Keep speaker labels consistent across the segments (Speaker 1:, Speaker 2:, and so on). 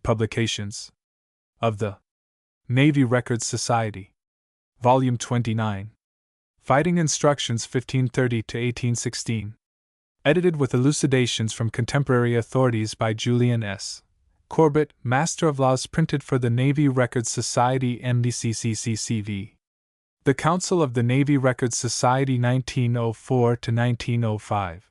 Speaker 1: Publications of the Navy Records Society. Volume 29. Fighting Instructions 1530 to 1816. Edited with elucidations from contemporary authorities by Julian S. Corbett, Master of Laws, printed for the Navy Records Society MDCCCCV. The Council of the Navy Records Society 1904 to 1905.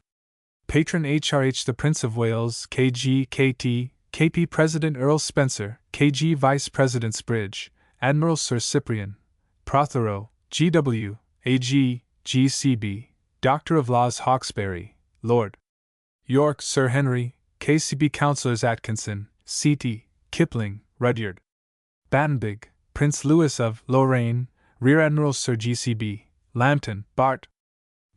Speaker 1: Patron HRH the Prince of Wales, KG, KT, KP President Earl Spencer, KG Vice President Spridge, Admiral Sir Cyprian, Prothero, GW, AG, GCB, Doctor of Laws Hawkesbury, Lord York, Sir Henry, KCB Councillors Atkinson, CT, Kipling, Rudyard, Battenbig, Prince Louis of Lorraine, Rear Admiral Sir GCB, Lambton, Bart,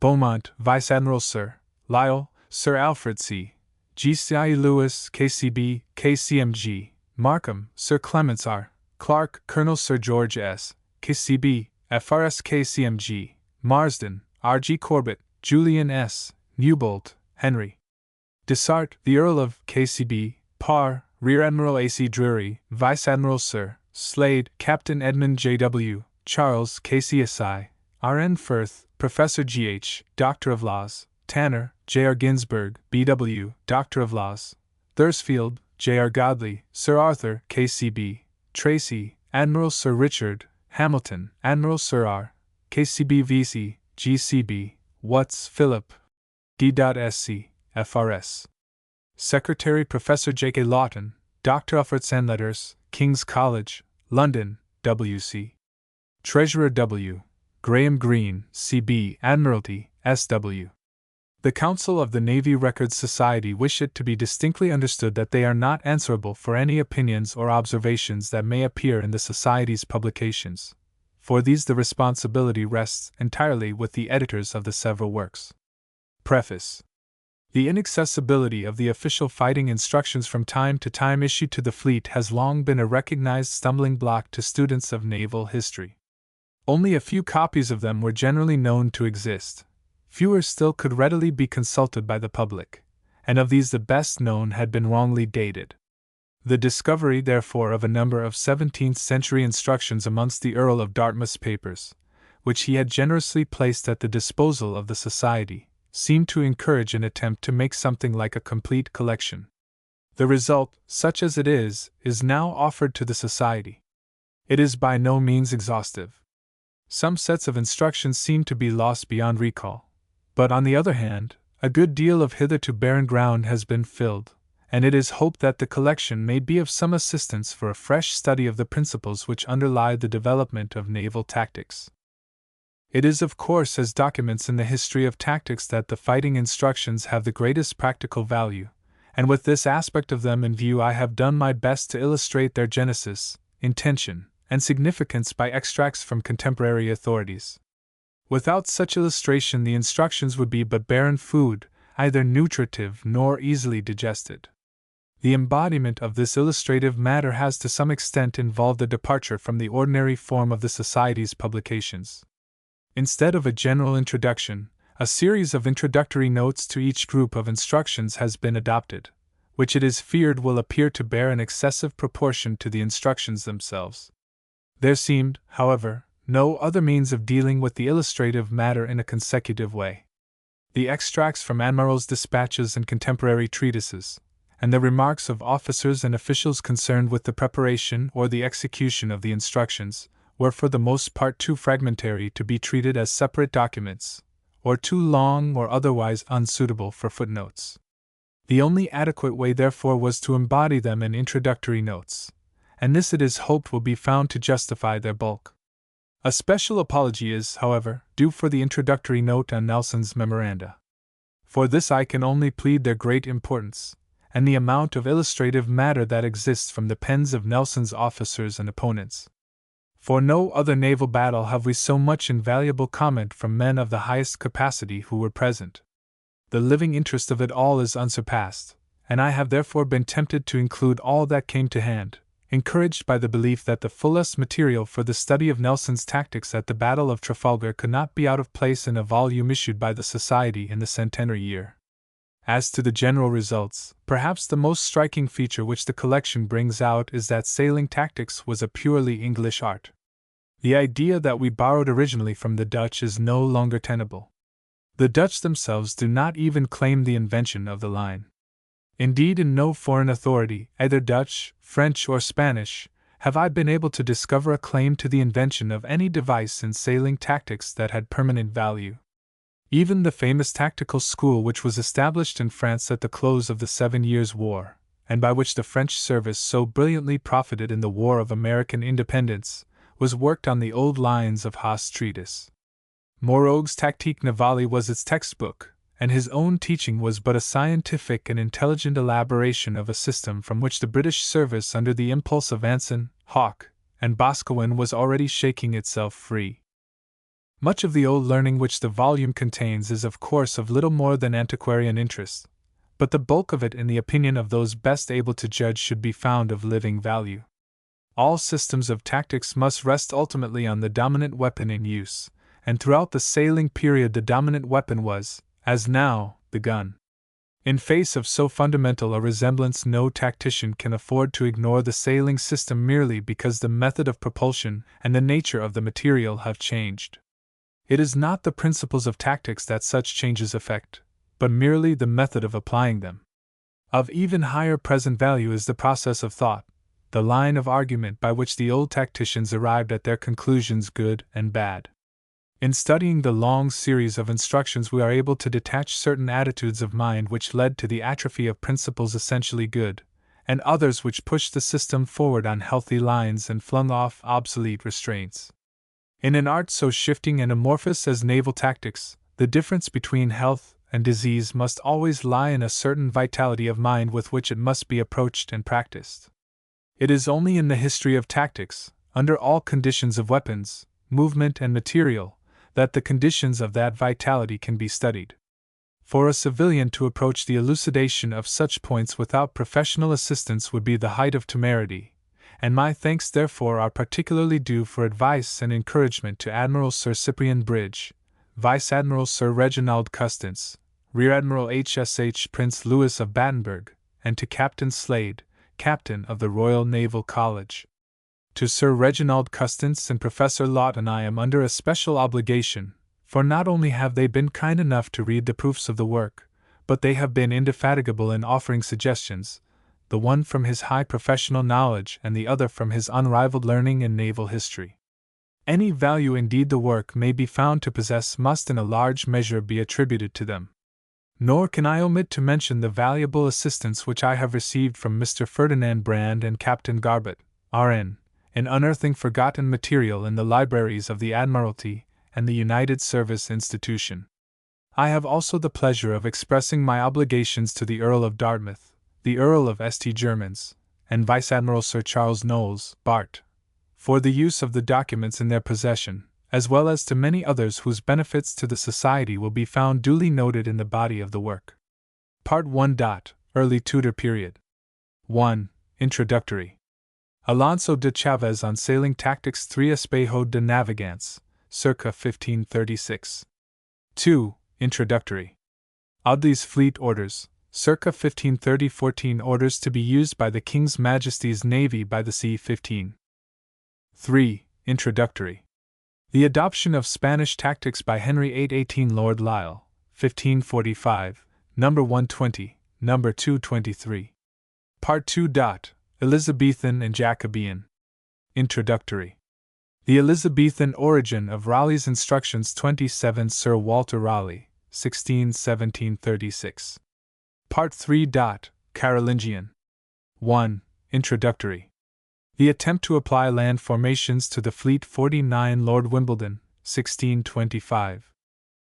Speaker 1: Beaumont, Vice Admiral Sir Lyell, Sir Alfred C. GCI Lewis, KCB, KCMG, Markham, Sir Clements R. Clark, Colonel Sir George S. KCB, FRS KCMG, Marsden, R.G. Corbett, Julian S. Newbolt, Henry Dessart, the Earl of KCB, Parr, Rear Admiral A.C. Drury, Vice Admiral Sir Slade, Captain Edmund J.W., Charles KCSI, R.N. Firth, Professor G.H., Doctor of Laws, Tanner, J.R. Ginsburg, B.W., Doctor of Laws, Thursfield, J.R. Godley, Sir Arthur, KCB, Tracy, Admiral Sir Richard, Hamilton, Admiral Sir R., KCB VC, GCB, Watts, Philip, D.Sc., FRS. Secretary Professor J.K. Lawton, Doctor of Arts and Letters, King's College, London, W.C. Treasurer W. Graham Greene, C.B., Admiralty, S.W. The Council of the Navy Records Society wish it to be distinctly understood that they are not answerable for any opinions or observations that may appear in the Society's publications. For these the responsibility rests entirely with the editors of the several works. Preface. The inaccessibility of the official fighting instructions from time to time issued to the fleet has long been a recognized stumbling block to students of naval history. Only a few copies of them were generally known to exist. Fewer still could readily be consulted by the public, and of these the best known had been wrongly dated. The discovery, therefore, of a number of 17th-century instructions amongst the Earl of Dartmouth's papers, which he had generously placed at the disposal of the Society, seemed to encourage an attempt to make something like a complete collection. The result, such as it is now offered to the Society. It is by no means exhaustive. Some sets of instructions seem to be lost beyond recall. But on the other hand, a good deal of hitherto barren ground has been filled, and it is hoped that the collection may be of some assistance for a fresh study of the principles which underlie the development of naval tactics. It is, of course, as documents in the history of tactics that the fighting instructions have the greatest practical value, and with this aspect of them in view I have done my best to illustrate their genesis, intention, and significance by extracts from contemporary authorities. Without such illustration the instructions would be but barren food, either nutritive nor easily digested. The embodiment of this illustrative matter has to some extent involved a departure from the ordinary form of the Society's publications. Instead of a general introduction, a series of introductory notes to each group of instructions has been adopted, which it is feared will appear to bear an excessive proportion to the instructions themselves. There seemed, however, no other means of dealing with the illustrative matter in a consecutive way. The extracts from admirals' dispatches and contemporary treatises, and the remarks of officers and officials concerned with the preparation or the execution of the instructions, were for the most part too fragmentary to be treated as separate documents, or too long or otherwise unsuitable for footnotes. The only adequate way therefore was to embody them in introductory notes, and this it is hoped will be found to justify their bulk. A special apology is, however, due for the introductory note on Nelson's memoranda. For this I can only plead their great importance, and the amount of illustrative matter that exists from the pens of Nelson's officers and opponents. For no other naval battle have we so much invaluable comment from men of the highest capacity who were present. The living interest of it all is unsurpassed, and I have therefore been tempted to include all that came to hand, encouraged by the belief that the fullest material for the study of Nelson's tactics at the Battle of Trafalgar could not be out of place in a volume issued by the Society in the centenary year. As to the general results, perhaps the most striking feature which the collection brings out is that sailing tactics was a purely English art. The idea that we borrowed originally from the Dutch is no longer tenable. The Dutch themselves do not even claim the invention of the line. Indeed, in no foreign authority, either Dutch, French, or Spanish, have I been able to discover a claim to the invention of any device in sailing tactics that had permanent value. Even the famous tactical school which was established in France at the close of the 7 Years' War, and by which the French service so brilliantly profited in the War of American Independence, was worked on the old lines of Haast's treatise. Morog's Tactique Navale was its textbook, and his own teaching was but a scientific and intelligent elaboration of a system from which the British service under the impulse of Anson, Hawke, and Boscawen was already shaking itself free. Much of the old learning which the volume contains is of course of little more than antiquarian interest, but the bulk of it in the opinion of those best able to judge should be found of living value. All systems of tactics must rest ultimately on the dominant weapon in use, and throughout the sailing period the dominant weapon was, as now, the gun. In face of so fundamental a resemblance, no tactician can afford to ignore the sailing system merely because the method of propulsion and the nature of the material have changed. It is not the principles of tactics that such changes affect, but merely the method of applying them. Of even higher present value is the process of thought, the line of argument by which the old tacticians arrived at their conclusions, good and bad. In studying the long series of instructions, we are able to detach certain attitudes of mind which led to the atrophy of principles essentially good, and others which pushed the system forward on healthy lines and flung off obsolete restraints. In an art so shifting and amorphous as naval tactics, the difference between health and disease must always lie in a certain vitality of mind with which it must be approached and practiced. It is only in the history of tactics, under all conditions of weapons, movement, and material, that the conditions of that vitality can be studied. For a civilian to approach the elucidation of such points without professional assistance would be the height of temerity, and my thanks therefore are particularly due for advice and encouragement to Admiral Sir Cyprian Bridge, Vice Admiral Sir Reginald Custance, Rear Admiral HSH Prince Louis of Battenberg, and to Captain Slade, Captain of the Royal Naval College. To Sir Reginald Custance and Professor Lawton I am under a special obligation, for not only have they been kind enough to read the proofs of the work, but they have been indefatigable in offering suggestions, the one from his high professional knowledge and the other from his unrivaled learning in naval history. Any value indeed the work may be found to possess must in a large measure be attributed to them. Nor can I omit to mention the valuable assistance which I have received from Mr. Ferdinand Brand and Captain Garbett, R.N., in unearthing forgotten material in the libraries of the Admiralty and the United Service Institution. I have also the pleasure of expressing my obligations to the Earl of Dartmouth, the Earl of St. Germans, and Vice Admiral Sir Charles Knowles, Bart., for the use of the documents in their possession, as well as to many others whose benefits to the Society will be found duly noted in the body of the work. Part 1. Early Tudor Period. 1. Introductory. Alonso de Chavez on Sailing Tactics 3 Espejo de Navegants, circa 1536. 2. Introductory. Audley's Fleet Orders, circa 1530 14 Orders to be used by the King's Majesty's Navy by the Sea 15. 3. Introductory. The Adoption of Spanish Tactics by Henry VIII 18 Lord Lisle, 1545, No. 120, No. 223. Part 2. Elizabethan and Jacobean. Introductory. The Elizabethan Origin of Raleigh's Instructions 27 Sir Walter Raleigh, 16-1736. Part 3. Carolingian. 1. Introductory. The attempt to apply land formations to the fleet 49 Lord Wimbledon, 1625.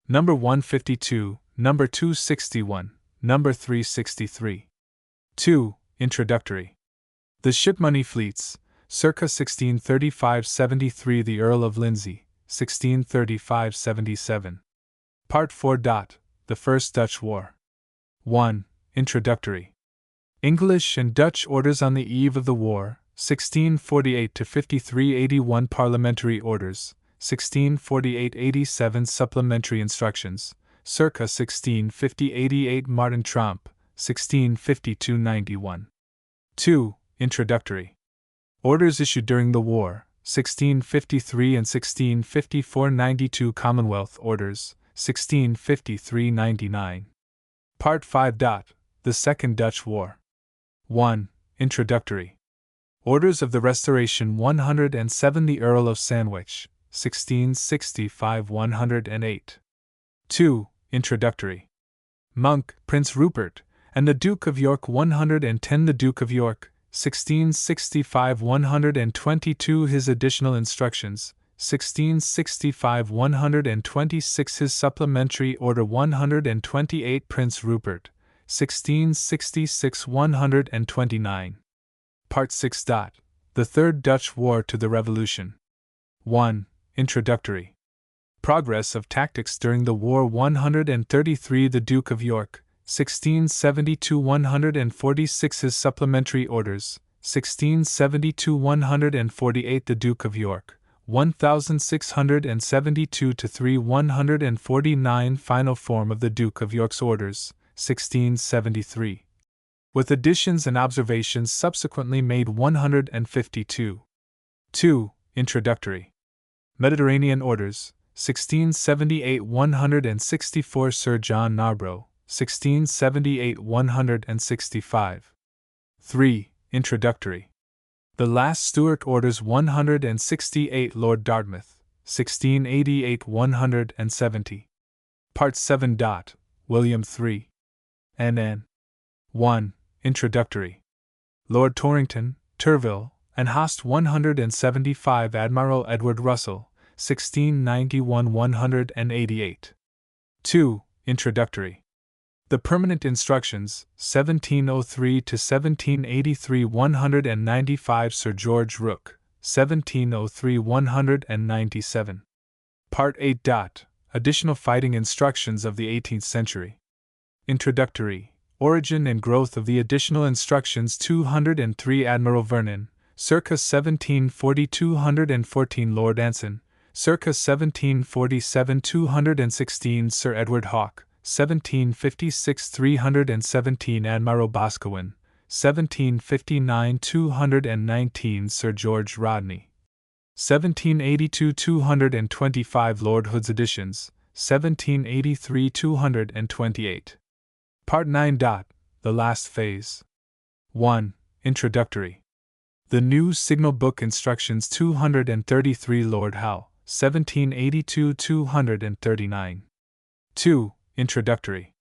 Speaker 1: No. 152, No. 261, No. 363. 2. Introductory. The Shipmoney Fleets, circa 1635-73 The Earl of Lindsey, 1635-77. Part 4. The First Dutch War. 1. Introductory. English and Dutch Orders on the Eve of the War, 1648-53-81 Parliamentary Orders, 1648-87 Supplementary Instructions, circa 1650-88 Martin Tromp, 1652-91. 2. Introductory. Orders issued during the war, 1653 and 1654-92 Commonwealth Orders, 1653-99. Part 5. The Second Dutch War. 1. Introductory. Orders of the Restoration 107 The Earl of Sandwich, 1665-108. 2. Introductory. Monk, Prince Rupert, and the Duke of York 110 The Duke of York, 1665-122 His additional instructions, 1665-126 His supplementary order 128 Prince Rupert, 1666-129. Part 6. The Third Dutch War to the Revolution. 1. Introductory. Progress of tactics during the war 133 The Duke of York, 1670-146 His supplementary orders, 1670-148 The Duke of York, 1672-3 149 Final form of the Duke of York's orders, 1673. With additions and observations subsequently made 152. 2. Introductory. Mediterranean Orders, 1678-164 Sir John Narborough, 1678-165. 3. Introductory. The Last Stuart Orders 168 Lord Dartmouth, 1688-170. Part 7. William III. N.N. 1. Introductory. Lord Torrington, Turville, and Host 175 Admiral Edward Russell, 1691-188. 2. Introductory. The Permanent Instructions, 1703-1783 195 Sir George Rooke, 1703-197. Part 8. Additional Fighting Instructions of the 18th Century. Introductory. Origin and Growth of the Additional Instructions 203 Admiral Vernon, circa 1740 214 Lord Anson, circa 1747 216 Sir Edward Hawke, 1756 317 Admiral Boscawen, 1759 219 Sir George Rodney, 1782 225 Lord Hood's Editions, 1783 228. Part 9. The Last Phase. 1. Introductory. The New Signal Book Instructions 233 Lord Howe, 1782 239. 2. Introductory.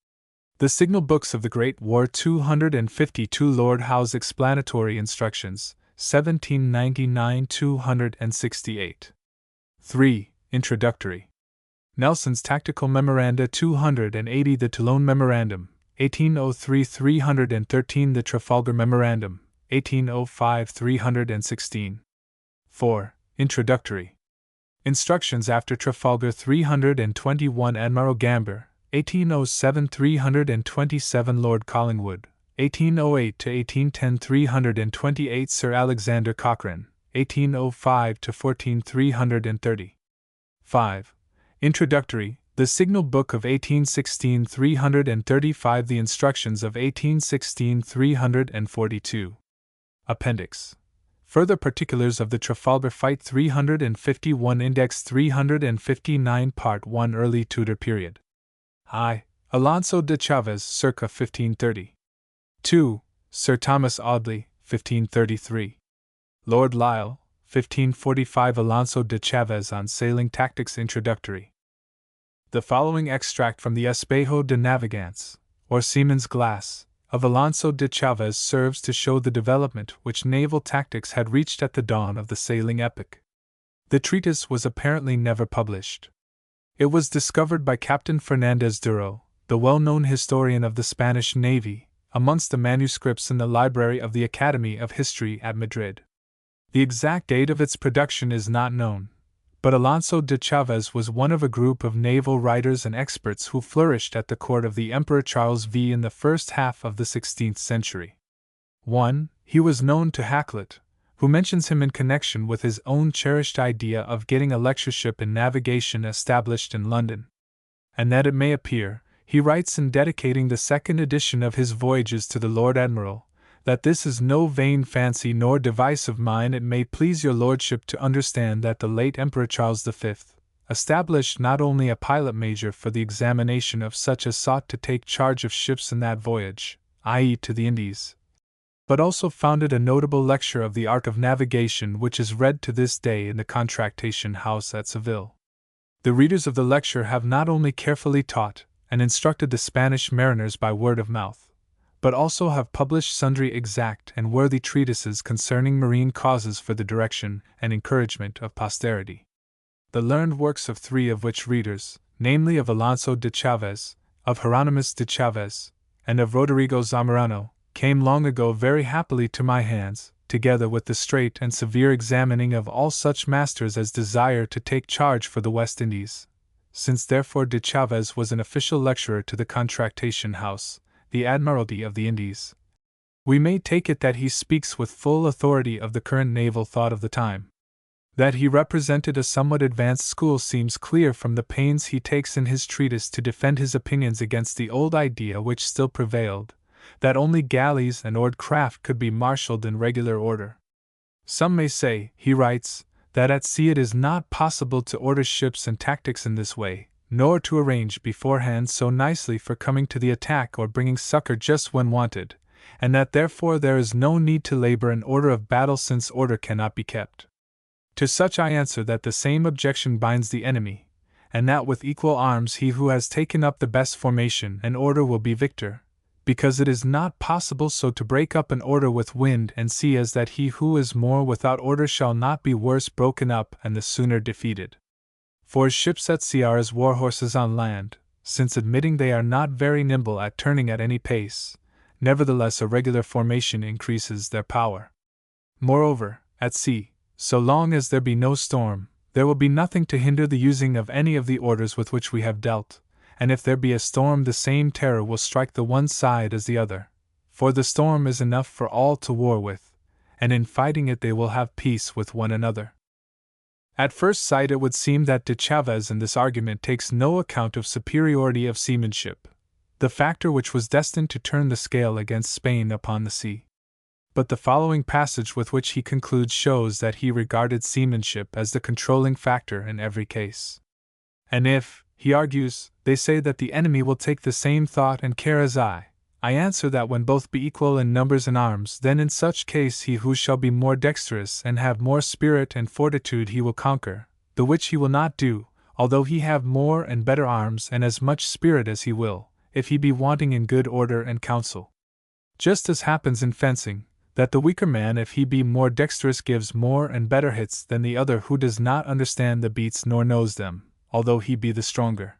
Speaker 1: The Signal Books of the Great War 252 Lord Howe's Explanatory Instructions, 1799 268. 3. Introductory. Nelson's Tactical Memoranda 280 The Toulon Memorandum, 1803 313 The Trafalgar Memorandum, 1805 316. 4. Introductory. Instructions after Trafalgar 321 Admiral Gambier, 1807 327 Lord Collingwood, 1808 to 1810 328 Sir Alexander Cochrane, 1805 to 14 330. 5. Introductory. The Signal Book of 1816 335 The Instructions of 1816 342. Appendix. Further particulars of the Trafalgar Fight 351 Index 359 Part 1 Early Tudor Period. I. Alonso de Chaves circa 1530. 2. Sir Thomas Audley, 1533. Lord Lisle, 1545 Alonso de Chaves on Sailing Tactics Introductory. The following extract from the Espejo de Navegants, or Seaman's Glass, of Alonso de Chaves serves to show the development which naval tactics had reached at the dawn of the sailing epoch. The treatise was apparently never published. It was discovered by Captain Fernandez Duro, the well-known historian of the Spanish Navy, amongst the manuscripts in the library of the Academy of History at Madrid. The exact date of its production is not known, but Alonso de Chaves was one of a group of naval writers and experts who flourished at the court of the Emperor Charles V in the first half of the 16th century. 1. He was known to Hakluyt, who mentions him in connection with his own cherished idea of getting a lectureship in navigation established in London. and that it may appear, he writes in dedicating the second edition of his Voyages to the Lord Admiral, that this is no vain fancy nor device of mine. It may please your lordship to understand that the late Emperor Charles V established not only a pilot major for the examination of such as sought to take charge of ships in that voyage, i.e., to the Indies, but also founded a notable lecture of the art of navigation which is read to this day in the Contractation House at Seville. The readers of the lecture have not only carefully taught and instructed the Spanish mariners by word of mouth, but also have published sundry exact and worthy treatises concerning marine causes for the direction and encouragement of posterity. The learned works of three of which readers, namely of Alonso de Chavez, of Hieronymus de Chavez, and of Rodrigo Zamorano, came long ago very happily to my hands, together with the straight and severe examining of all such masters as desire to take charge for the West Indies. Since therefore de Chavez was an official lecturer to the Contractation House, the Admiralty of the Indies, we may take it that he speaks with full authority of the current naval thought of the time. That he represented a somewhat advanced school seems clear from the pains he takes in his treatise to defend his opinions against the old idea which still prevailed, that only galleys and oared craft could be marshalled in regular order. Some may say, he writes, that at sea it is not possible to order ships and tactics in this way, nor to arrange beforehand so nicely for coming to the attack or bringing succor just when wanted, and that therefore there is no need to labor in order of battle since order cannot be kept. To such I answer that the same objection binds the enemy, and that with equal arms he who has taken up the best formation and order will be victor, because it is not possible so to break up an order with wind and sea as that he who is more without order shall not be worse broken up and the sooner defeated. For ships at sea are as war horses on land, since admitting they are not very nimble at turning at any pace, nevertheless a regular formation increases their power. Moreover, at sea, so long as there be no storm, there will be nothing to hinder the using of any of the orders with which we have dealt, and if there be a storm the same terror will strike the one side as the other, for the storm is enough for all to war with, and in fighting it they will have peace with one another. At first sight it would seem that de Chavez in this argument takes no account of superiority of seamanship, the factor which was destined to turn the scale against Spain upon the sea. But the following passage with which he concludes shows that he regarded seamanship as the controlling factor in every case. And if, he argues, they say that the enemy will take the same thought and care as I answer that when both be equal in numbers and arms, then in such case he who shall be more dexterous and have more spirit and fortitude he will conquer, the which he will not do, although he have more and better arms and as much spirit as he will, if he be wanting in good order and counsel. Just as happens in fencing, that the weaker man if he be more dexterous gives more and better hits than the other who does not understand the beats nor knows them, although he be the stronger.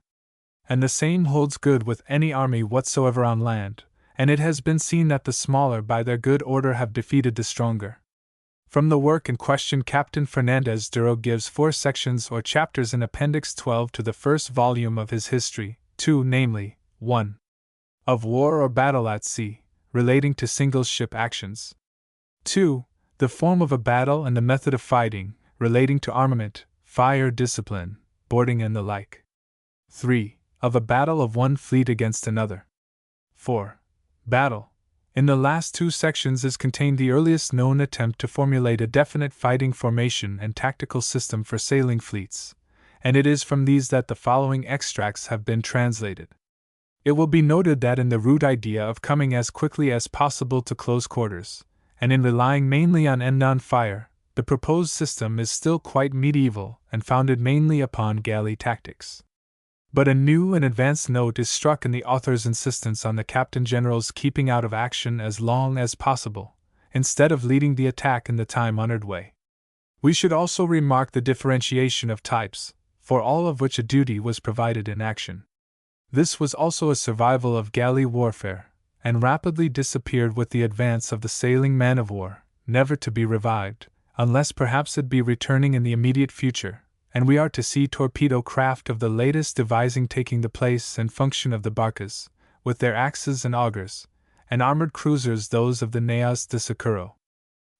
Speaker 1: And the same holds good with any army whatsoever on land, and it has been seen that the smaller by their good order have defeated the stronger. From the work in question Captain Fernandez Duro gives 4 sections or chapters in Appendix 12 to the first volume of his history, 2 namely, 1. Of war or battle at sea, relating to single ship actions. 2. The form of a battle and the method of fighting, relating to armament, fire discipline, boarding and the like. 3. Of a battle of one fleet against another. 4. Battle. In the last 2 sections is contained the earliest known attempt to formulate a definite fighting formation and tactical system for sailing fleets, and it is from these that the following extracts have been translated. It will be noted that in the rude idea of coming as quickly as possible to close quarters, and in relying mainly on end-on fire, the proposed system is still quite medieval and founded mainly upon galley tactics. But a new and advanced note is struck in the author's insistence on the Captain General's keeping out of action as long as possible, instead of leading the attack in the time-honored way. We should also remark the differentiation of types, for all of which a duty was provided in action. This was also a survival of galley warfare, and rapidly disappeared with the advance of the sailing man-of-war, never to be revived, unless perhaps it be returning in the immediate future, and we are to see torpedo craft of the latest devising taking the place and function of the barcas, with their axes and augers, and armored cruisers those of the Naos de Socorro.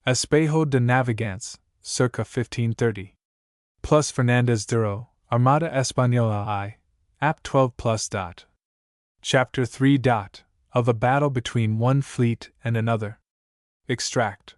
Speaker 1: Espejo de Navegantes, circa 1530. Plus Fernandez Duro, Armada Española I, App 12 plus. Chapter 3. Of a battle between one fleet and another. Extract.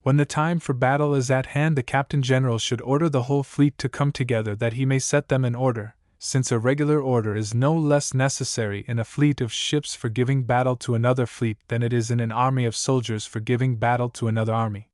Speaker 1: When the time for battle is at hand, the Captain General should order the whole fleet to come together that he may set them in order, since a regular order is no less necessary in a fleet of ships for giving battle to another fleet than it is in an army of soldiers for giving battle to another army.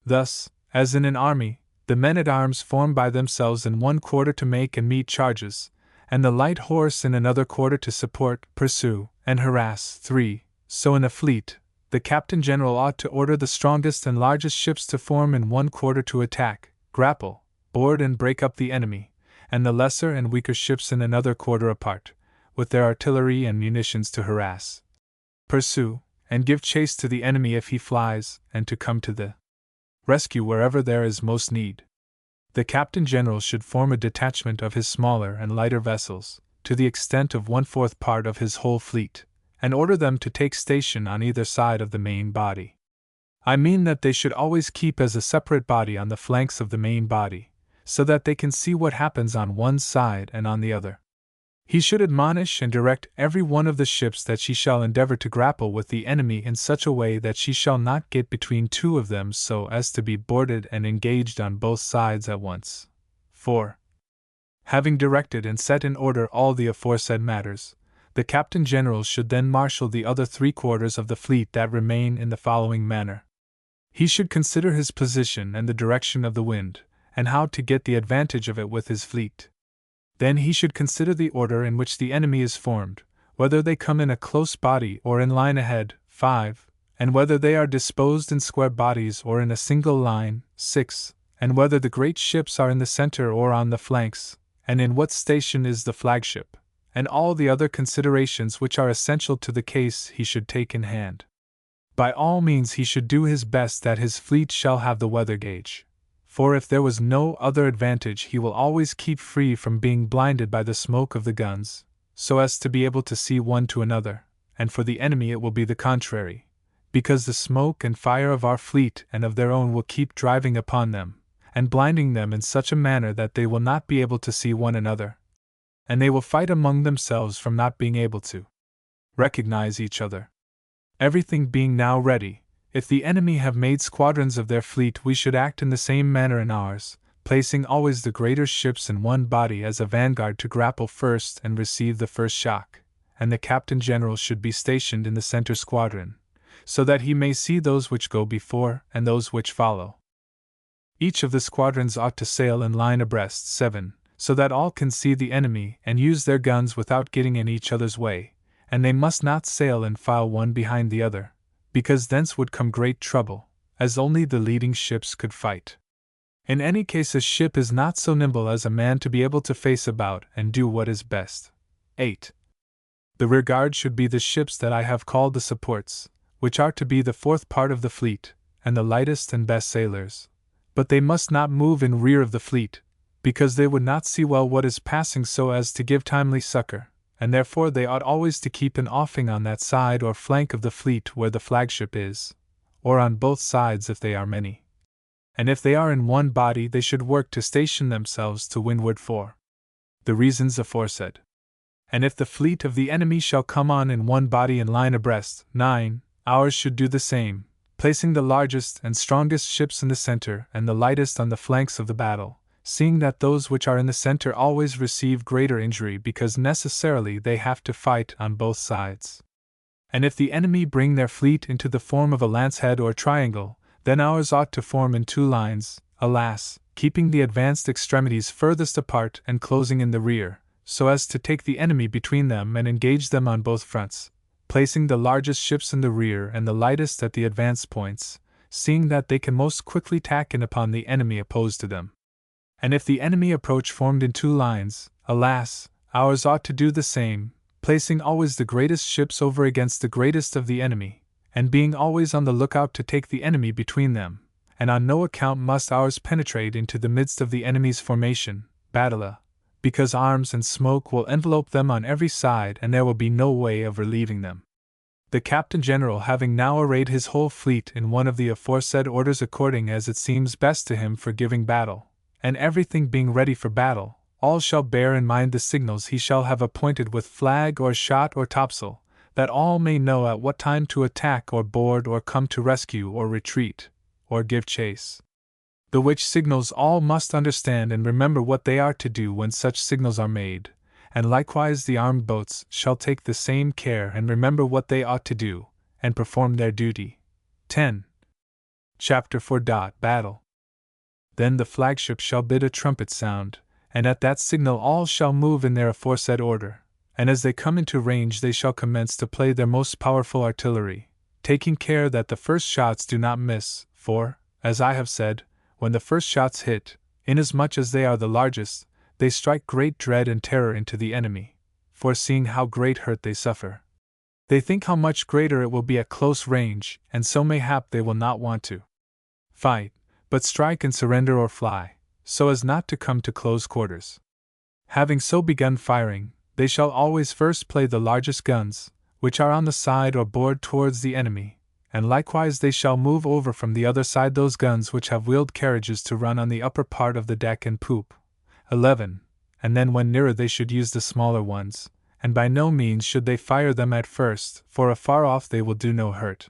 Speaker 1: Thus, as in an army, the men-at-arms form by themselves in one quarter to make and meet charges, and the light horse in another quarter to support, pursue, and harass. 3. So in a fleet, the Captain General ought to order the strongest and largest ships to form in one quarter to attack, grapple, board and break up the enemy, and the lesser and weaker ships in another quarter apart, with their artillery and munitions to harass, pursue, and give chase to the enemy if he flies, and to come to the rescue wherever there is most need. The Captain General should form a detachment of his smaller and lighter vessels, to the extent of 1/4 part of his whole fleet, and order them to take station on either side of the main body. I mean that they should always keep as a separate body on the flanks of the main body, so that they can see what happens on one side and on the other. He should admonish and direct every one of the ships that she shall endeavor to grapple with the enemy in such a way that she shall not get between two of them so as to be boarded and engaged on both sides at once. 4. Having directed and set in order all the aforesaid matters, the Captain General should then marshal the other 3/4 of the fleet that remain in the following manner. He should consider his position and the direction of the wind, and how to get the advantage of it with his fleet. Then he should consider the order in which the enemy is formed, whether they come in a close body or in line ahead. 5. And whether they are disposed in square bodies or in a single line. 6. And whether the great ships are in the center or on the flanks, and in what station is the flagship, and all the other considerations which are essential to the case he should take in hand. By all means he should do his best that his fleet shall have the weather gauge, for if there was no other advantage he will always keep free from being blinded by the smoke of the guns, so as to be able to see one to another, and for the enemy it will be the contrary, because the smoke and fire of our fleet and of their own will keep driving upon them, and blinding them in such a manner that they will not be able to see one another, and they will fight among themselves from not being able to recognize each other. Everything being now ready, if the enemy have made squadrons of their fleet, we should act in the same manner in ours, placing always the greater ships in one body as a vanguard to grapple first and receive the first shock, and the Captain General should be stationed in the center squadron, so that he may see those which go before and those which follow. Each of the squadrons ought to sail in line abreast. 7. So that all can see the enemy and use their guns without getting in each other's way, and they must not sail in file one behind the other, because thence would come great trouble, as only the leading ships could fight. In any case a ship is not so nimble as a man to be able to face about and do what is best. 8. The rearguard should be the ships that I have called the supports, which are to be the 4th part of the fleet, and the lightest and best sailors, but they must not move in rear of the fleet, because they would not see well what is passing so as to give timely succor, and therefore they ought always to keep an offing on that side or flank of the fleet where the flagship is, or on both sides if they are many. And if they are in one body they should work to station themselves to windward for the reasons aforesaid. And if the fleet of the enemy shall come on in one body in line abreast. 9. Ours should do the same, placing the largest and strongest ships in the center and the lightest on the flanks of the battle, seeing that those which are in the center always receive greater injury because necessarily they have to fight on both sides. And if the enemy bring their fleet into the form of a lance-head or triangle, then ours ought to form in 2 lines, alas, keeping the advanced extremities furthest apart and closing in the rear, so as to take the enemy between them and engage them on both fronts, placing the largest ships in the rear and the lightest at the advanced points, seeing that they can most quickly tack in upon the enemy opposed to them. And if the enemy approach formed in 2 lines, alas, ours ought to do the same, placing always the greatest ships over against the greatest of the enemy, and being always on the lookout to take the enemy between them, and on no account must ours penetrate into the midst of the enemy's formation, battlia, because arms and smoke will envelope them on every side and there will be no way of relieving them. The Captain General, having now arrayed his whole fleet in one of the aforesaid orders according as it seems best to him for giving battle, and everything being ready for battle, all shall bear in mind the signals he shall have appointed with flag or shot or topsail, that all may know at what time to attack or board or come to rescue or retreat, or give chase. The which signals all must understand and remember what they are to do when such signals are made, and likewise the armed boats shall take the same care and remember what they ought to do, and perform their duty. 10. Chapter 4. Battle. Then the flagship shall bid a trumpet sound, and at that signal all shall move in their aforesaid order, and as they come into range they shall commence to play their most powerful artillery, taking care that the first shots do not miss, for, as I have said, when the first shots hit, inasmuch as they are the largest, they strike great dread and terror into the enemy, foreseeing how great hurt they suffer. They think how much greater it will be at close range, and so mayhap they will not want to fight, but strike and surrender or fly, so as not to come to close quarters. Having so begun firing, they shall always first play the largest guns, which are on the side or board towards the enemy, and likewise they shall move over from the other side those guns which have wheeled carriages to run on the upper part of the deck and poop. 11. And then when nearer they should use the smaller ones, and by no means should they fire them at first, for afar off they will do no hurt.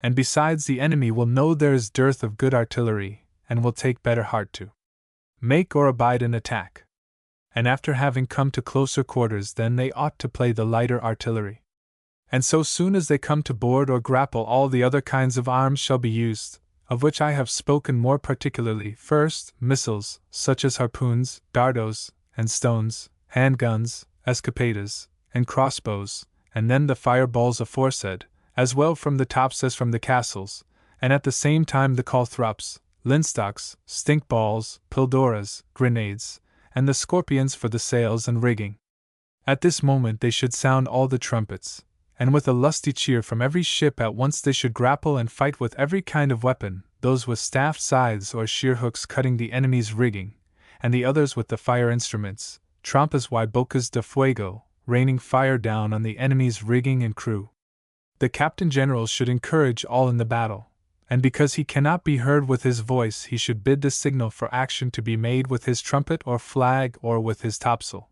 Speaker 1: And besides the enemy will know there is dearth of good artillery, and will take better heart to make or abide an attack. And after having come to closer quarters then they ought to play the lighter artillery. And so soon as they come to board or grapple all the other kinds of arms shall be used, of which I have spoken more particularly. First, missiles, such as harpoons, dardos, and stones, handguns, escopetas, and crossbows, and then the fireballs aforesaid, as well from the tops as from the castles, and at the same time the calthrops, linstocks, stink balls, pildoras, grenades, and the scorpions for the sails and rigging. At this moment they should sound all the trumpets, and with a lusty cheer from every ship at once they should grapple and fight with every kind of weapon, those with staff scythes or sheer hooks cutting the enemy's rigging, and the others with the fire instruments, trompas y bocas de fuego, raining fire down on the enemy's rigging and crew. The Captain General should encourage all in the battle, and because he cannot be heard with his voice he should bid the signal for action to be made with his trumpet or flag or with his topsail.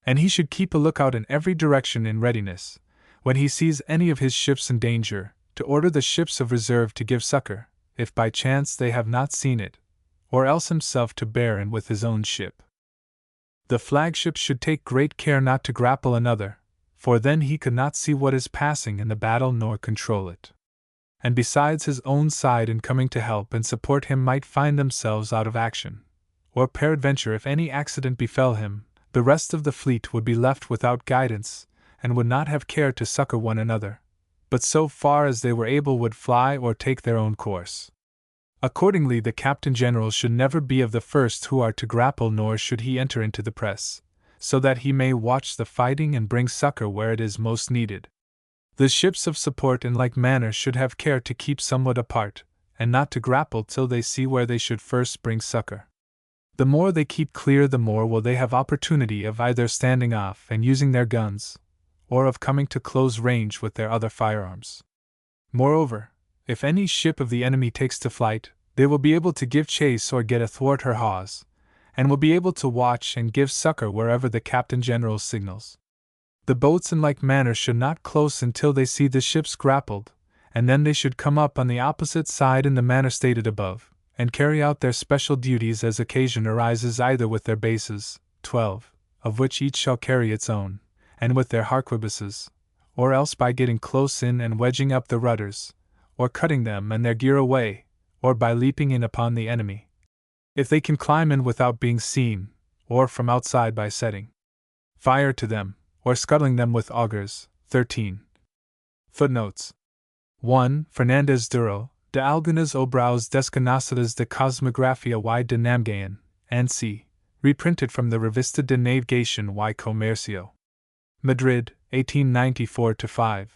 Speaker 1: And he should keep a lookout in every direction in readiness, when he sees any of his ships in danger, to order the ships of reserve to give succor, if by chance they have not seen it, or else himself to bear in with his own ship. The flagship should take great care not to grapple another, for then he could not see what is passing in the battle nor control it. And besides his own side in coming to help and support him might find themselves out of action, or peradventure if any accident befell him, the rest of the fleet would be left without guidance, and would not have care to succor one another, but so far as they were able would fly or take their own course. Accordingly the Captain General should never be of the first who are to grapple, nor should he enter into the press, so that he may watch the fighting and bring succor where it is most needed. The ships of support in like manner should have care to keep somewhat apart, and not to grapple till they see where they should first bring succor. The more they keep clear the more will they have opportunity of either standing off and using their guns, or of coming to close range with their other firearms. Moreover, if any ship of the enemy takes to flight, they will be able to give chase or get athwart her hawse, and will be able to watch and give succor wherever the Captain General signals. The boats in like manner should not close until they see the ships grappled, and then they should come up on the opposite side in the manner stated above, and carry out their special duties as occasion arises, either with their bases, 12, of which each shall carry its own, and with their harquebuses, or else by getting close in and wedging up the rudders, or cutting them and their gear away, or by leaping in upon the enemy, if they can climb in without being seen, or from outside by setting fire to them, or scuttling them with augers. 13. Footnotes 1. Fernández Duro, de algunas obras desconocidas de cosmografía y de navegación, N.C., reprinted from the Revista de Navegación y Comercio. Madrid, 1894-5.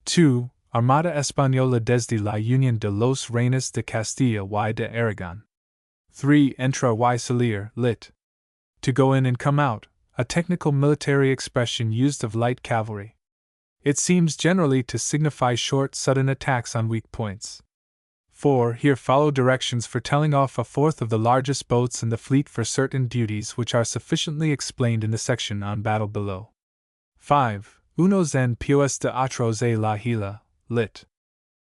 Speaker 1: 2. Armada Española desde la Unión de los Reinos de Castilla y de Aragón. 3. Entrar y salir, lit. To go in and come out, a technical military expression used of light cavalry. It seems generally to signify short, sudden attacks on weak points. 4. Here follow directions for telling off a fourth of the largest boats in the fleet for certain duties which are sufficiently explained in the section on battle below. 5. Unos en pues de otros a la hila, lit.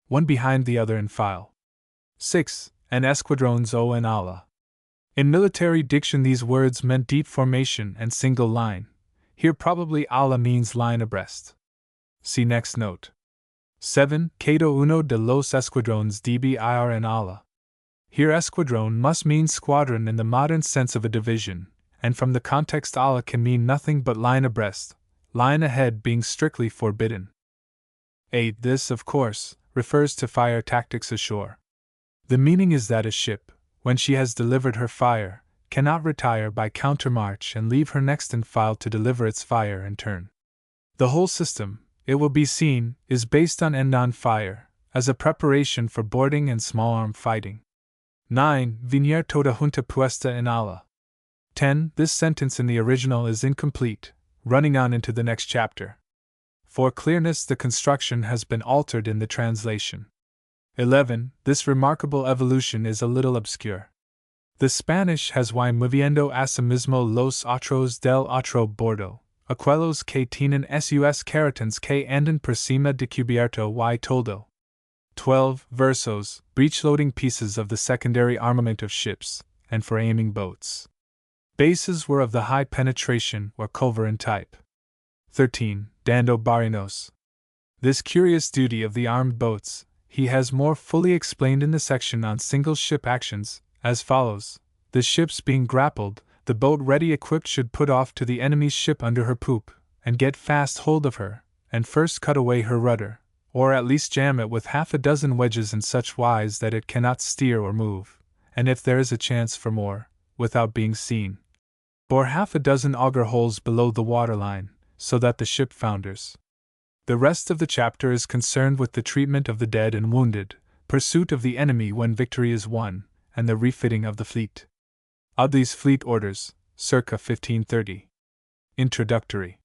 Speaker 1: One behind the other in file. 6. En escuadrones o en ala. In military diction these words meant deep formation and single line. Here probably ala means line abreast. See next note. 7. Cada uno de los escuadrones debe ir en ala. Here escuadron must mean squadron in the modern sense of a division, and from the context ala can mean nothing but line abreast, line ahead being strictly forbidden. 8. This, of course, refers to fire tactics ashore. The meaning is that a ship, when she has delivered her fire, cannot retire by countermarch and leave her next in file to deliver its fire in turn. The whole system, it will be seen, is based on end-on fire, as a preparation for boarding and small-arm fighting. 9. Venir toda junta puesta en ala. 10. This sentence in the original is incomplete, running on into the next chapter. For clearness, the construction has been altered in the translation. 11. This remarkable evolution is a little obscure. The Spanish has y moviendo asimismo los otros del otro bordo, aquellos que tienen sus carretons que andan por cima de cubierto y toldo. 12. Versos, breech-loading pieces of the secondary armament of ships, and for aiming boats. Bases were of the high penetration or culverin type. 13. Dando barinos. This curious duty of the armed boats, he has more fully explained in the section on single ship actions, as follows. The ships being grappled, the boat ready equipped should put off to the enemy's ship under her poop, and get fast hold of her, and first cut away her rudder, or at least jam it with half a dozen wedges in such wise that it cannot steer or move, and if there is a chance for more, without being seen, bore half a dozen auger holes below the waterline, so that the ship founders. The rest of the chapter is concerned with the treatment of the dead and wounded, pursuit of the enemy when victory is won, and the refitting of the fleet. Audley's Fleet Orders, circa 1530. Introductory.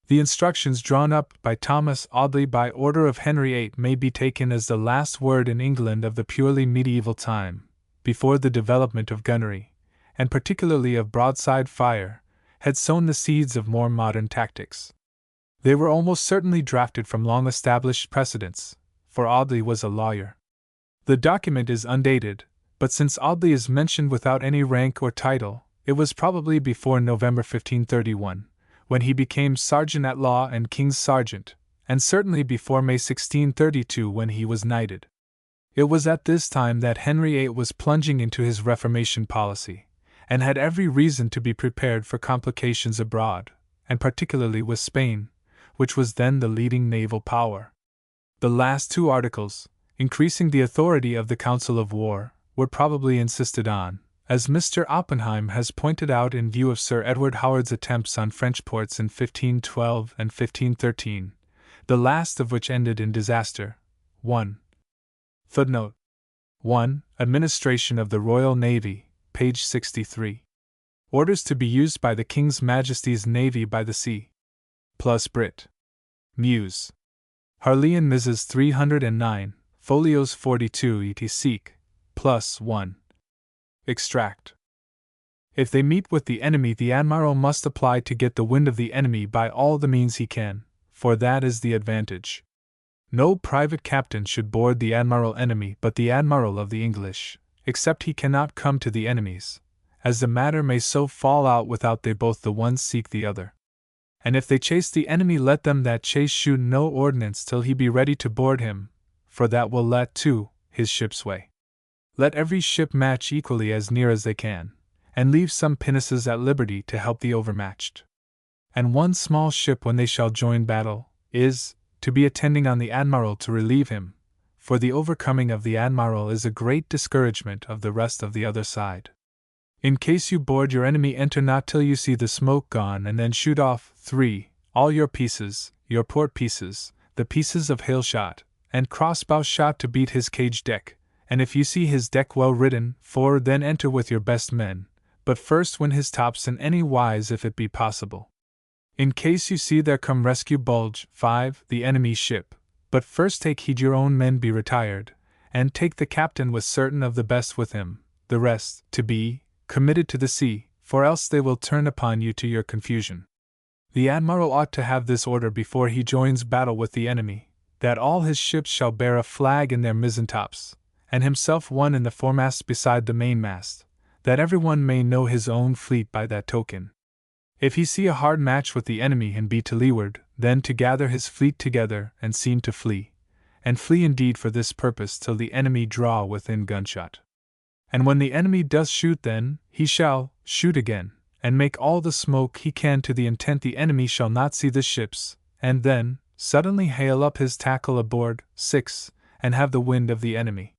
Speaker 1: The instructions drawn up by Thomas Audley by order of Henry VIII may be taken as the last word in England of the purely medieval time, before the development of gunnery, and particularly of broadside fire, had sown the seeds of more modern tactics. They were almost certainly drafted from long-established precedents, for Audley was a lawyer. The document is undated, but since Audley is mentioned without any rank or title, it was probably before November 1531, when he became sergeant-at-law and king's sergeant, and certainly before May 1632 when he was knighted. It was at this time that Henry VIII was plunging into his Reformation policy, and had every reason to be prepared for complications abroad, and particularly with Spain, which was then the leading naval power. The last two articles, increasing the authority of the Council of War, were probably insisted on, as Mr. Oppenheim has pointed out in view of Sir Edward Howard's attempts on French ports in 1512 and 1513, the last of which ended in disaster. 1. Footnote 1. Administration of the Royal Navy, page 63. Orders to be used by the King's Majesty's Navy by the sea. Plus Brit. Muse. Harley and Mrs. 309, folios 42 et seq. Plus 1. Extract. If they meet with the enemy, the admiral must apply to get the wind of the enemy by all the means he can, for that is the advantage. No private captain should board the admiral enemy but the admiral of the English, except he cannot come to the enemy's, as the matter may so fall out without they both the one seek the other. And if they chase the enemy, let them that chase shoot no ordnance till he be ready to board him, for that will let too his ship's way. Let every ship match equally as near as they can, and leave some pinnaces at liberty to help the overmatched. And one small ship, when they shall join battle, is to be attending on the admiral to relieve him, for the overcoming of the admiral is a great discouragement of the rest of the other side. In case you board your enemy, enter not till you see the smoke gone, and then shoot off. 3. All your pieces, your port pieces, the pieces of hail shot, and crossbow shot to beat his cage deck, and if you see his deck well ridden, 4. Then enter with your best men, but first win his tops in any wise if it be possible. In case you see there come rescue bulge. 5. The enemy's ship, but first take heed your own men be retired, and take the captain with certain of the best with him, the rest, to be committed to the sea, for else they will turn upon you to your confusion. The admiral ought to have this order before he joins battle with the enemy, that all his ships shall bear a flag in their mizzentops, and himself one in the foremast beside the mainmast, that every one may know his own fleet by that token. If he see a hard match with the enemy and be to leeward, then to gather his fleet together and seem to flee, and flee indeed for this purpose till the enemy draw within gunshot. And when the enemy does shoot, then he shall shoot again, and make all the smoke he can to the intent the enemy shall not see the ships, and then suddenly hail up his tackle aboard, 6, and have the wind of the enemy.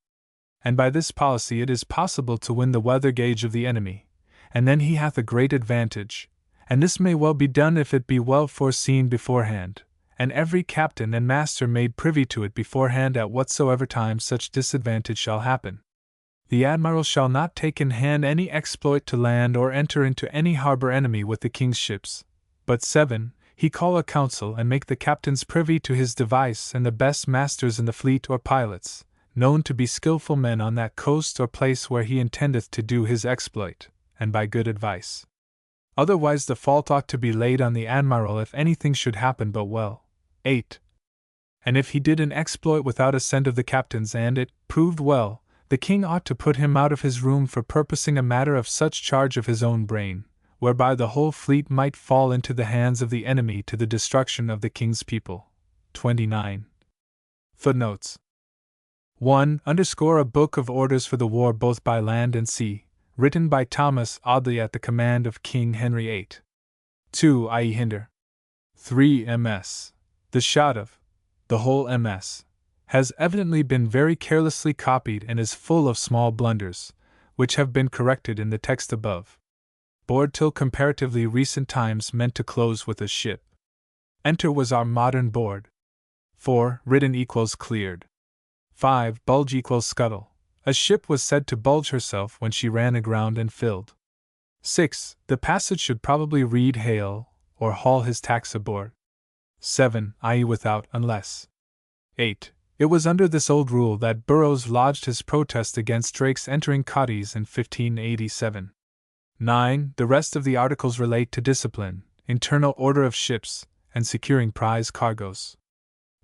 Speaker 1: And by this policy it is possible to win the weather gauge of the enemy, and then he hath a great advantage, and this may well be done if it be well foreseen beforehand, and every captain and master made privy to it beforehand at whatsoever time such disadvantage shall happen. The admiral shall not take in hand any exploit to land or enter into any harbor enemy with the king's ships, but 7, he call a council and make the captains privy to his device and the best masters in the fleet or pilots, known to be skilful men on that coast or place where he intendeth to do his exploit, and by good advice. Otherwise the fault ought to be laid on the admiral if anything should happen but well. 8. And if he did an exploit without assent of the captains and it proved well, the king ought to put him out of his room for purposing a matter of such charge of his own brain, whereby the whole fleet might fall into the hands of the enemy to the destruction of the king's people. 29. Footnotes 1. A book of orders for the war both by land and sea, written by Thomas Audley at the command of King Henry VIII. 2. I. E. Hinder. 3. MS. The shout of the whole MS has evidently been very carelessly copied and is full of small blunders, which have been corrected in the text above. Board till comparatively recent times meant to close with a ship. Enter was our modern board. 4. Written equals cleared. 5. Bulge equals scuttle. A ship was said to bulge herself when she ran aground and filled. 6. The passage should probably read hail, or haul his tacks aboard. 7. I.e. without, unless. 8. It was under this old rule that Burroughs lodged his protest against Drake's entering Cadiz in 1587. 9. The rest of the articles relate to discipline, internal order of ships, and securing prize cargoes.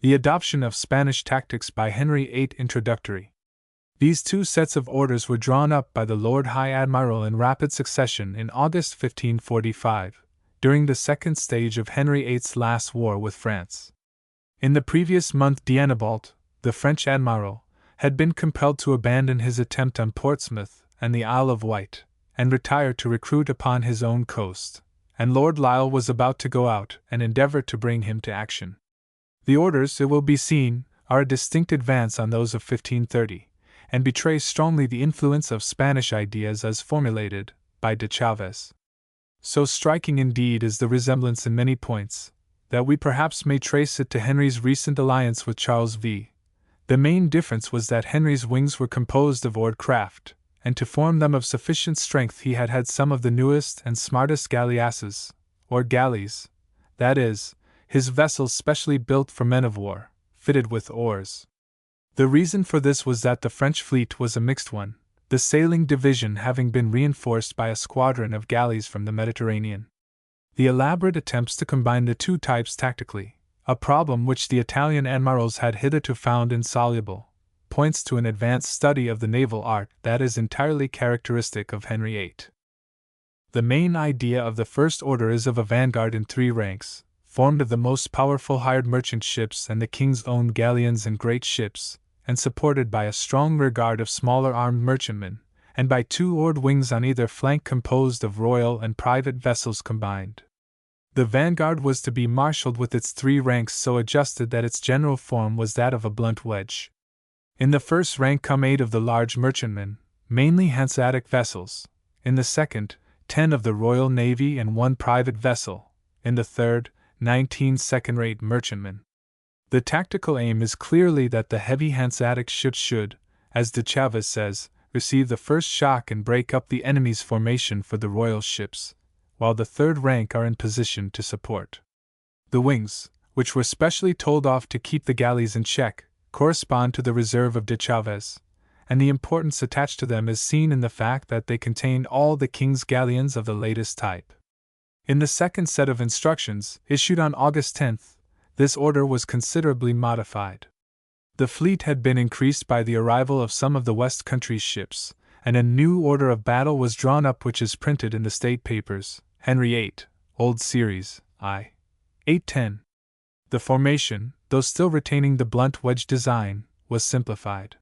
Speaker 1: The adoption of Spanish tactics by Henry VIII introductory. These two sets of orders were drawn up by the Lord High Admiral in rapid succession in August 1545, during the second stage of Henry VIII's last war with France. In the previous month D'Annabault, the French admiral, had been compelled to abandon his attempt on Portsmouth and the Isle of Wight, and retire to recruit upon his own coast, and Lord Lisle was about to go out and endeavor to bring him to action. The orders, it will be seen, are a distinct advance on those of 1530, and betray strongly the influence of Spanish ideas as formulated by de Chaves. So striking indeed is the resemblance in many points, that we perhaps may trace it to Henry's recent alliance with Charles V. The main difference was that Henry's wings were composed of oared craft, and to form them of sufficient strength he had some of the newest and smartest galleasses, or galleys, that is, his vessels specially built for men of war, fitted with oars. The reason for this was that the French fleet was a mixed one, the sailing division having been reinforced by a squadron of galleys from the Mediterranean. The elaborate attempts to combine the two types tactically, a problem which the Italian admirals had hitherto found insoluble, points to an advanced study of the naval art that is entirely characteristic of Henry VIII. The main idea of the first order is of a vanguard in 3 ranks, formed of the most powerful hired merchant ships and the king's own galleons and great ships, and supported by a strong rearguard of smaller armed merchantmen, and by 2 oared wings on either flank composed of royal and private vessels combined. The vanguard was to be marshalled with its 3 ranks so adjusted that its general form was that of a blunt wedge. In the first rank come 8 of the large merchantmen, mainly Hanseatic vessels; in the second, 10 of the Royal Navy and 1 private vessel; in the third, 19 second-rate merchantmen. The tactical aim is clearly that the heavy Hanseatic ships should, as de Chaves says, receive the first shock and break up the enemy's formation for the royal ships, while the third rank are in position to support. The wings, which were specially told off to keep the galleys in check, correspond to the reserve of de Chaves, and the importance attached to them is seen in the fact that they contained all the king's galleons of the latest type. In the second set of instructions, issued on August 10th, this order was considerably modified. The fleet had been increased by the arrival of some of the West Country's ships, and a new order of battle was drawn up which is printed in the State Papers, Henry VIII, Old Series, I. 810. The formation, though still retaining the blunt wedge design, was simplified.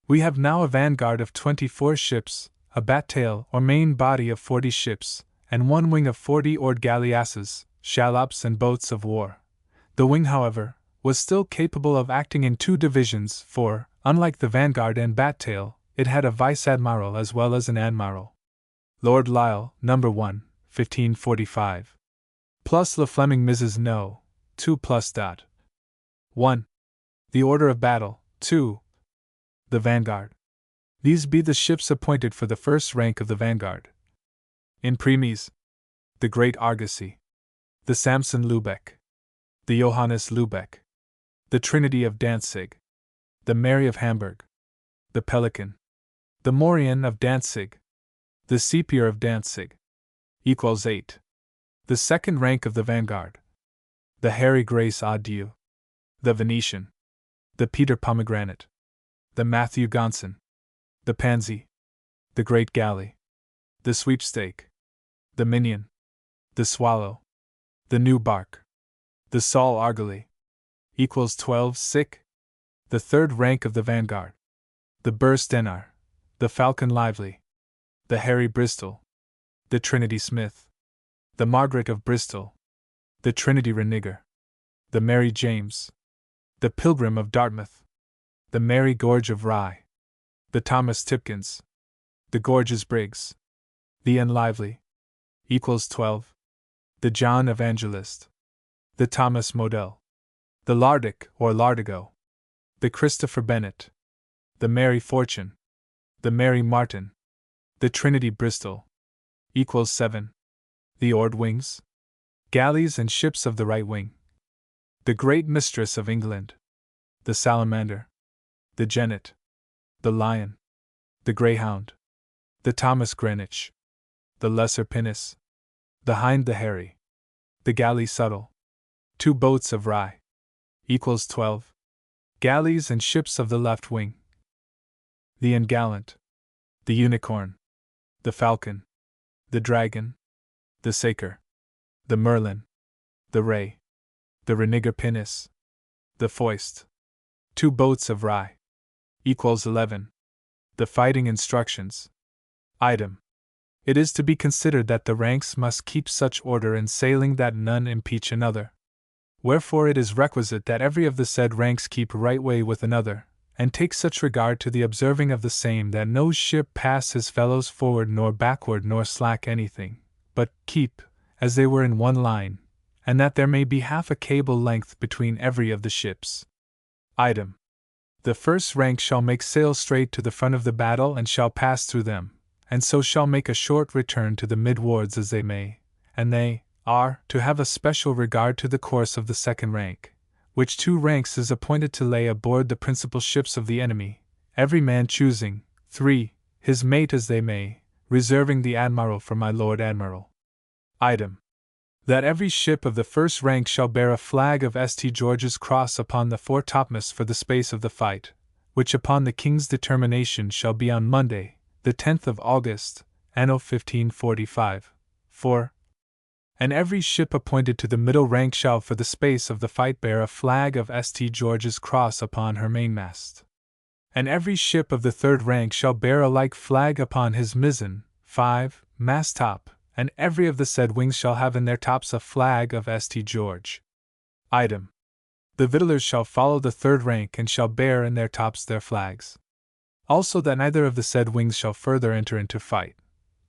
Speaker 1: We have now a vanguard of 24 ships, a bat-tail or main body of 40 ships, and one wing of 40 oared galleasses, shallops and boats of war. The wing, however, was still capable of acting in two divisions, for, unlike the vanguard and bat-tail, it had a vice-admiral as well as an admiral. Lord Lisle, No. 1, 1545. Plus Le Fleming Mrs. No. 2 plus dot. 1. The order of battle. 2. The vanguard. These be the ships appointed for the first rank of the vanguard. In premise, the Great Argosy, the Samson Lubeck, the Johannes Lubeck, the Trinity of Danzig, the Mary of Hamburg, the Pelican, the Morion of Danzig, the Sepier of Danzig, equals 8. The second rank of the vanguard, the Harry Grace Adieu, the Venetian, the Peter Pomegranate, the Matthew Gonson, the Pansy, the Great Galley, the Sweepstake, the Minion, the Swallow, the New Bark, the Saul Argally, equals 12. Sick. The third rank of the vanguard, the Burr Stenar, the Falcon Lively, the Harry Bristol, the Trinity Smith, the Margaret of Bristol, the Trinity Renigger, the Mary James, the Pilgrim of Dartmouth, the Mary Gorge of Rye, the Thomas Tipkins, the Gorges Briggs, the Enlively, equals 12, the John Evangelist, the Thomas Modell, the Lardic or Lardigo, the Christopher Bennett, the Mary Fortune, the Mary Martin, the Trinity Bristol, equals 7, the Oared Wings, galleys and ships of the right wing, the Great Mistress of England, the Salamander, the Jennet, the Lion, the Greyhound, the Thomas Greenwich, the Lesser Pinnace, the Hind the Harry, the Galley Subtle, 2 boats of Rye, equals 12, galleys and ships of the left wing, the Ungallant, the Unicorn, the Falcon, the Dragon, the Saker, the Merlin, the Ray, the Renigger Pinnace, the Foist, 2 boats of Rye, equals 11. The fighting instructions. Item. It is to be considered that the ranks must keep such order in sailing that none impeach another. Wherefore it is requisite that every of the said ranks keep right way with another, and take such regard to the observing of the same that no ship pass his fellows forward nor backward nor slack anything, but keep, as they were in one line, and that there may be half a cable length between every of the ships. Item. The first rank shall make sail straight to the front of the battle and shall pass through them, and so shall make a short return to the mid-wards as they may, and they are to have a special regard to the course of the second rank, which 2 ranks is appointed to lay aboard the principal ships of the enemy, every man choosing, 3, his mate as they may, reserving the Admiral for my Lord Admiral. Item. That every ship of the first rank shall bear a flag of St. George's Cross upon the foretopmast for the space of the fight, which upon the King's determination shall be on Monday, the 10th of August, anno 1545. 4. And every ship appointed to the middle rank shall for the space of the fight bear a flag of St. George's Cross upon her mainmast. And every ship of the third rank shall bear a like flag upon his mizzen, 5, mast top, and every of the said wings shall have in their tops a flag of St. George. Item. The victuallers shall follow the third rank and shall bear in their tops their flags. Also that neither of the said wings shall further enter into fight,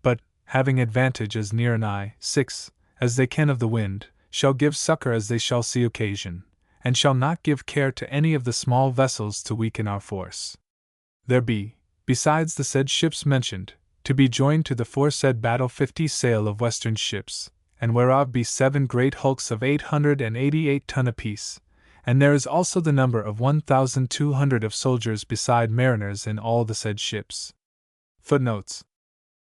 Speaker 1: but, having advantage as near an eye, 6, as they can of the wind, shall give succor as they shall see occasion, and shall not give care to any of the small vessels to weaken our force. There be, besides the said ships mentioned, to be joined to the foresaid battle 50 sail of western ships, and whereof be 7 great hulks of 888 ton apiece, and there is also the number of 1,200 of soldiers beside mariners in all the said ships. Footnotes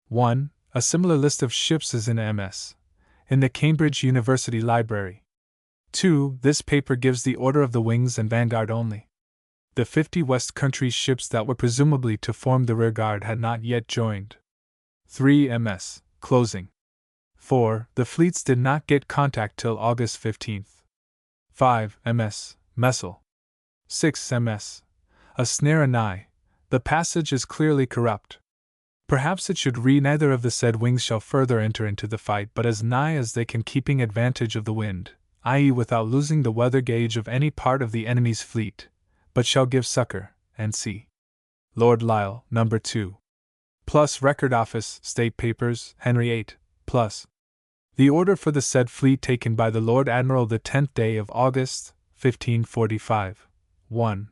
Speaker 1: 1. A similar list of ships is in MS. in the Cambridge University Library. 2. This paper gives the order of the wings and vanguard only. The 50 West Country ships that were presumably to form the rearguard had not yet joined. 3. MS. Closing. 4. The fleets did not get contact till August 15th. 5. MS. Messel. 6. MS. A snare anigh. The passage is clearly corrupt. Perhaps it should read neither of the said wings shall further enter into the fight but as nigh as they can keeping advantage of the wind, i.e. without losing the weather gauge of any part of the enemy's fleet, but shall give succor, and c. Lord Lisle, No. 2. Plus Record Office, State Papers, Henry VIII, plus. The order for the said fleet taken by the Lord Admiral the 10th day of August, 1545. 1.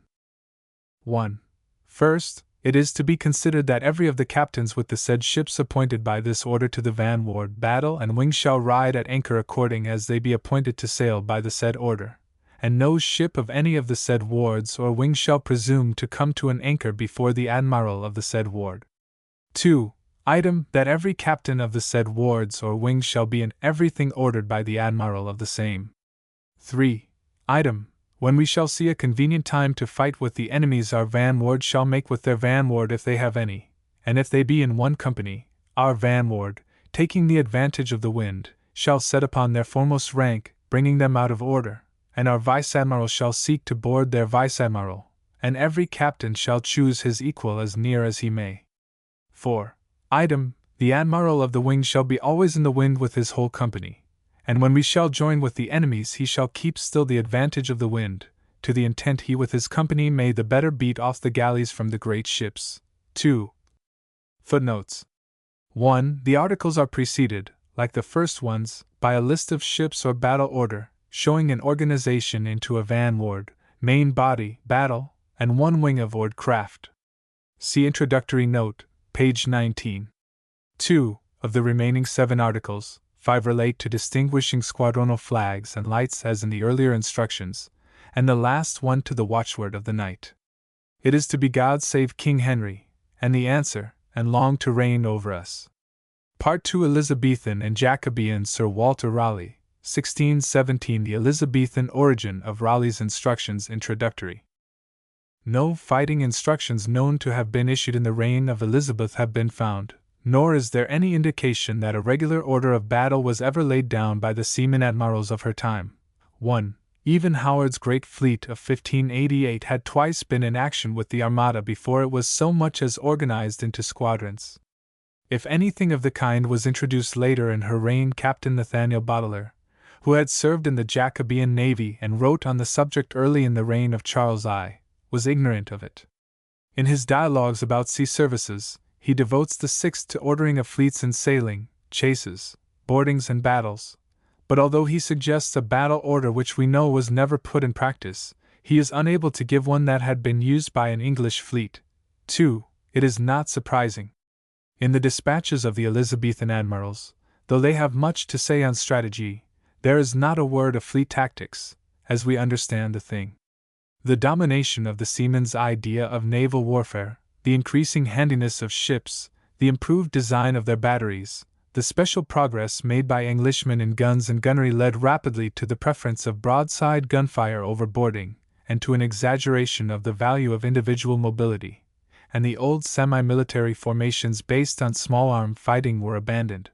Speaker 1: First, it is to be considered that every of the captains with the said ships appointed by this order to the vanward battle and wing shall ride at anchor according as they be appointed to sail by the said order, and no ship of any of the said wards or wings shall presume to come to an anchor before the admiral of the said ward. 2. Item, that every captain of the said wards or wings shall be in everything ordered by the admiral of the same. 3. Item, when we shall see a convenient time to fight with the enemies our vanward shall make with their vanward if they have any, and if they be in one company, our vanward, taking the advantage of the wind, shall set upon their foremost rank, bringing them out of order, and our vice-admiral shall seek to board their vice-admiral, and every captain shall choose his equal as near as he may. 4. Item, the admiral of the wing shall be always in the wind with his whole company, and when we shall join with the enemies he shall keep still the advantage of the wind, to the intent he with his company may the better beat off the galleys from the great ships. 2. Footnotes 1. The articles are preceded, like the first ones, by a list of ships or battle order, showing an organization into a vanward, main body, battle, and one wing of oared craft. See introductory note, page 19. 2. Of the remaining 7 articles, 5 relate to distinguishing squadronal flags and lights as in the earlier instructions, and the last one to the watchword of the night. It is to be God save King Henry, and the answer, and long to reign over us. Part 2 Elizabethan and Jacobean Sir Walter Raleigh, 1617. The Elizabethan origin of Raleigh's instructions introductory. No fighting instructions known to have been issued in the reign of Elizabeth have been found, nor is there any indication that a regular order of battle was ever laid down by the seamen admirals of her time. 1. Even Howard's great fleet of 1588 had twice been in action with the Armada before it was so much as organized into squadrons. If anything of the kind was introduced later in her reign, Captain Nathaniel Boteler, who had served in the Jacobean navy and wrote on the subject early in the reign of Charles I, was ignorant of it. In his dialogues about sea services, he devotes the 6th to ordering of fleets in sailing, chases, boardings, and battles, but although he suggests a battle order which we know was never put in practice, he is unable to give one that had been used by an English fleet. 2. It is not surprising. In the dispatches of the Elizabethan admirals, though they have much to say on strategy, there is not a word of fleet tactics, as we understand the thing. The domination of the seaman's idea of naval warfare, the increasing handiness of ships, the improved design of their batteries, the special progress made by Englishmen in guns and gunnery led rapidly to the preference of broadside gunfire over boarding, and to an exaggeration of the value of individual mobility, and the old semi-military formations based on small-arm fighting were abandoned.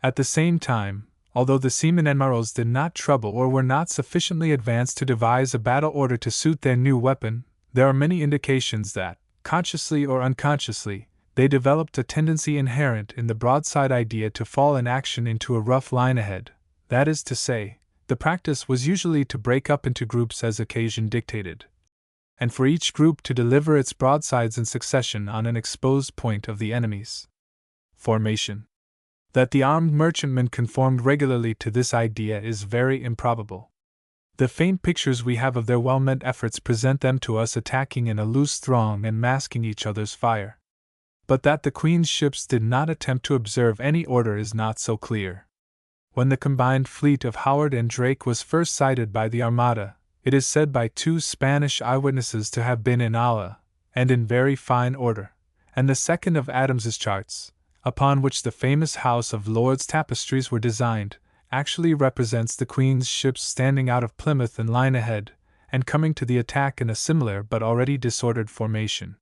Speaker 1: At the same time, although the seamen admirals did not trouble or were not sufficiently advanced to devise a battle order to suit their new weapon, there are many indications that, consciously or unconsciously, they developed a tendency inherent in the broadside idea to fall in action into a rough line ahead, that is to say, the practice was usually to break up into groups as occasion dictated, and for each group to deliver its broadsides in succession on an exposed point of the enemy's formation. That the armed merchantmen conformed regularly to this idea is very improbable. The faint pictures we have of their well-meant efforts present them to us attacking in a loose throng and masking each other's fire. But that the Queen's ships did not attempt to observe any order is not so clear. When the combined fleet of Howard and Drake was first sighted by the Armada, it is said by 2 Spanish eyewitnesses to have been in ala, and in very fine order, and the second of Adams's charts, upon which the famous House of Lords tapestries were designed, actually represents the Queen's ships standing out of Plymouth in line ahead, and coming to the attack in a similar but already disordered formation.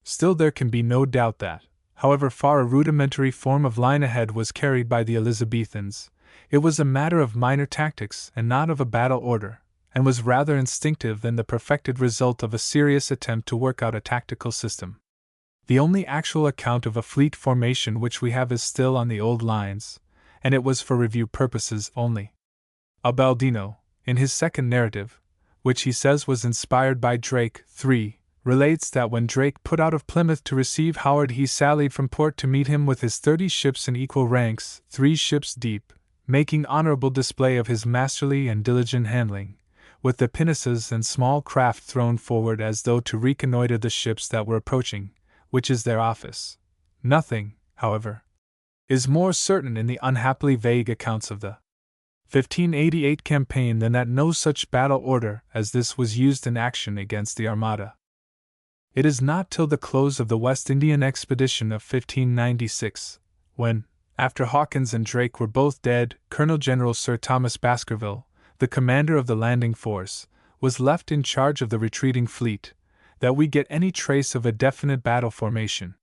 Speaker 1: Still, there can be no doubt that, however far a rudimentary form of line ahead was carried by the Elizabethans, it was a matter of minor tactics and not of a battle order, and was rather instinctive than the perfected result of a serious attempt to work out a tactical system. The only actual account of a fleet formation which we have is still on the old lines, and it was for review purposes only. Abaldino, in his second narrative, which he says was inspired by Drake, 3, relates that when Drake put out of Plymouth to receive Howard, he sallied from port to meet him with his 30 ships in equal ranks, 3 ships deep, making honorable display of his masterly and diligent handling, with the pinnaces and small craft thrown forward as though to reconnoiter the ships that were approaching, which is their office. Nothing, however, is more certain in the unhappily vague accounts of the 1588 campaign than that no such battle order as this was used in action against the Armada. It is not till the close of the West Indian expedition of 1596, when, after Hawkins and Drake were both dead, Colonel General Sir Thomas Baskerville, the commander of the landing force, was left in charge of the retreating fleet, that we get any trace of a definite battle formation.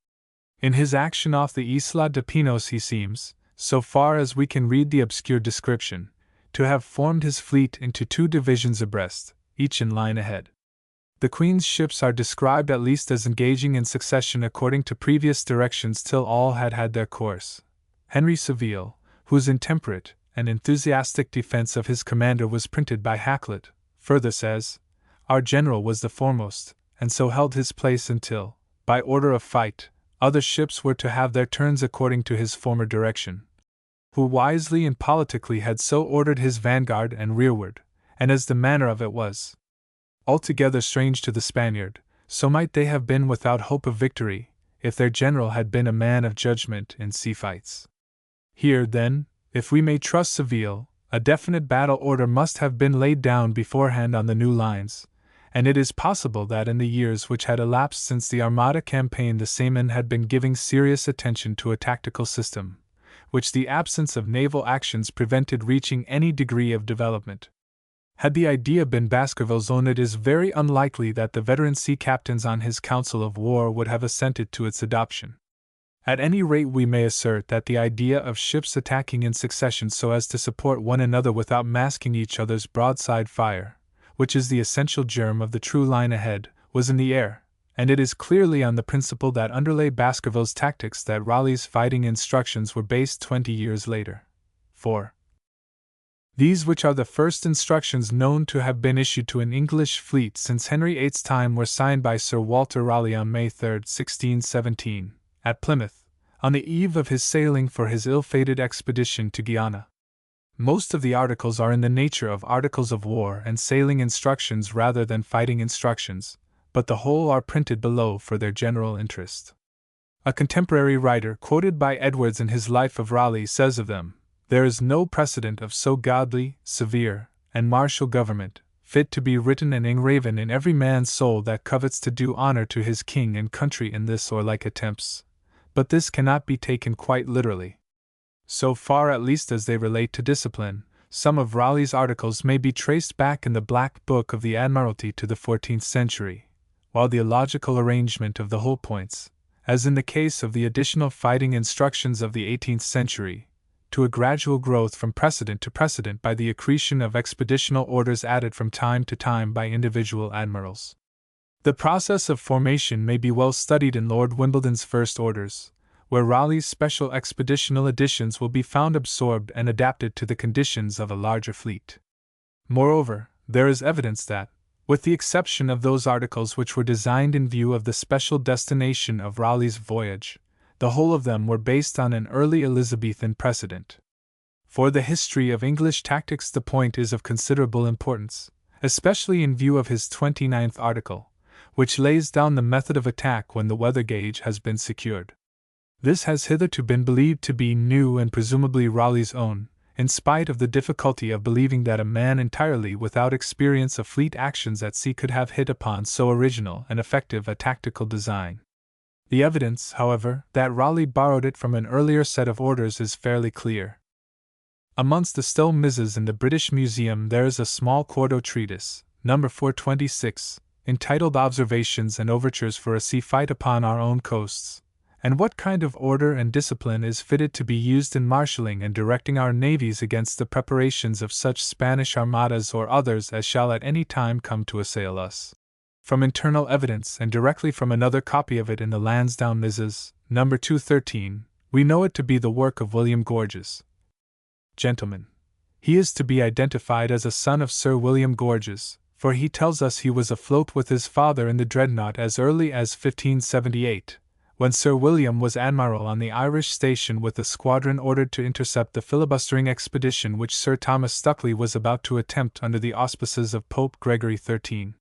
Speaker 1: In his action off the Isla de Pinos he seems, so far as we can read the obscure description, to have formed his fleet into 2 divisions abreast, each in line ahead. The Queen's ships are described at least as engaging in succession according to previous directions till all had had their course. Henry Saville, whose intemperate and enthusiastic defense of his commander was printed by Hakluyt, further says, "Our general was the foremost, and so held his place until, by order of fight, other ships were to have their turns according to his former direction. Who wisely and politically had so ordered his vanguard and rearward, and as the manner of it was altogether strange to the Spaniard, so might they have been without hope of victory, if their general had been a man of judgment in sea fights." Here, then, if we may trust Saville, a definite battle order must have been laid down beforehand on the new lines, and it is possible that in the years which had elapsed since the Armada campaign the seamen had been giving serious attention to a tactical system, which the absence of naval actions prevented reaching any degree of development. Had the idea been Baskerville's own, it is very unlikely that the veteran sea captains on his council of war would have assented to its adoption. At any rate, we may assert that the idea of ships attacking in succession so as to support one another without masking each other's broadside fire, which is the essential germ of the true line ahead, was in the air, and it is clearly on the principle that underlay Baskerville's tactics that Raleigh's fighting instructions were based 20 years later. 4. These, which are the first instructions known to have been issued to an English fleet since Henry VIII's time, were signed by Sir Walter Raleigh on May 3, 1617, at Plymouth, on the eve of his sailing for his ill-fated expedition to Guiana. Most of the articles are in the nature of articles of war and sailing instructions rather than fighting instructions, but the whole are printed below for their general interest. A contemporary writer, quoted by Edwards in his Life of Raleigh, says of them, "There is no precedent of so godly, severe, and martial government, fit to be written and engraven in every man's soul that covets to do honor to his king and country in this or like attempts. But this cannot be taken quite literally. So far at least as they relate to discipline, some of Raleigh's articles may be traced back in the Black Book of the Admiralty to the 14th century, while the illogical arrangement of the whole points, as in the case of the additional fighting instructions of the 18th century, to a gradual growth from precedent to precedent by the accretion of expeditional orders added from time to time by individual admirals. The process of formation may be well studied in Lord Wimbledon's First Orders, where Raleigh's special expeditional editions will be found absorbed and adapted to the conditions of a larger fleet. Moreover, there is evidence that, with the exception of those articles which were designed in view of the special destination of Raleigh's voyage, the whole of them were based on an early Elizabethan precedent. For the history of English tactics the point is of considerable importance, especially in view of his 29th article, which lays down the method of attack when the weather gauge has been secured. This has hitherto been believed to be new and presumably Raleigh's own, in spite of the difficulty of believing that a man entirely without experience of fleet actions at sea could have hit upon so original and effective a tactical design. The evidence, however, that Raleigh borrowed it from an earlier set of orders is fairly clear. Amongst the Stowe Misses in the British Museum there is a small quarto treatise, number 426, entitled Observations and Overtures for a Sea Fight upon Our Own Coasts, and what kind of order and discipline is fitted to be used in marshalling and directing our navies against the preparations of such Spanish armadas or others as shall at any time come to assail us. From internal evidence and directly from another copy of it in the Lansdowne Misses, number 213, we know it to be the work of William Gorges. Gentlemen, he is to be identified as a son of Sir William Gorges, for he tells us he was afloat with his father in the Dreadnought as early as 1578, when Sir William was admiral on the Irish station with a squadron ordered to intercept the filibustering expedition which Sir Thomas Stucley was about to attempt under the auspices of Pope Gregory XIII.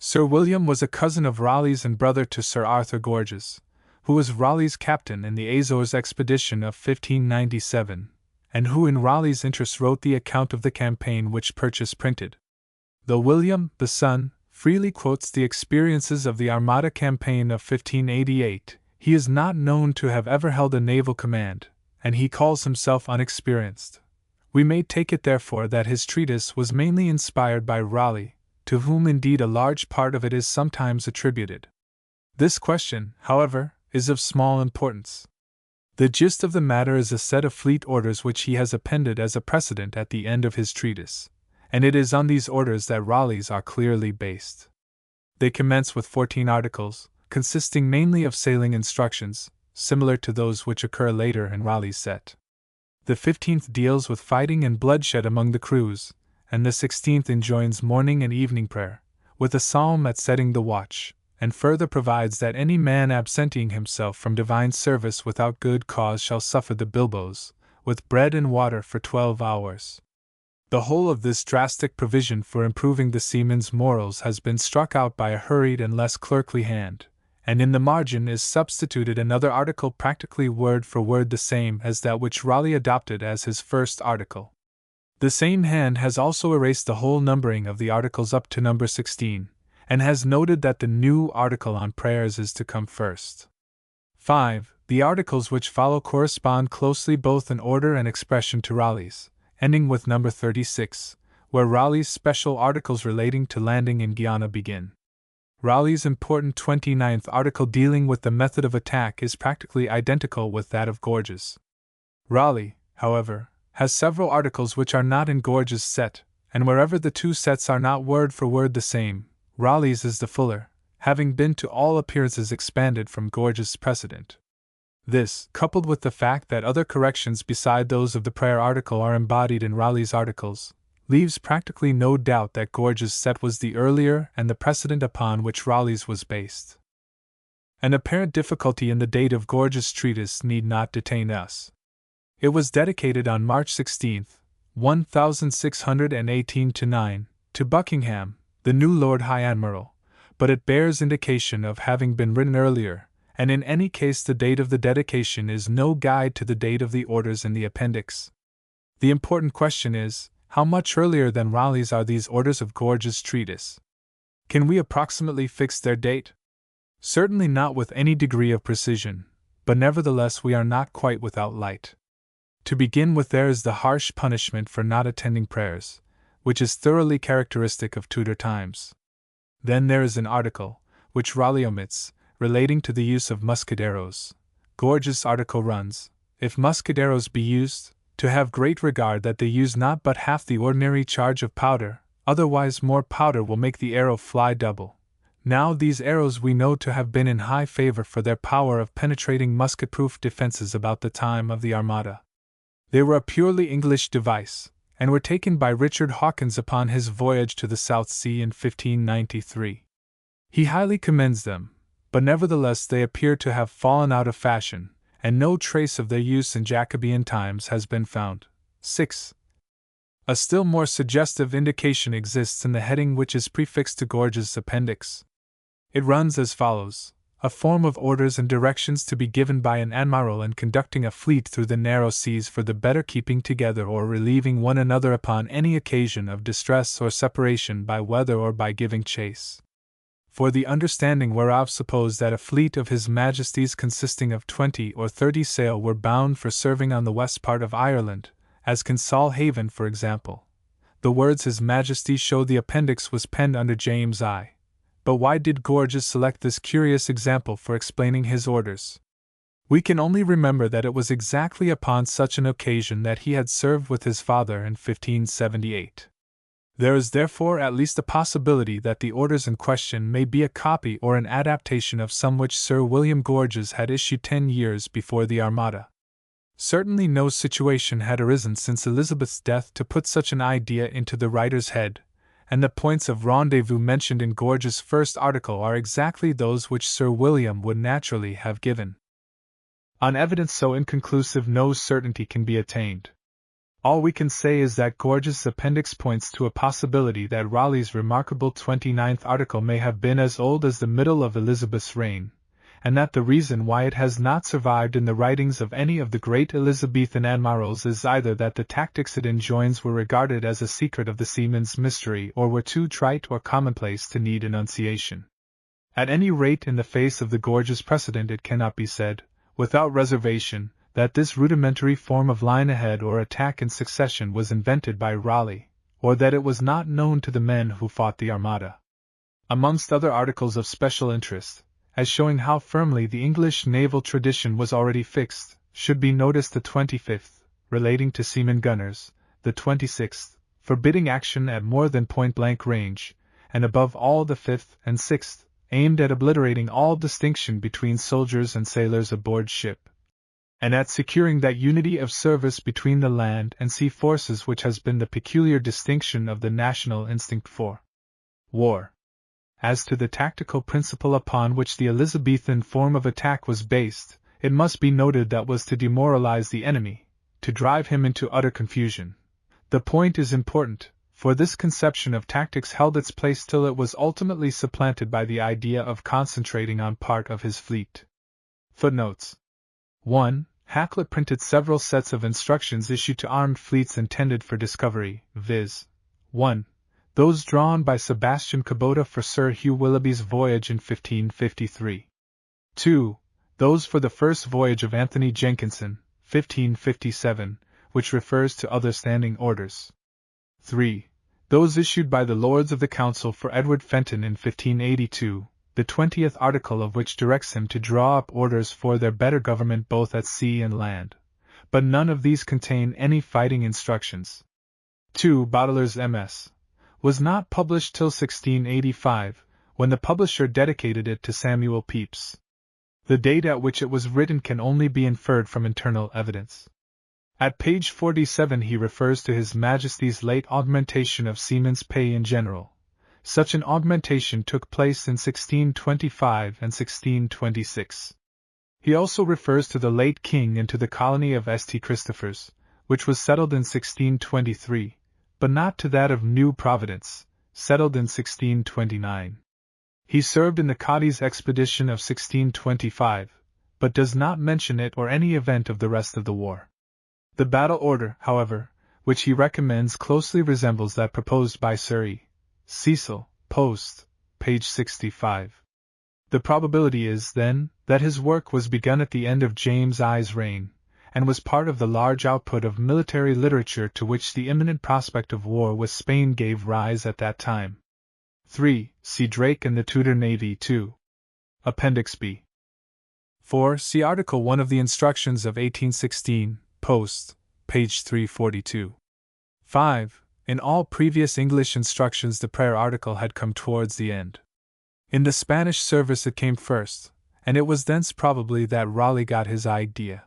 Speaker 1: Sir William was a cousin of Raleigh's and brother to Sir Arthur Gorges, who was Raleigh's captain in the Azores expedition of 1597, and who in Raleigh's interest wrote the account of the campaign which Purchas printed. Though William, the son, freely quotes the experiences of the Armada campaign of 1588, he is not known to have ever held a naval command, and he calls himself unexperienced. We may take it therefore that his treatise was mainly inspired by Raleigh, to whom indeed a large part of it is sometimes attributed. This question, however, is of small importance. The gist of the matter is a set of fleet orders which he has appended as a precedent at the end of his treatise, and it is on these orders that Raleigh's are clearly based. They commence with 14 articles, consisting mainly of sailing instructions, similar to those which occur later in Raleigh's set. The 15th deals with fighting and bloodshed among the crews, and the 16th enjoins morning and evening prayer, with a psalm at setting the watch, and further provides that any man absenting himself from divine service without good cause shall suffer the bilboes, with bread and water for 12 hours. The whole of this drastic provision for improving the seaman's morals has been struck out by a hurried and less clerkly hand, and in the margin is substituted another article practically word for word the same as that which Raleigh adopted as his first article. The same hand has also erased the whole numbering of the articles up to number 16, and has noted that the new article on prayers is to come first. 5. The articles which follow correspond closely both in order and expression to Raleigh's, ending with number 36, where Raleigh's special articles relating to landing in Guiana begin. Raleigh's important 29th article dealing with the method of attack is practically identical with that of Gorges. Raleigh, however, has several articles which are not in Gorges' set, and wherever the two sets are not word for word the same, Raleigh's is the fuller, having been to all appearances expanded from Gorges' precedent. This, coupled with the fact that other corrections beside those of the prayer article are embodied in Raleigh's articles, leaves practically no doubt that Gorges' set was the earlier and the precedent upon which Raleigh's was based. An apparent difficulty in the date of Gorges' treatise need not detain us. It was dedicated on March 16, 1618-9, to Buckingham, the new Lord High Admiral, but it bears indication of having been written earlier, and in any case the date of the dedication is no guide to the date of the orders in the appendix. The important question is, how much earlier than Raleigh's are these orders of Gorges' treatise? Can we approximately fix their date? Certainly not with any degree of precision, but nevertheless we are not quite without light. To begin with, there is the harsh punishment for not attending prayers, which is thoroughly characteristic of Tudor times. Then there is an article, which Raleigh omits, relating to the use of muscaderos. Gorges' article runs, "If muscaderos be used, to have great regard that they use not but half the ordinary charge of powder, otherwise more powder will make the arrow fly double." Now these arrows we know to have been in high favor for their power of penetrating musket-proof defenses about the time of the Armada. They were a purely English device, and were taken by Richard Hawkins upon his voyage to the South Sea in 1593. He highly commends them, but nevertheless they appear to have fallen out of fashion, and no trace of their use in Jacobean times has been found. 6. A still more suggestive indication exists in the heading which is prefixed to Gorges' appendix. It runs as follows: a form of orders and directions to be given by an admiral in conducting a fleet through the narrow seas for the better keeping together or relieving one another upon any occasion of distress or separation by weather or by giving chase. For the understanding whereof supposed that a fleet of His Majesty's consisting of 20 or 30 sail were bound for serving on the west part of Ireland, as Kinsale Haven for example. The words His Majesty show the appendix was penned under James I. But why did Gorges select this curious example for explaining his orders? We can only remember that it was exactly upon such an occasion that he had served with his father in 1578. There is therefore at least a possibility that the orders in question may be a copy or an adaptation of some which Sir William Gorges had issued 10 years before the Armada. Certainly no situation had arisen since Elizabeth's death to put such an idea into the writer's head, and the points of rendezvous mentioned in Gorges' first article are exactly those which Sir William would naturally have given. On evidence so inconclusive no certainty can be attained. All we can say is that Gorges' appendix points to a possibility that Raleigh's remarkable 29th article may have been as old as the middle of Elizabeth's reign, and that the reason why it has not survived in the writings of any of the great Elizabethan admirals is either that the tactics it enjoins were regarded as a secret of the seaman's mystery or were too trite or commonplace to need enunciation. At any rate, in the face of the Gorges precedent, it cannot be said, without reservation, that this rudimentary form of line ahead or attack in succession was invented by Raleigh, or that it was not known to the men who fought the Armada. Amongst other articles of special interest, as showing how firmly the English naval tradition was already fixed, should be noticed the 25th, relating to seamen gunners, the 26th, forbidding action at more than point-blank range, and above all the 5th and 6th, aimed at obliterating all distinction between soldiers and sailors aboard ship, and at securing that unity of service between the land and sea forces which has been the peculiar distinction of the national instinct for war. As to the tactical principle upon which the Elizabethan form of attack was based, it must be noted that was to demoralize the enemy, to drive him into utter confusion. The point is important, for this conception of tactics held its place till it was ultimately supplanted by the idea of concentrating on part of his fleet. Footnotes 1. Hakluyt printed several sets of instructions issued to armed fleets intended for discovery, viz. 1. Those drawn by Sebastian Cabota for Sir Hugh Willoughby's voyage in 1553. 2. Those for the first voyage of Anthony Jenkinson, 1557, which refers to other standing orders. 3. Those issued by the Lords of the Council for Edward Fenton in 1582, the 20th article of which directs him to draw up orders for their better government both at sea and land. But none of these contain any fighting instructions. 2. Boteler's MS. Was not published till 1685, when the publisher dedicated it to Samuel Pepys. The date at which it was written can only be inferred from internal evidence. At page 47 he refers to His Majesty's late augmentation of seamen's pay in general. Such an augmentation took place in 1625 and 1626. He also refers to the late king and to the colony of St. Christopher's, which was settled in 1623. But not to that of New Providence, settled in 1629. He served in the Cadiz expedition of 1625, but does not mention it or any event of the rest of the war. The battle order, however, which he recommends closely resembles that proposed by Sir E. Cecil, Post, page 65. The probability is, then, that his work was begun at the end of James I's reign, and was part of the large output of military literature to which the imminent prospect of war with Spain gave rise at that time. 3. See Drake and the Tudor Navy 2. Appendix B. 4. See Article 1 of the Instructions of 1816, Post, page 342. 5. In all previous English instructions the prayer article had come towards the end. In the Spanish service it came first, and it was thence probably that Raleigh got his idea.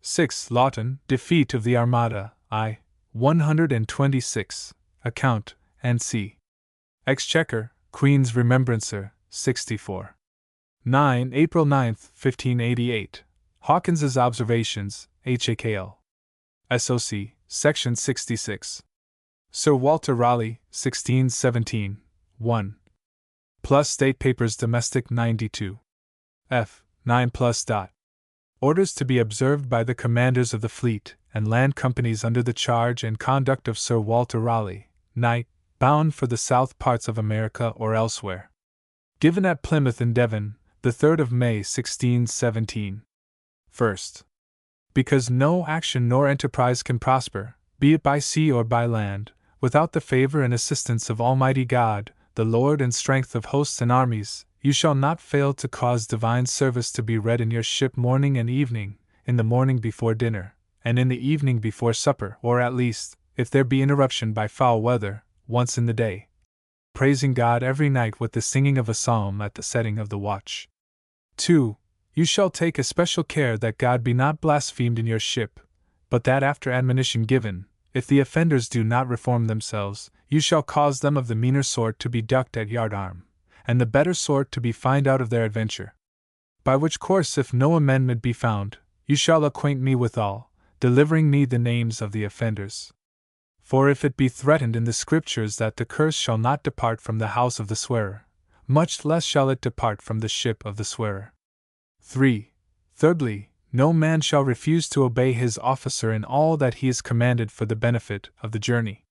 Speaker 1: 6. Lawton, Defeat of the Armada, I. 126, Account, N.C. Exchequer, Queen's Remembrancer, 64. 9. April 9, 1588. Hawkins's Observations, Hakl. SOC, Section 66. Sir Walter Raleigh, 1617, 1. Plus State Papers Domestic 92. F. 9 plus. Orders to be observed by the commanders of the fleet and land companies under the charge and conduct of Sir Walter Raleigh, Knight, bound for the south parts of America or elsewhere. Given at Plymouth in Devon, the 3rd of May 1617. First. Because no action nor enterprise can prosper, be it by sea or by land, without the favor and assistance of Almighty God, the Lord and strength of hosts and armies, you shall not fail to cause divine service to be read in your ship morning and evening, in the morning before dinner, and in the evening before supper, or at least, if there be interruption by foul weather, once in the day, praising God every night with the singing of a psalm at the setting of the watch. 2. You shall take especial care that God be not blasphemed in your ship, but that after admonition given, if the offenders do not reform themselves, you shall cause them of the meaner sort to be ducked at yardarm, and the better sort to be fined out of their adventure. By which course, if no amendment be found, you shall acquaint me withal, delivering me the names of the offenders. For if it be threatened in the Scriptures that the curse shall not depart from the house of the swearer, much less shall it depart from the ship of the swearer. 3. Thirdly, no man shall refuse to obey his officer in all that he is commanded for the benefit of the journey.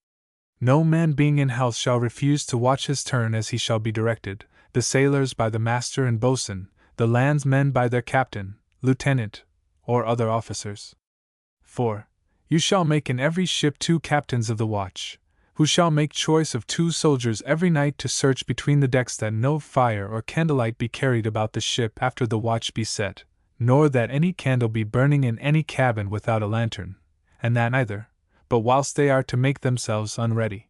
Speaker 1: No man being in health shall refuse to watch his turn as he shall be directed, the sailors by the master and boatswain, the landsmen by their captain, lieutenant, or other officers. 4. You shall make in every ship 2 captains of the watch, who shall make choice of 2 soldiers every night to search between the decks that no fire or candlelight be carried about the ship after the watch be set, nor that any candle be burning in any cabin without a lantern, and that neither, but whilst they are to make themselves unready.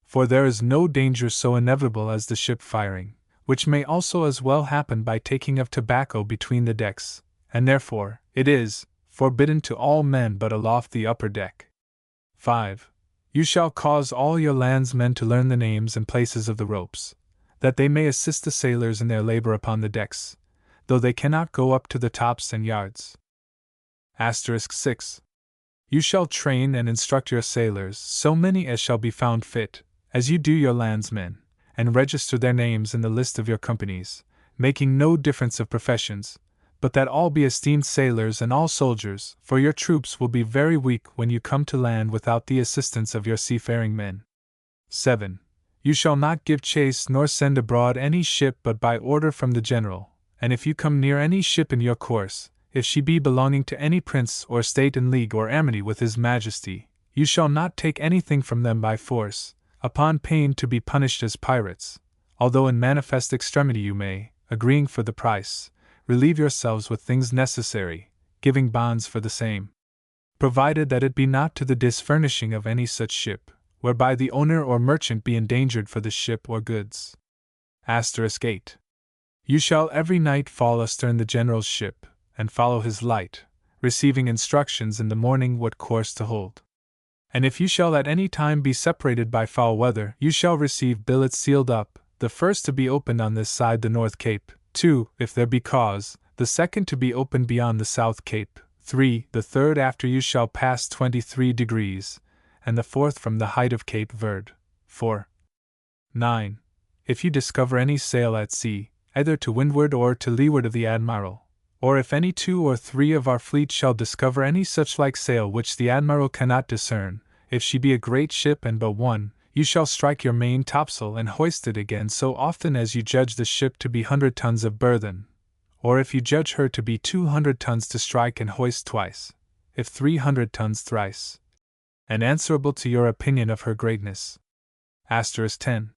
Speaker 1: For there is no danger so inevitable as the ship firing, which may also as well happen by taking of tobacco between the decks, and therefore, it is forbidden to all men but aloft the upper deck. 5. You shall cause all your landsmen to learn the names and places of the ropes, that they may assist the sailors in their labor upon the decks, though they cannot go up to the tops and yards. 6. You shall train and instruct your sailors, so many as shall be found fit, as you do your landsmen, and register their names in the list of your companies, making no difference of professions, but that all be esteemed sailors and all soldiers, for your troops will be very weak when you come to land without the assistance of your seafaring men. 7. You shall not give chase nor send abroad any ship but by order from the general, and if you come near any ship in your course, if she be belonging to any prince or state in league or amity with his majesty, you shall not take anything from them by force, upon pain to be punished as pirates, although in manifest extremity you may, agreeing for the price, relieve yourselves with things necessary, giving bonds for the same, provided that it be not to the disfurnishing of any such ship, whereby the owner or merchant be endangered for the ship or goods. 8. You shall every night fall astern the general's ship, and follow his light, receiving instructions in the morning what course to hold. And if you shall at any time be separated by foul weather, you shall receive billets sealed up, the first to be opened on this side the North Cape, 2, if there be cause, the second to be opened beyond the South Cape, 3, the third after you shall pass 23 degrees, and the fourth from the height of Cape Verde. 4. 9. If you discover any sail at sea, either to windward or to leeward of the Admiral, or if any 2 or 3 of our fleet shall discover any such like sail which the Admiral cannot discern, if she be a great ship and but one, you shall strike your main topsail and hoist it again so often as you judge the ship to be 100 tons of burthen, or if you judge her to be 200 tons to strike and hoist twice, if 300 tons thrice, and answerable to your opinion of her greatness. 10.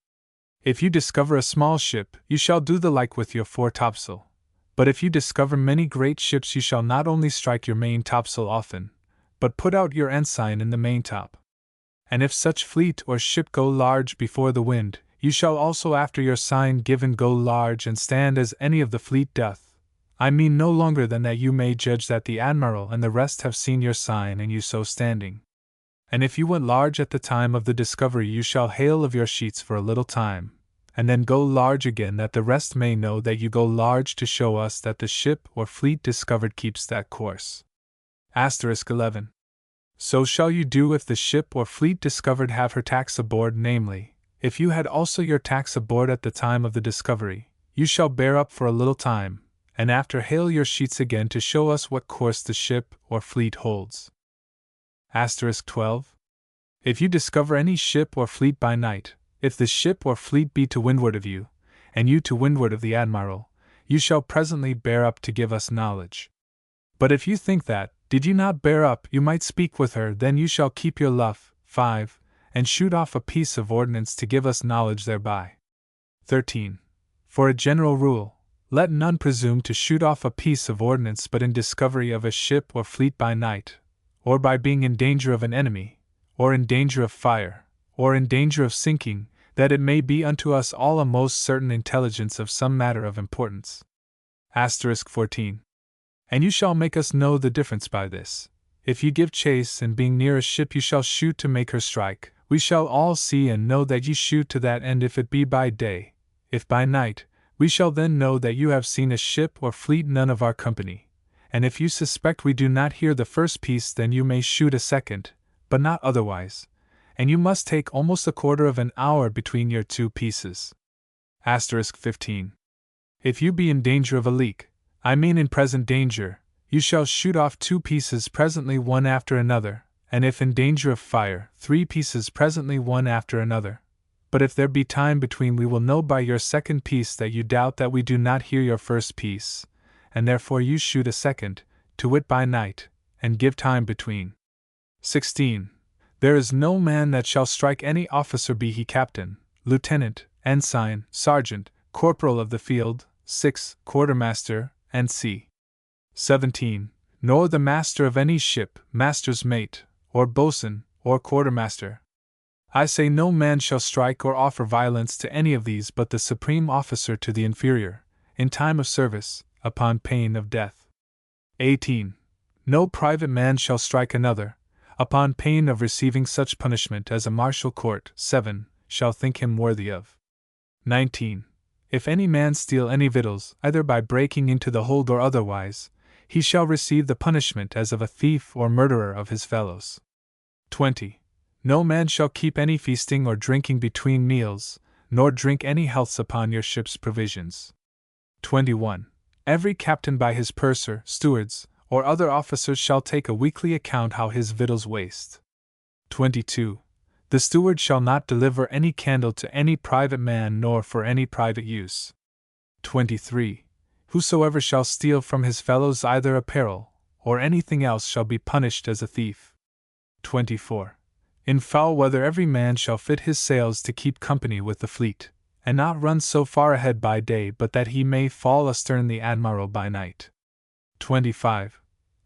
Speaker 1: If you discover a small ship, you shall do the like with your fore topsail. But if you discover many great ships, you shall not only strike your main topsail often, but put out your ensign in the maintop. And if such fleet or ship go large before the wind, you shall also after your sign given go large and stand as any of the fleet doth. I mean no longer than that you may judge that the Admiral and the rest have seen your sign and you so standing. And if you went large at the time of the discovery, you shall hail of your sheets for a little time, and then go large again that the rest may know that you go large to show us that the ship or fleet discovered keeps that course. 11. So shall you do if the ship or fleet discovered have her tacks aboard, namely, if you had also your tacks aboard at the time of the discovery, you shall bear up for a little time, and after hail your sheets again to show us what course the ship or fleet holds. 12. If you discover any ship or fleet by night, if the ship or fleet be to windward of you, and you to windward of the admiral, you shall presently bear up to give us knowledge. But if you think that, did you not bear up, you might speak with her, then you shall keep your luff. 5. And shoot off a piece of ordnance to give us knowledge thereby. 13. For a general rule, let none presume to shoot off a piece of ordnance but in discovery of a ship or fleet by night, or by being in danger of an enemy, or in danger of fire, or in danger of sinking, that it may be unto us all a most certain intelligence of some matter of importance. 14. And you shall make us know the difference by this. If you give chase, and being near a ship you shall shoot to make her strike, we shall all see and know that ye shoot to that end if it be by day. If by night, we shall then know that you have seen a ship or fleet none of our company. And if you suspect we do not hear the first piece, then you may shoot a second, but not otherwise, and you must take almost a quarter of an hour between your two pieces. 15. If you be in danger of a leak, I mean in present danger, you shall shoot off 2 pieces presently one after another, and if in danger of fire, 3 pieces presently one after another. But if there be time between, we will know by your second piece that you doubt that we do not hear your first piece, and therefore you shoot a second, to wit by night, and give time between. 16. There is no man that shall strike any officer, be he captain, lieutenant, ensign, sergeant, corporal of the field, 6, quartermaster, and c. 17. Nor the master of any ship, master's mate, or boatswain, or quartermaster. I say no man shall strike or offer violence to any of these but the supreme officer to the inferior, in time of service, upon pain of death. 18. No private man shall strike another, upon pain of receiving such punishment as a martial court, 7, shall think him worthy of. 19. If any man steal any victuals, either by breaking into the hold or otherwise, he shall receive the punishment as of a thief or murderer of his fellows. 20. No man shall keep any feasting or drinking between meals, nor drink any healths upon your ship's provisions. 21. Every captain by his purser, stewards, or other officers shall take a weekly account how his victuals waste. 22. The steward shall not deliver any candle to any private man nor for any private use. 23. Whosoever shall steal from his fellows either apparel, or anything else shall be punished as a thief. 24. In foul weather every man shall fit his sails to keep company with the fleet, and not run so far ahead by day but that he may fall astern the admiral by night. 25.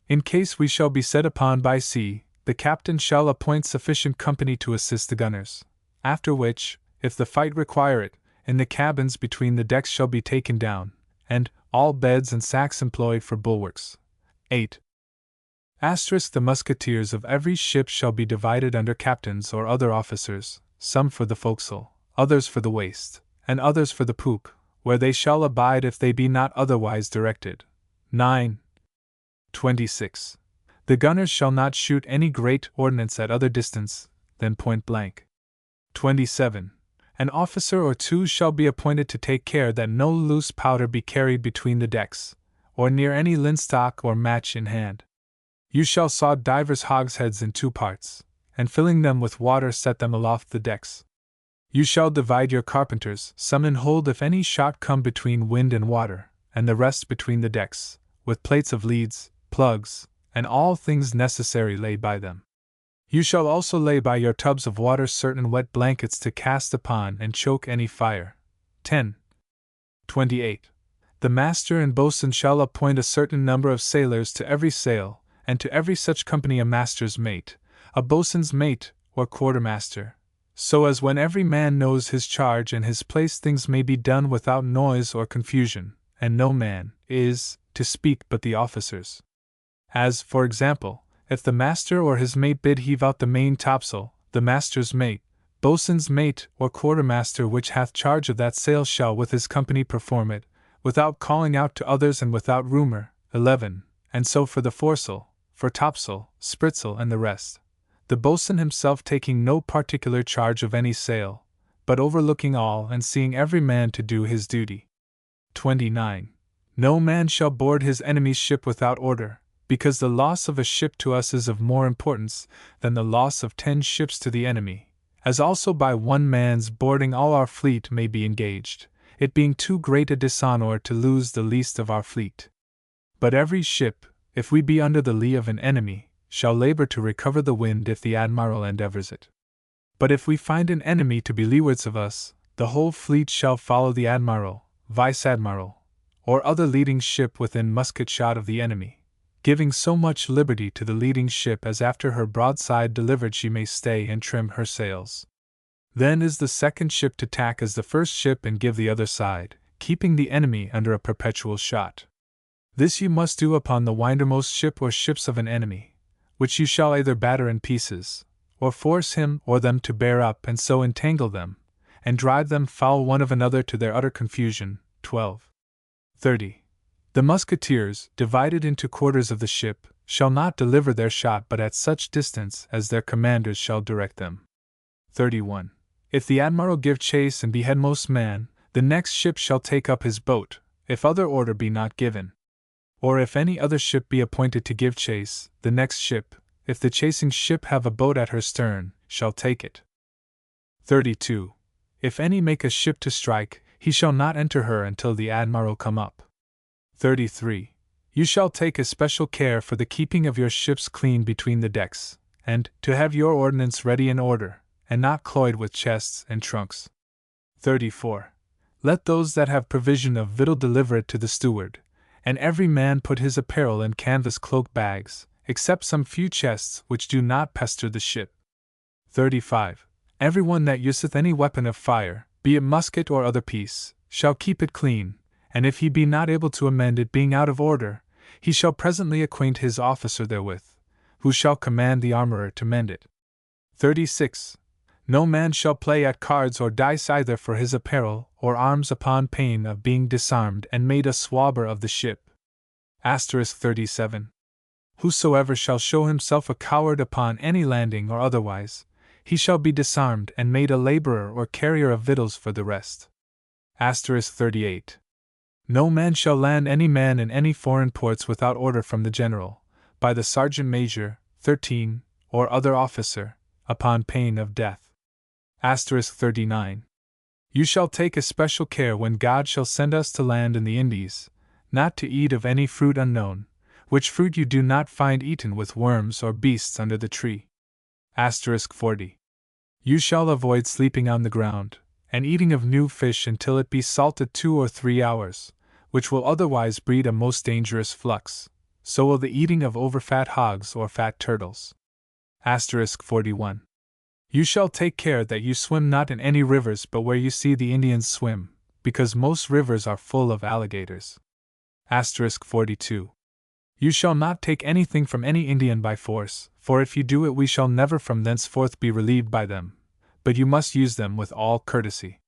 Speaker 1: In case we shall be set upon by sea, the captain shall appoint sufficient company to assist the gunners, after which, if the fight require it, in the cabins between the decks shall be taken down, and all beds and sacks employed for bulwarks. 8. The musketeers of every ship shall be divided under captains or other officers, some for the forecastle, others for the waist, and others for the poop, where they shall abide if they be not otherwise directed. 9. 26. The gunners shall not shoot any great ordnance at other distance than point blank. 27. An officer or 2 shall be appointed to take care that no loose powder be carried between the decks, or near any linstock or match in hand. You shall saw divers hogsheads in 2 parts, and filling them with water set them aloft the decks. You shall divide your carpenters, some in hold if any shot come between wind and water, and the rest between the decks, with plates of leads, plugs, and all things necessary laid by them. You shall also lay by your tubs of water certain wet blankets to cast upon and choke any fire. 10. 28. The master and boatswain shall appoint a certain number of sailors to every sail, and to every such company a master's mate, a boatswain's mate, or quartermaster, so as when every man knows his charge and his place things may be done without noise or confusion, and no man is to speak but the officers. As, for example, if the master or his mate bid heave out the main topsail, the master's mate, boatswain's mate, or quartermaster which hath charge of that sail shall with his company perform it, without calling out to others and without rumour. 11. And so for the foresail, for topsail, spritsail, and the rest, the boatswain himself taking no particular charge of any sail, but overlooking all and seeing every man to do his duty. 29. No man shall board his enemy's ship without order, because the loss of a ship to us is of more importance than the loss of 10 ships to the enemy, as also by one man's boarding all our fleet may be engaged, it being too great a dishonor to lose the least of our fleet. But every ship, if we be under the lee of an enemy, shall labor to recover the wind if the admiral endeavors it. But if we find an enemy to be leewards of us, the whole fleet shall follow the admiral, vice-admiral, or other leading ship within musket shot of the enemy, giving so much liberty to the leading ship as after her broadside delivered she may stay and trim her sails. Then is the second ship to tack as the first ship and give the other side, keeping the enemy under a perpetual shot. This you must do upon the windermost ship or ships of an enemy, which you shall either batter in pieces, or force him or them to bear up and so entangle them, and drive them foul one of another to their utter confusion. 12. 30. The musketeers, divided into quarters of the ship, shall not deliver their shot but at such distance as their commanders shall direct them. 31. If the admiral give chase and be headmost man, the next ship shall take up his boat, if other order be not given. Or if any other ship be appointed to give chase, the next ship, if the chasing ship have a boat at her stern, shall take it. 32. If any make a ship to strike, he shall not enter her until the admiral come up. 33. You shall take especial care for the keeping of your ships clean between the decks, and to have your ordnance ready in order, and not cloyed with chests and trunks. 34. Let those that have provision of victual deliver it to the steward, and every man put his apparel in canvas cloak bags, except some few chests which do not pester the ship. 35. Every one that useth any weapon of fire, be it musket or other piece, shall keep it clean, and if he be not able to amend it being out of order, he shall presently acquaint his officer therewith, who shall command the armorer to mend it. 36. No man shall play at cards or dice either for his apparel or arms upon pain of being disarmed and made a swabber of the ship. 37. Whosoever shall show himself a coward upon any landing or otherwise, he shall be disarmed and made a laborer or carrier of victuals for the rest. 38. No man shall land any man in any foreign ports without order from the general, by the sergeant major, 13, or other officer, upon pain of death. 39. You shall take especial care when God shall send us to land in the Indies, not to eat of any fruit unknown, which fruit you do not find eaten with worms or beasts under the tree. 40. You shall avoid sleeping on the ground, and eating of new fish until it be salted 2 or 3 hours, which will otherwise breed a most dangerous flux, so will the eating of overfat hogs or fat turtles. 41. You shall take care that you swim not in any rivers but where you see the Indians swim, because most rivers are full of alligators. 42. You shall not take anything from any Indian by force, for if you do it we shall never from thenceforth be relieved by them, but you must use them with all courtesy.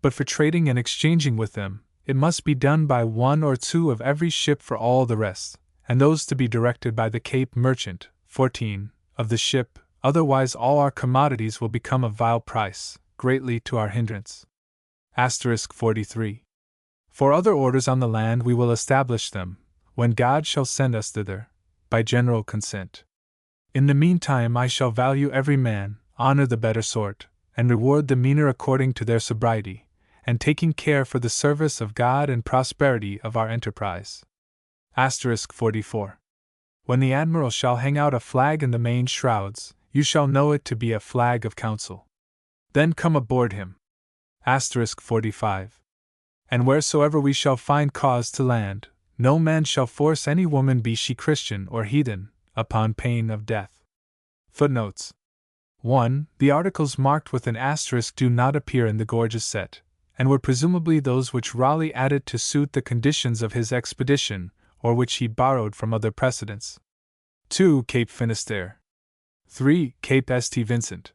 Speaker 1: But for trading and exchanging with them, it must be done by 1 or 2 of every ship for all the rest, and those to be directed by the Cape merchant, 14, of the ship. Otherwise all our commodities will become of vile price, greatly to our hindrance. 43. For other orders on the land we will establish them, when God shall send us thither, by general consent. In the meantime I shall value every man, honor the better sort, and reward the meaner according to their sobriety, and taking care for the service of God and prosperity of our enterprise. 44. When the admiral shall hang out a flag in the main shrouds, you shall know it to be a flag of council. Then come aboard him. 45. And wheresoever we shall find cause to land, no man shall force any woman be she Christian or heathen, upon pain of death. Footnotes 1. The articles marked with an asterisk do not appear in the Gorges set, and were presumably those which Raleigh added to suit the conditions of his expedition, or which he borrowed from other precedents. 2. Cape Finisterre. 3. Cape St. Vincent.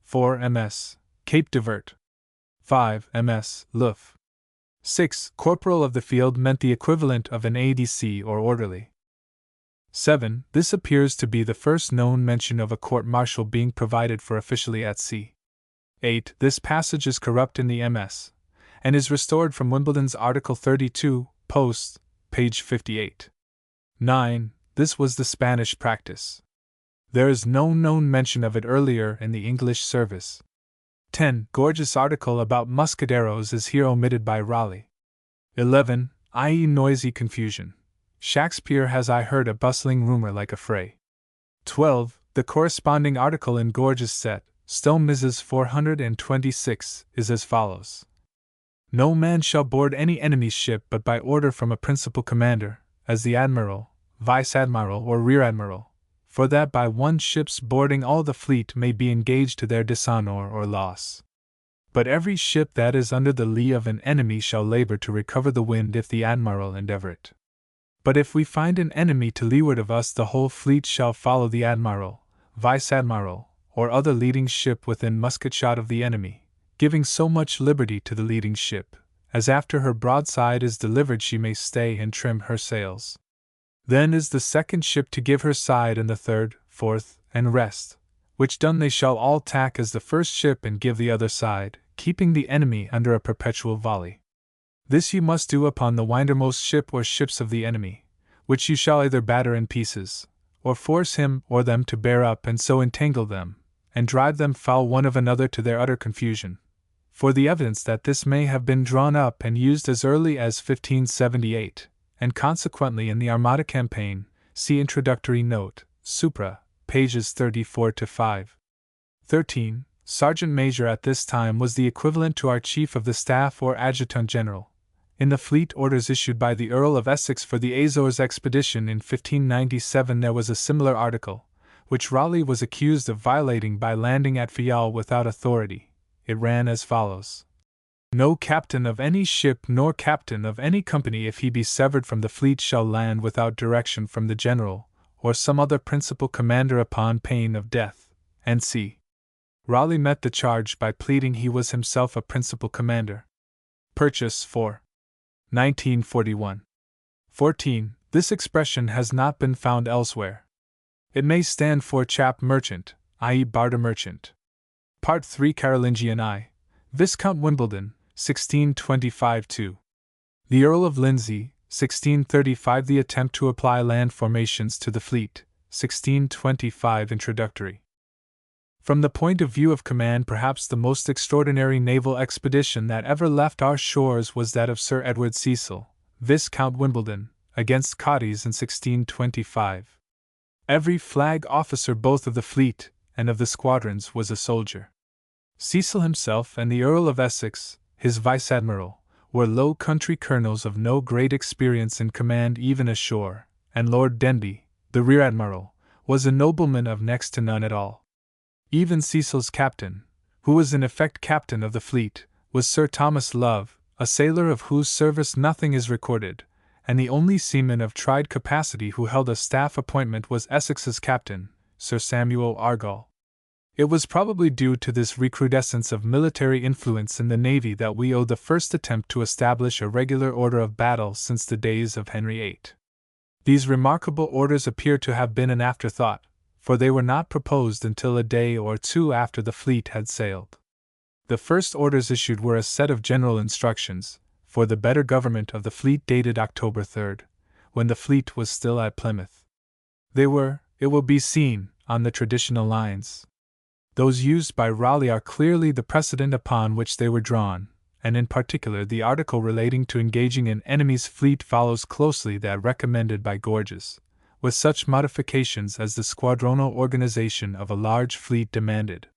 Speaker 1: 4. Ms. Cape de Vert. 5. Ms. Louf. 6. Corporal of the field meant the equivalent of an ADC or orderly. 7. This appears to be the first known mention of a court-martial being provided for officially at sea. 8. This passage is corrupt in the MS, and is restored from Wimbledon's Article 32, Post, page 58. 9. This was the Spanish practice. There is no known mention of it earlier in the English service. 10. Gorgeous article about muscaderos is here omitted by Raleigh. 11. I.e. noisy confusion. Shakespeare has I heard a bustling rumor like a fray. 12. The corresponding article in Gorges set, Stone Mrs. 426, is as follows. No man shall board any enemy's ship but by order from a principal commander, as the admiral, vice-admiral, or rear-admiral, for that by one ship's boarding all the fleet may be engaged to their dishonor or loss. But every ship that is under the lee of an enemy shall labor to recover the wind if the admiral endeavor it. But if we find an enemy to leeward of us, the whole fleet shall follow the admiral, vice-admiral, or other leading ship within musket shot of the enemy, giving so much liberty to the leading ship, as after her broadside is delivered she may stay and trim her sails. Then is the second ship to give her side, and the third, fourth, and rest, which done they shall all tack as the first ship and give the other side, keeping the enemy under a perpetual volley. This you must do upon the windermost ship or ships of the enemy, which you shall either batter in pieces, or force him or them to bear up and so entangle them, and drive them foul one of another to their utter confusion. For the evidence that this may have been drawn up and used as early as 1578, and consequently in the Armada campaign, see introductory note, supra, pages 34-5. 13. Sergeant Major at this time was the equivalent to our Chief of the Staff or Adjutant General. In the fleet orders issued by the Earl of Essex for the Azores expedition in 1597 there was a similar article, which Raleigh was accused of violating by landing at Fayal without authority. It ran as follows. No captain of any ship nor captain of any company, if he be severed from the fleet, shall land without direction from the general, or some other principal commander upon pain of death. N.C. Raleigh met the charge by pleading he was himself a principal commander. Purchase for 1941. 14. This expression has not been found elsewhere. It may stand for chap merchant, i.e. barter merchant. Part 3 Carolingian I. Viscount Wimbledon, 1625-2. The Earl of Lindsay, 1635. The attempt to apply land formations to the fleet, 1625. Introductory. From the point of view of command, perhaps the most extraordinary naval expedition that ever left our shores was that of Sir Edward Cecil, Viscount Wimbledon, against Cadiz in 1625. Every flag officer both of the fleet and of the squadrons was a soldier. Cecil himself and the Earl of Essex, his vice-admiral, were low country colonels of no great experience in command even ashore, and Lord Denbigh, the rear-admiral, was a nobleman of next to none at all. Even Cecil's captain, who was in effect captain of the fleet, was Sir Thomas Love, a sailor of whose service nothing is recorded, and the only seaman of tried capacity who held a staff appointment was Essex's captain, Sir Samuel Argall. It was probably due to this recrudescence of military influence in the navy that we owe the first attempt to establish a regular order of battle since the days of Henry VIII. These remarkable orders appear to have been an afterthought, for they were not proposed until a day or two after the fleet had sailed. The first orders issued were a set of general instructions for the better government of the fleet dated October 3, when the fleet was still at Plymouth. They were, it will be seen, on the traditional lines. Those used by Raleigh are clearly the precedent upon which they were drawn, and in particular the article relating to engaging an enemy's fleet follows closely that recommended by Gorges, with such modifications as the squadronal organization of a large fleet demanded.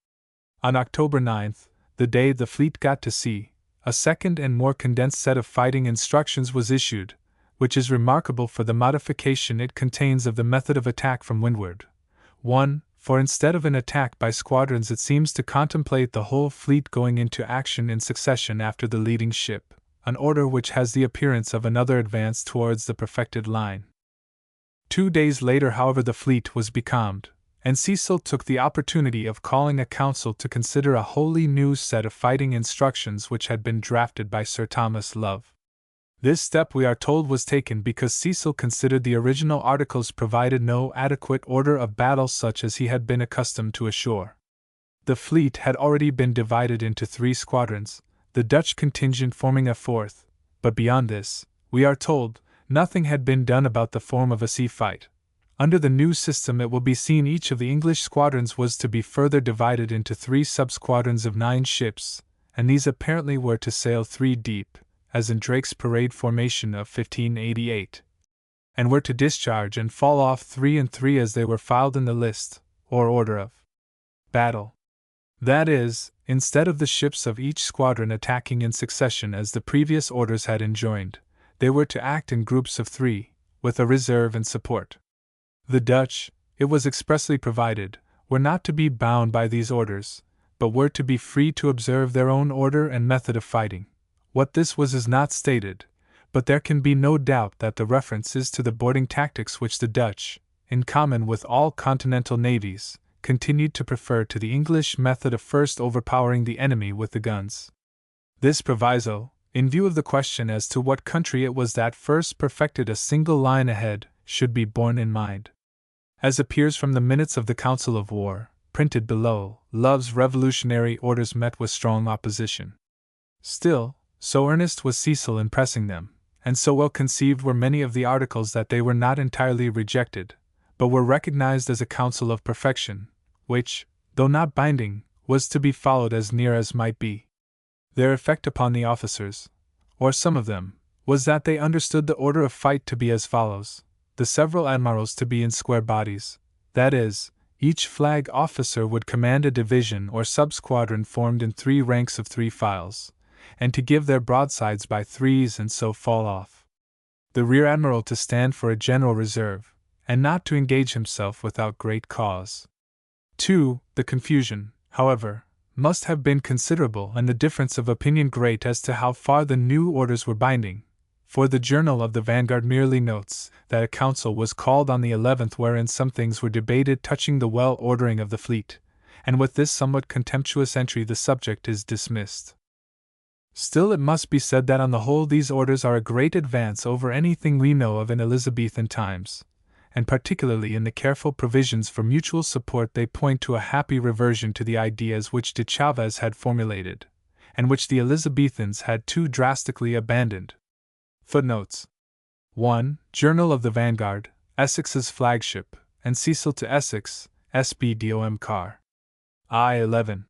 Speaker 1: On October 9, the day the fleet got to sea, a second and more condensed set of fighting instructions was issued, which is remarkable for the modification it contains of the method of attack from windward. 1. For instead of an attack by squadrons, it seems to contemplate the whole fleet going into action in succession after the leading ship, an order which has the appearance of another advance towards the perfected line. 2 days later, however, the fleet was becalmed, and Cecil took the opportunity of calling a council to consider a wholly new set of fighting instructions which had been drafted by Sir Thomas Love. This step, we are told, was taken because Cecil considered the original articles provided no adequate order of battle such as he had been accustomed to ashore. The fleet had already been divided into 3 squadrons, the Dutch contingent forming a 4th, but beyond this, we are told, nothing had been done about the form of a sea fight. Under the new system, it will be seen each of the English squadrons was to be further divided into 3 sub-squadrons of 9 ships, and these apparently were to sail 3 deep, as in Drake's parade formation of 1588, and were to discharge and fall off 3 and 3 as they were filed in the list, or order of battle. That is, instead of the ships of each squadron attacking in succession as the previous orders had enjoined, they were to act in groups of 3, with a reserve and support. The Dutch, it was expressly provided, were not to be bound by these orders, but were to be free to observe their own order and method of fighting. What this was is not stated, but there can be no doubt that the reference is to the boarding tactics which the Dutch, in common with all continental navies, continued to prefer to the English method of first overpowering the enemy with the guns. This proviso, in view of the question as to what country it was that first perfected a single line ahead, should be borne in mind. As appears from the minutes of the Council of War, printed below, Love's revolutionary orders met with strong opposition. Still, so earnest was Cecil in pressing them, and so well conceived were many of the articles that they were not entirely rejected, but were recognized as a counsel of perfection, which, though not binding, was to be followed as near as might be. Their effect upon the officers, or some of them, was that they understood the order of fight to be as follows: the several admirals to be in square bodies, that is, each flag officer would command a division or sub-squadron formed in 3 ranks of 3 files, and to give their broadsides by 3s and so fall off. The rear admiral to stand for a general reserve, and not to engage himself without great cause. 2. The confusion, however, must have been considerable and the difference of opinion great as to how far the new orders were binding, for the Journal of the Vanguard merely notes that a council was called on the 11th wherein some things were debated touching the well-ordering of the fleet, and with this somewhat contemptuous entry the subject is dismissed. Still, it must be said that on the whole these orders are a great advance over anything we know of in Elizabethan times, and particularly in the careful provisions for mutual support they point to a happy reversion to the ideas which de Chaves had formulated, and which the Elizabethans had too drastically abandoned. Footnotes 1. Journal of the Vanguard, Essex's flagship, and Cecil to Essex, S.B.D.O.M. Carr. I-11.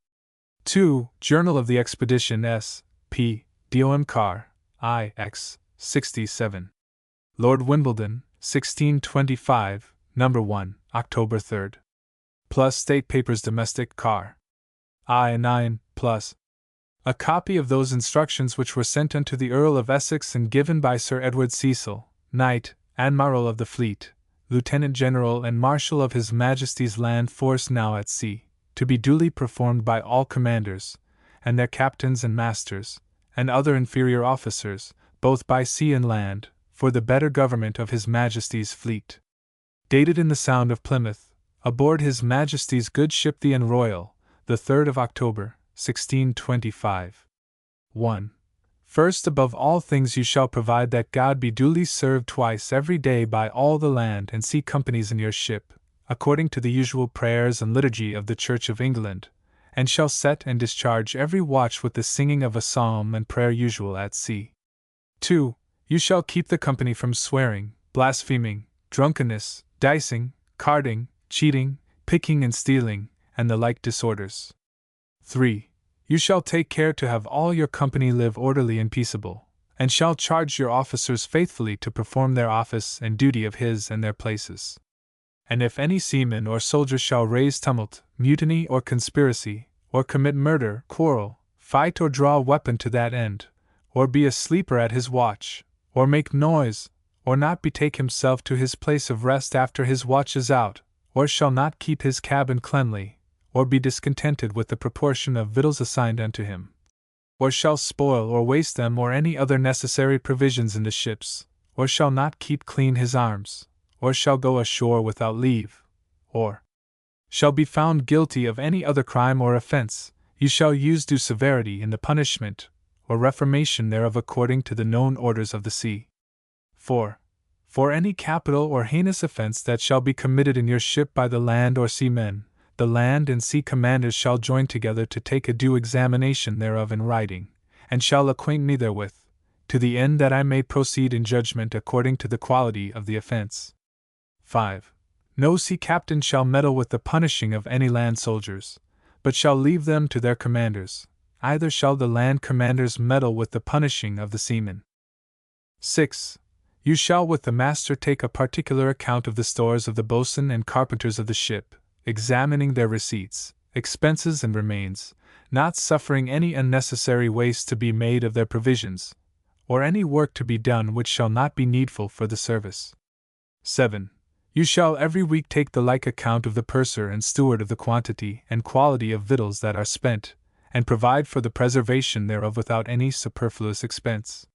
Speaker 1: 2. Journal of the Expedition S.P. D.O.M. Carr, I.X. 67. Lord Wimbledon, 1625, No. 1, October 3. Plus State Papers Domestic Carr. I-9, plus a copy of those instructions which were sent unto the Earl of Essex and given by Sir Edward Cecil, Knight, Admiral of the Fleet, Lieutenant General and Marshal of His Majesty's Land Force now at sea, to be duly performed by all commanders, and their captains and masters, and other inferior officers, both by sea and land, for the better government of His Majesty's fleet. Dated in the Sound of Plymouth, aboard His Majesty's good ship the Anne Royal, the 3rd of October, 1625. 1. First, above all things you shall provide that God be duly served twice every day by all the land and sea companies in your ship, according to the usual prayers and liturgy of the Church of England, and shall set and discharge every watch with the singing of a psalm and prayer usual at sea. 2. You shall keep the company from swearing, blaspheming, drunkenness, dicing, carding, cheating, picking and stealing, and the like disorders. 3. You shall take care to have all your company live orderly and peaceable, and shall charge your officers faithfully to perform their office and duty of his and their places. And if any seaman or soldier shall raise tumult, mutiny or conspiracy, or commit murder, quarrel, fight or draw a weapon to that end, or be a sleeper at his watch, or make noise, or not betake himself to his place of rest after his watch is out, or shall not keep his cabin cleanly, or be discontented with the proportion of victuals assigned unto him, or shall spoil or waste them or any other necessary provisions in the ships, or shall not keep clean his arms, or shall go ashore without leave, or shall be found guilty of any other crime or offense, you shall use due severity in the punishment or reformation thereof according to the known orders of the sea. 4. For any capital or heinous offense that shall be committed in your ship by the land or sea men, the land and sea commanders shall join together to take a due examination thereof in writing, and shall acquaint me therewith, to the end that I may proceed in judgment according to the quality of the offense. 5. No sea captain shall meddle with the punishing of any land soldiers, but shall leave them to their commanders, either shall the land commanders meddle with the punishing of the seamen. 6. You shall with the master take a particular account of the stores of the boatswain and carpenters of the ship, examining their receipts, expenses and remains, not suffering any unnecessary waste to be made of their provisions, or any work to be done which shall not be needful for the service. 7. You shall every week take the like account of the purser and steward of the quantity and quality of victuals that are spent, and provide for the preservation thereof without any superfluous expense.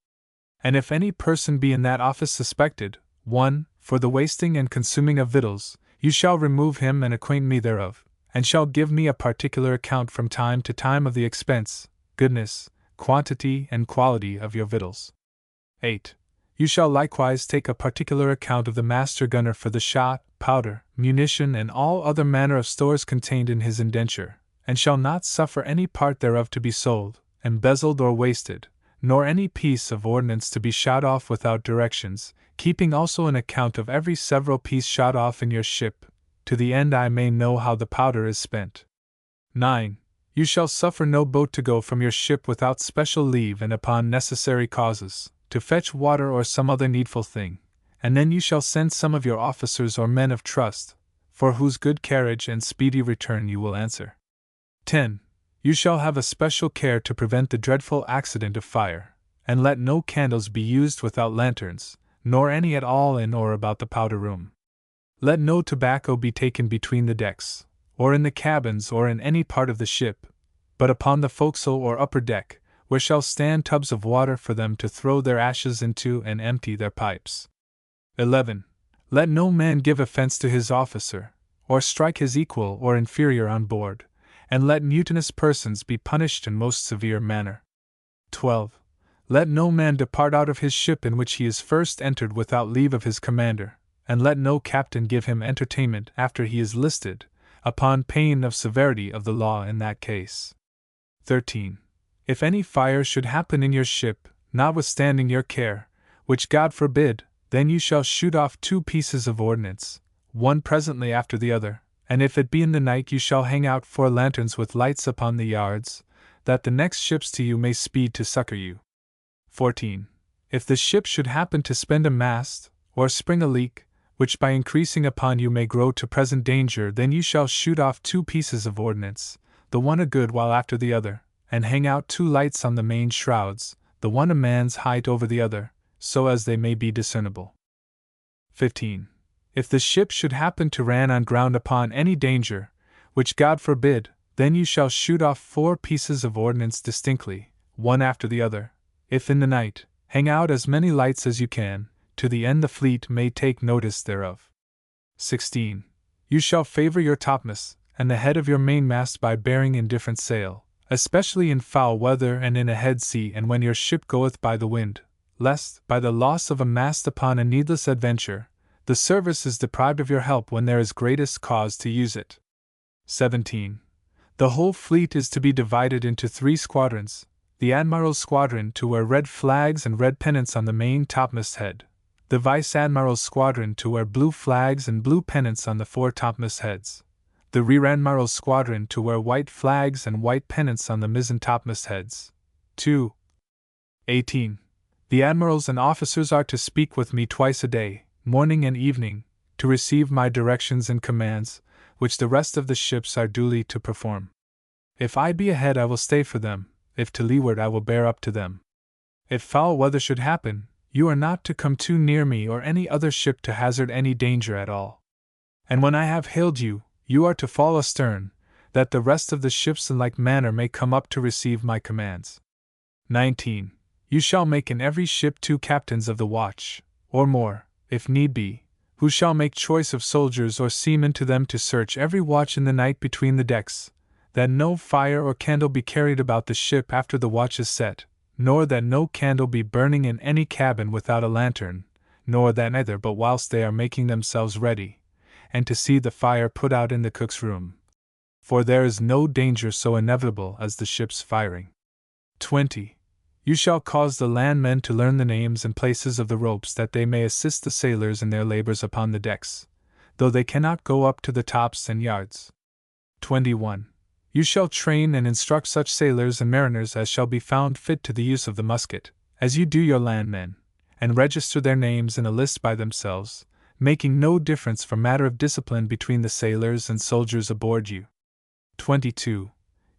Speaker 1: And if any person be in that office suspected, 1. For the wasting and consuming of victuals, you shall remove him and acquaint me thereof, and shall give me a particular account from time to time of the expense, goodness, quantity, and quality of your victuals. 8. You shall likewise take a particular account of the master gunner for the shot, powder, munition, and all other manner of stores contained in his indenture, and shall not suffer any part thereof to be sold, embezzled, or wasted, nor any piece of ordnance to be shot off without directions, keeping also an account of every several piece shot off in your ship, to the end I may know how the powder is spent. 9. You shall suffer no boat to go from your ship without special leave and upon necessary causes, to fetch water or some other needful thing, and then you shall send some of your officers or men of trust, for whose good carriage and speedy return you will answer. 10. You shall have a special care to prevent the dreadful accident of fire, and let no candles be used without lanterns, nor any at all in or about the powder room. Let no tobacco be taken between the decks, or in the cabins or in any part of the ship, but upon the forecastle or upper deck, where shall stand tubs of water for them to throw their ashes into and empty their pipes. 11. Let no man give offense to his officer, or strike his equal or inferior on board, and let mutinous persons be punished in most severe manner. 12. Let no man depart out of his ship in which he is first entered without leave of his commander, and let no captain give him entertainment after he is listed, upon pain of severity of the law in that case. 13. If any fire should happen in your ship, notwithstanding your care, which God forbid, then you shall shoot off 2 pieces of ordnance, one presently after the other, and if it be in the night you shall hang out 4 lanterns with lights upon the yards, that the next ships to you may speed to succor you. 14. If the ship should happen to spend a mast, or spring a leak, which by increasing upon you may grow to present danger, then you shall shoot off 2 pieces of ordnance, the one a good while after the other, and hang out 2 lights on the main shrouds, the one a man's height over the other, so as they may be discernible. 15. If the ship should happen to ran on ground upon any danger, which God forbid, then you shall shoot off 4 pieces of ordnance distinctly, one after the other. If in the night, hang out as many lights as you can, to the end the fleet may take notice thereof. 16. You shall favor your topmast, and the head of your mainmast by bearing indifferent sail, especially in foul weather and in a head sea, and when your ship goeth by the wind, lest, by the loss of a mast upon a needless adventure, the service is deprived of your help when there is greatest cause to use it. 17. The whole fleet is to be divided into 3 squadrons, the admiral's squadron to wear red flags and red pennants on the main topmast head, the vice-admiral's squadron to wear blue flags and blue pennants on the 4 topmast heads, the rear-admiral's squadron to wear white flags and white pennants on the mizzen topmast heads. 2. 18. The admirals and officers are to speak with me twice a day, morning and evening, to receive my directions and commands, which the rest of the ships are duly to perform. If I be ahead I will stay for them, if to leeward I will bear up to them. If foul weather should happen, you are not to come too near me or any other ship to hazard any danger at all. And when I have hailed you, you are to fall astern, that the rest of the ships in like manner may come up to receive my commands. 19. You shall make in every ship 2 captains of the watch, or more, if need be, who shall make choice of soldiers or seamen to them to search every watch in the night between the decks, that no fire or candle be carried about the ship after the watch is set, nor that no candle be burning in any cabin without a lantern, nor that neither but whilst they are making themselves ready, and to see the fire put out in the cook's room. For there is no danger so inevitable as the ship's firing. 20. You shall cause the landmen to learn the names and places of the ropes that they may assist the sailors in their labors upon the decks, though they cannot go up to the tops and yards. 21. You shall train and instruct such sailors and mariners as shall be found fit to the use of the musket, as you do your landmen, and register their names in a list by themselves, making no difference for matter of discipline between the sailors and soldiers aboard you. 22.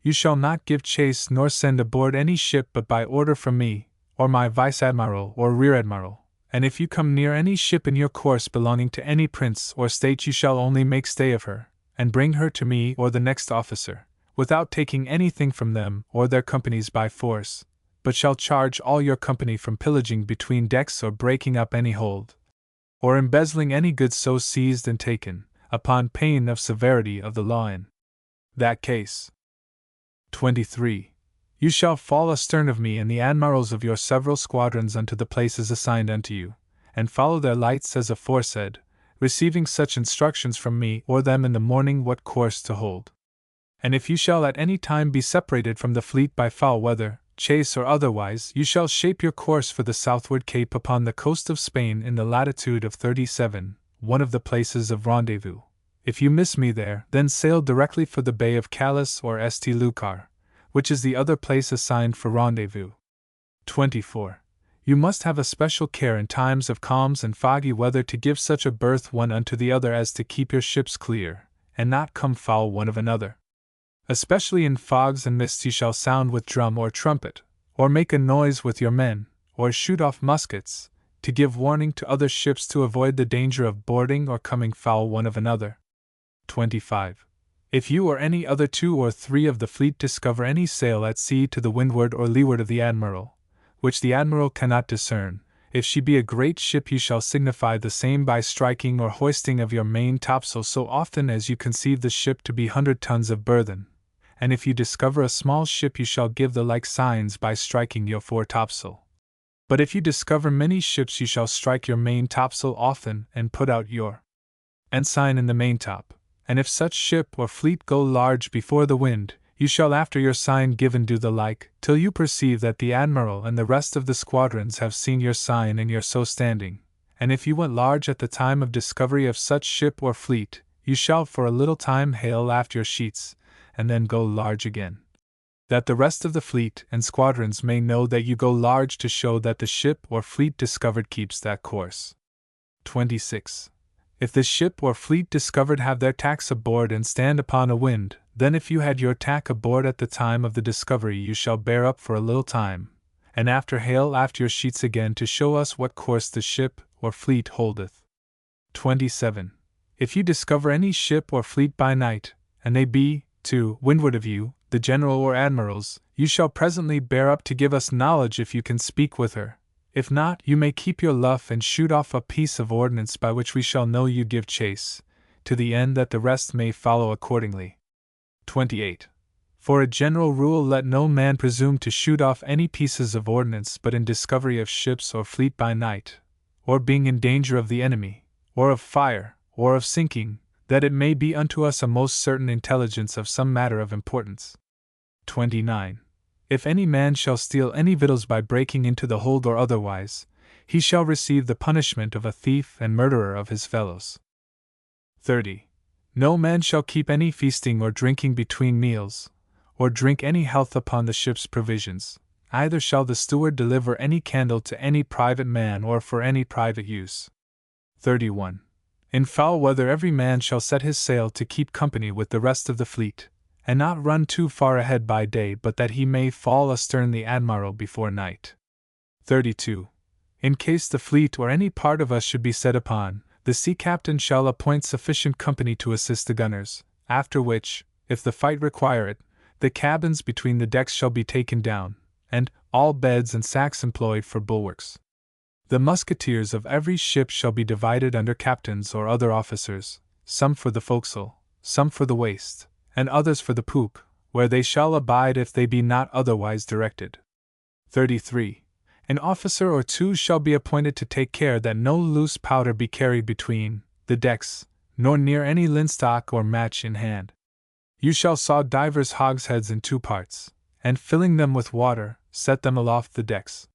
Speaker 1: You shall not give chase nor send aboard any ship but by order from me, or my vice-admiral or rear-admiral, and if you come near any ship in your course belonging to any prince or state you shall only make stay of her, and bring her to me or the next officer, without taking anything from them or their companies by force, but shall charge all your company from pillaging between decks or breaking up any hold, or embezzling any goods so seized and taken, upon pain of severity of the law in that case. 23. You shall fall astern of me and the admirals of your several squadrons unto the places assigned unto you, and follow their lights as aforesaid, receiving such instructions from me or them in the morning what course to hold. And if you shall at any time be separated from the fleet by foul weather, chase or otherwise, you shall shape your course for the southward cape upon the coast of Spain in the latitude of 37, one of the places of rendezvous. If you miss me there, then sail directly for the Bay of Callus or St. Lucar, which is the other place assigned for rendezvous. 24. You must have a special care in times of calms and foggy weather to give such a berth one unto the other as to keep your ships clear, and not come foul one of another. Especially in fogs and mists you shall sound with drum or trumpet, or make a noise with your men, or shoot off muskets, to give warning to other ships to avoid the danger of boarding or coming foul one of another. 25. If you or any other 2 or 3 of the fleet discover any sail at sea to the windward or leeward of the admiral, which the admiral cannot discern, if she be a great ship you shall signify the same by striking or hoisting of your main topsail so often as you conceive the ship to be 100 tons of burthen, and if you discover a small ship you shall give the like signs by striking your fore topsail. But if you discover many ships you shall strike your main topsail often and put out your ensign in the maintop. And if such ship or fleet go large before the wind, you shall after your sign given do the like, till you perceive that the admiral and the rest of the squadrons have seen your sign and your so standing. And if you went large at the time of discovery of such ship or fleet, you shall for a little time hail aft your sheets, and then go large again, that the rest of the fleet and squadrons may know that you go large to show that the ship or fleet discovered keeps that course. 26. If the ship or fleet discovered have their tacks aboard and stand upon a wind, then if you had your tack aboard at the time of the discovery you shall bear up for a little time, and after hail aft your sheets again to show us what course the ship or fleet holdeth. 27. If you discover any ship or fleet by night, and they be, to windward of you, the general or admirals, you shall presently bear up to give us knowledge if you can speak with her. If not, you may keep your luff and shoot off a piece of ordnance by which we shall know you give chase, to the end that the rest may follow accordingly. 28. For a general rule let no man presume to shoot off any pieces of ordnance but in discovery of ships or fleet by night, or being in danger of the enemy, or of fire, or of sinking, that it may be unto us a most certain intelligence of some matter of importance. 29. If any man shall steal any victuals by breaking into the hold or otherwise, he shall receive the punishment of a thief and murderer of his fellows. 30. No man shall keep any feasting or drinking between meals, or drink any health upon the ship's provisions, either shall the steward deliver any candle to any private man or for any private use. 31. In foul weather every man shall set his sail to keep company with the rest of the fleet, and not run too far ahead by day but that he may fall astern the admiral before night. 32. In case the fleet or any part of us should be set upon, the sea captain shall appoint sufficient company to assist the gunners, after which, if the fight require it, the cabins between the decks shall be taken down, and all beds and sacks employed for bulwarks. The musketeers of every ship shall be divided under captains or other officers, some for the forecastle, some for the waist, and others for the poop, where they shall abide if they be not otherwise directed. 33. An officer or 2 shall be appointed to take care that no loose powder be carried between the decks, nor near any linstock or match in hand. You shall saw divers hogsheads in 2 parts, and filling them with water, set them aloft the decks.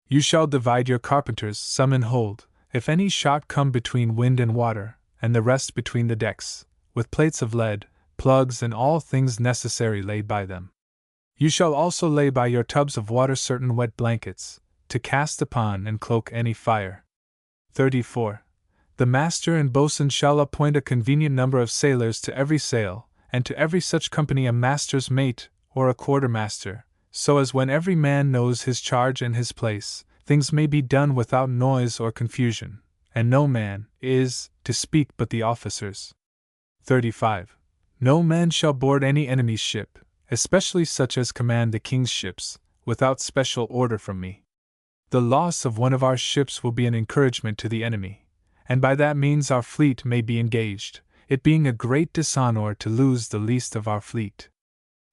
Speaker 1: You shall divide your carpenters, some in hold, if any shot come between wind and water, and the rest between the decks, with plates of lead, plugs, and all things necessary laid by them. You shall also lay by your tubs of water certain wet blankets, to cast upon and cloak any fire. 34. The master and boatswain shall appoint a convenient number of sailors to every sail, and to every such company a master's mate, or a quartermaster, so as when every man knows his charge and his place, things may be done without noise or confusion, and no man is to speak but the officers. 35. No man shall board any enemy's ship, especially such as command the king's ships, without special order from me. The loss of one of our ships will be an encouragement to the enemy, and by that means our fleet may be engaged, it being a great dishonor to lose the least of our fleet.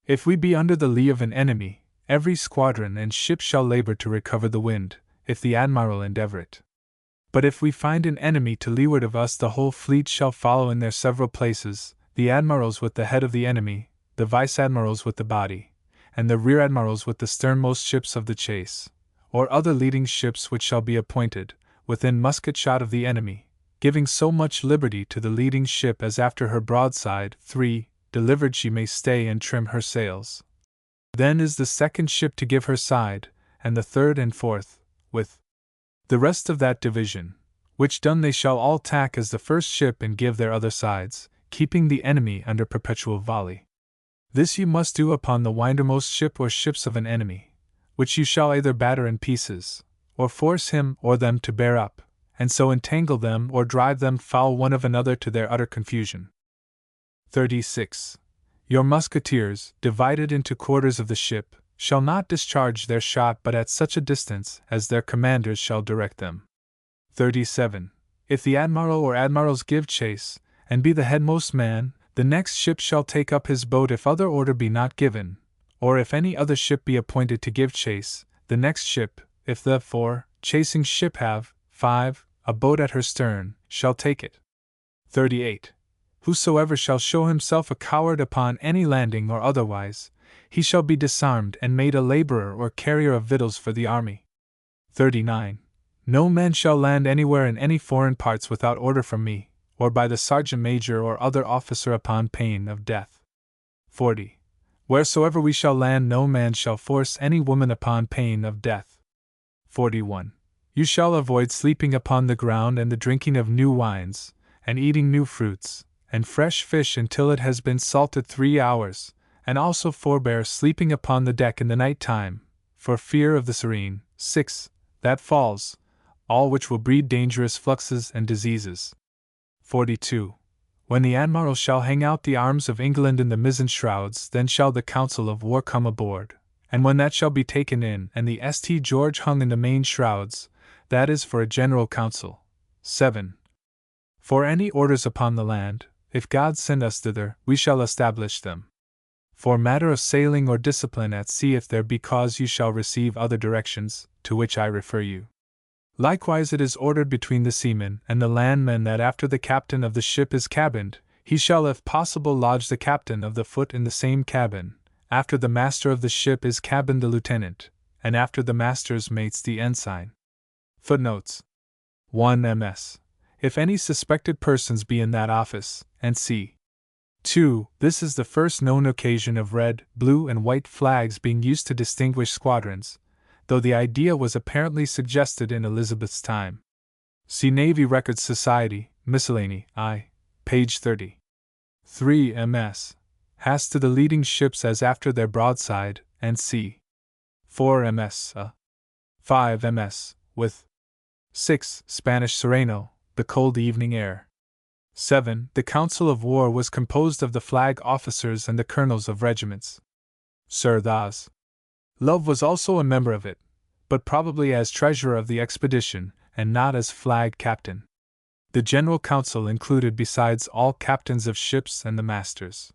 Speaker 1: If we be under the lee of an enemy, every squadron and ship shall labor to recover the wind, if the admiral endeavor it. But if we find an enemy to leeward of us, the whole fleet shall follow in their several places, the admirals with the head of the enemy, the vice-admirals with the body, and the rear-admirals with the sternmost ships of the chase, or other leading ships which shall be appointed, within musket-shot of the enemy, giving so much liberty to the leading ship as after her broadside, 3, delivered she may stay and trim her sails. Then is the second ship to give her side, and the third and fourth, with the rest of that division, which done they shall all tack as the first ship and give their other sides, keeping the enemy under perpetual volley. This you must do upon the windermost ship or ships of an enemy, which you shall either batter in pieces, or force him or them to bear up, and so entangle them or drive them foul one of another to their utter confusion. 36. Your musketeers, divided into quarters of the ship, shall not discharge their shot but at such a distance as their commanders shall direct them. 37. If the admiral or admirals give chase, and be the headmost man, the next ship shall take up his boat if other order be not given, or if any other ship be appointed to give chase, the next ship, if the chasing ship have, 5, a boat at her stern, shall take it. 38. Whosoever shall show himself a coward upon any landing or otherwise, he shall be disarmed and made a laborer or carrier of victuals for the army. 39. No man shall land anywhere in any foreign parts without order from me, or by the sergeant major or other officer upon pain of death. 40. Wheresoever we shall land, no man shall force any woman upon pain of death. 41. You shall avoid sleeping upon the ground and the drinking of new wines, and eating new fruits, and fresh fish until it has been salted 3 hours, and also forbear sleeping upon the deck in the night time, for fear of the serene, 6, that falls, all which will breed dangerous fluxes and diseases. 42. When the admiral shall hang out the arms of England in the mizzen shrouds, then shall the council of war come aboard, and when that shall be taken in, and the St. George hung in the main shrouds, that is for a general council. 7. For any orders upon the land, if God send us thither, we shall establish them. For matter of sailing or discipline at sea, if there be cause, you shall receive other directions, to which I refer you. Likewise it is ordered between the seamen and the landmen that after the captain of the ship is cabined, he shall if possible lodge the captain of the foot in the same cabin, after the master of the ship is cabined the lieutenant, and after the master's mates the ensign. Footnotes 1 ms. If any suspected persons be in that office, and c. 2. This is the first known occasion of red, blue, and white flags being used to distinguish squadrons, though the idea was apparently suggested in Elizabeth's time. See Navy Records Society, Miscellany, I, page 30. 3 ms. Has to the leading ships as after their broadside, and c. 4 ms. 5 ms. With 6. Spanish Sereno, the cold evening air. 7. The council of war was composed of the flag officers and the colonels of regiments. Sir Thos. Love was also a member of it, but probably as treasurer of the expedition, and not as flag captain. The general council included besides all captains of ships and the masters.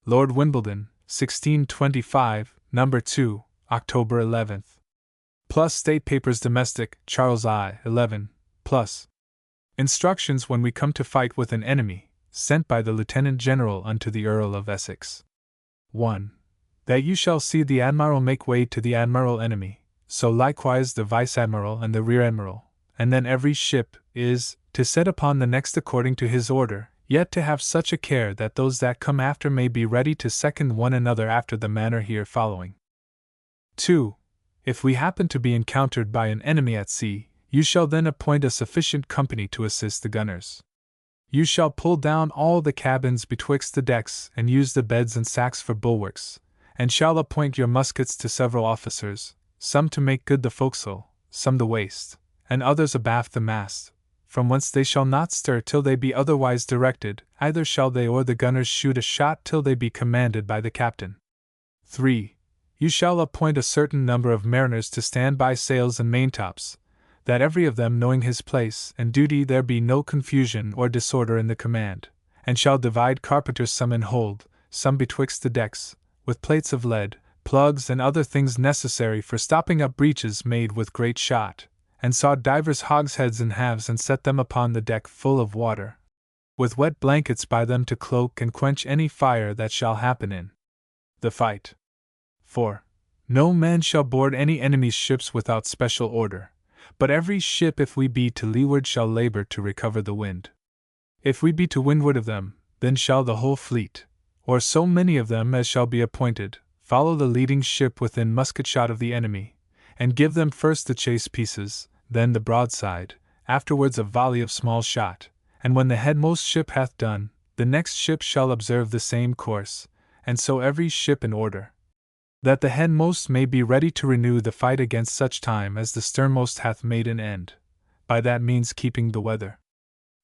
Speaker 1: Lord Wimbledon, 1625, No. 2, October 11th. Plus State Papers Domestic, Charles I, 11, plus Instructions when we come to fight with an enemy, sent by the Lieutenant General unto the Earl of Essex. 1. that you shall see the admiral make way to the admiral enemy, so likewise the vice-admiral and the rear-admiral, and then every ship is to set upon the next according to his order, yet to have such a care that those that come after may be ready to second one another after the manner here following. 2. If we happen to be encountered by an enemy at sea, you shall then appoint a sufficient company to assist the gunners. You shall pull down all the cabins betwixt the decks and use the beds and sacks for bulwarks, and shall appoint your muskets to several officers, some to make good the forecastle, some the waist, and others abaft the mast, from whence they shall not stir till they be otherwise directed, either shall they or the gunners shoot a shot till they be commanded by the captain. 3. You shall appoint a certain number of mariners to stand by sails and maintops, that every of them knowing his place and duty there be no confusion or disorder in the command, and shall divide carpenters some in hold, some betwixt the decks, with plates of lead, plugs and other things necessary for stopping up breaches made with great shot, and saw divers hogsheads and halves and set them upon the deck full of water, with wet blankets by them to cloak and quench any fire that shall happen in the fight. 4. No man shall board any enemy's ships without special order, but every ship if we be to leeward shall labor to recover the wind. If we be to windward of them, then shall the whole fleet, or so many of them as shall be appointed, follow the leading ship within musket shot of the enemy, and give them first the chase pieces, then the broadside, afterwards a volley of small shot, and when the headmost ship hath done, the next ship shall observe the same course, and so every ship in order, that the headmost may be ready to renew the fight against such time as the sternmost hath made an end, by that means keeping the weather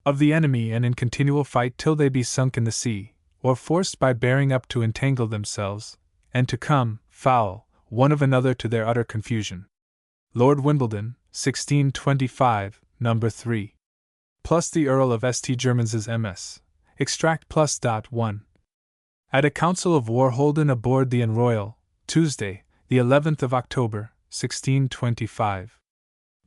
Speaker 1: of the enemy and in continual fight till they be sunk in the sea, or forced by bearing up to entangle themselves, and to come, foul, one of another to their utter confusion. Lord Wimbledon, 1625, No. 3. Plus the Earl of St. Germain's MS. Extract plus. 1. At a council of war holden aboard the Royal, Tuesday, the 11th of October, 1625.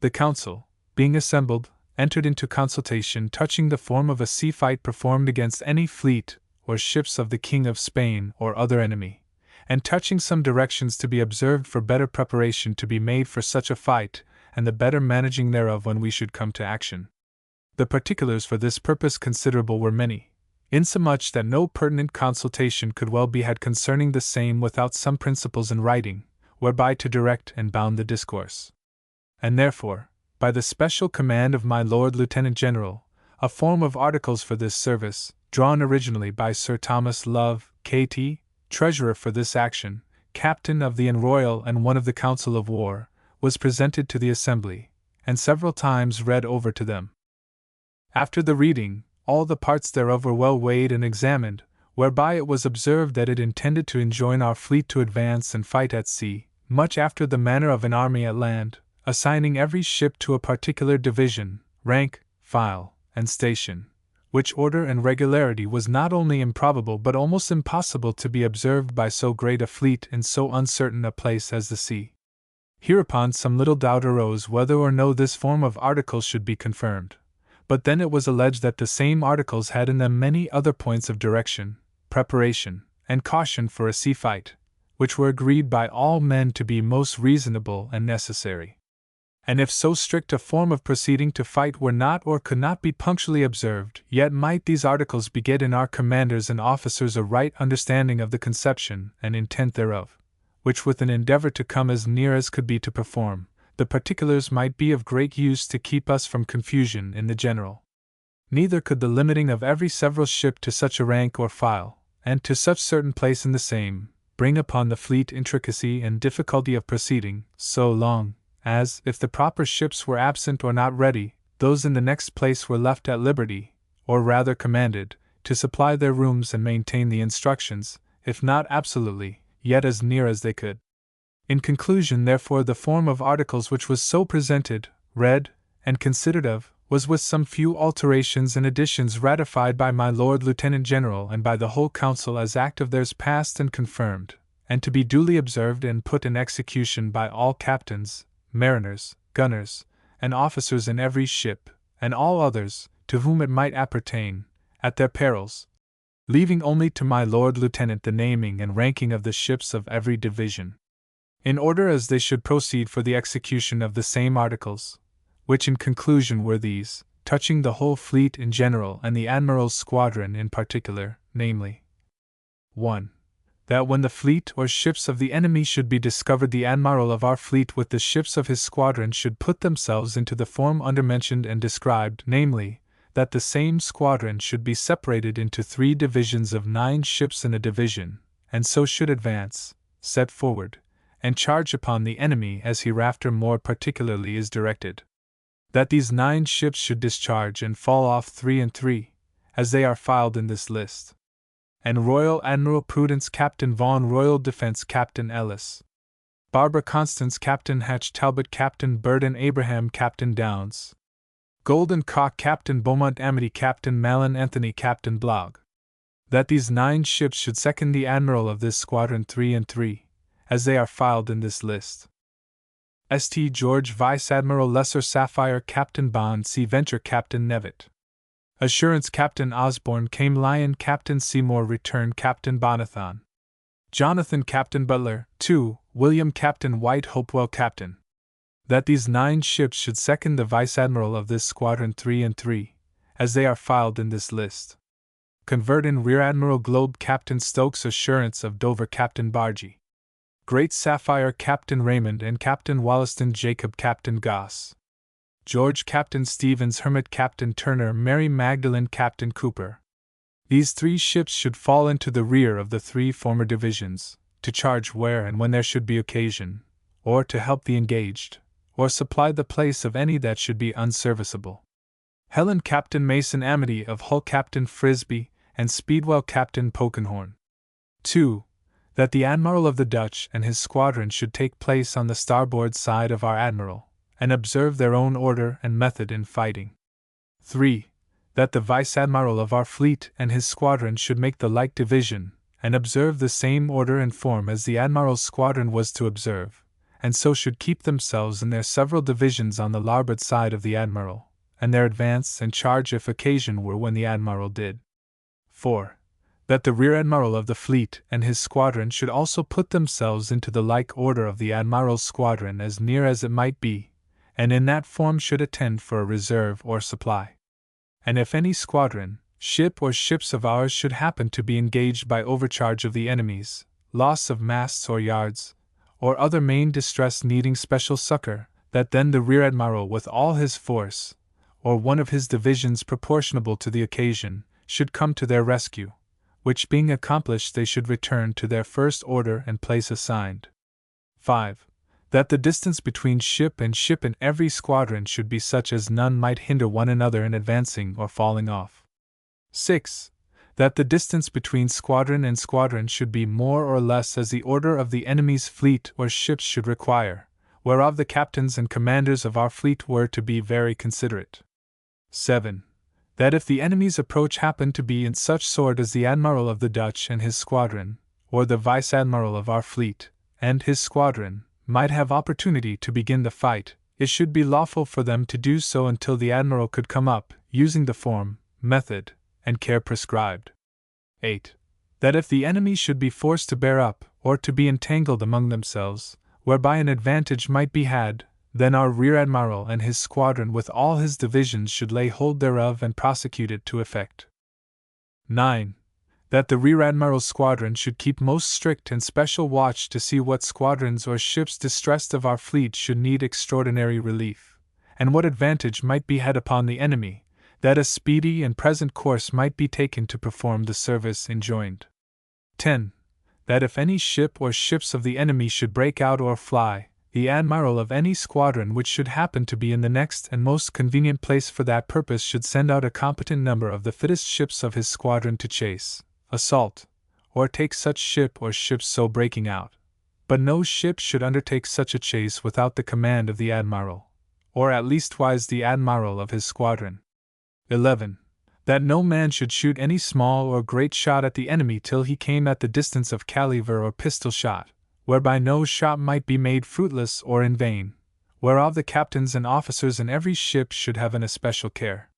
Speaker 1: The council, being assembled, entered into consultation touching the form of a sea fight performed against any fleet or ships of the King of Spain or other enemy, and touching some directions to be observed for better preparation to be made for such a fight, and the better managing thereof when we should come to action. The particulars for this purpose considerable were many, insomuch that no pertinent consultation could well be had concerning the same without some principles in writing, whereby to direct and bound the discourse. And therefore, by the special command of my Lord Lieutenant General, a form of articles for this service, drawn originally by Sir Thomas Love, K.T., Treasurer for this action, Captain of the Royal and one of the Council of War, was presented to the Assembly, and several times read over to them. After the reading, all the parts thereof were well weighed and examined, whereby it was observed that it intended to enjoin our fleet to advance and fight at sea, much after the manner of an army at land, assigning every ship to a particular division, rank, file, and station, which order and regularity was not only improbable but almost impossible to be observed by so great a fleet in so uncertain a place as the sea. Hereupon some little doubt arose whether or no this form of articles should be confirmed. But then it was alleged that the same articles had in them many other points of direction, preparation, and caution for a sea fight, which were agreed by all men to be most reasonable and necessary. And if so strict a form of proceeding to fight were not or could not be punctually observed, yet might these articles beget in our commanders and officers a right understanding of the conception and intent thereof, which with an endeavor to come as near as could be to perform, the particulars might be of great use to keep us from confusion in the general. Neither could the limiting of every several ship to such a rank or file, and to such certain place in the same, bring upon the fleet intricacy and difficulty of proceeding, so long as, if the proper ships were absent or not ready, those in the next place were left at liberty, or rather commanded, to supply their rooms and maintain the instructions, if not absolutely, yet as near as they could. In conclusion, therefore, the form of articles which was so presented, read, and considered of, was with some few alterations and additions ratified by my Lord Lieutenant General and by the whole Council as act of theirs passed and confirmed, and to be duly observed and put in execution by all captains, mariners, gunners, and officers in every ship, and all others, to whom it might appertain, at their perils, leaving only to my Lord Lieutenant the naming and ranking of the ships of every division, in order as they should proceed for the execution of the same articles, which in conclusion were these, touching the whole fleet in general and the Admiral's squadron in particular, namely: 1. That when the fleet or ships of the enemy should be discovered, the Admiral of our fleet with the ships of his squadron should put themselves into the form undermentioned and described, namely, that the same squadron should be separated into 3 divisions of 9 ships in a division, and so should advance, set forward, and charge upon the enemy as hereafter more particularly is directed. That these 9 ships should discharge and fall off 3 and 3, as they are filed in this list. And Royal Admiral Prudence Captain Vaughan, Royal Defense Captain Ellis, Barbara Constance Captain Hatch, Talbot Captain Bird, and Abraham Captain Downs, Golden Cock Captain Beaumont, Amity Captain Malin, Anthony Captain Blogg. That these 9 ships should second the Admiral of this squadron 3 and 3, as they are filed in this list. St. George Vice Admiral Lesser Sapphire Captain Bond, Sea Venture Captain Nevitt, Assurance Captain Osborne, Came Lion Captain Seymour, Return Captain Bonathon, Jonathan Captain Butler, 2, William Captain White, Hopewell Captain. That these 9 ships should second the Vice Admiral of this squadron 3 and 3, as they are filed in this list. Convert in Rear Admiral Globe Captain Stokes, Assurance of Dover Captain Bargee, Great Sapphire Captain Raymond, and Captain Wollaston Jacob Captain Goss, George Captain Stevens, Hermit Captain Turner, Mary Magdalene Captain Cooper. These 3 ships should fall into the rear of the 3 former divisions, to charge where and when there should be occasion, or to help the engaged, or supply the place of any that should be unserviceable. Helen Captain Mason, Amity of Hull Captain Frisbee, and Speedwell Captain Polkenhorn. 2. That the Admiral of the Dutch and his squadron should take place on the starboard side of our Admiral, and observe their own order and method in fighting. 3. That the Vice Admiral of our fleet and his squadron should make the like division, and observe the same order and form as the Admiral's squadron was to observe, and so should keep themselves in their several divisions on the larboard side of the Admiral, and their advance and charge if occasion were when the Admiral did. 4. That the Rear Admiral of the fleet and his squadron should also put themselves into the like order of the Admiral's squadron as near as it might be, and in that form should attend for a reserve or supply. And if any squadron, ship or ships of ours should happen to be engaged by overcharge of the enemy's, loss of masts or yards, or other main distress needing special succor, that then the Rear Admiral with all his force, or one of his divisions proportionable to the occasion, should come to their rescue, which being accomplished they should return to their first order and place assigned. 5. That the distance between ship and ship in every squadron should be such as none might hinder one another in advancing or falling off. 6. That the distance between squadron and squadron should be more or less as the order of the enemy's fleet or ships should require, whereof the captains and commanders of our fleet were to be very considerate. 7. That if the enemy's approach happened to be in such sort as the Admiral of the Dutch and his squadron, or the Vice Admiral of our fleet and his squadron, might have opportunity to begin the fight, it should be lawful for them to do so until the Admiral could come up, using the form, method, and care prescribed. 8. That if the enemy should be forced to bear up, or to be entangled among themselves, whereby an advantage might be had, then our Rear Admiral and his squadron with all his divisions should lay hold thereof and prosecute it to effect. 9. That the Rear Admiral's squadron should keep most strict and special watch to see what squadrons or ships distressed of our fleet should need extraordinary relief, and what advantage might be had upon the enemy, that a speedy and present course might be taken to perform the service enjoined. 10. That if any ship or ships of the enemy should break out or fly, the Admiral of any squadron which should happen to be in the next and most convenient place for that purpose should send out a competent number of the fittest ships of his squadron to chase, assault, or take such ship or ships so breaking out. But no ship should undertake such a chase without the command of the Admiral, or at leastwise the Admiral of his squadron. 11. That no man should shoot any small or great shot at the enemy till he came at the distance of caliver or pistol shot, whereby no shot might be made fruitless or in vain, whereof the captains and officers in every ship should have an especial care.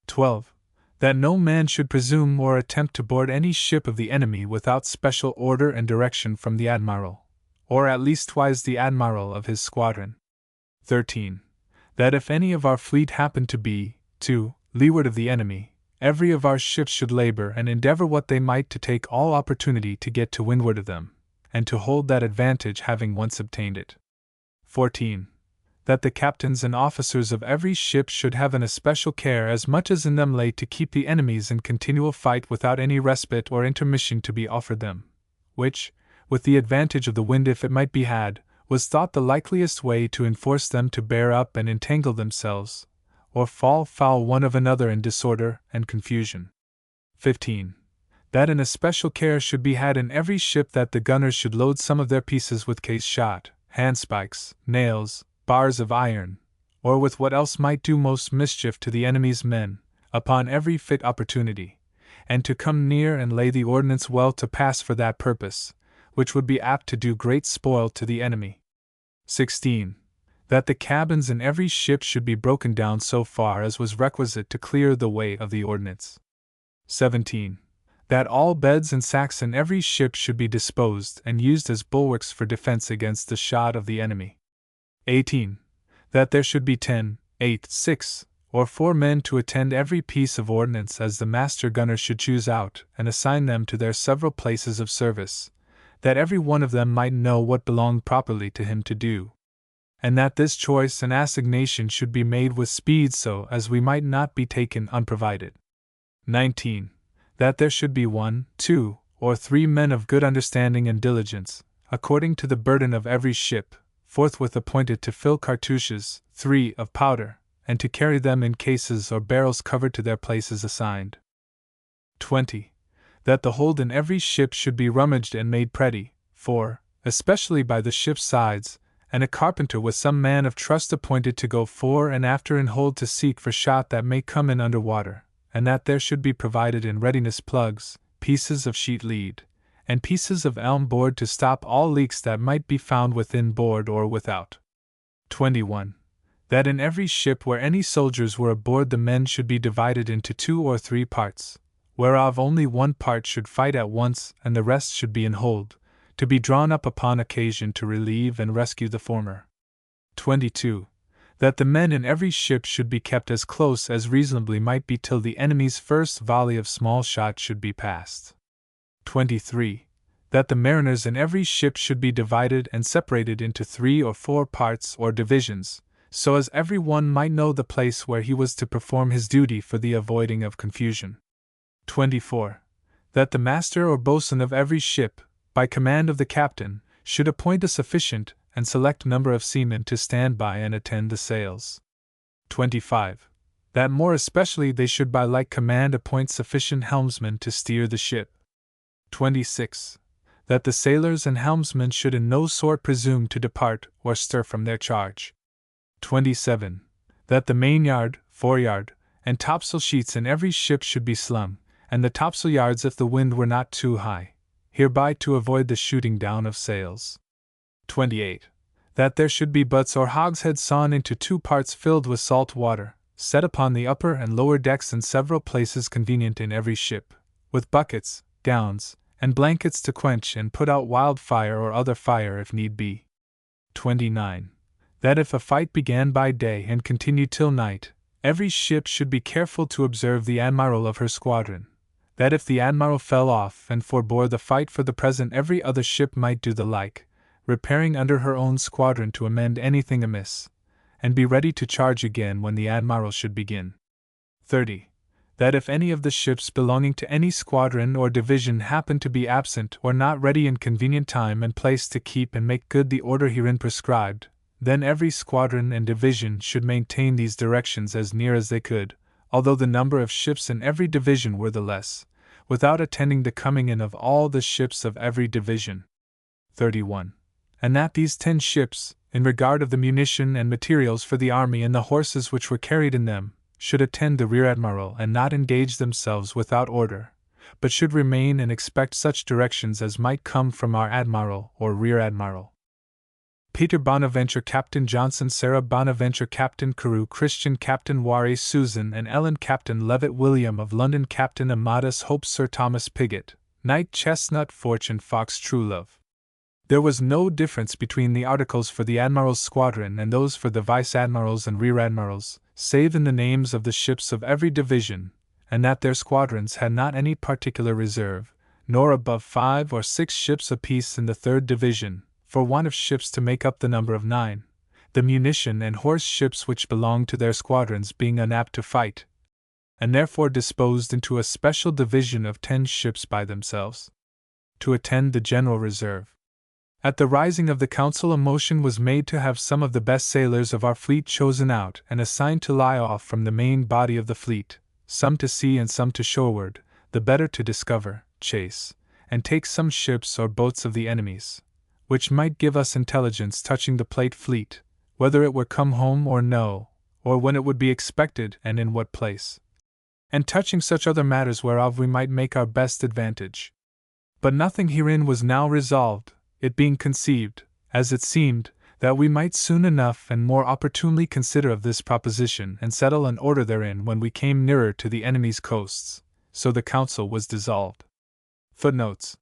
Speaker 1: 12. That no man should presume or attempt to board any ship of the enemy without special order and direction from the admiral, or at leastwise the admiral of his squadron. 13. That if any of our fleet happen to be, to leeward of the enemy, every of our ships should labor and endeavor what they might to take all opportunity to get to windward of them, and to hold that advantage having once obtained it. 14. That the captains and officers of every ship should have an especial care as much as in them lay to keep the enemies in continual fight without any respite or intermission to be offered them, which, with the advantage of the wind if it might be had, was thought the likeliest way to enforce them to bear up and entangle themselves, or fall foul one of another in disorder and confusion. 15. That an especial care should be had in every ship that the gunners should load some of their pieces with case shot, handspikes, nails, bars of iron, or with what else might do most mischief to the enemy's men, upon every fit opportunity, and to come near and lay the ordnance well to pass for that purpose, which would be apt to do great spoil to the enemy. 16. That the cabins in every ship should be broken down so far as was requisite to clear the way of the ordnance. 17. That all beds and sacks in every ship should be disposed and used as bulwarks for defense against the shot of the enemy. 18. That there should be 10, 8, 6, or 4 men to attend every piece of ordnance as the master gunner should choose out and assign them to their several places of service, that every one of them might know what belonged properly to him to do, and that this choice and assignation should be made with speed so as we might not be taken unprovided. 19. That there should be 1, 2, or 3 men of good understanding and diligence, according to the burden of every ship, forthwith appointed to fill cartouches, 3, of powder, and to carry them in cases or barrels covered to their places assigned. 20. That the hold in every ship should be rummaged and made pretty, for, especially by the ship's sides, and a carpenter with some man of trust appointed to go fore and after in hold to seek for shot that may come in under water, and that there should be provided in readiness plugs, pieces of sheet lead, and pieces of elm board to stop all leaks that might be found within board or without. 21. That in every ship where any soldiers were aboard the men should be divided into 2 or 3 parts, whereof only one part should fight at once and the rest should be in hold, to be drawn up upon occasion to relieve and rescue the former. 22. That the men in every ship should be kept as close as reasonably might be till the enemy's first volley of small shot should be passed. 23. That the mariners in every ship should be divided and separated into 3 or 4 parts or divisions, so as every one might know the place where he was to perform his duty for the avoiding of confusion. 24. That the master or boatswain of every ship, by command of the captain, should appoint a sufficient and select number of seamen to stand by and attend the sails. 25. That more especially they should by like command appoint sufficient helmsmen to steer the ship. 26. That the sailors and helmsmen should in no sort presume to depart or stir from their charge. 27. That the mainyard, foreyard, and topsail sheets in every ship should be slung, and the topsail yards if the wind were not too high, hereby to avoid the shooting down of sails. 28. That there should be butts or hogsheads sawn into 2 parts filled with salt water, set upon the upper and lower decks in several places convenient in every ship, with buckets, gowns, and blankets to quench and put out wildfire or other fire if need be. 29. That if a fight began by day and continued till night, every ship should be careful to observe the admiral of her squadron, that if the admiral fell off and forbore the fight for the present every other ship might do the like, repairing under her own squadron to amend anything amiss, and be ready to charge again when the admiral should begin. 30. That if any of the ships belonging to any squadron or division happen to be absent or not ready in convenient time and place to keep and make good the order herein prescribed, then every squadron and division should maintain these directions as near as they could, although the number of ships in every division were the less, without attending the coming in of all the ships of every division. 31. And that these 10 ships, in regard of the munition and materials for the army and the horses which were carried in them, should attend the rear admiral and not engage themselves without order, but should remain and expect such directions as might come from our admiral or rear admiral. Peter Bonaventure, Captain Johnson, Sarah Bonaventure, Captain Carew, Christian, Captain Ware, Susan and Ellen, Captain Levitt, William of London, Captain Amatus, Hope, Sir Thomas Pigott, Knight, Chestnut, Fortune, Fox, Truelove. There was no difference between the articles for the Admiral's squadron and those for the Vice-Admirals and Rear-Admirals, save in the names of the ships of every division, and that their squadrons had not any particular reserve, nor above 5 or 6 ships apiece in the 3rd Division, for want of ships to make up the number of 9, the munition and horse ships which belonged to their squadrons being unapt to fight, and therefore disposed into a special division of 10 ships by themselves, to attend the general reserve. At the rising of the council, a motion was made to have some of the best sailors of our fleet chosen out and assigned to lie off from the main body of the fleet, some to sea and some to shoreward, the better to discover, chase, and take some ships or boats of the enemy's, which might give us intelligence touching the Plate fleet, whether it were come home or no, or when it would be expected and in what place, and touching such other matters whereof we might make our best advantage. But nothing herein was now resolved, it being conceived, as it seemed, that we might soon enough and more opportunely consider of this proposition and settle an order therein when we came nearer to the enemy's coasts, so the council was dissolved. Footnotes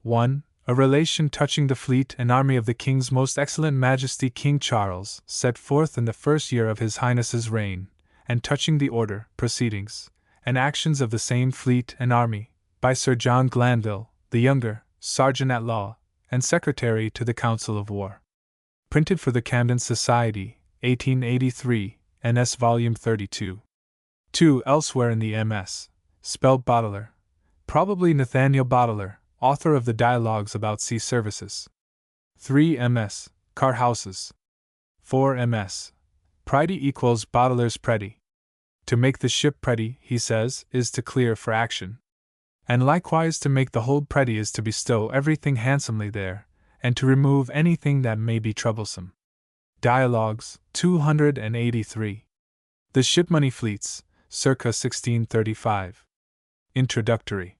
Speaker 1: 1. A relation touching the fleet and army of the King's Most Excellent Majesty King Charles, set forth in the 1st year of His Highness's reign, and touching the order, proceedings, and actions of the same fleet and army, by Sir John Glanville, the younger, Sergeant-at-Law, and Secretary to the Council of War. Printed for the Camden Society, 1883, NS Volume 32. 2. Elsewhere in the MS. Spelled Boteler. Probably Nathaniel Boteler, author of the Dialogues about Sea Services. 3. MS. Car houses. 4. MS. Pretty equals Boteler's pretty. To make the ship pretty, he says, is to clear for action. And likewise to make the hold pretty is to bestow everything handsomely there, and to remove anything that may be troublesome. Dialogues, 283. The Shipmoney Fleets, circa 1635. Introductory.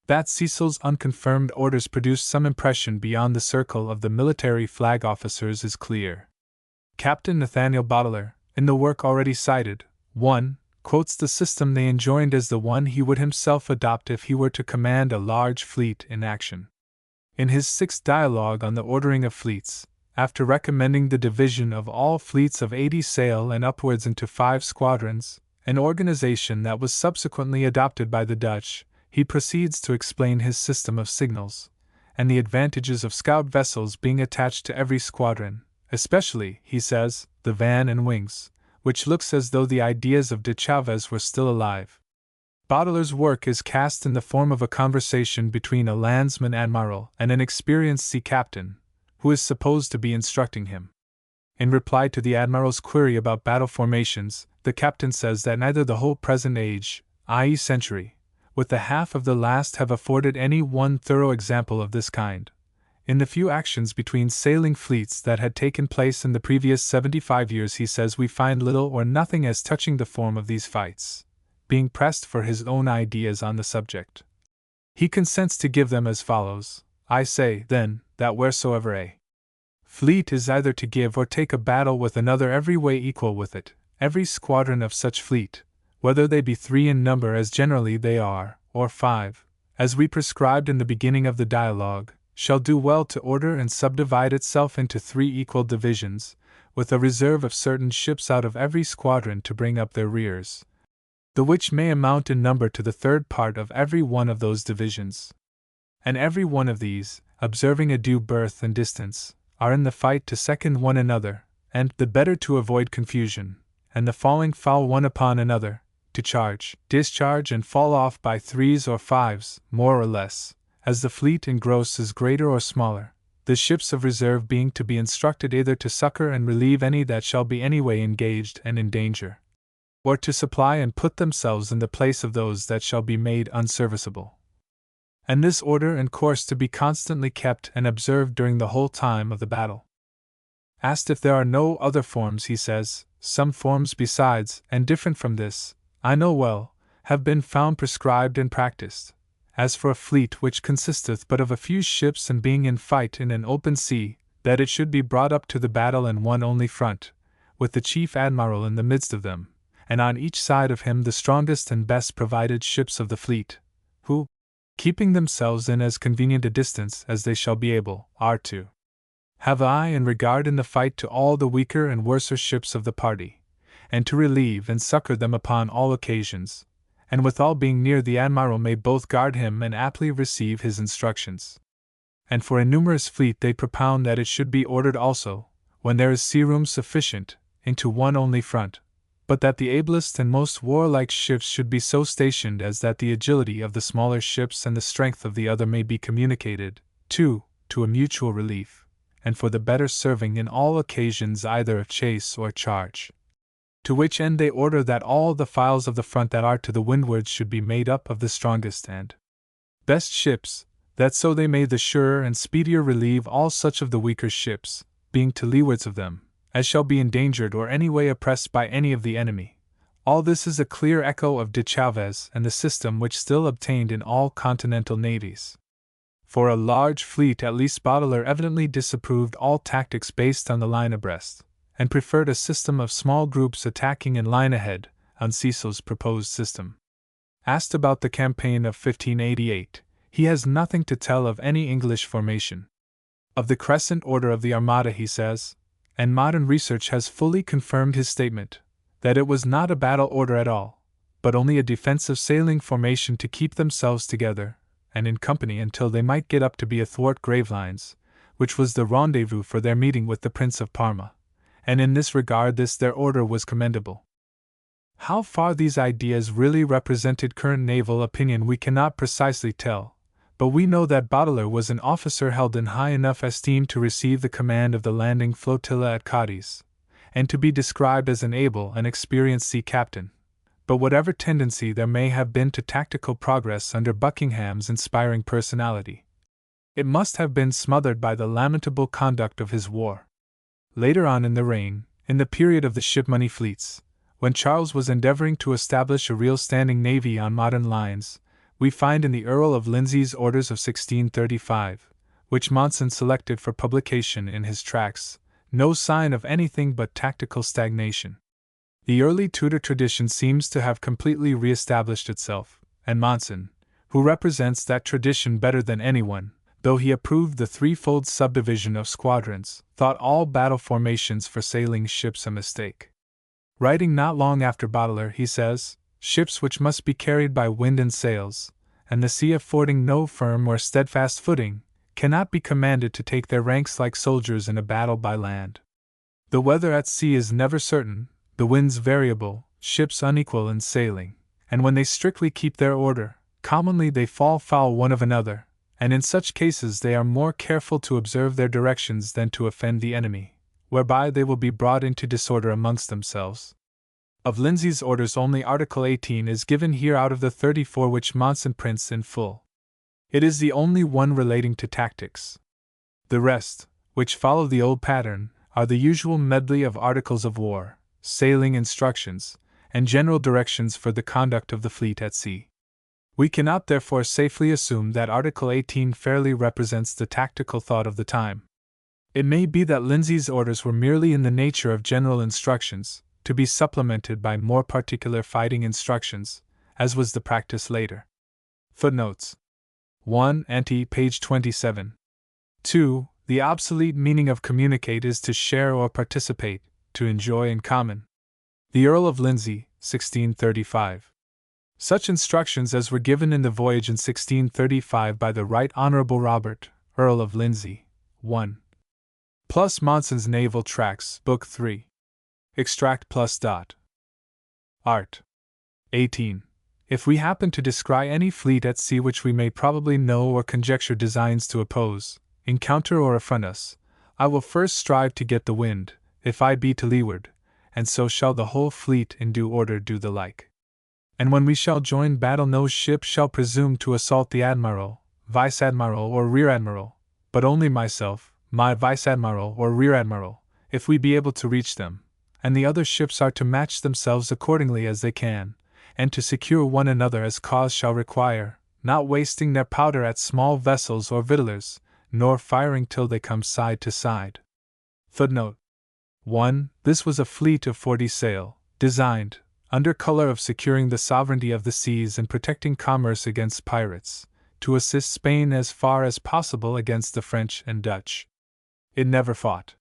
Speaker 1: That Cecil's unconfirmed orders produced some impression beyond the circle of the military flag officers is clear. Captain Nathaniel Boteler, in the work already cited, 1. Quotes the system they enjoined as the one he would himself adopt if he were to command a large fleet in action. In his 6th Dialogue on the Ordering of Fleets, after recommending the division of all fleets of 80 sail and upwards into 5 squadrons, an organization that was subsequently adopted by the Dutch, he proceeds to explain his system of signals, and the advantages of scout vessels being attached to every squadron, especially, he says, the van and wings, which looks as though the ideas of de Chavez were still alive. Boteler's work is cast in the form of a conversation between a landsman admiral and an experienced sea captain, who is supposed to be instructing him. In reply to the admiral's query about battle formations, the captain says that neither the whole present age, i.e., century, with the half of the last have afforded any one thorough example of this kind. In the few actions between sailing fleets that had taken place in the previous 75 years, he says we find little or nothing as touching the form of these fights, being pressed for his own ideas on the subject. He consents to give them as follows: I say, then, that wheresoever a fleet is either to give or take a battle with another every way equal with it, every squadron of such fleet, whether they be 3 in number as generally they are, or 5, as we prescribed in the beginning of the dialogue, shall do well to order and subdivide itself into 3 equal divisions, with a reserve of certain ships out of every squadron to bring up their rears, the which may amount in number to the 3rd part of every one of those divisions. And every one of these, observing a due birth and distance, are in the fight to second one another, and, the better to avoid confusion, and the falling foul one upon another, to charge, discharge, and fall off by 3s or 5s, more or less, as the fleet in gross is greater or smaller, the ships of reserve being to be instructed either to succor and relieve any that shall be any way engaged and in danger, or to supply and put themselves in the place of those that shall be made unserviceable. And this order and course to be constantly kept and observed during the whole time of the battle. Asked if there are no other forms, he says, some forms besides, and different from this, I know well, have been found prescribed and practiced. As for a fleet which consisteth but of a few ships and being in fight in an open sea, that it should be brought up to the battle in one only front, with the chief admiral in the midst of them, and on each side of him the strongest and best provided ships of the fleet, who, keeping themselves in as convenient a distance as they shall be able, are to have eye and regard in the fight to all the weaker and worser ships of the party, and to relieve and succor them upon all occasions, and withal being near the admiral may both guard him and aptly receive his instructions. And for a numerous fleet they propound that it should be ordered also, when there is sea room sufficient, into one only front, but that the ablest and most warlike ships should be so stationed as that the agility of the smaller ships and the strength of the other may be communicated, to a mutual relief, and for the better serving in all occasions either of chase or charge. To which end they order that all the files of the front that are to the windward should be made up of the strongest and best ships, that so they may the surer and speedier relieve all such of the weaker ships, being to leewards of them, as shall be endangered or any way oppressed by any of the enemy. All this is a clear echo of de Chavez and the system which still obtained in all continental navies. For a large fleet, at least Boteler evidently disapproved all tactics based on the line abreast, and preferred a system of small groups attacking in line ahead, on Cecil's proposed system. Asked about the campaign of 1588, he has nothing to tell of any English formation. Of the crescent order of the Armada he says, and modern research has fully confirmed his statement, that it was not a battle order at all, but only a defensive sailing formation to keep themselves together, and in company until they might get up to be athwart Gravelines, which was the rendezvous for their meeting with the Prince of Parma, and in this regard their order was commendable. How far these ideas really represented current naval opinion we cannot precisely tell, but we know that Boteler was an officer held in high enough esteem to receive the command of the landing flotilla at Cadiz, and to be described as an able and experienced sea captain. But whatever tendency there may have been to tactical progress under Buckingham's inspiring personality, it must have been smothered by the lamentable conduct of his war. Later on in the reign, in the period of the ship-money fleets, when Charles was endeavoring to establish a real standing navy on modern lines, we find in the Earl of Lindsay's orders of 1635, which Monson selected for publication in his tracts, no sign of anything but tactical stagnation. The early Tudor tradition seems to have completely re-established itself, and Monson, who represents that tradition better than anyone, though he approved the threefold subdivision of squadrons, thought all battle formations for sailing ships a mistake. Writing not long after Boteler, he says, "Ships which must be carried by wind and sails, and the sea affording no firm or steadfast footing, cannot be commanded to take their ranks like soldiers in a battle by land. The weather at sea is never certain, the winds variable, ships unequal in sailing, and when they strictly keep their order, commonly they fall foul one of another, and in such cases they are more careful to observe their directions than to offend the enemy, whereby they will be brought into disorder amongst themselves." Of Lindsay's orders only Article 18 is given here out of the 34 which Monson prints in full. It is the only one relating to tactics. The rest, which follow the old pattern, are the usual medley of articles of war, sailing instructions, and general directions for the conduct of the fleet at sea. We cannot therefore safely assume that Article 18 fairly represents the tactical thought of the time. It may be that Lindsay's orders were merely in the nature of general instructions, to be supplemented by more particular fighting instructions, as was the practice later. Footnotes 1. Ante, page 27. 2. The obsolete meaning of communicate is to share or participate, to enjoy in common. The Earl of Lindsay, 1635. Such instructions as were given in the voyage in 1635 by the Right Honourable Robert, Earl of Lindsay, 1. Plus Monson's Naval Tracts, Book 3. Extract plus dot. Art. 18. If we happen to descry any fleet at sea which we may probably know or conjecture designs to oppose, encounter or affront us, I will first strive to get the wind, if I be to leeward, and so shall the whole fleet in due order do the like. And when we shall join battle no ship shall presume to assault the admiral, vice-admiral or rear-admiral, but only myself, my vice-admiral or rear-admiral, if we be able to reach them, and the other ships are to match themselves accordingly as they can, and to secure one another as cause shall require, not wasting their powder at small vessels or victuallers, nor firing till they come side to side. Footnote 1. This was a fleet of 40 sail, designed, under color of securing the sovereignty of the seas and protecting commerce against pirates, to assist Spain as far as possible against the French and Dutch. It never fought.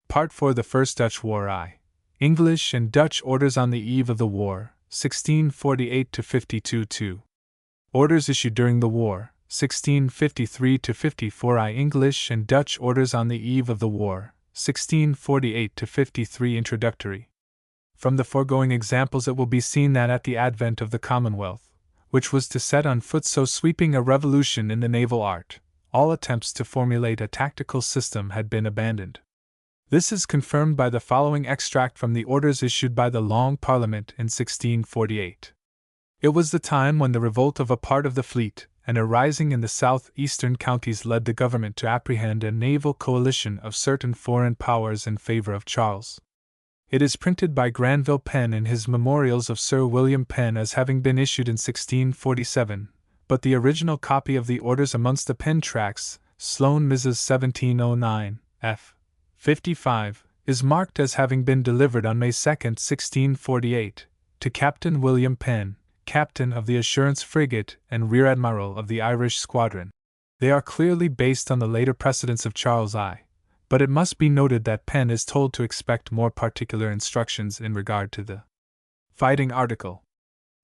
Speaker 1: Part 4. The First Dutch War. English and Dutch orders on the eve of the war, 1648–52. 2. Orders issued during the war, 1653–54. English and Dutch orders on the eve of the war, 1648–53. Introductory. From the foregoing examples it will be seen that at the advent of the Commonwealth, which was to set on foot so sweeping a revolution in the naval art, all attempts to formulate a tactical system had been abandoned. This is confirmed by the following extract from the orders issued by the Long Parliament in 1648. It was the time when the revolt of a part of the fleet, and a rising in the south-eastern counties led the government to apprehend a naval coalition of certain foreign powers in favor of Charles. It is printed by Granville Penn in his Memorials of Sir William Penn as having been issued in 1647, but the original copy of the orders amongst the Penn tracts, Sloane Mrs. 1709, f. 55, is marked as having been delivered on May 2, 1648, to Captain William Penn, captain of the Assurance frigate and rear admiral of the Irish squadron. They are clearly based on the later precedents of Charles I, but it must be noted that Penn is told to expect more particular instructions in regard to the fighting article.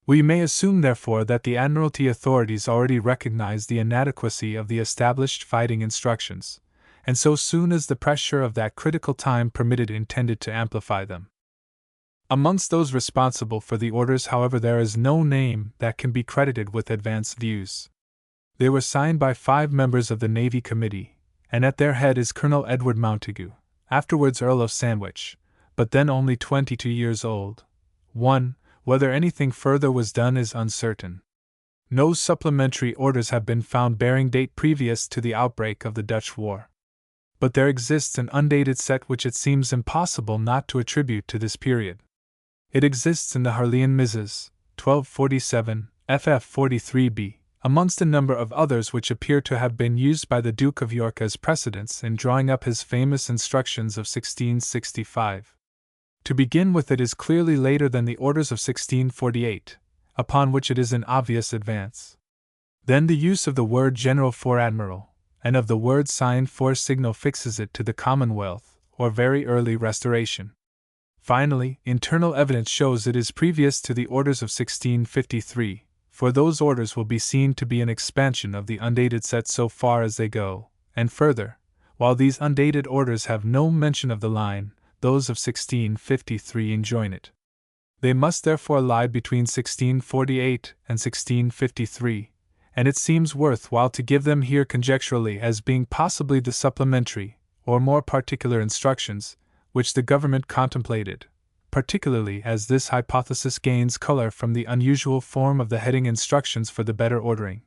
Speaker 1: We may assume, therefore, that the Admiralty authorities already recognized the inadequacy of the established fighting instructions, and so soon as the pressure of that critical time permitted intended to amplify them. Amongst those responsible for the orders, however, there is no name that can be credited with advanced views. They were signed by 5 members of the Navy Committee, and at their head is Colonel Edward Montagu, afterwards Earl of Sandwich, but then only 22 years old. 1. Whether anything further was done is uncertain. No supplementary orders have been found bearing date previous to the outbreak of the Dutch War. But there exists an undated set which it seems impossible not to attribute to this period. It exists in the Harleian Mrs. 1247, ff 43b, amongst a number of others which appear to have been used by the Duke of York as precedents in drawing up his famous instructions of 1665. To begin with, it is clearly later than the orders of 1648, upon which it is an obvious advance. Then the use of the word general for admiral, and of the word sign for signal fixes it to the Commonwealth, or very early Restoration. Finally, internal evidence shows it is previous to the orders of 1653, for those orders will be seen to be an expansion of the undated set so far as they go, and further, while these undated orders have no mention of the line, those of 1653 enjoin it. They must therefore lie between 1648 and 1653, and it seems worthwhile to give them here conjecturally as being possibly the supplementary, or more particular instructions, which the government contemplated, particularly as this hypothesis gains color from the unusual form of the heading instructions for the better ordering.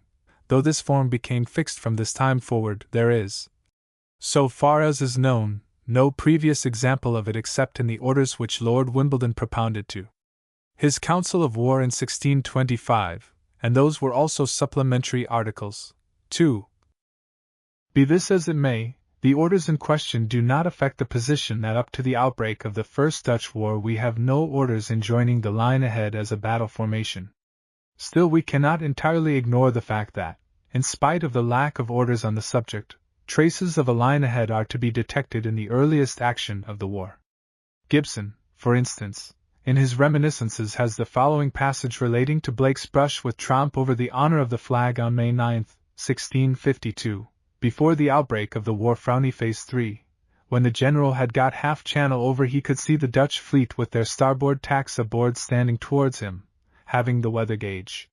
Speaker 1: Though this form became fixed from this time forward, there is, so far as is known, no previous example of it except in the orders which Lord Wimbledon propounded to his Council of War in 1625, and those were also supplementary articles. 2. Be this as it may, the orders in question do not affect the position that up to the outbreak of the First Dutch War we have no orders enjoining the line ahead as a battle formation. Still, we cannot entirely ignore the fact that, in spite of the lack of orders on the subject, traces of a line ahead are to be detected in the earliest action of the war. Gibson, for instance, in his reminiscences has the following passage relating to Blake's brush with Tromp over the honor of the flag on May 9, 1652, before the outbreak of the war. Phase 3. When the general had got half channel over, he could see the Dutch fleet with their starboard tacks aboard standing towards him, having the weather gauge.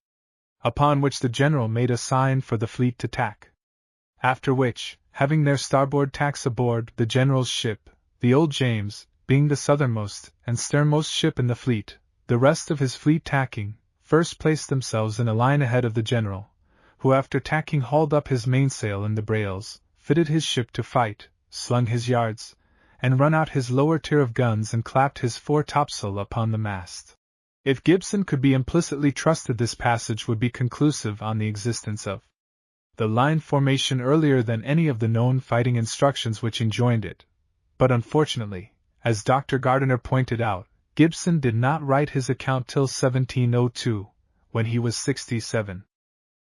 Speaker 1: Upon which the general made a sign for the fleet to tack. After which, having their starboard tacks aboard, the general's ship, the Old James, being the southernmost and sternmost ship in the fleet, the rest of his fleet tacking, first placed themselves in a line ahead of the general, who after tacking hauled up his mainsail in the brails, fitted his ship to fight, slung his yards, and run out his lower tier of guns and clapped his fore topsail upon the mast. If Gibson could be implicitly trusted, this passage would be conclusive on the existence of the line formation earlier than any of the known fighting instructions which enjoined it. But unfortunately, as Dr. Gardiner pointed out, Gibson did not write his account till 1702, when he was 67.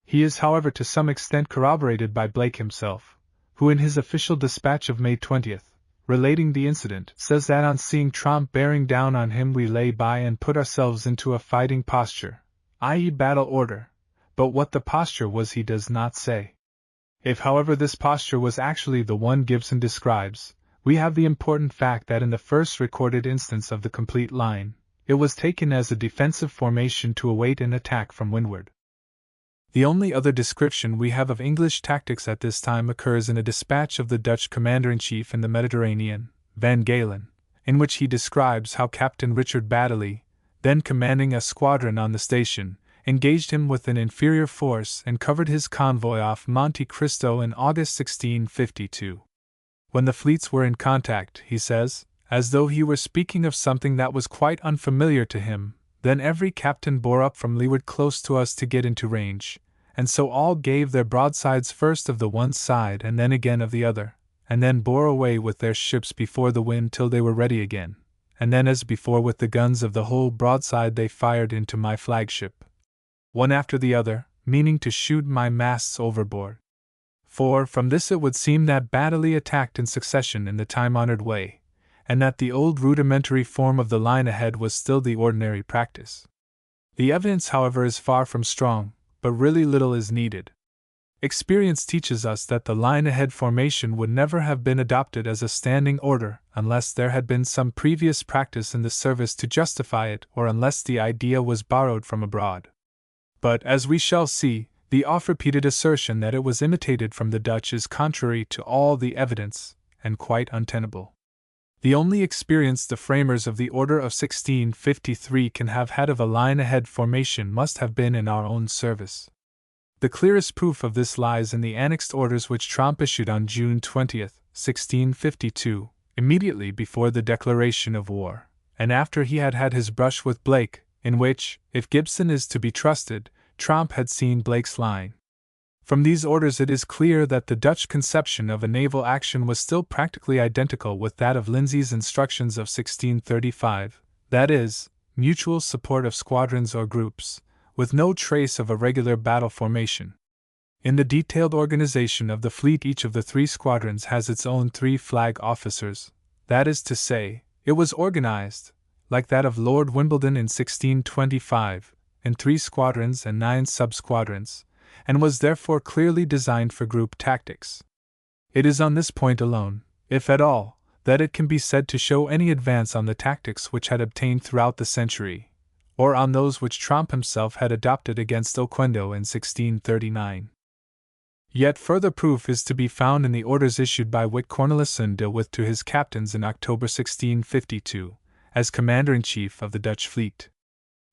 Speaker 1: He is, however, to some extent corroborated by Blake himself, who in his official dispatch of May 20, relating the incident, says that on seeing Tromp bearing down on him we lay by and put ourselves into a fighting posture, i.e. battle order, but what the posture was he does not say. If, however, this posture was actually the one Gibson describes, we have the important fact that in the first recorded instance of the complete line, it was taken as a defensive formation to await an attack from windward. The only other description we have of English tactics at this time occurs in a dispatch of the Dutch commander-in-chief in the Mediterranean, Van Galen, in which he describes how Captain Richard Baddeley, then commanding a squadron on the station, engaged him with an inferior force and covered his convoy off Monte Cristo in August 1652. When the fleets were in contact, he says, as though he were speaking of something that was quite unfamiliar to him, then every captain bore up from leeward close to us to get into range, and so all gave their broadsides first of the one side and then again of the other, and then bore away with their ships before the wind till they were ready again, and then as before with the guns of the whole broadside they fired into my flagship, one after the other, meaning to shoot my masts overboard. For from this it would seem that Baddeley attacked in succession in the time-honored way, and that the old rudimentary form of the line ahead was still the ordinary practice. The evidence, however, is far from strong, but really little is needed. Experience teaches us that the line ahead formation would never have been adopted as a standing order unless there had been some previous practice in the service to justify it, or unless the idea was borrowed from abroad. But, as we shall see, the oft-repeated assertion that it was imitated from the Dutch is contrary to all the evidence, and quite untenable. The only experience the framers of the Order of 1653 can have had of a line-ahead formation must have been in our own service. The clearest proof of this lies in the annexed orders which Tromp issued on June 20, 1652, immediately before the declaration of war, and after he had had his brush with Blake, in which, if Gibson is to be trusted, Tromp had seen Blake's line. From these orders it is clear that the Dutch conception of a naval action was still practically identical with that of Lindsay's instructions of 1635, that is, mutual support of squadrons or groups, with no trace of a regular battle formation. In the detailed organization of the fleet each of the three squadrons has its own 3 flag officers, that is to say, it was organized, like that of Lord Wimbledon in 1625, in 3 squadrons and 9 sub-squadrons, and was therefore clearly designed for group tactics. It is on this point alone, if at all, that it can be said to show any advance on the tactics which had obtained throughout the century, or on those which Tromp himself had adopted against Oquendo in 1639. Yet further proof is to be found in the orders issued by Witt Cornelissen de With to his captains in October 1652, as commander-in-chief of the Dutch fleet.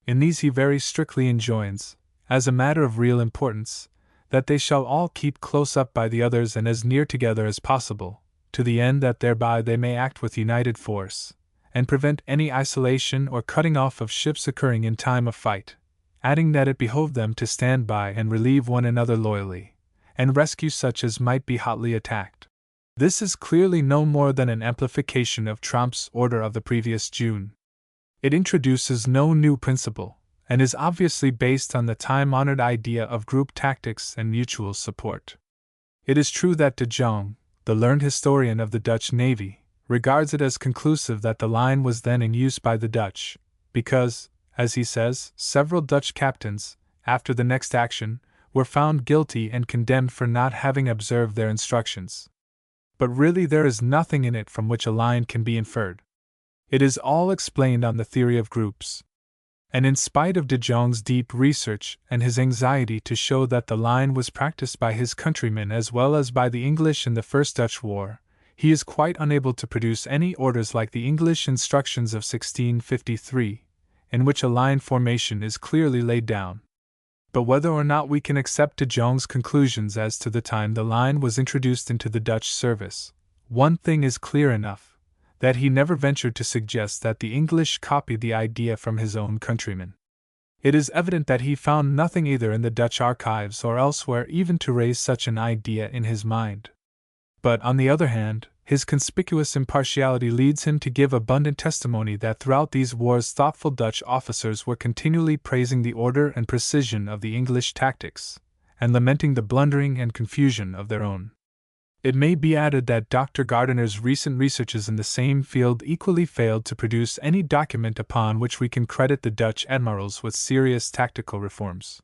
Speaker 1: In these he very strictly enjoins, as a matter of real importance, that they shall all keep close up by the others and as near together as possible, to the end that thereby they may act with united force, and prevent any isolation or cutting off of ships occurring in time of fight, adding that it behoved them to stand by and relieve one another loyally, and rescue such as might be hotly attacked. This is clearly no more than an amplification of Tromp's order of the previous June. It introduces no new principle, and is obviously based on the time-honored idea of group tactics and mutual support. It is true that de Jong, the learned historian of the Dutch Navy, regards it as conclusive that the line was then in use by the Dutch, because, as he says, several Dutch captains, after the next action, were found guilty and condemned for not having observed their instructions. But really there is nothing in it from which a line can be inferred. It is all explained on the theory of groups. And in spite of de Jong's deep research and his anxiety to show that the line was practiced by his countrymen as well as by the English in the First Dutch War, he is quite unable to produce any orders like the English instructions of 1653, in which a line formation is clearly laid down. But whether or not we can accept de Jong's conclusions as to the time the line was introduced into the Dutch service, one thing is clear enough, that he never ventured to suggest that the English copied the idea from his own countrymen. It is evident that he found nothing either in the Dutch archives or elsewhere even to raise such an idea in his mind. But, on the other hand, his conspicuous impartiality leads him to give abundant testimony that throughout these wars thoughtful Dutch officers were continually praising the order and precision of the English tactics, and lamenting the blundering and confusion of their own. It may be added that Dr. Gardiner's recent researches in the same field equally failed to produce any document upon which we can credit the Dutch admirals with serious tactical reforms.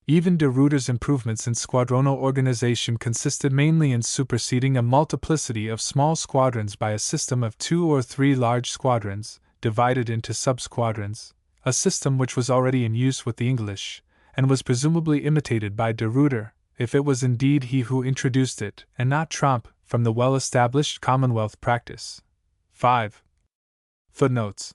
Speaker 1: Even de Ruyter's improvements in squadronal organization consisted mainly in superseding a multiplicity of small squadrons by a system of 2 or 3 large squadrons, divided into sub-squadrons, a system which was already in use with the English, and was presumably imitated by de Ruyter, if it was indeed he who introduced it, and not Tromp, from the well-established Commonwealth practice. 5. Footnotes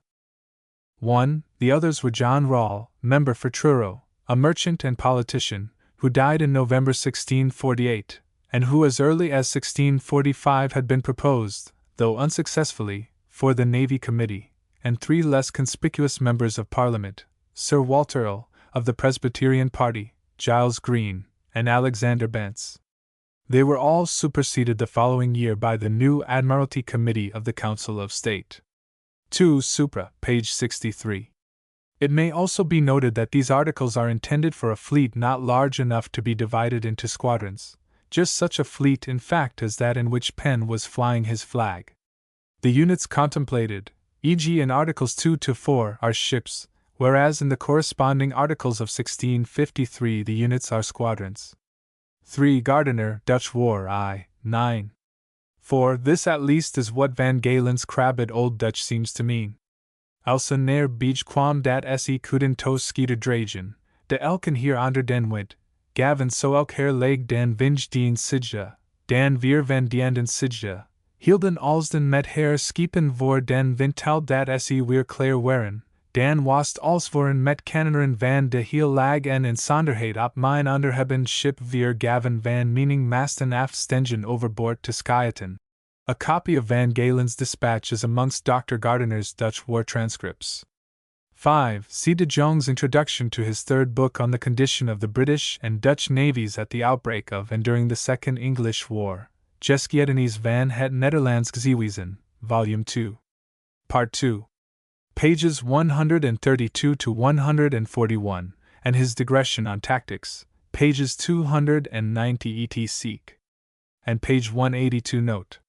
Speaker 1: 1. The others were John Rawle, member for Truro, a merchant and politician, who died in November 1648, and who as early as 1645 had been proposed, though unsuccessfully, for the Navy Committee, and 3 less conspicuous members of Parliament, Sir Walter Earle, of the Presbyterian party, Giles Green, and Alexander Bence. They were all superseded the following year by the new Admiralty Committee of the Council of State. 2 Supra, page 63. It may also be noted that these articles are intended for a fleet not large enough to be divided into squadrons, just such a fleet in fact as that in which Penn was flying his flag. The units contemplated, e.g. in Articles 2 to 4, are ships, whereas in the corresponding articles of 1653 the units are squadrons. 3 Gardiner, Dutch War I, 9. 4. This at least is what Van Galen's crabbed Old Dutch seems to mean. Also neer bij kwam dat se kuden to skeeter dragen, de elken hier onder den wind, gaven so elk her leg den vinge dien sidja, dan weer van dienden sidja, hielden alsden met her skiepen voor den vintal dat se weer klaar waren, dan wast alsvoren met cannoneren van de heel lag en in sonderheid op mijn onderhebben ship weer gaven van meaning masten aft stengen overboord te skyeten. A copy of Van Galen's dispatch is amongst Dr. Gardiner's Dutch war transcripts. 5. See de Jong's introduction to his 3rd book on the condition of the British and Dutch navies at the outbreak of and during the Second English War, Geschiedenis van het Nederlands Zeewezen, Volume 2. Part 2. Pages 132 to 141, and his digression on tactics, pages 290 etc. and page 182 note.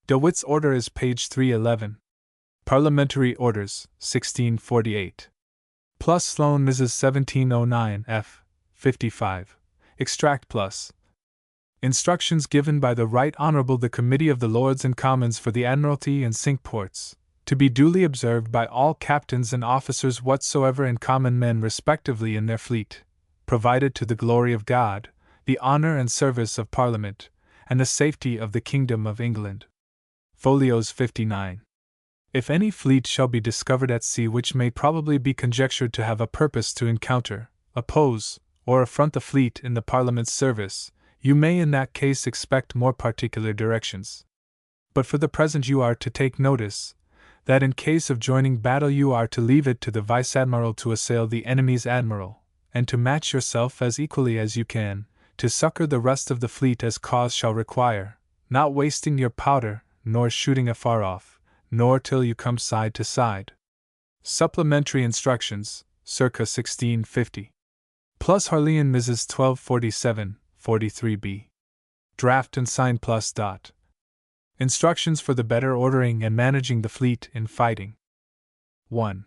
Speaker 1: De Witt's order is page 311. Parliamentary Orders, 1648. Plus Sloan Mrs. 1709 f. 55. Extract plus. Instructions given by the Right Honourable the Committee of the Lords and Commons for the Admiralty and Cinque Ports, to be duly observed by all captains and officers whatsoever and common men respectively in their fleet, provided to the glory of God, the honour and service of Parliament, and the safety of the Kingdom of England. Folios 59. If any fleet shall be discovered at sea which may probably be conjectured to have a purpose to encounter, oppose, or affront the fleet in the Parliament's service, you may in that case expect more particular directions. But for the present you are to take notice, that in case of joining battle you are to leave it to the Vice-Admiral to assail the enemy's admiral, and to match yourself as equally as you can, to succor the rest of the fleet as cause shall require, not wasting your powder, nor shooting afar off, nor till you come side to side. Supplementary Instructions, circa 1650. Plus Harleian Mrs. 1247, 43b. Draft and sign plus dot. Instructions for the better ordering and managing the fleet in fighting. 1.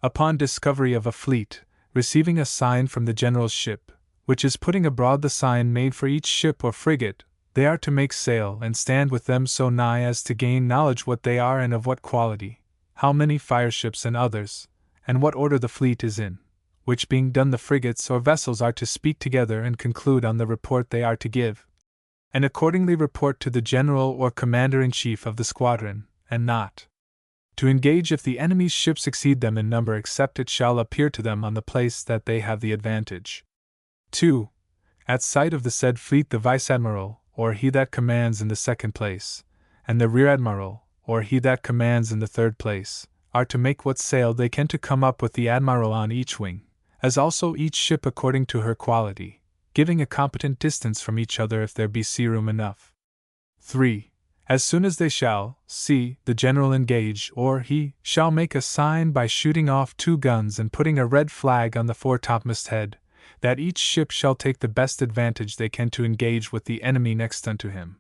Speaker 1: Upon discovery of a fleet, receiving a sign from the general's ship, which is putting abroad the sign made for each ship or frigate, they are to make sail and stand with them so nigh as to gain knowledge what they are and of what quality, how many fireships and others, and what order the fleet is in, which being done the frigates or vessels are to speak together and conclude on the report they are to give, and accordingly report to the general or commander-in-chief of the squadron, and not to engage if the enemy's ships exceed them in number except it shall appear to them on the place that they have the advantage. 2. At sight of the said fleet the Vice-Admiral, or he that commands in the 2nd place, and the Rear-Admiral, or he that commands in the 3rd place, are to make what sail they can to come up with the Admiral on each wing, as also each ship according to her quality, giving a competent distance from each other if there be sea room enough. 3. As soon as they shall see the general engage, or he shall make a sign by shooting off 2 guns and putting a red flag on the foretopmast head, that each ship shall take the best advantage they can to engage with the enemy next unto him.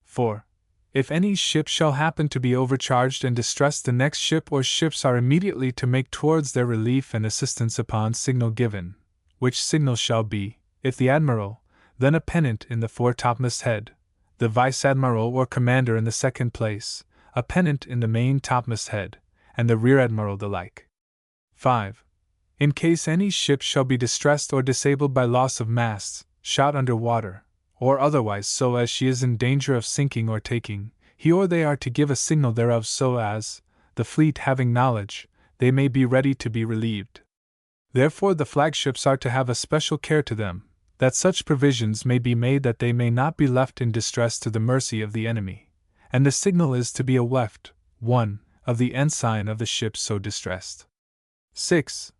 Speaker 1: 4. If any ship shall happen to be overcharged and distressed, the next ship or ships are immediately to make towards their relief and assistance upon signal given, which signal shall be, if the admiral, then a pennant in the foretopmast head, the vice-admiral or commander in the second place, a pennant in the main topmast head, and the rear-admiral the like. 5. In case any ship shall be distressed or disabled by loss of masts, shot under water, or otherwise so as she is in danger of sinking or taking, he or they are to give a signal thereof so as, the fleet having knowledge, they may be ready to be relieved. Therefore the flagships are to have a special care to them, that such provisions may be made that they may not be left in distress to the mercy of the enemy, and the signal is to be a weft, 1, of the ensign of the ship so distressed. 6.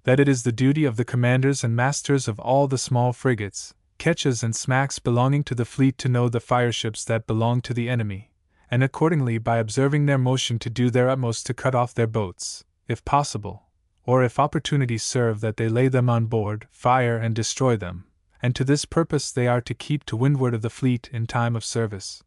Speaker 1: That it is the duty of the commanders and masters of all the small frigates, ketches and smacks belonging to the fleet to know the fireships that belong to the enemy, and accordingly by observing their motion to do their utmost to cut off their boats, if possible, or if opportunity serve that they lay them on board, fire and destroy them, and to this purpose they are to keep to windward of the fleet in time of service.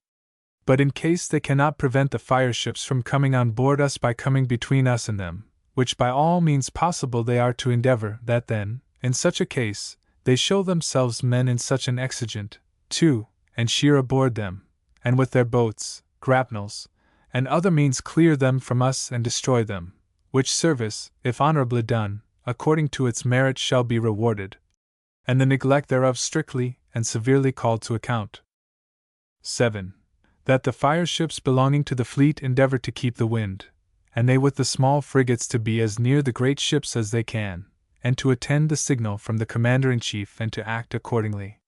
Speaker 1: But in case they cannot prevent the fireships from coming on board us by coming between us and them, which by all means possible they are to endeavor that then, in such a case, they show themselves men in such an exigent, 2, and sheer aboard them, and with their boats, grapnels, and other means clear them from us and destroy them, which service, if honorably done, according to its merit shall be rewarded, and the neglect thereof strictly and severely called to account. 7. That the fireships belonging to the fleet endeavor to keep the wind, and they with the small frigates to be as near the great ships as they can, and to attend the signal from the commander-in-chief and to act accordingly.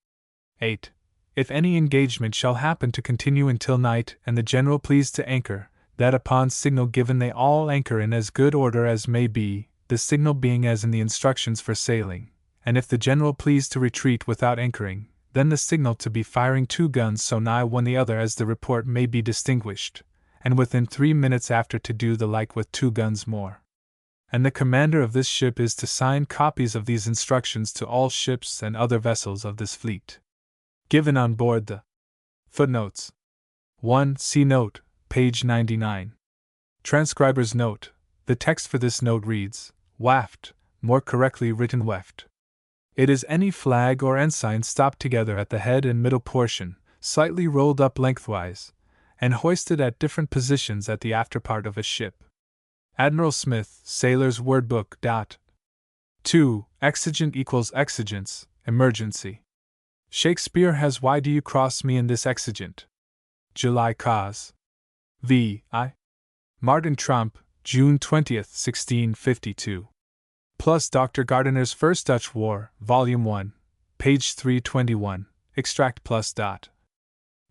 Speaker 1: 8. If any engagement shall happen to continue until night and the general please to anchor, that upon signal given they all anchor in as good order as may be, the signal being as in the instructions for sailing, and if the general please to retreat without anchoring, then the signal to be firing 2 guns so nigh one the other as the report may be distinguished, and within 3 minutes after to do the like with 2 guns more. And the commander of this ship is to sign copies of these instructions to all ships and other vessels of this fleet. Given on board the footnotes. 1. See note, page 99. Transcriber's note: the text for this note reads, waft, more correctly written weft. It is any flag or ensign stopped together at the head and middle portion, slightly rolled up lengthwise, and hoisted at different positions at the afterpart of a ship. Admiral Smith, Sailor's Word Book. 2. Exigent equals exigence, emergency. Shakespeare has Why do you cross me in this exigent? July cause. V. I. Martin Tromp, June 20, 1652. Plus Dr. Gardiner's First Dutch War, Volume 1, page 321, extract plus.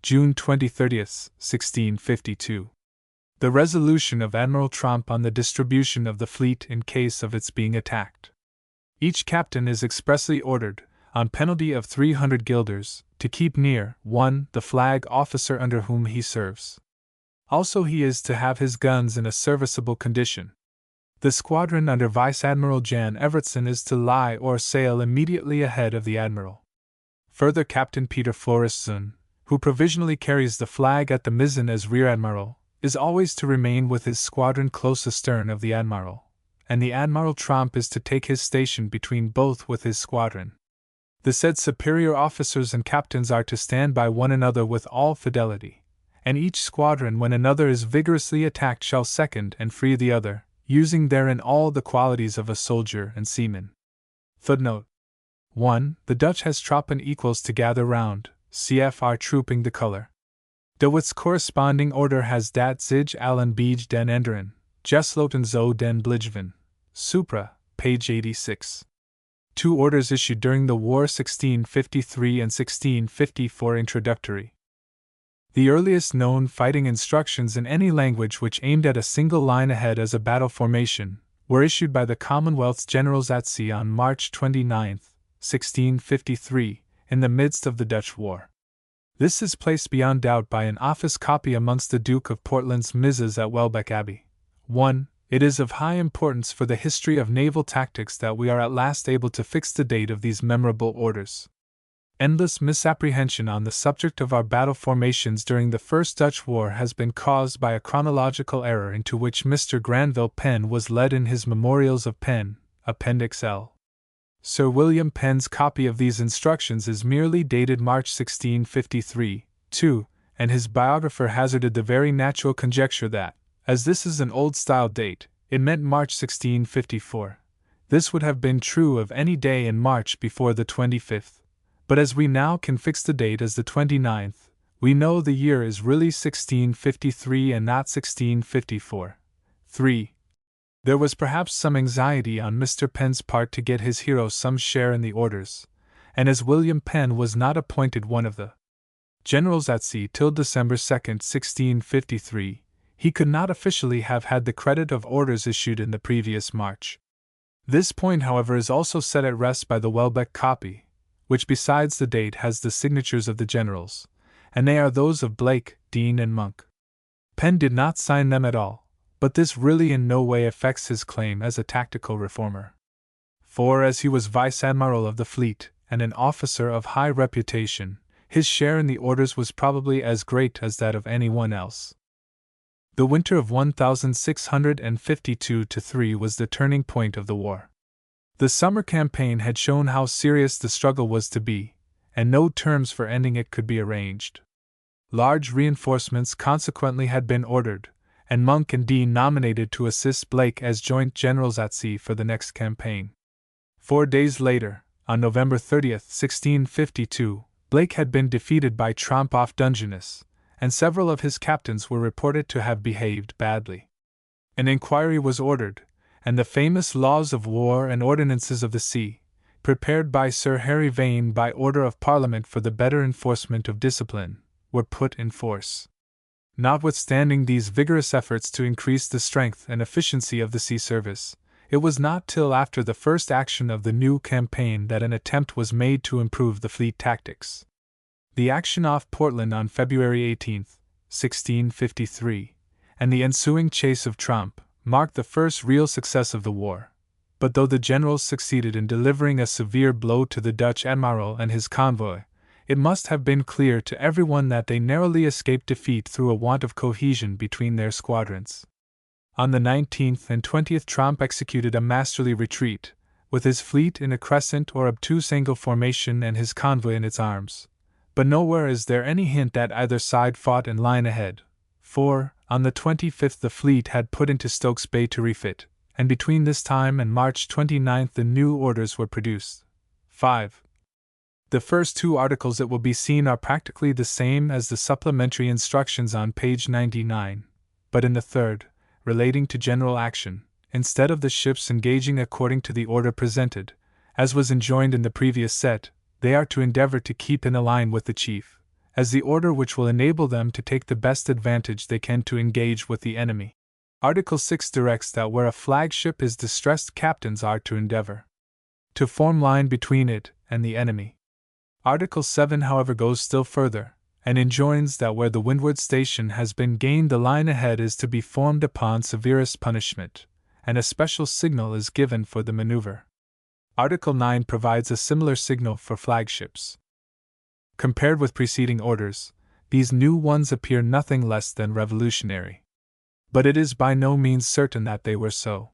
Speaker 1: June 20, 1652. The resolution of Admiral Tromp on the distribution of the fleet in case of its being attacked. Each captain is expressly ordered, on penalty of 300 guilders, to keep near 1. The flag officer under whom he serves. Also he is to have his guns in a serviceable condition. The squadron under Vice-Admiral Jan Evertson is to lie or sail immediately ahead of the admiral. Further, Captain Peter Floriszoon, who provisionally carries the flag at the mizzen as rear-admiral, is always to remain with his squadron close astern of the admiral, and the Admiral Tromp is to take his station between both with his squadron. The said superior officers and captains are to stand by one another with all fidelity, and each squadron when another is vigorously attacked shall second and free the other, using therein all the qualities of a soldier and seaman. Footnote 1. The Dutch has troppen equals to gather round, cfr trooping the color. De Witt's corresponding order has dat zich allen bij den enderen, gesloten zo den blijven, supra, page 86. 2 orders issued during the war 1653 and 1654 introductory. The earliest known fighting instructions in any language which aimed at a single line ahead as a battle formation were issued by the Commonwealth's generals at sea on March 29, 1653, in the midst of the Dutch War. This is placed beyond doubt by an office copy amongst the Duke of Portland's misses at Welbeck Abbey. 1. It is of high importance for the history of naval tactics that we are at last able to fix the date of these memorable orders. Endless misapprehension on the subject of our battle formations during the First Dutch War has been caused by a chronological error into which Mr. Granville Penn was led in his Memorials of Penn, Appendix L. Sir William Penn's copy of these instructions is merely dated March 1653, 2, and his biographer hazarded the very natural conjecture that, as this is an old-style date, it meant March 1654. This would have been true of any day in March before the 25th. But as we now can fix the date as the 29th, we know the year is really 1653 and not 1654. 3. There was perhaps some anxiety on Mr. Penn's part to get his hero some share in the orders, and as William Penn was not appointed one of the generals at sea till December 2, 1653, he could not officially have had the credit of orders issued in the previous March. This point, however, is also set at rest by the Welbeck copy, which besides the date has the signatures of the generals, and they are those of Blake, Dean, and Monk. Penn did not sign them at all, but this really in no way affects his claim as a tactical reformer. For as he was vice-admiral of the fleet, and an officer of high reputation, his share in the orders was probably as great as that of anyone else. The winter of 1652-3 was the turning point of the war. The summer campaign had shown how serious the struggle was to be, and no terms for ending it could be arranged. Large reinforcements consequently had been ordered, and Monk and Dean nominated to assist Blake as joint generals at sea for the next campaign. 4 days later, on November 30, 1652, Blake had been defeated by Tromp off Dungeness, and several of his captains were reported to have behaved badly. An inquiry was ordered, and the famous Laws of War and Ordinances of the Sea, prepared by Sir Harry Vane by order of Parliament for the better enforcement of discipline, were put in force. Notwithstanding these vigorous efforts to increase the strength and efficiency of the sea service, it was not till after the first action of the new campaign that an attempt was made to improve the fleet tactics. The action off Portland on February 18, 1653, and the ensuing chase of Tromp, marked the first real success of the war. But though the generals succeeded in delivering a severe blow to the Dutch admiral and his convoy, it must have been clear to everyone that they narrowly escaped defeat through a want of cohesion between their squadrons. On the 19th and 20th Tromp executed a masterly retreat, with his fleet in a crescent or obtuse angle formation and his convoy in its arms. But nowhere is there any hint that either side fought in line ahead, for, on the 25th the fleet had put into Stokes Bay to refit, and between this time and March 29 the new orders were produced. 5. The first 2 articles, it will be seen, are practically the same as the supplementary instructions on page 99, but in the third, relating to general action, instead of the ships engaging according to the order presented, as was enjoined in the previous set, they are to endeavor to keep in a line with the chief, as the order which will enable them to take the best advantage they can to engage with the enemy. Article 6 directs that where a flagship is distressed, captains are to endeavor to form line between it and the enemy. Article 7, however, goes still further, and enjoins that where the windward station has been gained, the line ahead is to be formed upon severest punishment, and a special signal is given for the maneuver. Article 9 provides a similar signal for flagships. Compared with preceding orders, these new ones appear nothing less than revolutionary. But it is by no means certain that they were so.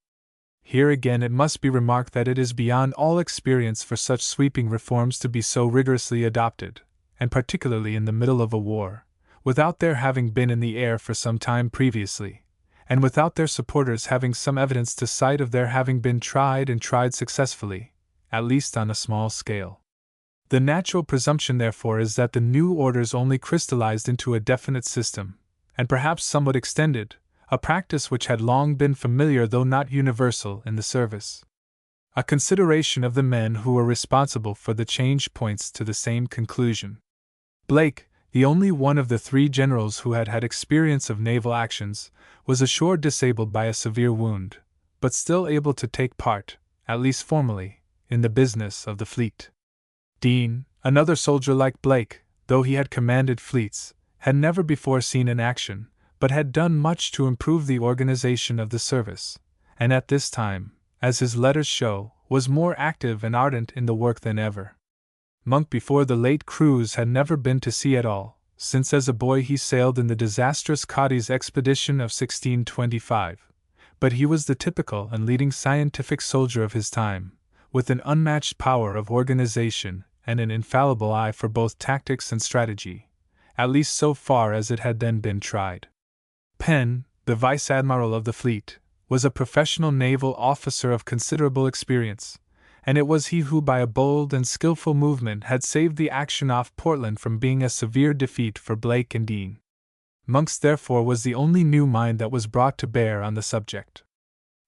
Speaker 1: Here again it must be remarked that it is beyond all experience for such sweeping reforms to be so rigorously adopted, and particularly in the middle of a war, without their having been in the air for some time previously, and without their supporters having some evidence to cite of their having been tried and tried successfully, at least on a small scale. The natural presumption, therefore, is that the new orders only crystallized into a definite system, and perhaps somewhat extended, a practice which had long been familiar though not universal in the service. A consideration of the men who were responsible for the change points to the same conclusion. Blake, the only one of the 3 generals who had had experience of naval actions, was ashore disabled by a severe wound, but still able to take part, at least formally, in the business of the fleet. Dean, another soldier like Blake, though he had commanded fleets, had never before seen in action, but had done much to improve the organization of the service, and at this time, as his letters show, was more active and ardent in the work than ever. Monk before the late cruise had never been to sea at all, since as a boy he sailed in the disastrous Cadiz expedition of 1625, but he was the typical and leading scientific soldier of his time, with an unmatched power of organization and an infallible eye for both tactics and strategy, at least so far as it had then been tried. Penn, the vice-admiral of the fleet, was a professional naval officer of considerable experience, and it was he who by a bold and skillful movement had saved the action off Portland from being a severe defeat for Blake and Dean. Monk's therefore was the only new mind that was brought to bear on the subject.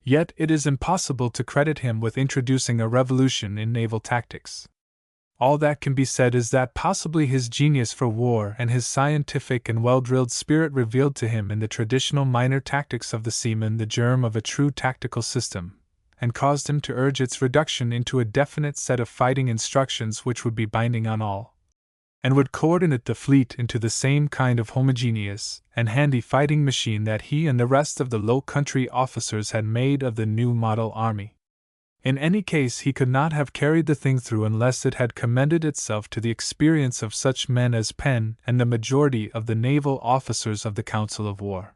Speaker 1: Yet it is impossible to credit him with introducing a revolution in naval tactics. All that can be said is that possibly his genius for war and his scientific and well-drilled spirit revealed to him in the traditional minor tactics of the seaman the germ of a true tactical system, and caused him to urge its reduction into a definite set of fighting instructions which would be binding on all, and would coordinate the fleet into the same kind of homogeneous and handy fighting machine that he and the rest of the Low Country officers had made of the new model army. In any case, he could not have carried the thing through unless it had commended itself to the experience of such men as Penn and the majority of the naval officers of the Council of War.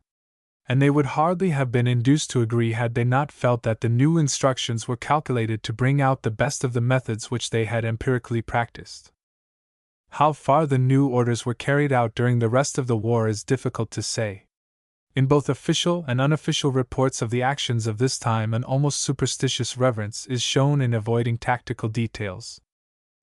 Speaker 1: And they would hardly have been induced to agree had they not felt that the new instructions were calculated to bring out the best of the methods which they had empirically practiced. How far the new orders were carried out during the rest of the war is difficult to say. In both official and unofficial reports of the actions of this time, an almost superstitious reverence is shown in avoiding tactical details.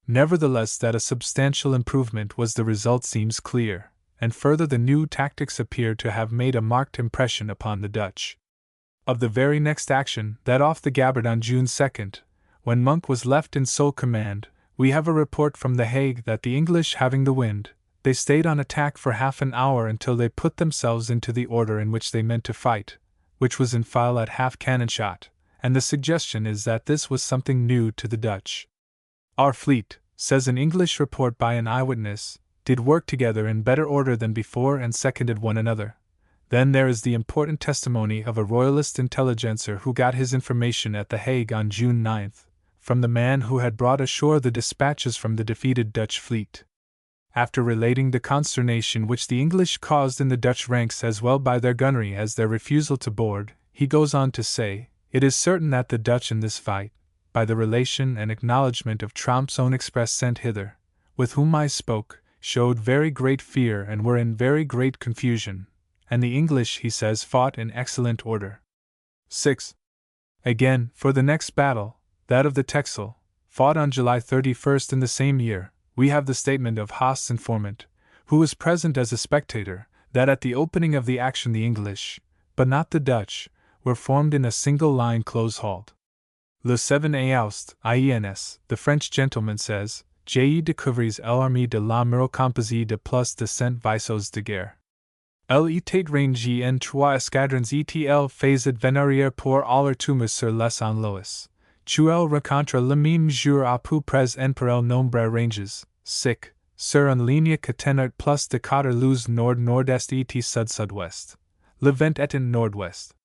Speaker 1: Nevertheless, that a substantial improvement was the result seems clear, and further the new tactics appear to have made a marked impression upon the Dutch. Of the very next action, that off the Gabbard on June 2nd, when Monk was left in sole command, we have a report from The Hague that the English having the wind, they stayed on attack for half an hour until they put themselves into the order in which they meant to fight, which was in file at half cannon shot, and the suggestion is that this was something new to the Dutch. Our fleet, says an English report by an eyewitness, did work together in better order than before and seconded one another. Then there is the important testimony of a royalist intelligencer who got his information at The Hague on June 9th, from the man who had brought ashore the dispatches from the defeated Dutch fleet. After relating the consternation which the English caused in the Dutch ranks as well by their gunnery as their refusal to board, he goes on to say, "It is certain that the Dutch in this fight, by the relation and acknowledgment of Tromp's own express sent hither, with whom I spoke, showed very great fear and were in very great confusion, and the English, he says, fought in excellent order." 6. Again, for the next battle, that of the Texel, fought on July 31st in the same year, we have the statement of Haast's informant, who was present as a spectator, that at the opening of the action the English, but not the Dutch, were formed in a single line close-hauled. Le 7 Aoust, IENS, the French gentleman says, J'ai découvert l'armée de l'amiral composée de plus de 100 vaisseaux de guerre. Elle était rangée en 3 escadrons et elle faisait venir pour aller tomber sur les Anlois. Elle rencontre le même jour à peu près en pareil nombre ranges, sic, sur une ligne que tenait plus de 4 lieues nord-nord-est et sud-sud-ouest. Le vent était nord-ouest.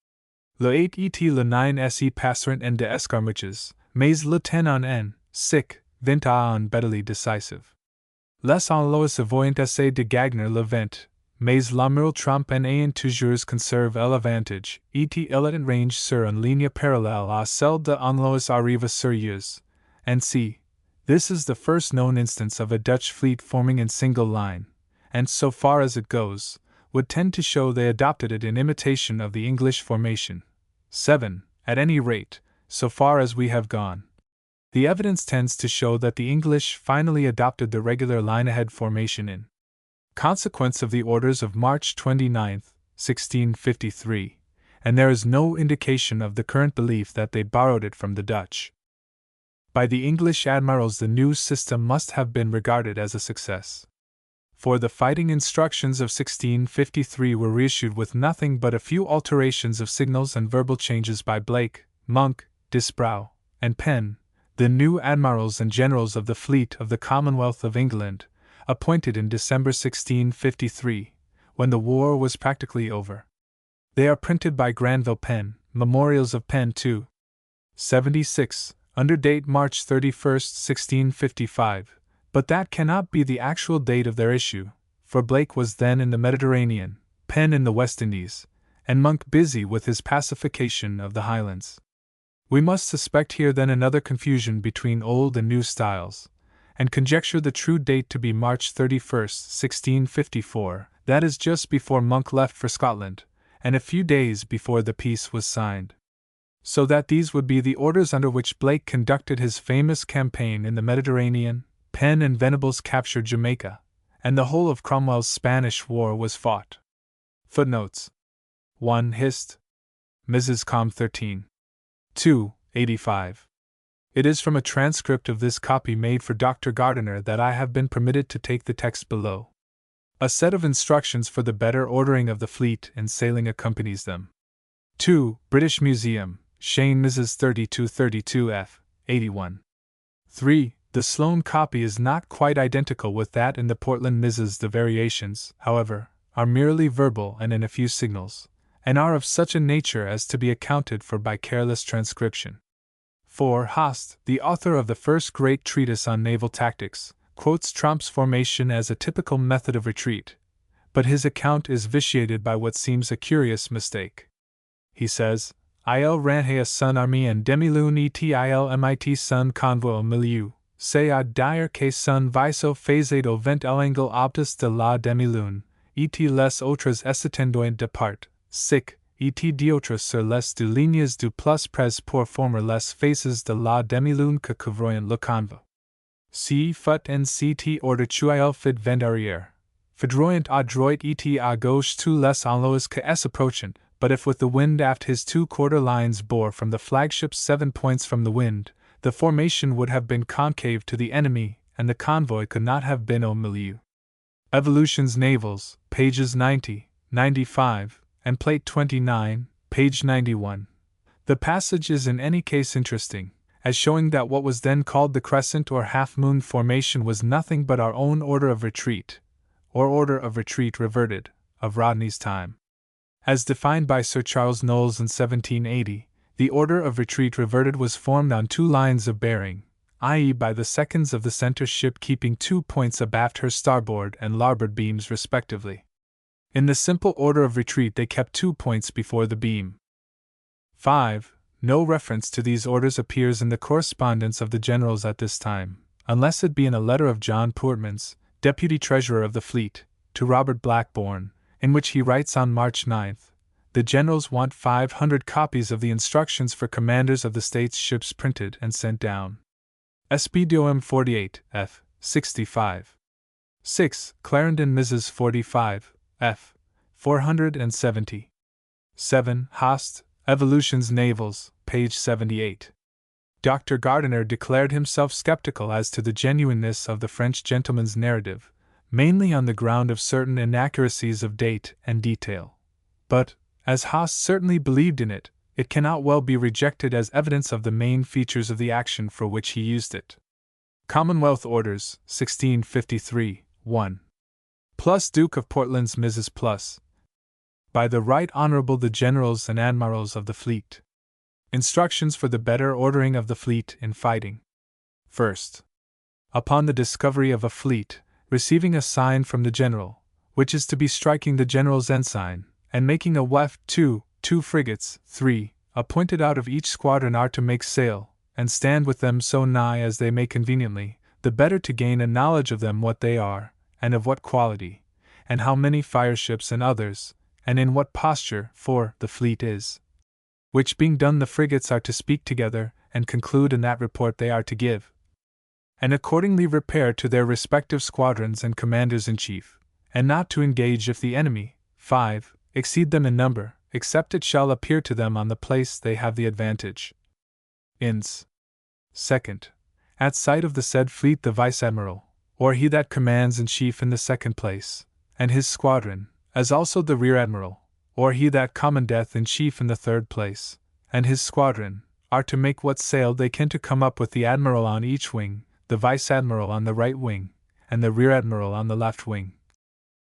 Speaker 1: Le 8 et le 9 se passèrent en des escarmouches, mais le tenant en, sic, vint à un battle décisif. Les Anlois avoyant assez de gagner le vent, mais l'amiral Tromp en ayant toujours conserve l'avantage, et il est en range sur une ligne parallèle à celle de Anlois arriva sur Yeux, and c. This is the first known instance of a Dutch fleet forming in single line, and so far as it goes, would tend to show they adopted it in imitation of the English formation. 7. At any rate, so far as we have gone, the evidence tends to show that the English finally adopted the regular line-ahead formation in consequence of the orders of March 29, 1653, and there is no indication of the current belief that they borrowed it from the Dutch. By the English admirals the new system must have been regarded as a success. For the fighting instructions of 1653 were reissued with nothing but a few alterations of signals and verbal changes by Blake, Monk, Disbrowe, and Penn, the new admirals and generals of the fleet of the Commonwealth of England, appointed in December 1653, when the war was practically over. They are printed by Granville Penn, Memorials of Penn 2. 76, under date March 31, 1655, but that cannot be the actual date of their issue, for Blake was then in the Mediterranean, Penn in the West Indies, and Monk busy with his pacification of the Highlands. We must suspect here then another confusion between old and new styles, and conjecture the true date to be March 31, 1654, that is just before Monk left for Scotland, and a few days before the peace was signed. So that these would be the orders under which Blake conducted his famous campaign in the Mediterranean, Penn and Venables captured Jamaica, and the whole of Cromwell's Spanish War was fought. Footnotes 1. Hist. Mrs. Com 13. 2. 85. It is from a transcript of this copy made for Dr. Gardiner that I have been permitted to take the text below. A set of instructions for the better ordering of the fleet and sailing accompanies them. 2. British Museum, Shane Mrs. 3232 f. 81. 3. The Sloane copy is not quite identical with that in the Portland Mrs. The variations, however, are merely verbal and in a few signals, and are of such a nature as to be accounted for by careless transcription. 4. Haast, the author of the first great treatise on naval tactics, quotes Tromp's formation as a typical method of retreat, but his account is vitiated by what seems a curious mistake. He says, Il ranhea son armée en demi-lune et mit son convoi au milieu, c'est à dire que son vaisseau faisait au vent l'angle optus de la demi-lune, et les autres étaient de part, sic, et d'autres sur les deux lignes du plus près pour former les faces de la demi-lune que couvroyant le convoi. Si fut en ct ordre il fit vent arrière, fidroyant à droite et à gauche tous les enlois que s approachant, but if with the wind aft his 2 quarter lines bore from the flagship 7 points from the wind, the formation would have been concave to the enemy, and the convoy could not have been au milieu. Evolutions Navals, pages 90, 95, and plate 29, page 91. The passage is in any case interesting, as showing that what was then called the crescent or half-moon formation was nothing but our own order of retreat, or order of retreat reverted, of Rodney's time. As defined by Sir Charles Knowles in 1780, the order of retreat reverted was formed on 2 lines of bearing, i.e. by the seconds of the center ship keeping 2 points abaft her starboard and larboard beams respectively. In the simple order of retreat they kept 2 points before the beam. 5. No reference to these orders appears in the correspondence of the generals at this time, unless it be in a letter of John Portman's, Deputy Treasurer of the Fleet, to Robert Blackburn, in which he writes on March 9, the generals want 500 copies of the instructions for commanders of the states ships printed and sent down. SPDOM 48, f. 65. 6. Clarendon Mrs. 45, f. 470. 7. Haast, Evolutions Navals, page 78. Dr. Gardiner declared himself skeptical as to the genuineness of the French gentleman's narrative, mainly on the ground of certain inaccuracies of date and detail. But, as Haast certainly believed in it, it cannot well be rejected as evidence of the main features of the action for which he used it. Commonwealth Orders, 1653, 1. Plus Duke of Portland's Mrs. Plus. By the Right Honourable the Generals and Admirals of the Fleet. Instructions for the better ordering of the fleet in fighting. First. Upon the discovery of a fleet, receiving a sign from the General, which is to be striking the General's ensign, and making a weft 2 frigates, 3, appointed out of each squadron are to make sail, and stand with them so nigh as they may conveniently, the better to gain a knowledge of them what they are, and of what quality, and how many fireships and others, and in what posture, for the fleet is. Which being done the frigates are to speak together, and conclude in that report they are to give. And accordingly repair to their respective squadrons and commanders-in-chief, and not to engage if the enemy, 5, exceed them in number, except it shall appear to them on the place they have the advantage. Inns. Second. At sight of the said fleet the vice-admiral, or he that commands in chief in the second place, and his squadron, as also the rear-admiral, or he that commandeth in chief in the third place, and his squadron, are to make what sail they can to come up with the admiral on each wing, the vice-admiral on the right wing, and the rear-admiral on the left wing,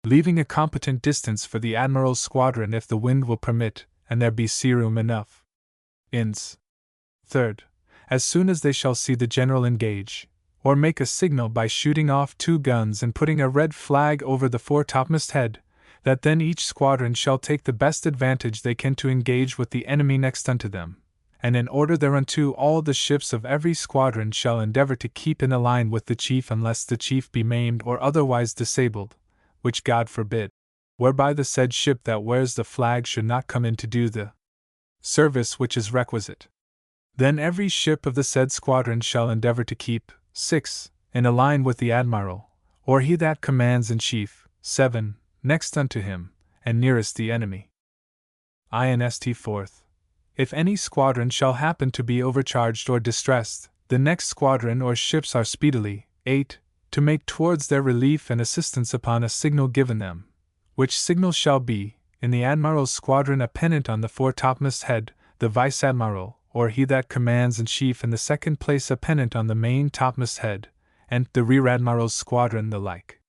Speaker 1: leaving a competent distance for the admiral's squadron if the wind will permit, and there be sea room enough. Inns. Third, as soon as they shall see the general engage, or make a signal by shooting off 2 guns and putting a red flag over the foretopmast head, that then each squadron shall take the best advantage they can to engage with the enemy next unto them, and in order thereunto all the ships of every squadron shall endeavor to keep in a line with the chief unless the chief be maimed or otherwise disabled, which God forbid, whereby the said ship that wears the flag should not come in to do the service which is requisite. Then every ship of the said squadron shall endeavor to keep, 6. In a line with the admiral, or he that commands in chief, 7. Next unto him, and nearest the enemy. Inst. Fourth. If any squadron shall happen to be overcharged or distressed, the next squadron or ships are speedily, 8. To make towards their relief and assistance upon a signal given them, which signal shall be, in the admiral's squadron a pennant on the foretopmast head, the vice-admiral, or he that commands in chief in the second place a pennant on the main topmast head, and the rear-admiral's squadron the like.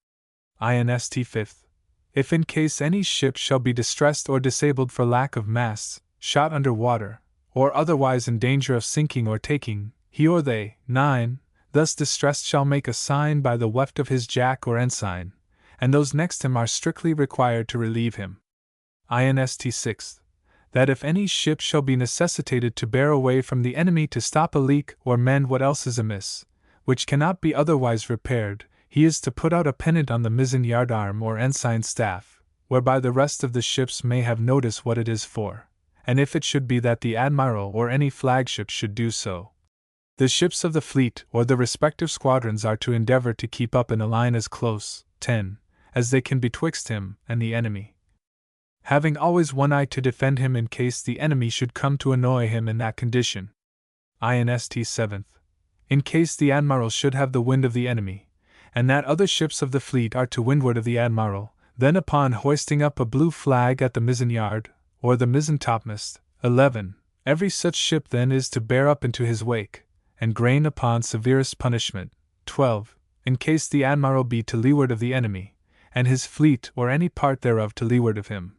Speaker 1: Inst. Fifth. If in case any ship shall be distressed or disabled for lack of masts, shot under water, or otherwise in danger of sinking or taking, he or they, 9, thus distressed shall make a sign by the weft of his jack or ensign, and those next him are strictly required to relieve him. Inst. Sixth. That if any ship shall be necessitated to bear away from the enemy to stop a leak or mend what else is amiss, which cannot be otherwise repaired, he is to put out a pennant on the mizzen yard arm or ensign staff, whereby the rest of the ships may have notice what it is for, and if it should be that the admiral or any flagship should do so, the ships of the fleet or the respective squadrons are to endeavor to keep up in a line as close, 10, as they can betwixt him and the enemy, having always one eye to defend him in case the enemy should come to annoy him in that condition. Inst. Seventh. In case the admiral should have the wind of the enemy, and that other ships of the fleet are to windward of the admiral, then upon hoisting up a blue flag at the mizzen yard, or the mizzen topmast, 11, every such ship then is to bear up into his wake, and grain upon severest punishment, 12, in case the admiral be to leeward of the enemy, and his fleet or any part thereof to leeward of him,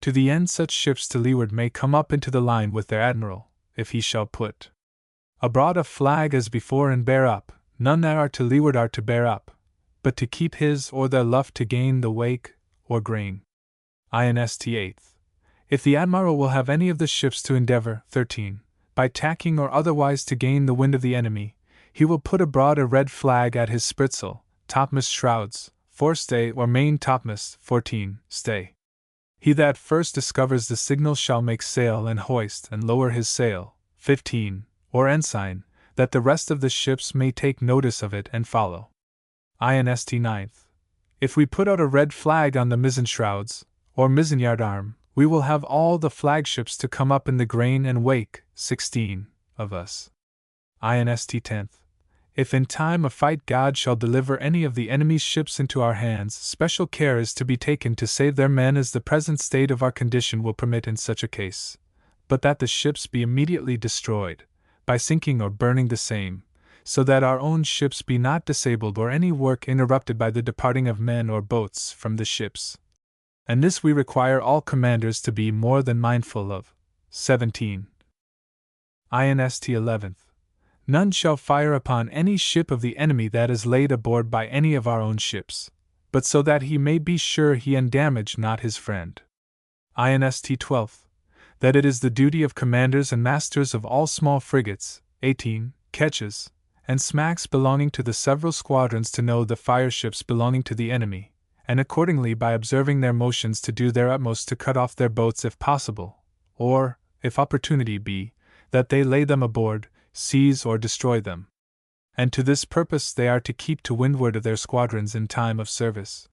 Speaker 1: to the end such ships to leeward may come up into the line with their admiral, if he shall put abroad a flag as before and bear up, none that are to leeward are to bear up, but to keep his or their luff to gain the wake, or grain. Inst. Eighth. If the admiral will have any of the ships to endeavor, 13, by tacking or otherwise to gain the wind of the enemy, he will put abroad a red flag at his spritsail, topmast shrouds, forestay or main topmast, 14, stay. He that first discovers the signal shall make sail and hoist and lower his sail, 15, or ensign, that the rest of the ships may take notice of it and follow. Inst. Ninth. If we put out a red flag on the mizzen shrouds, or mizzen yard arm, we will have all the flagships to come up in the grain and wake, 16, of us. Inst. 10th. If in time of fight God shall deliver any of the enemy's ships into our hands, special care is to be taken to save their men as the present state of our condition will permit in such a case, but that the ships be immediately destroyed, by sinking or burning the same, so that our own ships be not disabled or any work interrupted by the departing of men or boats from the ships. And this we require all commanders to be more than mindful of. 17. Inst. 11th. None shall fire upon any ship of the enemy that is laid aboard by any of our own ships, but so that he may be sure he endamage not his friend. Inst. 12th. That it is the duty of commanders and masters of all small frigates, 18, ketches, and smacks belonging to the several squadrons to know the fireships belonging to the enemy, and accordingly by observing their motions to do their utmost to cut off their boats if possible, or, if opportunity be, that they lay them aboard, seize or destroy them. And to this purpose they are to keep to windward of their squadrons in time of service.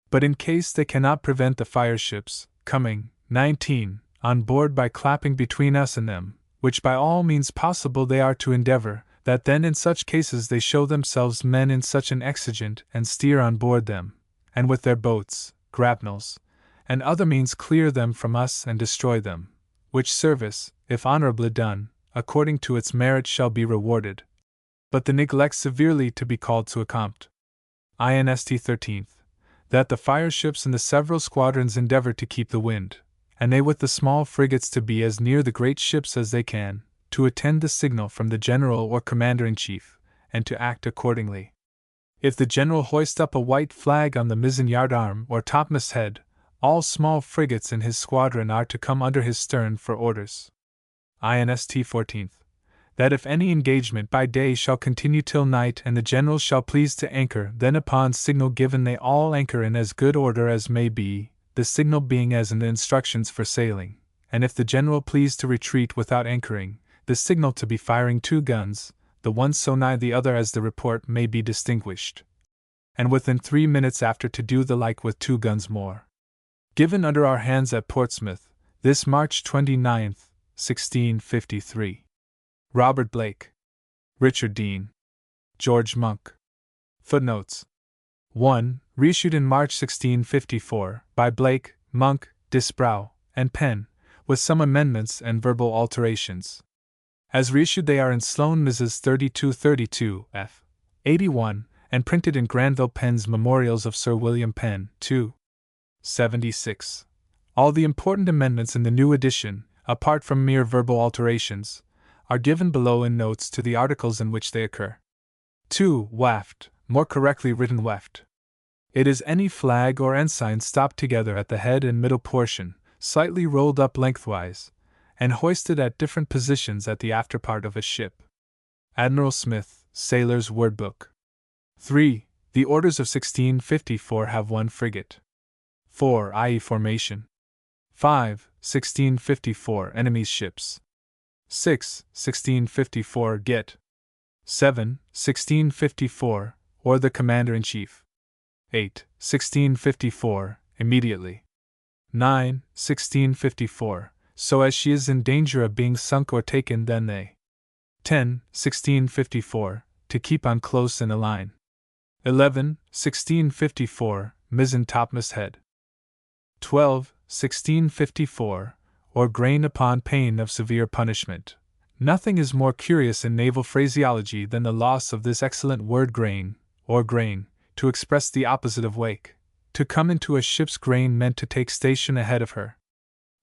Speaker 1: But in case they cannot prevent the fireships coming, 19, on board by clapping between us and them, which by all means possible they are to endeavor, that then in such cases they show themselves men in such an exigent and steer on board them, and with their boats, grapnels, and other means clear them from us and destroy them, which service, if honorably done, according to its merit shall be rewarded, but the neglect severely to be called to account. Inst 13th. That the fireships in the several squadrons endeavor to keep the wind, and they with the small frigates to be as near the great ships as they can, to attend the signal from the general or commander-in-chief, and to act accordingly. If the general hoist up a white flag on the mizzen-yard arm or topmast head, all small frigates in his squadron are to come under his stern for orders. Inst 14th. That if any engagement by day shall continue till night and the general shall please to anchor, then upon signal given they all anchor in as good order as may be, the signal being as in the instructions for sailing, and if the general please to retreat without anchoring, the signal to be firing 2 guns, the one so nigh the other as the report may be distinguished, and within 3 minutes after to do the like with 2 guns more. Given under our hands at Portsmouth, this March 29th, 1653. Robert Blake, Richard Dean, George Monk. Footnotes 1. Reissued in March 1654, by Blake, Monk, Disbrow, and Penn, with some amendments and verbal alterations. As reissued they are in Sloane Mrs. 3232, f. 81, and printed in Granville Penn's Memorials of Sir William Penn, 2. 76. All the important amendments in the new edition, apart from mere verbal alterations, are given below in notes to the articles in which they occur. 2. Waft, more correctly written weft. It is any flag or ensign stopped together at the head and middle portion, slightly rolled up lengthwise, and hoisted at different positions at the after part of a ship. Admiral Smith, Sailor's Word Book. 3. The orders of 1654 have 1 frigate. 4. I.e. formation. 5. 1654 enemy's ships. 6. 1654 get. 7. 1654, or the commander-in-chief. 8. 1654, immediately. 9. 1654, so as she is in danger of being sunk or taken then they. 10. 1654, to keep on close in a line. 11. 1654, mizzen topmast head. 12. 1654, or grain upon pain of severe punishment. Nothing is more curious in naval phraseology than the loss of this excellent word grain, or grain, to express the opposite of wake. To come into a ship's grain meant to take station ahead of her.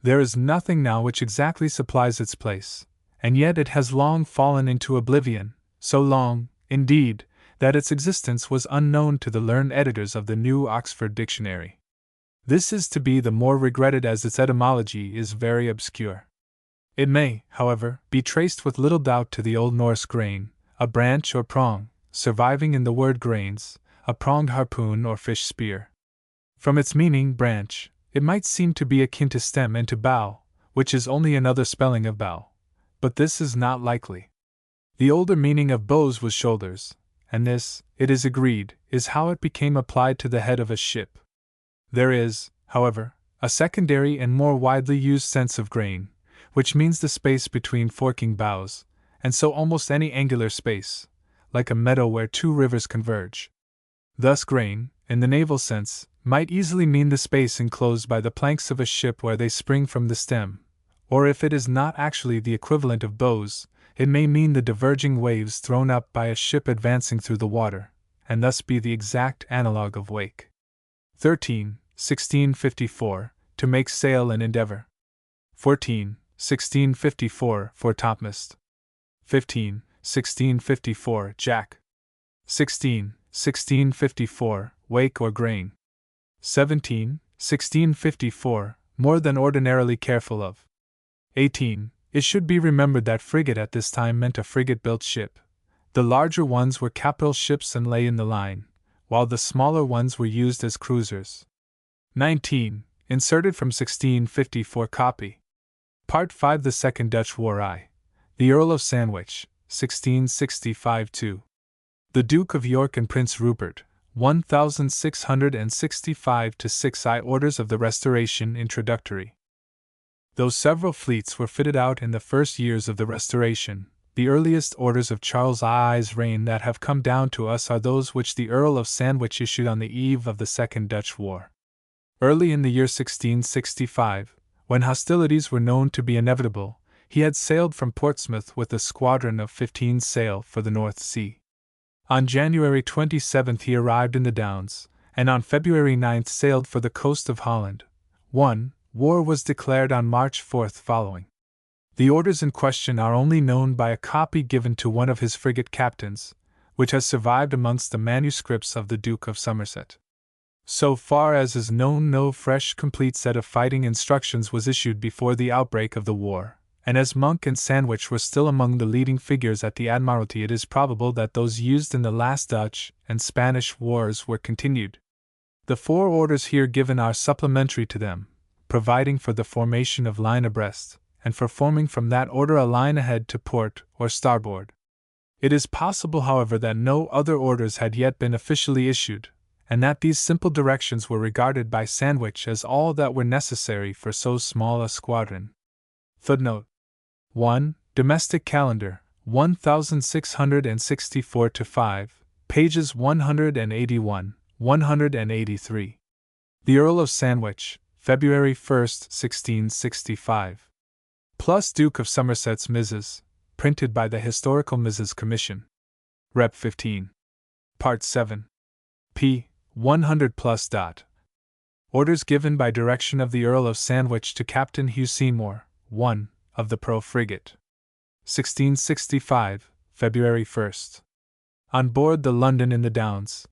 Speaker 1: There is nothing now which exactly supplies its place, and yet it has long fallen into oblivion, so long, indeed, that its existence was unknown to the learned editors of the new Oxford Dictionary. This is to be the more regretted as its etymology is very obscure. It may, however, be traced with little doubt to the Old Norse grain, a branch or prong, surviving in the word grains, a pronged harpoon or fish spear. From its meaning, branch, it might seem to be akin to stem and to bough, which is only another spelling of bow. But this is not likely. The older meaning of bows was shoulders, and this, it is agreed, is how it became applied to the head of a ship. There is, however, a secondary and more widely used sense of grain, which means the space between forking bows, and so almost any angular space, like a meadow where 2 rivers converge. Thus grain, in the naval sense, might easily mean the space enclosed by the planks of a ship where they spring from the stem, or if it is not actually the equivalent of bows, it may mean the diverging waves thrown up by a ship advancing through the water, and thus be the exact analogue of wake. 13. 1654, to make sail and endeavor. 14. 1654, for topmast. 15. 1654, jack. 16. 1654, wake or grain. 17. 1654, more than ordinarily careful of. 18. It should be remembered that frigate at this time meant a frigate-built ship. The larger ones were capital ships and lay in the line, while the smaller ones were used as cruisers. 19. Inserted from 1654 copy. Part 5 The Second Dutch War I. The Earl of Sandwich, 1665-2. The Duke of York and Prince Rupert, 1665-6 I. Orders of the Restoration Introductory. Though several fleets were fitted out in the first years of the Restoration, the earliest orders of Charles I's reign that have come down to us are those which the Earl of Sandwich issued on the eve of the Second Dutch War. Early in the year 1665, when hostilities were known to be inevitable, he had sailed from Portsmouth with a squadron of 15 sail for the North Sea. On January 27 he arrived in the Downs, and on February 9 sailed for the coast of Holland. 1. War was declared on March 4 following. The orders in question are only known by a copy given to one of his frigate captains, which has survived amongst the manuscripts of the Duke of Somerset. So far as is known, no fresh complete set of fighting instructions was issued before the outbreak of the war, and as Monk and Sandwich were still among the leading figures at the Admiralty, it is probable that those used in the last Dutch and Spanish wars were continued. The 4 orders here given are supplementary to them, providing for the formation of line abreast, and for forming from that order a line ahead to port or starboard. It is possible, however, that no other orders had yet been officially issued, and that these simple directions were regarded by Sandwich as all that were necessary for so small a squadron. Footnote 1. Domestic Calendar, 1664-5, pages 181, 183. The Earl of Sandwich, February 1, 1665. Plus Duke of Somerset's Mrs., printed by the Historical Mrs. Commission. Rep 15. Part 7. p. 100 plus. Orders given by direction of the Earl of Sandwich to Captain Hugh Seymour, 1, of the Pro frigate. 1665, February 1. On board the London in the Downs.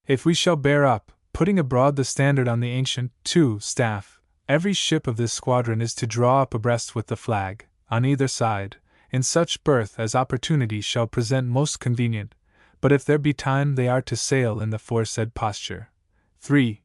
Speaker 1: If we shall bear up, putting abroad the standard on the ancient, 2, staff, every ship of this squadron is to draw up abreast with the flag, on either side, in such berth as opportunity shall present most convenient, but if there be time they are to sail in the foresaid posture. 3.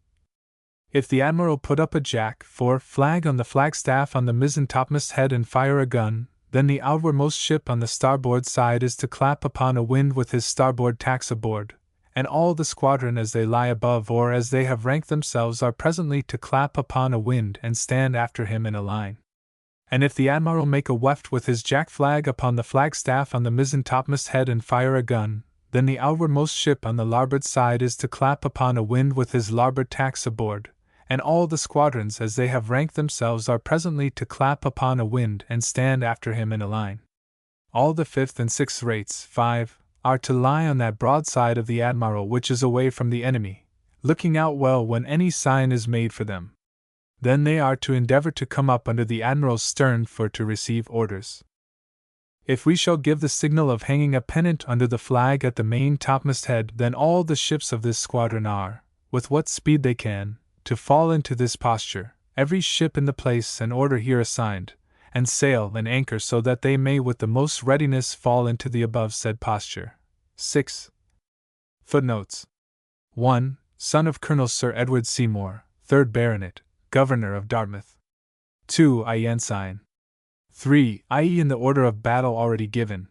Speaker 1: If the Admiral put up a jack, 4, flag on the flagstaff on the mizzen topmast head and fire a gun, then the outwardmost ship on the starboard side is to clap upon a wind with his starboard tacks aboard, and all the squadron as they lie above or as they have ranked themselves are presently to clap upon a wind and stand after him in a line. And if the Admiral make a weft with his jack flag upon the flagstaff on the mizzen topmast head and fire a gun, then the outwardmost ship on the larboard side is to clap upon a wind with his larboard tacks aboard, and all the squadrons as they have ranked themselves are presently to clap upon a wind and stand after him in a line. All the 5th and 6th rates, 5, are to lie on that broadside of the Admiral which is away from the enemy, looking out well when any sign is made for them. Then they are to endeavor to come up under the Admiral's stern for to receive orders. If we shall give the signal of hanging a pennant under the flag at the main topmast head, then all the ships of this squadron are, with what speed they can, to fall into this posture, every ship in the place and order here assigned, and sail and anchor so that they may with the most readiness fall into the above said posture. 6. Footnotes 1. Son of Colonel Sir Edward Seymour, 3rd Baronet, Governor of Dartmouth. 2. I. Ensign. 3. i.e. in the order of battle already given.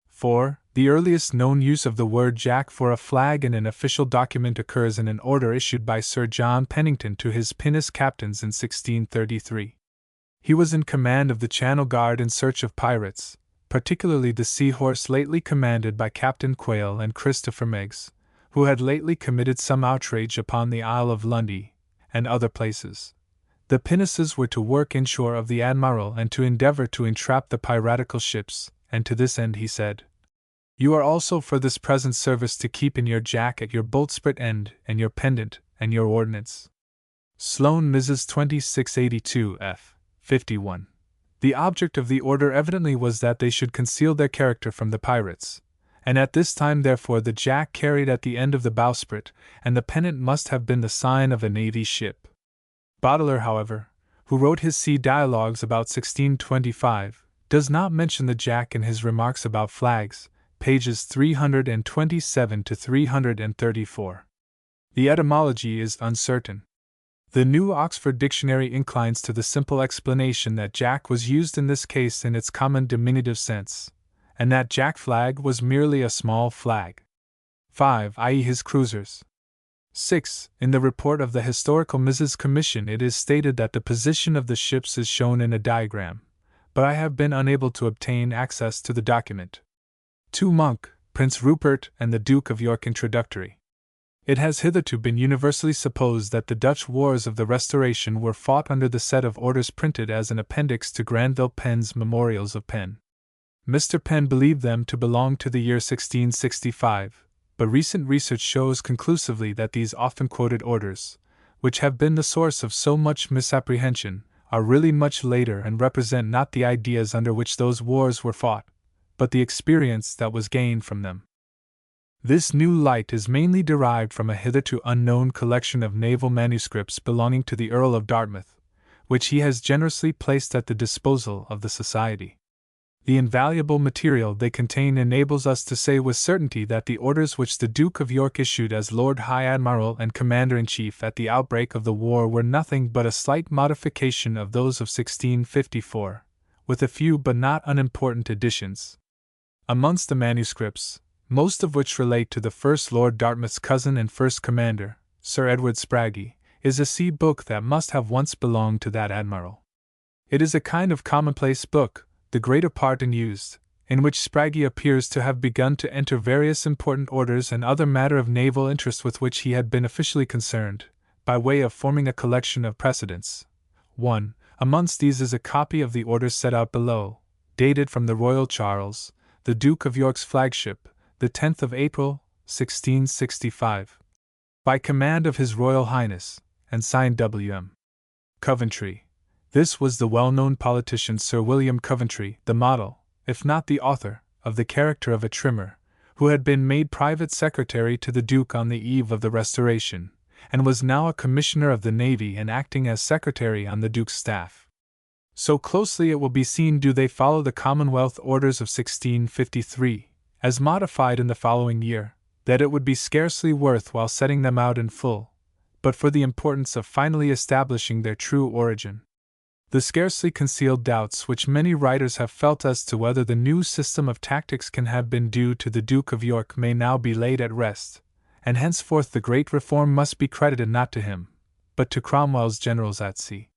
Speaker 1: 4. The earliest known use of the word jack for a flag in an official document occurs in an order issued by Sir John Pennington to his pinnace captains in 1633. He was in command of the Channel Guard in search of pirates, particularly the Seahorse lately commanded by Captain Quayle and Christopher Meggs, who had lately committed some outrage upon the Isle of Lundy, and other places. The pinnaces were to work inshore of the Admiral and to endeavor to entrap the piratical ships, and to this end he said, "You are also for this present service to keep in your jack at your boltsprit end, and your pendant, and your ordnance." Sloane Mrs. 2682 f. 51. The object of the order evidently was that they should conceal their character from the pirates, and at this time therefore the jack carried at the end of the bowsprit, and the pennant must have been the sign of a navy ship. Boteler, however, who wrote his Sea Dialogues about 1625, does not mention the jack in his remarks about flags, pages 327 to 334. The etymology is uncertain. The New Oxford Dictionary inclines to the simple explanation that jack was used in this case in its common diminutive sense, and that jack flag was merely a small flag. 5. i.e. his cruisers. 6. In the report of the Historical Mrs. Commission it is stated that the position of the ships is shown in a diagram, but I have been unable to obtain access to the document. 2. Monk, Prince Rupert, and the Duke of York Introductory. It has hitherto been universally supposed that the Dutch wars of the Restoration were fought under the set of orders printed as an appendix to Granville Penn's Memorials of Penn. Mr. Penn believed them to belong to the year 1665, but recent research shows conclusively that these often quoted orders, which have been the source of so much misapprehension, are really much later and represent not the ideas under which those wars were fought, but the experience that was gained from them. This new light is mainly derived from a hitherto unknown collection of naval manuscripts belonging to the Earl of Dartmouth, which he has generously placed at the disposal of the Society. The invaluable material they contain enables us to say with certainty that the orders which the Duke of York issued as Lord High Admiral and Commander-in-Chief at the outbreak of the war were nothing but a slight modification of those of 1654, with a few but not unimportant additions. Amongst the manuscripts, most of which relate to the first Lord Dartmouth's cousin and first commander, Sir Edward Spragge, is a sea book that must have once belonged to that admiral. It is a kind of commonplace book, the greater part unused, in which Spragge appears to have begun to enter various important orders and other matter of naval interest with which he had been officially concerned, by way of forming a collection of precedents. 1. Amongst these is a copy of the orders set out below, dated from the Royal Charles, the Duke of York's flagship, the 10th of April, 1665. By command of His Royal Highness, and signed W.M. Coventry. This was the well-known politician Sir William Coventry, the model, if not the author, of the character of a trimmer, who had been made private secretary to the Duke on the eve of the Restoration, and was now a commissioner of the Navy and acting as secretary on the Duke's staff. So closely it will be seen do they follow the Commonwealth Orders of 1653, as modified in the following year, that it would be scarcely worth while setting them out in full, but for the importance of finally establishing their true origin. The scarcely concealed doubts which many writers have felt as to whether the new system of tactics can have been due to the Duke of York may now be laid at rest, and henceforth the great reform must be credited not to him, but to Cromwell's generals at sea.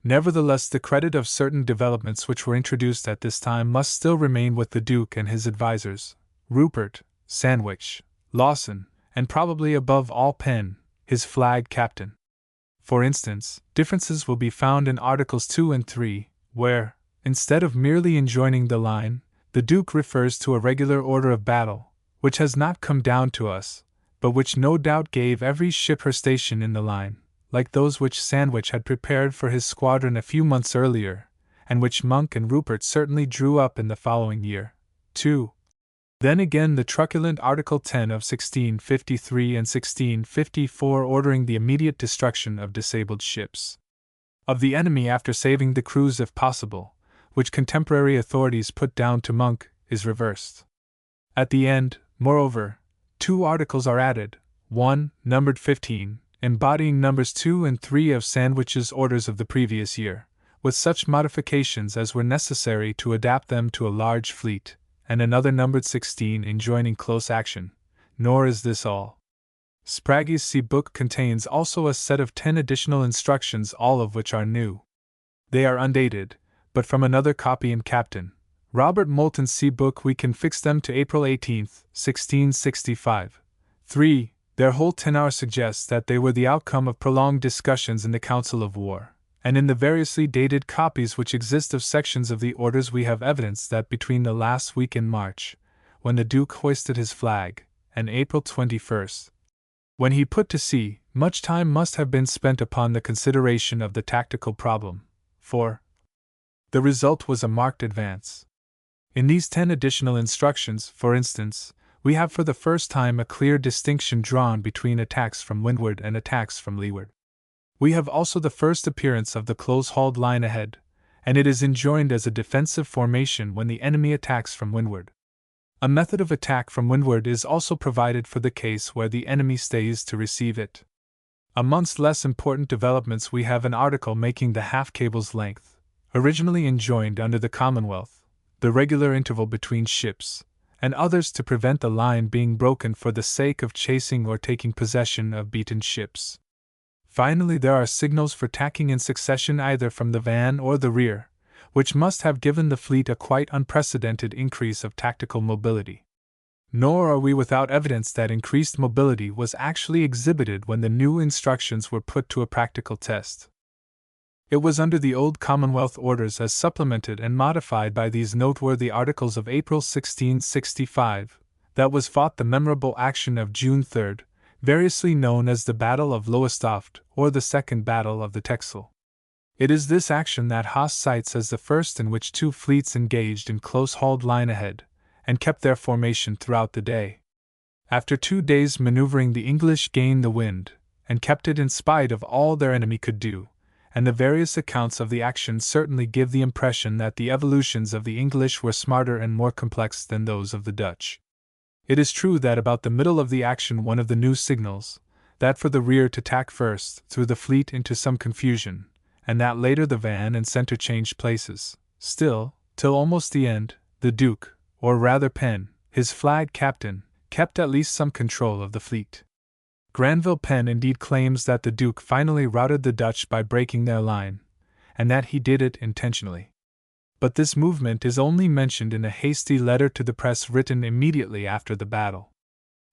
Speaker 1: Nevertheless, the credit of certain developments which were introduced at this time must still remain with the Duke and his advisers, Rupert, Sandwich, Lawson, and probably above all Penn, his flag captain. For instance, differences will be found in Articles 2 and 3, where, instead of merely enjoining the line, the Duke refers to a regular order of battle, which has not come down to us, but which no doubt gave every ship her station in the line, like those which Sandwich had prepared for his squadron a few months earlier, and which Monk and Rupert certainly drew up in the following year. 2. Then again the truculent Article 10 of 1653 and 1654 ordering the immediate destruction of disabled ships of the enemy after saving the crews if possible, which contemporary authorities put down to Monk, is reversed. At the end, moreover, 2 articles are added, 1, numbered 15, embodying numbers 2 and 3 of Sandwich's orders of the previous year, with such modifications as were necessary to adapt them to a large fleet, and another numbered 16 enjoining close action. Nor is this all. Spragge's sea book contains also a set of 10 additional instructions, all of which are new. They are undated, but from another copy in Captain Robert Moulton's sea book we can fix them to April 18, 1665. 3. Their whole tenor suggests that they were the outcome of prolonged discussions in the Council of War, and in the variously dated copies which exist of sections of the orders we have evidence that between the last week in March, when the Duke hoisted his flag, and April 21, when he put to sea, much time must have been spent upon the consideration of the tactical problem, for the result was a marked advance. In these 10 additional instructions, for instance, we have for the first time a clear distinction drawn between attacks from windward and attacks from leeward. We have also the first appearance of the close-hauled line ahead, and it is enjoined as a defensive formation when the enemy attacks from windward. A method of attack from windward is also provided for the case where the enemy stays to receive it. Amongst less important developments we have an article making the half cable's length, originally enjoined under the Commonwealth, the regular interval between ships, and others to prevent the line being broken for the sake of chasing or taking possession of beaten ships. Finally, there are signals for tacking in succession either from the van or the rear, which must have given the fleet a quite unprecedented increase of tactical mobility. Nor are we without evidence that increased mobility was actually exhibited when the new instructions were put to a practical test. It was under the old Commonwealth orders as supplemented and modified by these noteworthy articles of April 1665 that was fought the memorable action of June 3, variously known as the Battle of Lowestoft or the Second Battle of the Texel. It is this action that Haas cites as the first in which two fleets engaged in close-hauled line ahead, and kept their formation throughout the day. After 2 days' maneuvering, the English gained the wind, and kept it in spite of all their enemy could do, and the various accounts of the action certainly give the impression that the evolutions of the English were smarter and more complex than those of the Dutch. It is true that about the middle of the action one of the new signals, that for the rear to tack first, threw the fleet into some confusion, and that later the van and centre changed places. Still, till almost the end, the Duke, or rather Penn, his flag captain, kept at least some control of the fleet. Granville Penn indeed claims that the Duke finally routed the Dutch by breaking their line, and that he did it intentionally. But this movement is only mentioned in a hasty letter to the press written immediately after the battle.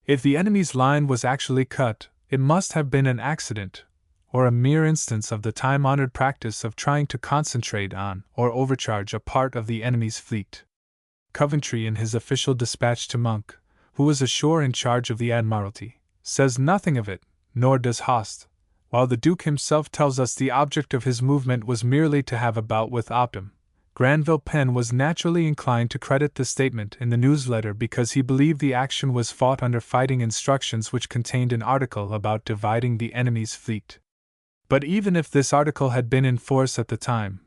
Speaker 1: If the enemy's line was actually cut, it must have been an accident, or a mere instance of the time-honored practice of trying to concentrate on or overcharge a part of the enemy's fleet. Coventry, in his official dispatch to Monk, who was ashore in charge of the Admiralty, says nothing of it, nor does Hoste, while the Duke himself tells us the object of his movement was merely to have a bout with Opdam. Granville Penn was naturally inclined to credit the statement in the newsletter because he believed the action was fought under fighting instructions which contained an article about dividing the enemy's fleet. But even if this article had been in force at the time,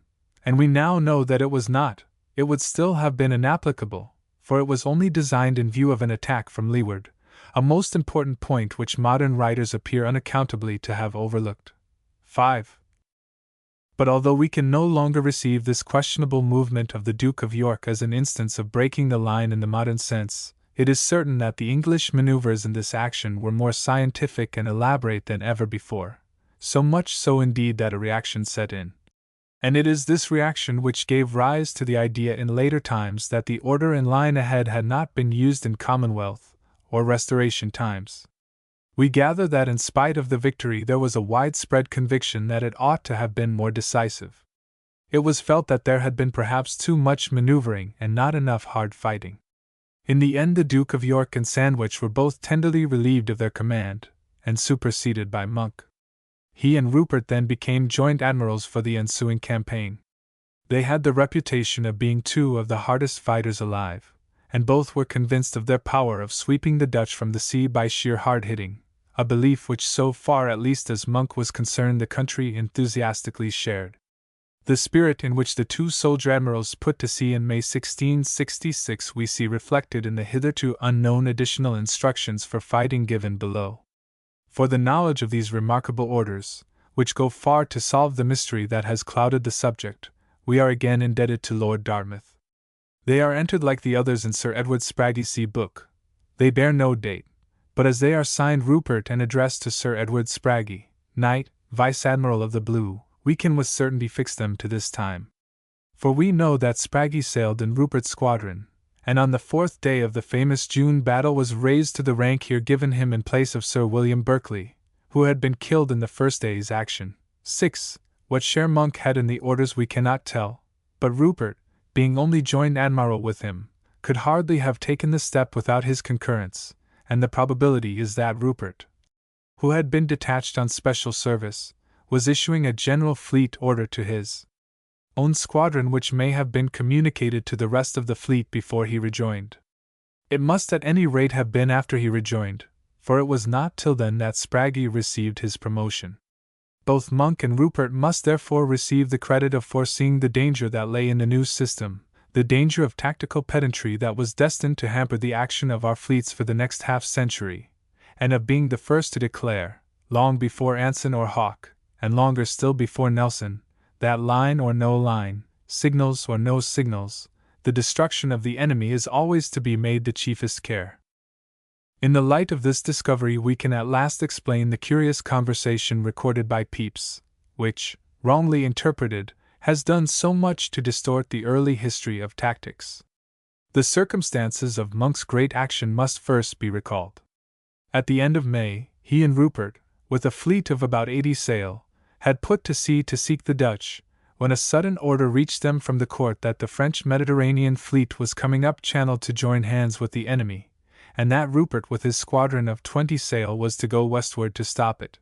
Speaker 1: and we now know that it was not, it would still have been inapplicable, for it was only designed in view of an attack from leeward, a most important point which modern writers appear unaccountably to have overlooked. 5. But although we can no longer receive this questionable movement of the Duke of York as an instance of breaking the line in the modern sense, it is certain that the English maneuvers in this action were more scientific and elaborate than ever before, so much so indeed that a reaction set in. And it is this reaction which gave rise to the idea in later times that the order in line ahead had not been used in Commonwealth or Restoration times. We gather that in spite of the victory there was a widespread conviction that it ought to have been more decisive. It was felt that there had been perhaps too much maneuvering and not enough hard fighting. In the end the Duke of York and Sandwich were both tenderly relieved of their command, and superseded by Monk. He and Rupert then became joint admirals for the ensuing campaign. They had the reputation of being two of the hardest fighters alive, and both were convinced of their power of sweeping the Dutch from the sea by sheer hard-hitting, a belief which so far at least as Monk was concerned the country enthusiastically shared. The spirit in which the two soldier admirals put to sea in May 1666 we see reflected in the hitherto unknown additional instructions for fighting given below. For the knowledge of these remarkable orders, which go far to solve the mystery that has clouded the subject, we are again indebted to Lord Dartmouth. They are entered like the others in Sir Edward Spragg's book. They bear no date, but as they are signed Rupert and addressed to Sir Edward Spragge, Knight, Vice-Admiral of the Blue, we can with certainty fix them to this time. For we know that Spragge sailed in Rupert's squadron, and on the 4th day of the famous June battle was raised to the rank here given him in place of Sir William Berkeley, who had been killed in the first day's action. 6. What share Monk had in the orders we cannot tell, but Rupert, being only joint admiral with him, could hardly have taken the step without his concurrence, and the probability is that Rupert, who had been detached on special service, was issuing a general fleet order to his own squadron which may have been communicated to the rest of the fleet before he rejoined. It must at any rate have been after he rejoined, for it was not till then that Spragge received his promotion. Both Monk and Rupert must therefore receive the credit of foreseeing the danger that lay in the new system, the danger of tactical pedantry that was destined to hamper the action of our fleets for the next half-century, and of being the first to declare, long before Anson or Hawke, and longer still before Nelson, that line or no line, signals or no signals, the destruction of the enemy is always to be made the chiefest care. In the light of this discovery we can at last explain the curious conversation recorded by Pepys, which, wrongly interpreted, has done so much to distort the early history of tactics. The circumstances of Monk's great action must first be recalled. At the end of May, he and Rupert, with a fleet of about 80 sail, had put to sea to seek the Dutch, when a sudden order reached them from the court that the French Mediterranean fleet was coming up channel to join hands with the enemy, and that Rupert with his squadron of 20 sail was to go westward to stop it.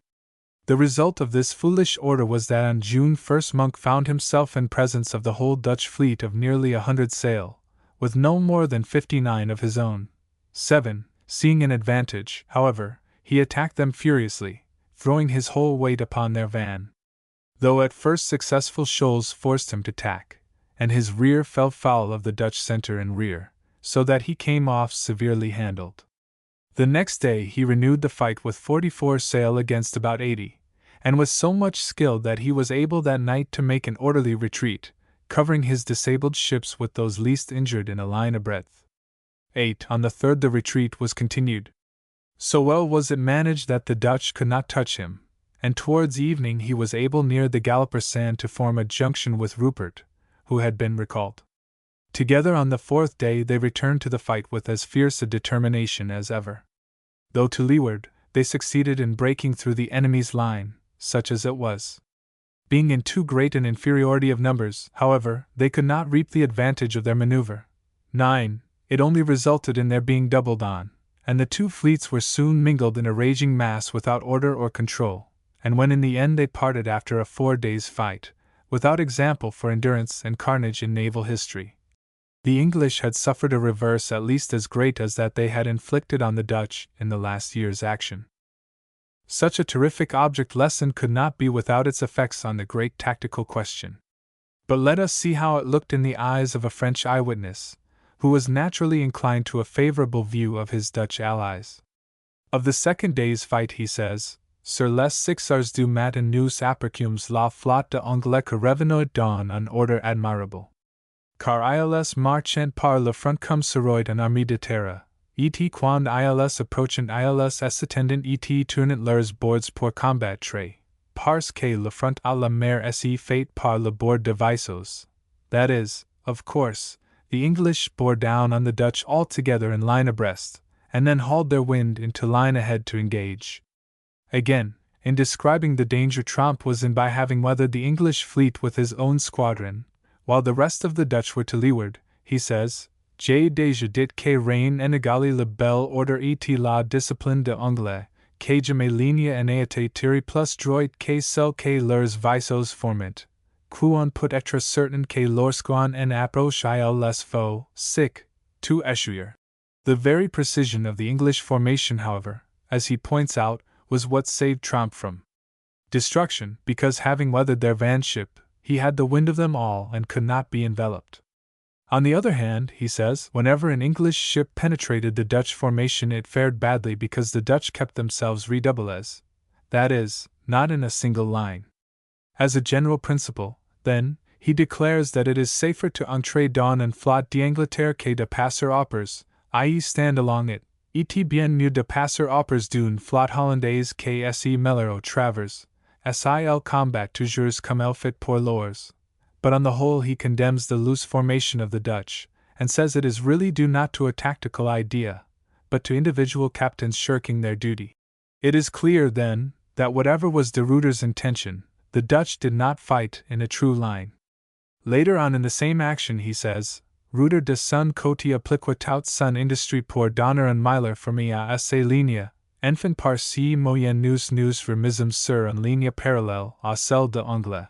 Speaker 1: The result of this foolish order was that on June 1 Monk found himself in presence of the whole Dutch fleet of nearly 100 sail, with no more than 59 of his own. 7. Seeing an advantage, however, he attacked them furiously, throwing his whole weight upon their van. Though at first successful shoals forced him to tack, and his rear fell foul of the Dutch centre and rear, so that he came off severely handled. The next day he renewed the fight with 44 sail against about 80, and with so much skill that he was able that night to make an orderly retreat, covering his disabled ships with those least injured in a line a breadth. 8. On the 3rd the retreat was continued. So well was it managed that the Dutch could not touch him, and towards evening he was able near the Galloper Sand to form a junction with Rupert, who had been recalled. Together on the 4th day they returned to the fight with as fierce a determination as ever. Though to leeward, they succeeded in breaking through the enemy's line, such as it was. Being in too great an inferiority of numbers, however, they could not reap the advantage of their maneuver. 9. It only resulted in their being doubled on, and the two fleets were soon mingled in a raging mass without order or control, and when in the end they parted after a 4 days' fight, without example for endurance and carnage in naval history, the English had suffered a reverse at least as great as that they had inflicted on the Dutch in the last year's action. Such a terrific object lesson could not be without its effects on the great tactical question. But let us see how it looked in the eyes of a French eyewitness, who was naturally inclined to a favorable view of his Dutch allies. Of the second day's fight he says, Sur les 6 heures du matin nous aperçûmes la flotte d'Anglais que revenait d'un en ordre admirable. Car ils marchant par le front comme seroid en armée de terre, et quand ils approchant ils s'attendant et tournant leurs bords pour combattre, parce que le front à la mer est fait par le bord de vaisseaux. That is, of course, the English bore down on the Dutch altogether in line abreast, and then hauled their wind into line ahead to engage. Again, in describing the danger Tromp was in by having weathered the English fleet with his own squadron, while the rest of the Dutch were to leeward, he says, J'ai déjà dit que rien n'égale le bel ordre et la discipline de Anglais, que jamais ligne en été tirée plus droit que celle que leurs vaisseaux forment, qu'on peut être certain que lorsqu'on en approche ils les faut, sic, to échouer. The very precision of the English formation, however, as he points out, was what saved Tromp from destruction, because having weathered their van ship, he had the wind of them all and could not be enveloped. On the other hand, he says, whenever an English ship penetrated the Dutch formation it fared badly because the Dutch kept themselves redoublés, that is, not in a single line. As a general principle, then, he declares that it is safer to entrer dans une flotte d'Angleterre que de passer opers, i.e. stand along it, et bien mieux de passer opers d'une flotte hollandaise que se mêler aux travers, sil combat toujours comme elle fait pour leurs. But on the whole he condemns the loose formation of the Dutch, and says it is really due not to a tactical idea, but to individual captains shirking their duty. It is clear, then, that whatever was de Ruyter's intention, the Dutch did not fight in a true line. Later on in the same action he says, Ruyter de son côté appliqua toute son industrie pour donner un miller fermé à ces lignes, enfin par si moyen nous remismes sur une ligne parallèle à celle de Anglais.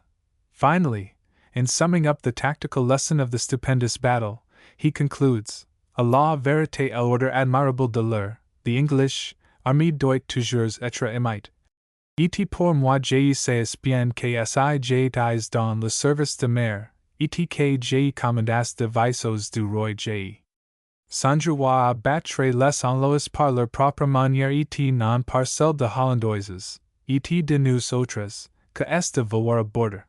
Speaker 1: Finally, in summing up the tactical lesson of the stupendous battle, he concludes, A la vérité l'ordre admirable de l'heure, the English, armée doit toujours être aimée. Et pour moi j'ai sais bien que si j'étais dans le service de mer, et que j'ai commandas de vaisseaux du roi j'ai. Sandrois à battre les Anglais par leur propre manière et non par celle de Hollandoises, et de nous autres, que est de voir à border.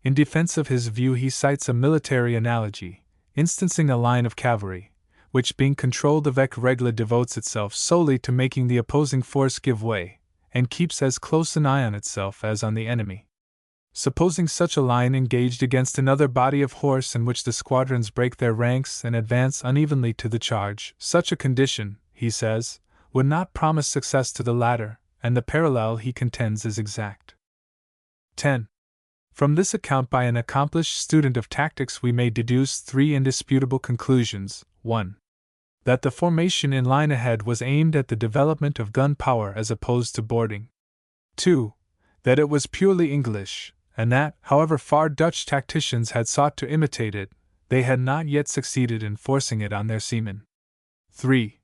Speaker 1: In defense of his view he cites a military analogy, instancing a line of cavalry, which being controlled avec règle devotes itself solely to making the opposing force give way, and keeps as close an eye on itself as on the enemy. Supposing such a line engaged against another body of horse in which the squadrons break their ranks and advance unevenly to the charge, such a condition, he says, would not promise success to the latter, and the parallel he contends is exact. 10. From this account by an accomplished student of tactics we may deduce three indisputable conclusions. 1. That the formation in line ahead was aimed at the development of gun power as opposed to boarding. 2. That it was purely English, and that, however far Dutch tacticians had sought to imitate it, they had not yet succeeded in forcing it on their seamen. 3.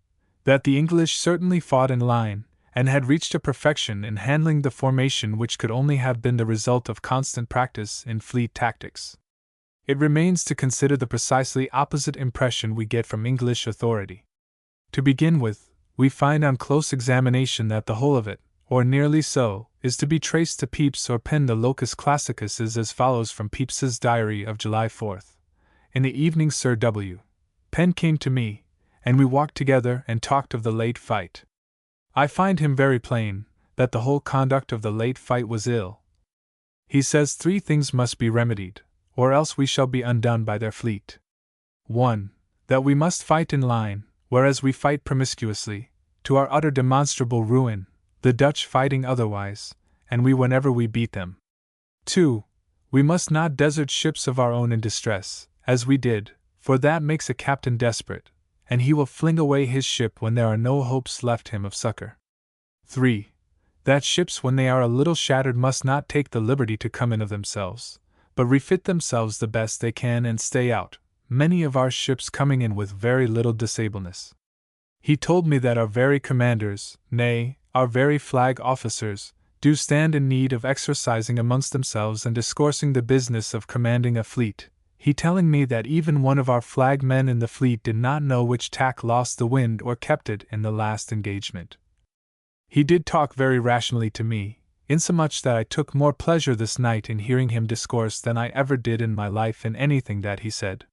Speaker 1: That the English certainly fought in line, and had reached a perfection in handling the formation which could only have been the result of constant practice in fleet tactics. It remains to consider the precisely opposite impression we get from English authority. To begin with, we find on close examination that the whole of it, or nearly so, is to be traced to Pepys or Penn. The locus classicus is as follows from Pepys's diary of July 4th. In the evening Sir W. Penn came to me, and we walked together and talked of the late fight. I find him very plain, that the whole conduct of the late fight was ill. He says three things must be remedied, or else we shall be undone by their fleet. 1. That we must fight in line, whereas we fight promiscuously, to our utter demonstrable ruin, the Dutch fighting otherwise, and we whenever we beat them. 2. We must not desert ships of our own in distress, as we did, for that makes a captain desperate, and he will fling away his ship when there are no hopes left him of succor. 3. That ships when they are a little shattered must not take the liberty to come in of themselves, but refit themselves the best they can and stay out, many of our ships coming in with very little disableness. He told me that our very commanders, nay, our very flag officers, do stand in need of exercising amongst themselves and discoursing the business of commanding a fleet, he telling me that even one of our flag men in the fleet did not know which tack lost the wind or kept it in the last engagement. He did talk very rationally to me, insomuch that I took more pleasure this night in hearing him discourse than I ever did in my life in anything that he said.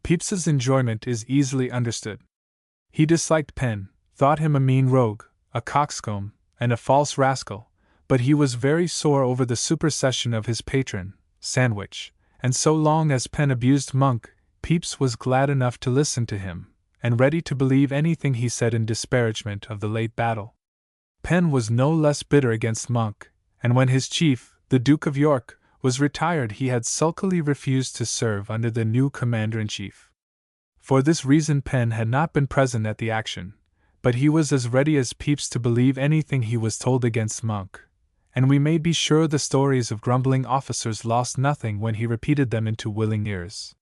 Speaker 1: Pepys's enjoyment is easily understood. He disliked Penn, thought him a mean rogue, a coxcomb, and a false rascal, but he was very sore over the supersession of his patron, Sandwich, and so long as Penn abused Monk, Pepys was glad enough to listen to him, and ready to believe anything he said in disparagement of the late battle. Penn was no less bitter against Monk, and when his chief, the Duke of York, was retired he had sulkily refused to serve under the new commander-in-chief. For this reason Penn had not been present at the action, but he was as ready as Pepys to believe anything he was told against Monk, and we may be sure the stories of grumbling officers lost nothing when he repeated them into willing ears.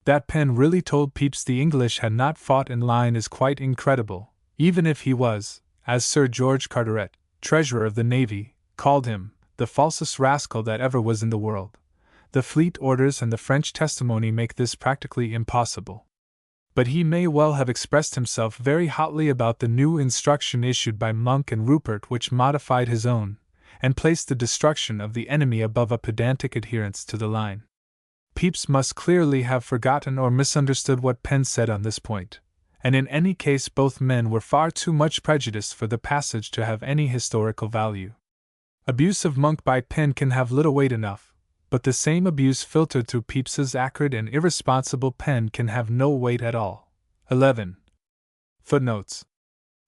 Speaker 1: That Penn really told Pepys the English had not fought in line is quite incredible, even if he was, as Sir George Carteret, Treasurer of the Navy, called him, the falsest rascal that ever was in the world. The fleet orders and the French testimony make this practically impossible. But he may well have expressed himself very hotly about the new instruction issued by Monk and Rupert which modified his own, and placed the destruction of the enemy above a pedantic adherence to the line. Pepys must clearly have forgotten or misunderstood what Penn said on this point, and in any case both men were far too much prejudiced for the passage to have any historical value. Abuse of Monk by Penn can have little weight enough, but the same abuse filtered through Pepys's acrid and irresponsible pen can have no weight at all. 11. Footnotes.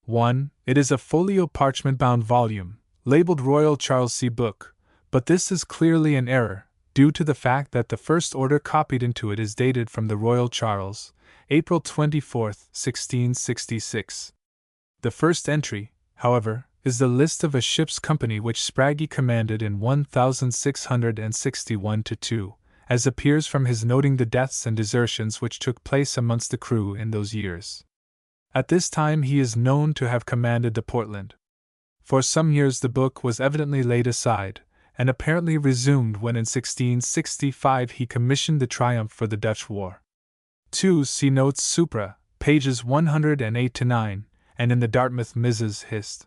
Speaker 1: 1. It is a folio parchment-bound volume, labeled Royal Charles C. Book, but this is clearly an error, due to the fact that the first order copied into it is dated from the Royal Charles, April 24, 1666. The first entry, however, is the list of a ship's company which Spragge commanded in 1661-2, as appears from his noting the deaths and desertions which took place amongst the crew in those years. At this time he is known to have commanded the Portland. For some years the book was evidently laid aside, and apparently resumed when in 1665 he commissioned the Triumph for the Dutch war. 2. See notes supra, pages 108-9, and in the Dartmouth Mrs. Hist.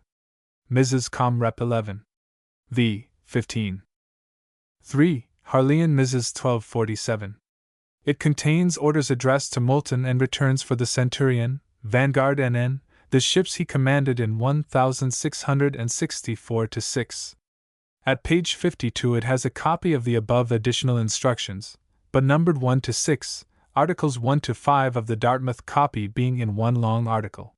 Speaker 1: Mrs. Com. Rep. 11. V. 15. 3. Harleian Mrs. 1247. It contains orders addressed to Moulton and returns for the Centurion, Vanguard NN, the ships he commanded in 1664-6. At page 52 it has a copy of the above additional instructions, but numbered 1 to 6, articles 1 to 5 of the Dartmouth copy being in one long article.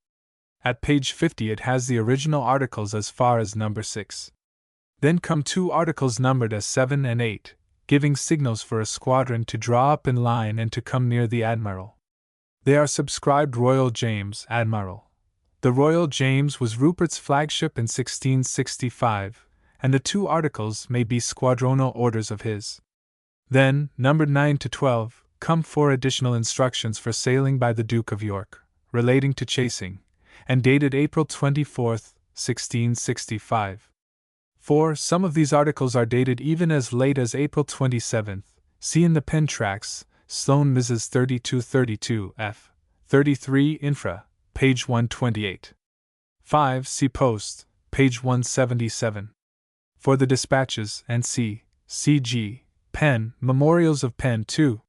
Speaker 1: At page 50 it has the original articles as far as number 6. Then come 2 articles numbered as 7 and 8, giving signals for a squadron to draw up in line and to come near the Admiral. They are subscribed Royal James, Admiral. The Royal James was Rupert's flagship in 1665, and the 2 articles may be squadronal orders of his. Then, numbered 9 to 12, come 4 additional instructions for sailing by the Duke of York, relating to chasing, and dated April 24, 1665. 4. Some of these articles are dated even as late as April 27. See in the pen tracks, Sloane Mrs. 3232 f. 33 infra, page 128. 5. See post, page 177. For the dispatches, and see, C.G., Pen, Memorials of Pen 2.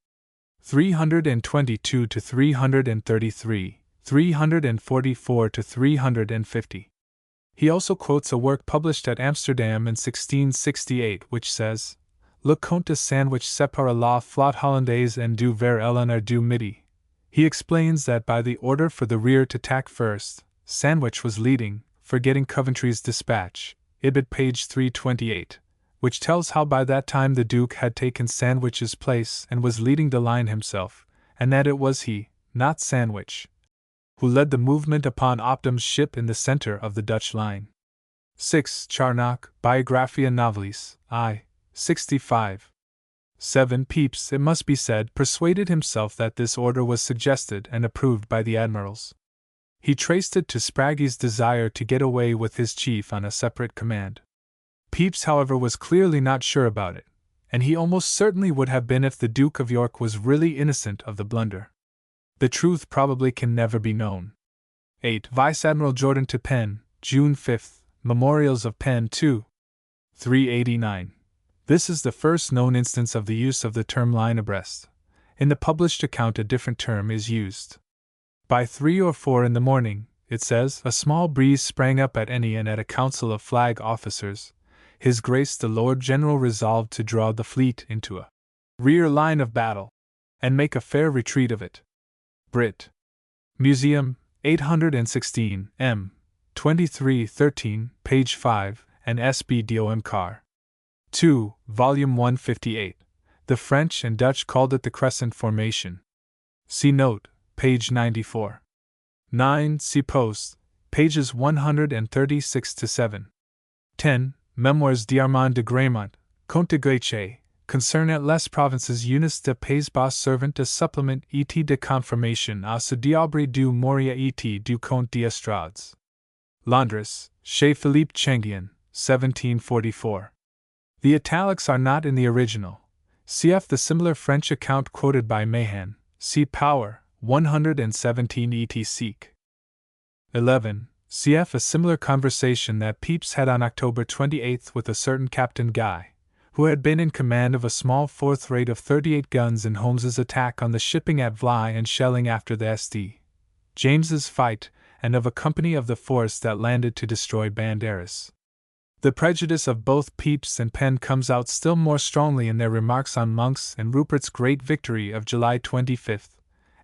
Speaker 1: 322 to 333, 344 to 350. He also quotes a work published at Amsterdam in 1668 which says, Le Comte de Sandwich sépara la flotte hollandaise and du vers Eleanor du Midi. He explains that by the order for the rear to tack first, Sandwich was leading, forgetting Coventry's dispatch, Ibid page 328, which tells how by that time the Duke had taken Sandwich's place and was leading the line himself, and that it was he, not Sandwich, who led the movement upon Opdam's ship in the center of the Dutch line. 6. Charnock, Biographia Novelis, I. 65. 7. Pepys, it must be said, persuaded himself that this order was suggested and approved by the admirals. He traced it to Spragg's desire to get away with his chief on a separate command. Pepys, however, was clearly not sure about it, and he almost certainly would have been if the Duke of York was really innocent of the blunder. The truth probably can never be known. 8. Vice Admiral Jordan to Penn, June 5, Memorials of Penn 2. 389. This is the first known instance of the use of the term line abreast. In the published account a different term is used. By 3 or 4 in the morning, it says, a small breeze sprang up at any and at a council of flag officers. His Grace the Lord General resolved to draw the fleet into a rear line of battle, and make a fair retreat of it. Brit. Museum, 816, m. 2313, page 5, and S.B. Dom Car. 2, volume 158. The French and Dutch called it the Crescent Formation. See note, page 94. 9. See post, pages 136 to 7. 10. Memoirs d'Armand de Gramont, Comte de Guéchet, concernant les provinces unis de Pays Bas servant de supplement et de confirmation à ce diable du Moria et du Comte d'Estrades. Londres, chez Philippe Chengian, 1744. The italics are not in the original. Cf. the similar French account quoted by Mahan, see Power, 117 et seq. 11. Cf. a similar conversation that Pepys had on October 28 with a certain Captain Guy, who had been in command of a small fourth rate of 38 guns in Holmes's attack on the shipping at Vlaie and shelling after the St. James's fight, and of a company of the force that landed to destroy Banderas. The prejudice of both Pepys and Penn comes out still more strongly in their remarks on Monk's and Rupert's great victory of July 25,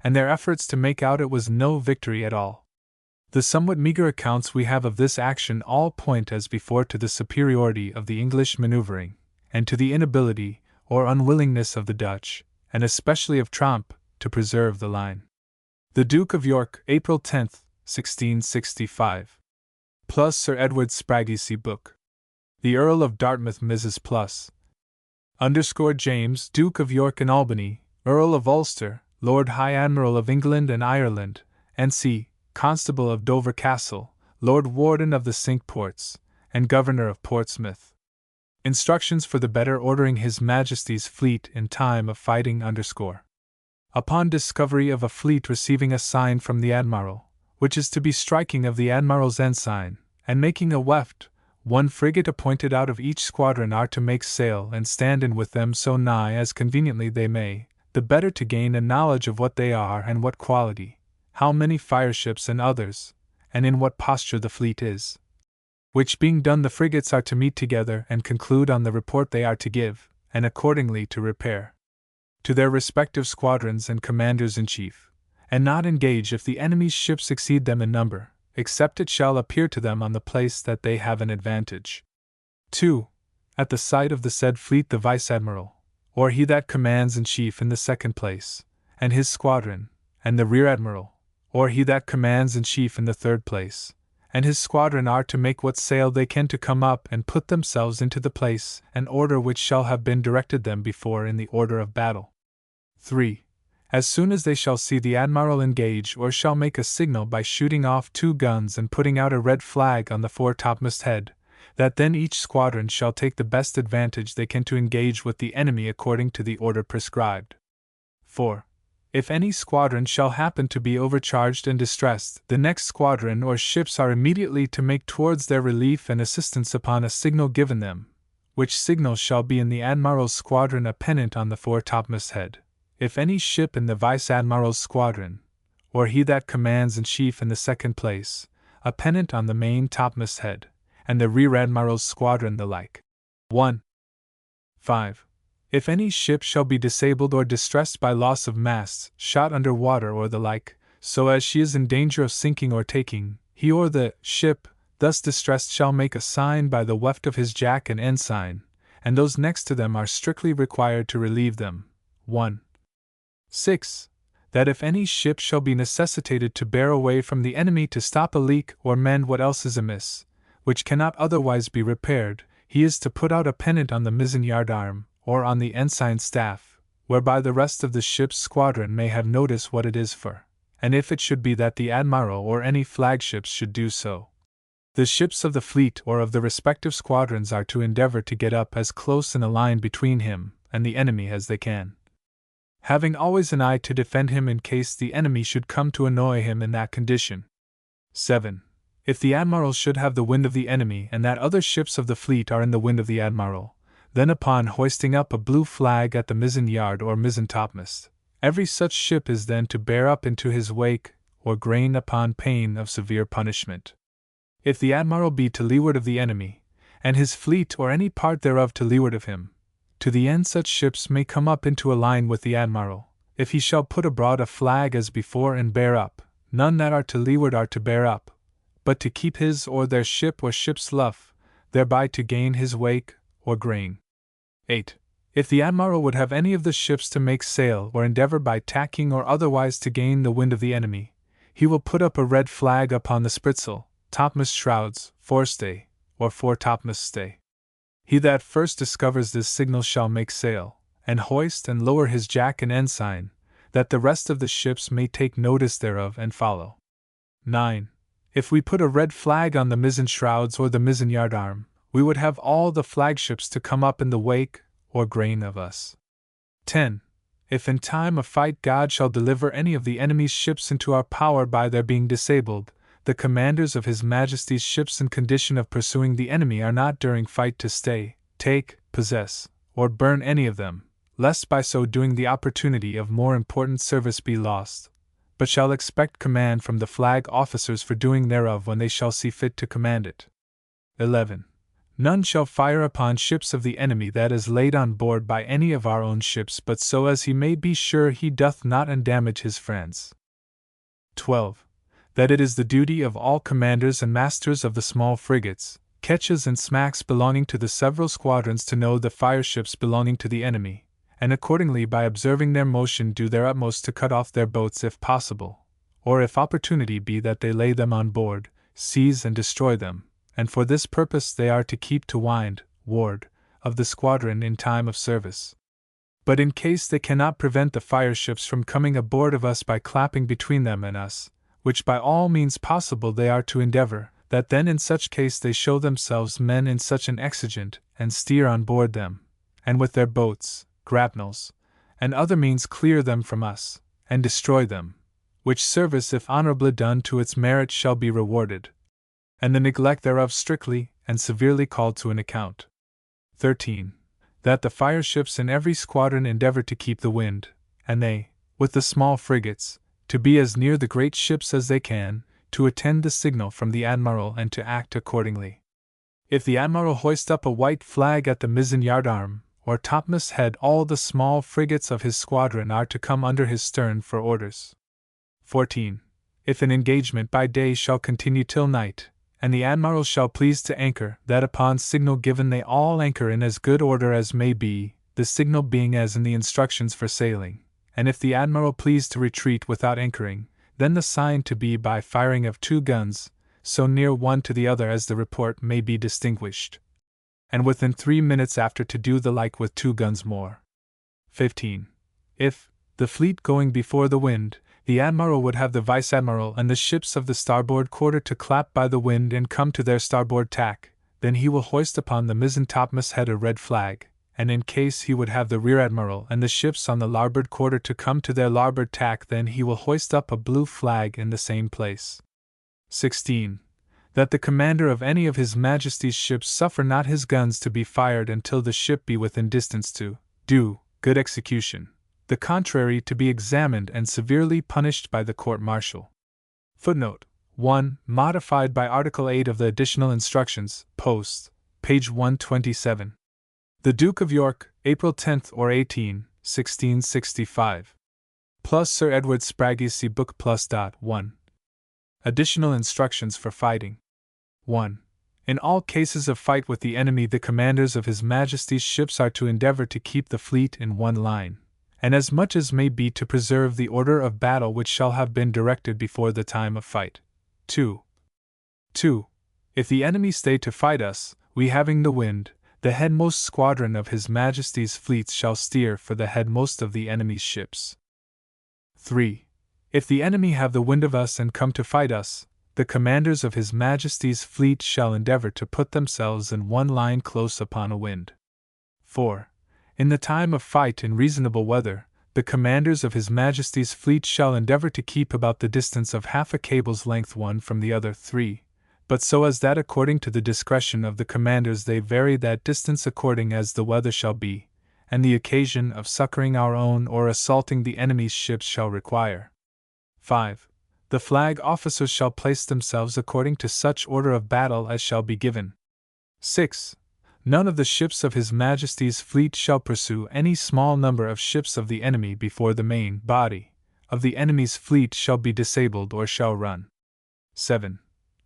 Speaker 1: and their efforts to make out it was no victory at all. The somewhat meager accounts we have of this action all point as before to the superiority of the English maneuvering, and to the inability or unwillingness of the Dutch, and especially of Tromp, to preserve the line. The Duke of York, April 10, 1665. Plus Sir Edward Sprague's book. The Earl of Dartmouth Mrs. Plus. James, Duke of York and Albany, Earl of Ulster, Lord High Admiral of England and Ireland, N.C., Constable of Dover Castle, Lord Warden of the Cinque Ports, and Governor of Portsmouth. Instructions for the better ordering His Majesty's fleet in time of fighting Upon discovery of a fleet receiving a sign from the Admiral, which is to be striking of the Admiral's ensign, and making a weft, one frigate appointed out of each squadron are to make sail and stand in with them so nigh as conveniently they may, the better to gain a knowledge of what they are and what quality, how many fireships and others, and in what posture the fleet is. which being done the frigates are to meet together and conclude on the report they are to give, and accordingly to repair to their respective squadrons and commanders-in-chief, and not engage if the enemy's ships exceed them in number, except it shall appear to them on the place that they have an advantage. 2. At the sight of the said fleet the vice-admiral, or he that commands-in-chief in the second place, and his squadron, and the rear-admiral, or he that commands-in-chief in the third place, and his squadron are to make what sail they can to come up and put themselves into the place and order which shall have been directed them before in the order of battle. 3. As soon as they shall see the admiral engage or shall make a signal by shooting off 2 guns and putting out a red flag on the foretopmast head, that then each squadron shall take the best advantage they can to engage with the enemy according to the order prescribed. 4. If any squadron shall happen to be overcharged and distressed, the next squadron or ships are immediately to make towards their relief and assistance upon a signal given them, which signal shall be in the admiral's squadron a pennant on the foretopmast head. If any ship in the vice-admiral's squadron, or he that commands-in-chief in the second place, a pennant on the main topmast head, and the rear-admiral's squadron the like. 1. 5. If any ship shall be disabled or distressed by loss of masts, shot under water or the like, so as she is in danger of sinking or taking, he or the ship, thus distressed shall make a sign by the weft of his jack and ensign, and those next to them are strictly required to relieve them. 1. 6. That if any ship shall be necessitated to bear away from the enemy to stop a leak or mend what else is amiss, which cannot otherwise be repaired, he is to put out a pennant on the mizzen-yard arm, or on the ensign's staff, whereby the rest of the ship's squadron may have notice what it is for, and if it should be that the admiral or any flagships should do so, the ships of the fleet or of the respective squadrons are to endeavor to get up as close in a line between him and the enemy as they can, having always an eye to defend him in case the enemy should come to annoy him in that condition. 7. If the admiral should have the wind of the enemy and that other ships of the fleet are in the wind of the admiral, then upon hoisting up a blue flag at the mizzen-yard or mizzen-topmast, every such ship is then to bear up into his wake or grain upon pain of severe punishment. If the admiral be to leeward of the enemy, and his fleet or any part thereof to leeward of him, to the end such ships may come up into a line with the admiral, if he shall put abroad a flag as before and bear up, none that are to leeward are to bear up, but to keep his or their ship or ship's luff, thereby to gain his wake or grain. 8. If the admiral would have any of the ships to make sail or endeavor by tacking or otherwise to gain the wind of the enemy, he will put up a red flag upon the spritsail, topmast shrouds, forestay, or foretopmast stay. He that first discovers this signal shall make sail, and hoist and lower his jack and ensign, that the rest of the ships may take notice thereof and follow. 9. If we put a red flag on the mizzen shrouds or the mizzen-yard arm, we would have all the flagships to come up in the wake or grain of us. 10. If in time of fight God shall deliver any of the enemy's ships into our power by their being disabled, the commanders of His Majesty's ships in condition of pursuing the enemy are not during fight to stay, take, possess, or burn any of them, lest by so doing the opportunity of more important service be lost, but shall expect command from the flag officers for doing thereof when they shall see fit to command it. 11. None shall fire upon ships of the enemy that is laid on board by any of our own ships but so as he may be sure he doth not undamage his friends. 12. That it is the duty of all commanders and masters of the small frigates, ketches and smacks belonging to the several squadrons to know the fireships belonging to the enemy, and accordingly by observing their motion do their utmost to cut off their boats if possible, or if opportunity be that they lay them on board, seize and destroy them, and for this purpose they are to keep to ward, of the squadron in time of service. But in case they cannot prevent the fireships from coming aboard of us by clapping between them and us, which by all means possible they are to endeavor, that then in such case they show themselves men in such an exigent, and steer on board them, and with their boats, grapnels, and other means clear them from us, and destroy them, which service if honorably done to its merit shall be rewarded, and the neglect thereof strictly and severely called to an account. 13. That the fireships in every squadron endeavor to keep the wind, and they, with the small frigates, to be as near the great ships as they can, to attend the signal from the admiral and to act accordingly. If the admiral hoist up a white flag at the mizzen yardarm, or topmast head, all the small frigates of his squadron are to come under his stern for orders. 14. If an engagement by day shall continue till night, and the admiral shall please to anchor, that upon signal given they all anchor in as good order as may be, the signal being as in the instructions for sailing, and if the admiral please to retreat without anchoring, then the sign to be by firing of 2 guns, so near one to the other as the report may be distinguished, and within 3 minutes after to do the like with 2 guns more. 15. If, the fleet going before the wind, the admiral would have the vice-admiral and the ships of the starboard quarter to clap by the wind and come to their starboard tack, then he will hoist upon the mizzen topmast head a red flag, and in case he would have the rear-admiral and the ships on the larboard quarter to come to their larboard tack, then he will hoist up a blue flag in the same place. 16. That the commander of any of his Majesty's ships suffer not his guns to be fired until the ship be within distance to do good execution, the contrary to be examined and severely punished by the court-martial. Footnote 1, modified by Article 8 of the Additional Instructions, Post, page 127. The Duke of York, April 10 or 18, 1665. Plus Sir Edward Sprague's See Book Plus. 1. Additional Instructions for Fighting. 1. In all cases of fight with the enemy, the commanders of His Majesty's ships are to endeavor to keep the fleet in one line, and as much as may be to preserve the order of battle which shall have been directed before the time of fight. 2. If the enemy stay to fight us, we having the wind, the headmost squadron of His Majesty's fleets shall steer for the headmost of the enemy's ships. 3. If the enemy have the wind of us and come to fight us, the commanders of His Majesty's fleet shall endeavor to put themselves in one line close upon a wind. 4. In the time of fight in reasonable weather, the commanders of His Majesty's fleet shall endeavor to keep about the distance of half a cable's length one from the other. 3. But so as that according to the discretion of the commanders they vary that distance according as the weather shall be, and the occasion of succoring our own or assaulting the enemy's ships shall require. 5. The flag officers shall place themselves according to such order of battle as shall be given. 6. None of the ships of His Majesty's fleet shall pursue any small number of ships of the enemy before the main body of the enemy's fleet shall be disabled or shall run. 7.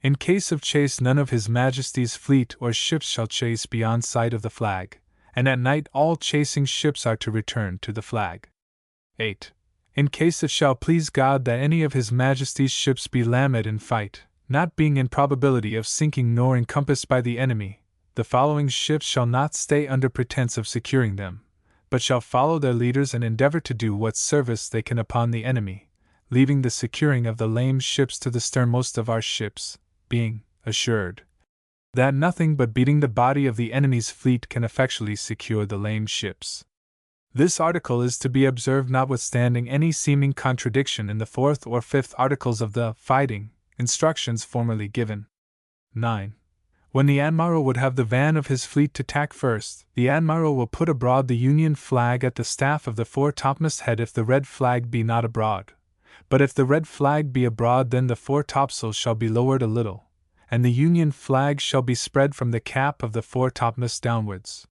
Speaker 1: In case of chase, none of His Majesty's fleet or ships shall chase beyond sight of the flag, and at night all chasing ships are to return to the flag. 8. In case it shall please God that any of His Majesty's ships be lamed in fight, not being in probability of sinking nor encompassed by the enemy, the following ships shall not stay under pretense of securing them, but shall follow their leaders and endeavor to do what service they can upon the enemy, leaving the securing of the lamed ships to the sternmost of our ships, being assured that nothing but beating the body of the enemy's fleet can effectually secure the lamed ships. This article is to be observed notwithstanding any seeming contradiction in the 4th or 5th articles of the fighting instructions formerly given. 9. When the admiral would have the van of his fleet to tack first, the admiral will put abroad the Union flag at the staff of the fore-topmast head if the red flag be not abroad. But if the red flag be abroad, then the fore-topsail shall be lowered a little, and the Union flag shall be spread from the cap of the fore-topmast downwards.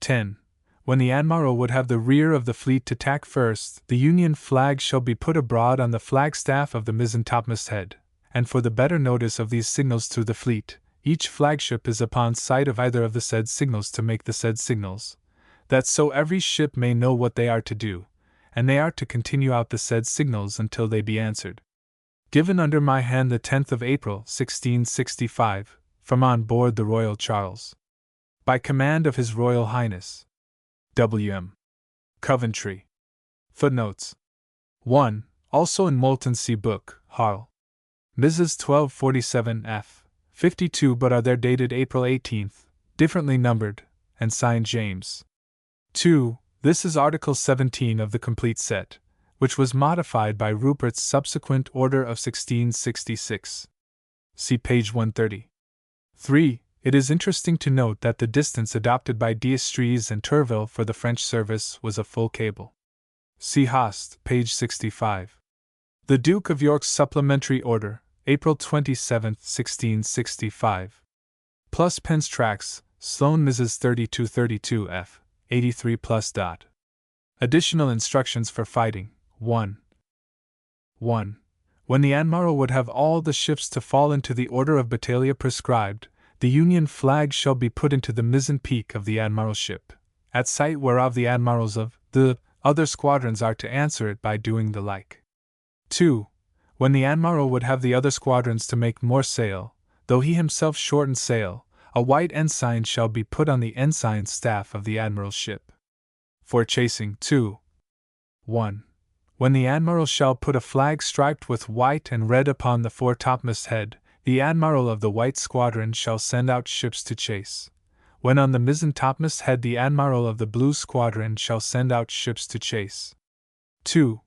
Speaker 1: 10. When the admiral would have the rear of the fleet to tack first, the Union flag shall be put abroad on the flagstaff of the mizzen topmast head, and for the better notice of these signals to the fleet, each flagship is upon sight of either of the said signals to make the said signals, that so every ship may know what they are to do, and they are to continue out the said signals until they be answered. Given under my hand the 10th of April, 1665, from on board the Royal Charles. By command of His Royal Highness W.M. Coventry. Footnotes 1. Also in Moulton's See Book, Harl. Mrs. 1247 f. 52, but are there dated April 18th, differently numbered, and signed James. 2. This is Article 17 of the complete set, which was modified by Rupert's subsequent order of 1666. See page 130. 3. It is interesting to note that the distance adopted by D'Estrées and Tourville for the French service was a full cable. See Haast, page 65. The Duke of York's Supplementary Order, April 27, 1665. plus Penn's Tracks, Sloane Mrs. 3232 F. 83 plus. Additional instructions for fighting. 1. 1. When the Admiral would have all the ships to fall into the order of battalia prescribed, the Union flag shall be put into the mizzen peak of the Admiral's ship, at sight whereof the Admirals of the other squadrons are to answer it by doing the like. 2. When the Admiral would have the other squadrons to make more sail, though he himself shorten sail, a white ensign shall be put on the ensign's staff of the Admiral's ship. For chasing. 2. 1. When the Admiral shall put a flag striped with white and red upon the foretopmast head, the Admiral of the white squadron shall send out ships to chase. When on the mizzen topmast head the Admiral of the blue squadron shall send out ships to chase. 2.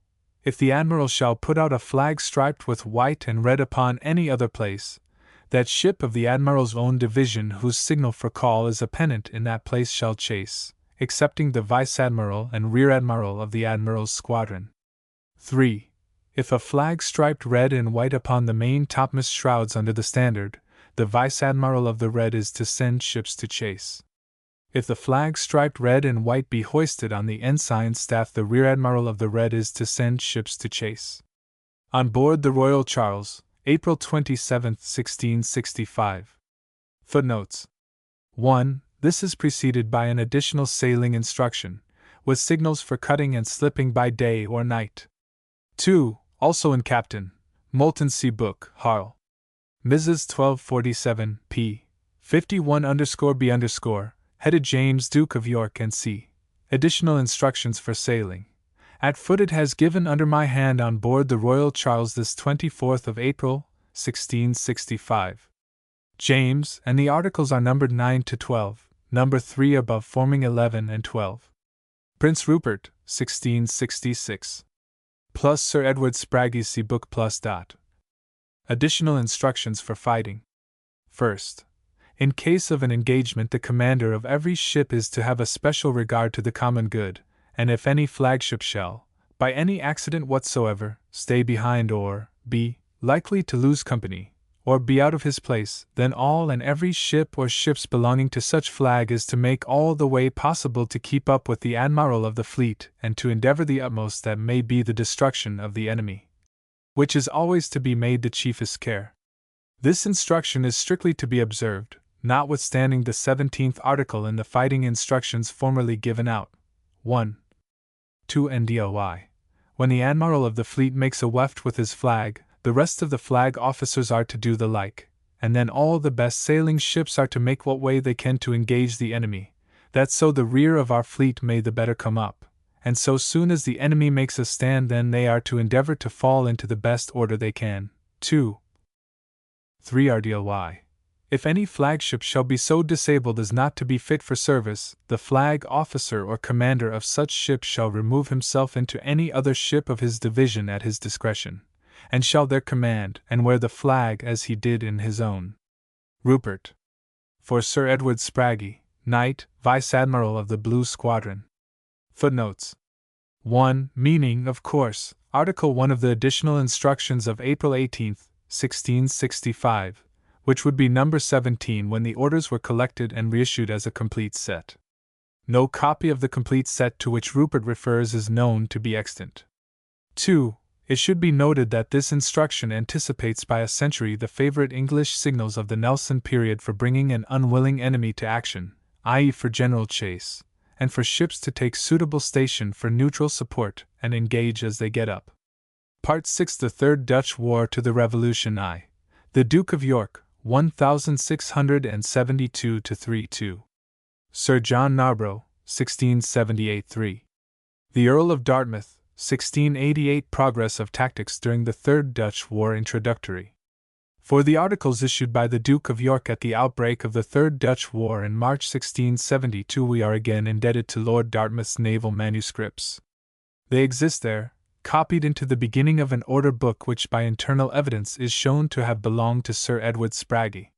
Speaker 1: If the Admiral shall put out a flag striped with white and red upon any other place, that ship of the Admiral's own division whose signal for call is a pennant in that place shall chase, excepting the Vice-Admiral and Rear-Admiral of the Admiral's squadron. 3. If a flag striped red and white upon the main topmast shrouds under the standard, the Vice-Admiral of the red is to send ships to chase. If the flag striped red and white be hoisted on the ensign's staff, the Rear-Admiral of the red is to send ships to chase. On board the Royal Charles, April 27, 1665. Footnotes. 1. This is preceded by an additional sailing instruction, with signals for cutting and slipping by day or night. 2. Also in Captain Moulton's Sea Book, Harl. Mrs. 1247, p. 51_b_, headed James Duke of York and c. Additional instructions for sailing. At foot it has given under my hand on board the Royal Charles this 24th of April, 1665. James, and the articles are numbered 9 to 12, number 3 above forming 11 and 12. Prince Rupert, 1666. Plus Sir Edward Sprague's Sea Book plus. Additional instructions for fighting. First, in case of an engagement, the commander of every ship is to have a special regard to the common good, and if any flagship shall, by any accident whatsoever, stay behind or be likely to lose company, or be out of his place, then all and every ship or ships belonging to such flag is to make all the way possible to keep up with the Admiral of the fleet and to endeavor the utmost that may be the destruction of the enemy, which is always to be made the chiefest care. This instruction is strictly to be observed, notwithstanding the 17th article in the fighting instructions formerly given out. 1. 2. NDOY. When the Admiral of the fleet makes a weft with his flag, the rest of the flag officers are to do the like, and then all the best sailing ships are to make what way they can to engage the enemy, that so the rear of our fleet may the better come up, and so soon as the enemy makes a stand then they are to endeavor to fall into the best order they can. 2. 3. RDLY. If any flagship shall be so disabled as not to be fit for service, the flag officer or commander of such ship shall remove himself into any other ship of his division at his discretion, and shall there command and wear the flag as he did in his own. Rupert. For Sir Edward Sprague, Knight, Vice-Admiral of the Blue Squadron. Footnotes. 1. Meaning, of course, Article 1 of the Additional Instructions of April 18, 1665, which would be number 17 when the orders were collected and reissued as a complete set. No copy of the complete set to which Rupert refers is known to be extant. 2. It should be noted that this instruction anticipates by a century the favorite English signals of the Nelson period for bringing an unwilling enemy to action, i.e., for general chase, and for ships to take suitable station for neutral support and engage as they get up. Part 6. The Third Dutch War to the Revolution. I. The Duke of York, 1672-32. Sir John Narborough, 1678-3. The Earl of Dartmouth, 1688. Progress of Tactics during the Third Dutch War. Introductory. For the articles issued by the Duke of York at the outbreak of the Third Dutch War in March 1672 we are again indebted to Lord Dartmouth's naval manuscripts. They exist there, copied into the beginning of an order book which by internal evidence is shown to have belonged to Sir Edward Sprague.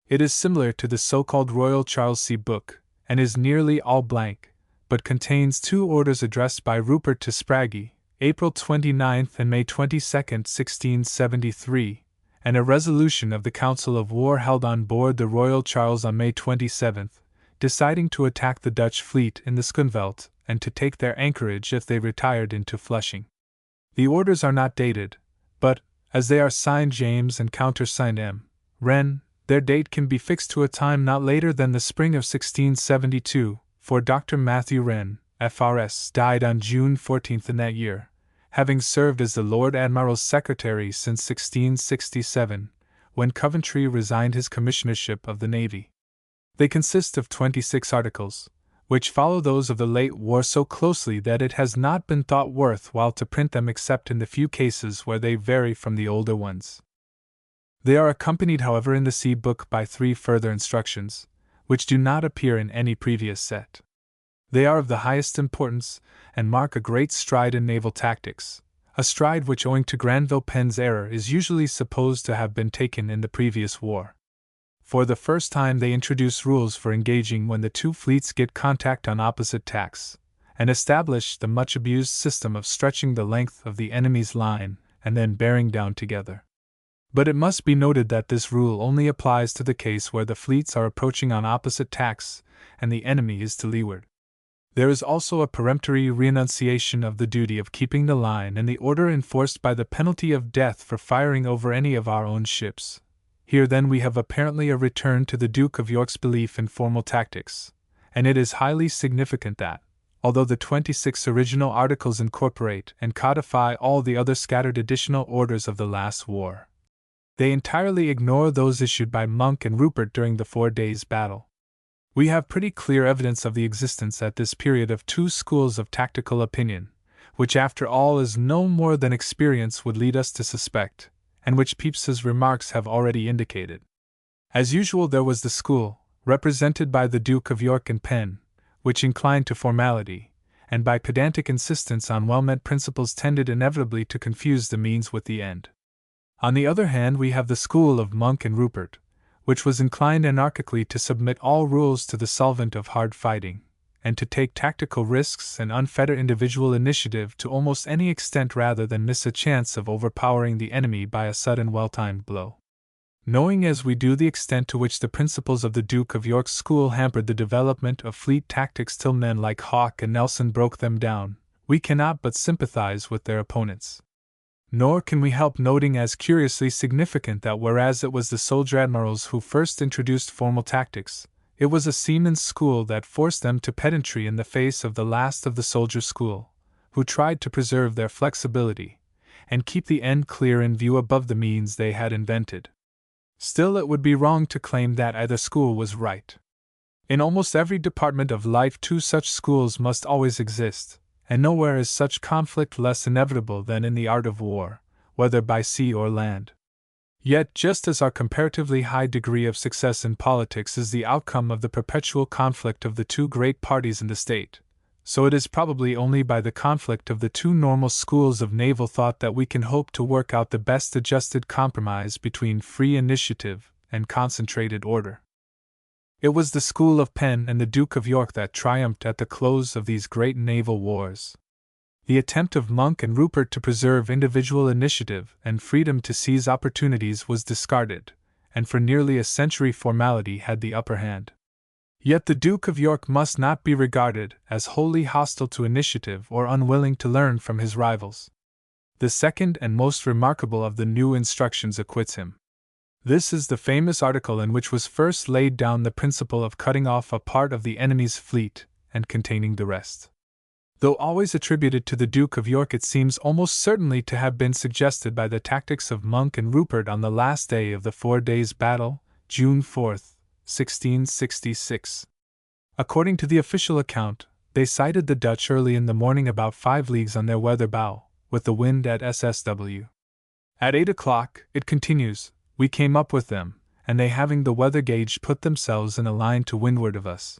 Speaker 1: It is similar to the so-called Royal Charles Sea Book, and is nearly all blank, but contains 2 orders addressed by Rupert to Sprague, April 29 and May 22, 1673, and a resolution of the Council of War held on board the Royal Charles on May 27, deciding to attack the Dutch fleet in the Schoonveld and to take their anchorage if they retired into Flushing. The orders are not dated, but, as they are signed James and countersigned M. Wren, their date can be fixed to a time not later than the spring of 1672, for Dr. Matthew Wren, FRS, died on June 14 in that year, having served as the Lord Admiral's secretary since 1667, when Coventry resigned his commissionership of the Navy. They consist of 26 articles, which follow those of the late war so closely that it has not been thought worth while to print them except in the few cases where they vary from the older ones. They are accompanied, however, in the Sea Book by 3 further instructions, which do not appear in any previous set. They are of the highest importance, and mark a great stride in naval tactics, a stride which, owing to Granville Penn's error, is usually supposed to have been taken in the previous war. For the first time they introduce rules for engaging when the two fleets get contact on opposite tacks, and establish the much-abused system of stretching the length of the enemy's line and then bearing down together. But it must be noted that this rule only applies to the case where the fleets are approaching on opposite tacks and the enemy is to leeward. There is also a peremptory renunciation of the duty of keeping the line and the order enforced by the penalty of death for firing over any of our own ships. Here then we have apparently a return to the Duke of York's belief in formal tactics, and it is highly significant that, although the 26 original articles incorporate and codify all the other scattered additional orders of the last war, they entirely ignore those issued by Monk and Rupert during the 4 days' battle. We have pretty clear evidence of the existence at this period of 2 schools of tactical opinion, which after all is no more than experience would lead us to suspect, and which Pepys's remarks have already indicated. As usual, there was the school, represented by the Duke of York and Penn, which inclined to formality, and by pedantic insistence on well-meant principles tended inevitably to confuse the means with the end. On the other hand, we have the school of Monk and Rupert, which was inclined anarchically to submit all rules to the solvent of hard fighting, and to take tactical risks and unfetter individual initiative to almost any extent rather than miss a chance of overpowering the enemy by a sudden well-timed blow. Knowing as we do the extent to which the principles of the Duke of York's school hampered the development of fleet tactics till men like Hawke and Nelson broke them down, we cannot but sympathize with their opponents. Nor can we help noting as curiously significant that whereas it was the soldier admirals who first introduced formal tactics, it was a seaman's school that forced them to pedantry in the face of the last of the soldier school, who tried to preserve their flexibility, and keep the end clear in view above the means they had invented. Still, it would be wrong to claim that either school was right. In almost every department of life 2 such schools must always exist, and nowhere is such conflict less inevitable than in the art of war, whether by sea or land. Yet, just as our comparatively high degree of success in politics is the outcome of the perpetual conflict of the 2 great parties in the state, so it is probably only by the conflict of the 2 normal schools of naval thought that we can hope to work out the best adjusted compromise between free initiative and concentrated order. It was the school of Penn and the Duke of York that triumphed at the close of these great naval wars. The attempt of Monk and Rupert to preserve individual initiative and freedom to seize opportunities was discarded, and for nearly a century formality had the upper hand. Yet the Duke of York must not be regarded as wholly hostile to initiative or unwilling to learn from his rivals. The second and most remarkable of the new instructions acquits him. This is the famous article in which was first laid down the principle of cutting off a part of the enemy's fleet and containing the rest. Though always attributed to the Duke of York, it seems almost certainly to have been suggested by the tactics of Monk and Rupert on the last day of the 4 days' battle, June 4, 1666. According to the official account, they sighted the Dutch early in the morning about 5 leagues on their weather bow, with the wind at SSW. At 8 o'clock, it continues, we came up with them, and they having the weather gauge put themselves in a line to windward of us.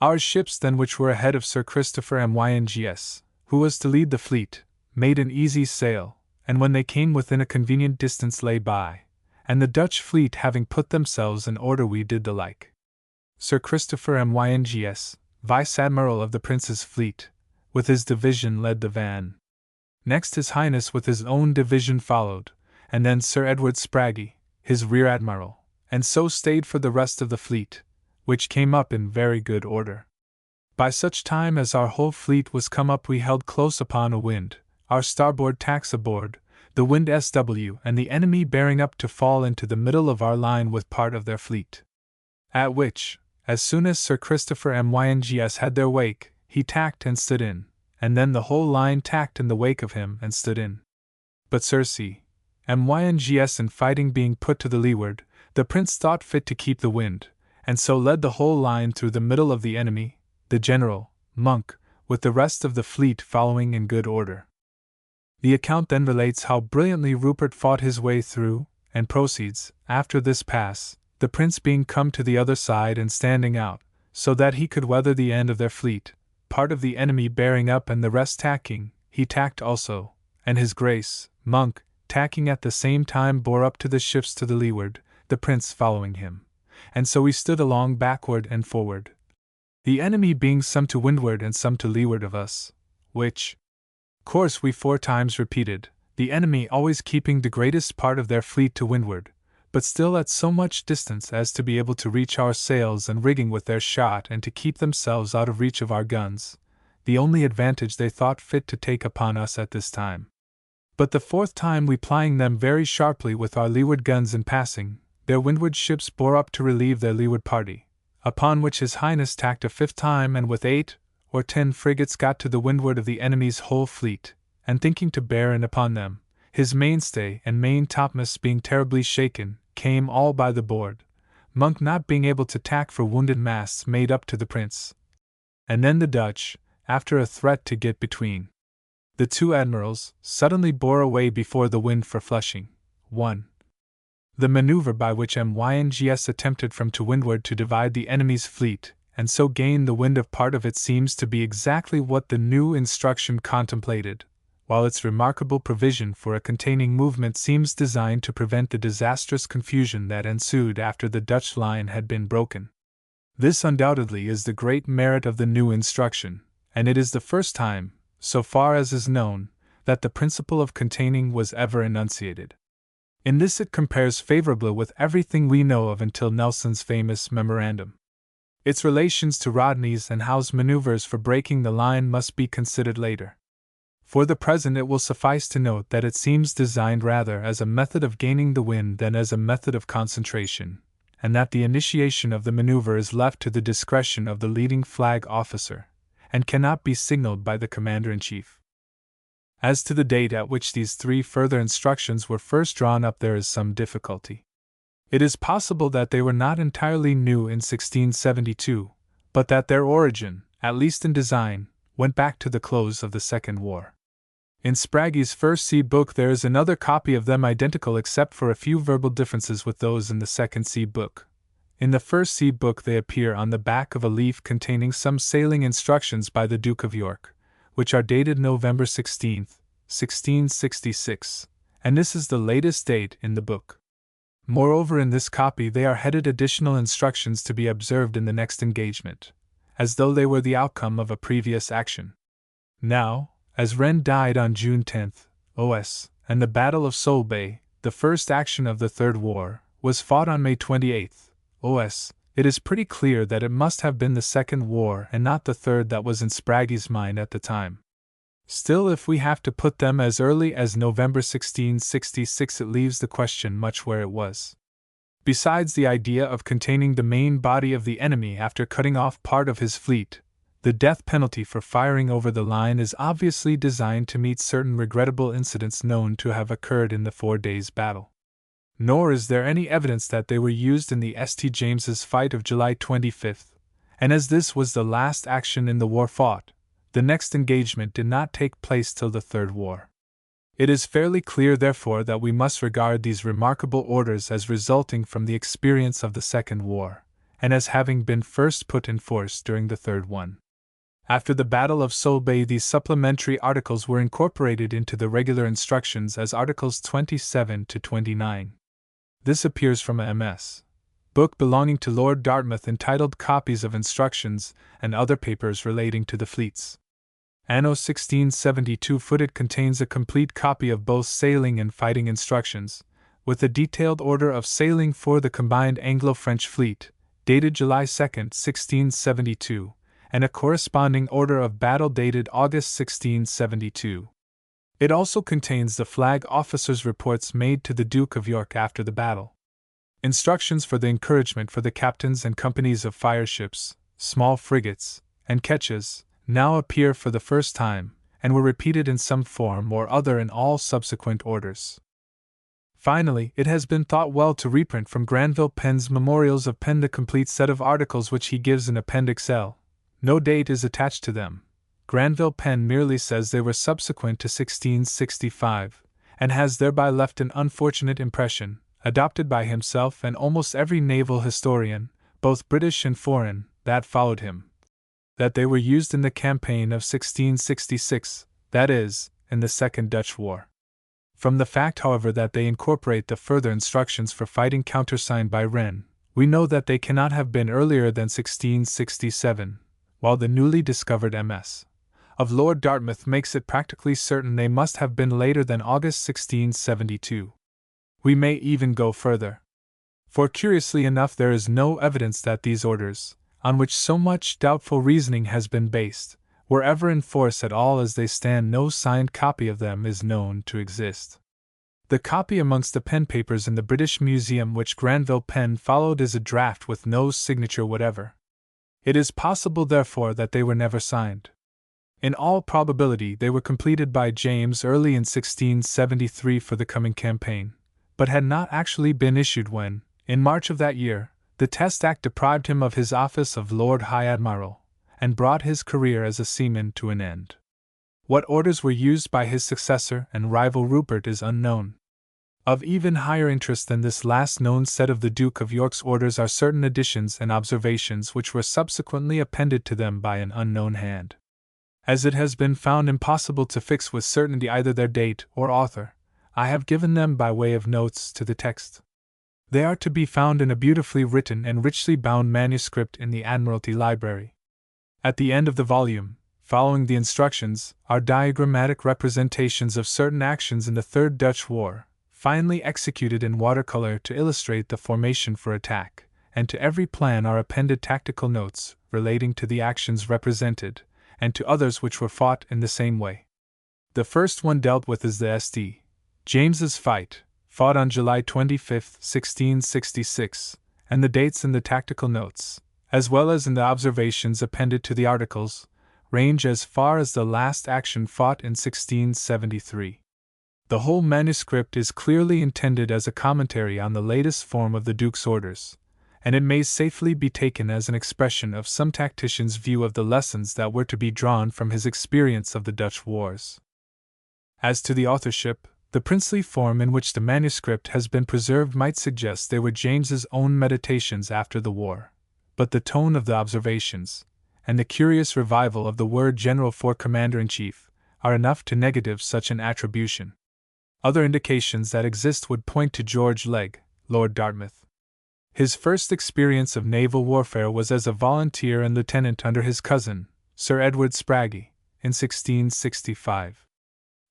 Speaker 1: Our ships then, which were ahead of Sir Christopher Myngs, who was to lead the fleet, made an easy sail, and when they came within a convenient distance lay by, and the Dutch fleet having put themselves in order we did the like. Sir Christopher Myngs, Vice-Admiral of the Prince's fleet, with his division led the van. Next His Highness with his own division followed, and then Sir Edward Spragge, his rear admiral, and so stayed for the rest of the fleet, which came up in very good order. By such time as our whole fleet was come up, we held close upon a wind, our starboard tacks aboard, the wind SW, and the enemy bearing up to fall into the middle of our line with part of their fleet. At which, as soon as Sir Christopher Myngs had their wake, he tacked and stood in, and then the whole line tacked in the wake of him and stood in. But Sir C. Myngs and fighting being put to the leeward, the Prince thought fit to keep the wind, and so led the whole line through the middle of the enemy, the General, Monk, with the rest of the fleet following in good order. The account then relates how brilliantly Rupert fought his way through, and proceeds, after this pass, the Prince being come to the other side and standing out, so that he could weather the end of their fleet, part of the enemy bearing up and the rest tacking, he tacked also, and his Grace, Monk, tacking at the same time bore up to the ships to the leeward, the Prince following him, and so we stood along backward and forward, the enemy being some to windward and some to leeward of us, which course we 4 times repeated, the enemy always keeping the greatest part of their fleet to windward, but still at so much distance as to be able to reach our sails and rigging with their shot and to keep themselves out of reach of our guns, the only advantage they thought fit to take upon us at this time. But the 4th time we plying them very sharply with our leeward guns in passing, their windward ships bore up to relieve their leeward party, upon which His Highness tacked a 5th time and with 8 or 10 frigates got to the windward of the enemy's whole fleet, and thinking to bear in upon them, his mainstay and main topmasts being terribly shaken, came all by the board, Monk not being able to tack for wounded masts made up to the Prince. And then the Dutch, after a threat to get between the 2 admirals, suddenly bore away before the wind for Flushing. 1. The maneuver by which Myngs attempted from to windward to divide the enemy's fleet, and so gain the wind of part of it, seems to be exactly what the new instruction contemplated, while its remarkable provision for a containing movement seems designed to prevent the disastrous confusion that ensued after the Dutch line had been broken. This undoubtedly is the great merit of the new instruction, and it is the first time, so far as is known, that the principle of containing was ever enunciated. In this it compares favorably with everything we know of until Nelson's famous memorandum. Its relations to Rodney's and Howe's maneuvers for breaking the line must be considered later. For the present it will suffice to note that it seems designed rather as a method of gaining the wind than as a method of concentration, and that the initiation of the maneuver is left to the discretion of the leading flag officer, and cannot be signaled by the commander-in-chief. As to the date at which these 3 further instructions were first drawn up, there is some difficulty. It is possible that they were not entirely new in 1672, but that their origin, at least in design, went back to the close of the Second War. In Spragge's first sea book there is another copy of them identical except for a few verbal differences with those in the second sea book. In the first sea book they appear on the back of a leaf containing some sailing instructions by the Duke of York, which are dated November 16, 1666, and this is the latest date in the book. Moreover, in this copy they are headed additional instructions to be observed in the next engagement, as though they were the outcome of a previous action. Now, as Wren died on June 10, OS, and the Battle of Solebay, the first action of the Third War, was fought on May 28, OS, it is pretty clear that it must have been the Second War and not the third that was in Spragge's mind at the time. Still, if we have to put them as early as November 1666, it leaves the question much where it was. Besides the idea of containing the main body of the enemy after cutting off part of his fleet, the death penalty for firing over the line is obviously designed to meet certain regrettable incidents known to have occurred in the 4 days' battle. Nor is there any evidence that they were used in the St. James's fight of July 25, and as this was the last action in the war fought, the next engagement did not take place till the Third War. It is fairly clear, therefore, that we must regard these remarkable orders as resulting from the experience of the Second War, and as having been first put in force during the Third one. After the Battle of Solebay, these supplementary articles were incorporated into the regular instructions as Articles 27 to 29. This appears from a MS. book belonging to Lord Dartmouth entitled Copies of Instructions and Other Papers Relating to the Fleets. Anno 1672 footed contains a complete copy of both sailing and fighting instructions, with a detailed order of sailing for the combined Anglo-French fleet, dated July 2, 1672, and a corresponding order of battle dated August 1672. It also contains the flag officers' reports made to the Duke of York after the battle. Instructions for the encouragement for the captains and companies of fireships, small frigates, and ketches now appear for the first time, and were repeated in some form or other in all subsequent orders. Finally, it has been thought well to reprint from Granville Penn's Memorials of Penn the complete set of articles which he gives in Appendix L. No date is attached to them. Granville Penn merely says they were subsequent to 1665, and has thereby left an unfortunate impression, adopted by himself and almost every naval historian, both British and foreign, that followed him, that they were used in the campaign of 1666, that is, in the Second Dutch War. From the fact, however, that they incorporate the further instructions for fighting countersigned by Wren, we know that they cannot have been earlier than 1667, while the newly discovered MS. of Lord Dartmouth makes it practically certain they must have been later than August 1672. We may even go further. For curiously enough, there is no evidence that these orders, on which so much doubtful reasoning has been based, were ever in force at all. As they stand, no signed copy of them is known to exist. The copy amongst the pen papers in the British Museum which Granville Penn followed is a draft with no signature whatever. It is possible, therefore, that they were never signed. In all probability they were completed by James early in 1673 for the coming campaign, but had not actually been issued when, in March of that year, the Test Act deprived him of his office of Lord High Admiral, and brought his career as a seaman to an end. What orders were used by his successor and rival Rupert is unknown. Of even higher interest than this last known set of the Duke of York's orders are certain additions and observations which were subsequently appended to them by an unknown hand. As it has been found impossible to fix with certainty either their date or author, I have given them by way of notes to the text. They are to be found in a beautifully written and richly bound manuscript in the Admiralty Library. At the end of the volume, following the instructions, are diagrammatic representations of certain actions in the Third Dutch War, finely executed in watercolor to illustrate the formation for attack, and to every plan are appended tactical notes relating to the actions represented, and to others which were fought in the same way. The first one dealt with is the St. James's fight, fought on July 25, 1666, and the dates in the tactical notes, as well as in the observations appended to the articles, range as far as the last action fought in 1673. The whole manuscript is clearly intended as a commentary on the latest form of the Duke's orders, and it may safely be taken as an expression of some tactician's view of the lessons that were to be drawn from his experience of the Dutch wars. As to the authorship, the princely form in which the manuscript has been preserved might suggest they were James's own meditations after the war, but the tone of the observations, and the curious revival of the word general for commander-in-chief, are enough to negative such an attribution. Other indications that exist would point to George Legge, Lord Dartmouth. His first experience of naval warfare was as a volunteer and lieutenant under his cousin, Sir Edward Spragge, in 1665.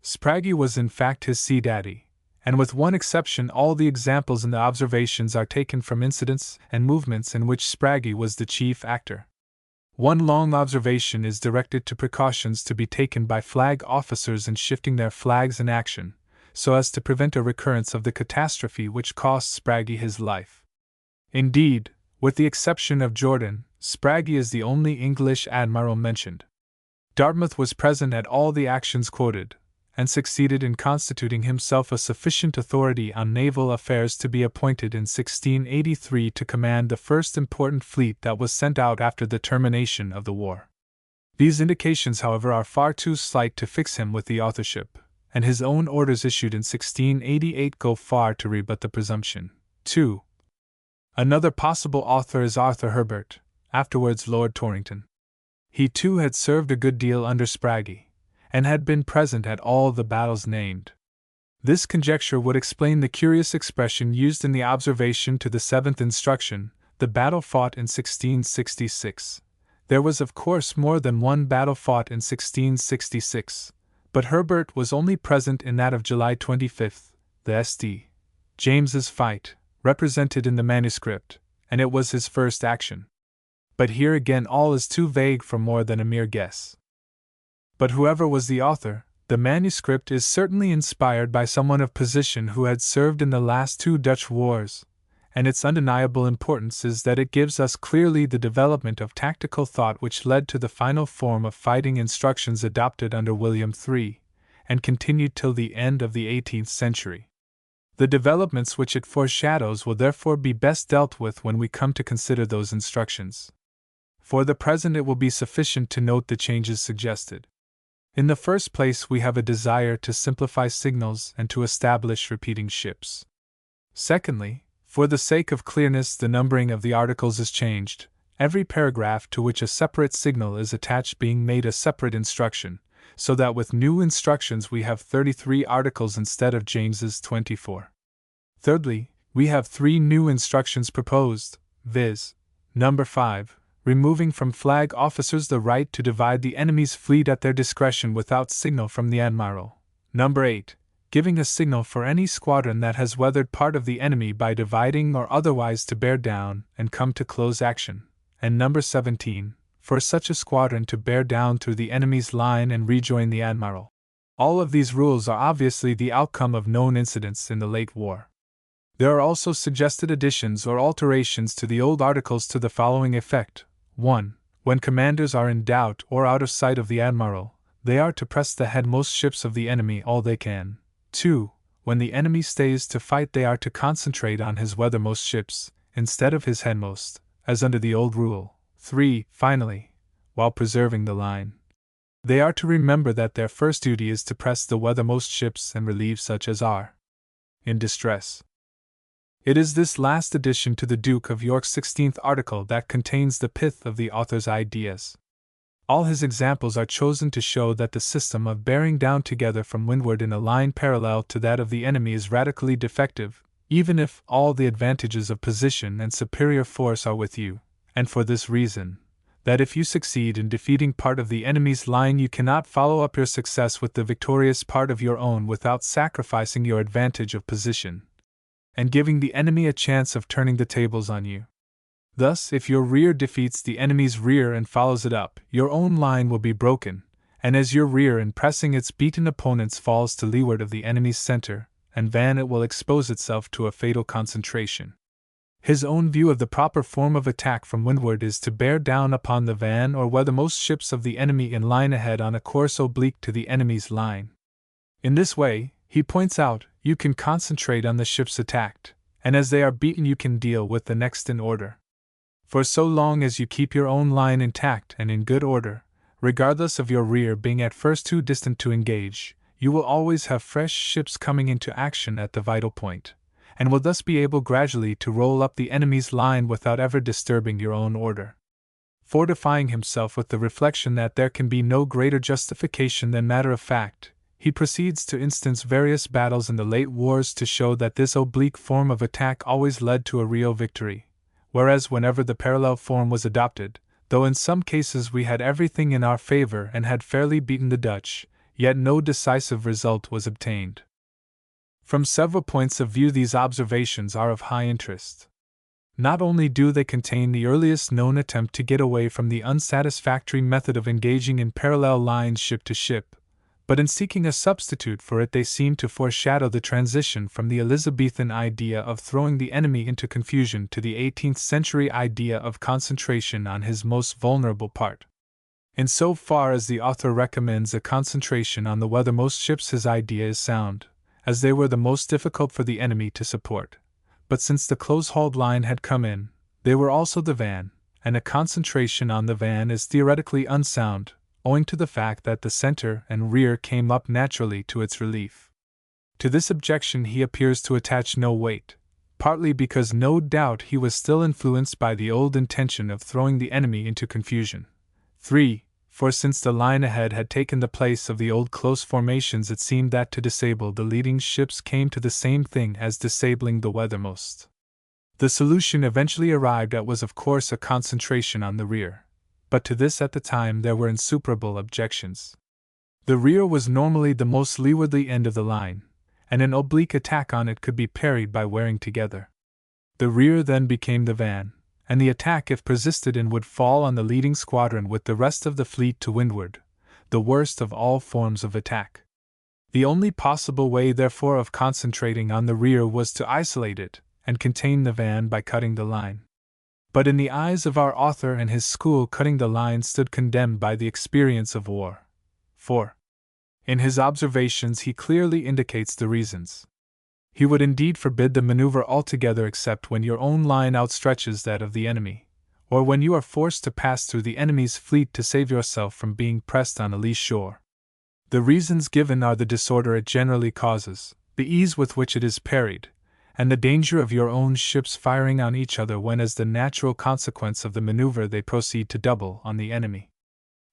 Speaker 1: Spragge was in fact his sea daddy, and with one exception all the examples in the observations are taken from incidents and movements in which Spragge was the chief actor. One long observation is directed to precautions to be taken by flag officers in shifting their flags in action, so as to prevent a recurrence of the catastrophe which cost Spragge his life. Indeed, with the exception of Jordan, Spragge is the only English admiral mentioned. Dartmouth was present at all the actions quoted, and succeeded in constituting himself a sufficient authority on naval affairs to be appointed in 1683 to command the first important fleet that was sent out after the termination of the war. These indications, however, are far too slight to fix him with the authorship, and his own orders issued in 1688 go far to rebut the presumption. 2. Another possible author is Arthur Herbert, afterwards Lord Torrington. He too had served a good deal under Spragge, and had been present at all the battles named. This conjecture would explain the curious expression used in the observation to the 7th instruction, the battle fought in 1666, There was of course more than one battle fought in 1666, but Herbert was only present in that of July 25th, the St. James's fight, represented in the manuscript, and it was his first action. But here again all is too vague for more than a mere guess. But whoever was the author, the manuscript is certainly inspired by someone of position who had served in the last two Dutch wars, and its undeniable importance is that it gives us clearly the development of tactical thought which led to the final form of fighting instructions adopted under William III, and continued till the end of the 18th century. The developments which it foreshadows will therefore be best dealt with when we come to consider those instructions. For the present it will be sufficient to note the changes suggested. In the first place, we have a desire to simplify signals and to establish repeating ships. Secondly, for the sake of clearness, the numbering of the articles is changed, every paragraph to which a separate signal is attached being made a separate instruction, so that with new instructions we have 33 articles instead of James's 24. Thirdly, we have 3 new instructions proposed, viz. Number 5. Removing from flag officers the right to divide the enemy's fleet at their discretion without signal from the admiral. Number 8. Giving a signal for any squadron that has weathered part of the enemy by dividing or otherwise to bear down and come to close action. And number 17. For such a squadron to bear down through the enemy's line and rejoin the admiral. All of these rules are obviously the outcome of known incidents in the late war. There are also suggested additions or alterations to the old articles to the following effect. 1. When commanders are in doubt or out of sight of the admiral, they are to press the headmost ships of the enemy all they can. 2. When the enemy stays to fight, they are to concentrate on his weathermost ships, instead of his headmost, as under the old rule. 3. Finally, while preserving the line, they are to remember that their first duty is to press the weathermost ships and relieve such as are in distress. It is this last addition to the Duke of York's 16th article that contains the pith of the author's ideas. All his examples are chosen to show that the system of bearing down together from windward in a line parallel to that of the enemy is radically defective, even if all the advantages of position and superior force are with you, and for this reason, that if you succeed in defeating part of the enemy's line, you cannot follow up your success with the victorious part of your own without sacrificing your advantage of position, and giving the enemy a chance of turning the tables on you. Thus, if your rear defeats the enemy's rear and follows it up, your own line will be broken, and as your rear in pressing its beaten opponents falls to leeward of the enemy's center and van, it will expose itself to a fatal concentration. His own view of the proper form of attack from windward is to bear down upon the van or weathermost ships of the enemy in line ahead on a course oblique to the enemy's line. In this way, he points out, you can concentrate on the ships attacked, and as they are beaten you can deal with the next in order. For so long as you keep your own line intact and in good order, regardless of your rear being at first too distant to engage, you will always have fresh ships coming into action at the vital point, and will thus be able gradually to roll up the enemy's line without ever disturbing your own order. Fortifying himself with the reflection that there can be no greater justification than matter of fact, he proceeds to instance various battles in the late wars to show that this oblique form of attack always led to a real victory, whereas whenever the parallel form was adopted, though in some cases we had everything in our favor and had fairly beaten the Dutch, yet no decisive result was obtained. From several points of view, these observations are of high interest. Not only do they contain the earliest known attempt to get away from the unsatisfactory method of engaging in parallel lines ship to ship, but in seeking a substitute for it they seem to foreshadow the transition from the Elizabethan idea of throwing the enemy into confusion to the 18th century idea of concentration on his most vulnerable part. In so far as the author recommends a concentration on the weathermost ships, his idea is sound, as they were the most difficult for the enemy to support. But since the close-hauled line had come in, they were also the van, and a concentration on the van is theoretically unsound, owing to the fact that the center and rear came up naturally to its relief. To this objection he appears to attach no weight, partly because no doubt he was still influenced by the old intention of throwing the enemy into confusion. 3. For since the line ahead had taken the place of the old close formations, it seemed that to disable the leading ships came to the same thing as disabling the weathermost. The solution eventually arrived at was of course a concentration on the rear. but to this at the time there were insuperable objections. The rear was normally the most leewardly end of the line, and an oblique attack on it could be parried by wearing together. The rear then became the van, and the attack, if persisted in, would fall on the leading squadron with the rest of the fleet to windward, the worst of all forms of attack. The only possible way, therefore, of concentrating on the rear was to isolate it and contain the van by cutting the line. But in the eyes of our author and his school, cutting the line stood condemned by the experience of war. For, in his observations, he clearly indicates the reasons. He would indeed forbid the maneuver altogether except when your own line outstretches that of the enemy, or when you are forced to pass through the enemy's fleet to save yourself from being pressed on a lee shore. The reasons given are the disorder it generally causes, the ease with which it is parried, and the danger of your own ships firing on each other when, as the natural consequence of the maneuver, they proceed to double on the enemy.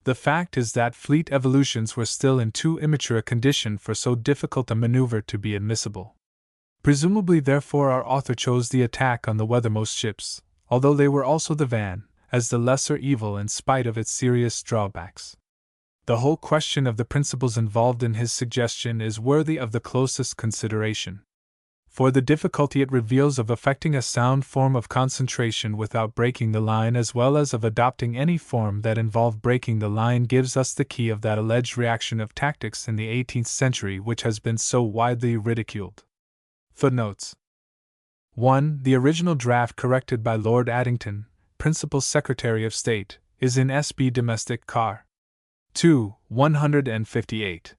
Speaker 1: The fact is that fleet evolutions were still in too immature a condition for so difficult a maneuver to be admissible. Presumably, therefore, our author chose the attack on the weathermost ships, although they were also the van, as the lesser evil in spite of its serious drawbacks. The whole question of the principles involved in his suggestion is worthy of the closest consideration. For the difficulty it reveals of effecting a sound form of concentration without breaking the line, as well as of adopting any form that involved breaking the line, gives us the key of that alleged reaction of tactics in the 18th century which has been so widely ridiculed. Footnotes 1. The original draft, corrected by Lord Addington, Principal Secretary of State, is in S.B. Domestic Car. 2. 158.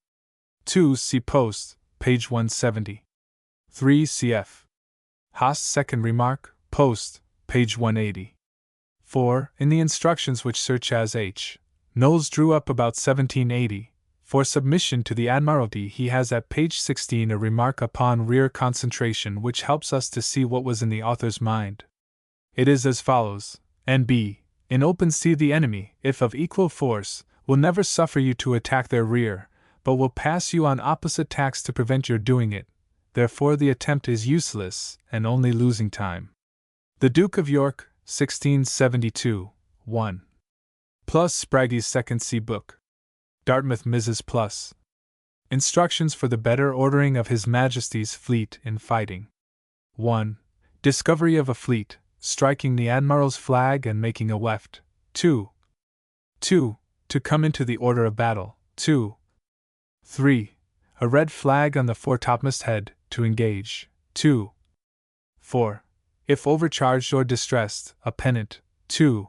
Speaker 1: 2. See Post, page 170. 3. Cf. Haast's second remark, Post, page 180. 4. In the instructions which Sir Chas H. Knowles drew up about 1780, for submission to the Admiralty, he has at page 16 a remark upon rear concentration which helps us to see what was in the author's mind. It is as follows: N.B. In open sea, the enemy, if of equal force, will never suffer you to attack their rear, but will pass you on opposite tacks to prevent your doing it. Therefore the attempt is useless, and only losing time. The Duke of York, 1672, 1. Plus Sprague's Second Sea Book. Dartmouth, Mrs. Plus. Instructions for the better ordering of His Majesty's fleet in fighting. 1. Discovery of a fleet, striking the Admiral's flag and making a weft. 2. 2. To come into the order of battle. 2. 3. A red flag on the foretopmast head, to engage. 2. 4. If overcharged or distressed, a pennant. 2.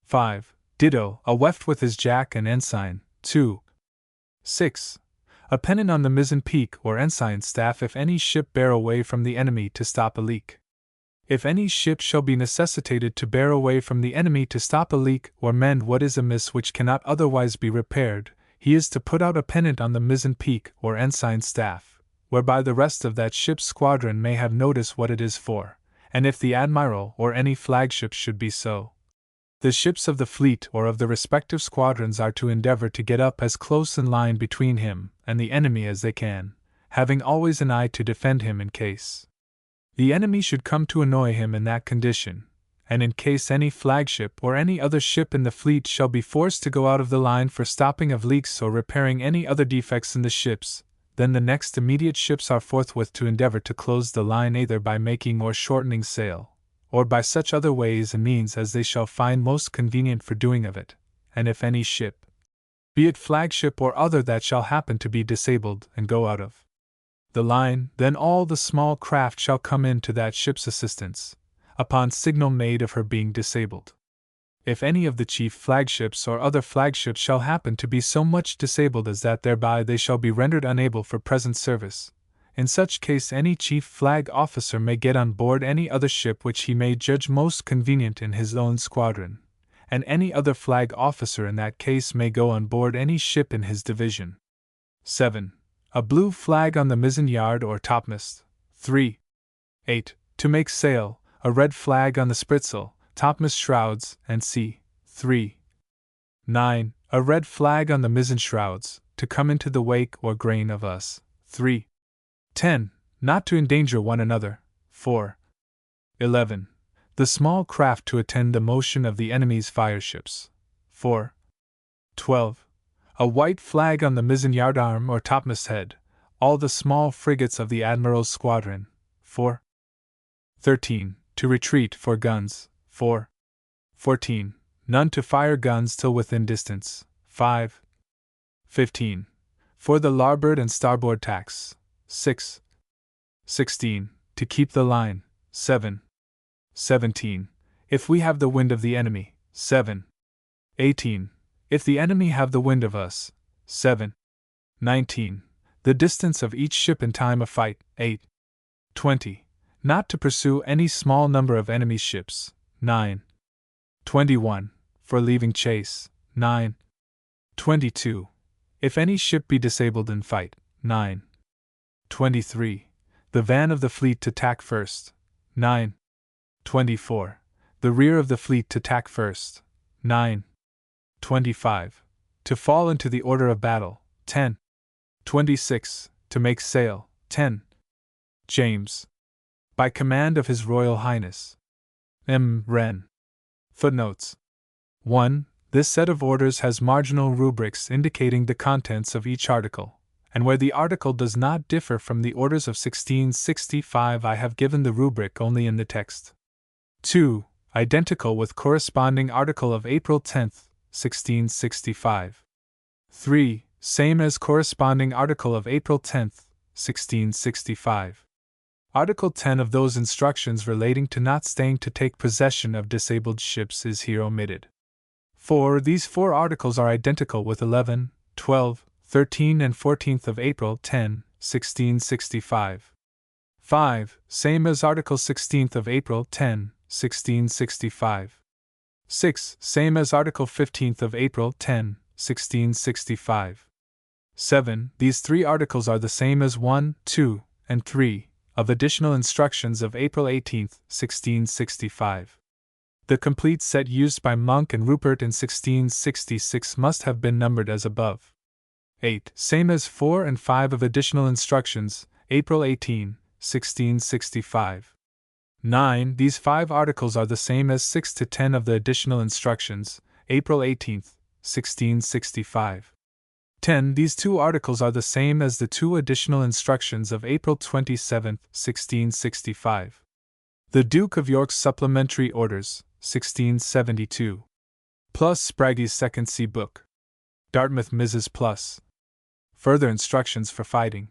Speaker 1: 5. Ditto, a weft with his jack and ensign. 2. 6. A pennant on the mizzen peak or ensign staff if any ship bear away from the enemy to stop a leak. If any ship shall be necessitated to bear away from the enemy to stop a leak or mend what is amiss which cannot otherwise be repaired, he is to put out a pennant on the mizzen peak or ensign staff, whereby the rest of that ship's squadron may have notice what it is for, and if the admiral or any flagship should be so, the ships of the fleet or of the respective squadrons are to endeavor to get up as close in line between him and the enemy as they can, having always an eye to defend him in case the enemy should come to annoy him in that condition, and in case any flagship or any other ship in the fleet shall be forced to go out of the line for stopping of leaks or repairing any other defects in the ships, then the next immediate ships are forthwith to endeavor to close the line either by making or shortening sail, or by such other ways and means as they shall find most convenient for doing of it, and if any ship, be it flagship or other, that shall happen to be disabled and go out of the line, then all the small craft shall come in to that ship's assistance, upon signal made of her being disabled. If any of the chief flagships or other flagships shall happen to be so much disabled as that thereby they shall be rendered unable for present service, in such case any chief flag officer may get on board any other ship which he may judge most convenient in his own squadron, and any other flag officer in that case may go on board any ship in his division. 7. A blue flag on the mizzen yard or topmast. 3. 8. To make sail, a red flag on the spritsail, topmast shrouds, and c. 3. 9. A red flag on the mizzen shrouds, to come into the wake or grain of us. 3. 10. Not to endanger one another. 4. 11. The small craft to attend the motion of the enemy's fireships. 4. 12. A white flag on the mizzen yardarm or topmast head, all the small frigates of the Admiral's squadron. 4. 13. To retreat for guns. 4. 14. None to fire guns till within distance. 5. 15. For the larboard and starboard tacks. 6. 16. To keep the line. 7. 17. If we have the wind of the enemy. 7. 18. If the enemy have the wind of us. 7. 19. The distance of each ship in time of fight. 8. 20. Not to pursue any small number of enemy ships. 9. 21. For leaving chase. 9. 22. If any ship be disabled in fight. 9. 23. The van of the fleet to tack first. 9. 24. The rear of the fleet to tack first. 9. 25. To fall into the order of battle. 10. 26. To make sail. 10. James. By command of His Royal Highness. M. Wren. Footnotes. 1. This set of orders has marginal rubrics indicating the contents of each article, and where the article does not differ from the orders of 1665, I have given the rubric only in the text. 2. Identical with corresponding article of April 10, 1665. 3. Same as corresponding article of April 10, 1665. Article 10 of those instructions relating to not staying to take possession of disabled ships is here omitted. 4. These 4 articles are identical with 11, 12, 13 and 14th of April 10, 1665. 5. Same as Article 16th of April 10, 1665. 6. Same as Article 15th of April 10, 1665. 7. These 3 articles are the same as 1, 2, and 3 of additional instructions of April 18, 1665. The complete set used by Monk and Rupert in 1666 must have been numbered as above. 8. Same as 4 and 5 of additional instructions, April 18, 1665. 9. These 5 articles are the same as 6 to 10 of the additional instructions, April 18, 1665. 10. These 2 articles are the same as the 2 additional instructions of April 27, 1665. The Duke of York's Supplementary Orders, 1672. Plus Sprague's Second Sea Book. Dartmouth Mrs. Plus. Further instructions for fighting.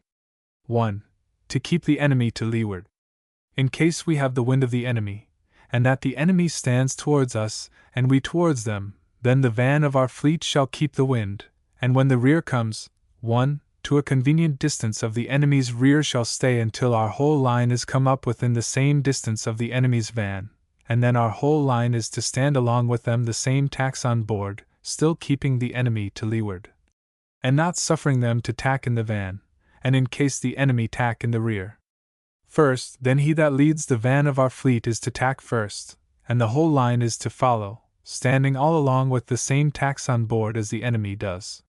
Speaker 1: 1. To keep the enemy to leeward. In case we have the wind of the enemy, and that the enemy stands towards us, and we towards them, then the van of our fleet shall keep the wind, and when the rear comes, 1. To a convenient distance of the enemy's rear shall stay until our whole line is come up within the same distance of the enemy's van, and then our whole line is to stand along with them the same tacks on board, still keeping the enemy to leeward, and not suffering them to tack in the van, and in case the enemy tack in the rear. First, then he that leads the van of our fleet is to tack first, and the whole line is to follow, standing all along with the same tacks on board as the enemy does.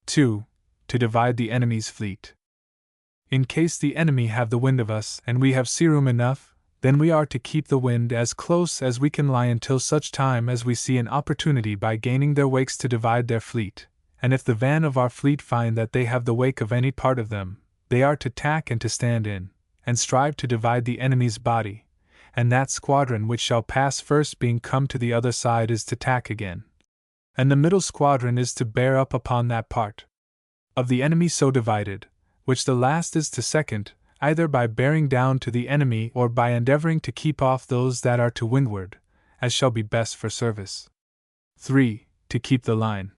Speaker 1: 2. To divide the enemy's fleet. In case the enemy have the wind of us and we have sea room enough, then we are to keep the wind as close as we can lie until such time as we see an opportunity by gaining their wakes to divide their fleet, and if the van of our fleet find that they have the wake of any part of them, they are to tack and to stand in, and strive to divide the enemy's body, and that squadron which shall pass first being come to the other side is to tack again, and the middle squadron is to bear up upon that part of the enemy so divided, which the last is to second, either by bearing down to the enemy or by endeavoring to keep off those that are to windward, as shall be best for service. 3. To keep the line.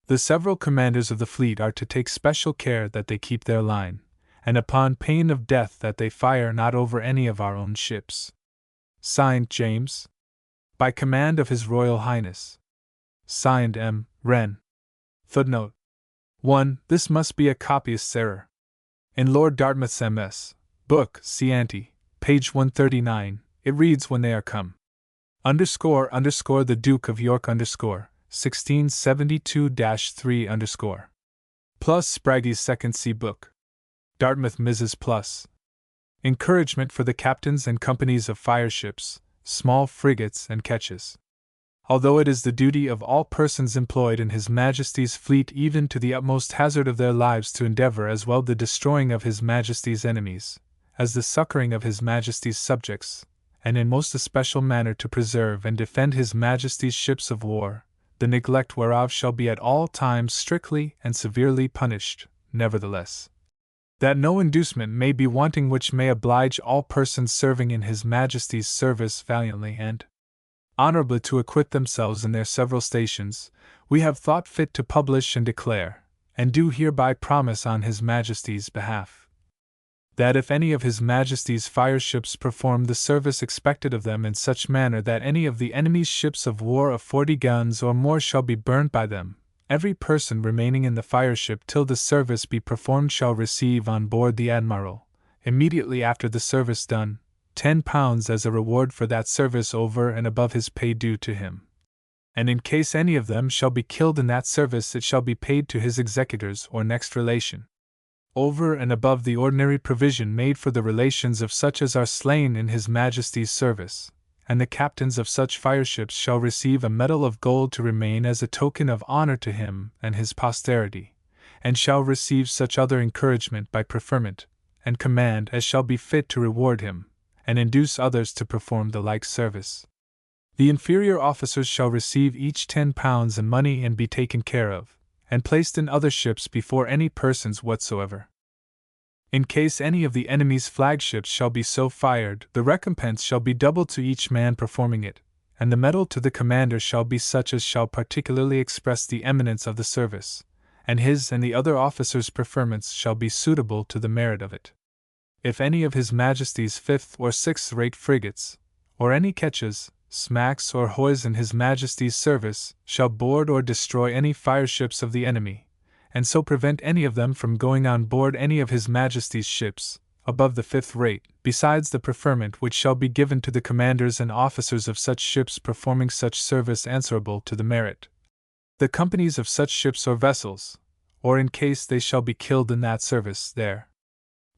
Speaker 1: The several commanders of the fleet are to take special care that they keep their line, and upon pain of death that they fire not over any of our own ships. Signed, James. By command of His Royal Highness. Signed, M. Wren. Footnote. 1. This must be a copyist's error. In Lord Dartmouth's MS. Book, C. Ante, page 139, it reads when they are come. The Duke of York 1672-3 Plus Sprague's Second Sea Book. Dartmouth Mrs. Plus. Encouragement for the captains and companies of fireships, small frigates and ketches. although it is the duty of all persons employed in His Majesty's fleet, even to the utmost hazard of their lives, to endeavour as well the destroying of His Majesty's enemies, as the succouring of His Majesty's subjects, and in most especial manner to preserve and defend His Majesty's ships of war, the neglect whereof shall be at all times strictly and severely punished. Nevertheless, that no inducement may be wanting which may oblige all persons serving in His Majesty's service valiantly and honorably to acquit themselves in their several stations, we have thought fit to publish and declare, and do hereby promise on His Majesty's behalf, that if any of His Majesty's fireships perform the service expected of them in such manner that any of the enemy's ships of war of 40 guns or more shall be burnt by them, every person remaining in the fireship till the service be performed shall receive on board the Admiral, immediately after the service done, £10 as a reward for that service over and above his pay due to him. And in case any of them shall be killed in that service, it shall be paid to his executors or next relation, over and above the ordinary provision made for the relations of such as are slain in His Majesty's service. And the captains of such fireships shall receive a medal of gold to remain as a token of honor to him and his posterity, and shall receive such other encouragement by preferment and command as shall be fit to reward him, and induce others to perform the like service. The inferior officers shall receive each £10 in money and be taken care of, and placed in other ships before any persons whatsoever. In case any of the enemy's flagships shall be so fired, the recompense shall be doubled to each man performing it, and the medal to the commander shall be such as shall particularly express the eminence of the service, and his and the other officers' preferments shall be suitable to the merit of it. If any of His Majesty's 5th or 6th-rate frigates, or any ketches, smacks, or hoys in His Majesty's service, shall board or destroy any fireships of the enemy, and so prevent any of them from going on board any of His Majesty's ships, above the 5th rate, besides the preferment which shall be given to the commanders and officers of such ships performing such service answerable to the merit, the companies of such ships or vessels, or in case they shall be killed in that service, their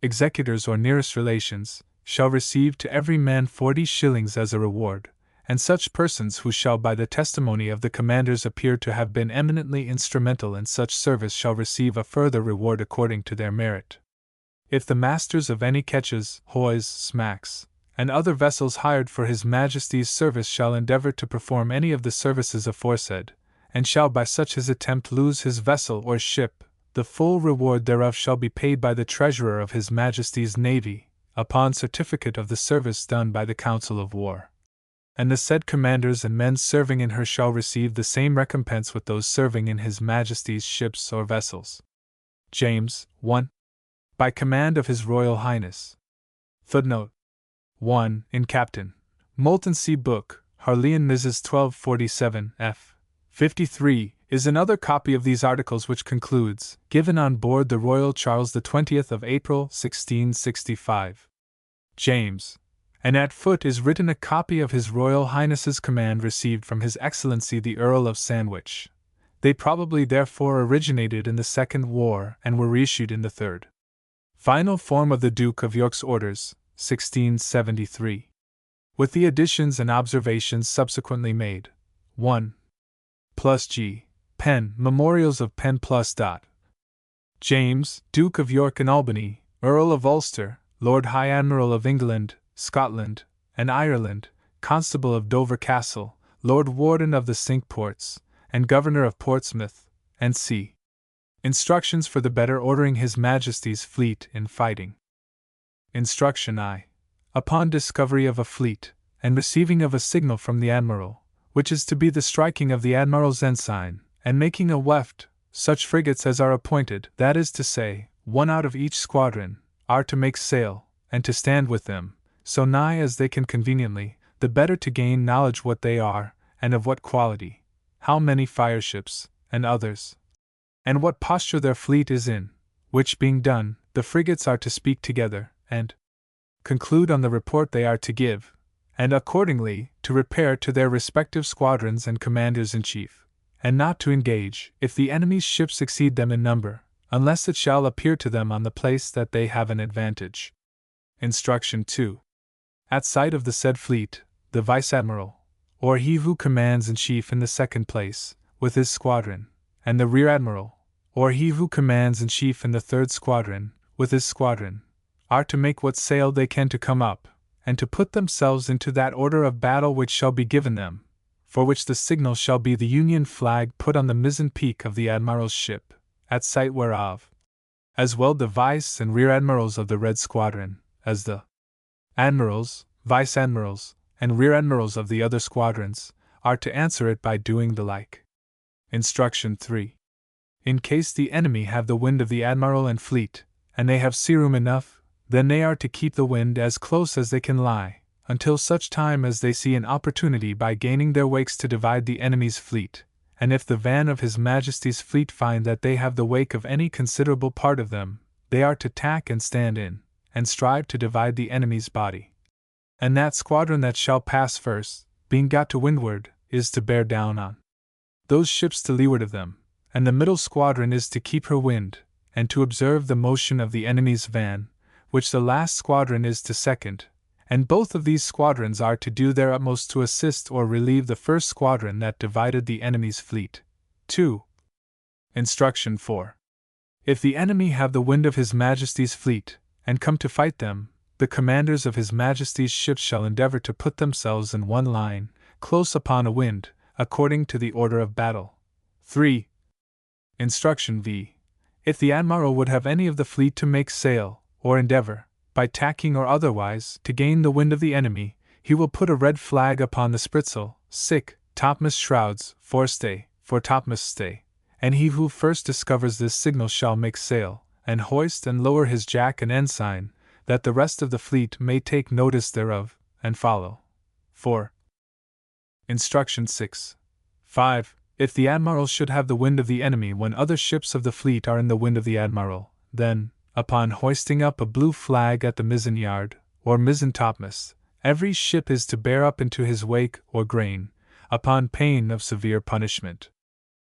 Speaker 1: executors or nearest relations, shall receive to every man 40 shillings as a reward, and such persons who shall by the testimony of the commanders appear to have been eminently instrumental in such service shall receive a further reward according to their merit. If the masters of any ketches, hoys, smacks, and other vessels hired for His Majesty's service shall endeavour to perform any of the services aforesaid, and shall by such his attempt lose his vessel or ship, the full reward thereof shall be paid by the Treasurer of His Majesty's Navy, upon certificate of the service done by the Council of War. And the said commanders and men serving in her shall receive the same recompense with those serving in His Majesty's ships or vessels. James, 1. By command of His Royal Highness. Footnote 1. In Captain Moulton's Book, Harleian Mrs. 1247, f. 53, is another copy of these articles which concludes, given on board the Royal Charles the 20th of April, 1665. James. And at foot is written a copy of His Royal Highness's command received from His Excellency the Earl of Sandwich. They probably therefore originated in the Second War and were reissued in the Third. Final form of the Duke of York's Orders, 1673. With the additions and observations subsequently made. 1. Plus G. Penn, Memorials of Penn plus dot. James, Duke of York and Albany, Earl of Ulster, Lord High Admiral of England, Scotland, and Ireland, Constable of Dover Castle, Lord Warden of the Cinque Ports, and Governor of Portsmouth, N.C. Instructions for the better ordering His Majesty's fleet in fighting. Instruction I. Upon discovery of a fleet, and receiving of a signal from the Admiral, which is to be the striking of the Admiral's ensign, and making a weft, such frigates as are appointed, that is to say, one out of each squadron, are to make sail, and to stand with them, so nigh as they can conveniently, the better to gain knowledge what they are, and of what quality, how many fireships, and others, and what posture their fleet is in, which being done, the frigates are to speak together, and conclude on the report they are to give, and accordingly to repair to their respective squadrons and commanders-in-chief, and not to engage, if the enemy's ships exceed them in number, unless it shall appear to them on the place that they have an advantage. Instruction 2. At sight of the said fleet, the Vice-Admiral, or he who commands in chief in the second place, with his squadron, and the rear admiral, or he who commands in chief in the third squadron, with his squadron, are to make what sail they can to come up, and to put themselves into that order of battle which shall be given them, for which the signal shall be the Union flag put on the mizzen peak of the admiral's ship, at sight whereof, as well the vice and rear admirals of the Red Squadron, as the admirals, vice admirals, and rear admirals of the other squadrons, are to answer it by doing the like. Instruction 3. In case the enemy have the wind of the admiral and fleet, and they have sea room enough, then they are to keep the wind as close as they can lie, until such time as they see an opportunity by gaining their wakes to divide the enemy's fleet, and if the van of His Majesty's fleet find that they have the wake of any considerable part of them, they are to tack and stand in, and strive to divide the enemy's body. And that squadron that shall pass first, being got to windward, is to bear down on those ships to leeward of them, and the middle squadron is to keep her wind, and to observe the motion of the enemy's van, which the last squadron is to second, and both of these squadrons are to do their utmost to assist or relieve the first squadron that divided the enemy's fleet. 2. Instruction 4. If the enemy have the wind of His Majesty's fleet, and come to fight them, the commanders of His Majesty's ships shall endeavor to put themselves in one line, close upon a wind, according to the order of battle. 3. Instruction V. If the admiral would have any of the fleet to make sail, or endeavor, by tacking or otherwise, to gain the wind of the enemy, he will put a red flag upon the spritsail, topmast shrouds, forestay, foretopmast stay, and he who first discovers this signal shall make sail, and hoist and lower his jack and ensign, that the rest of the fleet may take notice thereof, and follow. 4. Instruction 6. 5. If the admiral should have the wind of the enemy when other ships of the fleet are in the wind of the admiral, then, upon hoisting up a blue flag at the mizzen yard, or mizzen topmast, every ship is to bear up into his wake or grain, upon pain of severe punishment.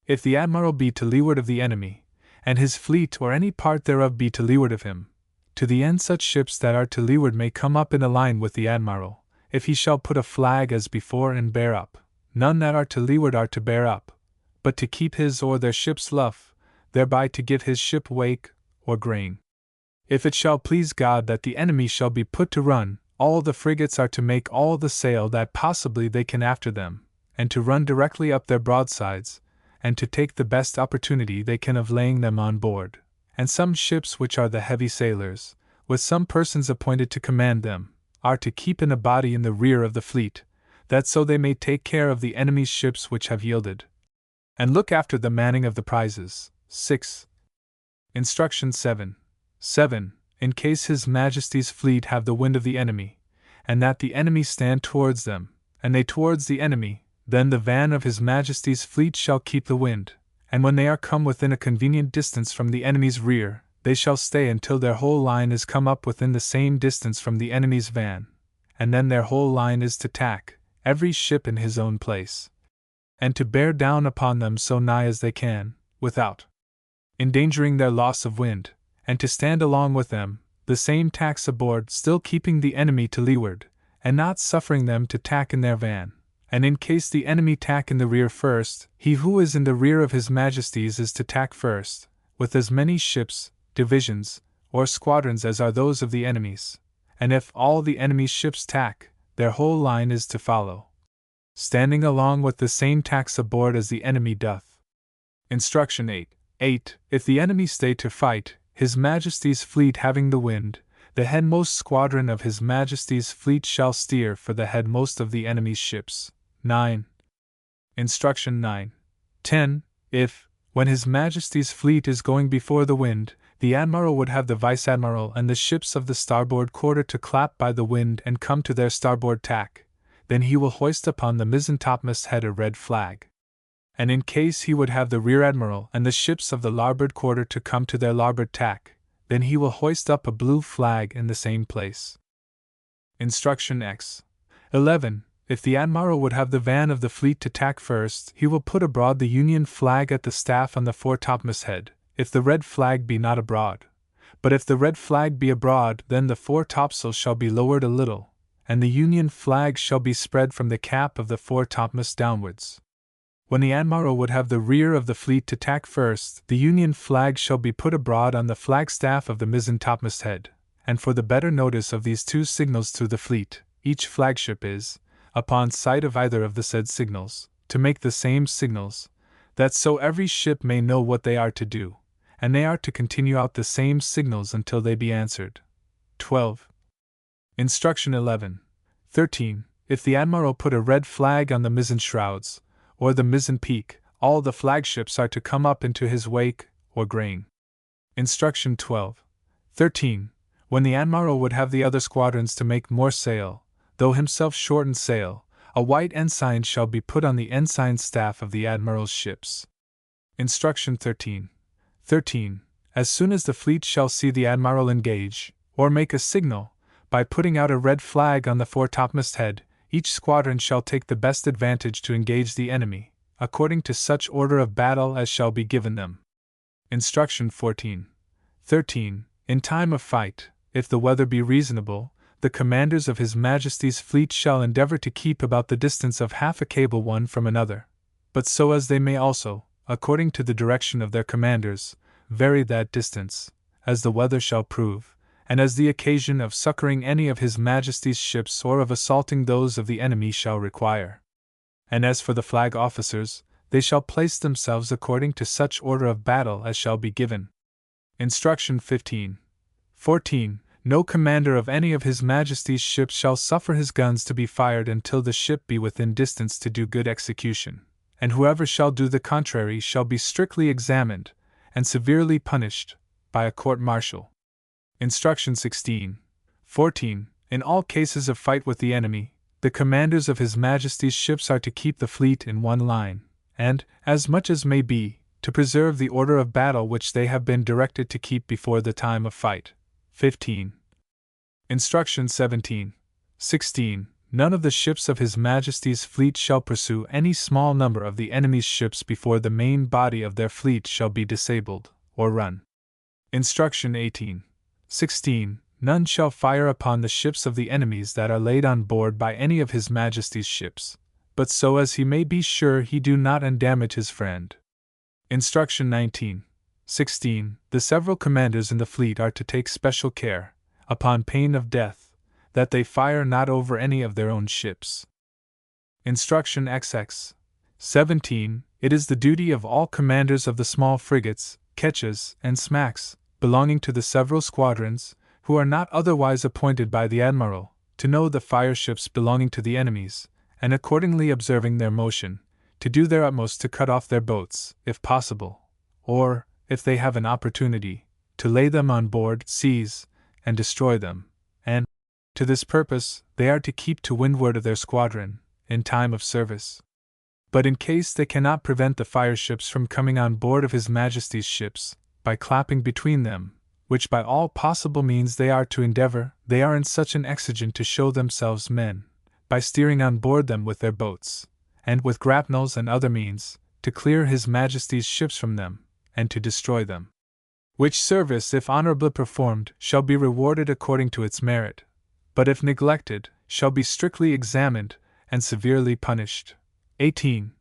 Speaker 1: If the admiral be to leeward of the enemy, and his fleet or any part thereof be to leeward of him, to the end such ships that are to leeward may come up in a line with the admiral, if he shall put a flag as before and bear up. None that are to leeward are to bear up, but to keep his or their ship's luff, thereby to give his ship wake or grain. If it shall please God that the enemy shall be put to run, all the frigates are to make all the sail that possibly they can after them, and to run directly up their broadsides, and to take the best opportunity they can of laying them on board. And some ships which are the heavy sailors, with some persons appointed to command them, are to keep in a body in the rear of the fleet, that so they may take care of the enemy's ships which have yielded, and look after the manning of the prizes. 6. Instruction 7. 7. In case His Majesty's fleet have the wind of the enemy, and that the enemy stand towards them, and they towards the enemy, then the van of His Majesty's fleet shall keep the wind, and when they are come within a convenient distance from the enemy's rear, they shall stay until their whole line is come up within the same distance from the enemy's van, and then their whole line is to tack, every ship in his own place, and to bear down upon them so nigh as they can, without endangering their loss of wind, and to stand along with them, the same tacks aboard, still keeping the enemy to leeward, and not suffering them to tack in their van. And in case the enemy tack in the rear first, he who is in the rear of His Majesty's is to tack first, with as many ships, divisions, or squadrons as are those of the enemy's, and if all the enemy's ships tack, their whole line is to follow, standing along with the same tacks aboard as the enemy doth. Instruction 8. 8. If the enemy stay to fight, His Majesty's fleet having the wind, the headmost squadron of His Majesty's fleet shall steer for the headmost of the enemy's ships. 9. Instruction 9. 10. If, when His Majesty's fleet is going before the wind, the admiral would have the vice-admiral and the ships of the starboard quarter to clap by the wind and come to their starboard tack, then he will hoist upon the mizzen topmast head a red flag. And in case he would have the rear admiral and the ships of the larboard quarter to come to their larboard tack, then he will hoist up a blue flag in the same place. Instruction X. 11. If the admiral would have the van of the fleet to tack first, he will put abroad the Union flag at the staff on the foretopmast head, if the red flag be not abroad. But if the red flag be abroad, then the foretopsail shall be lowered a little, and the Union flag shall be spread from the cap of the foretopmast downwards. When the admiral would have the rear of the fleet to tack first, the Union flag shall be put abroad on the flagstaff of the mizzen topmast head, and for the better notice of these two signals to the fleet, each flagship is, upon sight of either of the said signals, to make the same signals, that so every ship may know what they are to do, and they are to continue out the same signals until they be answered. 12. Instruction 11. 13. If the admiral put a red flag on the mizzen shrouds, or the mizzen peak, all the flagships are to come up into his wake, or graying. Instruction 12. 13. When the admiral would have the other squadrons to make more sail, though himself shorten sail, a white ensign shall be put on the ensign staff of the admiral's ships. Instruction 13. 13. As soon as the fleet shall see the admiral engage, or make a signal, by putting out a red flag on the foretopmast head, each squadron shall take the best advantage to engage the enemy, according to such order of battle as shall be given them. Instruction 14. 13. In time of fight, if the weather be reasonable, the commanders of His Majesty's fleet shall endeavor to keep about the distance of half a cable one from another, but so as they may also, according to the direction of their commanders, vary that distance, as the weather shall prove, and as the occasion of succoring any of His Majesty's ships or of assaulting those of the enemy shall require. And as for the flag officers, they shall place themselves according to such order of battle as shall be given. Instruction 15. 14. No commander of any of His Majesty's ships shall suffer his guns to be fired until the ship be within distance to do good execution, and whoever shall do the contrary shall be strictly examined, and severely punished, by a court-martial. Instruction 16. 14. In all cases of fight with the enemy, the commanders of His Majesty's ships are to keep the fleet in one line, and, as much as may be, to preserve the order of battle which they have been directed to keep before the time of fight. 15. Instruction 17. 16. None of the ships of His Majesty's fleet shall pursue any small number of the enemy's ships before the main body of their fleet shall be disabled, or run. Instruction 18. 16. None shall fire upon the ships of the enemies that are laid on board by any of His Majesty's ships, but so as he may be sure he do not undamage his friend. Instruction 19. 16. The several commanders in the fleet are to take special care, upon pain of death, that they fire not over any of their own ships. Instruction XX. 17. It is the duty of all commanders of the small frigates, ketches, and smacks, belonging to the several squadrons, who are not otherwise appointed by the admiral, to know the fireships belonging to the enemies, and accordingly observing their motion, to do their utmost to cut off their boats, if possible, or, if they have an opportunity, to lay them on board, seize, and destroy them, and, to this purpose, they are to keep to windward of their squadron, in time of service. But in case they cannot prevent the fireships from coming on board of His Majesty's ships, by clapping between them, which by all possible means they are to endeavor, they are in such an exigent to show themselves men, by steering on board them with their boats, and with grapnels and other means, to clear His Majesty's ships from them, and to destroy them. Which service, if honorably performed, shall be rewarded according to its merit, but if neglected, shall be strictly examined, and severely punished. 18.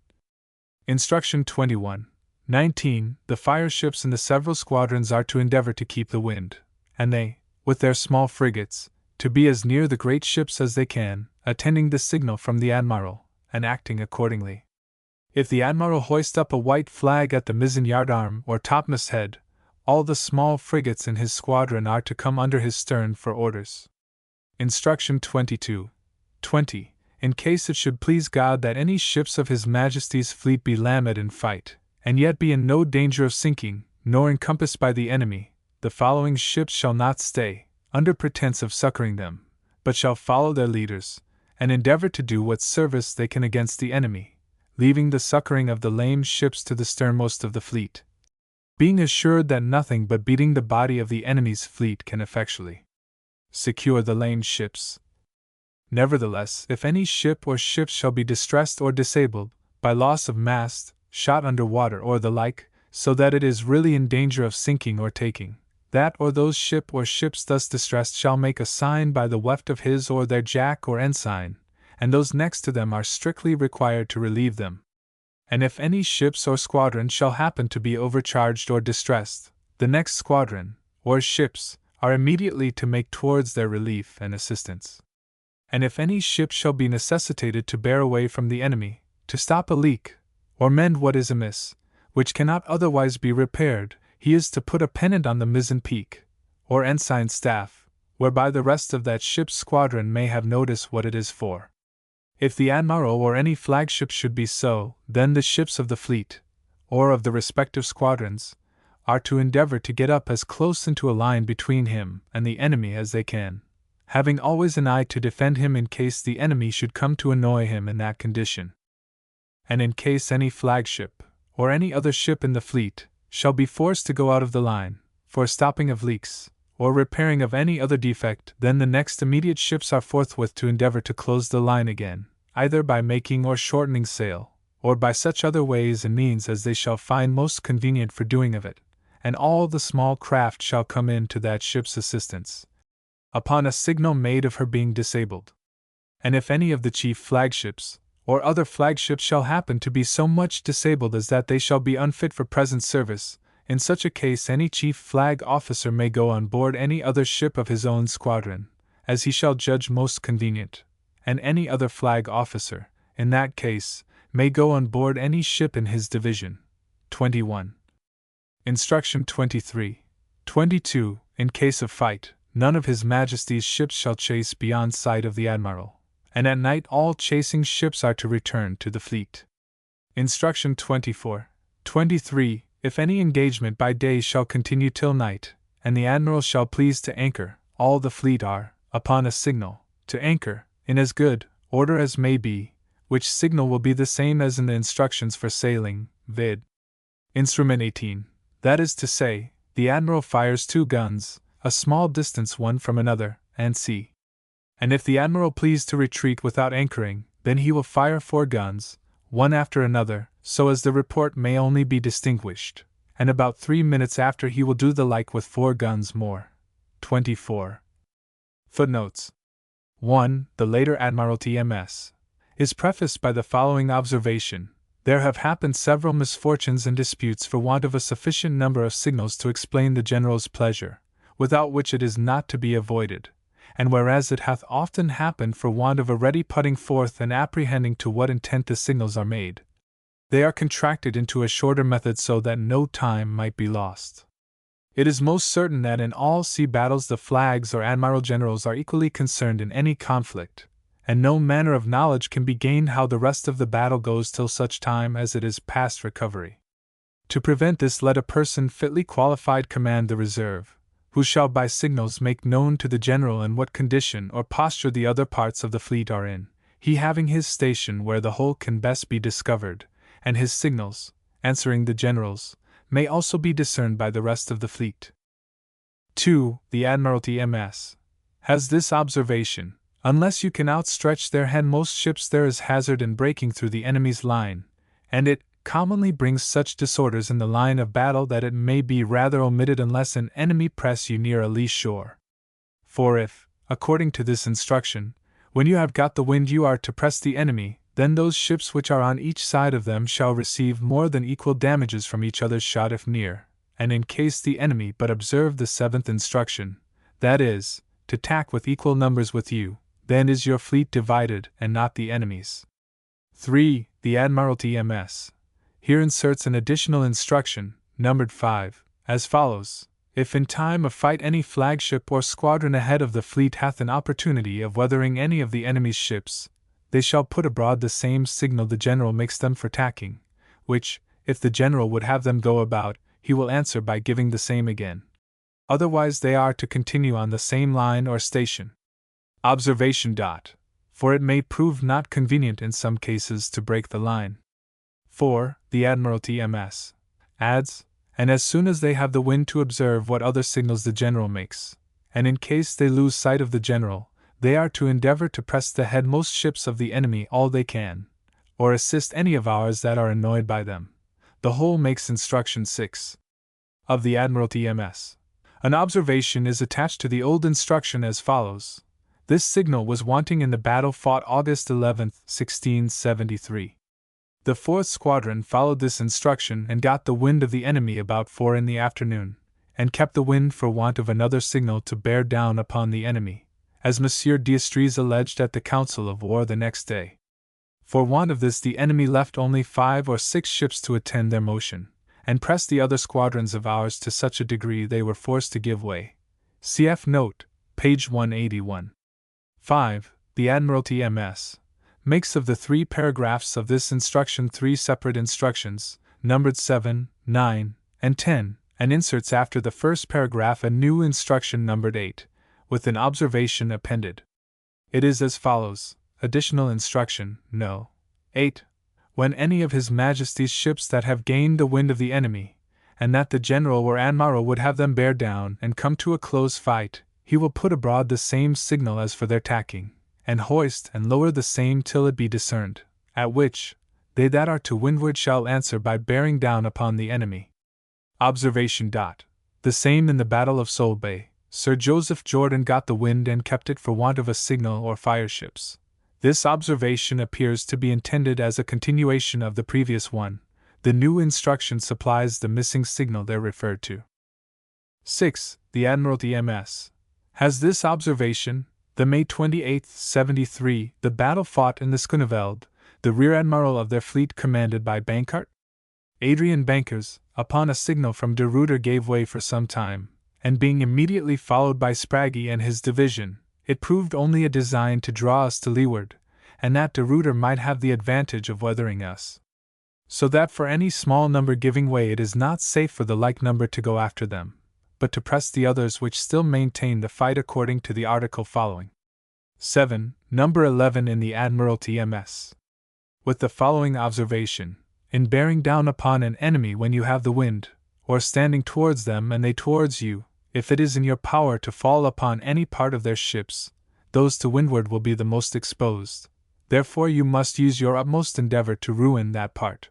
Speaker 1: Instruction 21. 19. The fireships in the several squadrons are to endeavor to keep the wind, and they, with their small frigates, to be as near the great ships as they can, attending the signal from the admiral, and acting accordingly. If the admiral hoist up a white flag at the mizzen yardarm or topmast head, all the small frigates in his squadron are to come under his stern for orders. Instruction 22. 20. In case it should please God that any ships of His Majesty's fleet be lamed in fight, and yet be in no danger of sinking, nor encompassed by the enemy, the following ships shall not stay, under pretense of succoring them, but shall follow their leaders, and endeavor to do what service they can against the enemy, leaving the succoring of the lame ships to the sternmost of the fleet, being assured that nothing but beating the body of the enemy's fleet can effectually secure the lame ships. Nevertheless, if any ship or ships shall be distressed or disabled, by loss of mast, shot under water or the like, so that it is really in danger of sinking or taking, that or those ship or ships thus distressed shall make a sign by the weft of his or their jack or ensign, and those next to them are strictly required to relieve them. And if any ships or squadron shall happen to be overcharged or distressed, the next squadron, or ships, are immediately to make towards their relief and assistance. And if any ship shall be necessitated to bear away from the enemy, to stop a leak, or mend what is amiss, which cannot otherwise be repaired, he is to put a pennant on the mizzen peak, or ensign staff, whereby the rest of that ship's squadron may have notice what it is for. If the admiral or any flagship should be so, then the ships of the fleet, or of the respective squadrons, are to endeavor to get up as close into a line between him and the enemy as they can, having always an eye to defend him in case the enemy should come to annoy him in that condition. And in case any flagship, or any other ship in the fleet, shall be forced to go out of the line, for stopping of leaks, or repairing of any other defect, then the next immediate ships are forthwith to endeavor to close the line again, either by making or shortening sail, or by such other ways and means as they shall find most convenient for doing of it, and all the small craft shall come in to that ship's assistance, upon a signal made of her being disabled. And if any of the chief flagships, or other flagships shall happen to be so much disabled as that they shall be unfit for present service, in such a case any chief flag officer may go on board any other ship of his own squadron, as he shall judge most convenient, and any other flag officer, in that case, may go on board any ship in his division. 21. Instruction 23. 22. In case of fight, none of His Majesty's ships shall chase beyond sight of the admiral, and at night all chasing ships are to return to the fleet. Instruction 24. 23. If any engagement by day shall continue till night, and the admiral shall please to anchor, all the fleet are, upon a signal, to anchor, in as good order as may be, which signal will be the same as in the instructions for sailing, vid. Instrument 18. That is to say, the admiral fires 2 guns, a small distance one from another, and c. And if the admiral please to retreat without anchoring, then he will fire 4 guns, one after another, so as the report may only be distinguished, and about 3 minutes after he will do the like with 4 guns more. 24. Footnotes. 1. The later Admiralty MS. Is prefaced by the following observation: there have happened several misfortunes and disputes for want of a sufficient number of signals to explain the general's pleasure, without which it is not to be avoided, and whereas it hath often happened for want of a ready putting forth and apprehending to what intent the signals are made, they are contracted into a shorter method so that no time might be lost. It is most certain that in all sea battles the flags or admiral generals are equally concerned in any conflict, and no manner of knowledge can be gained how the rest of the battle goes till such time as it is past recovery. To prevent this, let a person fitly qualified command the reserve, who shall by signals make known to the general in what condition or posture the other parts of the fleet are in, he having his station where the whole can best be discovered, and his signals, answering the general's, may also be discerned by the rest of the fleet. 2. The Admiralty MS. has this observation: unless you can outstretch their hand most ships there is hazard in breaking through the enemy's line, and it commonly brings such disorders in the line of battle that it may be rather omitted unless an enemy press you near a lee shore. For if, according to this instruction, when you have got the wind you are to press the enemy, then those ships which are on each side of them shall receive more than equal damages from each other's shot if near, and in case the enemy but observe the 7th instruction, that is, to tack with equal numbers with you, then is your fleet divided and not the enemy's. 3. The Admiralty MS. Here inserts an additional instruction, numbered 5, as follows: if in time of fight any flagship or squadron ahead of the fleet hath an opportunity of weathering any of the enemy's ships, they shall put abroad the same signal the general makes them for tacking, which, if the general would have them go about, he will answer by giving the same again. Otherwise they are to continue on the same line or station. Observation. For it may prove not convenient in some cases to break the line. 4. The Admiralty MS. adds, and as soon as they have the wind to observe what other signals the general makes, and in case they lose sight of the general, they are to endeavor to press the headmost ships of the enemy all they can, or assist any of ours that are annoyed by them. The whole makes instruction 6 of the Admiralty MS. An observation is attached to the old instruction as follows. This signal was wanting in the battle fought August 11, 1673. The 4th Squadron followed this instruction and got the wind of the enemy about 4 in the afternoon, and kept the wind for want of another signal to bear down upon the enemy, as Monsieur d'Estrées alleged at the council of war the next day. For want of this the enemy left only 5 or 6 ships to attend their motion, and pressed the other squadrons of ours to such a degree they were forced to give way. Cf. note, page 181. 5. The Admiralty MS makes of the 3 paragraphs of this instruction 3 separate instructions, numbered 7, 9, and 10, and inserts after the first paragraph a new instruction numbered 8, with an observation appended. It is as follows: additional instruction, No. 8. When any of His Majesty's ships that have gained the wind of the enemy, and that the General or Admiral would have them bear down and come to a close fight, he will put abroad the same signal as for their tacking, and hoist and lower the same till it be discerned, at which they that are to windward shall answer by bearing down upon the enemy. Observation. The same in the Battle of Solebay, Sir Joseph Jordan got the wind and kept it for want of a signal or fireships. This observation appears to be intended as a continuation of the previous one. The new instruction supplies the missing signal there referred to. 6. The Admiralty MS has this observation: the May 28, 73, the battle fought in the Schooneveld, the rear admiral of their fleet commanded by Bankart. Adrian Bankers, upon a signal from de Ruyter gave way for some time, and being immediately followed by Spragge and his division, it proved only a design to draw us to leeward, and that de Ruyter might have the advantage of weathering us. So that for any small number giving way it is not safe for the like number to go after them, but to press the others which still maintain the fight according to the article following. 7. Number 11 in the Admiralty MS. With the following observation: in bearing down upon an enemy when you have the wind, or standing towards them and they towards you, if it is in your power to fall upon any part of their ships, those to windward will be the most exposed. Therefore you must use your utmost endeavor to ruin that part.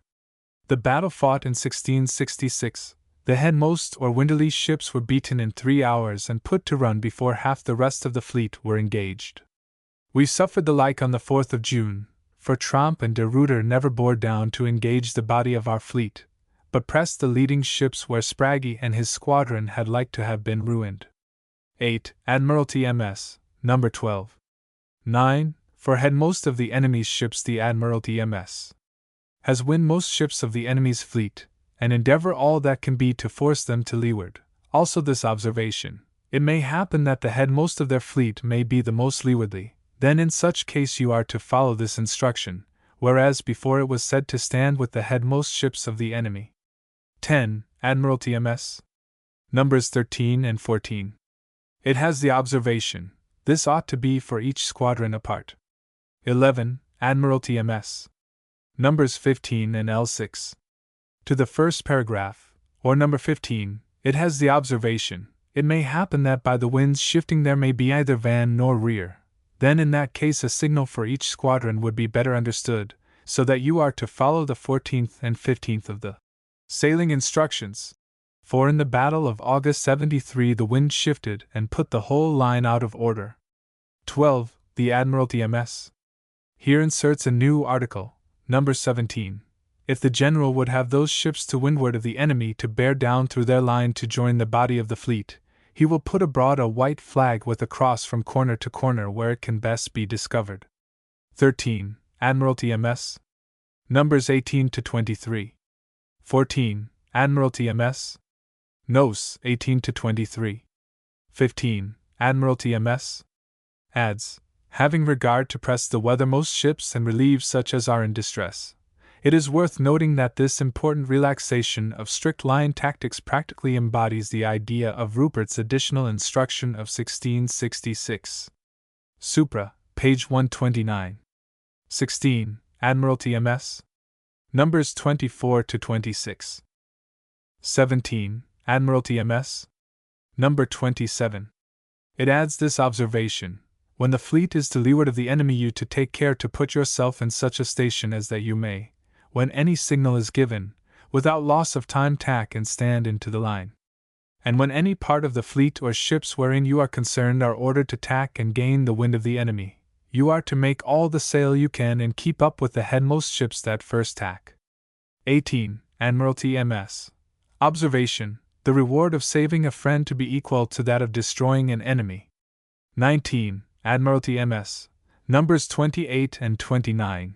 Speaker 1: The battle fought in 1666. The headmost or winderly ships were beaten in 3 hours and put to run before half the rest of the fleet were engaged. We suffered the like on the 4th of June, for Tromp and de Ruyter never bore down to engage the body of our fleet, but pressed the leading ships where Spragge and his squadron had like to have been ruined. 8. Admiralty MS, number 12. 9. For head most of the enemy's ships the Admiralty MS has wind most ships of the enemy's fleet, and endeavor all that can be to force them to leeward. Also this observation: it may happen that the head most of their fleet may be the most leewardly, then in such case you are to follow this instruction, whereas before it was said to stand with the head most ships of the enemy. 10. Admiralty MS. Numbers 13 and 14. It has the observation: this ought to be for each squadron apart. 11. Admiralty MS. Numbers 15 and L6. To the first paragraph, or number 15, it has the observation: it may happen that by the wind's shifting there may be either van nor rear. Then in that case a signal for each squadron would be better understood, so that you are to follow the 14th and 15th of the sailing instructions. For in the Battle of August 73 the wind shifted and put the whole line out of order. 12. The Admiralty MS here inserts a new article, number 17. If the General would have those ships to windward of the enemy to bear down through their line to join the body of the fleet, he will put abroad a white flag with a cross from corner to corner where it can best be discovered. 13. Admiralty MS. Numbers 18 to 23. 14. Admiralty MS. Nos 18 to 23. 15. Admiralty MS. Adds, having regard to press the weathermost ships and relieve such as are in distress. It is worth noting that this important relaxation of strict line tactics practically embodies the idea of Rupert's additional instruction of 1666. Supra, page 129. 16. Admiralty MS. Numbers 24 to 26. 17. Admiralty MS. Number 27. It adds this observation: when the fleet is to leeward of the enemy you to take care to put yourself in such a station as that you may, when any signal is given, without loss of time tack and stand into the line. and when any part of the fleet or ships wherein you are concerned are ordered to tack and gain the wind of the enemy, you are to make all the sail you can and keep up with the headmost ships that first tack. 18. Admiralty MS. Observation: the reward of saving a friend to be equal to that of destroying an enemy. 19. Admiralty MS. Numbers 28 and 29.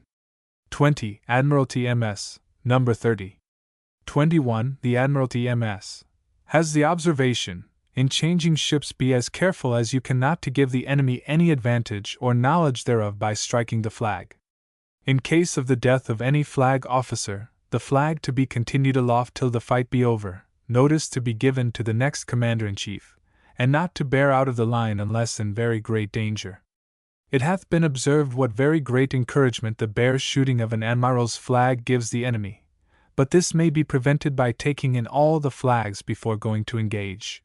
Speaker 1: 20. Admiralty MS. Number 30. 21. The Admiralty MS. Has the observation: in changing ships be as careful as you can not to give the enemy any advantage or knowledge thereof by striking the flag. In case of the death of any flag officer, the flag to be continued aloft till the fight be over, notice to be given to the next commander-in-chief, and not to bear out of the line unless in very great danger. It hath been observed what very great encouragement the bare shooting of an admiral's flag gives the enemy, but this may be prevented by taking in all the flags before going to engage.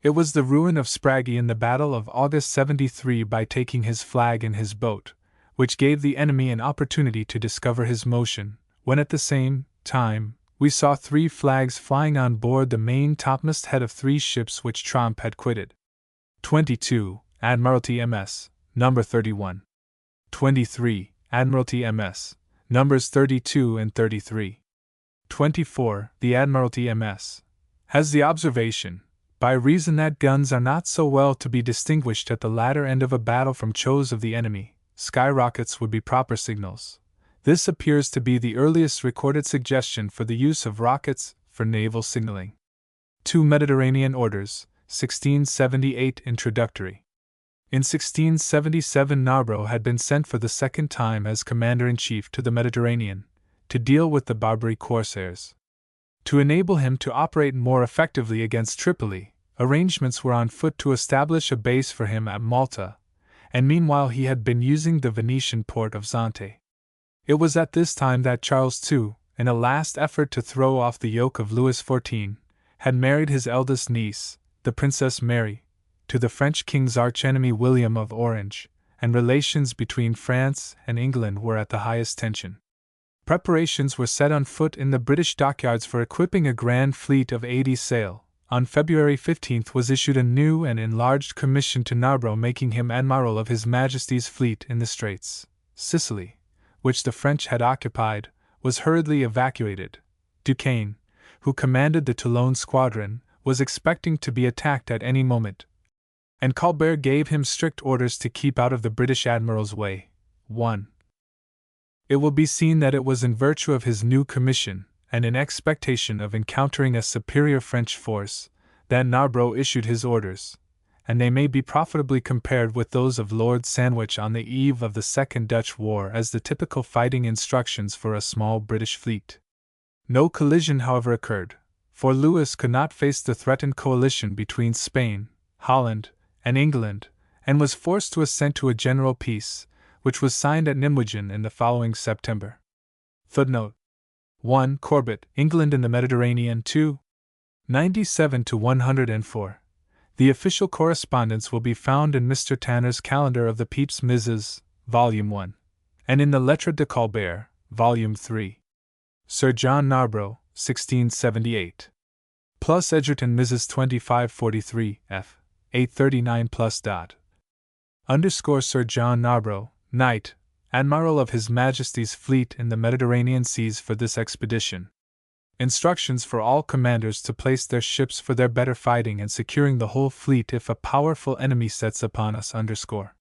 Speaker 1: It was the ruin of Spragge in the Battle of August 73 by taking his flag in his boat, which gave the enemy an opportunity to discover his motion, when at the same time we saw 3 flags flying on board the main topmast head of 3 ships which Tromp had quitted. 22. Admiralty MS. Number 31. 23. Admiralty MS. Numbers 32 and 33. 24. The Admiralty MS. Has the observation: by reason that guns are not so well to be distinguished at the latter end of a battle from shows of the enemy, skyrockets would be proper signals. This appears to be the earliest recorded suggestion for the use of rockets for naval signaling. 2 Mediterranean Orders, 1678 Introductory. In 1677 Narborough had been sent for the second time as Commander-in-Chief to the Mediterranean, to deal with the Barbary corsairs. To enable him to operate more effectively against Tripoli, arrangements were on foot to establish a base for him at Malta, and meanwhile he had been using the Venetian port of Zante. It was at this time that Charles II, in a last effort to throw off the yoke of Louis XIV, had married his eldest niece, the Princess Mary, to the French king's archenemy William of Orange, and relations between France and England were at the highest tension. Preparations were set on foot in the British dockyards for equipping a grand fleet of 80 sail. On February 15 was issued a new and enlarged commission to Narborough making him Admiral of His Majesty's fleet in the Straits. Sicily, which the French had occupied, was hurriedly evacuated. Duquesne, who commanded the Toulon squadron, was expecting to be attacked at any moment, and Colbert gave him strict orders to keep out of the British admiral's way. 1. It will be seen that it was in virtue of his new commission, and in expectation of encountering a superior French force, that Narborough issued his orders, and they may be profitably compared with those of Lord Sandwich on the eve of the Second Dutch War as the typical fighting instructions for a small British fleet. No collision, however, occurred, for Louis could not face the threatened coalition between Spain, Holland, and England, and was forced to assent to a general peace, which was signed at Nimwegen in the following September. Footnote 1. Corbett, England in the Mediterranean 2. 97-104. The official correspondence will be found in Mr. Tanner's Calendar of the Pepys Mrs., Volume 1, and in the Lettres de Colbert, Volume 3. Sir John Narborough, 1678. Plus Egerton Mrs. 2543, f. 839 plus dot. Underscore Sir John Narborough, Knight, Admiral of His Majesty's fleet in the Mediterranean seas for this expedition. Instructions for all commanders to place their ships for their better fighting and securing the whole fleet if a powerful enemy sets upon us. Underscore.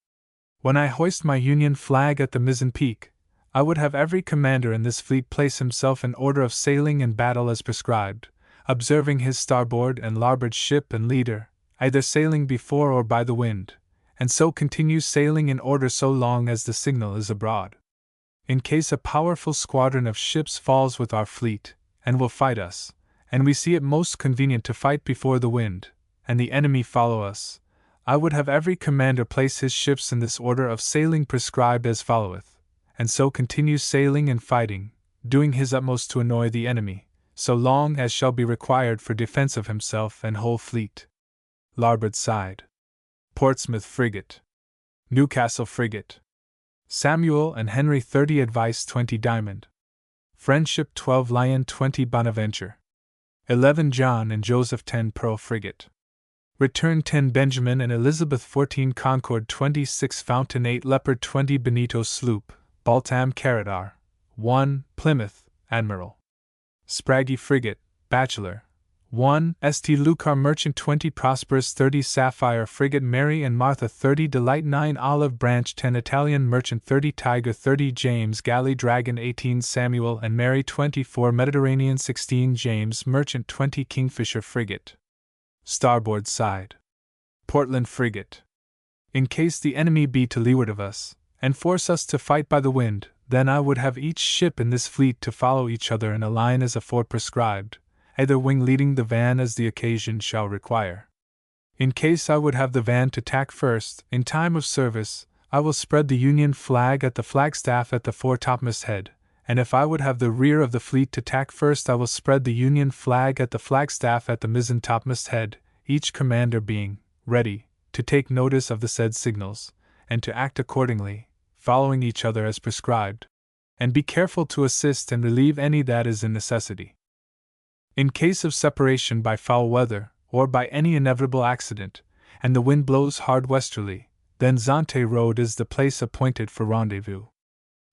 Speaker 1: When I hoist my Union flag at the mizzen peak, I would have every commander in this fleet place himself in order of sailing and battle as prescribed, observing his starboard and larboard ship and leader, either sailing before or by the wind, and so continue sailing in order so long as the signal is abroad. In case a powerful squadron of ships falls with our fleet, and will fight us, and we see it most convenient to fight before the wind, and the enemy follow us, I would have every commander place his ships in this order of sailing prescribed as followeth, and so continue sailing and fighting, doing his utmost to annoy the enemy, so long as shall be required for defense of himself and whole fleet. Larboard side. Portsmouth frigate. Newcastle frigate. Samuel and Henry 30 Advice 20 Diamond. Friendship 12 Lion 20 Bonaventure. 11 John and Joseph 10 Pearl frigate. Return 10 Benjamin and Elizabeth 14 Concord 26 Fountain 8 Leopard 20 Benito sloop, Baltam Caradar 1 Plymouth, Admiral. Spraggy frigate, Bachelor 1 St. Lucar Merchant 20 Prosperous 30 Sapphire frigate Mary and Martha 30 Delight 9 Olive Branch 10 Italian Merchant 30 Tiger 30 James Galley Dragon 18 Samuel and Mary 24 Mediterranean 16 James Merchant 20 Kingfisher frigate. Starboard side. Portland frigate. In case the enemy be to leeward of us, and force us to fight by the wind, then I would have each ship in this fleet to follow each other in a line as afore prescribed, either wing leading the van as the occasion shall require. In case I would have the van to tack first, in time of service, I will spread the Union flag at the flagstaff at the foretopmast head, and if I would have the rear of the fleet to tack first, I will spread the Union flag at the flagstaff at the mizzen topmast head, each commander being ready to take notice of the said signals, and to act accordingly, following each other as prescribed, and be careful to assist and relieve any that is in necessity. In case of separation by foul weather, or by any inevitable accident, and the wind blows hard westerly, then Zante Road is the place appointed for rendezvous.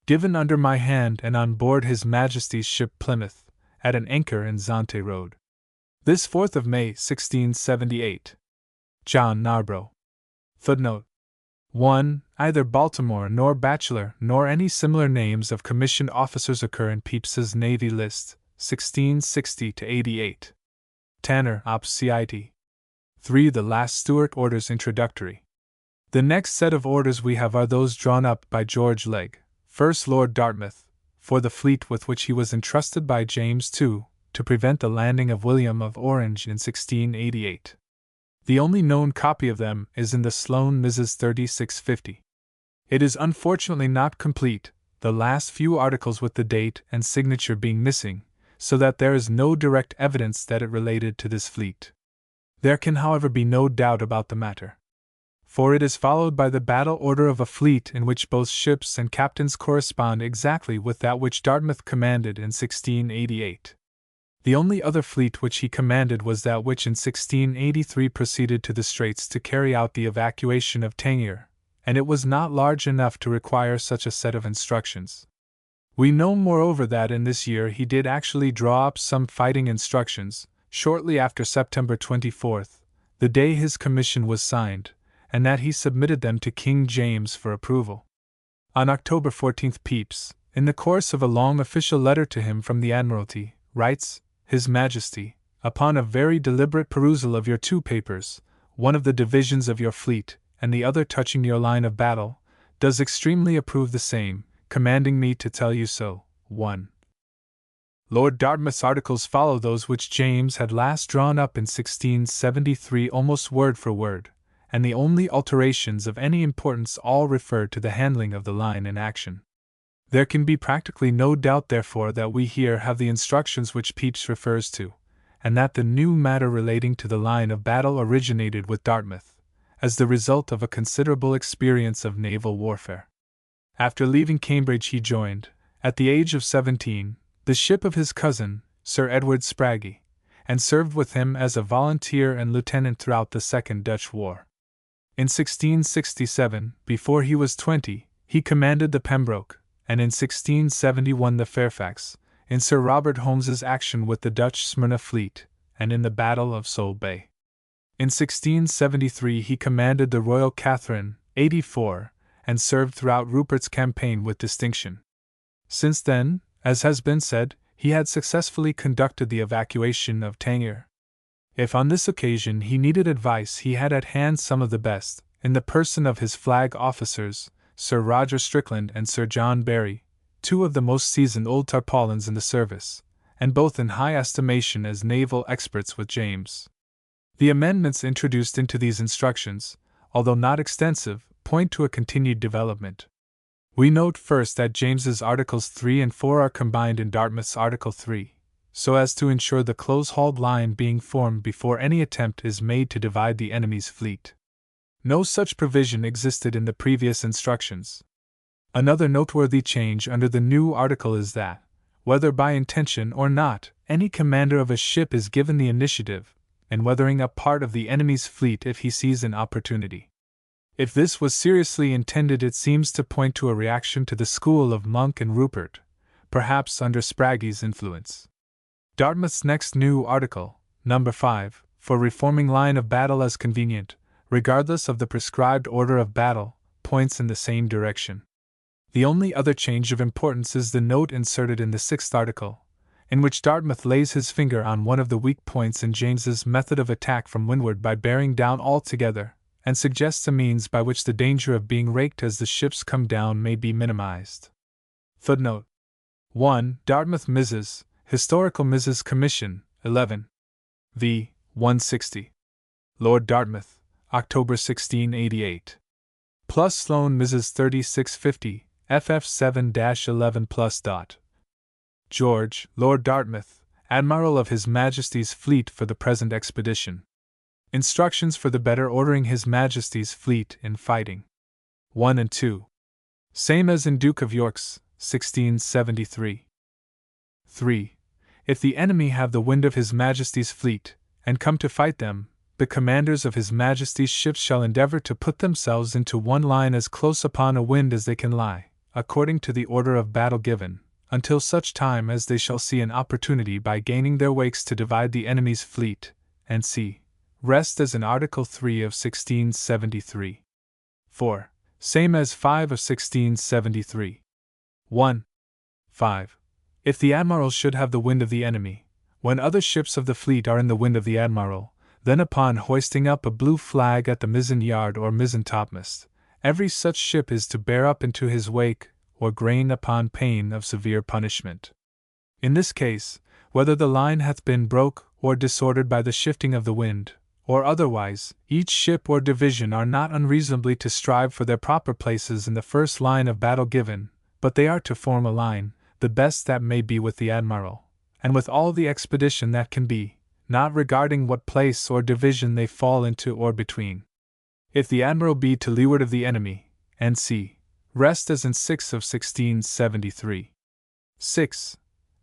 Speaker 1: Given under my hand and on board His Majesty's ship Plymouth, at an anchor in Zante Road. This 4th of May, 1678. John Narborough. Footnote 1. Either Baltimore nor Bachelor nor any similar names of commissioned officers occur in Pepys's Navy List, 1660-88. Tanner, Op. Cit. 3. The last Stuart orders introductory. The next set of orders we have are those drawn up by George Legge, 1st Lord Dartmouth, for the fleet with which he was entrusted by James II, to prevent the landing of William of Orange in 1688. The only known copy of them is in the Sloane Mrs. 3650. It is unfortunately not complete, the last few articles with the date and signature being missing, so that there is no direct evidence that it related to this fleet. There can, however, be no doubt about the matter, for it is followed by the battle order of a fleet in which both ships and captains correspond exactly with that which Dartmouth commanded in 1688. The only other fleet which he commanded was that which in 1683 proceeded to the Straits to carry out the evacuation of Tangier, and it was not large enough to require such a set of instructions. We know moreover that in this year he did actually draw up some fighting instructions, shortly after September 24th, the day his commission was signed, and that he submitted them to King James for approval. On October 14th Pepys, in the course of a long official letter to him from the Admiralty, writes, His Majesty, upon a very deliberate perusal of your 2 papers, one of the divisions of your fleet, and the other touching your line of battle, does extremely approve the same, commanding me to tell you so. 1. Lord Dartmouth's articles follow those which James had last drawn up in 1673 almost word for word, and the only alterations of any importance all refer to the handling of the line in action. There can be practically no doubt, therefore, that we here have the instructions which Pepys refers to, and that the new matter relating to the line of battle originated with Dartmouth, as the result of a considerable experience of naval warfare. After leaving Cambridge he joined, at the age of 17, the ship of his cousin, Sir Edward Spraggy, and served with him as a volunteer and lieutenant throughout the Second Dutch War. In 1667, before he was 20, he commanded the Pembroke, and in 1671 the Fairfax, in Sir Robert Holmes's action with the Dutch Smyrna fleet, and in the Battle of Sole Bay. In 1673 he commanded the Royal Catherine, 84, and served throughout Rupert's campaign with distinction. Since then, as has been said, he had successfully conducted the evacuation of Tangier. If on this occasion he needed advice, he had at hand some of the best, in the person of his flag officers, Sir Roger Strickland and Sir John Barry, 2 of the most seasoned old tarpaulins in the service, and both in high estimation as naval experts with James. The amendments introduced into these instructions, although not extensive, point to a continued development. We note first that James's Articles 3 and 4 are combined in Dartmouth's Article 3, so as to ensure the close-hauled line being formed before any attempt is made to divide the enemy's fleet. No such provision existed in the previous instructions. Another noteworthy change under the new article is that, whether by intention or not, any commander of a ship is given the initiative in weathering a part of the enemy's fleet if he sees an opportunity. If this was seriously intended, it seems to point to a reaction to the school of Monk and Rupert, perhaps under Sprague's influence. Dartmouth's next new article, number 5, for reforming line of battle as convenient, regardless of the prescribed order of battle, points in the same direction. The only other change of importance is the note inserted in the 6th article, in which Dartmouth lays his finger on one of the weak points in James's method of attack from windward by bearing down altogether, and suggests a means by which the danger of being raked as the ships come down may be minimized. Footnote 1. Dartmouth Mrs. Historical Mrs. Commission, 11. v. 160. Lord Dartmouth, October 1688. Plus Sloane Mrs. 3650, FF 7-11 plus. George, Lord Dartmouth, Admiral of His Majesty's Fleet for the present expedition. Instructions for the better ordering His Majesty's Fleet in fighting. 1 and 2. Same as in Duke of York's, 1673. 3. If the enemy have the wind of His Majesty's fleet, and come to fight them, the commanders of His Majesty's ships shall endeavor to put themselves into one line as close upon a wind as they can lie, according to the order of battle given, until such time as they shall see an opportunity by gaining their wakes to divide the enemy's fleet, and see. Rest as in Article 3 of 1673. 4. Same as 5 of 1673. 1. 5. If the Admiral should have the wind of the enemy, when other ships of the fleet are in the wind of the Admiral, then upon hoisting up a blue flag at the mizzen yard or mizzen topmast, every such ship is to bear up into his wake, or grain upon pain of severe punishment. In this case, whether the line hath been broke or disordered by the shifting of the wind, or otherwise, each ship or division are not unreasonably to strive for their proper places in the first line of battle given, but they are to form a line, the best that may be with the Admiral, and with all the expedition that can be, not regarding what place or division they fall into or between. If the Admiral be to leeward of the enemy, N.C. Rest as in 6 of 1673. 6.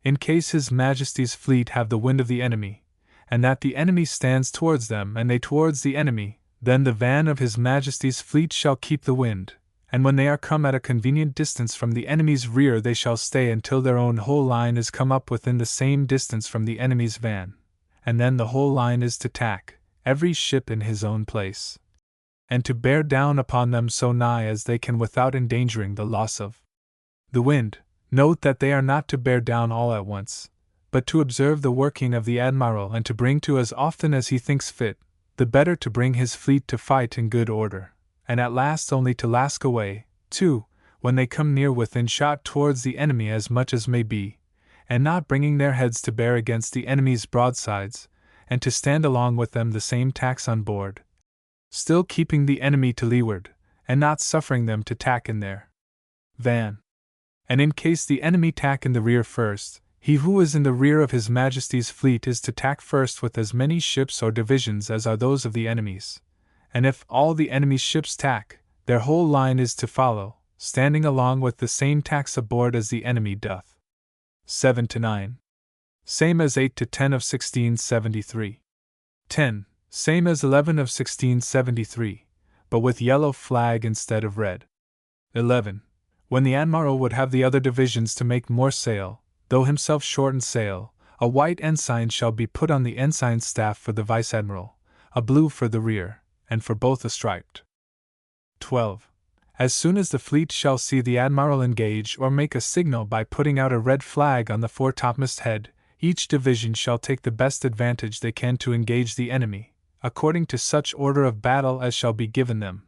Speaker 1: In case His Majesty's fleet have the wind of the enemy, and that the enemy stands towards them and they towards the enemy, then the van of His Majesty's fleet shall keep the wind, and when they are come at a convenient distance from the enemy's rear they shall stay until their own whole line is come up within the same distance from the enemy's van, and then the whole line is to tack, every ship in his own place, and to bear down upon them so nigh as they can without endangering the loss of the wind. Note that they are not to bear down all at once, but to observe the working of the Admiral and to bring to as often as he thinks fit, the better to bring his fleet to fight in good order, and at last only to lask away, too, when they come near within shot towards the enemy as much as may be, and not bringing their heads to bear against the enemy's broadsides, and to stand along with them the same tacks on board, still keeping the enemy to leeward, and not suffering them to tack in their van. And in case the enemy tack in the rear first, he who is in the rear of His Majesty's fleet is to tack first with as many ships or divisions as are those of the enemy's, and if all the enemy's ships tack, their whole line is to follow, standing along with the same tacks aboard as the enemy doth. 7 to 9. Same as 8 to 10 of 1673. 10. Same as 11 of 1673, but with yellow flag instead of red. 11. When the Admiral would have the other divisions to make more sail, though himself shorten sail, a white ensign shall be put on the ensign's staff for the Vice-Admiral, a blue for the rear, and for both a striped. 12. As soon as the fleet shall see the Admiral engage or make a signal by putting out a red flag on the foretopmast head, each division shall take the best advantage they can to engage the enemy, according to such order of battle as shall be given them.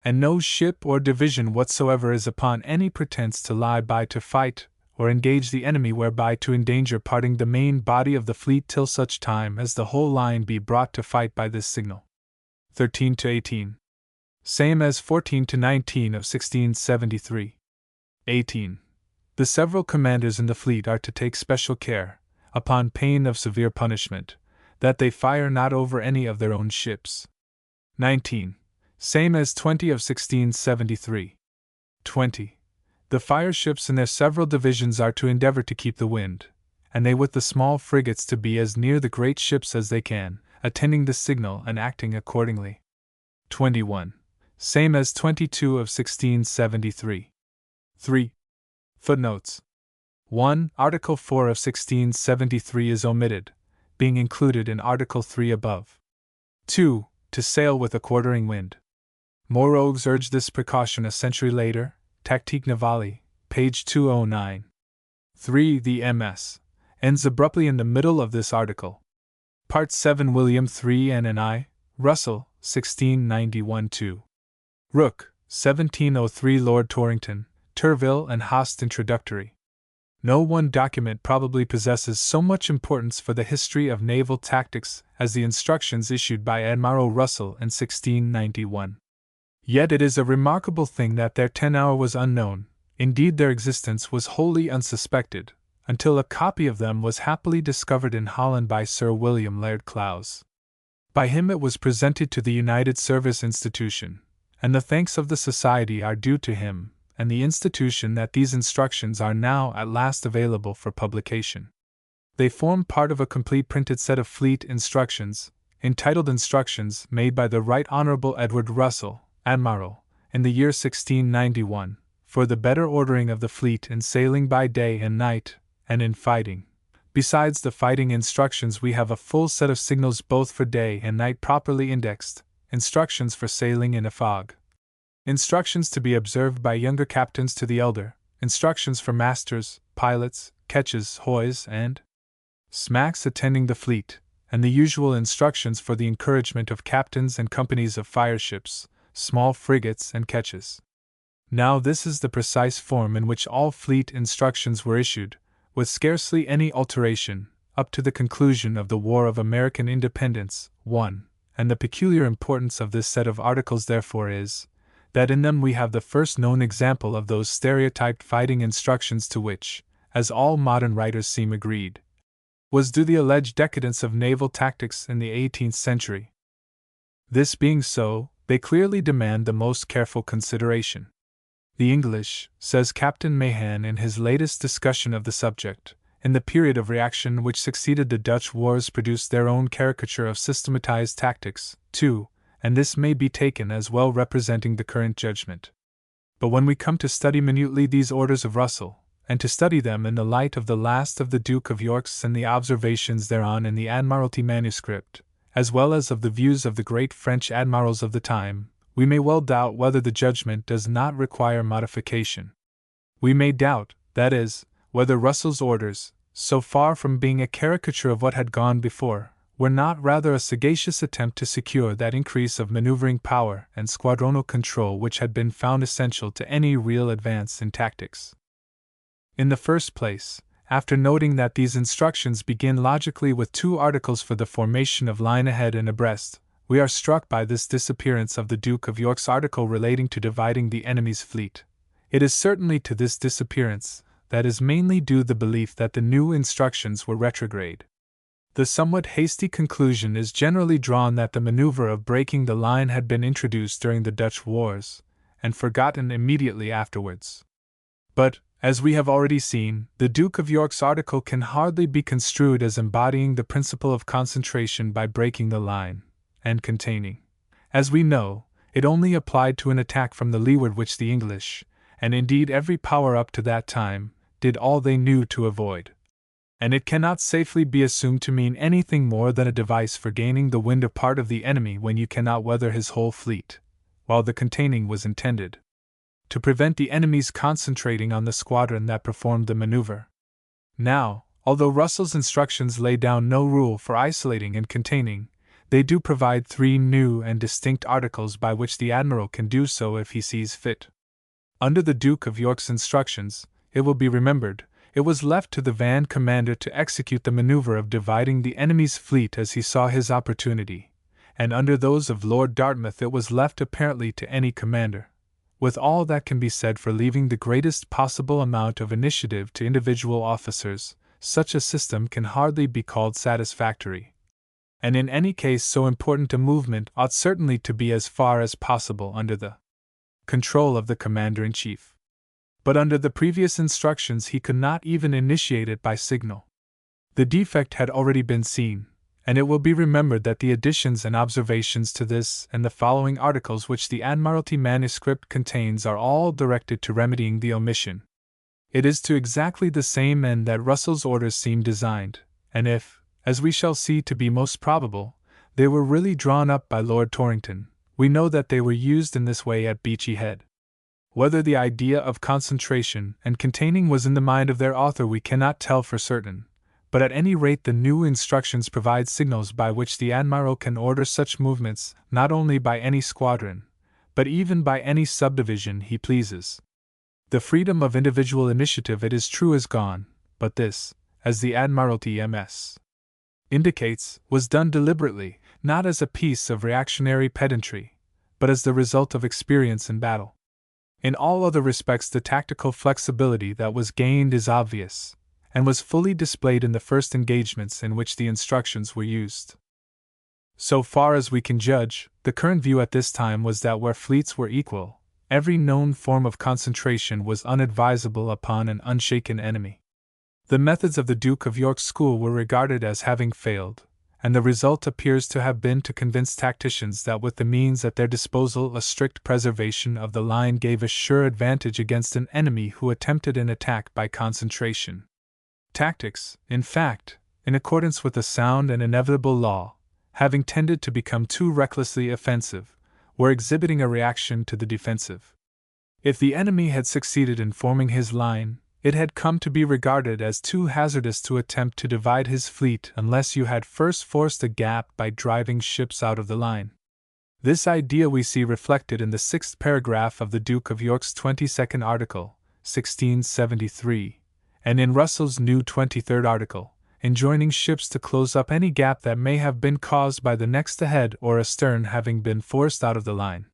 Speaker 1: And no ship or division whatsoever is upon any pretense to lie by to fight, or engage the enemy whereby to endanger parting the main body of the fleet till such time as the whole line be brought to fight by this signal. 13 to 18. Same as 14 to 19 of 1673. 18. The several commanders in the fleet are to take special care, upon pain of severe punishment, that they fire not over any of their own ships. 19. Same as 20 of 1673. 20. The fireships in their several divisions are to endeavor to keep the wind, and they with the small frigates to be as near the great ships as they can, attending the signal and acting accordingly. 21. Same as 22 of 1673. 3. Footnotes. 1. Article 4 of 1673 is omitted, being included in Article 3 above. 2. To sail with a quartering wind. Morogues urged this precaution a century later, Tactique Navale, page 209. 3. The MS. ends abruptly in the middle of this article. Part 7 William III and I. Russell, 1691-2. Rooke, 1703 Lord Torrington, Turville and Host Introductory. No one document probably possesses so much importance for the history of naval tactics as the instructions issued by Admiral Russell in 1691. Yet it is a remarkable thing that their tenor was unknown, indeed their existence was wholly unsuspected, until a copy of them was happily discovered in Holland by Sir William Laird Clowes. By him it was presented to the United Service Institution, and the thanks of the Society are due to him and the institution that these instructions are now at last available for publication. They form part of a complete printed set of fleet instructions, entitled Instructions made by the Right Honourable Edward Russell, Admiral, in the year 1691, for the better ordering of the fleet in sailing by day and night, and in fighting. Besides the fighting instructions, we have a full set of signals both for day and night properly indexed, instructions for sailing in a fog, instructions to be observed by younger captains to the elder, instructions for masters, pilots, ketches, hoys, and smacks attending the fleet, and the usual instructions for the encouragement of captains and companies of fireships, small frigates, and ketches. Now, this is the precise form in which all fleet instructions were issued, with scarcely any alteration, up to the conclusion of the War of American Independence. 1. And the peculiar importance of this set of articles, therefore, is that in them we have the first known example of those stereotyped fighting instructions to which, as all modern writers seem agreed, was due the alleged decadence of naval tactics in the 18th century. This being so, they clearly demand the most careful consideration. The English, says Captain Mahan in his latest discussion of the subject, in the period of reaction which succeeded the Dutch wars produced their own caricature of systematized tactics, too, and this may be taken as well representing the current judgment. But when we come to study minutely these orders of Russell, and to study them in the light of the last of the Duke of York's and the observations thereon in the Admiralty manuscript, as well as of the views of the great French admirals of the time, we may well doubt whether the judgment does not require modification. We may doubt, that is, whether Russell's orders, so far from being a caricature of what had gone before, were not rather a sagacious attempt to secure that increase of maneuvering power and squadronal control which had been found essential to any real advance in tactics. In the first place, after noting that these instructions begin logically with 2 articles for the formation of line ahead and abreast, we are struck by this disappearance of the Duke of York's article relating to dividing the enemy's fleet. It is certainly to this disappearance that is mainly due the belief that the new instructions were retrograde. The somewhat hasty conclusion is generally drawn that the maneuver of breaking the line had been introduced during the Dutch wars, and forgotten immediately afterwards. But, as we have already seen, the Duke of York's article can hardly be construed as embodying the principle of concentration by breaking the line, and containing. As we know, it only applied to an attack from the leeward which the English, and indeed every power up to that time, did all they knew to avoid. And it cannot safely be assumed to mean anything more than a device for gaining the wind of part of the enemy when you cannot weather his whole fleet, while the containing was intended to prevent the enemy's concentrating on the squadron that performed the maneuver. Now, although Russell's instructions lay down no rule for isolating and containing, they do provide 3 new and distinct articles by which the Admiral can do so if he sees fit. Under the Duke of York's instructions, it will be remembered, it was left to the van commander to execute the maneuver of dividing the enemy's fleet as he saw his opportunity, and under those of Lord Dartmouth it was left apparently to any commander. With all that can be said for leaving the greatest possible amount of initiative to individual officers, such a system can hardly be called satisfactory. And in any case so important a movement ought certainly to be as far as possible under the control of the commander-in-chief. But under the previous instructions he could not even initiate it by signal. The defect had already been seen, and it will be remembered that the additions and observations to this and the following articles which the Admiralty manuscript contains are all directed to remedying the omission. It is to exactly the same end that Russell's orders seem designed, and if, as we shall see to be most probable, they were really drawn up by Lord Torrington, we know that they were used in this way at Beachy Head. Whether the idea of concentration and containing was in the mind of their author we cannot tell for certain, but at any rate the new instructions provide signals by which the Admiral can order such movements not only by any squadron, but even by any subdivision he pleases. The freedom of individual initiative, it is true, is gone, but this, as the Admiralty MS indicates, was done deliberately, not as a piece of reactionary pedantry, but as the result of experience in battle. In all other respects the tactical flexibility that was gained is obvious, and was fully displayed in the first engagements in which the instructions were used. So far as we can judge, the current view at this time was that where fleets were equal, every known form of concentration was unadvisable upon an unshaken enemy. The methods of the Duke of York's school were regarded as having failed, and the result appears to have been to convince tacticians that with the means at their disposal a strict preservation of the line gave a sure advantage against an enemy who attempted an attack by concentration. Tactics, in fact, in accordance with a sound and inevitable law, having tended to become too recklessly offensive, were exhibiting a reaction to the defensive. If the enemy had succeeded in forming his line, it had come to be regarded as too hazardous to attempt to divide his fleet unless you had first forced a gap by driving ships out of the line. This idea we see reflected in the 6th paragraph of the Duke of York's 22nd article, 1673, and in Russell's new 23rd article, enjoining ships to close up any gap that may have been caused by the next ahead or astern having been forced out of the line.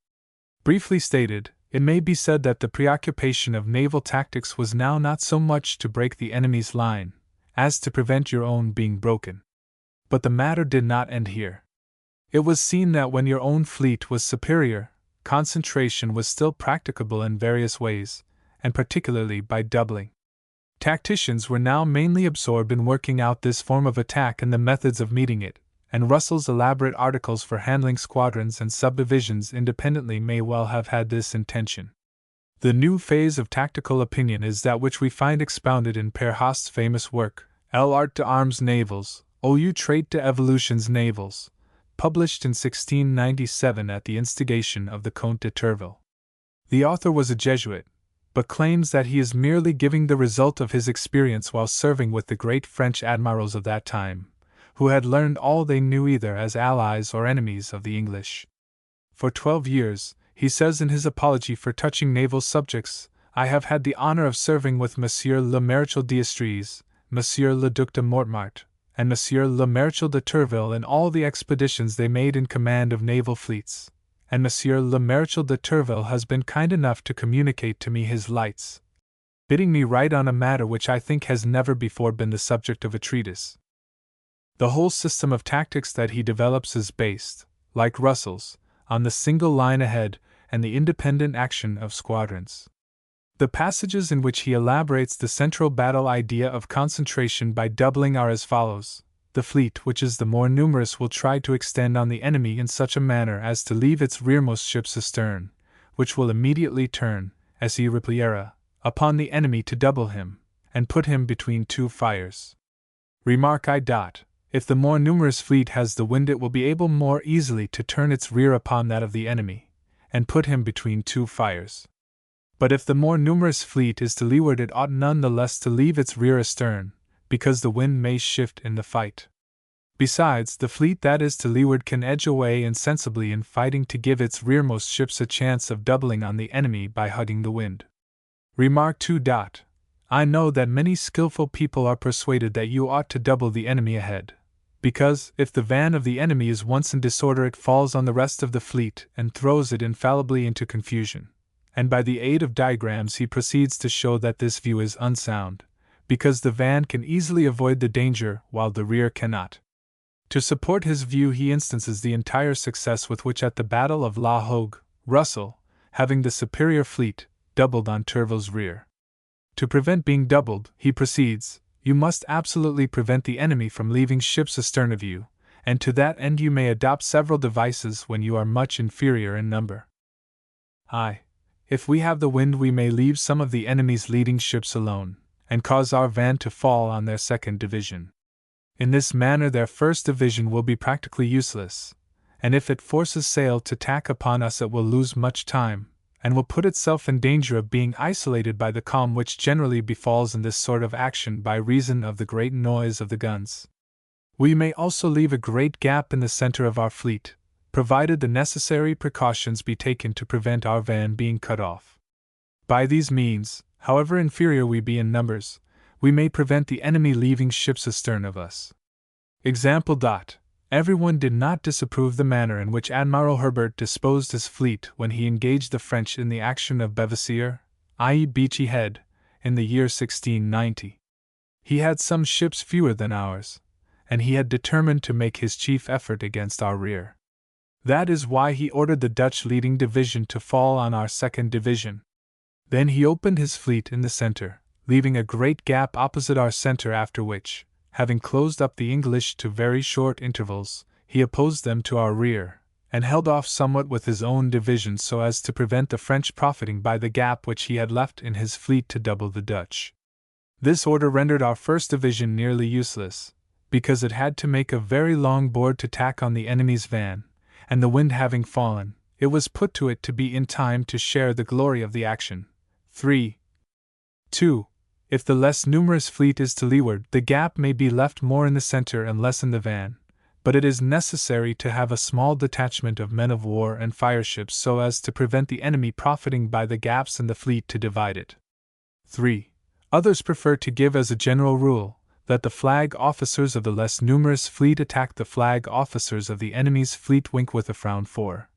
Speaker 1: Briefly stated, it may be said that the preoccupation of naval tactics was now not so much to break the enemy's line, as to prevent your own being broken. But the matter did not end here. It was seen that when your own fleet was superior, concentration was still practicable in various ways, and particularly by doubling. Tacticians were now mainly absorbed in working out this form of attack and the methods of meeting it, and Russell's elaborate articles for handling squadrons and subdivisions independently may well have had this intention. The new phase of tactical opinion is that which we find expounded in Per Haast's famous work, L'Art d'Armes Navals, ou Trait d'Evolutions Navals, published in 1697 at the instigation of the Comte de Turville. The author was a Jesuit, but claims that he is merely giving the result of his experience while serving with the great French admirals of that time, who had learned all they knew either as allies or enemies of the English. For 12 years, he says in his apology for touching naval subjects, I have had the honor of serving with Monsieur le Maréchal d'Estrées, Monsieur le Duc de Mortemart, and Monsieur le Maréchal de Turville in all the expeditions they made in command of naval fleets, and Monsieur le Maréchal de Turville has been kind enough to communicate to me his lights, bidding me write on a matter which I think has never before been the subject of a treatise. The whole system of tactics that he develops is based, like Russell's, on the single line ahead and the independent action of squadrons. The passages in which he elaborates the central battle idea of concentration by doubling are as follows. The fleet which is the more numerous will try to extend on the enemy in such a manner as to leave its rearmost ships astern, which will immediately turn, as he repliera, upon the enemy to double him, and put him between two fires. Remark I. If the more numerous fleet has the wind it will be able more easily to turn its rear upon that of the enemy, and put him between two fires. But if the more numerous fleet is to leeward it ought none the less to leave its rear astern, because the wind may shift in the fight. Besides, the fleet that is to leeward can edge away insensibly in fighting to give its rearmost ships a chance of doubling on the enemy by hugging the wind. Remark 2. I know that many skillful people are persuaded that you ought to double the enemy ahead, because, if the van of the enemy is once in disorder it falls on the rest of the fleet and throws it infallibly into confusion, and by the aid of diagrams he proceeds to show that this view is unsound, because the van can easily avoid the danger while the rear cannot. To support his view he instances the entire success with which at the Battle of La Hogue, Russell, having the superior fleet, doubled on Turville's rear. To prevent being doubled, he proceeds, you must absolutely prevent the enemy from leaving ships astern of you, and to that end you may adopt several devices when you are much inferior in number. Aye, if we have the wind, we may leave some of the enemy's leading ships alone, and cause our van to fall on their second division. In this manner their first division will be practically useless, and if it forces sail to tack upon us it will lose much time, and will put itself in danger of being isolated by the calm which generally befalls in this sort of action by reason of the great noise of the guns. We may also leave a great gap in the center of our fleet, provided the necessary precautions be taken to prevent our van being cut off. By these means, however inferior we be in numbers, we may prevent the enemy leaving ships astern of us. Example. Everyone did not disapprove the manner in which Admiral Herbert disposed his fleet when he engaged the French in the action of Bevasier, i.e. Beachy Head, in the year 1690. He had some ships fewer than ours, and he had determined to make his chief effort against our rear. That is why he ordered the Dutch leading division to fall on our second division. Then he opened his fleet in the center, leaving a great gap opposite our center, after which, having closed up the English to very short intervals, he opposed them to our rear, and held off somewhat with his own division so as to prevent the French profiting by the gap which he had left in his fleet to double the Dutch. This order rendered our first division nearly useless, because it had to make a very long board to tack on the enemy's van, and the wind having fallen, it was put to it to be in time to share the glory of the action. 3. 2. If the less numerous fleet is to leeward, the gap may be left more in the center and less in the van, but it is necessary to have a small detachment of men of war and fireships so as to prevent the enemy profiting by the gaps in the fleet to divide it. 3. Others prefer to give as a general rule that the flag officers of the less numerous fleet attack the flag officers of the enemy's fleet wink with a frown for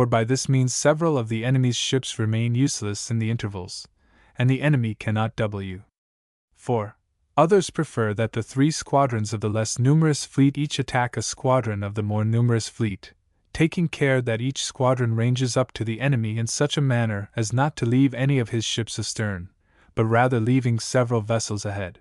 Speaker 1: by this means several of the enemy's ships remain useless in the intervals, and the enemy cannot double you. 4. Others prefer that the 3 squadrons of the less numerous fleet each attack a squadron of the more numerous fleet, taking care that each squadron ranges up to the enemy in such a manner as not to leave any of his ships astern, but rather leaving several vessels ahead.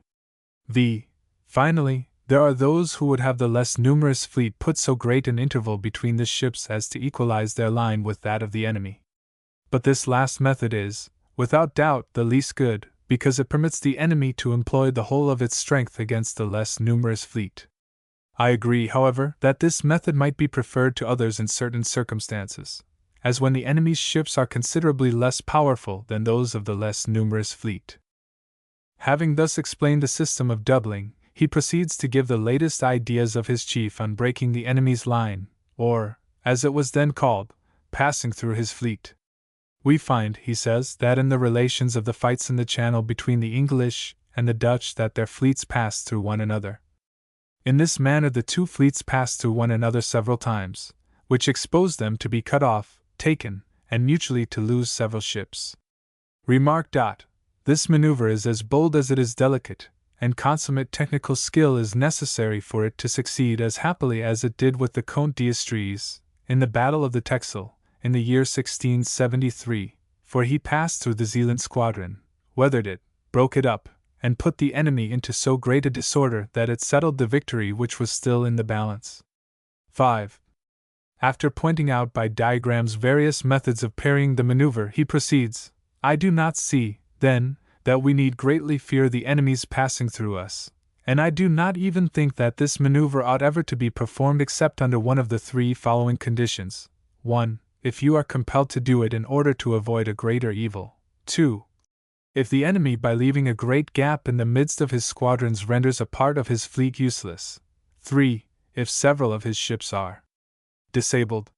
Speaker 1: Finally, there are those who would have the less numerous fleet put so great an interval between the ships as to equalize their line with that of the enemy. But this last method is, without doubt, the least good, because it permits the enemy to employ the whole of its strength against the less numerous fleet. I agree, however, that this method might be preferred to others in certain circumstances, as when the enemy's ships are considerably less powerful than those of the less numerous fleet. Having thus explained the system of doubling, he proceeds to give the latest ideas of his chief on breaking the enemy's line, or, as it was then called, passing through his fleet. We find, he says, that in the relations of the fights in the Channel between the English and the Dutch that their fleets passed through one another. In this manner the 2 fleets passed through one another several times, which exposed them to be cut off, taken, and mutually to lose several ships. Remark. This maneuver is as bold as it is delicate, and consummate technical skill is necessary for it to succeed as happily as it did with the Comte d'Estrées, in the Battle of the Texel, in the year 1673, for he passed through the Zealand squadron, weathered it, broke it up, and put the enemy into so great a disorder that it settled the victory which was still in the balance. 5. After pointing out by diagrams various methods of parrying the maneuver, he proceeds, I do not see, then, that we need greatly fear the enemy's passing through us, and I do not even think that this maneuver ought ever to be performed except under one of the 3 following conditions. 1. If you are compelled to do it in order to avoid a greater evil. 2. If the enemy by leaving a great gap in the midst of his squadrons renders a part of his fleet useless. 3. If several of his ships are disabled.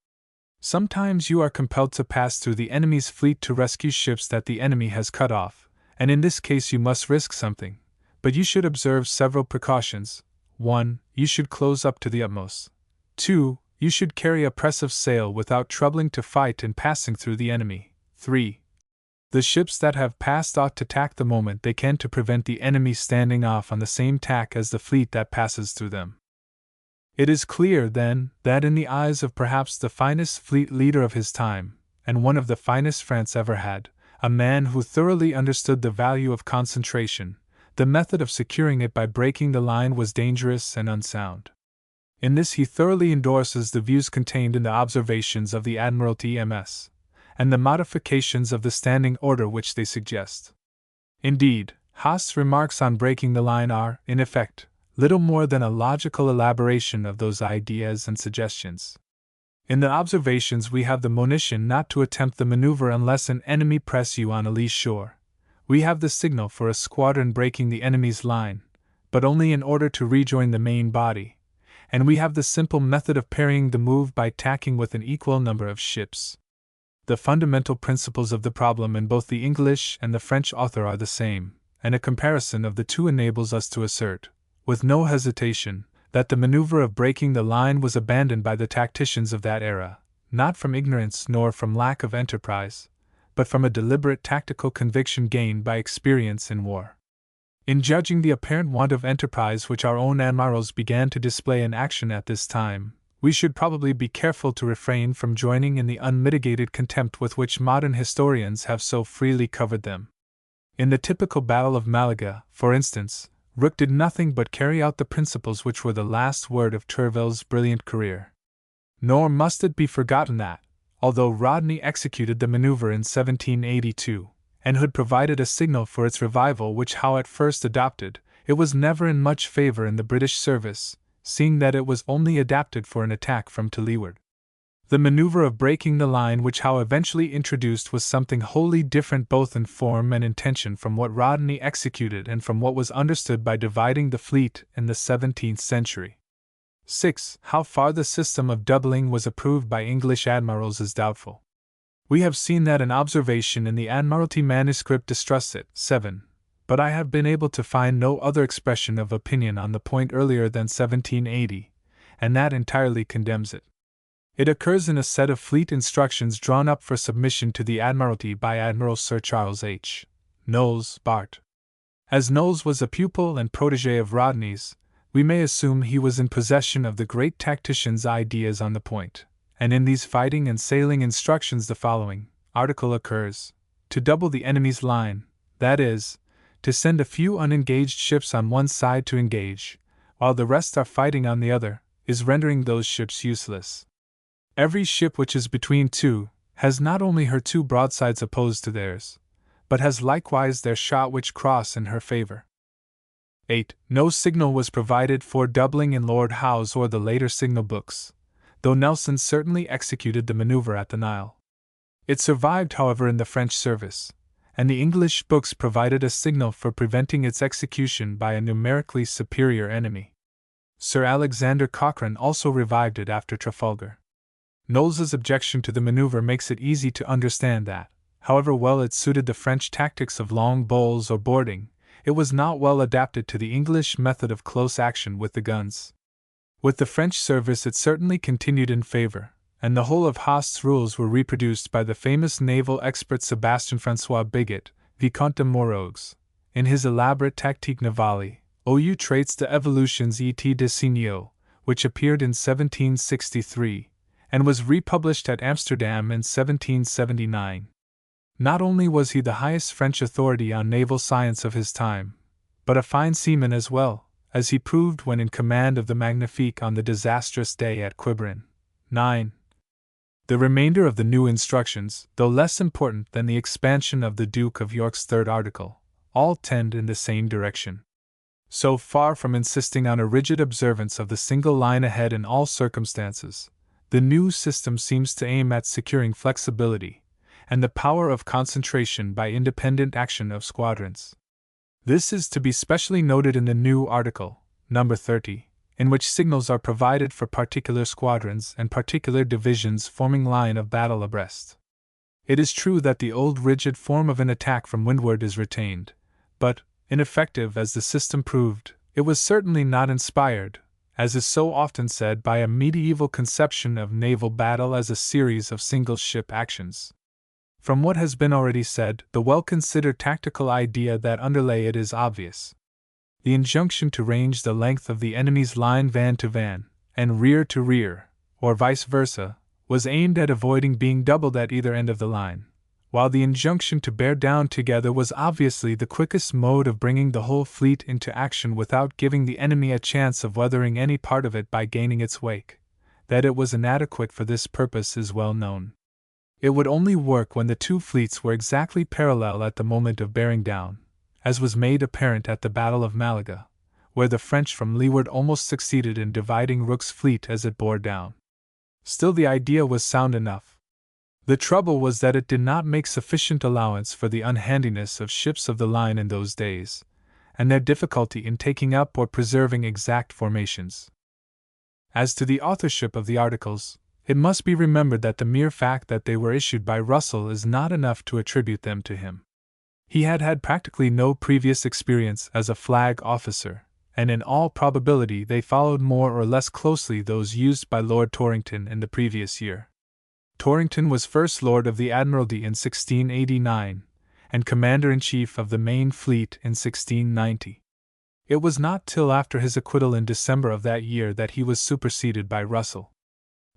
Speaker 1: Sometimes you are compelled to pass through the enemy's fleet to rescue ships that the enemy has cut off, and in this case you must risk something, but you should observe several precautions. 1. You should close up to the utmost. 2. You should carry a press of sail without troubling to fight in passing through the enemy. 3. The ships that have passed ought to tack the moment they can to prevent the enemy standing off on the same tack as the fleet that passes through them. It is clear, then, that in the eyes of perhaps the finest fleet leader of his time, and one of the finest France ever had, a man who thoroughly understood the value of concentration. The method of securing it by breaking the line was dangerous and unsound. In this he thoroughly endorses the views contained in the observations of the Admiralty MS, and the modifications of the standing order which they suggest. Indeed, Haast's remarks on breaking the line are, in effect, little more than a logical elaboration of those ideas and suggestions. In the observations we have the monition not to attempt the maneuver unless an enemy press you on a lee shore. We have the signal for a squadron breaking the enemy's line, but only in order to rejoin the main body, and we have the simple method of parrying the move by tacking with an equal number of ships. The fundamental principles of the problem in both the English and the French author are the same, and a comparison of the two enables us to assert, with no hesitation, that the maneuver of breaking the line was abandoned by the tacticians of that era, not from ignorance nor from lack of enterprise, but from a deliberate tactical conviction gained by experience in war. In judging the apparent want of enterprise which our own admirals began to display in action at this time, we should probably be careful to refrain from joining in the unmitigated contempt with which modern historians have so freely covered them. In the typical Battle of Malaga, for instance, Rooke did nothing but carry out the principles which were the last word of Tourville's brilliant career. Nor must it be forgotten that, although Rodney executed the maneuver in 1782, and Hood provided a signal for its revival which Howe at first adopted, it was never in much favor in the British service, seeing that it was only adapted for an attack from to leeward. The maneuver of breaking the line which Howe eventually introduced was something wholly different both in form and intention from what Rodney executed and from what was understood by dividing the fleet in the 17th century. 6. How far the system of doubling was approved by English admirals is doubtful. We have seen that an observation in the Admiralty manuscript distrusts it. 7. But I have been able to find no other expression of opinion on the point earlier than 1780, and that entirely condemns it. It occurs in a set of fleet instructions drawn up for submission to the Admiralty by Admiral Sir Charles H. Knowles, Bart. As Knowles was a pupil and protégé of Rodney's, we may assume he was in possession of the great tactician's ideas on the point, and in these fighting and sailing instructions the following article occurs: to double the enemy's line, that is, to send a few unengaged ships on one side to engage, while the rest are fighting on the other, is rendering those ships useless. Every ship which is between two has not only her two broadsides opposed to theirs, but has likewise their shot which cross in her favor. 8. No signal was provided for doubling in Lord Howe's or the later signal books, though Nelson certainly executed the maneuver at the Nile. It survived, however, in the French service, and the English books provided a signal for preventing its execution by a numerically superior enemy. Sir Alexander Cochrane also revived it after Trafalgar. Knowles's objection to the maneuver makes it easy to understand that, however well it suited the French tactics of long bowls or boarding, it was not well adapted to the English method of close action with the guns. With the French service it certainly continued in favor, and the whole of Haast's rules were reproduced by the famous naval expert Sébastien-François Bigot, Vicomte de Morogues, in his elaborate Tactique Navale, aux traits d'évolutions et de signaux, which appeared in 1763, and was republished at Amsterdam in 1779. Not only was he the highest French authority on naval science of his time, but a fine seaman as well, as he proved when in command of the Magnifique on the disastrous day at Quiberon. 9. The remainder of the new instructions, though less important than the expansion of the Duke of York's third article, all tend in the same direction. So far from insisting on a rigid observance of the single line ahead in all circumstances, the new system seems to aim at securing flexibility and the power of concentration by independent action of squadrons. This is to be specially noted in the new article, number 30, in which signals are provided for particular squadrons and particular divisions forming line of battle abreast. It is true that the old rigid form of an attack from windward is retained, but, ineffective as the system proved, it was certainly not inspired, as is so often said, by a medieval conception of naval battle as a series of single-ship actions. From what has been already said, the well-considered tactical idea that underlay it is obvious. The injunction to range the length of the enemy's line van to van, and rear to rear, or vice versa, was aimed at avoiding being doubled at either end of the line, while the injunction to bear down together was obviously the quickest mode of bringing the whole fleet into action without giving the enemy a chance of weathering any part of it by gaining its wake, that it was inadequate for this purpose is well known. It would only work when the two fleets were exactly parallel at the moment of bearing down, as was made apparent at the Battle of Malaga, where the French from leeward almost succeeded in dividing Rooke's fleet as it bore down. Still, the idea was sound enough. The trouble was that it did not make sufficient allowance for the unhandiness of ships of the line in those days, and their difficulty in taking up or preserving exact formations. As to the authorship of the articles, it must be remembered that the mere fact that they were issued by Russell is not enough to attribute them to him. He had had practically no previous experience as a flag officer, and in all probability they followed more or less closely those used by Lord Torrington in the previous year. Torrington was First Lord of the Admiralty in 1689, and Commander-in-Chief of the main fleet in 1690. It was not till after his acquittal in December of that year that he was superseded by Russell.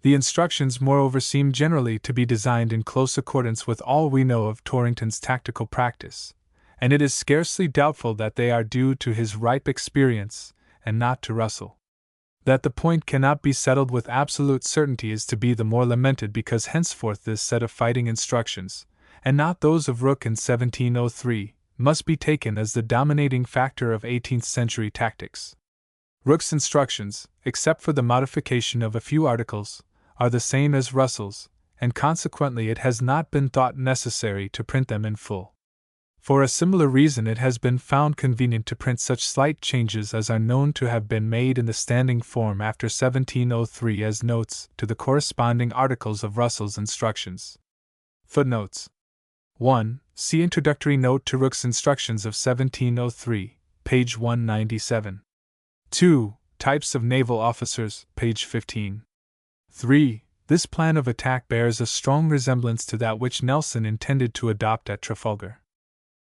Speaker 1: The instructions, moreover, seem generally to be designed in close accordance with all we know of Torrington's tactical practice, and it is scarcely doubtful that they are due to his ripe experience, and not to Russell. That the point cannot be settled with absolute certainty is to be the more lamented because henceforth this set of fighting instructions, and not those of Rooke in 1703, must be taken as the dominating factor of 18th-century tactics. Rooke's instructions, except for the modification of a few articles, are the same as Russell's, and consequently it has not been thought necessary to print them in full. For a similar reason it has been found convenient to print such slight changes as are known to have been made in the standing form after 1703 as notes to the corresponding articles of Russell's instructions. Footnotes. 1. See Introductory Note to Rooke's Instructions of 1703, page 197. 2. Types of Naval Officers, page 15. 3. This plan of attack bears a strong resemblance to that which Nelson intended to adopt at Trafalgar.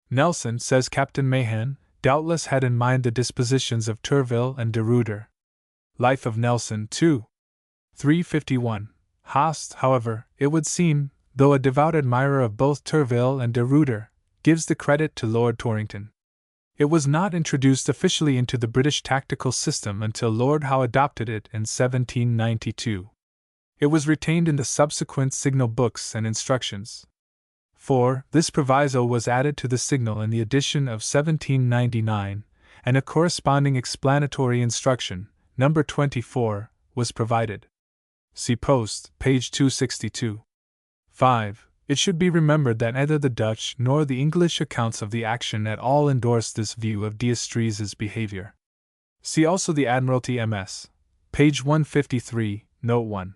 Speaker 1: Nelson, says Captain Mahan, doubtless had in mind the dispositions of Tourville and de Ruyter. Life of Nelson, 2. 351. Haast, however, it would seem, though a devout admirer of both Tourville and de Ruyter, gives the credit to Lord Torrington. It was not introduced officially into the British tactical system until Lord Howe adopted it in 1792. It was retained in the subsequent signal books and instructions. 4. This proviso was added to the signal in the edition of 1799, and a corresponding explanatory instruction, number 24, was provided. See Post, page 262. 5. It should be remembered that neither the Dutch nor the English accounts of the action at all endorsed this view of D'Estrees's behavior. See also the Admiralty MS, page 153, note 1.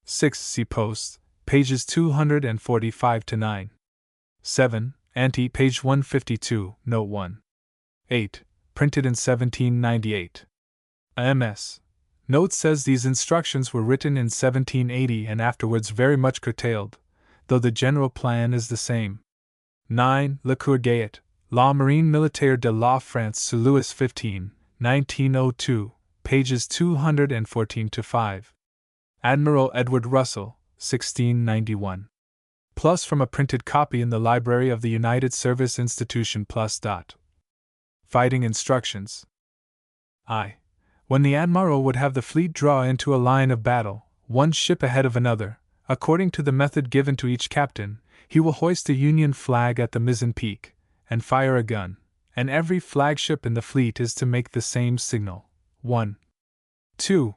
Speaker 1: 6. See Post, pages 245-9. 7. Ante, page 152, note 1. 8. Printed in 1798. MS. Note says these instructions were written in 1780 and afterwards very much curtailed, though the general plan is the same. 9. Le Cour Gayet, La Marine Militaire de la France sous Louis XV, 1902, pages 214-5. Admiral Edward Russell, 1691. Plus from a printed copy in the library of the United Service Institution plus. Fighting Instructions. I. When the Admiral would have the fleet draw into a line of battle, one ship ahead of another, according to the method given to each captain, he will hoist a Union flag at the mizzen peak, and fire a gun, and every flagship in the fleet is to make the same signal. 1. 2.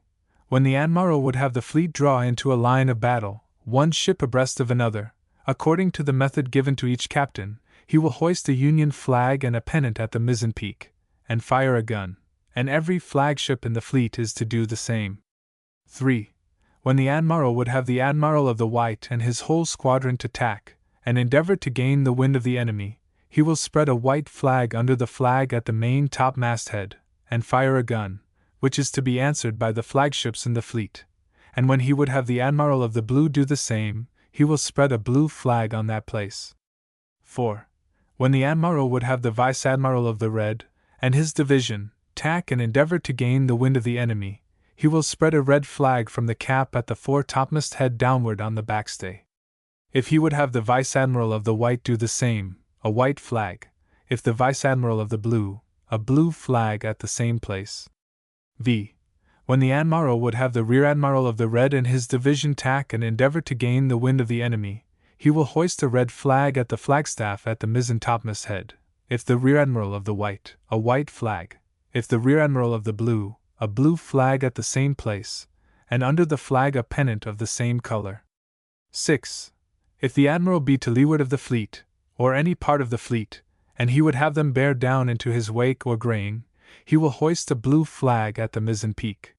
Speaker 1: When the Admiral would have the fleet draw into a line of battle, one ship abreast of another, according to the method given to each captain, he will hoist a Union flag and a pennant at the mizzen peak, and fire a gun, and every flagship in the fleet is to do the same. 3. When the Admiral would have the Admiral of the White and his whole squadron to tack, and endeavor to gain the wind of the enemy, he will spread a white flag under the flag at the main topmast head, and fire a gun, which is to be answered by the flagships in the fleet, and when he would have the Admiral of the Blue do the same, he will spread a blue flag on that place. 4. When the Admiral would have the Vice Admiral of the Red, and his division, tack and endeavor to gain the wind of the enemy, he will spread a red flag from the cap at the fore topmast head downward on the backstay. If he would have the Vice-Admiral of the White do the same, a white flag; if the Vice-Admiral of the Blue, a blue flag at the same place. v. When the Admiral would have the Rear-Admiral of the Red and his division tack and endeavor to gain the wind of the enemy, he will hoist a red flag at the flagstaff at the mizzen-topmast head; if the Rear-Admiral of the White, a white flag; if the Rear-Admiral of the Blue, a blue flag at the same place, and under the flag a pennant of the same color. 6. If the Admiral be to leeward of the fleet, or any part of the fleet, and he would have them bear down into his wake or graying, he will hoist a blue flag at the mizzen peak.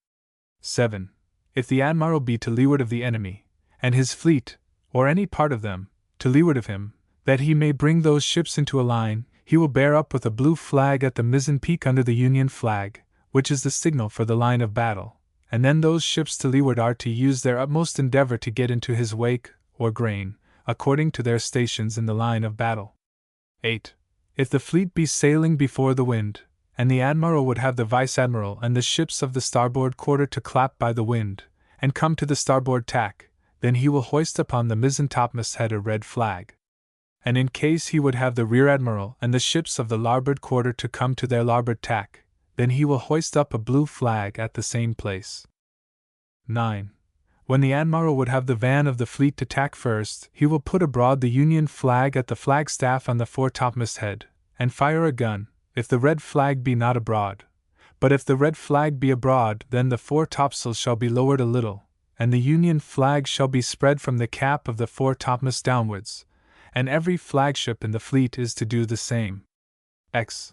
Speaker 1: 7. If the Admiral be to leeward of the enemy, and his fleet, or any part of them, to leeward of him, that he may bring those ships into a line, he will bear up with a blue flag at the mizzen peak under the Union flag, which is the signal for the line of battle, and then those ships to leeward are to use their utmost endeavor to get into his wake, or grain, according to their stations in the line of battle. 8. If the fleet be sailing before the wind, and the Admiral would have the Vice-Admiral and the ships of the starboard quarter to clap by the wind, and come to the starboard tack, then he will hoist upon the mizzen-topmast head a red flag. And in case he would have the Rear-Admiral and the ships of the larboard quarter to come to their larboard tack, then he will hoist up a blue flag at the same place. 9. When the Admiral would have the van of the fleet to tack first, he will put abroad the Union flag at the flagstaff on the foretopmast head, and fire a gun, if the red flag be not abroad. But if the red flag be abroad, then the foretopsails shall be lowered a little, and the Union flag shall be spread from the cap of the foretopmast downwards, and every flagship in the fleet is to do the same. X.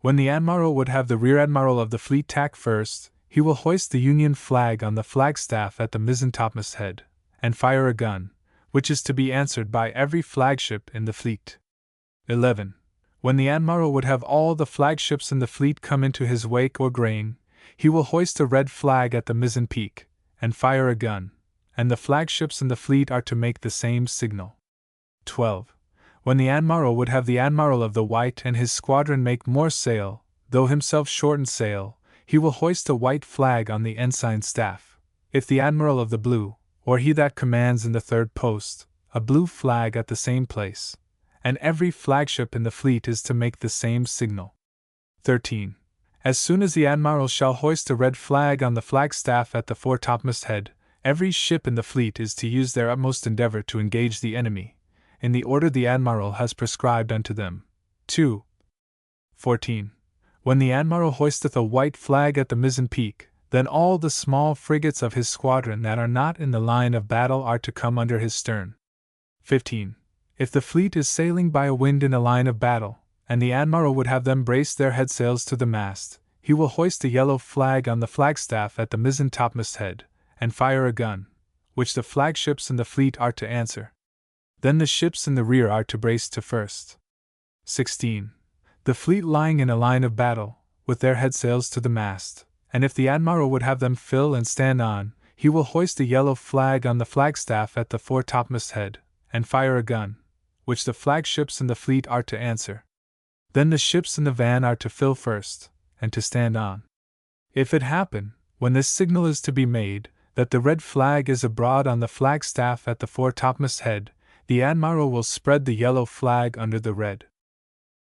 Speaker 1: When the Admiral would have the Rear-Admiral of the fleet tack first, he will hoist the Union flag on the flagstaff at the mizzen-topmast head, and fire a gun, which is to be answered by every flagship in the fleet. 11. When the Admiral would have all the flagships in the fleet come into his wake or graying, he will hoist a red flag at the mizzen peak, and fire a gun, and the flagships in the fleet are to make the same signal. 12. When the Admiral would have the Admiral of the White and his squadron make more sail, though himself shorten sail, he will hoist a white flag on the ensign's staff; if the Admiral of the Blue, or he that commands in the third post, a blue flag at the same place, and every flagship in the fleet is to make the same signal. 13. As soon as the Admiral shall hoist a red flag on the flagstaff at the foretopmast head, every ship in the fleet is to use their utmost endeavor to engage the enemy, in the order the Admiral has prescribed unto them. 2. 14. When the Admiral hoisteth a white flag at the mizzen peak, then all the small frigates of his squadron that are not in the line of battle are to come under his stern. 15. If the fleet is sailing by a wind in a line of battle, and the Admiral would have them brace their headsails to the mast, he will hoist a yellow flag on the flagstaff at the mizzen-topmast head, and fire a gun, which the flagships in the fleet are to answer. Then the ships in the rear are to brace to first. 16. The fleet lying in a line of battle, with their headsails to the mast, and if the Admiral would have them fill and stand on, he will hoist a yellow flag on the flagstaff at the foretopmast head, and fire a gun, which the flagships in the fleet are to answer. Then the ships in the van are to fill first, and to stand on. If it happen, when this signal is to be made, that the red flag is abroad on the flagstaff at the foretopmast head, the Admiral will spread the yellow flag under the red.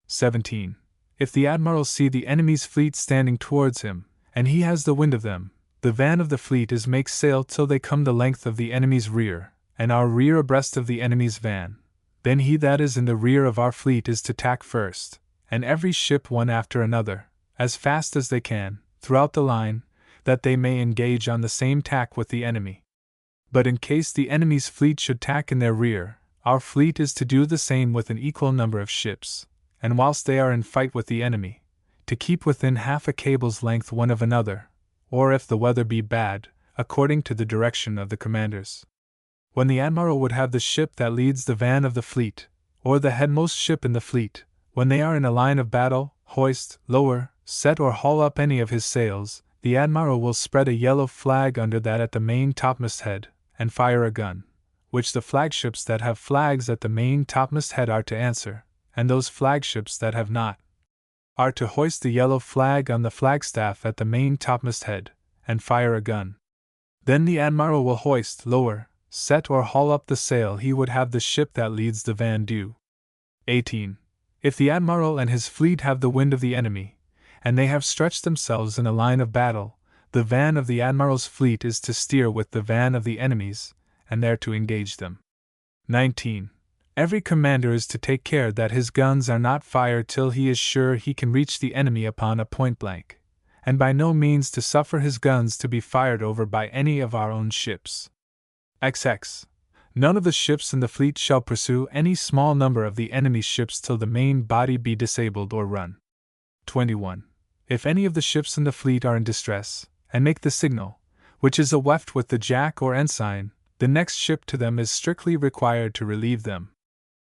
Speaker 1: 17. If the Admiral see the enemy's fleet standing towards him, and he has the wind of them, the van of the fleet is make sail till they come the length of the enemy's rear, and our rear abreast of the enemy's van. Then he that is in the rear of our fleet is to tack first, and every ship one after another, as fast as they can, throughout the line, that they may engage on the same tack with the enemy. But in case the enemy's fleet should tack in their rear, our fleet is to do the same with an equal number of ships, and whilst they are in fight with the enemy, to keep within half a cable's length one of another, or if the weather be bad, according to the direction of the commanders. When the Admiral would have the ship that leads the van of the fleet, or the headmost ship in the fleet, when they are in a line of battle, hoist, lower, set or haul up any of his sails, the Admiral will spread a yellow flag under that at the main topmast head, and fire a gun, which the flagships that have flags at the main topmast head are to answer, and those flagships that have not, are to hoist the yellow flag on the flagstaff at the main topmast head, and fire a gun. Then the Admiral will hoist, lower, set or haul up the sail, he would have the ship that leads the van do. 18. If the admiral and his fleet have the wind of the enemy, and they have stretched themselves in a line of battle, the van of the admiral's fleet is to steer with the van of the enemy's, and there to engage them. 19. Every commander is to take care that his guns are not fired till he is sure he can reach the enemy upon a point blank, and by no means to suffer his guns to be fired over by any of our own ships. XX. None of the ships in the fleet shall pursue any small number of the enemy's ships till the main body be disabled or run. 21. If any of the ships in the fleet are in distress, and make the signal, which is a weft with the jack or ensign, the next ship to them is strictly required to relieve them.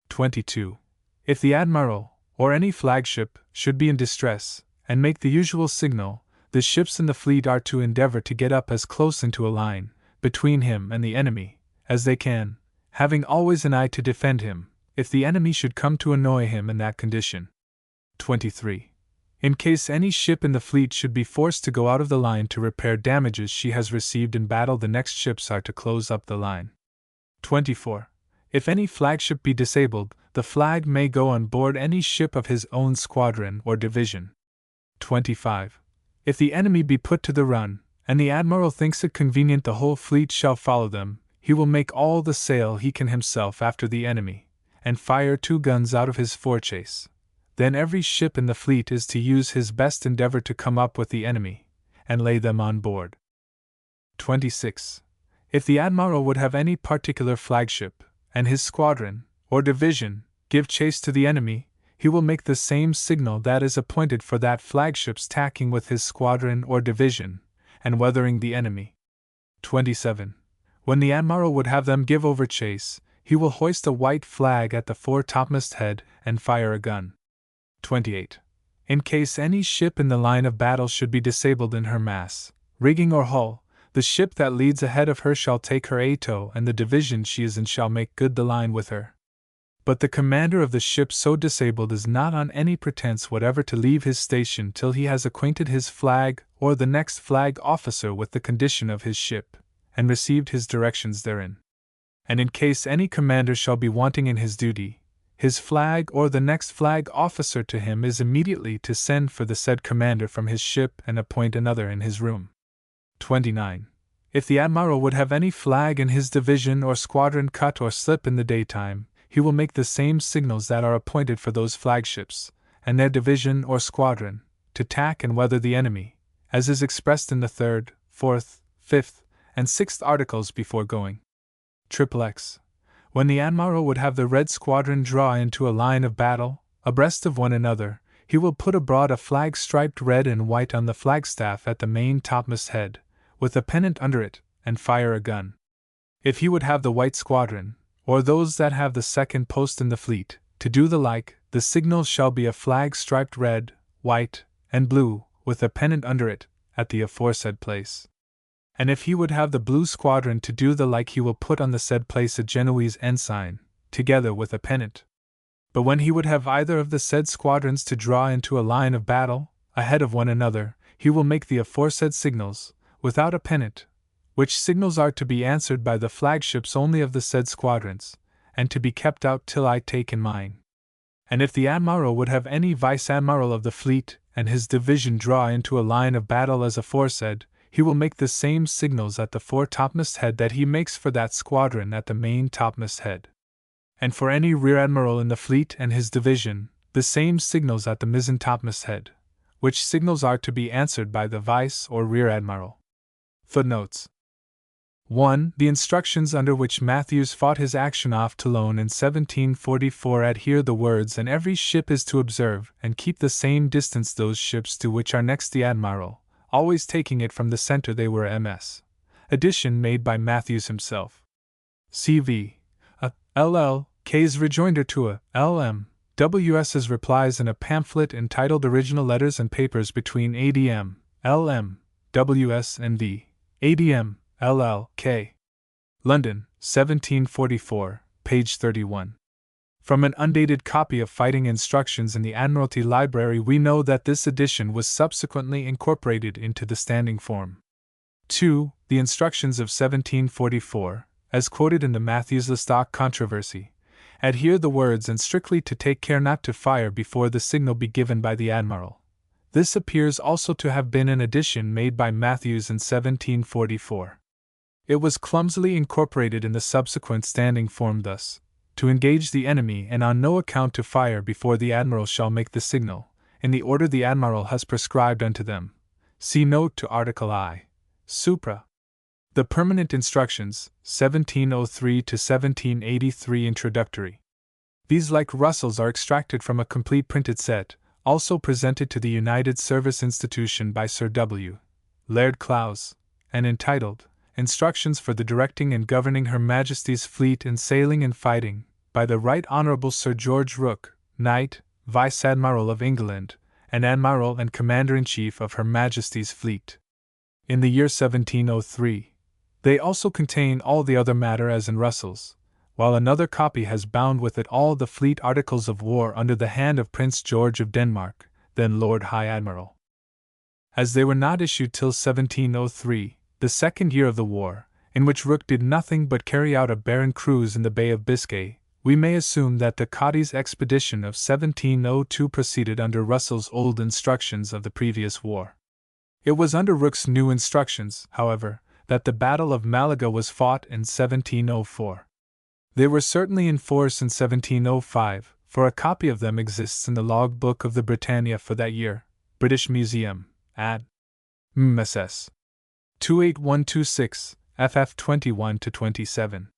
Speaker 1: 22. If the admiral, or any flagship, should be in distress, and make the usual signal, the ships in the fleet are to endeavor to get up as close into a line, between him and the enemy, as they can, having always an eye to defend him, if the enemy should come to annoy him in that condition. 23. In case any ship in the fleet should be forced to go out of the line to repair damages she has received in battle, the next ships are to close up the line. 24. If any flagship be disabled, the flag may go on board any ship of his own squadron or division. 25. If the enemy be put to the run, and the admiral thinks it convenient the whole fleet shall follow them, he will make all the sail he can himself after the enemy, and fire 2 guns out of his forechase. Then every ship in the fleet is to use his best endeavor to come up with the enemy, and lay them on board. 26. If the admiral would have any particular flagship, and his squadron, or division, give chase to the enemy, he will make the same signal that is appointed for that flagship's tacking with his squadron or division, and weathering the enemy. 27. When the admiral would have them give over chase, he will hoist a white flag at the foretopmast head and fire a gun. 28. In case any ship in the line of battle should be disabled in her mass, rigging or hull, the ship that leads ahead of her shall take her atow, and the division she is in shall make good the line with her. But the commander of the ship so disabled is not on any pretense whatever to leave his station till he has acquainted his flag or the next flag officer with the condition of his ship, and received his directions therein. And in case any commander shall be wanting in his duty, his flag or the next flag officer to him is immediately to send for the said commander from his ship and appoint another in his room. 29. If the admiral would have any flag in his division or squadron cut or slip in the daytime, he will make the same signals that are appointed for those flagships, and their division or squadron, to tack and weather the enemy, as is expressed in the 3rd, 4th, 5th, and 6th articles before going. XXX. When the admiral would have the red squadron draw into a line of battle, abreast of one another, he will put abroad a flag striped red and white on the flagstaff at the main topmast head, with a pennant under it, and fire a gun. If he would have the white squadron, or those that have the second post in the fleet, to do the like, the signal shall be a flag striped red, white, and blue, with a pennant under it, at the aforesaid place. And if he would have the blue squadron to do the like, he will put on the said place a Genoese ensign, together with a pennant. But when he would have either of the said squadrons to draw into a line of battle, ahead of one another, he will make the aforesaid signals, without a pennant, which signals are to be answered by the flagships only of the said squadrons, and to be kept out till I take in mine. And if the admiral would have any vice-admiral of the fleet and his division draw into a line of battle as aforesaid, he will make the same signals at the foretopmast head that he makes for that squadron at the main topmast head. And for any rear-admiral in the fleet and his division, the same signals at the mizzen-topmast head, which signals are to be answered by the vice or rear-admiral. Footnotes 1. The instructions under which Matthews fought his action off Toulon in 1744 adhere the words, and every ship is to observe and keep the same distance those ships to which are next the admiral, always taking it from the center they were ms. Addition made by Matthews himself. CV. L.L.K.'s rejoinder to a L.M. W.S.'s replies in a pamphlet entitled Original Letters and Papers between A.D.M. L.M. W.S. and V. A.D.M. L.L.K. London, 1744, page 31. From an undated copy of Fighting Instructions in the Admiralty Library we know that this edition was subsequently incorporated into the standing form. 2. The instructions of 1744, as quoted in the Matthews-Lestock controversy, adhere the words and strictly to take care not to fire before the signal be given by the admiral. This appears also to have been an addition made by Matthews in 1744. It was clumsily incorporated in the subsequent standing form thus: to engage the enemy and on no account to fire before the admiral shall make the signal, in the order the admiral has prescribed unto them. See note to Article I. Supra. The Permanent Instructions, 1703 to 1783 Introductory. These, like Russell's, are extracted from a complete printed set, also presented to the United Service Institution by Sir W. Laird Clowes, and entitled Instructions for the Directing and Governing Her Majesty's Fleet in Sailing and Fighting, by the Right Honourable Sir George Rooke, Knight, Vice Admiral of England, and Admiral and Commander-in-Chief of Her Majesty's Fleet. In the year 1703. They also contain all the other matter as in Russell's, while another copy has bound with it all the fleet articles of war under the hand of Prince George of Denmark, then Lord High Admiral. As they were not issued till 1703, the second year of the war, in which Rooke did nothing but carry out a barren cruise in the Bay of Biscay, we may assume that the Cadiz expedition of 1702 proceeded under Russell's old instructions of the previous war. It was under Rooke's new instructions, however, that the Battle of Malaga was fought in 1704. They were certainly in force in 1705, for a copy of them exists in the log book of the Britannia for that year, British Museum, ad. MSS. 28126, ff 21-27.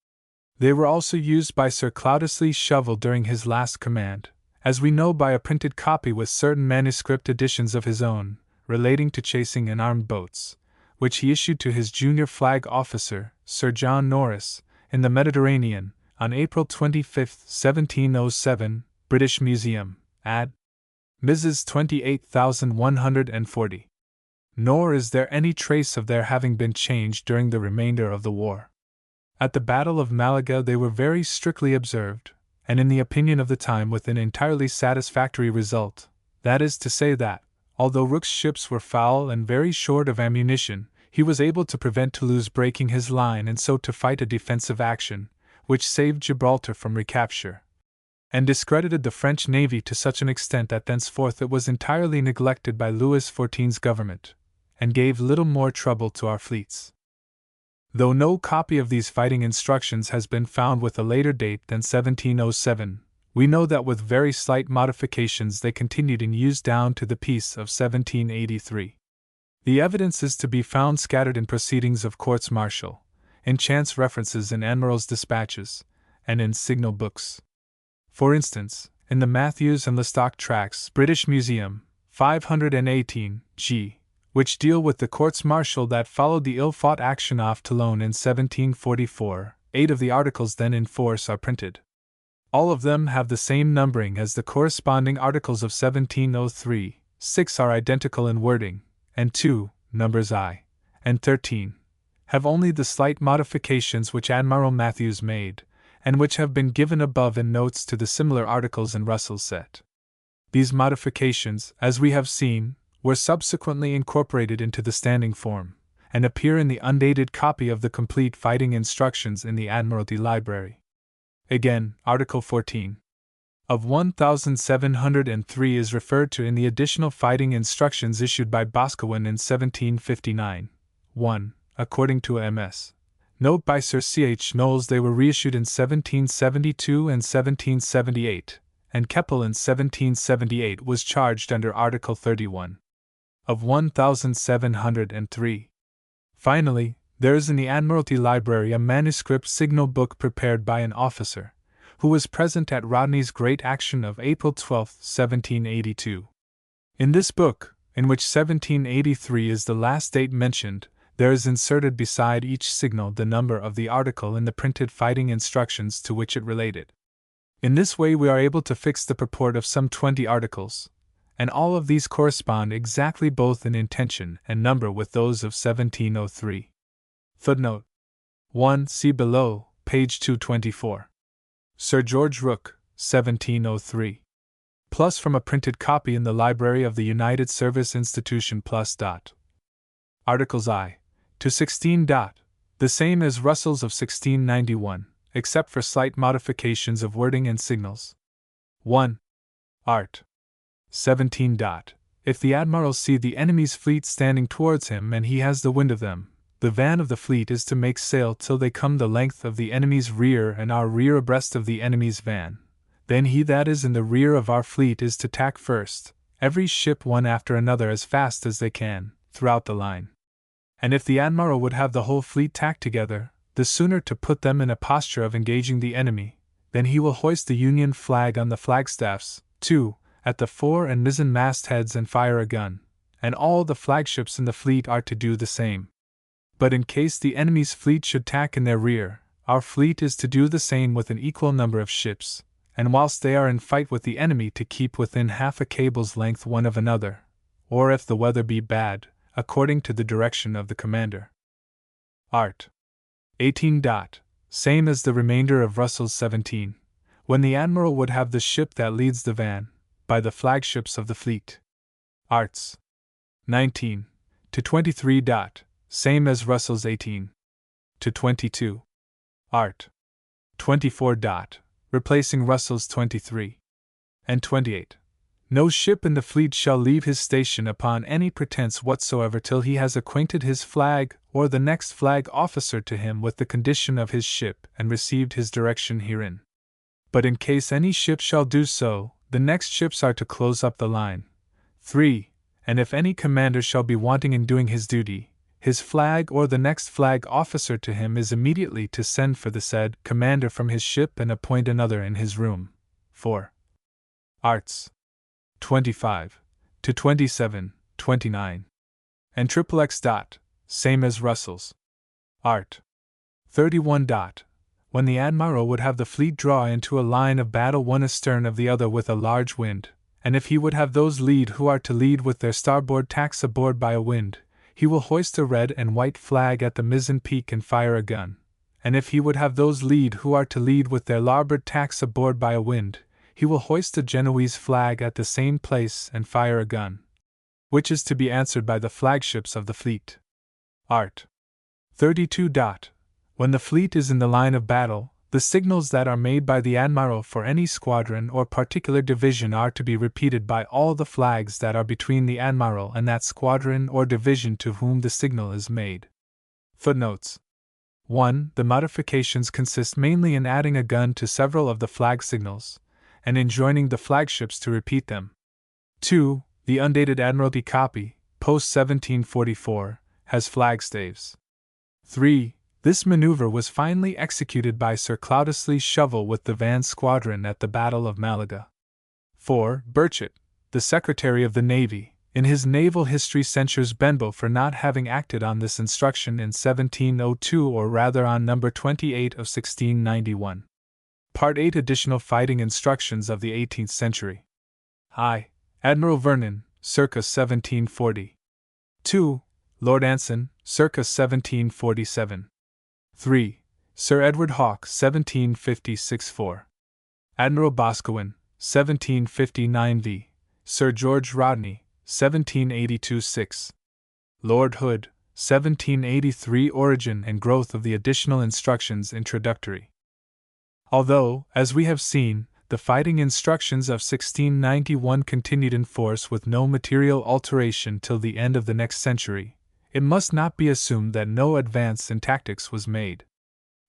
Speaker 1: They were also used by Sir Cloudesley Shovel during his last command, as we know by a printed copy with certain manuscript editions of his own, relating to chasing and armed boats, which he issued to his junior flag officer, Sir John Norris, in the Mediterranean, on April 25, 1707, British Museum, ad. Mrs. 28140. Nor is there any trace of their having been changed during the remainder of the war. At the Battle of Malaga they were very strictly observed, and in the opinion of the time with an entirely satisfactory result, that is to say that, although Rooke's ships were foul and very short of ammunition, he was able to prevent Toulouse breaking his line and so to fight a defensive action, which saved Gibraltar from recapture, and discredited the French navy to such an extent that thenceforth it was entirely neglected by Louis XIV's government, and gave little more trouble to our fleets. Though no copy of these fighting instructions has been found with a later date than 1707, we know that with very slight modifications they continued in use down to the peace of 1783. The evidence is to be found scattered in proceedings of courts-martial, in chance references in admirals' dispatches, and in signal books. For instance, in the Matthews and Lestock Tracts, British Museum, 518, g, which deal with the courts-martial that followed the ill-fought action off Toulon in 1744, 8 of the articles then in force are printed. All of them have the same numbering as the corresponding articles of 1703, 6 are identical in wording, and 2, numbers I, and 13, have only the slight modifications which Admiral Matthews made, and which have been given above in notes to the similar articles in Russell's set. These modifications, as we have seen, were subsequently incorporated into the standing form, and appear in the undated copy of the complete fighting instructions in the Admiralty Library. Again, Article 14 of 1703 is referred to in the additional fighting instructions issued by Boscawen in 1759. 1. According to a MS. Note by Sir C. H. Knowles, they were reissued in 1772 and 1778, and Keppel in 1778 was charged under Article 31 of 1703. Finally, there is in the Admiralty Library a manuscript signal book prepared by an officer, who was present at Rodney's great action of April 12, 1782. In this book, in which 1783 is the last date mentioned, there is inserted beside each signal the number of the article in the printed fighting instructions to which it related. In this way we are able to fix the purport of some 20 articles, and all of these correspond exactly both in intention and number with those of 1703. Footnote 1. See below, page 224. Sir George Rooke, 1703. Plus from a printed copy in the Library of the United Service Institution plus. Articles I. to 16. The same as Russell's of 1691, except for slight modifications of wording and signals. 1. Art. 17. If the admiral see the enemy's fleet standing towards him and he has the wind of them, the van of the fleet is to make sail till they come the length of the enemy's rear and our rear abreast of the enemy's van. Then he that is in the rear of our fleet is to tack first, every ship one after another as fast as they can, throughout the line. And if the admiral would have the whole fleet tacked together, the sooner to put them in a posture of engaging the enemy, then he will hoist the Union flag on the flagstaffs, 2, at the fore and mizzen mastheads and fire a gun, and all the flagships in the fleet are to do the same. But in case the enemy's fleet should tack in their rear, our fleet is to do the same with an equal number of ships, and whilst they are in fight with the enemy to keep within half a cable's length one of another, or if the weather be bad, according to the direction of the commander. Art. 18. Same as the remainder of Russell's 17, when the admiral would have the ship that leads the van, by the flagships of the fleet. Arts. 19 to 23. Same as Russell's 18 to 22. Art. 24. Replacing Russell's 23 and 28. No ship in the fleet shall leave his station upon any pretence whatsoever till he has acquainted his flag or the next flag officer to him with the condition of his ship and received his direction herein. But in case any ship shall do so, the next ships are to close up the line. 3. And if any commander shall be wanting in doing his duty, his flag or the next flag officer to him is immediately to send for the said commander from his ship and appoint another in his room. 4. Arts. 25 to 27, 29. And XXX. Same as Russell's. Art. 31. When the admiral would have the fleet draw into a line of battle one astern of the other with a large wind, and if he would have those lead who are to lead with their starboard tacks aboard by a wind, he will hoist a red and white flag at the mizzen peak and fire a gun, and if he would have those lead who are to lead with their larboard tacks aboard by a wind, he will hoist a Genoese flag at the same place and fire a gun, which is to be answered by the flagships of the fleet. Art. 32. When the fleet is in the line of battle, the signals that are made by the admiral for any squadron or particular division are to be repeated by all the flags that are between the admiral and that squadron or division to whom the signal is made. Footnotes. 1. The modifications consist mainly in adding a gun to several of the flag signals, and enjoining the flagships to repeat them. 2. The undated Admiralty copy, post 1744, has flagstaves. 3. This maneuver was finally executed by Sir Cloudesley Shovel with the van squadron at the Battle of Malaga. 4. Burchett, the Secretary of the Navy, in his naval history censures Benbow for not having acted on this instruction in 1702 or rather on number 28 of 1691. Part 8 Additional Fighting Instructions of the 18th Century. I. Admiral Vernon, circa 1740. 2. Lord Anson, circa 1747. 3. Sir Edward Hawke, 1756. 4. Admiral Boscawen, 1759 v. Sir George Rodney, 1782. 6. Lord Hood, 1783. Origin and growth of the additional instructions introductory. Although, as we have seen, the fighting instructions of 1691 continued in force with no material alteration till the end of the next century, it must not be assumed that no advance in tactics was made.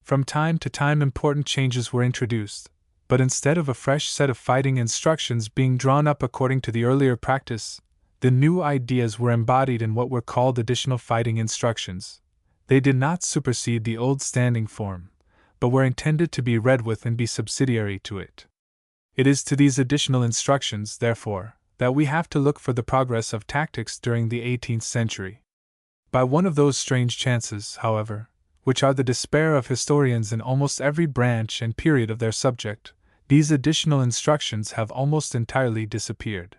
Speaker 1: From time to time important changes were introduced, but instead of a fresh set of fighting instructions being drawn up according to the earlier practice, the new ideas were embodied in what were called additional fighting instructions. They did not supersede the old standing form, but were intended to be read with and be subsidiary to it. It is to these additional instructions, therefore, that we have to look for the progress of tactics during the 18th century. By one of those strange chances, however, which are the despair of historians in almost every branch and period of their subject, these additional instructions have almost entirely disappeared.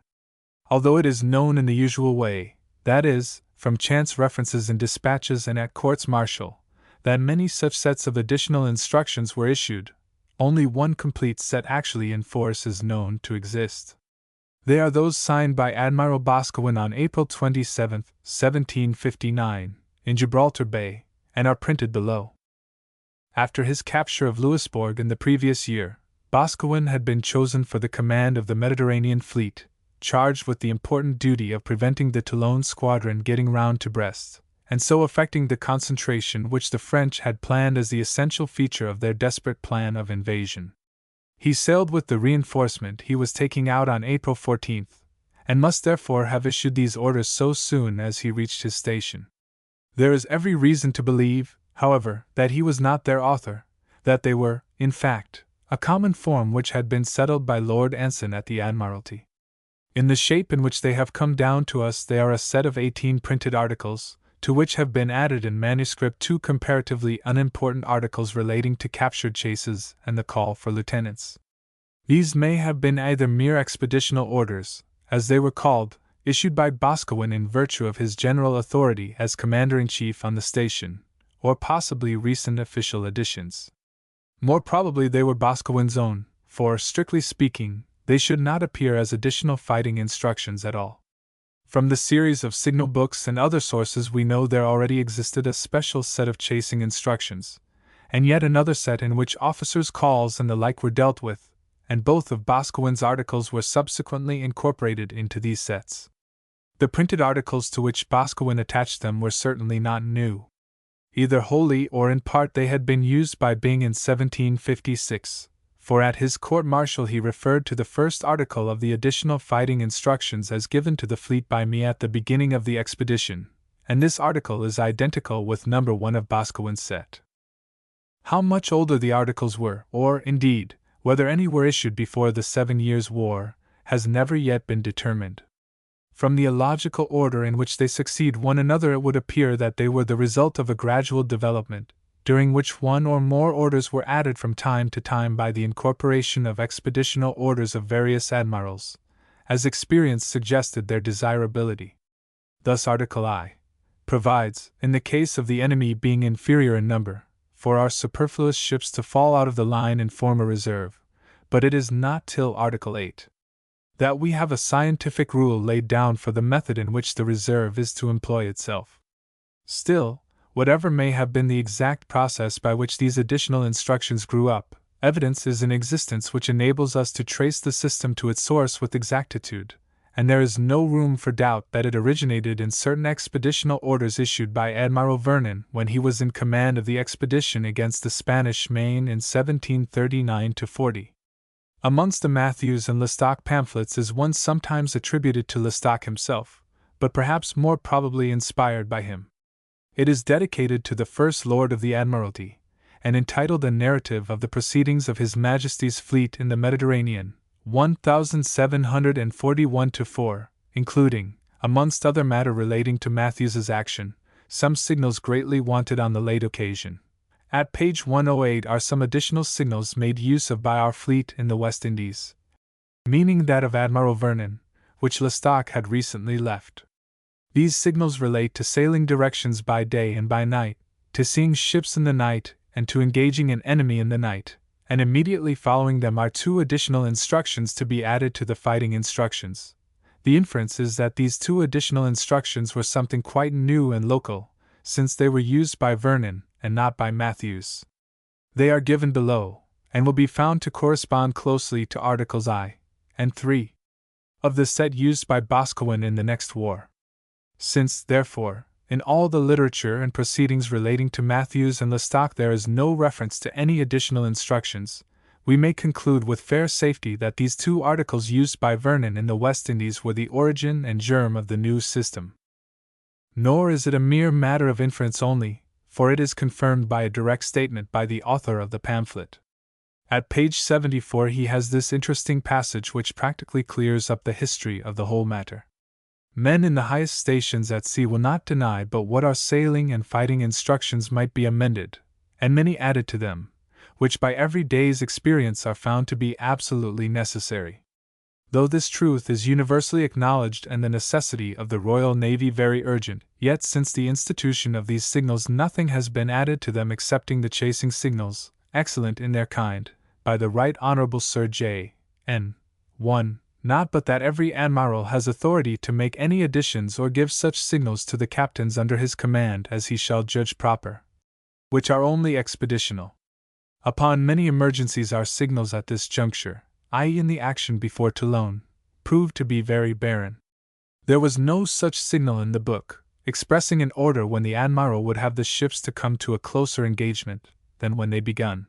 Speaker 1: Although it is known in the usual way, that is, from chance references in dispatches and at courts-martial, that many such sets of additional instructions were issued, only one complete set actually in force is known to exist. They are those signed by Admiral Boscawen on April 27, 1759, in Gibraltar Bay, and are printed below. After his capture of Louisbourg in the previous year, Boscawen had been chosen for the command of the Mediterranean fleet, charged with the important duty of preventing the Toulon squadron getting round to Brest, and so effecting the concentration which the French had planned as the essential feature of their desperate plan of invasion. He sailed with the reinforcement he was taking out on April 14th, and must therefore have issued these orders so soon as he reached his station. There is every reason to believe, however, that he was not their author, that they were, in fact, a common form which had been settled by Lord Anson at the Admiralty. In the shape in which they have come down to us, they are a set of 18 printed articles, to which have been added in manuscript 2 comparatively unimportant articles relating to captured chases and the call for lieutenants. These may have been either mere expeditional orders, as they were called, issued by Boscawen in virtue of his general authority as commander-in-chief on the station, or possibly recent official additions. More probably they were Boscawen's own, for, strictly speaking, they should not appear as additional fighting instructions at all. From the series of signal books and other sources we know there already existed a special set of chasing instructions, and yet another set in which officers' calls and the like were dealt with, and both of Boscawen's articles were subsequently incorporated into these sets. The printed articles to which Boscawen attached them were certainly not new. Either wholly or in part they had been used by Byng in 1756, for at his court-martial he referred to the first article of the additional fighting instructions as given to the fleet by me at the beginning of the expedition, and this article is identical with number 1 of Boscawen's set. How much older the articles were, or, indeed, whether any were issued before the 7 Years' War, has never yet been determined. From the illogical order in which they succeed one another it would appear that they were the result of a gradual development, during which one or more orders were added from time to time by the incorporation of expeditional orders of various admirals, as experience suggested their desirability. Thus Article I provides, in the case of the enemy being inferior in number, for our superfluous ships to fall out of the line and form a reserve, but it is not till Article 8 that we have a scientific rule laid down for the method in which the reserve is to employ itself. Still, whatever may have been the exact process by which these additional instructions grew up, evidence is in existence which enables us to trace the system to its source with exactitude, and there is no room for doubt that it originated in certain expeditional orders issued by Admiral Vernon when he was in command of the expedition against the Spanish Main in 1739–40. Amongst the Matthews and Lestock pamphlets is one sometimes attributed to Lestock himself, but perhaps more probably inspired by him. It is dedicated to the First Lord of the Admiralty, and entitled A Narrative of the Proceedings of His Majesty's Fleet in the Mediterranean, 1741–4, including, amongst other matter relating to Matthews's action, some signals greatly wanted on the late occasion. At page 108 are some additional signals made use of by our fleet in the West Indies, meaning that of Admiral Vernon, which Lestock had recently left. These signals relate to sailing directions by day and by night, to seeing ships in the night, and to engaging an enemy in the night, and immediately following them are 2 additional instructions to be added to the fighting instructions. The inference is that these 2 additional instructions were something quite new and local, since they were used by Vernon, and not by Matthews. They are given below, and will be found to correspond closely to Articles I and III of the set used by Boscawen in the next war. Since, therefore, in all the literature and proceedings relating to Matthews and Lestock there is no reference to any additional instructions, we may conclude with fair safety that these 2 articles used by Vernon in the West Indies were the origin and germ of the new system. Nor is it a mere matter of inference only, for it is confirmed by a direct statement by the author of the pamphlet. At page 74 he has this interesting passage which practically clears up the history of the whole matter. Men in the highest stations at sea will not deny but what our sailing and fighting instructions might be amended, and many added to them, which by every day's experience are found to be absolutely necessary. Though this truth is universally acknowledged and the necessity of the Royal Navy very urgent, yet since the institution of these signals nothing has been added to them excepting the chasing signals, excellent in their kind, by the Right Honourable Sir J. N. 1. Not but that every admiral has authority to make any additions or give such signals to the captains under his command as he shall judge proper. which are only expeditional. Upon many emergencies our signals at this juncture, i.e. in the action before Toulon, proved to be very barren. There was no such signal in the book, expressing an order when the admiral would have the ships to come to a closer engagement than when they begun.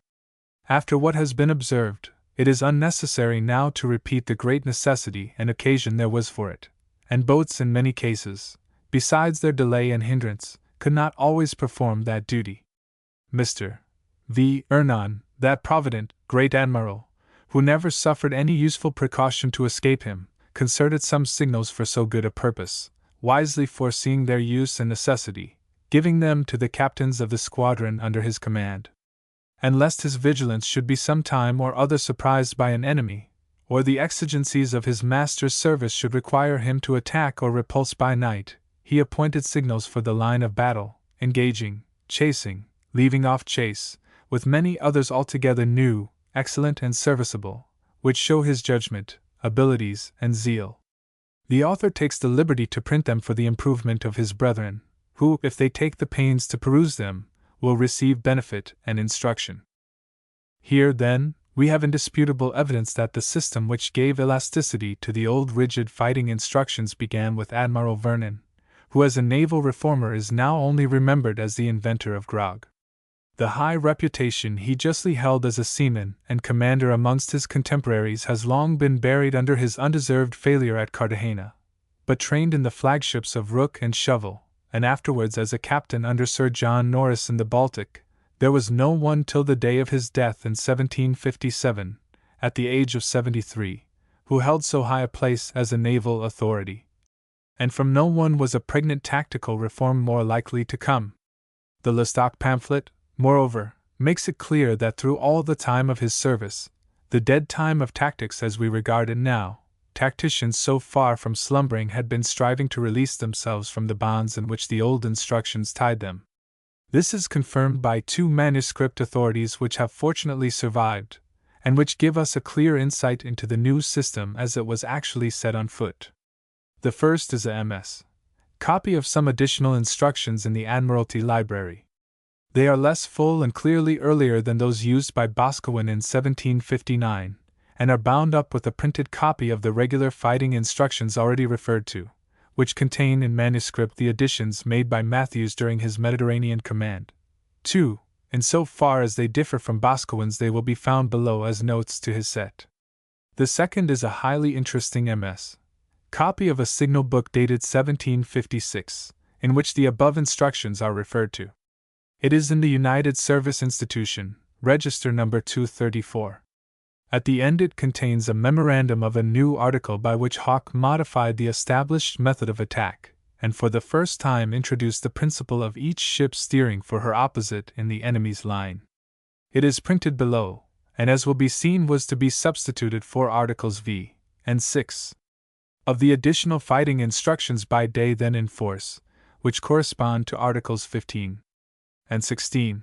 Speaker 1: After what has been observed, it is unnecessary now to repeat the great necessity and occasion there was for it, and boats in many cases, besides their delay and hindrance, could not always perform that duty. Mr. V. Ernon, that provident, great admiral, who never suffered any useful precaution to escape him, concerted some signals for so good a purpose, wisely foreseeing their use and necessity, giving them to the captains of the squadron under his command. And lest his vigilance should be some time or other surprised by an enemy, or the exigencies of his master's service should require him to attack or repulse by night, he appointed signals for the line of battle, engaging, chasing, leaving off chase, with many others altogether new, excellent, and serviceable, which show his judgment, abilities, and zeal. The author takes the liberty to print them for the improvement of his brethren, who, if they take the pains to peruse them, will receive benefit and instruction. Here, then, we have indisputable evidence that the system which gave elasticity to the old rigid fighting instructions began with Admiral Vernon, who as a naval reformer is now only remembered as the inventor of grog. The high reputation he justly held as a seaman and commander amongst his contemporaries has long been buried under his undeserved failure at Cartagena, but trained in the flagships of Rook and Shovel, and afterwards as a captain under Sir John Norris in the Baltic, there was no one till the day of his death in 1757, at the age of 73, who held so high a place as a naval authority. And from no one was a pregnant tactical reform more likely to come. The Lestock pamphlet, moreover, makes it clear that through all the time of his service, the dead time of tactics as we regard it now, tacticians so far from slumbering had been striving to release themselves from the bonds in which the old instructions tied them. This is confirmed by two manuscript authorities which have fortunately survived, and which give us a clear insight into the new system as it was actually set on foot. The first is a MS. copy of some additional instructions in the Admiralty Library. They are less full and clearly earlier than those used by Boscawen in 1759, and are bound up with a printed copy of the regular fighting instructions already referred to, which contain in manuscript the additions made by Matthews during his Mediterranean command. 2. In so far as they differ from Boscawen's, they will be found below as notes to his set. The second is a highly interesting MS. copy of a signal book dated 1756, in which the above instructions are referred to. It is in the United Service Institution, Register No. 234. At the end it contains a memorandum of a new article by which Hawke modified the established method of attack, and for the first time introduced the principle of each ship steering for her opposite in the enemy's line. It is printed below, and as will be seen was to be substituted for Articles V and 6 of the additional fighting instructions by day then in force, which correspond to Articles 15 and 16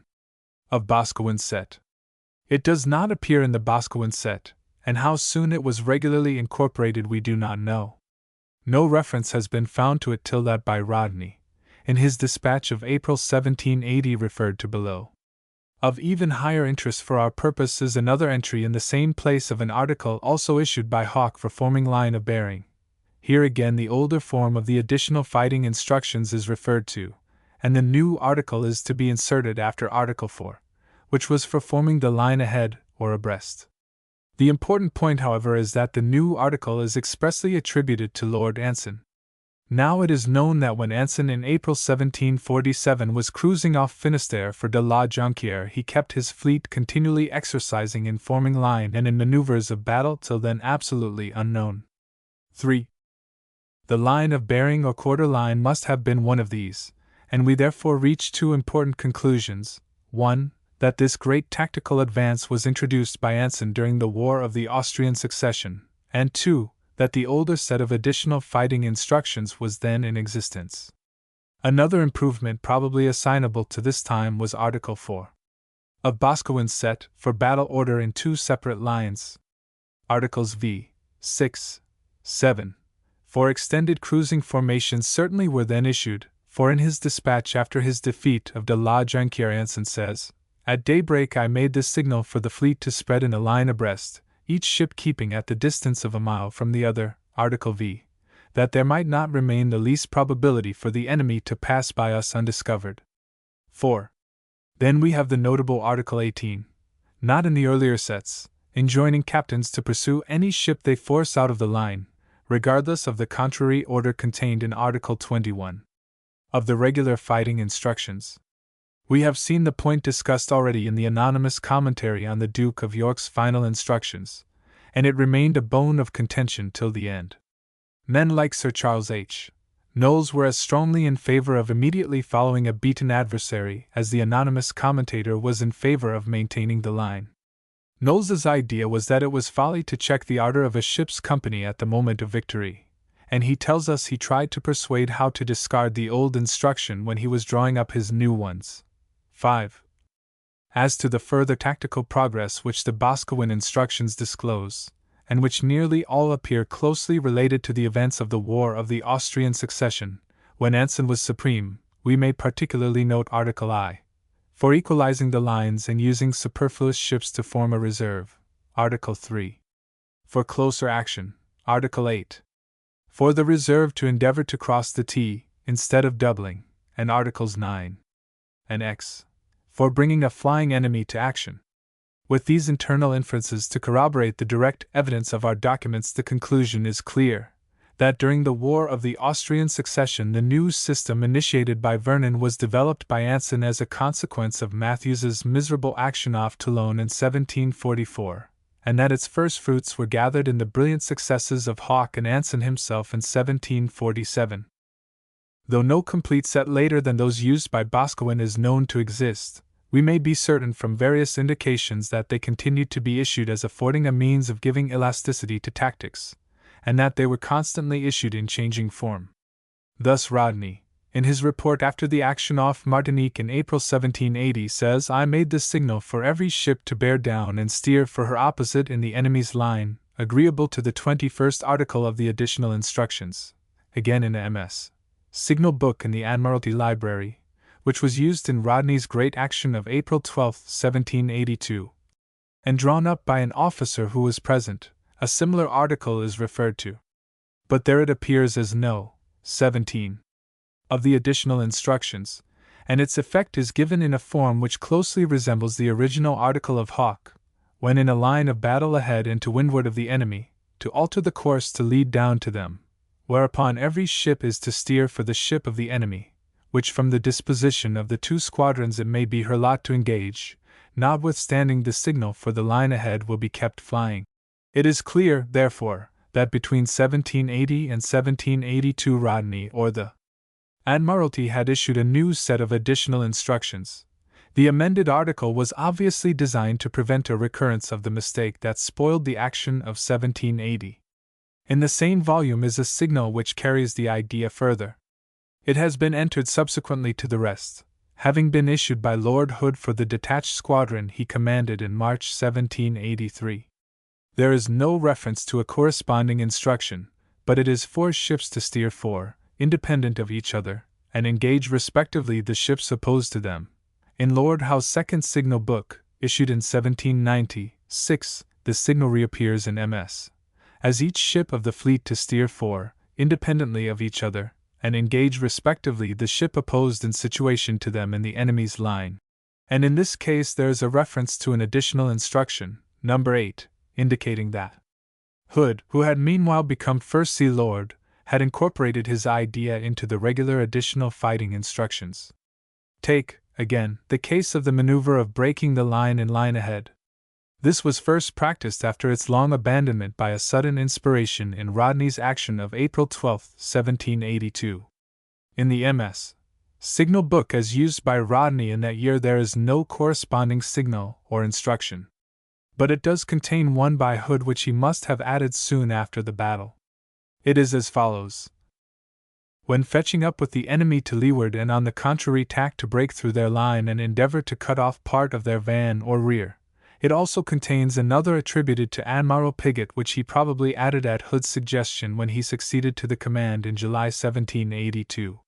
Speaker 1: of Boscawen's set. It does not appear in the Boscawen set, and how soon it was regularly incorporated we do not know. No reference has been found to it till that by Rodney, in his dispatch of April 1780 referred to below. Of even higher interest for our purpose is another entry in the same place of an article also issued by Hawke for forming line of bearing. Here again the older form of the additional fighting instructions is referred to, and the new article is to be inserted after Article 4, which was for forming the line ahead or abreast. The important point, however, is that the new article is expressly attributed to Lord Anson. Now it is known that when Anson in April 1747 was cruising off Finisterre for de la Jonquière, he kept his fleet continually exercising in forming line and in maneuvers of battle till then absolutely unknown. 3. The line of bearing or quarter line must have been one of these, and we therefore reach two important conclusions. 1. That this great tactical advance was introduced by Anson during the War of the Austrian Succession, and 2. That the older set of additional fighting instructions was then in existence. Another improvement probably assignable to this time was Article 4 of Boscawen's set for battle order in two separate lines. Articles V, 6, 7 for extended cruising formations certainly were then issued, for in his dispatch after his defeat of de la Jonquière Anson says, "At daybreak I made this signal for the fleet to spread in a line abreast, each ship keeping at the distance of a mile from the other, Article V, that there might not remain the least probability for the enemy to pass by us undiscovered." 4. Then we have the notable Article 18, not in the earlier sets, enjoining captains to pursue any ship they force out of the line, regardless of the contrary order contained in Article 21 of the regular fighting instructions. We have seen the point discussed already in the anonymous commentary on the Duke of York's final instructions, and it remained a bone of contention till the end. Men like Sir Charles H. Knowles were as strongly in favor of immediately following a beaten adversary as the anonymous commentator was in favor of maintaining the line. Knowles's idea was that it was folly to check the ardor of a ship's company at the moment of victory, and he tells us he tried to persuade how to discard the old instruction when he was drawing up his new ones. 5. As to the further tactical progress which the Boscawen instructions disclose, and which nearly all appear closely related to the events of the War of the Austrian Succession, when Anson was supreme, we may particularly note Article I, for equalizing the lines and using superfluous ships to form a reserve, Article III. For closer action, Article 8. For the reserve to endeavor to cross the T, instead of doubling, and Articles 9 and X. For bringing a flying enemy to action. With these internal inferences to corroborate the direct evidence of our documents, the conclusion is clear, that during the War of the Austrian Succession the new system initiated by Vernon was developed by Anson as a consequence of Matthews's miserable action off Toulon in 1744, and that its first fruits were gathered in the brilliant successes of Hawke and Anson himself in 1747. Though no complete set later than those used by Boscawen is known to exist, we may be certain from various indications that they continued to be issued as affording a means of giving elasticity to tactics, and that they were constantly issued in changing form. Thus Rodney, in his report after the action off Martinique in April 1780, says, "I made this signal for every ship to bear down and steer for her opposite in the enemy's line, agreeable to the 21st article of the additional instructions," again in M.S. Signal Book in the Admiralty Library, which was used in Rodney's great action of April 12, 1782, and drawn up by an officer who was present. A similar article is referred to, but there it appears as No. 17 of the additional instructions, and its effect is given in a form which closely resembles the original article of Hawke, when in a line of battle ahead and to windward of the enemy, to alter the course to lead down to them, whereupon every ship is to steer for the ship of the enemy, which from the disposition of the two squadrons it may be her lot to engage, notwithstanding the signal for the line ahead will be kept flying. It is clear, therefore, that between 1780 and 1782 Rodney or the Admiralty had issued a new set of additional instructions. The amended article was obviously designed to prevent a recurrence of the mistake that spoiled the action of 1780. In the same volume is a signal which carries the idea further. It has been entered subsequently to the rest, having been issued by Lord Hood for the detached squadron he commanded in March 1783. There is no reference to a corresponding instruction, but it is for ships to steer for, independent of each other, and engage respectively the ships opposed to them. In Lord Howe's second signal book, issued in 1796, the signal reappears in MS. As each ship of the fleet to steer for, independently of each other, and engage respectively the ship opposed in situation to them in the enemy's line. And in this case there is a reference to an additional instruction, number 8, indicating that Hood, who had meanwhile become First Sea Lord, had incorporated his idea into the regular additional fighting instructions. Take, again, the case of the maneuver of breaking the line in line ahead. This was first practiced after its long abandonment by a sudden inspiration in Rodney's action of April 12, 1782. In the MS. Signal Book as used by Rodney in that year there is no corresponding signal or instruction. But it does contain one by Hood which he must have added soon after the battle. It is as follows. When fetching up with the enemy to leeward and on the contrary tack to break through their line and endeavor to cut off part of their van or rear. It also contains another attributed to Admiral Pigot which he probably added at Hood's suggestion when he succeeded to the command in July 1782.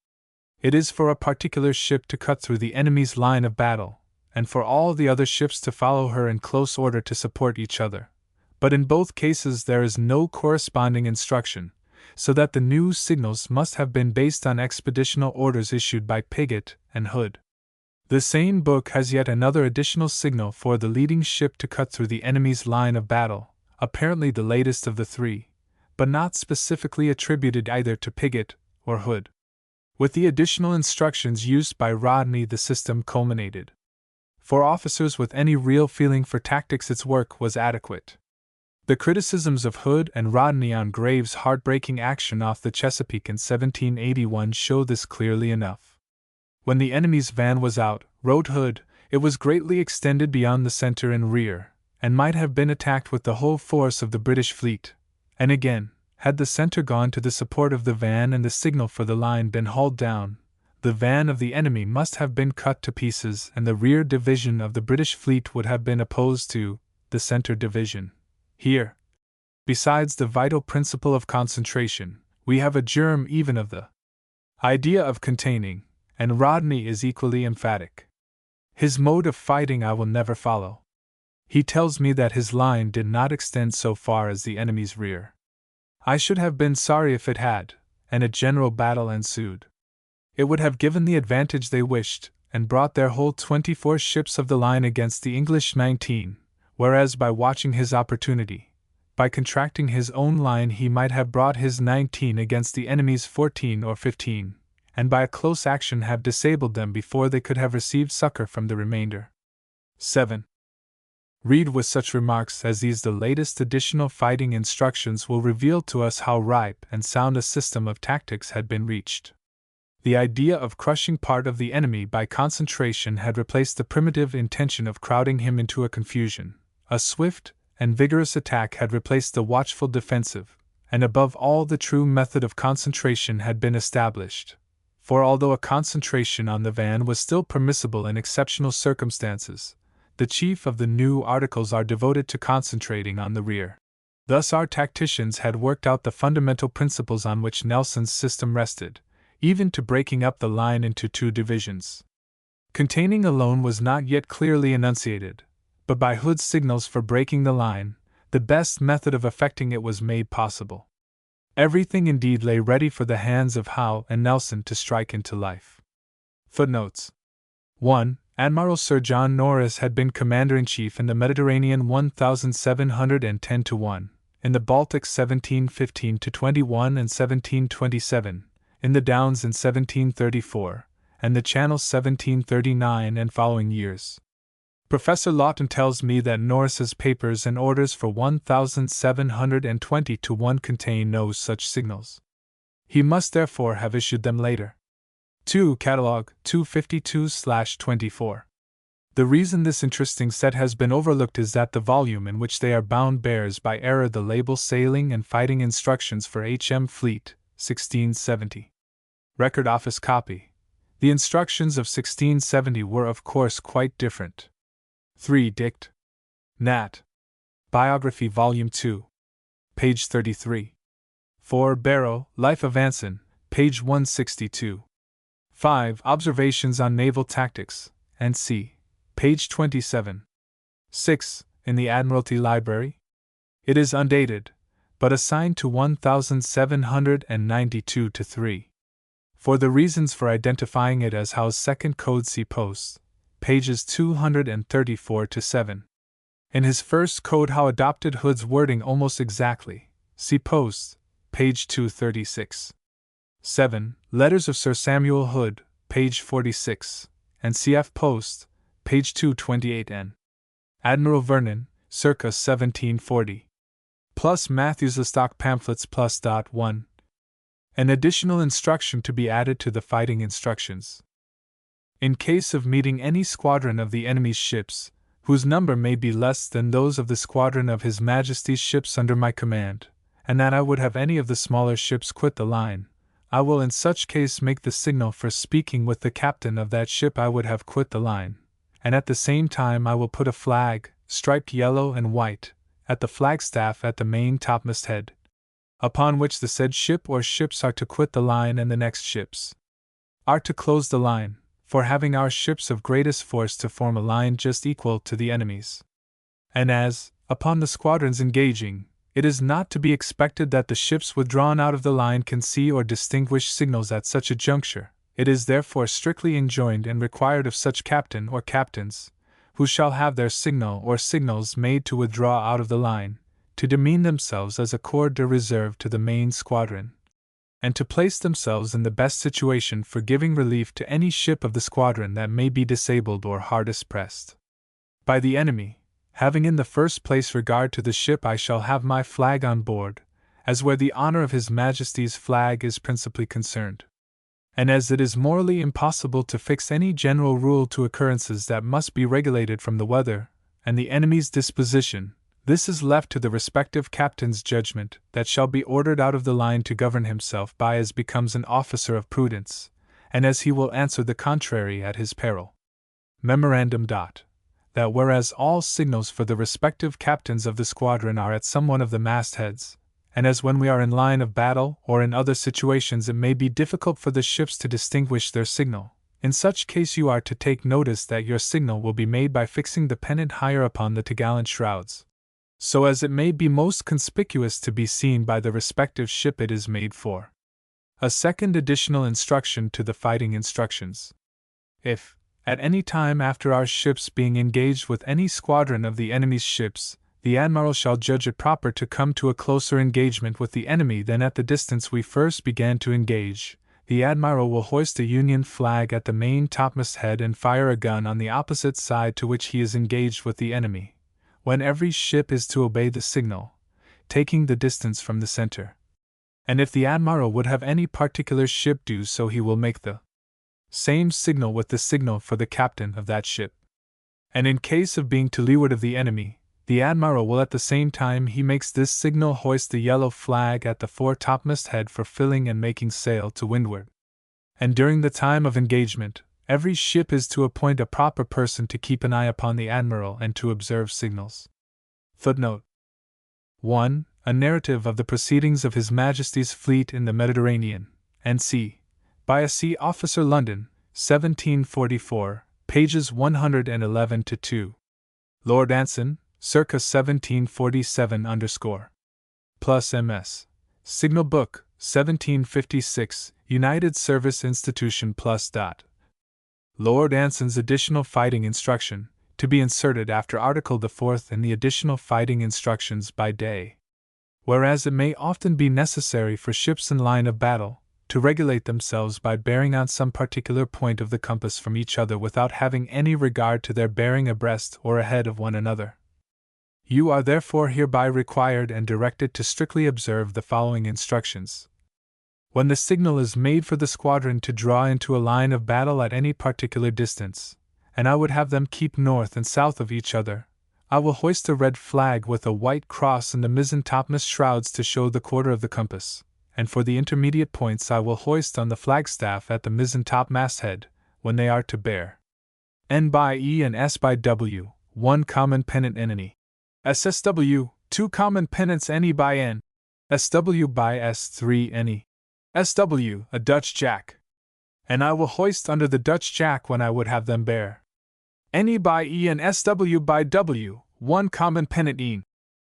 Speaker 1: It is for a particular ship to cut through the enemy's line of battle, and for all the other ships to follow her in close order to support each other. But in both cases there is no corresponding instruction, so that the new signals must have been based on expeditional orders issued by Pigott and Hood. The same book has yet another additional signal for the leading ship to cut through the enemy's line of battle, apparently the latest of the three, but not specifically attributed either to Pigott or Hood. With the additional instructions used by Rodney, the system culminated. For officers with any real feeling for tactics, its work was adequate. The criticisms of Hood and Rodney on Graves' heartbreaking action off the Chesapeake in 1781 show this clearly enough. When the enemy's van was out, wrote Hood, it was greatly extended beyond the center and rear, and might have been attacked with the whole force of the British fleet. And again, had the center gone to the support of the van and the signal for the line been hauled down, the van of the enemy must have been cut to pieces and the rear division of the British fleet would have been opposed to the center division. Here, besides the vital principle of concentration, we have a germ even of the idea of containing, and Rodney is equally emphatic. His mode of fighting I will never follow. He tells me that his line did not extend so far as the enemy's rear. I should have been sorry if it had, and a general battle ensued. It would have given the advantage they wished, and brought their whole 24 ships of the line against the English 19, whereas by watching his opportunity, by contracting his own line he might have brought his 19 against the enemy's 14 or 15, and by a close action have disabled them before they could have received succor from the remainder. 7. Read with such remarks as these the latest additional fighting instructions will reveal to us how ripe and sound a system of tactics had been reached. The idea of crushing part of the enemy by concentration had replaced the primitive intention of crowding him into a confusion. A swift and vigorous attack had replaced the watchful defensive, and above all the true method of concentration had been established. For although a concentration on the van was still permissible in exceptional circumstances, the chief of the new articles are devoted to concentrating on the rear. Thus our tacticians had worked out the fundamental principles on which Nelson's system rested, even to breaking up the line into two divisions. Containing alone was not yet clearly enunciated, but by Hood's signals for breaking the line, the best method of effecting it was made possible. Everything indeed lay ready for the hands of Howe and Nelson to strike into life. Footnotes 1. Admiral Sir John Norris had been Commander-in-Chief in the Mediterranean 1710-1, in the Baltic 1715-21 and 1727, in the Downs in 1734, and the Channel 1739 and following years. Professor Lawton tells me that Norris's papers and orders for 1720-1 contain no such signals. He must therefore have issued them later. 2. Catalogue 252/24. The reason this interesting set has been overlooked is that the volume in which they are bound bears by error the label Sailing and Fighting Instructions for H.M. Fleet, 1670. Record Office Copy. The instructions of 1670 were of course quite different. 3. Dict. Nat. Biography Volume 2. Page 33. 4. Barrow, Life of Anson, page 162. 5. Observations on Naval Tactics, N.C., page 27. 6. In the Admiralty Library? It is undated, but assigned to 1792-3. For the reasons for identifying it as Howe's second code, see Post, pages 234-7. In his first code, Howe adopted Hood's wording almost exactly. See Post, page 236. 7. Letters of Sir Samuel Hood, page 46, and cf. Post, page 228n. Admiral Vernon, circa 1740. Plus Matthews the stock pamphlets plus .1. An additional instruction to be added to the fighting instructions. In case of meeting any squadron of the enemy's ships, whose number may be less than those of the squadron of His Majesty's ships under my command, and that I would have any of the smaller ships quit the line, I will in such case make the signal for speaking with the captain of that ship I would have quit the line, and at the same time I will put a flag, striped yellow and white, at the flagstaff at the main topmast head, upon which the said ship or ships are to quit the line and the next ships are to close the line, for having our ships of greatest force to form a line just equal to the enemy's. And as, upon the squadrons engaging, it is not to be expected that the ships withdrawn out of the line can see or distinguish signals at such a juncture, it is therefore strictly enjoined and required of such captain or captains, who shall have their signal or signals made to withdraw out of the line, to demean themselves as a corps de reserve to the main squadron, and to place themselves in the best situation for giving relief to any ship of the squadron that may be disabled or hardest pressed by the enemy. Having in the first place regard to the ship, I shall have my flag on board, as where the honor of His Majesty's flag is principally concerned. And as it is morally impossible to fix any general rule to occurrences that must be regulated from the weather and the enemy's disposition, this is left to the respective captain's judgment, that shall be ordered out of the line to govern himself by as becomes an officer of prudence, and as he will answer the contrary at his peril. Memorandum. That whereas all signals for the respective captains of the squadron are at some one of the mastheads, and as when we are in line of battle or in other situations it may be difficult for the ships to distinguish their signal, in such case you are to take notice that your signal will be made by fixing the pennant higher upon the topgallant shrouds, so as it may be most conspicuous to be seen by the respective ship it is made for. A second additional instruction to the fighting instructions. If, at any time after our ships being engaged with any squadron of the enemy's ships, the admiral shall judge it proper to come to a closer engagement with the enemy than at the distance we first began to engage, the admiral will hoist a Union flag at the main topmast head and fire a gun on the opposite side to which he is engaged with the enemy, when every ship is to obey the signal, taking the distance from the center. And if the admiral would have any particular ship do so, he will make the same signal with the signal for the captain of that ship. And in case of being to leeward of the enemy, the admiral will at the same time he makes this signal hoist the yellow flag at the fore topmast head for filling and making sail to windward. And during the time of engagement, every ship is to appoint a proper person to keep an eye upon the admiral and to observe signals. Footnote 1. A narrative of the proceedings of His Majesty's fleet in the Mediterranean, N.C. by a sea officer, London, 1744, pages 111-2. Lord Anson, circa 1747 plus MS. Signal Book, 1756, United Service Institution plus. Lord Anson's additional fighting instruction, to be inserted after Article the 4th in the additional fighting instructions by day. Whereas it may often be necessary for ships in line of battle to regulate themselves by bearing on some particular point of the compass from each other without having any regard to their bearing abreast or ahead of one another. You are therefore hereby required and directed to strictly observe the following instructions. When the signal is made for the squadron to draw into a line of battle at any particular distance, and I would have them keep north and south of each other, I will hoist a red flag with a white cross in the mizzen topmast shrouds to show the quarter of the compass, and for the intermediate points I will hoist on the flagstaff at the mizzen topmast head, when they are to bear N by E and S by W, 1 common pennant NE. SSW, 2 common pennants NE by N. SW by S3 NE. SW, a Dutch jack. And I will hoist under the Dutch jack when I would have them bear NE by E and SW by W, 1 common pennant E.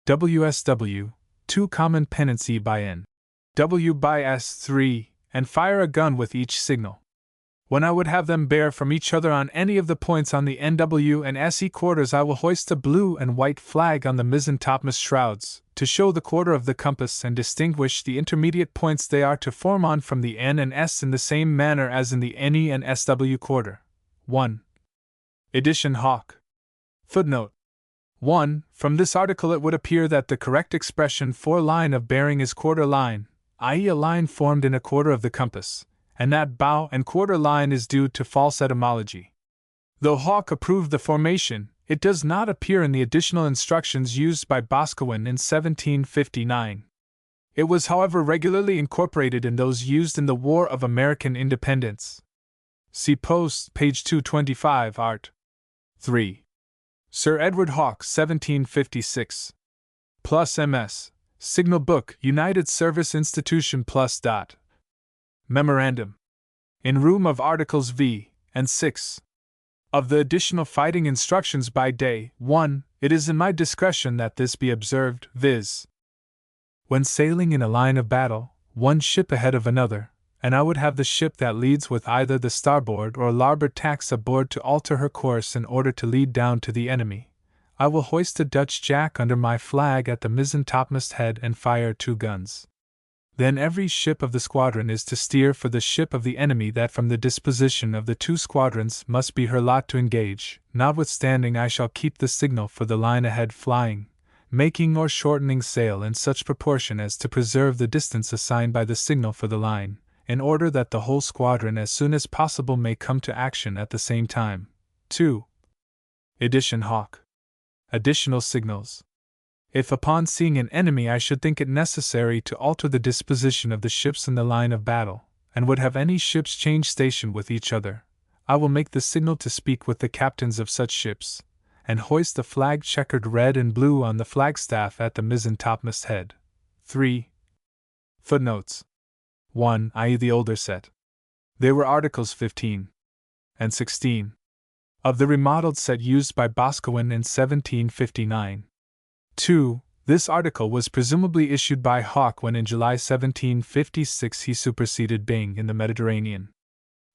Speaker 1: WSW, 2 common pennants E by N. W by S3, and fire a gun with each signal. When I would have them bear from each other on any of the points on the NW and SE quarters, I will hoist a blue and white flag on the mizzen topmast shrouds, to show the quarter of the compass and distinguish the intermediate points they are to form on from the N and S in the same manner as in the NE and SW quarter. 1. Edition Hawk. Footnote 1. From this article it would appear that the correct expression for line of bearing is quarter line, i.e. a line formed in a quarter of the compass, and that bow and quarter line is due to false etymology. Though Hawke approved the formation, it does not appear in the additional instructions used by Boscawen in 1759. It was, however, regularly incorporated in those used in the War of American Independence. See Post, page 225, Art. 3. Sir Edward Hawke, 1756. Plus MS. Signal Book, United Service Institution plus. Memorandum. In room of Articles V and 6. Of the additional fighting instructions by day 1, it is in my discretion that this be observed, viz. When sailing in a line of battle, one ship ahead of another, and I would have the ship that leads with either the starboard or larboard tacks aboard to alter her course in order to lead down to the enemy, I will hoist a Dutch jack under my flag at the mizzen topmast head and fire 2 guns. Then every ship of the squadron is to steer for the ship of the enemy that from the disposition of the 2 squadrons must be her lot to engage, notwithstanding I shall keep the signal for the line ahead flying, making or shortening sail in such proportion as to preserve the distance assigned by the signal for the line, in order that the whole squadron as soon as possible may come to action at the same time. 2. Edition Hawk. Additional signals. If upon seeing an enemy I should think it necessary to alter the disposition of the ships in the line of battle, and would have any ships change station with each other, I will make the signal to speak with the captains of such ships, and hoist the flag checkered red and blue on the flagstaff at the mizzen topmast head. 3. Footnotes. 1. i.e. the older set. They were Articles 15 and 16 of the remodeled set used by Boscawen in 1759. 2. This article was presumably issued by Hawke when in July 1756 he superseded Byng in the Mediterranean.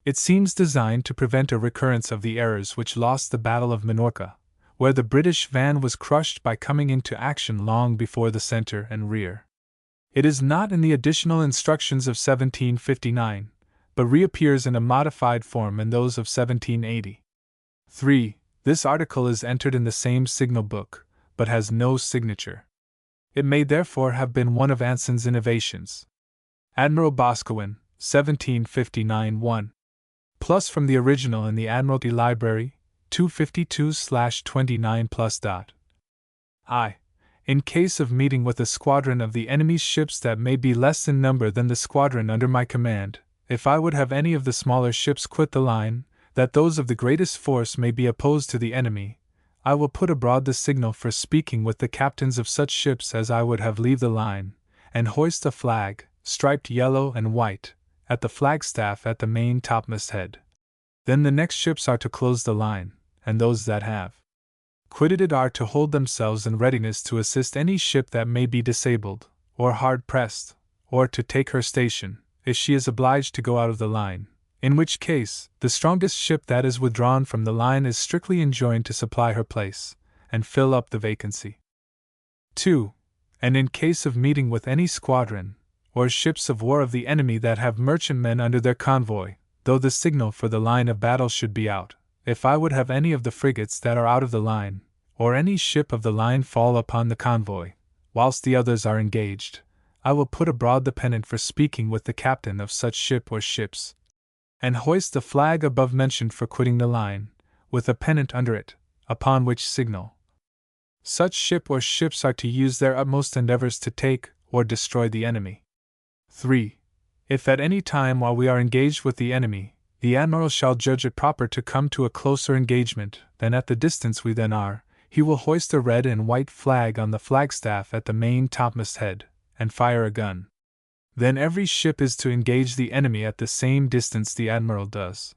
Speaker 1: It seems designed to prevent a recurrence of the errors which lost the Battle of Minorca, where the British van was crushed by coming into action long before the center and rear. It is not in the additional instructions of 1759, but reappears in a modified form in those of 1780. 3. This article is entered in the same signal book, but has no signature. It may therefore have been one of Anson's innovations. Admiral Boscawen, 1759-1. Plus from the original in the Admiralty Library, 252/29 plus. I. In case of meeting with a squadron of the enemy's ships that may be less in number than the squadron under my command, if I would have any of the smaller ships quit the line, that those of the greatest force may be opposed to the enemy, I will put abroad the signal for speaking with the captains of such ships as I would have leave the line, and hoist a flag, striped yellow and white, at the flagstaff at the main topmast head. Then the next ships are to close the line, and those that have quitted it are to hold themselves in readiness to assist any ship that may be disabled, or hard pressed, or to take her station, if she is obliged to go out of the line, in which case, the strongest ship that is withdrawn from the line is strictly enjoined to supply her place, and fill up the vacancy. 2. And in case of meeting with any squadron, or ships of war of the enemy that have merchantmen under their convoy, though the signal for the line of battle should be out, if I would have any of the frigates that are out of the line, or any ship of the line fall upon the convoy, whilst the others are engaged, I will put abroad the pennant for speaking with the captain of such ship or ships, and hoist the flag above mentioned for quitting the line, with a pennant under it, upon which signal such ship or ships are to use their utmost endeavors to take or destroy the enemy. 3. If at any time while we are engaged with the enemy, the admiral shall judge it proper to come to a closer engagement than at the distance we then are, he will hoist a red and white flag on the flagstaff at the main topmast head, and fire a gun. Then every ship is to engage the enemy at the same distance the admiral does,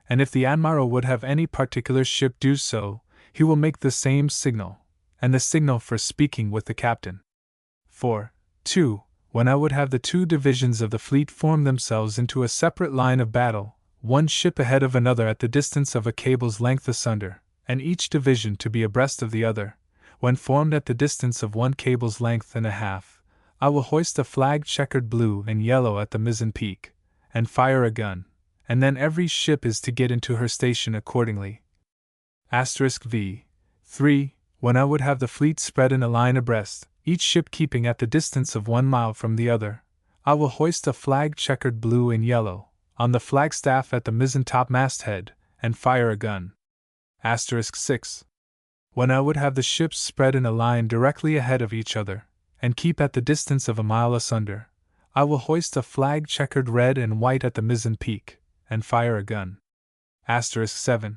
Speaker 1: and if the admiral would have any particular ship do so, he will make the same signal, and the signal for speaking with the captain. 4. 2. When I would have the 2 divisions of the fleet form themselves into a separate line of battle, one ship ahead of another at the distance of a cable's length asunder, and each division to be abreast of the other, when formed at the distance of 1 cable's length and a half, I will hoist a flag checkered blue and yellow at the mizzen peak, and fire a gun, and then every ship is to get into her station accordingly. *V. 3. When I would have the fleet spread in a line abreast, each ship keeping at the distance of 1 mile from the other, I will hoist a flag checkered blue and yellow, on the flagstaff at the mizzen topmast head, and fire a gun. *6. When I would have the ships spread in a line directly ahead of each other, and keep at the distance of a mile asunder, I will hoist a flag checkered red and white at the mizzen peak, and fire a gun. *7.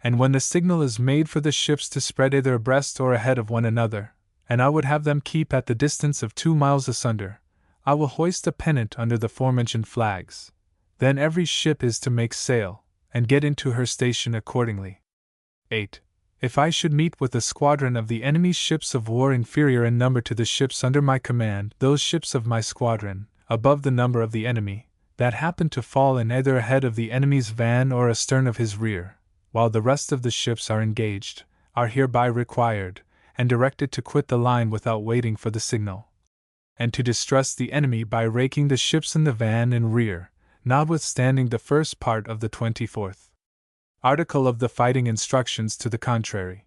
Speaker 1: And when the signal is made for the ships to spread either abreast or ahead of one another, and I would have them keep at the distance of 2 miles asunder, I will hoist a pennant under the forementioned flags, then every ship is to make sail, and get into her station accordingly. 8. If I should meet with a squadron of the enemy's ships of war inferior in number to the ships under my command, those ships of my squadron, above the number of the enemy, that happen to fall in either ahead of the enemy's van or astern of his rear, while the rest of the ships are engaged, are hereby required, and directed to quit the line without waiting for the signal, and to distress the enemy by raking the ships in the van and rear, notwithstanding the first part of the 24th article of the fighting instructions to the contrary.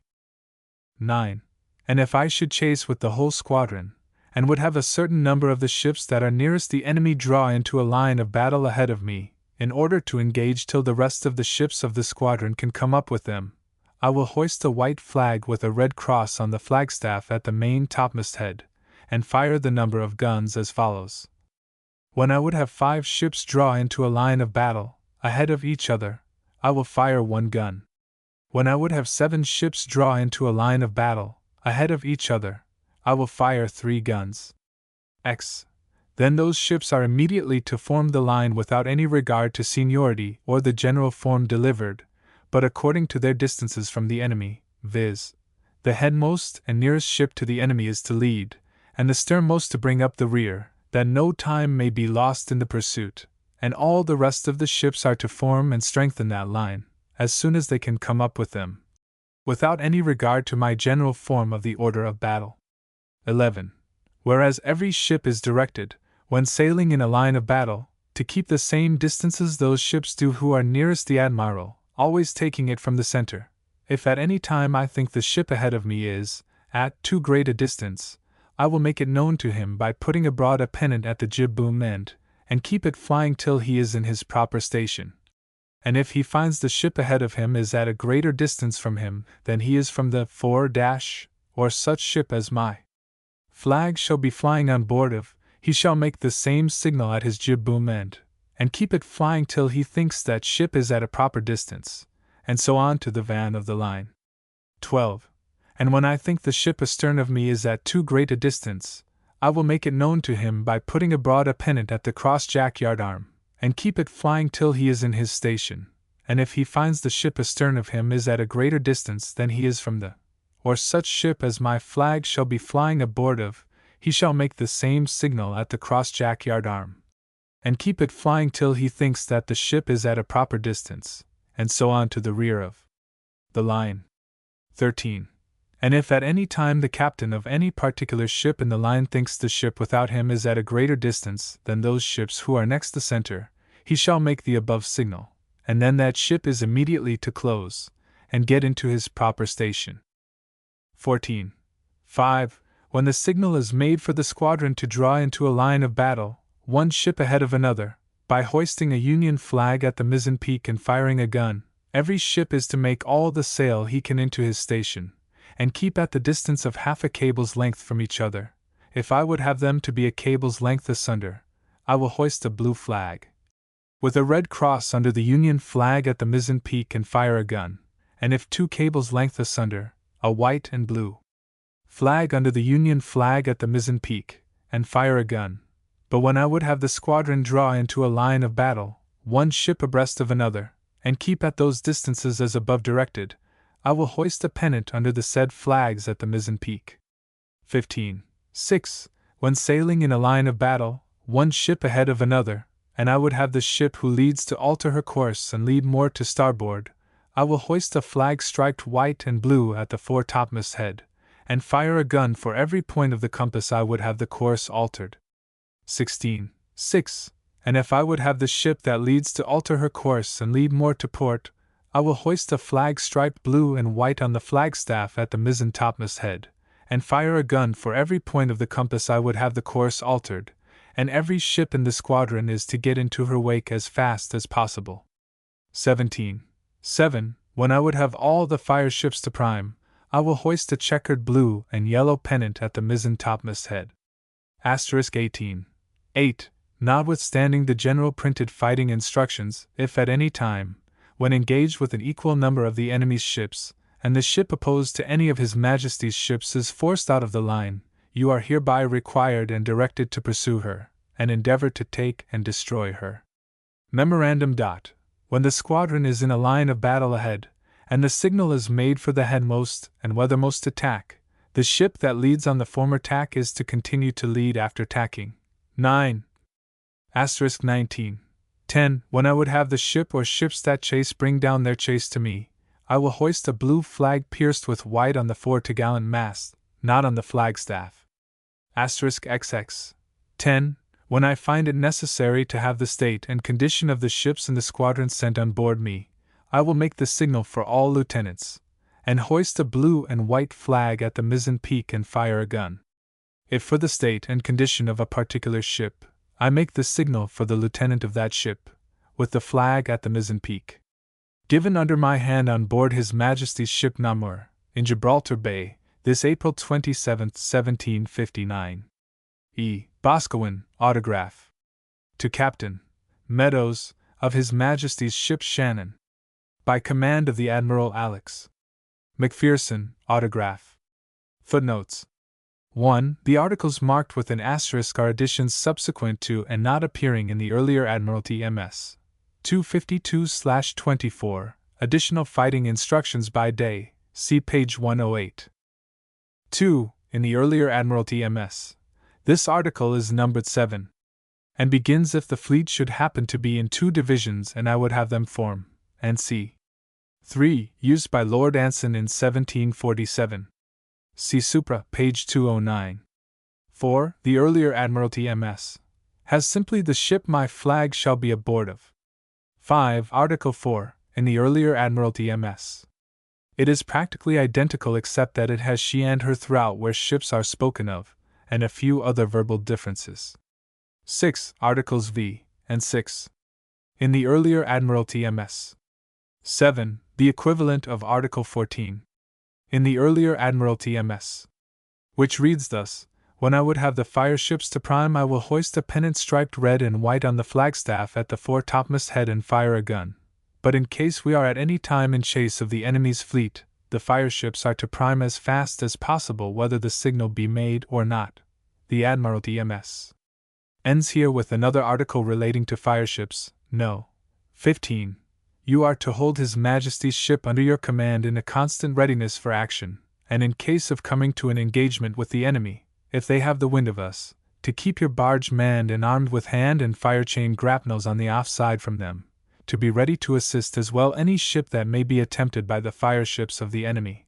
Speaker 1: 9. And if I should chase with the whole squadron, and would have a certain number of the ships that are nearest the enemy draw into a line of battle ahead of me, in order to engage till the rest of the ships of the squadron can come up with them, I will hoist a white flag with a red cross on the flagstaff at the main topmast head, and fire the number of guns as follows. When I would have 5 ships draw into a line of battle, ahead of each other, I will fire 1 gun. When I would have 7 ships draw into a line of battle, ahead of each other, I will fire 3 guns. X. Then those ships are immediately to form the line without any regard to seniority or the general form delivered, but according to their distances from the enemy, viz., the headmost and nearest ship to the enemy is to lead, and the sternmost to bring up the rear, that no time may be lost in the pursuit, and all the rest of the ships are to form and strengthen that line, as soon as they can come up with them, without any regard to my general form of the order of battle. 11. Whereas every ship is directed, when sailing in a line of battle, to keep the same distances those ships do who are nearest the admiral, always taking it from the center. If at any time I think the ship ahead of me is, at too great a distance, I will make it known to him by putting abroad a pennant at the jib boom end, and keep it flying till he is in his proper station. And if he finds the ship ahead of him is at a greater distance from him than he is from the fore or such ship as my flag shall be flying on board of, he shall make the same signal at his jib boom end, and keep it flying till he thinks that ship is at a proper distance, and so on to the van of the line. 12. And when I think the ship astern of me is at too great a distance, I will make it known to him by putting abroad a pennant at the cross-jack yard arm, and keep it flying till he is in his station, and if he finds the ship astern of him is at a greater distance than he is from the, or such ship as my flag shall be flying aboard of, he shall make the same signal at the cross-jack yard arm, and keep it flying till he thinks that the ship is at a proper distance, and so on to the rear of the line. 13. And if at any time the captain of any particular ship in the line thinks the ship without him is at a greater distance than those ships who are next the center, he shall make the above signal, and then that ship is immediately to close, and get into his proper station. 14. 5. When the signal is made for the squadron to draw into a line of battle, 1 ship ahead of another, by hoisting a Union flag at the mizzen peak and firing a gun, every ship is to make all the sail he can into his station, and keep at the distance of half a cable's length from each other. If I would have them to be a cable's length asunder, I will hoist a blue flag, with a red cross under the Union flag at the mizzen peak and fire a gun, and if 2 cables' length asunder, a white and blue flag under the Union flag at the mizzen peak, and fire a gun. But when I would have the squadron draw into a line of battle, 1 ship abreast of another, and keep at those distances as above directed, I will hoist a pennant under the said flags at the mizzen peak. 15. 6. When sailing in a line of battle, 1 ship ahead of another, and I would have the ship who leads to alter her course and lead more to starboard, I will hoist a flag striped white and blue at the fore topmast head, and fire a gun for every point of the compass I would have the course altered. 16. 6. And if I would have the ship that leads to alter her course and lead more to port, I will hoist a flag striped blue and white on the flagstaff at the mizzen topmast head, and fire a gun for every point of the compass I would have the course altered, and every ship in the squadron is to get into her wake as fast as possible. 17. 7. When I would have all the fire ships to prime, I will hoist a checkered blue and yellow pennant at the mizzen topmast head. 18. 8. Notwithstanding the general printed fighting instructions, if at any time, when engaged with an equal number of the enemy's ships, and the ship opposed to any of His Majesty's ships is forced out of the line, you are hereby required and directed to pursue her, and endeavor to take and destroy her. Memorandum. When the squadron is in a line of battle ahead, and the signal is made for the headmost and weathermost to tack, the ship that leads on the former tack is to continue to lead after tacking. 9. * 19. 10. When I would have the ship or ships that chase bring down their chase to me, I will hoist a blue flag pierced with white on the fore-topgallant mast, not on the flagstaff. *XX. 10. When I find it necessary to have the state and condition of the ships in the squadron sent on board me, I will make the signal for all lieutenants, and hoist a blue and white flag at the mizzen peak and fire a gun. If for the state and condition of a particular ship, I make the signal for the lieutenant of that ship, with the flag at the mizzen peak. Given under my hand on board His Majesty's ship Namur, in Gibraltar Bay, this April 27, 1759. E. Boscawen, autograph. To Captain Meadows, of His Majesty's ship Shannon. By command of the Admiral Alex. Macpherson, autograph. Footnotes. 1. The articles marked with an asterisk are additions subsequent to and not appearing in the earlier Admiralty MS. 252/24, Additional Fighting Instructions by Day, see page 108. 2. In the earlier Admiralty MS. This article is numbered 7, and begins if the fleet should happen to be in 2 divisions and I would have them form, and c. 3. Used by Lord Anson in 1747. See supra, page 209. 4. The earlier Admiralty MS. Has simply the ship my flag shall be aboard of. 5. Article 4, in the earlier Admiralty MS. It is practically identical except that it has she and her throughout where ships are spoken of, and a few other verbal differences. 6. Articles V and 6. In the earlier Admiralty MS. 7. The equivalent of Article 14. In the earlier Admiralty MS. Which reads thus: When I would have the fire ships to prime, I will hoist a pennant striped red and white on the flagstaff at the foretopmast head and fire a gun. But in case we are at any time in chase of the enemy's fleet, the fire ships are to prime as fast as possible whether the signal be made or not. The Admiralty MS. Ends here with another article relating to fire ships. No. 15. You are to hold His Majesty's ship under your command in a constant readiness for action, and in case of coming to an engagement with the enemy, if they have the wind of us, to keep your barge manned and armed with hand and fire chain grapnels on the off side from them, to be ready to assist as well any ship that may be attempted by the fire ships of the enemy,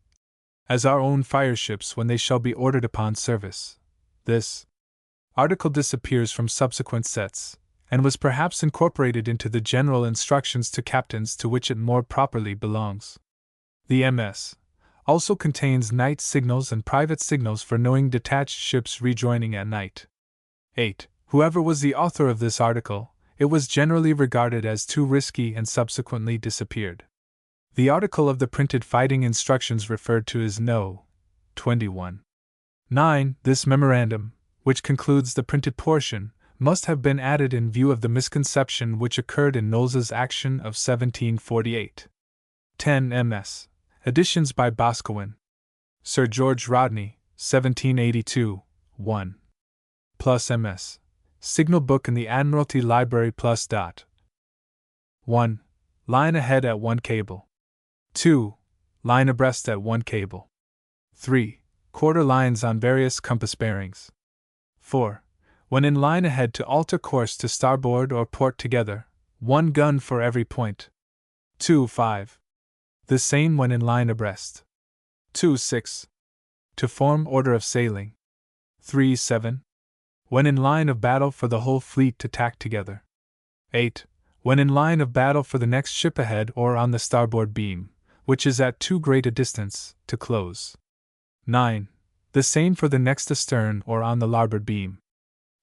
Speaker 1: as our own fire ships when they shall be ordered upon service. This article disappears from subsequent sets, and was perhaps incorporated into the general instructions to captains to which it more properly belongs. The MS also contains night signals and private signals for knowing detached ships rejoining at night. 8. Whoever was the author of this article, it was generally regarded as too risky and subsequently disappeared. The article of the printed fighting instructions referred to is No. 21. 9. This memorandum, which concludes the printed portion, must have been added in view of the misconception which occurred in Knowles's action of 1748. 10. MS. Editions by Boscawen. Sir George Rodney, 1782, 1. Plus MS. Signal book in the Admiralty Library plus. 1. Line ahead at 1 cable. 2. Line abreast at 1 cable. 3. Quarter lines on various compass bearings. 4. When in line ahead to alter course to starboard or port together, 1 gun for every point. 2. 5. The same when in line abreast. 2. 6. To form order of sailing. 3. 7. When in line of battle for the whole fleet to tack together. 8. When in line of battle for the next ship ahead or on the starboard beam, which is at too great a distance, to close. 9. The same for the next astern or on the larboard beam.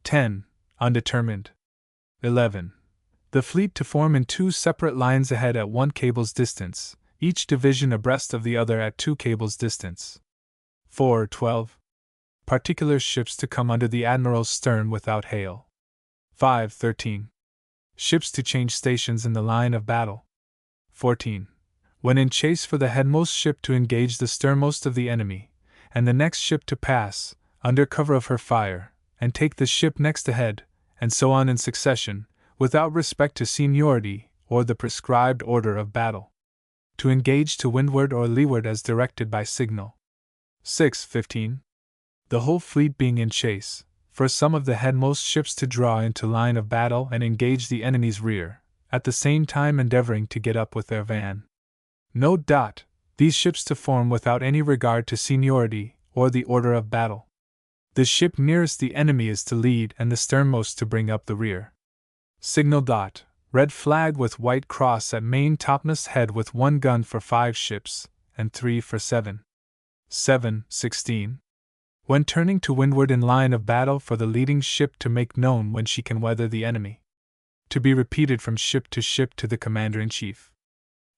Speaker 1: 10. Undetermined. 11. The fleet to form in 2 separate lines ahead at 1 cable's distance, each division abreast of the other at 2 cables' distance. 4. 12. Particular ships to come under the Admiral's stern without hail. 5. 13. Ships to change stations in the line of battle. 14. When in chase for the headmost ship to engage the sternmost of the enemy, and the next ship to pass, under cover of her fire, and take the ship next ahead, and so on in succession, without respect to seniority or the prescribed order of battle. To engage to windward or leeward as directed by signal. 6:15. The whole fleet being in chase, for some of the headmost ships to draw into line of battle and engage the enemy's rear, at the same time endeavoring to get up with their van. Note. These ships to form without any regard to seniority or the order of battle. The ship nearest the enemy is to lead and the sternmost to bring up the rear. Signal. Red flag with white cross at main topmast head with 1 gun for 5 ships, and 3 for 7. 7:16. When turning to windward in line of battle for the leading ship to make known when she can weather the enemy. To be repeated from ship to the Commander-in-Chief.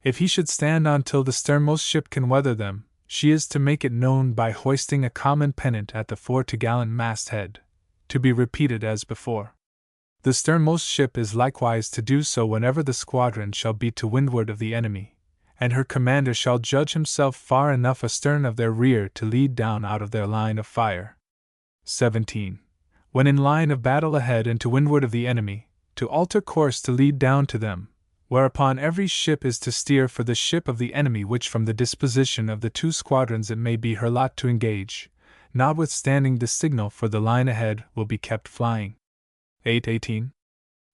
Speaker 1: If he should stand on till the sternmost ship can weather them, she is to make it known by hoisting a common pennant at the fore-topgallant mast-head, to be repeated as before. The sternmost ship is likewise to do so whenever the squadron shall be to windward of the enemy, and her commander shall judge himself far enough astern of their rear to lead down out of their line of fire. 17. When in line of battle ahead and to windward of the enemy, to alter course to lead down to them, whereupon every ship is to steer for the ship of the enemy which from the disposition of the 2 squadrons it may be her lot to engage, notwithstanding the signal for the line ahead will be kept flying. 8:18.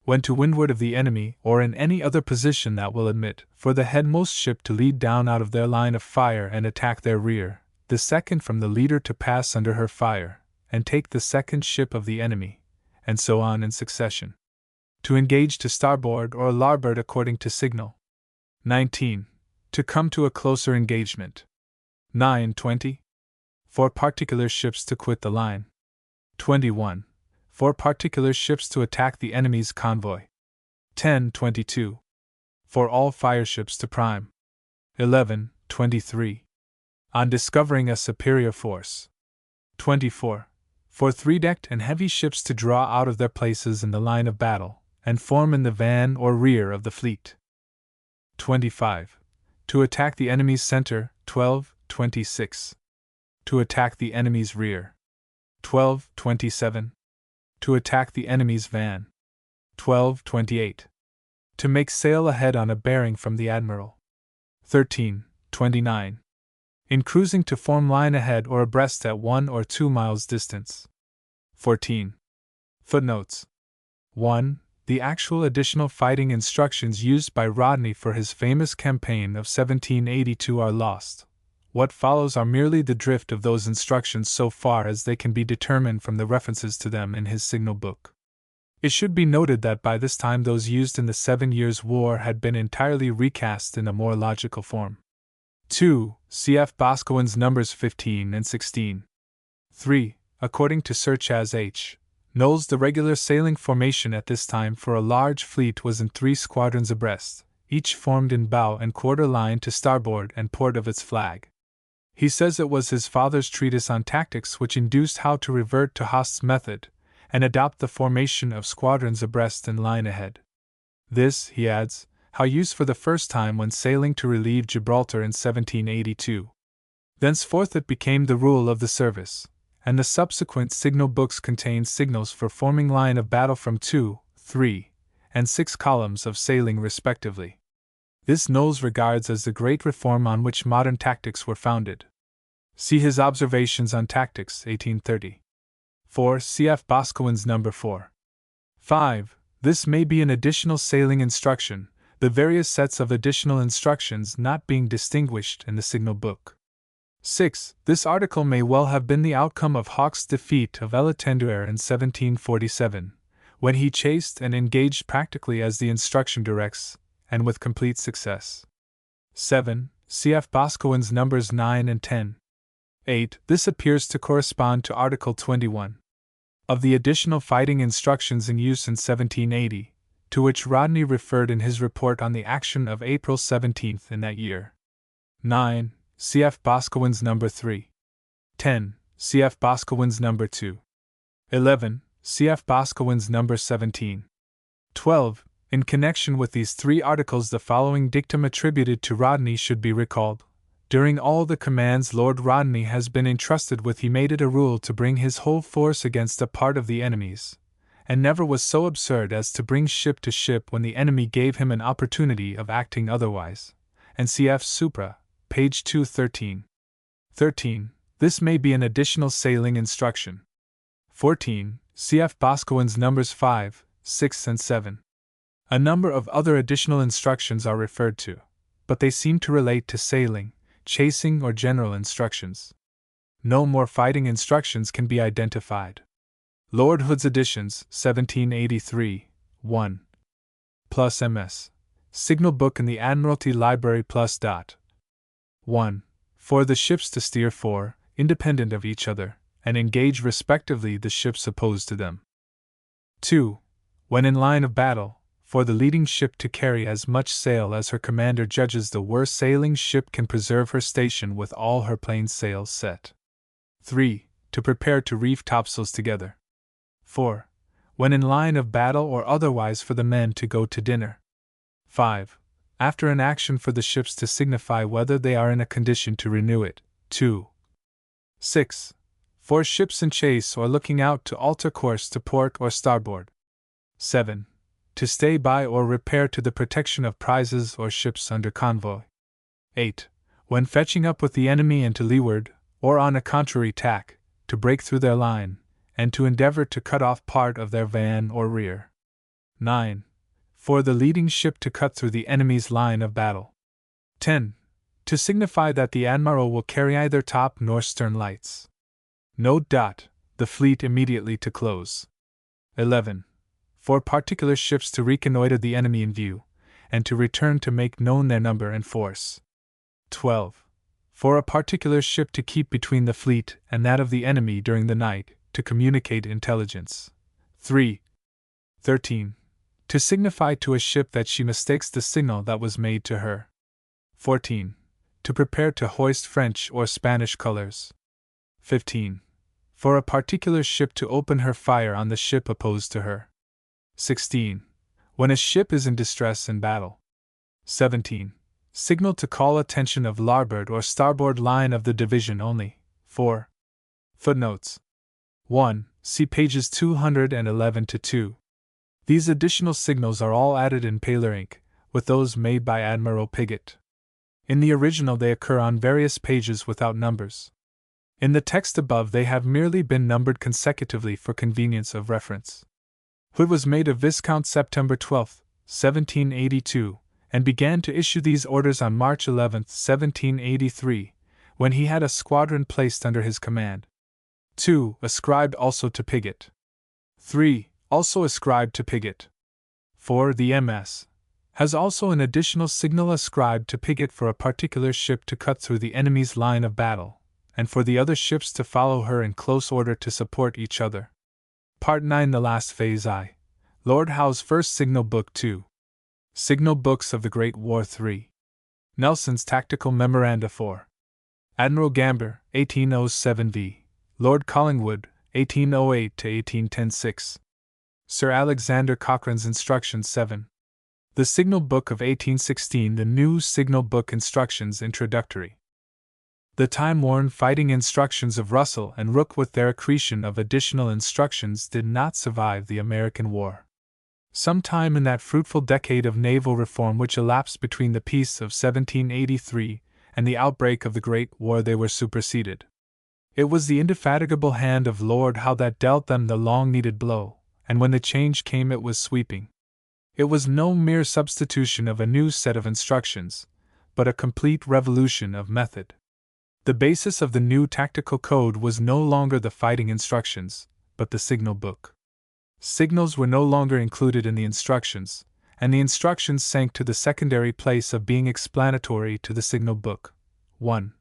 Speaker 1: When to windward of the enemy or in any other position that will admit for the headmost ship to lead down out of their line of fire and attack their rear, the second from the leader to pass under her fire, and take the second ship of the enemy, and so on in succession. To engage to starboard or larboard according to signal. 19. To come to a closer engagement. 9:20. For particular ships to quit the line. 21. For particular ships to attack the enemy's convoy. 10:22. For all fireships to prime. 11:23. On discovering a superior force. 24. For 3-decked and heavy ships to draw out of their places in the line of battle, and form in the van or rear of the fleet. 25. To attack the enemy's center. 12:26. To attack the enemy's rear. 12:27. To attack the enemy's van. 12:28. To make sail ahead on a bearing from the admiral. 13:29. In cruising to form line ahead or abreast at 1 or 2 miles distance. 14. Footnotes. 1. The actual additional fighting instructions used by Rodney for his famous campaign of 1782 are lost. What follows are merely the drift of those instructions so far as they can be determined from the references to them in his signal book. It should be noted that by this time those used in the 7 Years' War had been entirely recast in a more logical form. 2. Cf. Boscawen's numbers 15 and 16. 3. According to Sir Chas. H. Knowles, the regular sailing formation at this time for a large fleet was in 3 squadrons abreast, each formed in bow and quarter line to starboard and port of its flag. He says it was his father's treatise on tactics which induced Howe to revert to Haast's method, and adopt the formation of squadrons abreast and line ahead. This, he adds, Howe used for the first time when sailing to relieve Gibraltar in 1782. Thenceforth it became the rule of the service, and the subsequent signal books contain signals for forming line of battle from 2, 3, and 6 columns of sailing respectively. This Knowles regards as the great reform on which modern tactics were founded. See his Observations on Tactics, 1830. 4. Cf. Boscawen's number 4. 5. This may be an additional sailing instruction, the various sets of additional instructions not being distinguished in the signal book. 6. This article may well have been the outcome of Hawke's defeat of Elletenduer in 1747, when he chased and engaged practically as the instruction directs, and with complete success. 7. Cf. Boscawen's numbers 9 and 10. 8. This appears to correspond to Article 21 of the additional fighting instructions in use in 1780, to which Rodney referred in his report on the action of April 17 in that year. 9. Cf. Boscawen's number 3. 10. Cf. Boscawen's number 2. 11. Cf. Boscawen's number 17. 12. In connection with these 3 articles, the following dictum attributed to Rodney should be recalled. During all the commands Lord Rodney has been entrusted with, he made it a rule to bring his whole force against a part of the enemy's, and never was so absurd as to bring ship to ship when the enemy gave him an opportunity of acting otherwise. And cf. Supra, page 213. 13. This may be an additional sailing instruction. 14. Cf. Boscawen's numbers 5, 6, and 7. A number of other additional instructions are referred to, but they seem to relate to sailing, chasing, or general instructions. No more fighting instructions can be identified. Lord Hood's editions, 1783, 1. Plus MS. Signal book in the Admiralty Library plus. 1. For the ships to steer for, independent of each other, and engage respectively the ships opposed to them. 2. When in line of battle, for the leading ship to carry as much sail as her commander judges the worst sailing ship can preserve her station with all her plain sails set. 3. To prepare to reef topsails together. 4. When in line of battle or otherwise for the men to go to dinner. 5. After an action for the ships to signify whether they are in a condition to renew it. 2. 6. For ships in chase or looking out to alter course to port or starboard. 7. To stay by or repair to the protection of prizes or ships under convoy. 8. When fetching up with the enemy and to leeward, or on a contrary tack, to break through their line, and to endeavor to cut off part of their van or rear. 9. For the leading ship to cut through the enemy's line of battle. 10. To signify that the admiral will carry either top nor stern lights. Note. The fleet immediately to close. 11. For particular ships to reconnoiter the enemy in view, and to return to make known their number and force. 12. For a particular ship to keep between the fleet and that of the enemy during the night, to communicate intelligence. 3. 13. To signify to a ship that she mistakes the signal that was made to her. 14. To prepare to hoist French or Spanish colors. 15. For a particular ship to open her fire on the ship opposed to her. 16. When a ship is in distress in battle. 17. Signal to call attention of larboard or starboard line of the division only. 4. Footnotes. 1. See pages 211 to 2. These additional signals are all added in paler ink, with those made by Admiral Pigott. In the original they occur on various pages without numbers. In the text above they have merely been numbered consecutively for convenience of reference. Hood was made a Viscount September 12, 1782, and began to issue these orders on March 11, 1783, when he had a squadron placed under his command. 2. Ascribed also to Pigott. 3. Also ascribed to Pigott. 4. The MS. Has also an additional signal ascribed to Pigott for a particular ship to cut through the enemy's line of battle, and for the other ships to follow her in close order to support each other. Part 9. The Last Phase I. Lord Howe's First Signal Book 2. Signal Books of the Great War 3. Nelson's Tactical Memoranda 4. Admiral Gambier, 1807 v. Lord Collingwood, 1808 to 1810 6. Sir Alexander Cochrane's Instructions 7. The Signal Book of 1816. The New Signal Book Instructions Introductory. The time-worn fighting instructions of Russell and Rooke with their accretion of additional instructions did not survive the American War. Sometime in that fruitful decade of naval reform which elapsed between the peace of 1783 and the outbreak of the Great War they were superseded. It was the indefatigable hand of Lord Howe that dealt them the long-needed blow, and when the change came it was sweeping. It was no mere substitution of a new set of instructions, but a complete revolution of method. The basis of the new tactical code was no longer the fighting instructions, but the signal book. Signals were no longer included in the instructions, and the instructions sank to the secondary place of being explanatory to the signal book. 1.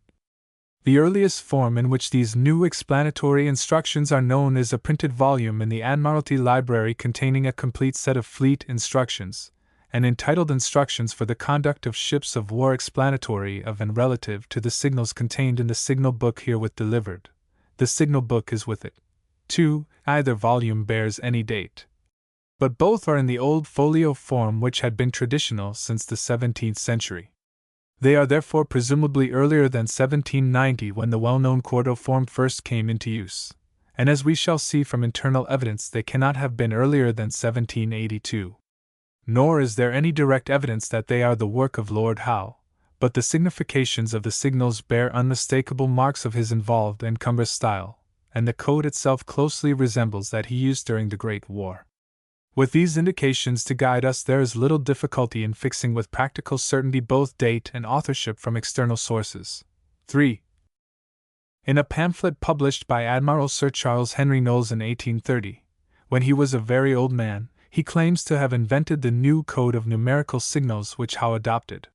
Speaker 1: The earliest form in which these new explanatory instructions are known is a printed volume in the Admiralty Library containing a complete set of fleet instructions, and entitled Instructions for the Conduct of Ships of War, explanatory of and relative to the signals contained in the signal book herewith delivered. The signal book is with it. 2. Either volume bears any date, but both are in the old folio form which had been traditional since the 17th century. They are therefore presumably earlier than 1790, when the well-known quarto form first came into use, and as we shall see from internal evidence, they cannot have been earlier than 1782. Nor is there any direct evidence that they are the work of Lord Howe, but the significations of the signals bear unmistakable marks of his involved and cumbrous style, and the code itself closely resembles that he used during the Great War. With these indications to guide us, there is little difficulty in fixing with practical certainty both date and authorship from external sources. 3. In a pamphlet published by Admiral Sir Charles Henry Knowles in 1830, when he was a very old man, he claims to have invented the new code of numerical signals which Howe adopted.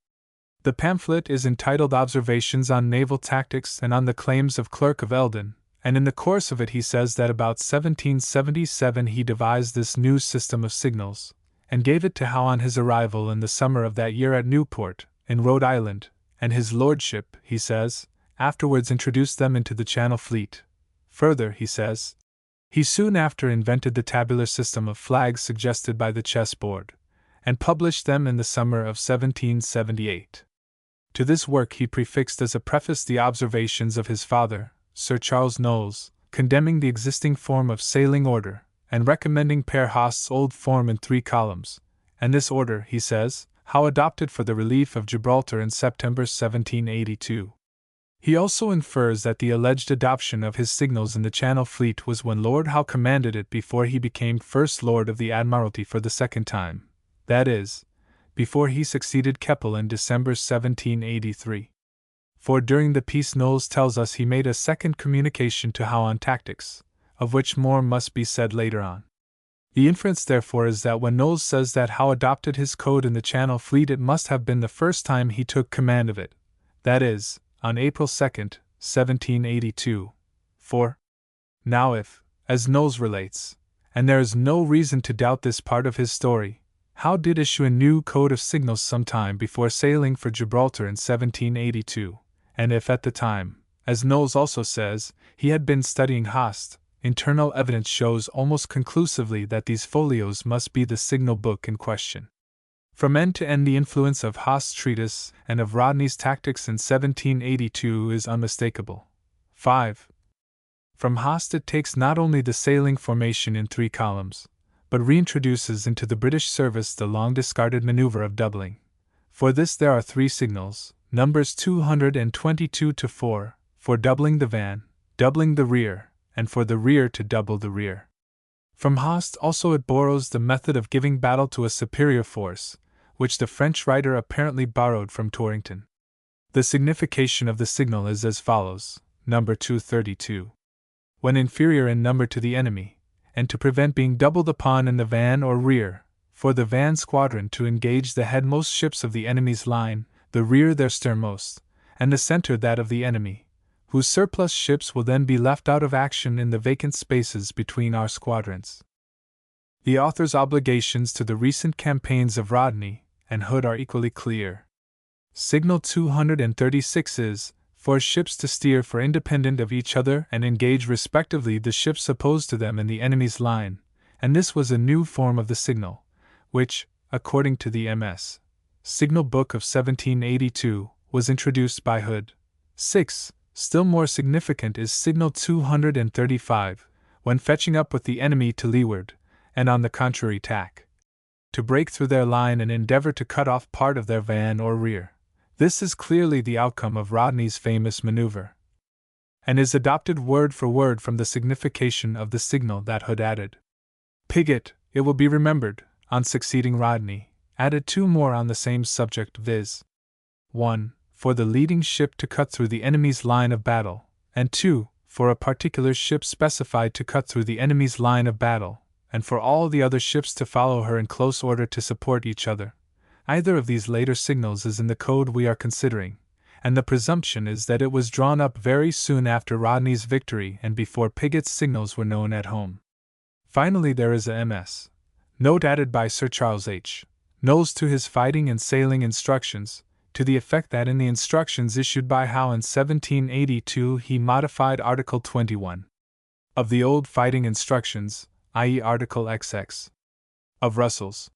Speaker 1: The pamphlet is entitled Observations on Naval Tactics and on the Claims of Clerk of Eldon, and in the course of it he says that about 1777 he devised this new system of signals, and gave it to Howe on his arrival in the summer of that year at Newport, in Rhode Island, and his lordship, he says, afterwards introduced them into the Channel Fleet. Further, he says, he soon after invented the tabular system of flags suggested by the chessboard, and published them in the summer of 1778. To this work he prefixed as a preface the observations of his father, Sir Charles Knowles, condemning the existing form of sailing order, and recommending Per Haast's old form in 3 columns, and this order, he says, Howe adopted for the relief of Gibraltar in September 1782. He also infers that the alleged adoption of his signals in the Channel Fleet was when Lord Howe commanded it before he became First Lord of the Admiralty for the second time, that is, before he succeeded Keppel in December 1783. For during the peace Knowles tells us he made a second communication to Howe on tactics, of which more must be said later on. The inference therefore is that when Knowles says that Howe adopted his code in the Channel Fleet, it must have been the first time he took command of it, that is, on April 2, 1782. For, now if, as Knowles relates, and there is no reason to doubt this part of his story, Howe did issue a new code of signals some time before sailing for Gibraltar in 1782, and if at the time, as Knowles also says, he had been studying Haast, internal evidence shows almost conclusively that these folios must be the signal book in question. From end to end, the influence of Haast's treatise and of Rodney's tactics in 1782 is unmistakable. 5. From Haast it takes not only the sailing formation in 3 columns, but reintroduces into the British service the long-discarded maneuver of doubling. For this there are 3 signals, numbers 222-4, for doubling the van, doubling the rear, and for the rear to double the rear. From Haast also it borrows the method of giving battle to a superior force, which the French writer apparently borrowed from Torrington. The signification of the signal is as follows: number 232. When inferior in number to the enemy, and to prevent being doubled upon in the van or rear, for the van squadron to engage the headmost ships of the enemy's line, the rear their sternmost, and the center that of the enemy, whose surplus ships will then be left out of action in the vacant spaces between our squadrons. The author's obligations to the recent campaigns of Rodney and Hood are equally clear. Signal 236 is, for ships to steer for independent of each other and engage respectively the ships opposed to them in the enemy's line, and this was a new form of the signal, which, according to the MS. Signal Book of 1782, was introduced by Hood. 6. Still more significant is Signal 235, when fetching up with the enemy to leeward, and on the contrary tack, to break through their line and endeavor to cut off part of their van or rear. This is clearly the outcome of Rodney's famous maneuver, and is adopted word for word from the signification of the signal that Hood added. Piggott, it will be remembered, on succeeding Rodney, added 2 more on the same subject, viz. 1. For the leading ship to cut through the enemy's line of battle, and 2. For a particular ship specified to cut through the enemy's line of battle, and for all the other ships to follow her in close order to support each other. Either of these later signals is in the code we are considering, and the presumption is that it was drawn up very soon after Rodney's victory and before Piggott's signals were known at home. Finally, there is a MS. Note added by Sir Charles H. Knowles to his fighting and sailing instructions, to the effect that in the instructions issued by Howe in 1782 he modified Article 21 of the old fighting instructions, i.e. Article XX of Russell's.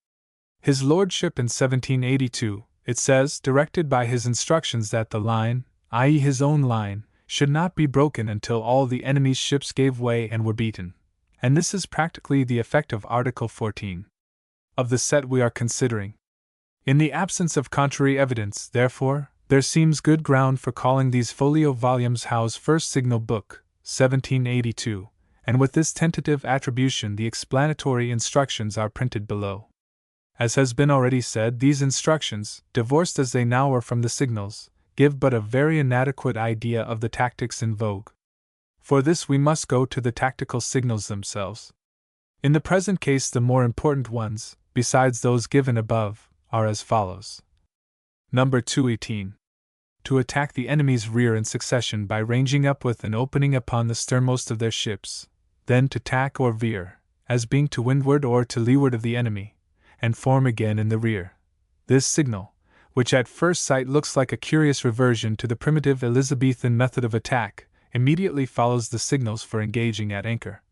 Speaker 1: His lordship in 1782, it says, directed by his instructions that the line, i.e. his own line, should not be broken until all the enemy's ships gave way and were beaten, and this is practically the effect of Article 14 of the set we are considering. In the absence of contrary evidence, therefore, there seems good ground for calling these folio volumes Howe's First Signal Book, 1782, and with this tentative attribution the explanatory instructions are printed below. As has been already said, these instructions, divorced as they now are from the signals, give but a very inadequate idea of the tactics in vogue. For this we must go to the tactical signals themselves. In the present case the more important ones, besides those given above, are as follows. Number 218. To attack the enemy's rear in succession by ranging up with an opening upon the sternmost of their ships, then to tack or veer, as being to windward or to leeward of the enemy, and form again in the rear. This signal, which at first sight looks like a curious reversion to the primitive Elizabethan method of attack, immediately follows the signals for engaging at anchor,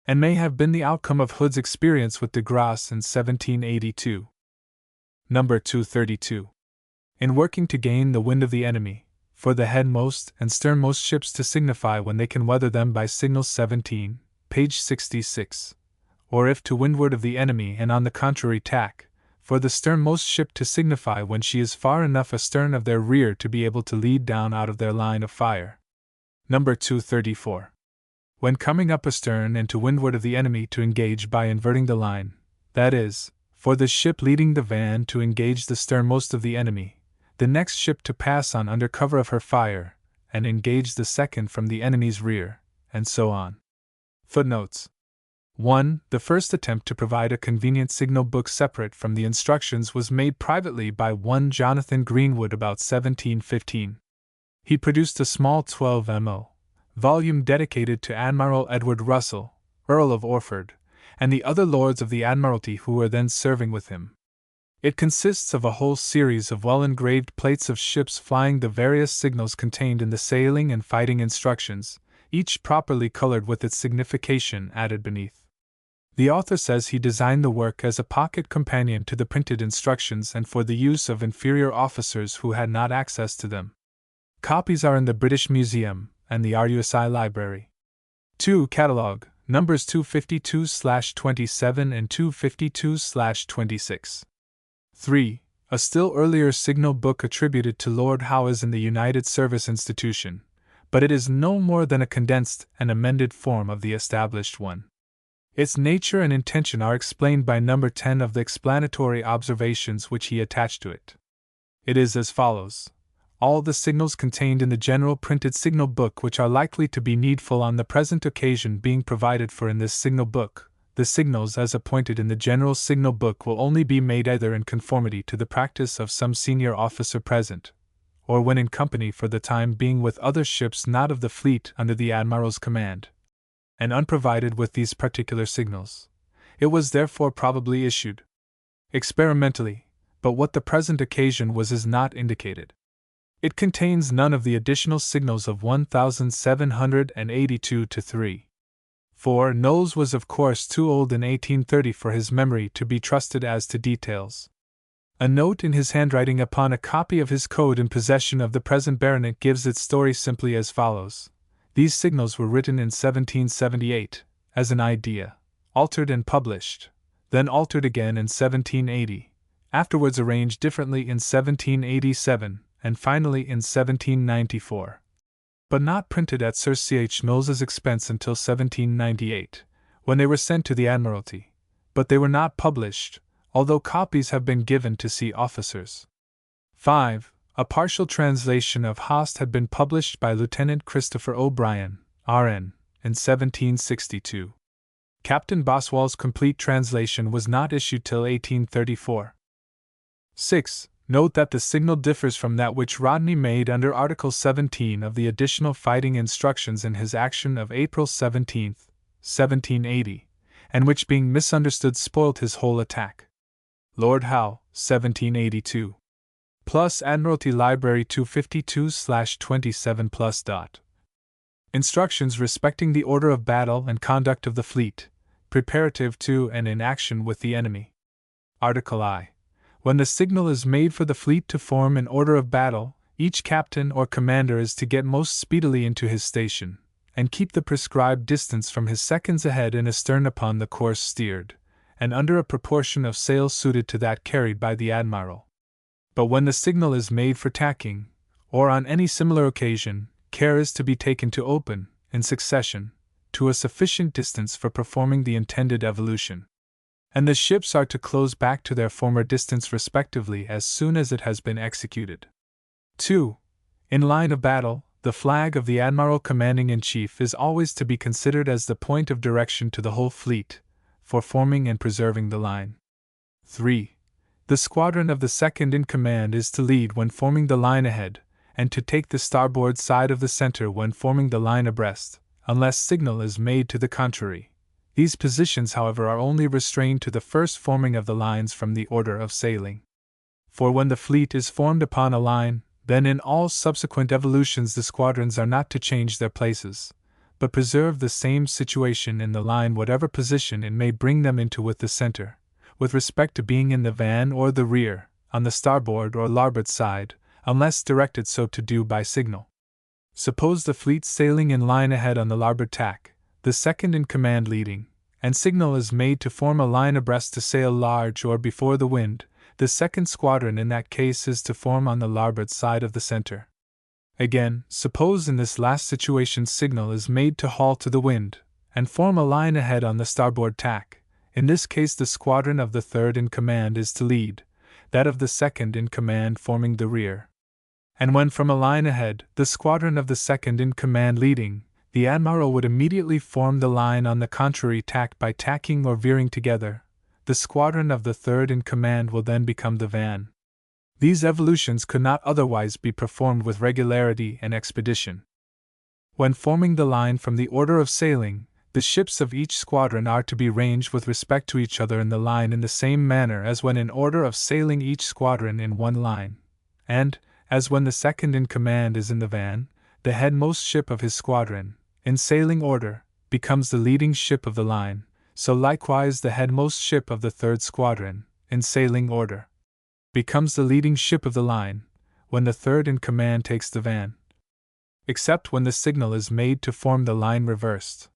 Speaker 1: and may have been the outcome of Hood's experience with de Grasse in 1782. Number 232. In working to gain the wind of the enemy, for the headmost and sternmost ships to signify when they can weather them by signal 17, page 66, or if to windward of the enemy and on the contrary tack, for the sternmost ship to signify when she is far enough astern of their rear to be able to lead down out of their line of fire. Number 234. When coming up astern and to windward of the enemy to engage by inverting the line, that is, for the ship leading the van to engage the sternmost of the enemy, the next ship to pass on under cover of her fire, and engage the second from the enemy's rear, and so on. Footnotes. 1. The first attempt to provide a convenient signal book separate from the instructions was made privately by one Jonathan Greenwood about 1715. He produced a small 12mo volume dedicated to Admiral Edward Russell, Earl of Orford, and the other lords of the Admiralty who were then serving with him. It consists of a whole series of well-engraved plates of ships flying the various signals contained in the sailing and fighting instructions, each properly colored with its signification added beneath. The author says he designed the work as a pocket companion to the printed instructions and for the use of inferior officers who had not access to them. Copies are in the British Museum and the RUSI Library. 2. Catalogue, numbers 252/27 and 252/26. 3. A still earlier signal book attributed to Lord Howe is in the United Service Institution, but it is no more than a condensed and amended form of the established one. Its nature and intention are explained by number 10 of the explanatory observations which he attached to it. It is as follows. All the signals contained in the general printed signal book which are likely to be needful on the present occasion being provided for in this signal book, the signals as appointed in the general signal book will only be made either in conformity to the practice of some senior officer present, or when in company for the time being with other ships not of the fleet under the Admiral's command, and unprovided with these particular signals. It was therefore probably issued experimentally, but what the present occasion was is not indicated. It contains none of the additional signals of 1782 to 3. 4. Knowles was of course too old in 1830 for his memory to be trusted as to details. A note in his handwriting upon a copy of his code in possession of the present baronet gives its story simply as follows. These signals were written in 1778, as an idea, altered and published, then altered again in 1780, afterwards arranged differently in 1787, and finally in 1794. But not printed at Sir C. H. Knowles's expense until 1798, when they were sent to the Admiralty, but they were not published, although copies have been given to sea officers. 5. A partial translation of Hoste had been published by Lieutenant Christopher O'Brien, R.N., in 1762. Captain Boswell's complete translation was not issued till 1834. 6. Note that the signal differs from that which Rodney made under Article 17 of the additional fighting instructions in his action of April 17, 1780, and which being misunderstood spoilt his whole attack. Lord Howe, 1782. Plus Admiralty Library 252/27 plus. Instructions respecting the order of battle and conduct of the fleet, preparative to and in action with the enemy. Article I. When the signal is made for the fleet to form in order of battle, each captain or commander is to get most speedily into his station, and keep the prescribed distance from his seconds ahead and astern upon the course steered, and under a proportion of sail suited to that carried by the admiral. But when the signal is made for tacking, or on any similar occasion, care is to be taken to open, in succession, to a sufficient distance for performing the intended evolution. And the ships are to close back to their former distance respectively as soon as it has been executed. 2. In line of battle, the flag of the admiral commanding-in-chief is always to be considered as the point of direction to the whole fleet, for forming and preserving the line. 3. The squadron of the second in command is to lead when forming the line ahead, and to take the starboard side of the center when forming the line abreast, unless signal is made to the contrary. These positions, however, are only restrained to the first forming of the lines from the order of sailing. For when the fleet is formed upon a line, then in all subsequent evolutions the squadrons are not to change their places, but preserve the same situation in the line whatever position it may bring them into with the center, with respect to being in the van or the rear, on the starboard or larboard side, unless directed so to do by signal. Suppose the fleet sailing in line ahead on the larboard tack, the second in command leading, and signal is made to form a line abreast to sail large or before the wind, the second squadron in that case is to form on the larboard side of the center. Again, suppose in this last situation signal is made to haul to the wind, and form a line ahead on the starboard tack. In this case the squadron of the third in command is to lead, that of the second in command forming the rear. And when from a line ahead, the squadron of the second in command leading, the admiral would immediately form the line on the contrary tack by tacking or veering together, the squadron of the third in command will then become the van. These evolutions could not otherwise be performed with regularity and expedition. When forming the line from the order of sailing, the ships of each squadron are to be ranged with respect to each other in the line in the same manner as when in order of sailing each squadron in one line, and, as when the second in command is in the van, the headmost ship of his squadron, in sailing order, becomes the leading ship of the line, so likewise the headmost ship of the third squadron, in sailing order, becomes the leading ship of the line, when the third in command takes the van. Except when the signal is made to form the line reversed.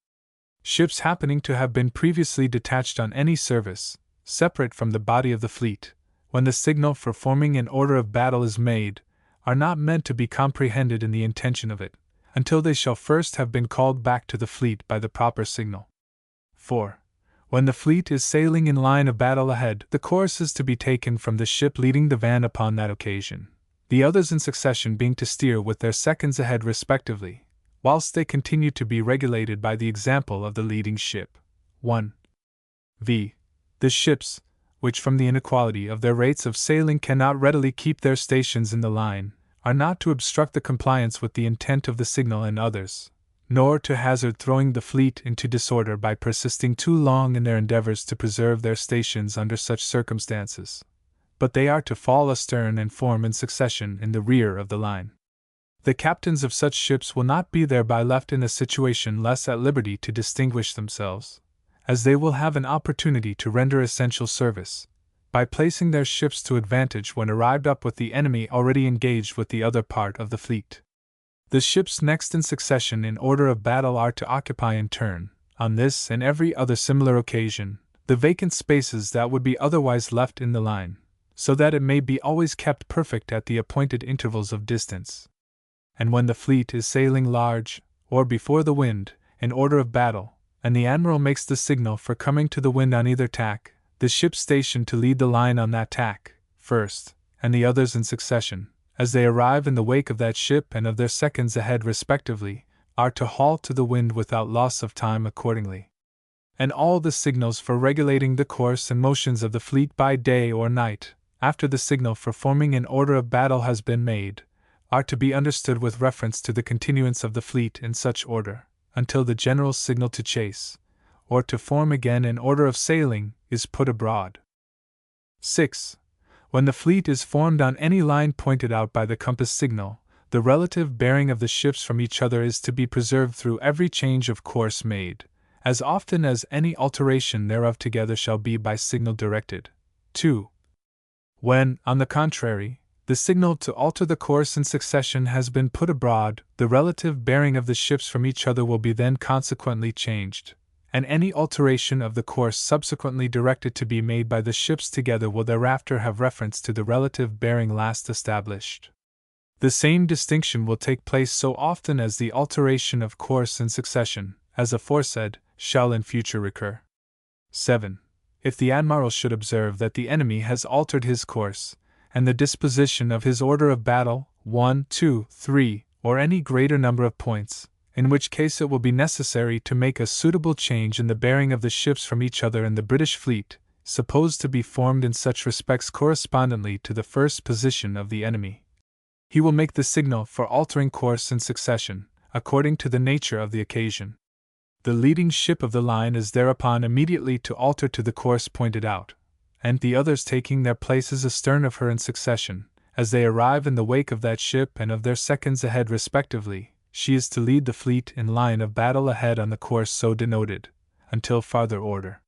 Speaker 1: Ships happening to have been previously detached on any service, separate from the body of the fleet, when the signal for forming in order of battle is made, are not meant to be comprehended in the intention of it, until they shall first have been called back to the fleet by the proper signal. 4. When the fleet is sailing in line of battle ahead, the course is to be taken from the ship leading the van upon that occasion, the others in succession being to steer with their seconds ahead respectively, whilst they continue to be regulated by the example of the leading ship. 1. V. The ships, which from the inequality of their rates of sailing cannot readily keep their stations in the line, are not to obstruct the compliance with the intent of the signal and others, nor to hazard throwing the fleet into disorder by persisting too long in their endeavors to preserve their stations under such circumstances, but they are to fall astern and form in succession in the rear of the line. The captains of such ships will not be thereby left in a situation less at liberty to distinguish themselves, as they will have an opportunity to render essential service, by placing their ships to advantage when arrived up with the enemy already engaged with the other part of the fleet. The ships next in succession in order of battle are to occupy in turn, on this and every other similar occasion, the vacant spaces that would be otherwise left in the line, so that it may be always kept perfect at the appointed intervals of distance. And when the fleet is sailing large, or before the wind, in order of battle, and the admiral makes the signal for coming to the wind on either tack, the ships stationed to lead the line on that tack, first, and the others in succession, as they arrive in the wake of that ship and of their seconds ahead respectively, are to haul to the wind without loss of time accordingly. And all the signals for regulating the course and motions of the fleet by day or night, after the signal for forming in order of battle has been made, are to be understood with reference to the continuance of the fleet in such order, until the general signal to chase, or to form again in order of sailing, is put abroad. 6. When the fleet is formed on any line pointed out by the compass signal, the relative bearing of the ships from each other is to be preserved through every change of course made, as often as any alteration thereof together shall be by signal directed. 2. When, on the contrary, The signal to alter the course in succession has been put abroad, the relative bearing of the ships from each other will be then consequently changed, and any alteration of the course subsequently directed to be made by the ships together will thereafter have reference to the relative bearing last established. The same distinction will take place so often as the alteration of course in succession, as aforesaid, shall in future recur. 7. If the admiral should observe that the enemy has altered his course, and the disposition of his order of battle, 1, 2, 3, or any greater number of points, in which case it will be necessary to make a suitable change in the bearing of the ships from each other in the British fleet, supposed to be formed in such respects correspondently to the first position of the enemy. He will make the signal for altering course in succession, according to the nature of the occasion. The leading ship of the line is thereupon immediately to alter to the course pointed out, and the others taking their places astern of her in succession, as they arrive in the wake of that ship and of their seconds ahead respectively, she is to lead the fleet in line of battle ahead on the course so denoted, until farther order.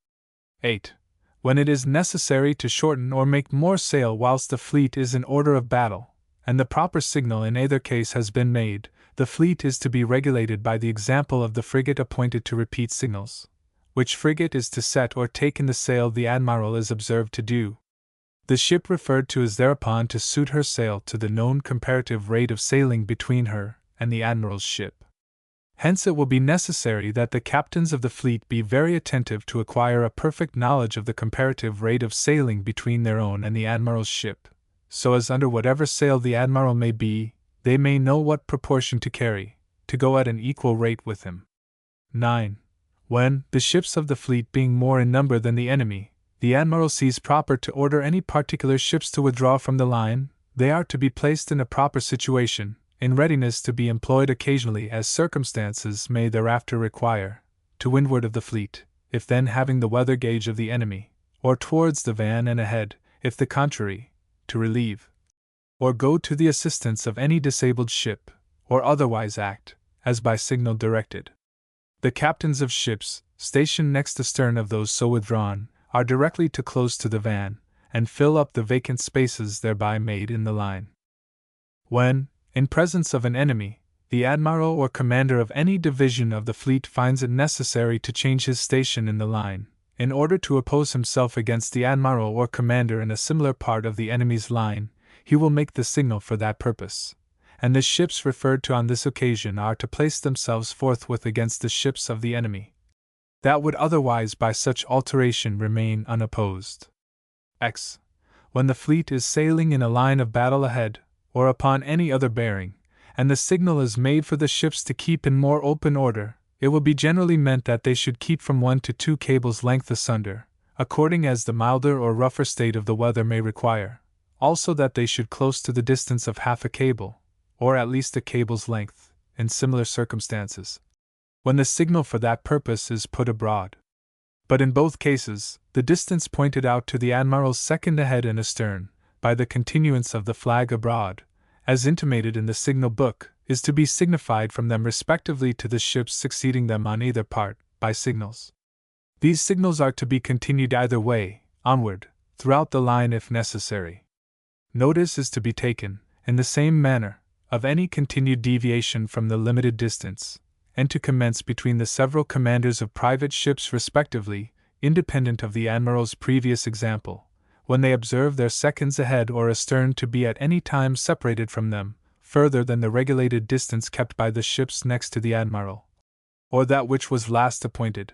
Speaker 1: 8. When it is necessary to shorten or make more sail whilst the fleet is in order of battle, and the proper signal in either case has been made, the fleet is to be regulated by the example of the frigate appointed to repeat signals. Which frigate is to set or take in the sail the admiral is observed to do. The ship referred to is thereupon to suit her sail to the known comparative rate of sailing between her and the admiral's ship. Hence it will be necessary that the captains of the fleet be very attentive to acquire a perfect knowledge of the comparative rate of sailing between their own and the admiral's ship, so as under whatever sail the admiral may be, they may know what proportion to carry, to go at an equal rate with him. 9. When, the ships of the fleet being more in number than the enemy, the admiral sees proper to order any particular ships to withdraw from the line, they are to be placed in a proper situation, in readiness to be employed occasionally as circumstances may thereafter require, to windward of the fleet, if then having the weather gauge of the enemy, or towards the van and ahead, if the contrary, to relieve, or go to the assistance of any disabled ship, or otherwise act, as by signal directed. The captains of ships, stationed next astern of those so withdrawn, are directly to close to the van, and fill up the vacant spaces thereby made in the line. When, in presence of an enemy, the admiral or commander of any division of the fleet finds it necessary to change his station in the line, in order to oppose himself against the admiral or commander in a similar part of the enemy's line, he will make the signal for that purpose, and the ships referred to on this occasion are to place themselves forthwith against the ships of the enemy, that would otherwise by such alteration remain unopposed. X. When the fleet is sailing in a line of battle ahead, or upon any other bearing, and the signal is made for the ships to keep in more open order, it will be generally meant that they should keep from 1 to 2 cables' length asunder, according as the milder or rougher state of the weather may require, also that they should close to the distance of half a cable, or at least a cable's length, in similar circumstances, when the signal for that purpose is put abroad. But in both cases, the distance pointed out to the admiral's second ahead and astern, by the continuance of the flag abroad, as intimated in the signal book, is to be signified from them respectively to the ships succeeding them on either part, by signals. These signals are to be continued either way, onward, throughout the line if necessary. Notice is to be taken, in the same manner, of any continued deviation from the limited distance, and to commence between the several commanders of private ships respectively, independent of the admiral's previous example, when they observe their seconds ahead or astern to be at any time separated from them, further than the regulated distance kept by the ships next to the admiral, or that which was last appointed.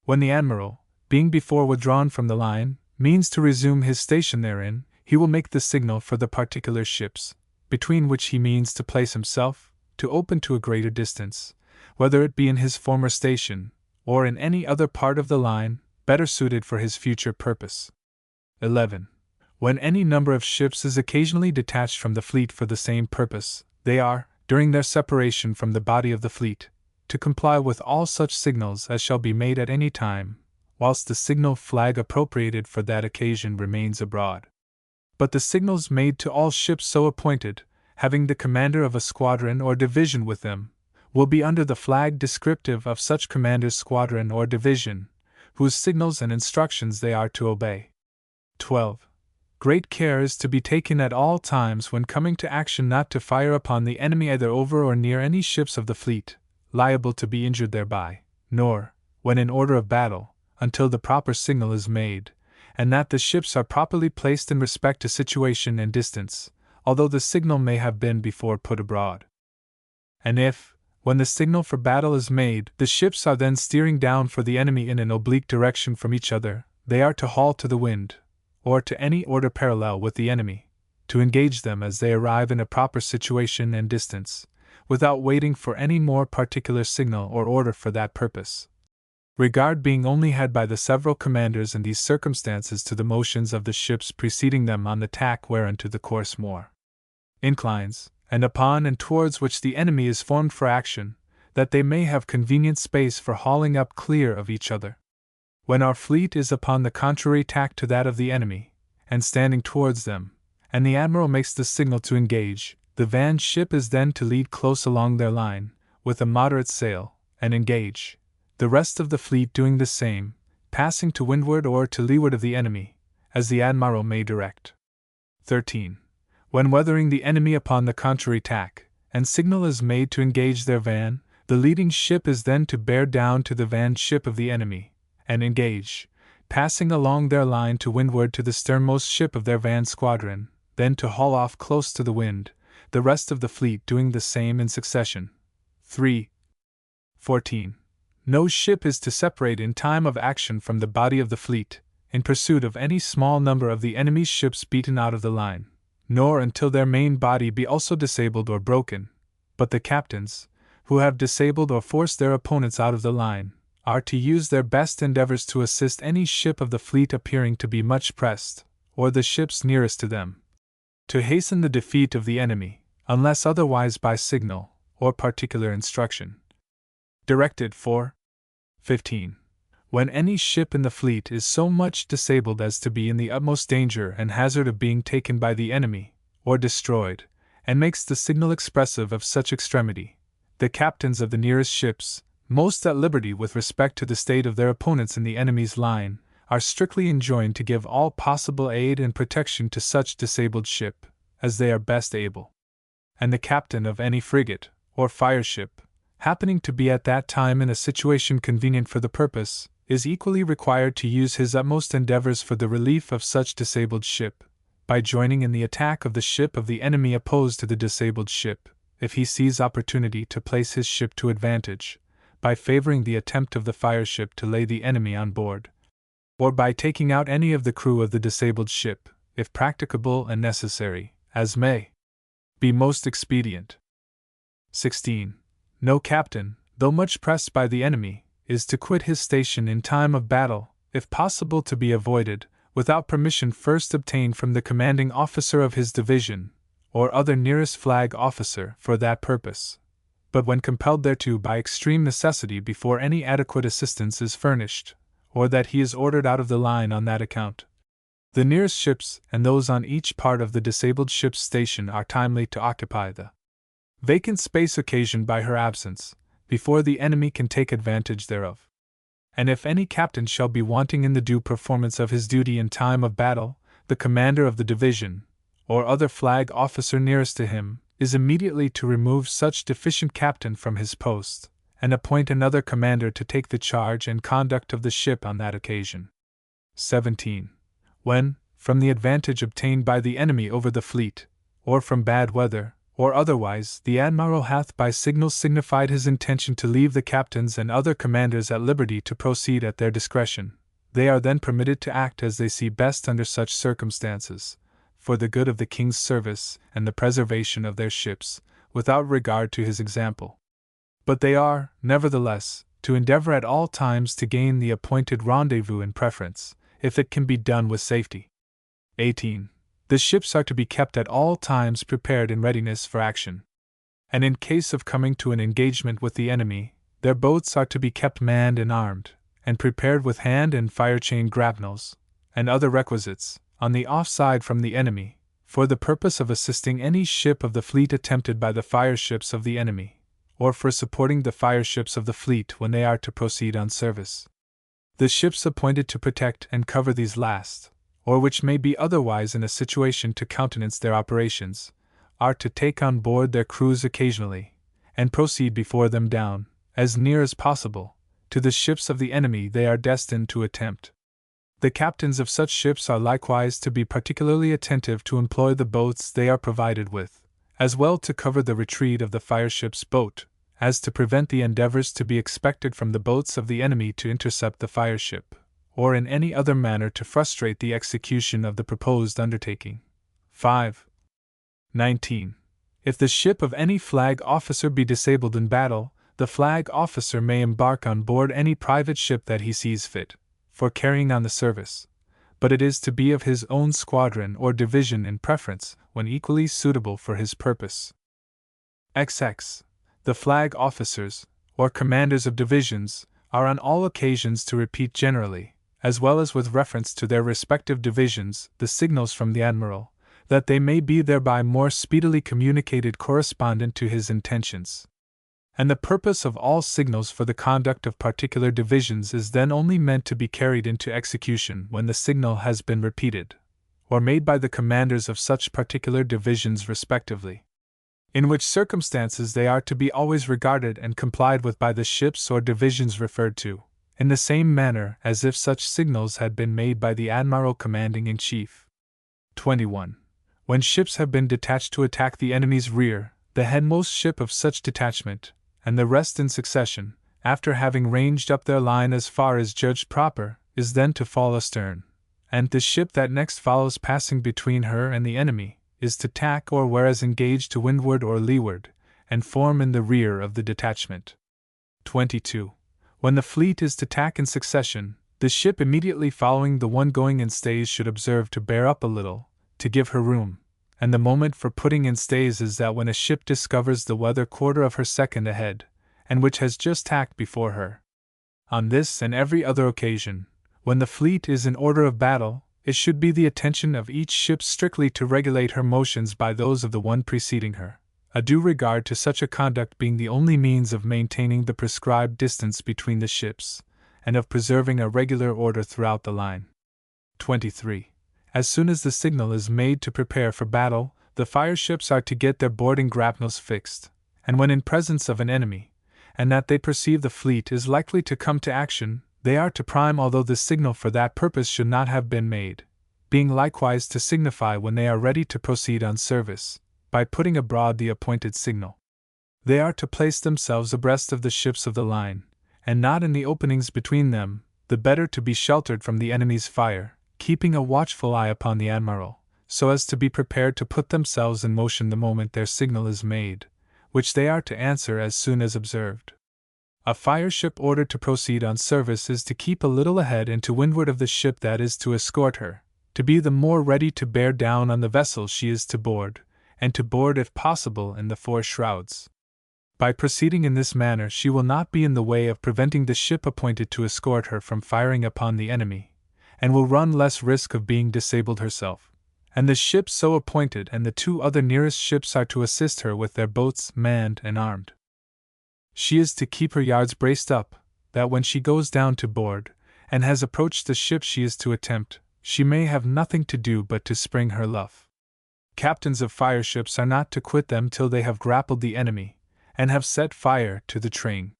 Speaker 1: When the admiral, being before withdrawn from the line, means to resume his station therein, he will make the signal for the particular ships, between which he means to place himself, to open to a greater distance, whether it be in his former station, or in any other part of the line, better suited for his future purpose. 11. When any number of ships is occasionally detached from the fleet for the same purpose, they are, during their separation from the body of the fleet, to comply with all such signals as shall be made at any time, whilst the signal flag appropriated for that occasion remains abroad. But the signals made to all ships so appointed, having the commander of a squadron or division with them, will be under the flag descriptive of such commander's squadron or division, whose signals and instructions they are to obey. 12. Great care is to be taken at all times when coming to action not to fire upon the enemy either over or near any ships of the fleet, liable to be injured thereby, nor, when in order of battle, until the proper signal is made, and that the ships are properly placed in respect to situation and distance, although the signal may have been before put abroad. And if, when the signal for battle is made, the ships are then steering down for the enemy in an oblique direction from each other, they are to haul to the wind, or to any order parallel with the enemy, to engage them as they arrive in a proper situation and distance, without waiting for any more particular signal or order for that purpose. Regard being only had by the several commanders in these circumstances to the motions of the ships preceding them on the tack whereunto the course more inclines, and upon and towards which the enemy is formed for action, that they may have convenient space for hauling up clear of each other. When our fleet is upon the contrary tack to that of the enemy, and standing towards them, and the admiral makes the signal to engage, the van ship is then to lead close along their line, with a moderate sail, and engage, the rest of the fleet doing the same, passing to windward or to leeward of the enemy, as the admiral may direct. 13. When weathering the enemy upon the contrary tack, and signal is made to engage their van, the leading ship is then to bear down to the van ship of the enemy, and engage, passing along their line to windward to the sternmost ship of their van squadron, then to haul off close to the wind, the rest of the fleet doing the same in succession. 3. 14. No ship is to separate in time of action from the body of the fleet, in pursuit of any small number of the enemy's ships beaten out of the line, nor until their main body be also disabled or broken, but the captains, who have disabled or forced their opponents out of the line, are to use their best endeavors to assist any ship of the fleet appearing to be much pressed, or the ships nearest to them, to hasten the defeat of the enemy, unless otherwise by signal, or particular instruction. Directed for 15. When any ship in the fleet is so much disabled as to be in the utmost danger and hazard of being taken by the enemy, or destroyed, and makes the signal expressive of such extremity, the captains of the nearest ships, most at liberty with respect to the state of their opponents in the enemy's line, are strictly enjoined to give all possible aid and protection to such disabled ship, as they are best able. And the captain of any frigate, or fireship, happening to be at that time in a situation convenient for the purpose, is equally required to use his utmost endeavors for the relief of such disabled ship, by joining in the attack of the ship of the enemy opposed to the disabled ship, if he sees opportunity to place his ship to advantage, by favoring the attempt of the fireship to lay the enemy on board, or by taking out any of the crew of the disabled ship, if practicable and necessary, as may be most expedient. 16. No captain, though much pressed by the enemy, is to quit his station in time of battle, if possible to be avoided, without permission first obtained from the commanding officer of his division, or other nearest flag officer for that purpose, but when compelled thereto by extreme necessity before any adequate assistance is furnished, or that he is ordered out of the line on that account. The nearest ships and those on each part of the disabled ship's station are timely to occupy the vacant space occasioned by her absence, before the enemy can take advantage thereof. And if any captain shall be wanting in the due performance of his duty in time of battle, the commander of the division, or other flag officer nearest to him, is immediately to remove such deficient captain from his post, and appoint another commander to take the charge and conduct of the ship on that occasion. 17. When, from the advantage obtained by the enemy over the fleet, or from bad weather, or otherwise, the admiral hath by signals signified his intention to leave the captains and other commanders at liberty to proceed at their discretion, they are then permitted to act as they see best under such circumstances, for the good of the king's service and the preservation of their ships, without regard to his example. But they are, nevertheless, to endeavor at all times to gain the appointed rendezvous in preference, if it can be done with safety. 18. The ships are to be kept at all times prepared in readiness for action. And in case of coming to an engagement with the enemy, their boats are to be kept manned and armed, and prepared with hand and fire-chain grapnels, and other requisites, on the off-side from the enemy, for the purpose of assisting any ship of the fleet attempted by the fireships of the enemy, or for supporting the fireships of the fleet when they are to proceed on service. The ships appointed to protect and cover these last, or which may be otherwise in a situation to countenance their operations, are to take on board their crews occasionally, and proceed before them down, as near as possible, to the ships of the enemy they are destined to attempt. The captains of such ships are likewise to be particularly attentive to employ the boats they are provided with, as well to cover the retreat of the fireship's boat, as to prevent the endeavors to be expected from the boats of the enemy to intercept the fireship, or in any other manner to frustrate the execution of the proposed undertaking. 5. 19. If the ship of any flag officer be disabled in battle, the flag officer may embark on board any private ship that he sees fit, for carrying on the service, but it is to be of his own squadron or division in preference, when equally suitable for his purpose. XX. The flag officers, or commanders of divisions, are on all occasions to repeat generally, as well as with reference to their respective divisions, the signals from the admiral, that they may be thereby more speedily communicated correspondent to his intentions. And the purpose of all signals for the conduct of particular divisions is then only meant to be carried into execution when the signal has been repeated, or made by the commanders of such particular divisions respectively. In which circumstances they are to be always regarded and complied with by the ships or divisions referred to, in the same manner as if such signals had been made by the admiral commanding in chief. 21. When ships have been detached to attack the enemy's rear, the headmost ship of such detachment, and the rest in succession, after having ranged up their line as far as judged proper, is then to fall astern, and the ship that next follows passing between her and the enemy, is to tack or whereas engaged to windward or leeward, and form in the rear of the detachment. 22. When the fleet is to tack in succession, the ship immediately following the one going in stays should observe to bear up a little, to give her room, and the moment for putting in stays is that when a ship discovers the weather quarter of her second ahead, and which has just tacked before her. On this and every other occasion, when the fleet is in order of battle, it should be the attention of each ship strictly to regulate her motions by those of the one preceding her, a due regard to such a conduct being the only means of maintaining the prescribed distance between the ships, and of preserving a regular order throughout the line. 23. As soon as the signal is made to prepare for battle, the fireships are to get their boarding grapnels fixed, and when in presence of an enemy, and that they perceive the fleet is likely to come to action, they are to prime although the signal for that purpose should not have been made, being likewise to signify when they are ready to proceed on service, by putting abroad the appointed signal. They are to place themselves abreast of the ships of the line, and not in the openings between them, the better to be sheltered from the enemy's fire, keeping a watchful eye upon the admiral, so as to be prepared to put themselves in motion the moment their signal is made, which they are to answer as soon as observed. A fireship ordered to proceed on service is to keep a little ahead and to windward of the ship that is to escort her, to be the more ready to bear down on the vessel she is to board, and to board if possible in the fore shrouds. By proceeding in this manner she will not be in the way of preventing the ship appointed to escort her from firing upon the enemy, and will run less risk of being disabled herself, and the ship so appointed and the two other nearest ships are to assist her with their boats manned and armed. She is to keep her yards braced up, that when she goes down to board, and has approached the ship she is to attempt, she may have nothing to do but to spring her luff. Captains of fireships are not to quit them till they have grappled the enemy, and have set fire to the train.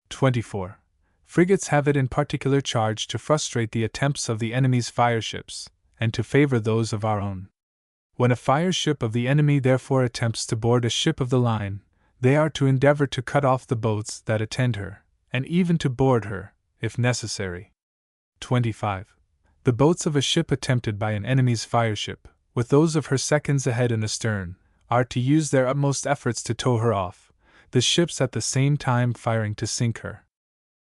Speaker 1: 24. Frigates have it in particular charge to frustrate the attempts of the enemy's fireships, and to favor those of our own. When a fireship of the enemy therefore attempts to board a ship of the line, they are to endeavor to cut off the boats that attend her, and even to board her, if necessary. 25. The boats of a ship attempted by an enemy's fireship, with those of her seconds ahead and astern, are to use their utmost efforts to tow her off, the ships at the same time firing to sink her.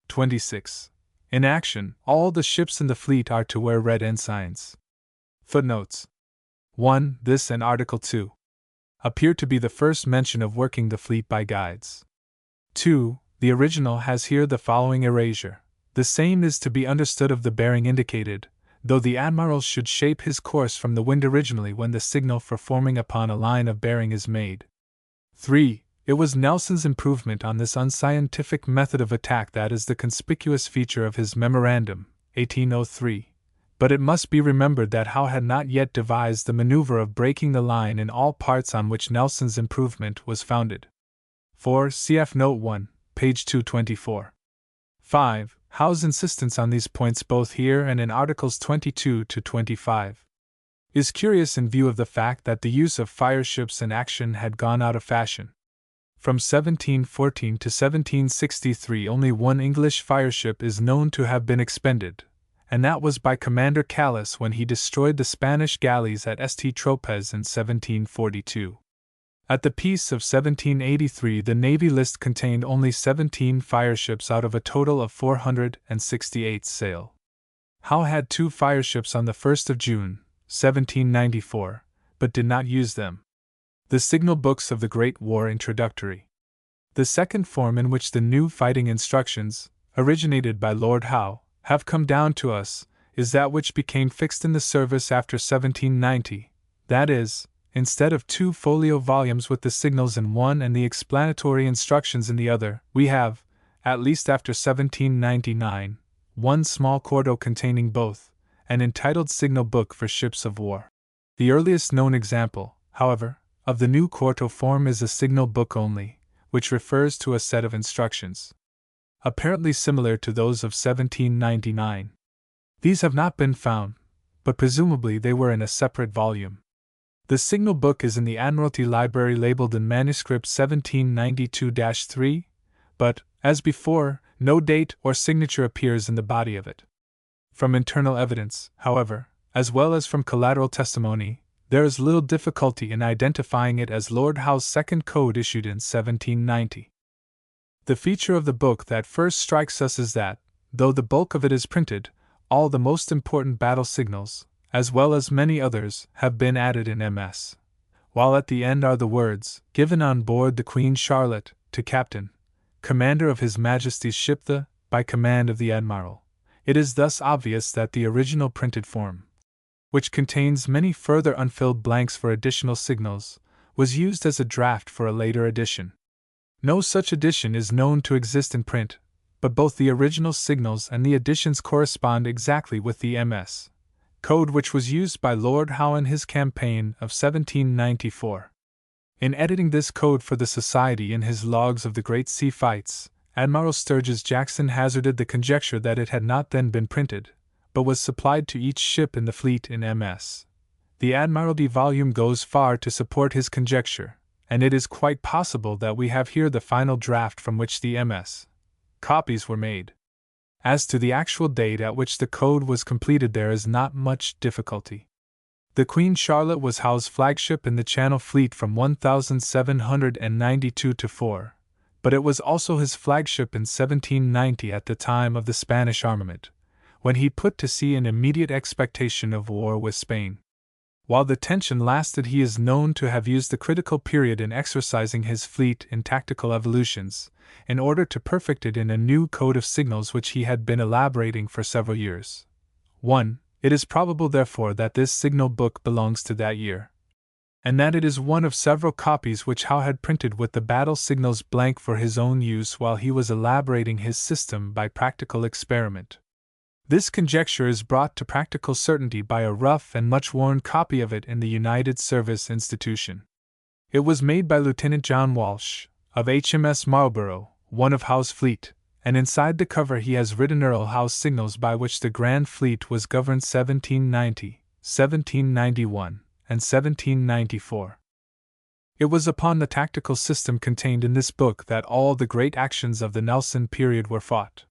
Speaker 1: 26. In action, all the ships in the fleet are to wear red ensigns. Footnotes 1. This and Article 2 appear to be the first mention of working the fleet by guides. 2. The original has here the following erasure. The same is to be understood of the bearing indicated, though the admiral should shape his course from the wind originally when the signal for forming upon a line of bearing is made. 3. It was Nelson's improvement on this unscientific method of attack that is the conspicuous feature of his Memorandum, 1803, But it must be remembered that Howe had not yet devised the maneuver of breaking the line in all parts on which Nelson's improvement was founded. 4. Cf. Note 1, page 224. 5. Howe's insistence on these points both here and in Articles 22 to 25 is curious in view of the fact that the use of fireships in action had gone out of fashion. From 1714 to 1763 only one English fireship is known to have been expended, and that was by Commander Callas when he destroyed the Spanish galleys at St. Tropez in 1742. At the peace of 1783 the Navy list contained only 17 fireships out of a total of 468 sail. Howe had 2 fireships on the 1st of June, 1794, but did not use them. The Signal Books of the Great War Introductory. The second form in which the new fighting instructions, originated by Lord Howe, have come down to us, is that which became fixed in the service after 1790, that is, instead of 2 folio volumes with the signals in one and the explanatory instructions in the other, we have, at least after 1799, one small quarto containing both, and entitled Signal Book for Ships of War. The earliest known example, however, of the new quarto form is a signal book only, which refers to a set of instructions, apparently similar to those of 1799. These have not been found, but presumably they were in a separate volume. The signal book is in the Admiralty Library labeled in manuscript 1792-3, but, as before, no date or signature appears in the body of it. From internal evidence, however, as well as from collateral testimony, there is little difficulty in identifying it as Lord Howe's second code issued in 1790. The feature of the book that first strikes us is that, though the bulk of it is printed, all the most important battle signals, as well as many others, have been added in MS. While at the end are the words, given on board the Queen Charlotte, to Captain, Commander of His Majesty's ship by command of the Admiral. It is thus obvious that the original printed form, which contains many further unfilled blanks for additional signals, was used as a draft for a later edition. No such edition is known to exist in print, but both the original signals and the additions correspond exactly with the MS code which was used by Lord Howe in his campaign of 1794. In editing this code for the Society in his Logs of the Great Sea Fights, Admiral Sturges Jackson hazarded the conjecture that it had not then been printed, but was supplied to each ship in the fleet in MS. The Admiralty volume goes far to support his conjecture, and it is quite possible that we have here the final draft from which the MS copies were made. As to the actual date at which the code was completed, there is not much difficulty. The Queen Charlotte was Howe's flagship in the Channel Fleet from 1792 to 4. But it was also his flagship in 1790 at the time of the Spanish armament, when he put to sea in immediate expectation of war with Spain. While the tension lasted, he is known to have used the critical period in exercising his fleet in tactical evolutions, in order to perfect it in a new code of signals which he had been elaborating for several years. 1. It is probable, therefore, that this signal book belongs to that year, and that it is one of several copies which Howe had printed with the battle signals blank for his own use while he was elaborating his system by practical experiment. This conjecture is brought to practical certainty by a rough and much worn copy of it in the United Service Institution. It was made by Lieutenant John Walsh, of HMS Marlborough, one of Howe's fleet, and inside the cover he has written Earl Howe's signals by which the Grand Fleet was governed 1790, 1791, and 1794. It was upon the tactical system contained in this book that all the great actions of the Nelson period were fought.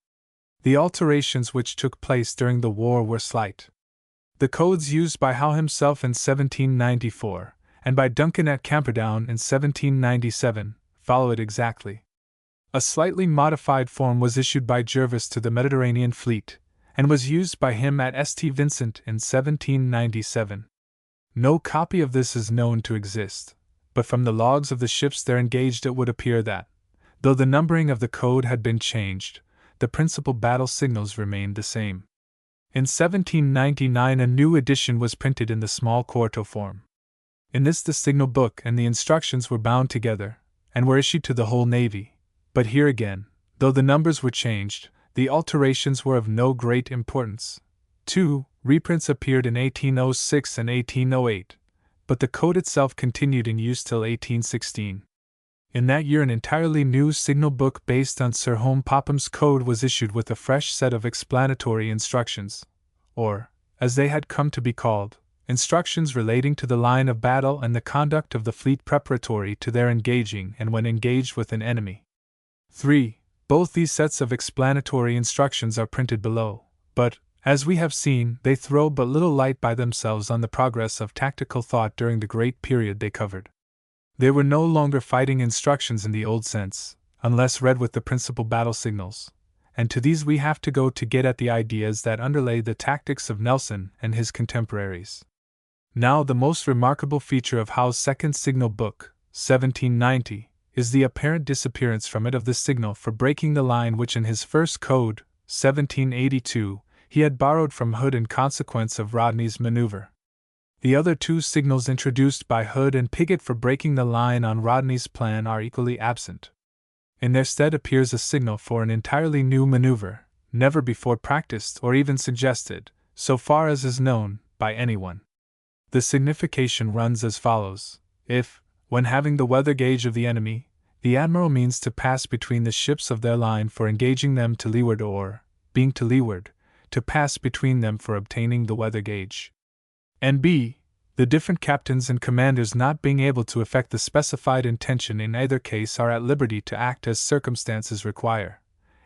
Speaker 1: The alterations which took place during the war were slight. The codes used by Howe himself in 1794, and by Duncan at Camperdown in 1797, follow it exactly. A slightly modified form was issued by Jervis to the Mediterranean fleet, and was used by him at St. Vincent in 1797. No copy of this is known to exist, but from the logs of the ships there engaged it would appear that, though the numbering of the code had been changed, the principal battle signals remained the same. In 1799 a new edition was printed in the small quarto form. In this the signal book and the instructions were bound together, and were issued to the whole Navy. But here again, though the numbers were changed, the alterations were of no great importance. Two reprints appeared in 1806 and 1808, but the code itself continued in use till 1816. In that year, an entirely new signal book based on Sir Home Popham's code was issued with a fresh set of explanatory instructions, or, as they had come to be called, instructions relating to the line of battle and the conduct of the fleet preparatory to their engaging and when engaged with an enemy. 3. Both these sets of explanatory instructions are printed below, but, as we have seen, they throw but little light by themselves on the progress of tactical thought during the great period they covered. They were no longer fighting instructions in the old sense, unless read with the principal battle signals, and to these we have to go to get at the ideas that underlay the tactics of Nelson and his contemporaries. Now, the most remarkable feature of Howe's second signal book, 1790, is the apparent disappearance from it of the signal for breaking the line which in his first code, 1782, he had borrowed from Hood in consequence of Rodney's maneuver. The other two signals introduced by Hood and Piggott for breaking the line on Rodney's plan are equally absent. In their stead appears a signal for an entirely new maneuver, never before practiced or even suggested, so far as is known, by anyone. The signification runs as follows: if, when having the weather gauge of the enemy, the admiral means to pass between the ships of their line for engaging them to leeward, or, being to leeward, to pass between them for obtaining the weather gauge. And b. The different captains and commanders not being able to effect the specified intention in either case are at liberty to act as circumstances require.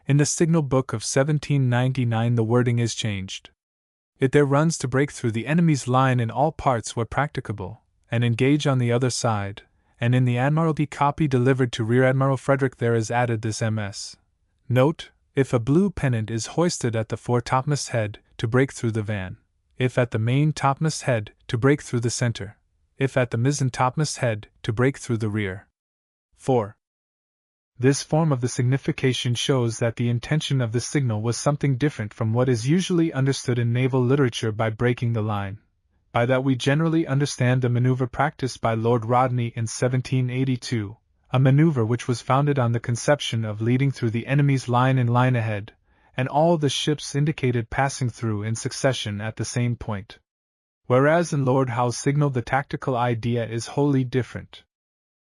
Speaker 1: In the signal book of 1799 the wording is changed. It there runs to break through the enemy's line in all parts where practicable, and engage on the other side, and in the Admiralty copy delivered to Rear Admiral Frederick there is added this MS. Note: if a blue pennant is hoisted at the foretopmast head, to break through the van; if at the main topmast head, to break through the center; if at the mizzen topmast head, to break through the rear. 4. This form of the signification shows that the intention of the signal was something different from what is usually understood in naval literature by breaking the line. By that we generally understand the maneuver practiced by Lord Rodney in 1782, a maneuver which was founded on the conception of leading through the enemy's line in line ahead, and all the ships indicated passing through in succession at the same point. Whereas in Lord Howe's signal the tactical idea is wholly different.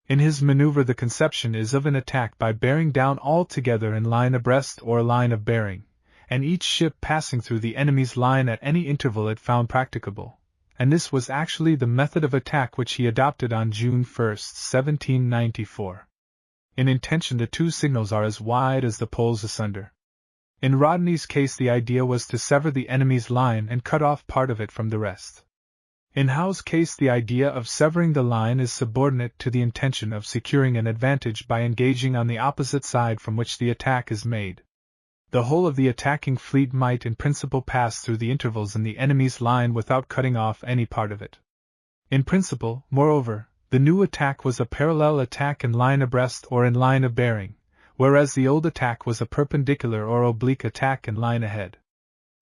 Speaker 1: In his maneuver the conception is of an attack by bearing down all together in line abreast or line of bearing, and each ship passing through the enemy's line at any interval it found practicable, and this was actually the method of attack which he adopted on June 1, 1794. In intention the two signals are as wide as the poles asunder. In Rodney's case the idea was to sever the enemy's line and cut off part of it from the rest. In Howe's case the idea of severing the line is subordinate to the intention of securing an advantage by engaging on the opposite side from which the attack is made. The whole of the attacking fleet might in principle pass through the intervals in the enemy's line without cutting off any part of it. In principle, moreover, the new attack was a parallel attack in line abreast or in line of bearing, whereas the old attack was a perpendicular or oblique attack in line ahead.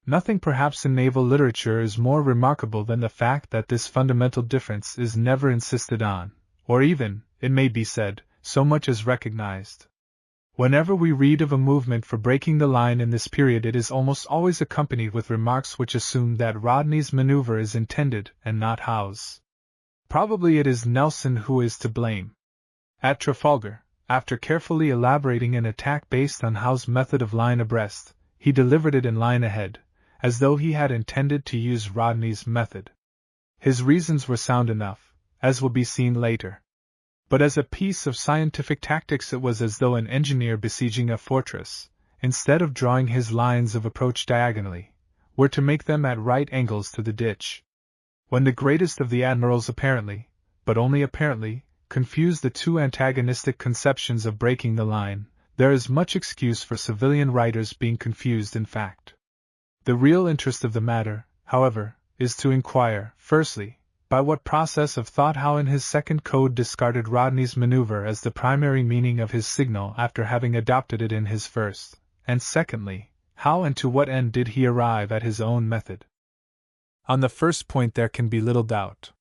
Speaker 1: Nothing perhaps in naval literature is more remarkable than the fact that this fundamental difference is never insisted on, or even, it may be said, so much as recognized. Whenever we read of a movement for breaking the line in this period it is almost always accompanied with remarks which assume that Rodney's maneuver is intended and not Howe's. Probably it is Nelson who is to blame. At Trafalgar, after carefully elaborating an attack based on Howe's method of line abreast, he delivered it in line ahead, as though he had intended to use Rodney's method. His reasons were sound enough, as will be seen later. But as a piece of scientific tactics it was as though an engineer besieging a fortress, instead of drawing his lines of approach diagonally, were to make them at right angles to the ditch. When the greatest of the admirals apparently, but only apparently, confused the two antagonistic conceptions of breaking the line, there is much excuse for civilian writers being confused in fact. The real interest of the matter, however, is to inquire, firstly, by what process of thought Howe in his second code discarded Rodney's maneuver as the primary meaning of his signal after having adopted it in his first, and secondly, how and to what end did he arrive at his own method. On the first point there can be little doubt.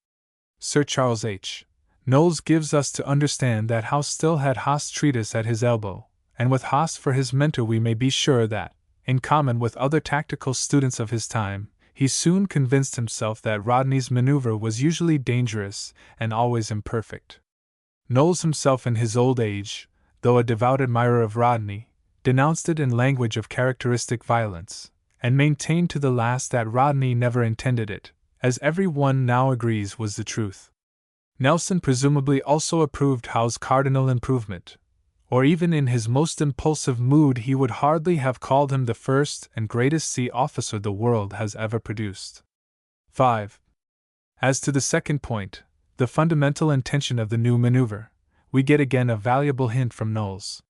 Speaker 1: Sir Charles H. Knowles gives us to understand that Howe still had Haast's treatise at his elbow, and with Haast for his mentor we may be sure that, in common with other tactical students of his time, he soon convinced himself that Rodney's maneuver was usually dangerous and always imperfect. Knowles himself in his old age, though a devout admirer of Rodney, denounced it in language of characteristic violence, and maintained to the last that Rodney never intended it, as every one now agrees was the truth. Nelson presumably also approved Howe's cardinal improvement, or even in his most impulsive mood he would hardly have called him the first and greatest sea officer the world has ever produced. 5. As to the second point, the fundamental intention of the new maneuver, we get again a valuable hint from Knowles.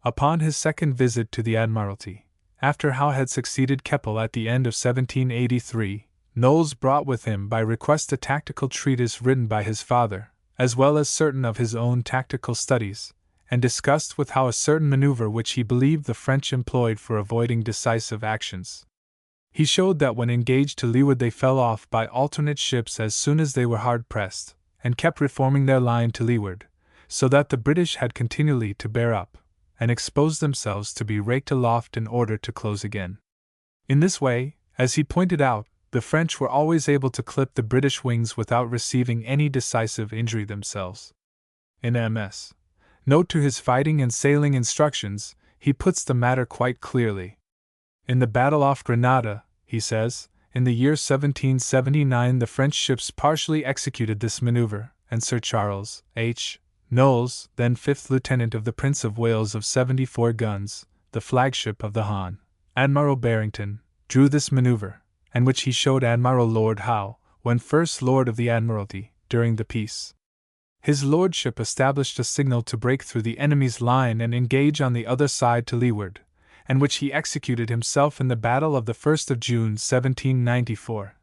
Speaker 1: Upon his second visit to the Admiralty, after Howe had succeeded Keppel at the end of 1783, Knowles brought with him by request a tactical treatise written by his father, as well as certain of his own tactical studies, and discussed with Howe a certain maneuver which he believed the French employed for avoiding decisive actions. He showed that when engaged to leeward they fell off by alternate ships as soon as they were hard pressed, and kept reforming their line to leeward, so that the British had continually to bear up, and expose themselves to be raked aloft in order to close again. In this way, as he pointed out, the French were always able to clip the British wings without receiving any decisive injury themselves. In M.S. Note to his fighting and sailing instructions, he puts the matter quite clearly. In the battle off Grenada, he says, in the year 1779 the French ships partially executed this maneuver, and Sir Charles H. Knowles, then 5th Lieutenant of the Prince of Wales of 74 guns, the flagship of the Hon. Admiral Barrington, drew this maneuver, and which he showed Admiral Lord Howe, when First Lord of the Admiralty, during the peace. His lordship established a signal to break through the enemy's line and engage on the other side to leeward, and which he executed himself in the battle of the 1st of June 1794.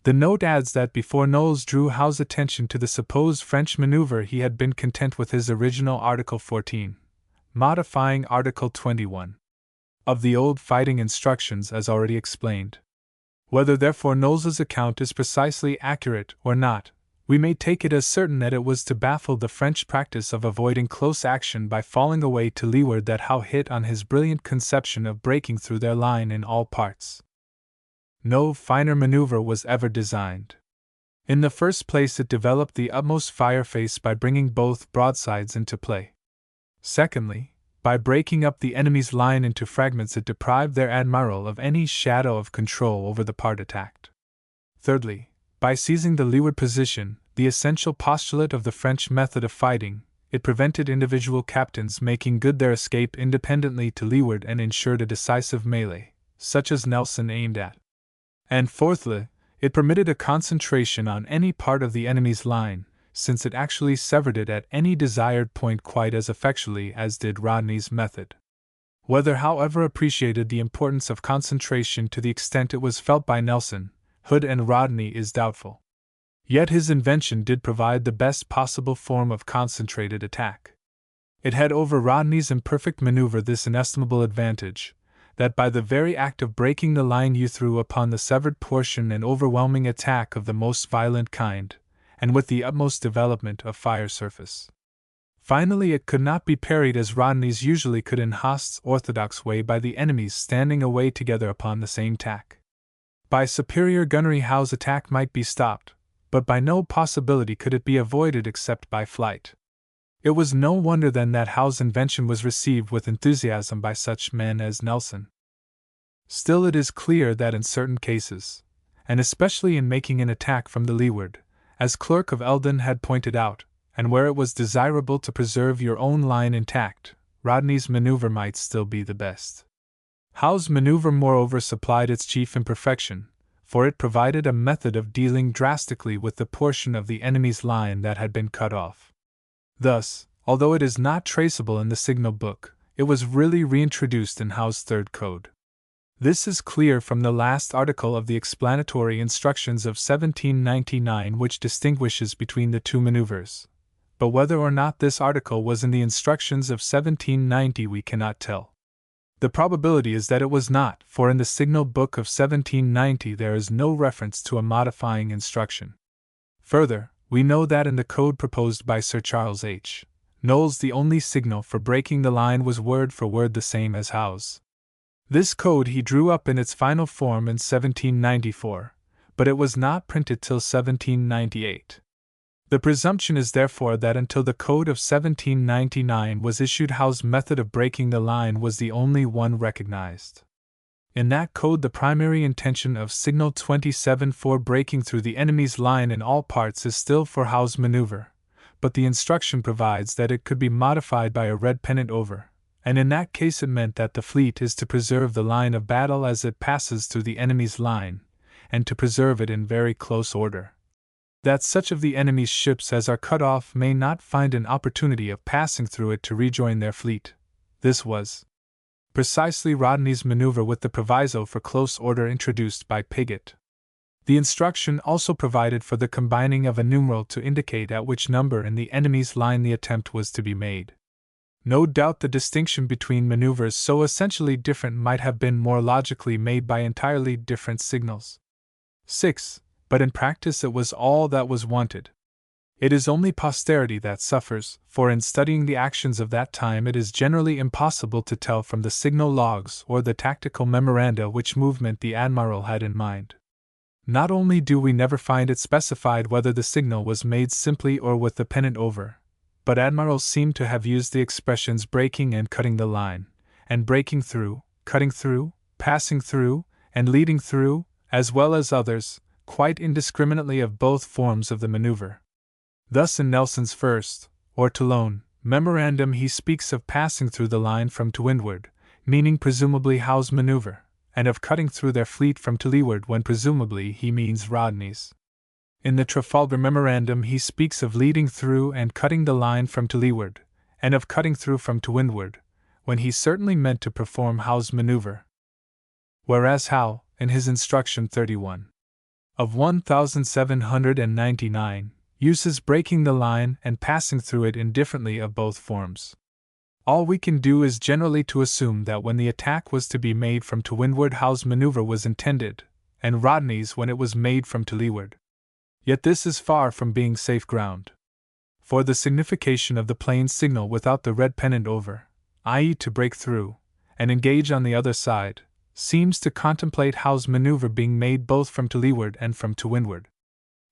Speaker 1: The note adds that before Knowles drew Howe's attention to the supposed French maneuver he had been content with his original Article 14, modifying Article 21 of the old fighting instructions as already explained. Whether therefore Knowles's account is precisely accurate or not, we may take it as certain that it was to baffle the French practice of avoiding close action by falling away to leeward that Howe hit on his brilliant conception of breaking through their line in all parts. No finer maneuver was ever designed. In the first place, it developed the utmost fire-face by bringing both broadsides into play. Secondly, by breaking up the enemy's line into fragments, it deprived their admiral of any shadow of control over the part attacked. Thirdly, by seizing the leeward position, the essential postulate of the French method of fighting, it prevented individual captains making good their escape independently to leeward and ensured a decisive melee, such as Nelson aimed at. And fourthly, it permitted a concentration on any part of the enemy's line, since it actually severed it at any desired point quite as effectually as did Rodney's method. Whether Howe ever appreciated the importance of concentration to the extent it was felt by Nelson, Hood, and Rodney is doubtful. Yet his invention did provide the best possible form of concentrated attack. It had over Rodney's imperfect maneuver this inestimable advantage, that by the very act of breaking the line you threw upon the severed portion an overwhelming attack of the most violent kind, and with the utmost development of fire surface. Finally, it could not be parried as Rodney's usually could in Host's orthodox way by the enemies standing away together upon the same tack. By superior gunnery Howe's attack might be stopped, but by no possibility could it be avoided except by flight. It was no wonder then that Howe's invention was received with enthusiasm by such men as Nelson. Still, it is clear that in certain cases, and especially in making an attack from the leeward, as Clerk of Eldon had pointed out, and where it was desirable to preserve your own line intact, Rodney's maneuver might still be the best. Howe's maneuver moreover supplied its chief imperfection, for it provided a method of dealing drastically with the portion of the enemy's line that had been cut off. Thus, although it is not traceable in the signal book, it was really reintroduced in Howe's third code. This is clear from the last article of the explanatory instructions of 1799, which distinguishes between the two maneuvers. But whether or not this article was in the instructions of 1790 we cannot tell. The probability is that it was not, for in the signal book of 1790 there is no reference to a modifying instruction. Further, we know that in the code proposed by Sir Charles H. Knowles the only signal for breaking the line was word for word the same as Howe's. This code he drew up in its final form in 1794, but it was not printed till 1798. The presumption is therefore that until the Code of 1799 was issued, Howe's method of breaking the line was the only one recognized. In that code, the primary intention of Signal 27 for breaking through the enemy's line in all parts is still for Howe's maneuver, but the instruction provides that it could be modified by a red pennant over, and in that case it meant that the fleet is to preserve the line of battle as it passes through the enemy's line, and to preserve it in very close order. That such of the enemy's ships as are cut off may not find an opportunity of passing through it to rejoin their fleet. This was precisely Rodney's maneuver, with the proviso for close order introduced by Pigott. The instruction also provided for the combining of a numeral to indicate at which number in the enemy's line the attempt was to be made. No doubt the distinction between maneuvers so essentially different might have been more logically made by entirely different signals. 6. But in practice it was all that was wanted. It is only posterity that suffers, for in studying the actions of that time it is generally impossible to tell from the signal logs or the tactical memoranda which movement the admiral had in mind. Not only do we never find it specified whether the signal was made simply or with the pennant over, but admirals seem to have used the expressions breaking and cutting the line, and breaking through, cutting through, passing through, and leading through, as well as others, quite indiscriminately of both forms of the maneuver. Thus in Nelson's first, or Toulon, memorandum he speaks of passing through the line from to windward, meaning presumably Howe's maneuver, and of cutting through their fleet from to leeward when presumably he means Rodney's. In the Trafalgar memorandum he speaks of leading through and cutting the line from to leeward, and of cutting through from to windward, when he certainly meant to perform Howe's maneuver. Whereas Howe, in his Instruction 31 of 1799, uses breaking the line and passing through it indifferently of both forms. All we can do is generally to assume that when the attack was to be made from to windward, Howe's maneuver was intended, and Rodney's when it was made from to leeward. Yet this is far from being safe ground. For the signification of the plain signal without the red pennant over, i.e. to break through, and engage on the other side, seems to contemplate Howe's maneuver being made both from to leeward and from to windward.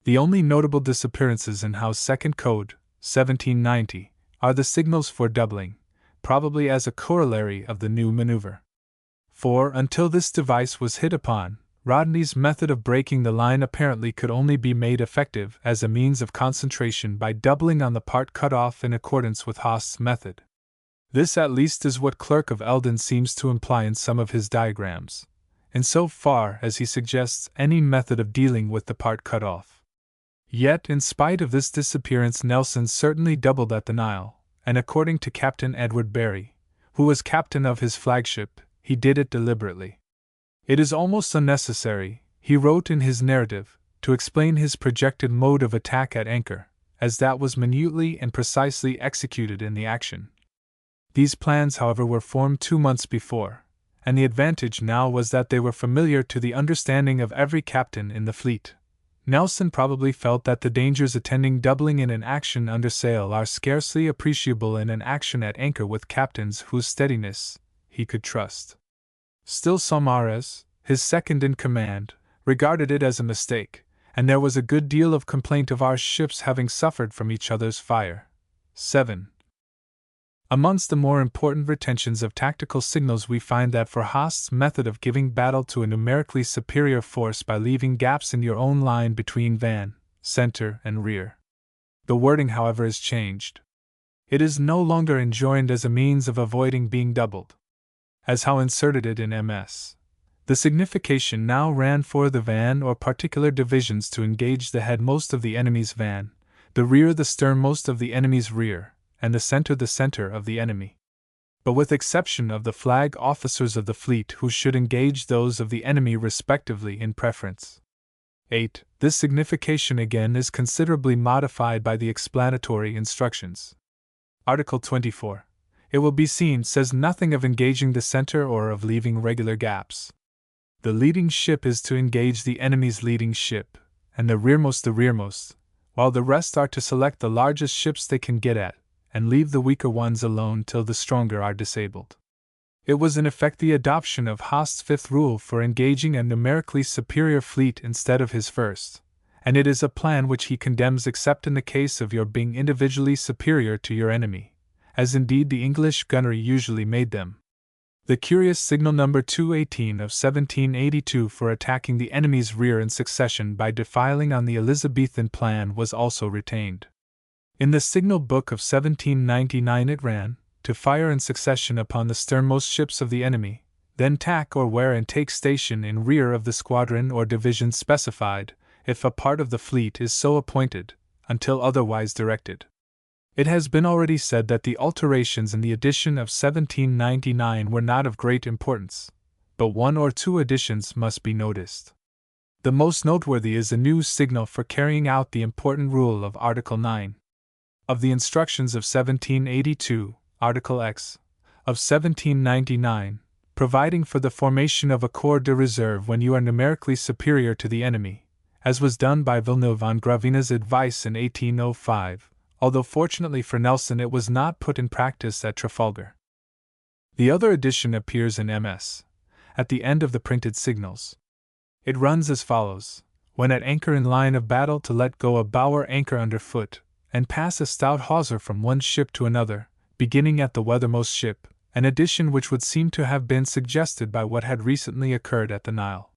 Speaker 1: The only notable disappearances in Howe's second code, 1790, are the signals for doubling, probably as a corollary of the new maneuver. For, until this device was hit upon, Rodney's method of breaking the line apparently could only be made effective as a means of concentration by doubling on the part cut off in accordance with Haast's method. This at least is what Clerk of Eldon seems to imply in some of his diagrams, in so far as he suggests any method of dealing with the part cut off. Yet, in spite of this disappearance, Nelson certainly doubled at the Nile, and according to Captain Edward Barry, who was captain of his flagship, he did it deliberately. It is almost unnecessary, he wrote in his narrative, to explain his projected mode of attack at anchor, as that was minutely and precisely executed in the action. These plans, however, were formed 2 months before, and the advantage now was that they were familiar to the understanding of every captain in the fleet. Nelson probably felt that the dangers attending doubling in an action under sail are scarcely appreciable in an action at anchor with captains whose steadiness he could trust. Still Saumarez, his second in command, regarded it as a mistake, and there was a good deal of complaint of our ships having suffered from each other's fire. 7. Amongst the more important retentions of tactical signals we find that for Haast's method of giving battle to a numerically superior force by leaving gaps in your own line between van, center, and rear. The wording, however, is changed. It is no longer enjoined as a means of avoiding being doubled, as Howe inserted it in MS. The signification now ran for the van or particular divisions to engage the head most of the enemy's van, the rear the stern most of the enemy's rear, and the center of the enemy. But with exception of the flag officers of the fleet who should engage those of the enemy respectively in preference. 8. This signification again is considerably modified by the explanatory instructions. Article 24, it will be seen, says nothing of engaging the center or of leaving regular gaps. The leading ship is to engage the enemy's leading ship, and the rearmost, while the rest are to select the largest ships they can get at, and leave the weaker ones alone till the stronger are disabled. It was in effect the adoption of Haast's fifth rule for engaging a numerically superior fleet instead of his first, and it is a plan which he condemns except in the case of your being individually superior to your enemy, as indeed the English gunnery usually made them. The curious signal number 218 of 1782 for attacking the enemy's rear in succession by defiling on the Elizabethan plan was also retained. In the signal book of 1799 it ran, to fire in succession upon the sternmost ships of the enemy, then tack or wear and take station in rear of the squadron or division specified, if a part of the fleet is so appointed, until otherwise directed. It has been already said that the alterations in the edition of 1799 were not of great importance, but one or two additions must be noticed. The most noteworthy is a new signal for carrying out the important rule of Article 9 of the Instructions of 1782, Article X, of 1799, providing for the formation of a corps de reserve when you are numerically superior to the enemy, as was done by Villeneuve on Gravina's advice in 1805. Although fortunately for Nelson it was not put in practice at Trafalgar. The other edition appears in MS, at the end of the printed signals. It runs as follows: when at anchor in line of battle to let go a bower anchor under foot, and pass a stout hawser from one ship to another, beginning at the weathermost ship, an addition which would seem to have been suggested by what had recently occurred at the Nile.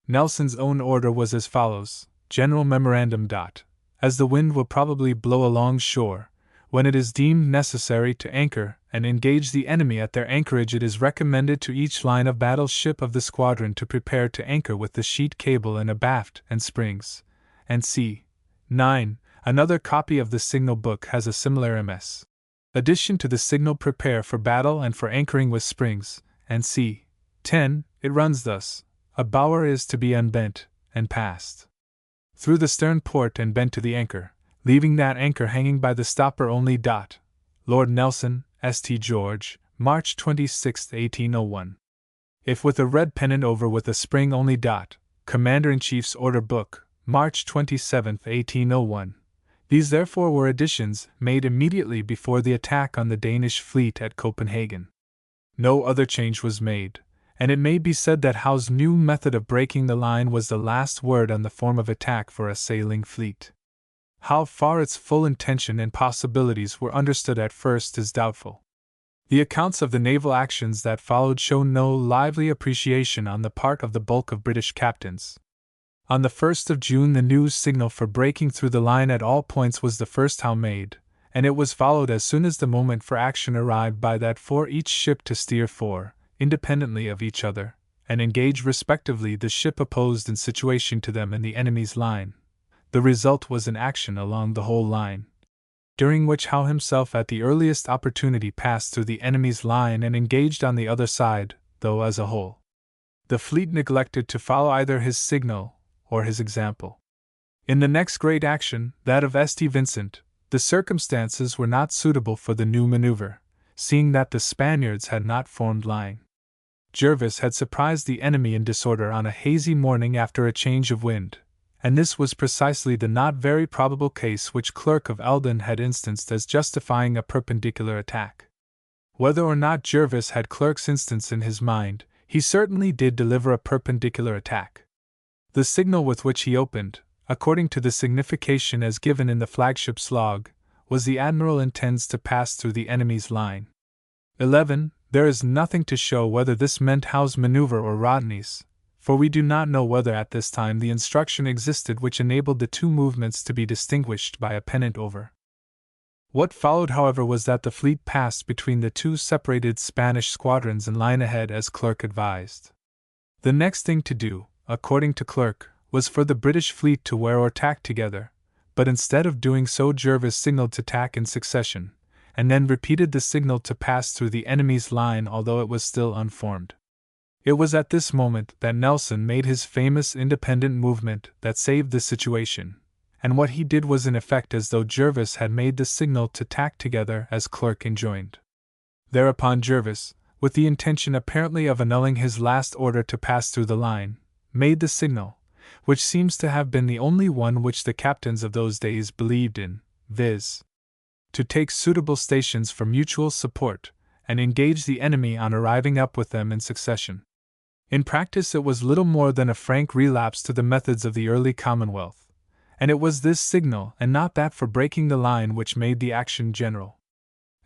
Speaker 1: Nelson's own order was as follows: General Memorandum. As the wind will probably blow along shore, when it is deemed necessary to anchor and engage the enemy at their anchorage, it is recommended to each line of battle ship of the squadron to prepare to anchor with the sheet cable and abaft and springs. And c. 9. Another copy of the signal book has a similar MS. Addition to the signal prepare for battle and for anchoring with springs, and c. 10. It runs thus: a bower is to be unbent and passed through the stern port and bent to the anchor, leaving that anchor hanging by the stopper only. Lord Nelson, St. George, March 26, 1801. If with a red pennant over with a spring only. Commander-in-Chief's Order Book, March 27, 1801. These therefore were additions made immediately before the attack on the Danish fleet at Copenhagen. No other change was made, and it may be said that Howe's new method of breaking the line was the last word on the form of attack for a sailing fleet. How far its full intention and possibilities were understood at first is doubtful. The accounts of the naval actions that followed show no lively appreciation on the part of the bulk of British captains. On the 1st of June the new signal for breaking through the line at all points was the first Howe made, and it was followed as soon as the moment for action arrived by that for each ship to steer for, independently of each other, and engage respectively the ship opposed in situation to them in the enemy's line. The result was an action along the whole line, during which Howe himself at the earliest opportunity passed through the enemy's line and engaged on the other side, though as a whole the fleet neglected to follow either his signal or his example. In the next great action, that of St. Vincent, the circumstances were not suitable for the new maneuver, seeing that the Spaniards had not formed line. Jervis had surprised the enemy in disorder on a hazy morning after a change of wind, and this was precisely the not very probable case which Clerk of Eldon had instanced as justifying a perpendicular attack. Whether or not Jervis had Clerk's instance in his mind, he certainly did deliver a perpendicular attack. The signal with which he opened, according to the signification as given in the flagship's log, was "The Admiral intends to pass through the enemy's line." 11. There is nothing to show whether this meant Howe's maneuver or Rodney's, for we do not know whether at this time the instruction existed which enabled the two movements to be distinguished by a pennant over. What followed, however, was that the fleet passed between the two separated Spanish squadrons in line ahead as Clerk advised. The next thing to do, according to Clerk, was for the British fleet to wear or tack together, but instead of doing so Jervis signaled to tack in succession, and then repeated the signal to pass through the enemy's line although it was still unformed. It was at this moment that Nelson made his famous independent movement that saved the situation, and what he did was in effect as though Jervis had made the signal to tack together as Clerk enjoined. Thereupon Jervis, with the intention apparently of annulling his last order to pass through the line, made the signal, which seems to have been the only one which the captains of those days believed in, viz., to take suitable stations for mutual support, and engage the enemy on arriving up with them in succession. In practice, it was little more than a frank relapse to the methods of the early Commonwealth, and it was this signal and not that for breaking the line which made the action general.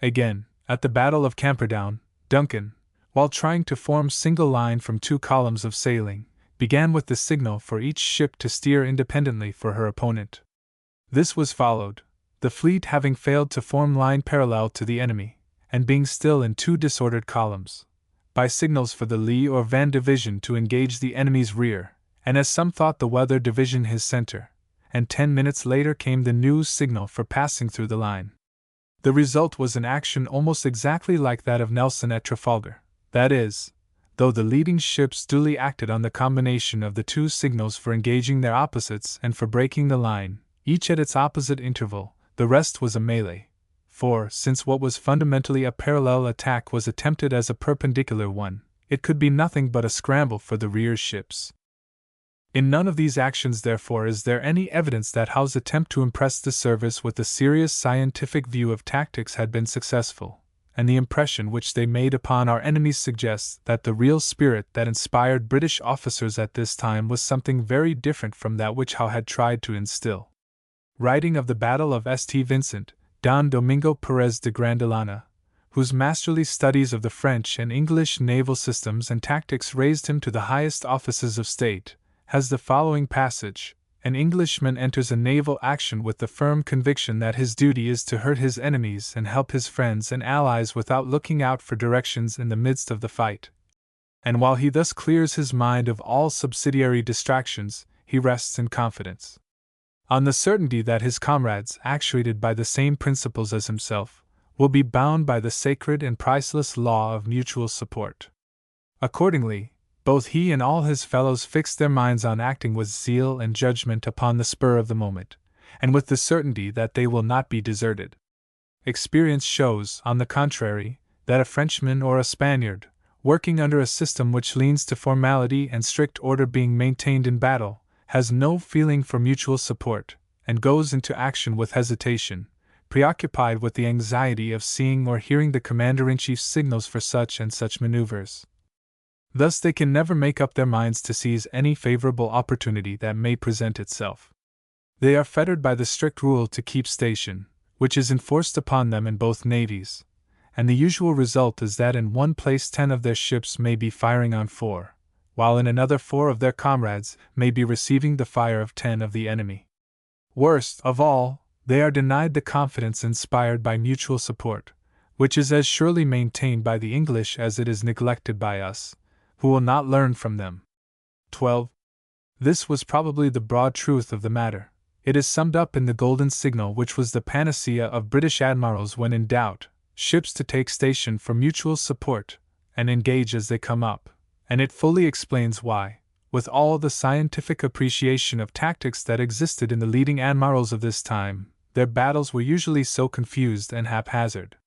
Speaker 1: Again, at the Battle of Camperdown, Duncan, while trying to form single line from 2 columns of sailing, began with the signal for each ship to steer independently for her opponent. This was followed, the fleet having failed to form line parallel to the enemy, and being still in 2 disordered columns, by signals for the Lee or Van division to engage the enemy's rear, and as some thought the Weather division his center, and 10 minutes later came the new signal for passing through the line. The result was an action almost exactly like that of Nelson at Trafalgar, that is, though the leading ships duly acted on the combination of the 2 signals for engaging their opposites and for breaking the line, each at its opposite interval, the rest was a melee. For, since what was fundamentally a parallel attack was attempted as a perpendicular one, it could be nothing but a scramble for the rear ships. In none of these actions, therefore, is there any evidence that Howe's attempt to impress the service with a serious scientific view of tactics had been successful, and the impression which they made upon our enemies suggests that the real spirit that inspired British officers at this time was something very different from that which Howe had tried to instill. Writing of the Battle of St. Vincent, Don Domingo Perez de Grandalana, whose masterly studies of the French and English naval systems and tactics raised him to the highest offices of state, has the following passage: "An Englishman enters a naval action with the firm conviction that his duty is to hurt his enemies and help his friends and allies without looking out for directions in the midst of the fight. And while he thus clears his mind of all subsidiary distractions, he rests in confidence on the certainty that his comrades, actuated by the same principles as himself, will be bound by the sacred and priceless law of mutual support." Accordingly, both he and all his fellows fixed their minds on acting with zeal and judgment upon the spur of the moment, and with the certainty that they will not be deserted. Experience shows, on the contrary, that a Frenchman or a Spaniard, working under a system which leans to formality and strict order being maintained in battle, has no feeling for mutual support, and goes into action with hesitation, preoccupied with the anxiety of seeing or hearing the commander-in-chief's signals for such and such maneuvers. Thus they can never make up their minds to seize any favorable opportunity that may present itself. They are fettered by the strict rule to keep station, which is enforced upon them in both navies, and the usual result is that in one place 10 of their ships may be firing on 4, while in another 4 of their comrades may be receiving the fire of 10 of the enemy. Worst of all, they are denied the confidence inspired by mutual support, which is as surely maintained by the English as it is neglected by us, who will not learn from them. 12. This was probably the broad truth of the matter. It is summed up in the golden signal which was the panacea of British admirals when in doubt, ships to take station for mutual support, and engage as they come up, and it fully explains why, with all the scientific appreciation of tactics that existed in the leading admirals of this time, their battles were usually so confused and haphazard.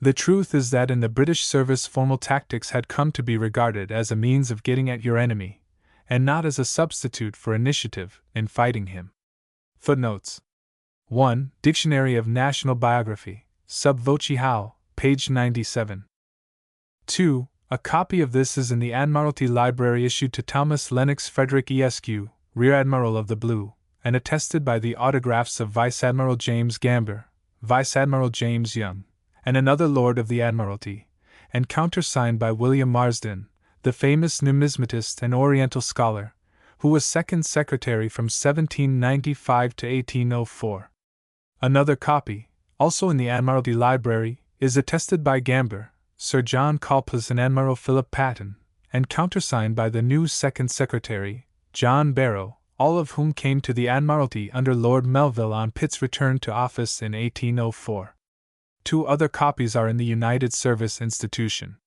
Speaker 1: The truth is that in the British service formal tactics had come to be regarded as a means of getting at your enemy, and not as a substitute for initiative in fighting him. Footnotes 1. Dictionary of National Biography, sub voce Howe, page 97. 2. A copy of this is in the Admiralty Library issued to Thomas Lennox Frederick Esq., Rear Admiral of the Blue, and attested by the autographs of Vice Admiral James Gambier, Vice Admiral James Young, and another Lord of the Admiralty, and countersigned by William Marsden, the famous numismatist and Oriental scholar, who was second secretary from 1795 to 1804. Another copy, also in the Admiralty Library, is attested by Gambier, Sir John Calpas and Admiral Philip Patton, and countersigned by the new second secretary, John Barrow, all of whom came to the Admiralty under Lord Melville on Pitt's return to office in 1804. 2 other copies are in the United Service Institution.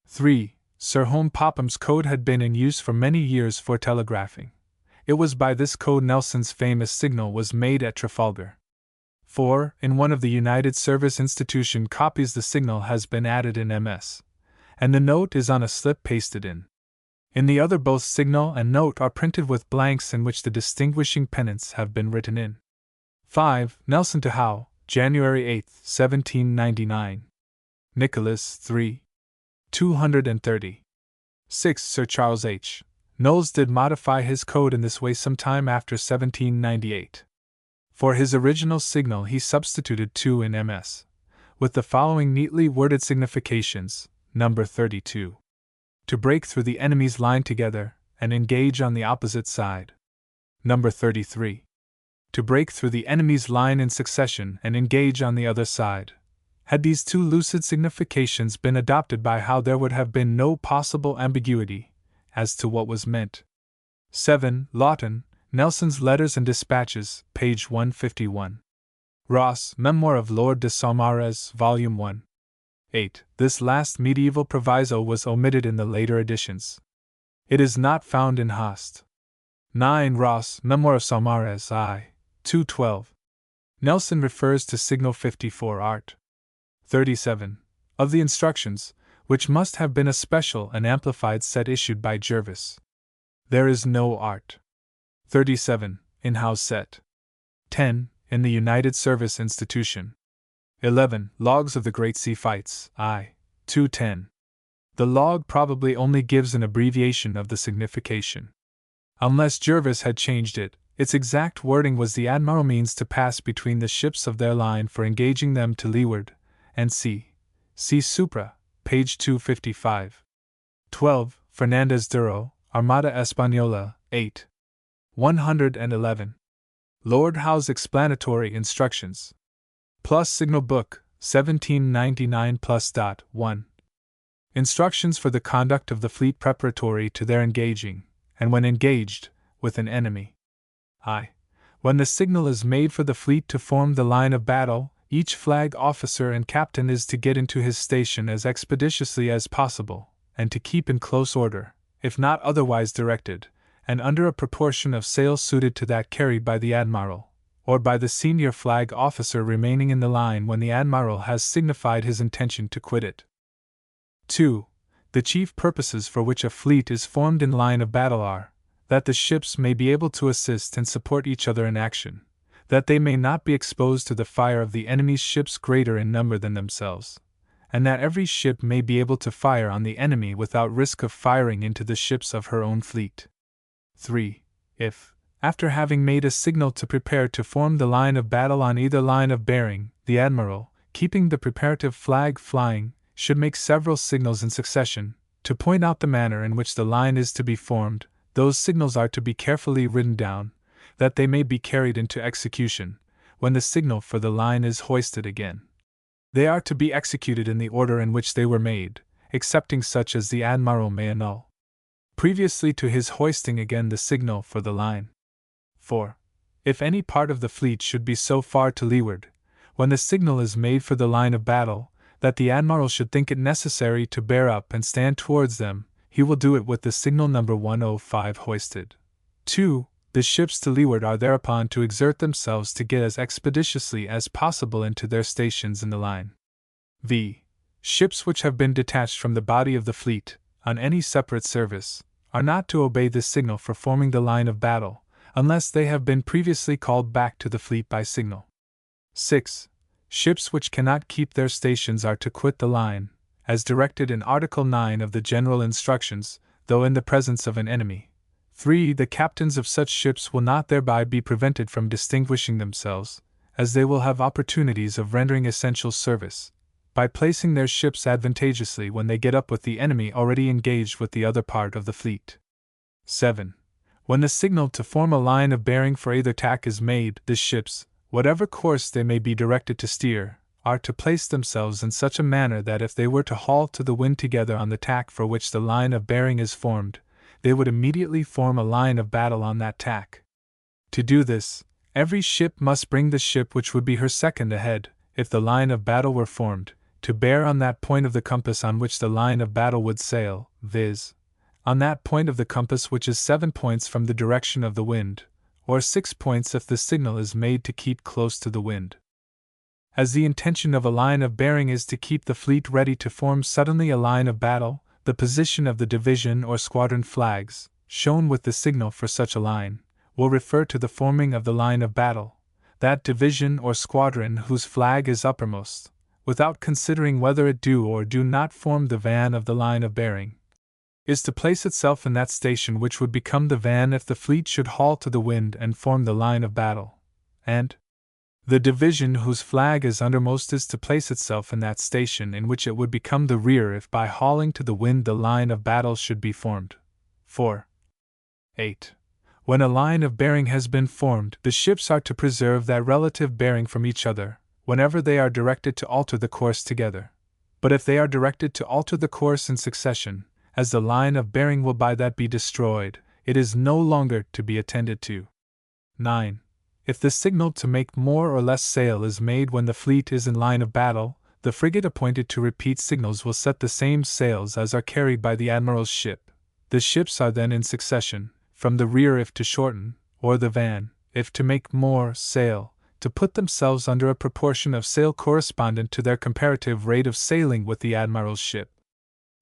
Speaker 1: 3. Sir Home Popham's code had been in use for many years for telegraphing. It was by this code Nelson's famous signal was made at Trafalgar. 4. In one of the United Service Institution copies the signal has been added in MS, and the note is on a slip pasted in. In the other both signal and note are printed with blanks in which the distinguishing pennants have been written in. 5. Nelson to Howe, January 8, 1799. Nicholas 3. 230. 6. Sir Charles H. Knowles did modify his code in this way some time after 1798. For his original signal he substituted 2 in MS, with the following neatly worded significations: number 32. To break through the enemy's line together, and engage on the opposite side. Number 33. To break through the enemy's line in succession and engage on the other side. Had these two lucid significations been adopted by Howe, there would have been no possible ambiguity as to what was meant. 7. Lawton, Nelson's Letters and Dispatches, page 151. Ross, Memoir of Lord de Saumarez, Volume 1. 8. This last medieval proviso was omitted in the later editions. It is not found in Hast. 9. Ross, Memoir of Saumarez, I. 212. Nelson refers to Signal 54 Art. 37. Of the instructions, which must have been a special and amplified set issued by Jervis. There is no art. 37. In Howe's set. 10. In the United Service Institution. 11. Logs of the Great Sea Fights, I. 210. The log probably only gives an abbreviation of the signification. Unless Jervis had changed it, its exact wording was: the admiral means to pass between the ships of their line for engaging them to leeward, and see supra, page 255. 12. Fernandez Duro, Armada Española, 8. 111. Lord Howe's Explanatory Instructions. Plus Signal Book, 1799 plus. 1. Instructions for the conduct of the fleet preparatory to their engaging, and when engaged, with an enemy. I. When the signal is made for the fleet to form the line of battle, each flag officer and captain is to get into his station as expeditiously as possible, and to keep in close order, if not otherwise directed, and under a proportion of sail suited to that carried by the admiral, or by the senior flag officer remaining in the line when the admiral has signified his intention to quit it. 2. The chief purposes for which a fleet is formed in line of battle are, that the ships may be able to assist and support each other in action, that they may not be exposed to the fire of the enemy's ships greater in number than themselves, and that every ship may be able to fire on the enemy without risk of firing into the ships of her own fleet. 3. If, after having made a signal to prepare to form the line of battle on either line of bearing, the admiral, keeping the preparative flag flying, should make several signals in succession, to point out the manner in which the line is to be formed, those signals are to be carefully written down, that they may be carried into execution, when the signal for the line is hoisted again. They are to be executed in the order in which they were made, excepting such as the admiral may annul, previously to his hoisting again the signal for the line. 4. If any part of the fleet should be so far to leeward, when the signal is made for the line of battle, that the admiral should think it necessary to bear up and stand towards them, he will do it with the signal number 105 hoisted. 2. The ships to leeward are thereupon to exert themselves to get as expeditiously as possible into their stations in the line. v. Ships which have been detached from the body of the fleet, on any separate service, are not to obey this signal for forming the line of battle, unless they have been previously called back to the fleet by signal. 6. Ships which cannot keep their stations are to quit the line, as directed in Article 9 of the General Instructions, though in the presence of an enemy. 3. The captains of such ships will not thereby be prevented from distinguishing themselves, as they will have opportunities of rendering essential service, by placing their ships advantageously when they get up with the enemy already engaged with the other part of the fleet. 7. When the signal to form a line of bearing for either tack is made, the ships, whatever course they may be directed to steer, are to place themselves in such a manner that if they were to haul to the wind together on the tack for which the line of bearing is formed, they would immediately form a line of battle on that tack. To do this, every ship must bring the ship which would be her second ahead, if the line of battle were formed, to bear on that point of the compass on which the line of battle would sail, viz., on that point of the compass which is 7 points from the direction of the wind, or 6 points if the signal is made to keep close to the wind. As the intention of a line of bearing is to keep the fleet ready to form suddenly a line of battle, the position of the division or squadron flags, shown with the signal for such a line, will refer to the forming of the line of battle, that division or squadron whose flag is uppermost, without considering whether it do or do not form the van of the line of bearing, is to place itself in that station which would become the van if the fleet should haul to the wind and form the line of battle, and the division whose flag is undermost is to place itself in that station in which it would become the rear if by hauling to the wind the line of battle should be formed. 4. 8. When a line of bearing has been formed, the ships are to preserve that relative bearing from each other, whenever they are directed to alter the course together. But if they are directed to alter the course in succession, as the line of bearing will by that be destroyed, it is no longer to be attended to. 9. If the signal to make more or less sail is made when the fleet is in line of battle, the frigate appointed to repeat signals will set the same sails as are carried by the admiral's ship. The ships are then in succession, from the rear if to shorten, or the van, if to make more sail, to put themselves under a proportion of sail correspondent to their comparative rate of sailing with the admiral's ship.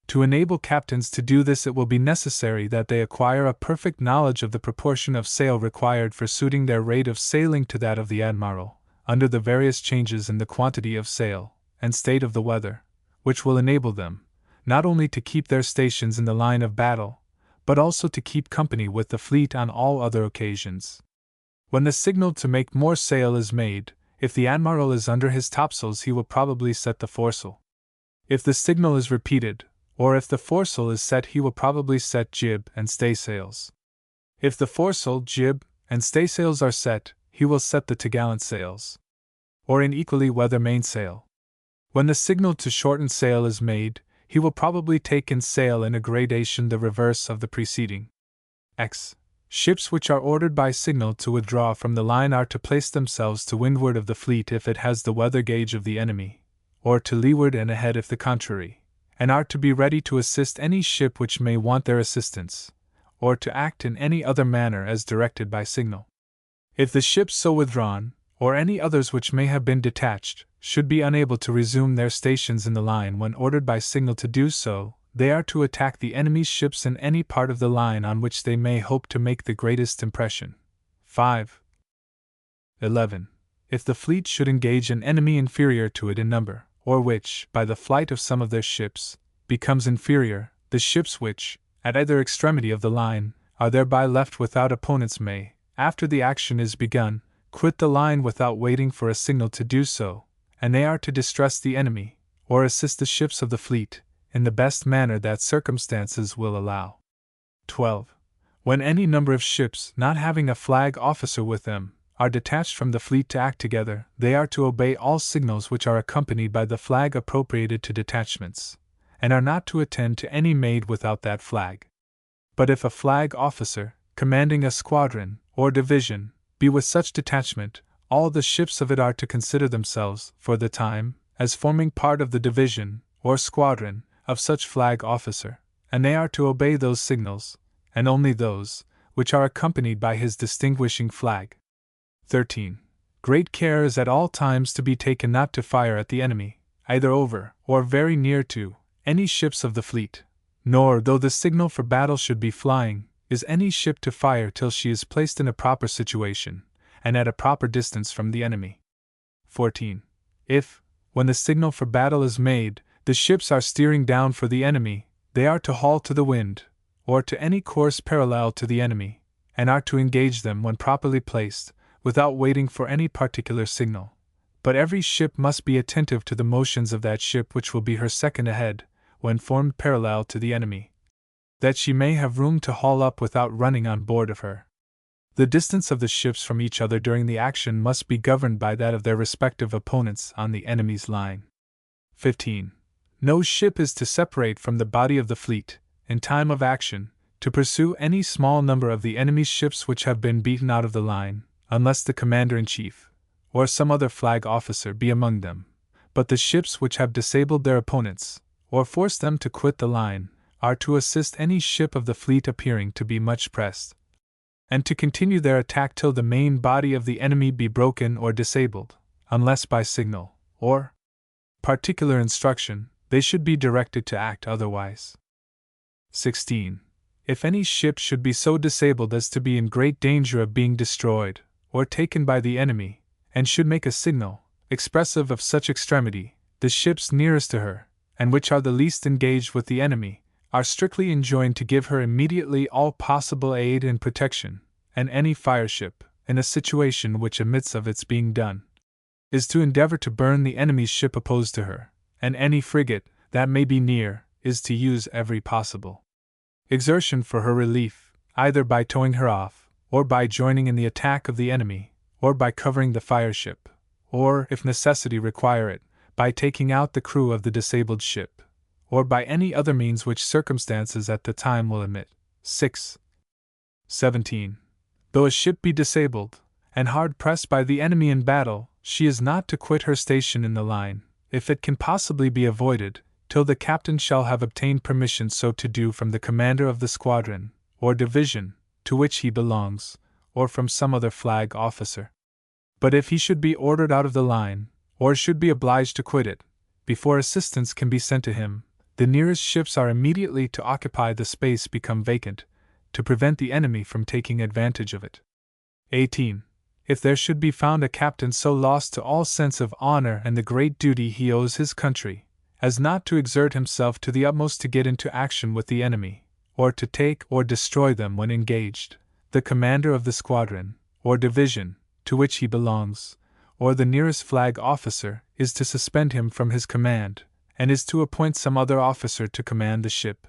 Speaker 1: To enable captains to do this, it will be necessary that they acquire a perfect knowledge of the proportion of sail required for suiting their rate of sailing to that of the admiral, under the various changes in the quantity of sail and state of the weather, which will enable them, not only to keep their stations in the line of battle, but also to keep company with the fleet on all other occasions. When the signal to make more sail is made, if the admiral is under his topsails, he will probably set the foresail. If the signal is repeated, or if the foresail is set, he will probably set jib and staysails. If the foresail, jib, and staysails are set, he will set the topgallant sails, or in equally weather mainsail. When the signal to shorten sail is made, he will probably take in sail in a gradation the reverse of the preceding. X. Ships which are ordered by signal to withdraw from the line are to place themselves to windward of the fleet if it has the weather gauge of the enemy, or to leeward and ahead if the contrary, and are to be ready to assist any ship which may want their assistance, or to act in any other manner as directed by signal. If the ships so withdrawn, or any others which may have been detached, should be unable to resume their stations in the line when ordered by signal to do so, they are to attack the enemy's ships in any part of the line on which they may hope to make the greatest impression. 5. 11. If the fleet should engage an enemy inferior to it in number, or which, by the flight of some of their ships, becomes inferior, the ships which, at either extremity of the line, are thereby left without opponents may, after the action is begun, quit the line without waiting for a signal to do so, and they are to distress the enemy, or assist the ships of the fleet, in the best manner that circumstances will allow. 12. When any number of ships, not having a flag officer with them, are detached from the fleet to act together, they are to obey all signals which are accompanied by the flag appropriated to detachments, and are not to attend to any made without that flag. But if a flag officer, commanding a squadron, or division, be with such detachment, all the ships of it are to consider themselves, for the time, as forming part of the division, or squadron, of such flag officer, and they are to obey those signals, and only those, which are accompanied by his distinguishing flag. 13. Great care is at all times to be taken not to fire at the enemy, either over, or very near to, any ships of the fleet, nor, though the signal for battle should be flying, is any ship to fire till she is placed in a proper situation, and at a proper distance from the enemy. 14. If, when the signal for battle is made, the ships are steering down for the enemy, they are to haul to the wind, or to any course parallel to the enemy, and are to engage them when properly placed, without waiting for any particular signal. But every ship must be attentive to the motions of that ship which will be her second ahead, when formed parallel to the enemy, that she may have room to haul up without running on board of her. The distance of the ships from each other during the action must be governed by that of their respective opponents on the enemy's line. 15. No ship is to separate from the body of the fleet, in time of action, to pursue any small number of the enemy's ships which have been beaten out of the line, unless the commander-in-chief, or some other flag officer, be among them. But the ships which have disabled their opponents, or forced them to quit the line, are to assist any ship of the fleet appearing to be much pressed, and to continue their attack till the main body of the enemy be broken or disabled, unless by signal, or particular instruction, they should be directed to act otherwise. 16. If any ship should be so disabled as to be in great danger of being destroyed, or taken by the enemy, and should make a signal, expressive of such extremity, the ships nearest to her, and which are the least engaged with the enemy, are strictly enjoined to give her immediately all possible aid and protection, and any fireship, in a situation which admits of its being done, is to endeavor to burn the enemy's ship opposed to her, and any frigate that may be near is to use every possible exertion for her relief, either by towing her off, or by joining in the attack of the enemy, or by covering the fireship, or, if necessity require it, by taking out the crew of the disabled ship, or by any other means which circumstances at the time will admit. 6. 17. Though a ship be disabled, and hard pressed by the enemy in battle, she is not to quit her station in the line, if it can possibly be avoided, till the captain shall have obtained permission so to do from the commander of the squadron, or division, to which he belongs, or from some other flag officer. But if he should be ordered out of the line, or should be obliged to quit it, before assistance can be sent to him, the nearest ships are immediately to occupy the space become vacant, to prevent the enemy from taking advantage of it. 18. If there should be found a captain so lost to all sense of honor and the great duty he owes his country, as not to exert himself to the utmost to get into action with the enemy, or to take or destroy them when engaged, the commander of the squadron, or division, to which he belongs, or the nearest flag officer, is to suspend him from his command, and is to appoint some other officer to command the ship,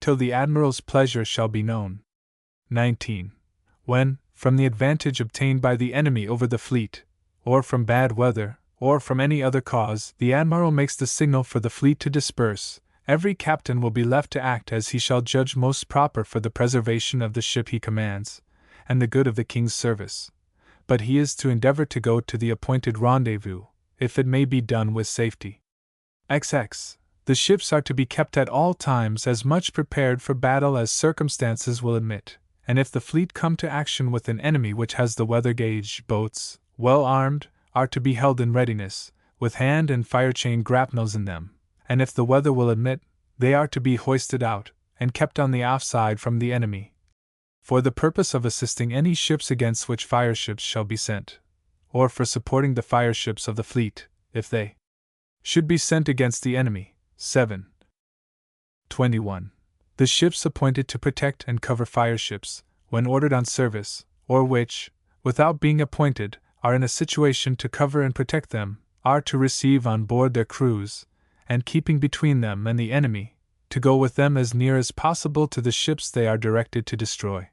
Speaker 1: till the admiral's pleasure shall be known. 19. When, from the advantage obtained by the enemy over the fleet, or from bad weather, or from any other cause, the admiral makes the signal for the fleet to disperse, every captain will be left to act as he shall judge most proper for the preservation of the ship he commands, and the good of the king's service. But he is to endeavor to go to the appointed rendezvous, if it may be done with safety. XX. The ships are to be kept at all times as much prepared for battle as circumstances will admit, and if the fleet come to action with an enemy which has the weather-gauge boats, well armed, are to be held in readiness, with hand and fire-chain grapnels in them, and if the weather will admit, they are to be hoisted out, and kept on the offside from the enemy, for the purpose of assisting any ships against which fireships shall be sent, or for supporting the fireships of the fleet, if they should be sent against the enemy. 7. 21. The ships appointed to protect and cover fireships, when ordered on service, or which, without being appointed, are in a situation to cover and protect them, are to receive on board their crews, and keeping between them and the enemy, to go with them as near as possible to the ships they are directed to destroy.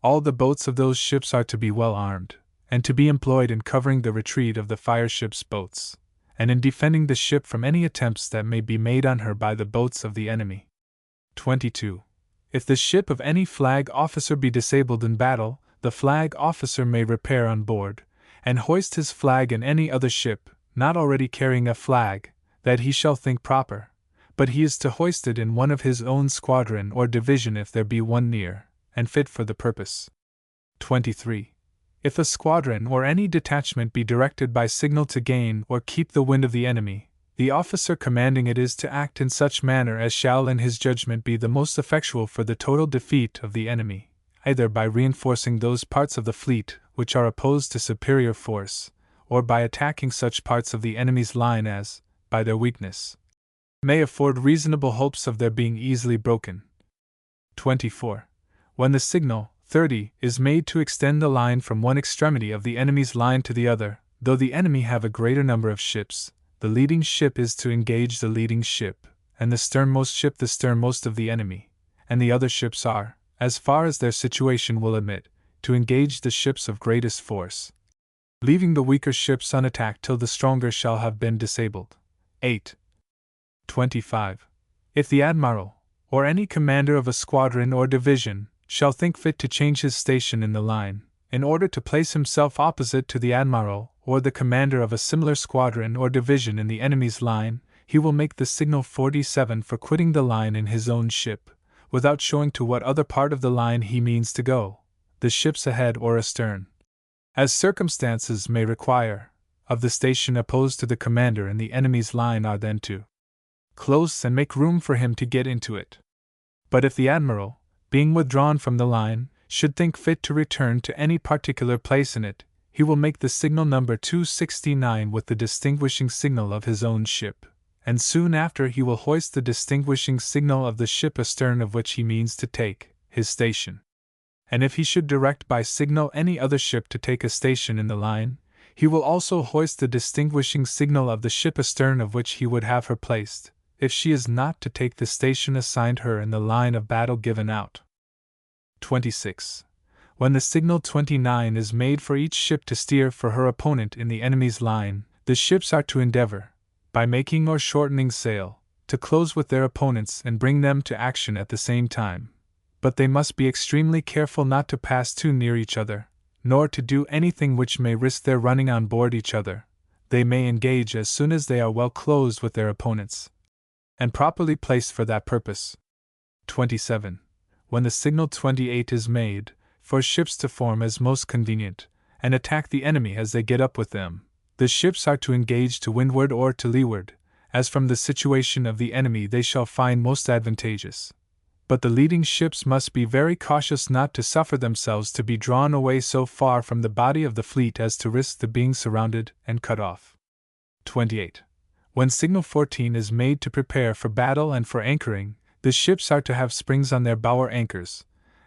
Speaker 1: All the boats of those ships are to be well armed, and to be employed in covering the retreat of the fireships' boats, and in defending the ship from any attempts that may be made on her by the boats of the enemy. 22. If the ship of any flag officer be disabled in battle, the flag officer may repair on board, and hoist his flag in any other ship, not already carrying a flag, that he shall think proper, but he is to hoist it in one of his own squadron or division if there be one near, and fit for the purpose. 23. If a squadron or any detachment be directed by signal to gain or keep the wind of the enemy, the officer commanding it is to act in such manner as shall in his judgment be the most effectual for the total defeat of the enemy, either by reinforcing those parts of the fleet which are opposed to superior force, or by attacking such parts of the enemy's line as, by their weakness, may afford reasonable hopes of their being easily broken. 24. When the signal, 30, is made to extend the line from one extremity of the enemy's line to the other, though the enemy have a greater number of ships, the leading ship is to engage the leading ship, and the sternmost ship the sternmost of the enemy, and the other ships are, as far as their situation will admit, to engage the ships of greatest force, leaving the weaker ships unattacked till the stronger shall have been disabled. 8. 25. If the admiral, or any commander of a squadron or division, shall think fit to change his station in the line, in order to place himself opposite to the admiral or the commander of a similar squadron or division in the enemy's line, he will make the signal 47 for quitting the line in his own ship, without showing to what other part of the line he means to go, the ships ahead or astern, as circumstances may require, of the station opposed to the commander in the enemy's line are then to close and make room for him to get into it. But if the admiral, being withdrawn from the line, should think fit to return to any particular place in it, he will make the signal number 269 with the distinguishing signal of his own ship, and soon after he will hoist the distinguishing signal of the ship astern of which he means to take his station. And if he should direct by signal any other ship to take a station in the line, he will also hoist the distinguishing signal of the ship astern of which he would have her placed, if she is not to take the station assigned her in the line of battle given out. 26. When the signal 29 is made for each ship to steer for her opponent in the enemy's line, the ships are to endeavor, by making or shortening sail, to close with their opponents and bring them to action at the same time. But they must be extremely careful not to pass too near each other, nor to do anything which may risk their running on board each other. They may engage as soon as they are well closed with their opponents, and properly placed for that purpose. 27. When the signal 28 is made, for ships to form as most convenient, and attack the enemy as they get up with them, the ships are to engage to windward or to leeward, as from the situation of the enemy they shall find most advantageous. But the leading ships must be very cautious not to suffer themselves to be drawn away so far from the body of the fleet as to risk the being surrounded and cut off. 28. When signal 14 is made to prepare for battle and for anchoring, the ships are to have springs on their bower anchors,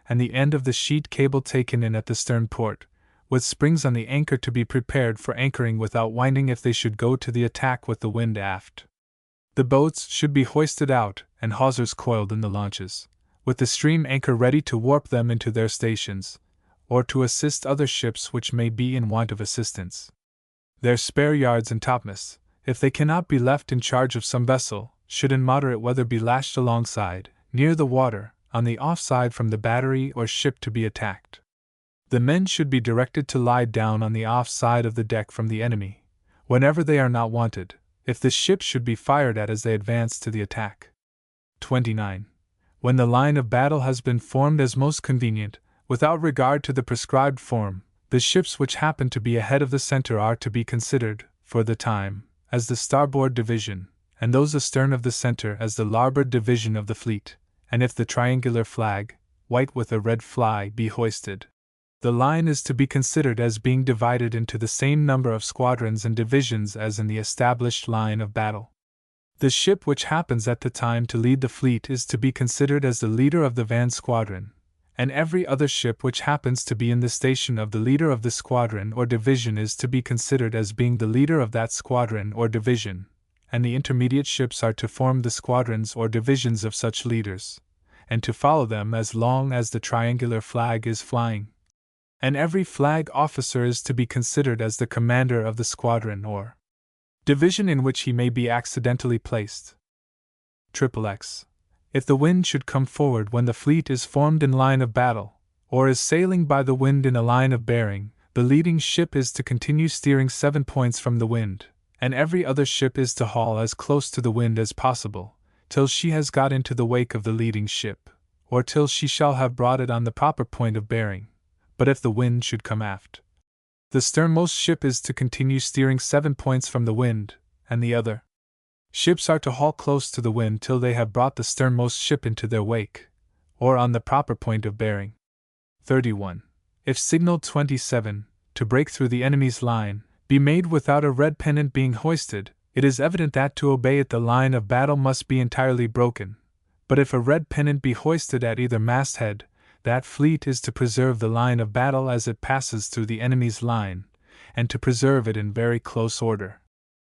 Speaker 1: and the end of the sheet cable taken in at the stern port, with springs on the anchor to be prepared for anchoring without winding if they should go to the attack with the wind aft. The boats should be hoisted out and hawsers coiled in the launches, with the stream anchor ready to warp them into their stations, or to assist other ships which may be in want of assistance. Their spare yards and topmasts, if they cannot be left in charge of some vessel, should in moderate weather be lashed alongside, near the water, on the off side from the battery or ship to be attacked. The men should be directed to lie down on the off side of the deck from the enemy, whenever they are not wanted, if the ship should be fired at as they advance to the attack. 29. When the line of battle has been formed as most convenient, without regard to the prescribed form, the ships which happen to be ahead of the center are to be considered, for the time, as the starboard division, and those astern of the center as the larboard division of the fleet, and if the triangular flag, white with a red fly, be hoisted, the line is to be considered as being divided into the same number of squadrons and divisions as in the established line of battle. The ship which happens at the time to lead the fleet is to be considered as the leader of the van squadron, and every other ship which happens to be in the station of the leader of the squadron or division is to be considered as being the leader of that squadron or division, and the intermediate ships are to form the squadrons or divisions of such leaders, and to follow them as long as the triangular flag is flying. And every flag officer is to be considered as the commander of the squadron or division in which he may be accidentally placed. XXX. If the wind should come forward when the fleet is formed in line of battle, or is sailing by the wind in a line of bearing, the leading ship is to continue steering 7 points from the wind, and every other ship is to haul as close to the wind as possible, till she has got into the wake of the leading ship, or till she shall have brought it on the proper point of bearing. But if the wind should come aft, the sternmost ship is to continue steering 7 points from the wind, and the other ships are to haul close to the wind till they have brought the sternmost ship into their wake, or on the proper point of bearing. 31. If signal 27, to break through the enemy's line, be made without a red pennant being hoisted, it is evident that to obey it the line of battle must be entirely broken. But if a red pennant be hoisted at either masthead, that fleet is to preserve the line of battle as it passes through the enemy's line, and to preserve it in very close order,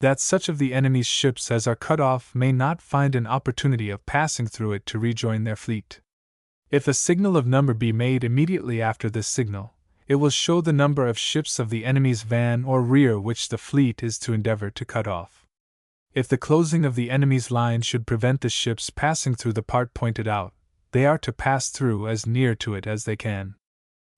Speaker 1: that such of the enemy's ships as are cut off may not find an opportunity of passing through it to rejoin their fleet. If a signal of number be made immediately after this signal, it will show the number of ships of the enemy's van or rear which the fleet is to endeavor to cut off. If the closing of the enemy's line should prevent the ships passing through the part pointed out, they are to pass through as near to it as they can.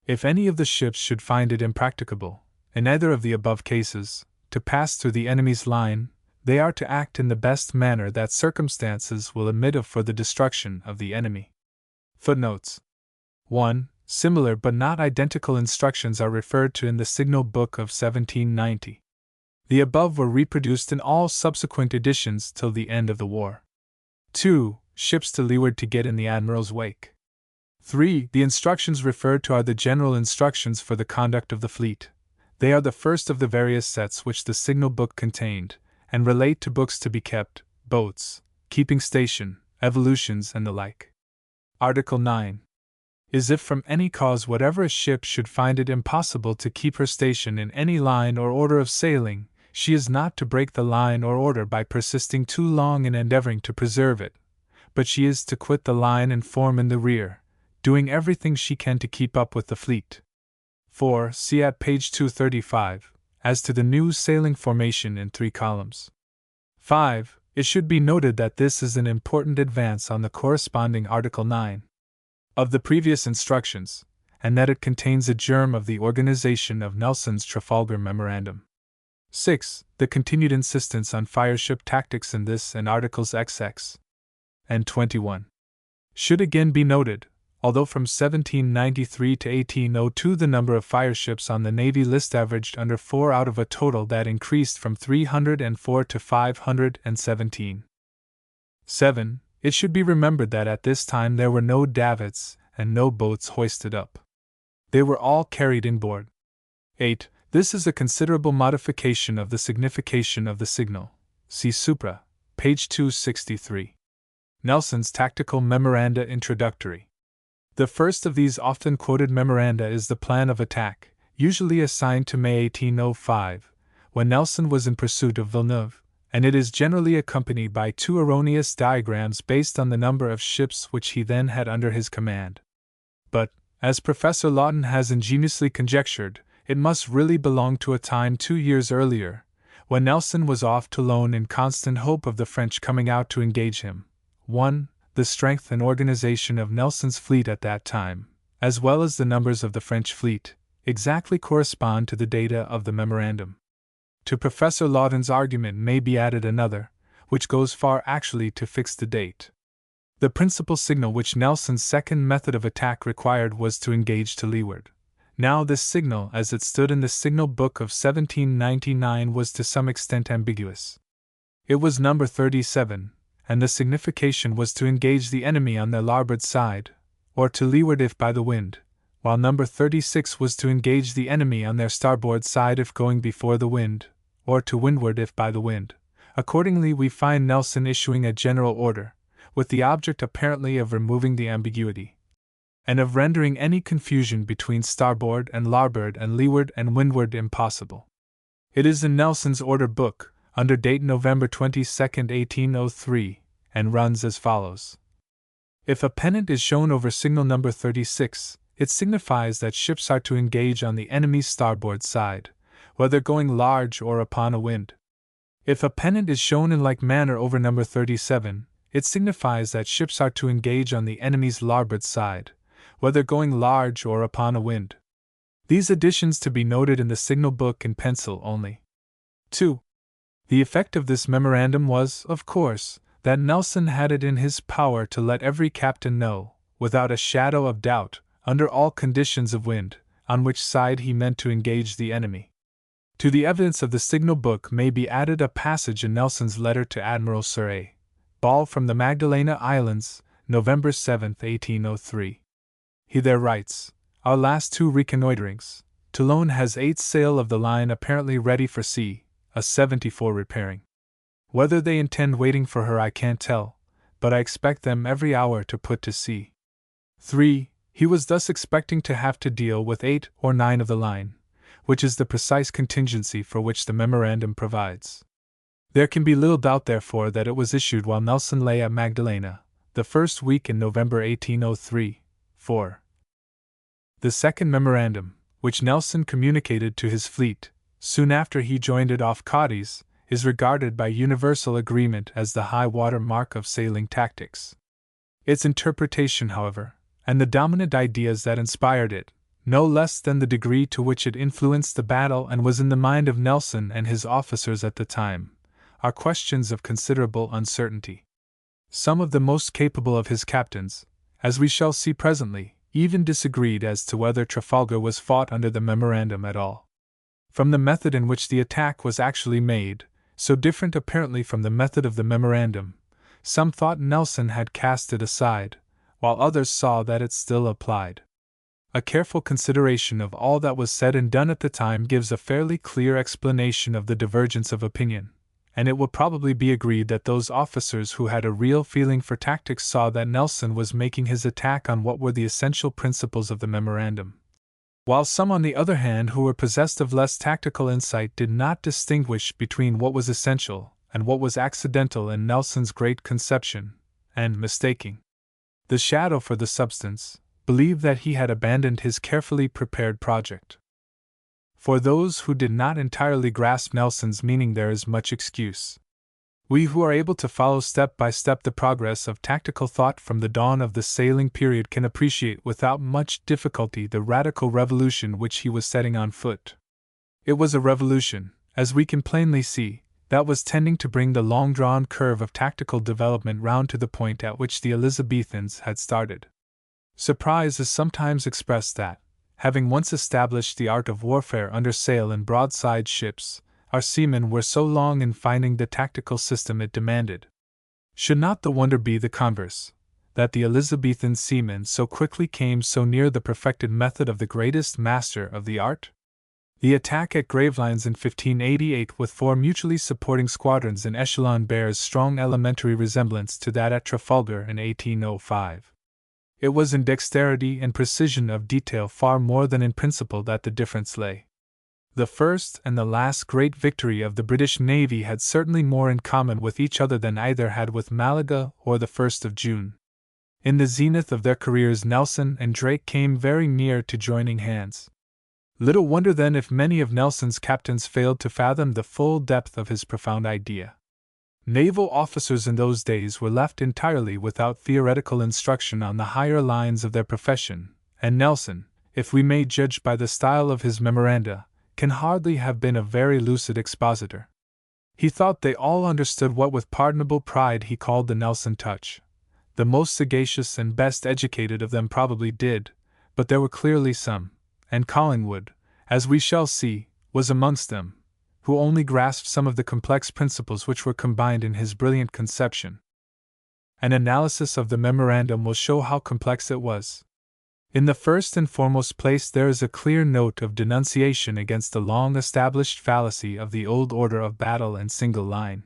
Speaker 1: If any of the ships should find it impracticable, in either of the above cases, to pass through the enemy's line, they are to act in the best manner that circumstances will admit of for the destruction of the enemy. Footnotes 1. Similar but not identical instructions are referred to in the Signal Book of 1790. The above were reproduced in all subsequent editions till the end of the war. 2. Ships to leeward to get in the admiral's wake. 3. The instructions referred to are the general instructions for the conduct of the fleet. They are the first of the various sets which the signal book contained, and relate to books to be kept, boats, keeping station, evolutions, and the like. Article 9 is if from any cause whatever a ship should find it impossible to keep her station in any line or order of sailing, she is not to break the line or order by persisting too long in endeavoring to preserve it, but she is to quit the line and form in the rear, doing everything she can to keep up with the fleet. 4. See at page 235, as to the new sailing formation in 3 columns. 5. It should be noted that this is an important advance on the corresponding Article 9 of the previous instructions, and that it contains a germ of the organization of Nelson's Trafalgar Memorandum. 6. The continued insistence on fireship tactics in this and Articles XX and 21 should again be noted, although from 1793 to 1802 the number of fireships on the Navy list averaged under 4 out of a total that increased from 304 to 517. 7. It should be remembered that at this time there were no davits and no boats hoisted up. They were all carried inboard. 8. This is a considerable modification of the signification of the signal. See supra, page 263. Nelson's Tactical Memoranda Introductory. The first of these often quoted memoranda is the plan of attack, usually assigned to May 1805, when Nelson was in pursuit of Villeneuve, and it is generally accompanied by 2 erroneous diagrams based on the number of ships which he then had under his command. But, as Professor Lawton has ingeniously conjectured, it must really belong to a time 2 years earlier, when Nelson was off Toulon in constant hope of the French coming out to engage him. 1. The strength and organization of Nelson's fleet at that time, as well as the numbers of the French fleet, exactly correspond to the data of the memorandum. To Professor Lawton's argument may be added another, which goes far actually to fix the date. The principal signal which Nelson's second method of attack required was to engage to leeward. Now this signal, as it stood in the signal book of 1799, was to some extent ambiguous. It was number 37, and the signification was to engage the enemy on their larboard side, or to leeward if by the wind, while number 36 was to engage the enemy on their starboard side if going before the wind, or to windward if by the wind. Accordingly, we find Nelson issuing a general order, with the object apparently of removing the ambiguity, and of rendering any confusion between starboard and larboard and leeward and windward impossible. It is in Nelson's order book, under date November 22, 1803, and runs as follows. If a pennant is shown over signal number 36, it signifies that ships are to engage on the enemy's starboard side, whether going large or upon a wind. If a pennant is shown in like manner over number 37, it signifies that ships are to engage on the enemy's larboard side, whether going large or upon a wind. These additions to be noted in the signal book in pencil only. 2. The effect of this memorandum was, of course, that Nelson had it in his power to let every captain know, without a shadow of doubt, under all conditions of wind, on which side he meant to engage the enemy. To the evidence of the signal book may be added a passage in Nelson's letter to Admiral Sir A. Ball from the Magdalena Islands, November 7, 1803. He there writes, "Our last 2 reconnoiterings, Toulon has 8 sail of the line apparently ready for sea, a 74 repairing. Whether they intend waiting for her I can't tell, but I expect them every hour to put to sea." 3. He was thus expecting to have to deal with 8 or 9 of the line, which is the precise contingency for which the memorandum provides. There can be little doubt, therefore, that it was issued while Nelson lay at Magdalena, the first week in November 1803. 4. The second memorandum, which Nelson communicated to his fleet, soon after he joined it off Cadiz, is regarded by universal agreement as the high-water mark of sailing tactics. Its interpretation, however, and the dominant ideas that inspired it, no less than the degree to which it influenced the battle and was in the mind of Nelson and his officers at the time, are questions of considerable uncertainty. Some of the most capable of his captains, as we shall see presently, even disagreed as to whether Trafalgar was fought under the memorandum at all. From the method in which the attack was actually made, so different apparently from the method of the memorandum, some thought Nelson had cast it aside, while others saw that it still applied. A careful consideration of all that was said and done at the time gives a fairly clear explanation of the divergence of opinion, and it will probably be agreed that those officers who had a real feeling for tactics saw that Nelson was making his attack on what were the essential principles of the memorandum, while some, on the other hand, who were possessed of less tactical insight did not distinguish between what was essential and what was accidental in Nelson's great conception, and, mistaking the shadow for the substance, believed that he had abandoned his carefully prepared project. For those who did not entirely grasp Nelson's meaning, there is much excuse. We who are able to follow step by step the progress of tactical thought from the dawn of the sailing period can appreciate without much difficulty the radical revolution which he was setting on foot. It was a revolution, as we can plainly see, that was tending to bring the long-drawn curve of tactical development round to the point at which the Elizabethans had started. Surprise is sometimes expressed that, having once established the art of warfare under sail in broadside ships, our seamen were so long in finding the tactical system it demanded. Should not the wonder be the converse, that the Elizabethan seamen so quickly came so near the perfected method of the greatest master of the art? The attack at Gravelines in 1588 with 4 mutually supporting squadrons in echelon bears strong elementary resemblance to that at Trafalgar in 1805. It was in dexterity and precision of detail far more than in principle that the difference lay. The first and the last great victory of the British Navy had certainly more in common with each other than either had with Malaga or the 1st of June. In the zenith of their careers, Nelson and Drake came very near to joining hands. Little wonder then if many of Nelson's captains failed to fathom the full depth of his profound idea. Naval officers in those days were left entirely without theoretical instruction on the higher lines of their profession, and Nelson, if we may judge by the style of his memoranda, can hardly have been a very lucid expositor. He thought they all understood what with pardonable pride he called the Nelson touch. The most sagacious and best educated of them probably did, but there were clearly some, and Collingwood, as we shall see, was amongst them, who only grasped some of the complex principles which were combined in his brilliant conception. An analysis of the memorandum will show how complex it was. In the first and foremost place, there is a clear note of denunciation against the long-established fallacy of the old order of battle and single line.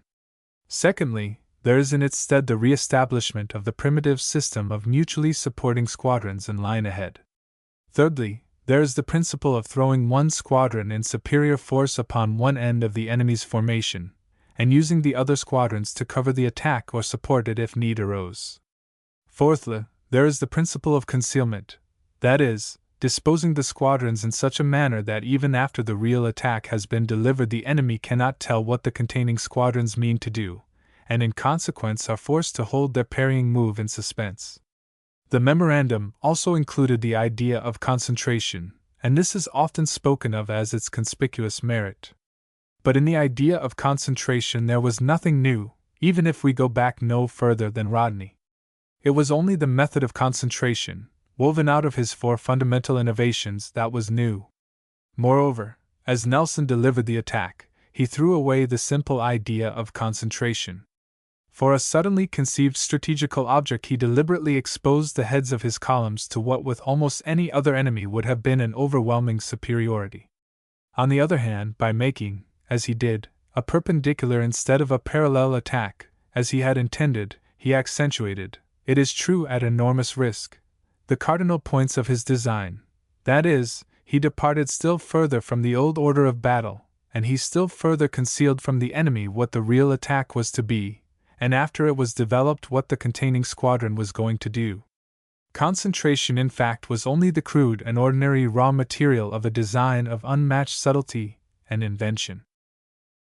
Speaker 1: Secondly, there is in its stead the re-establishment of the primitive system of mutually supporting squadrons in line ahead. Thirdly, there is the principle of throwing one squadron in superior force upon one end of the enemy's formation, and using the other squadrons to cover the attack or support it if need arose. Fourthly, there is the principle of concealment, that is, disposing the squadrons in such a manner that even after the real attack has been delivered the enemy cannot tell what the containing squadrons mean to do, and in consequence are forced to hold their parrying move in suspense. The memorandum also included the idea of concentration, and this is often spoken of as its conspicuous merit. But in the idea of concentration there was nothing new, even if we go back no further than Rodney. It was only the method of concentration, woven out of his 4 fundamental innovations, that was new. Moreover, as Nelson delivered the attack, he threw away the simple idea of concentration. For a suddenly conceived strategical object he deliberately exposed the heads of his columns to what with almost any other enemy would have been an overwhelming superiority. On the other hand, by making, as he did, a perpendicular instead of a parallel attack, as he had intended, he accentuated, it is true at enormous risk, the cardinal points of his design. That is, he departed still further from the old order of battle, and he still further concealed from the enemy what the real attack was to be, and after it was developed what the containing squadron was going to do. Concentration, in fact, was only the crude and ordinary raw material of a design of unmatched subtlety and invention.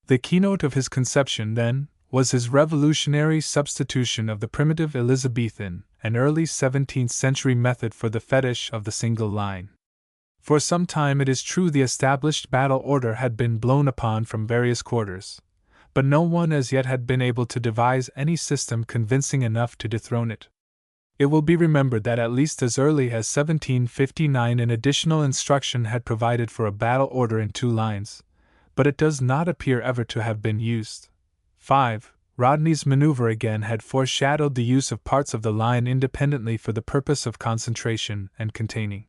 Speaker 1: The keynote of his conception, then, was his revolutionary substitution of the primitive Elizabethan and early 17th century method for the fetish of the single line. For some time, it is true, the established battle order had been blown upon from various quarters, but no one as yet had been able to devise any system convincing enough to dethrone it. It will be remembered that at least as early as 1759 an additional instruction had provided for a battle order in 2 lines, but it does not appear ever to have been used. 5. Rodney's maneuver again had foreshadowed the use of parts of the line independently for the purpose of concentration and containing.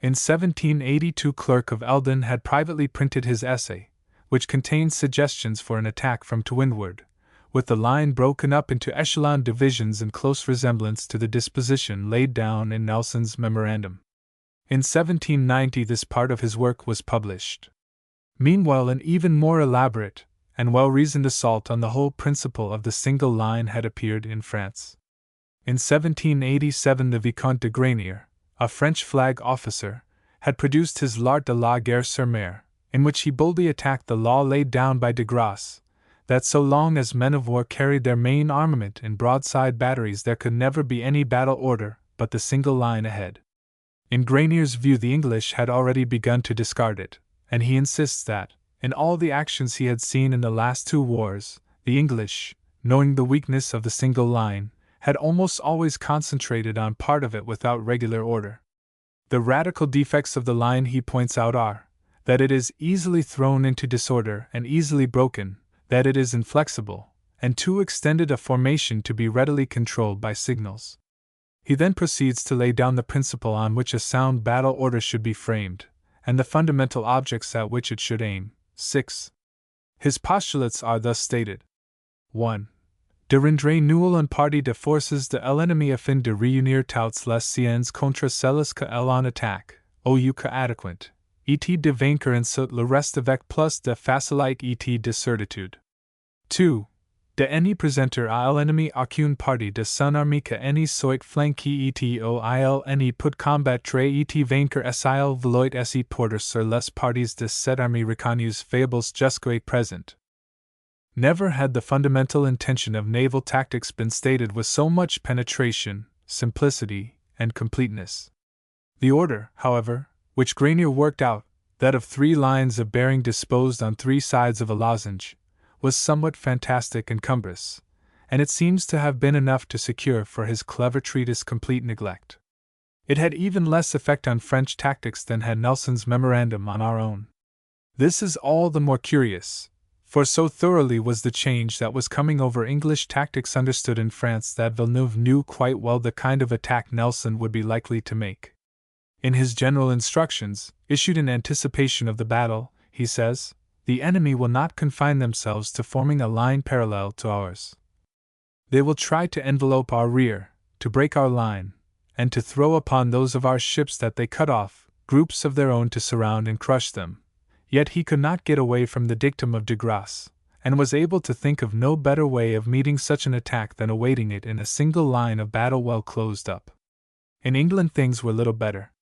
Speaker 1: In 1782, Clerk of Eldon had privately printed his essay, which contained suggestions for an attack from to windward, with the line broken up into echelon divisions in close resemblance to the disposition laid down in Nelson's memorandum. In 1790 this part of his work was published. Meanwhile an even more elaborate and well-reasoned assault on the whole principle of the single line had appeared in France. In 1787 the Vicomte de Granier, a French flag officer, had produced his L'Art de la Guerre sur Mer, in which he boldly attacked the law laid down by de Grasse, that so long as men of war carried their main armament in broadside batteries there could never be any battle order but the single line ahead. In Granier's view the English had already begun to discard it, and he insists that, in all the actions he had seen in the last two wars, the English, knowing the weakness of the single line, had almost always concentrated on part of it without regular order. The radical defects of the line he points out are, that it is easily thrown into disorder and easily broken, that it is inflexible, and too extended a formation to be readily controlled by signals. He then proceeds to lay down the principle on which a sound battle order should be framed, and the fundamental objects at which it should aim. 6. His postulates are thus stated. 1. De rendre nul un parti de forces de l'ennemi afin de réunir toutes les siennes contre celles que en attaque, au que adéquent, et de vaincre en tout le reste avec plus de facilité et de certitude. 2. De ne présenter à l'ennemi aucune partie de son armée que ne soit flanquée et au il peut combattre et vaincre s'il veut essayer porter sur les parties de cette armée reconnues faibles jusqu'à présent. Never had the fundamental intention of naval tactics been stated with so much penetration, simplicity, and completeness. The order, however, which Granier worked out, that of 3 lines of bearing disposed on 3 sides of a lozenge, was somewhat fantastic and cumbrous, and it seems to have been enough to secure for his clever treatise complete neglect. It had even less effect on French tactics than had Nelson's memorandum on our own. This is all the more curious, for so thoroughly was the change that was coming over English tactics understood in France that Villeneuve knew quite well the kind of attack Nelson would be likely to make. In his general instructions, issued in anticipation of the battle, he says, "The enemy will not confine themselves to forming a line parallel to ours. They will try to envelope our rear, to break our line, and to throw upon those of our ships that they cut off, groups of their own to surround and crush them." Yet he could not get away from the dictum of de Grasse, and was able to think of no better way of meeting such an attack than awaiting it in a single line of battle well closed up. In England things were little better.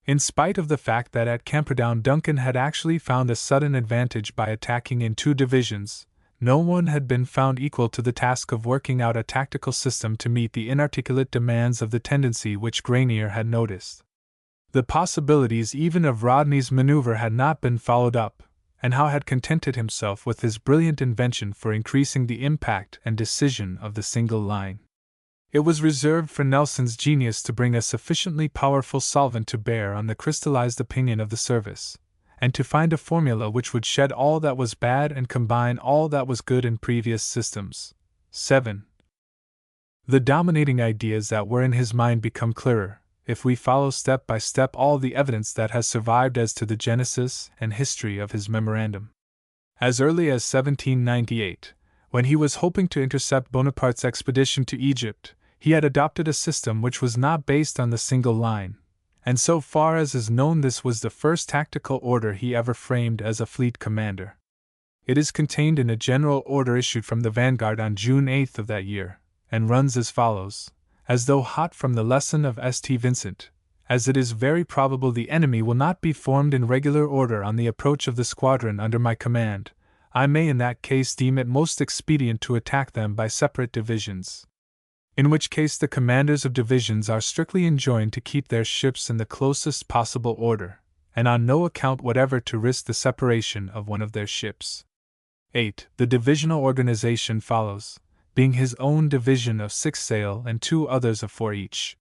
Speaker 1: In spite of the fact that at Camperdown Duncan had actually found a sudden advantage by attacking in 2 divisions, no one had been found equal to the task of working out a tactical system to meet the inarticulate demands of the tendency which Granier had noticed. The possibilities even of Rodney's maneuver had not been followed up, and Howe had contented himself with his brilliant invention for increasing the impact and decision of the single line. It was reserved for Nelson's genius to bring a sufficiently powerful solvent to bear on the crystallized opinion of the service, and to find a formula which would shed all that was bad and combine all that was good in previous systems. 7. The dominating ideas that were in his mind become clearer, if we follow step by step all the evidence that has survived as to the genesis and history of his memorandum. As early as 1798, when he was hoping to intercept Bonaparte's expedition to Egypt, he had adopted a system which was not based on the single line, and so far as is known this was the first tactical order he ever framed as a fleet commander. It is contained in a general order issued from the Vanguard on June 8 of that year, and runs as follows. As though hot from the lesson of St. Vincent, as it is very probable the enemy will not be formed in regular order on the approach of the squadron under my command, I may in that case deem it most expedient to attack them by separate divisions. In which case the commanders of divisions are strictly enjoined to keep their ships in the closest possible order, and on no account whatever to risk the separation of one of their ships. 8. The divisional organization follows, being his own division of 6 sail and 2 others of 4 each.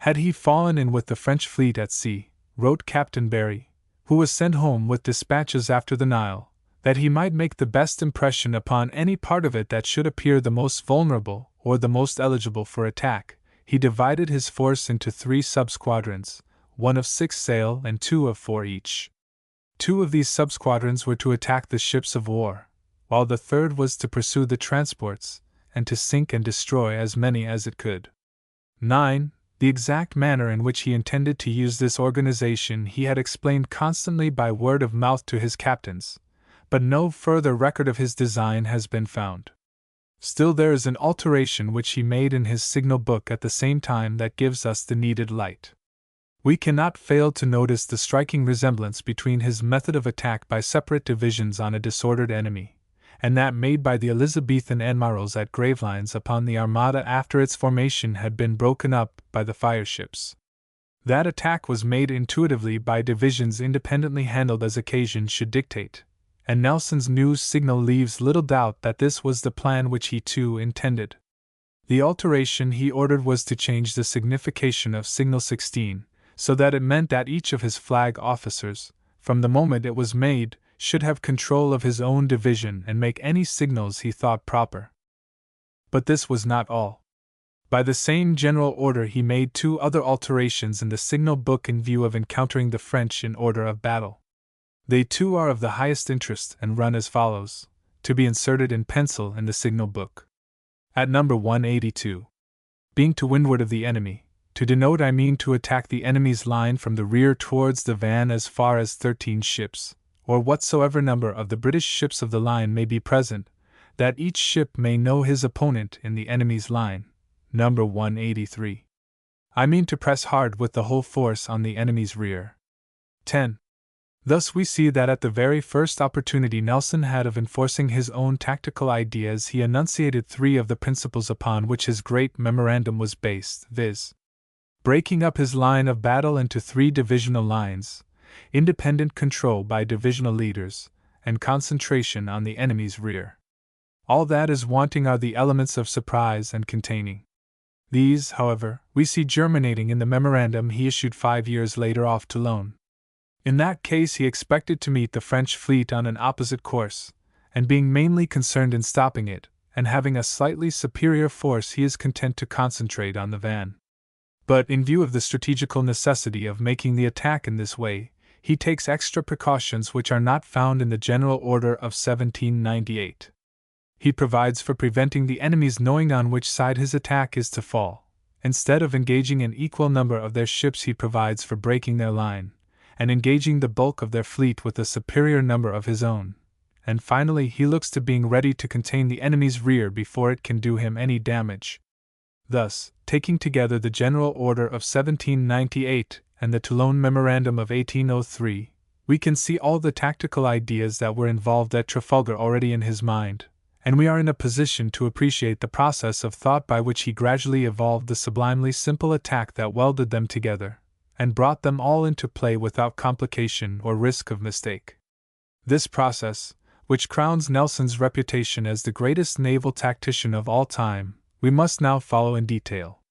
Speaker 1: Had he fallen in with the French fleet at sea, wrote Captain Barry, who was sent home with dispatches after the Nile, that he might make the best impression upon any part of it that should appear the most vulnerable or the most eligible for attack, he divided his force into 3 sub-squadrons, one of 6 sail and 2 of 4 each. 2 of these subsquadrons were to attack the ships of war, while the third was to pursue the transports, and to sink and destroy as many as it could. 9. The exact manner in which he intended to use this organization he had explained constantly by word of mouth to his captains, but no further record of his design has been found. Still, there is an alteration which he made in his signal book at the same time that gives us the needed light. We cannot fail to notice the striking resemblance between his method of attack by separate divisions on a disordered enemy, and that made by the Elizabethan admirals at Gravelines upon the Armada after its formation had been broken up by the fireships. That attack was made intuitively by divisions independently handled as occasion should dictate, and Nelson's news signal leaves little doubt that this was the plan which he too intended. The alteration he ordered was to change the signification of signal 16, so that it meant that each of his flag officers, from the moment it was made, should have control of his own division and make any signals he thought proper. But this was not all. By the same general order he made 2 other alterations in the signal book in view of encountering the French in order of battle. They too are of the highest interest and run as follows, to be inserted in pencil in the signal book. At number 182. Being to windward of the enemy, to denote I mean to attack the enemy's line from the rear towards the van as far as 13 ships, or whatsoever number of the British ships of the line may be present, that each ship may know his opponent in the enemy's line. Number 183. I mean to press hard with the whole force on the enemy's rear. 10. Thus we see that at the very first opportunity Nelson had of enforcing his own tactical ideas he enunciated 3 of the principles upon which his great memorandum was based, viz. Breaking up his line of battle into 3 divisional lines, independent control by divisional leaders, and concentration on the enemy's rear. All that is wanting are the elements of surprise and containing. These, however, we see germinating in the memorandum he issued 5 years later off Toulon. In that case he expected to meet the French fleet on an opposite course, and being mainly concerned in stopping it, and having a slightly superior force he is content to concentrate on the van. But in view of the strategical necessity of making the attack in this way, he takes extra precautions which are not found in the General Order of 1798. He provides for preventing the enemy's knowing on which side his attack is to fall. Instead of engaging an equal number of their ships, he provides for breaking their line, and engaging the bulk of their fleet with a superior number of his own. And finally, he looks to being ready to contain the enemy's rear before it can do him any damage. Thus, taking together the General Order of 1798 and the Toulon Memorandum of 1803, we can see all the tactical ideas that were involved at Trafalgar already in his mind, and we are in a position to appreciate the process of thought by which he gradually evolved the sublimely simple attack that welded them together, and brought them all into play without complication or risk of mistake. This process, which crowns Nelson's reputation as the greatest naval tactician of all time, we must now follow in detail.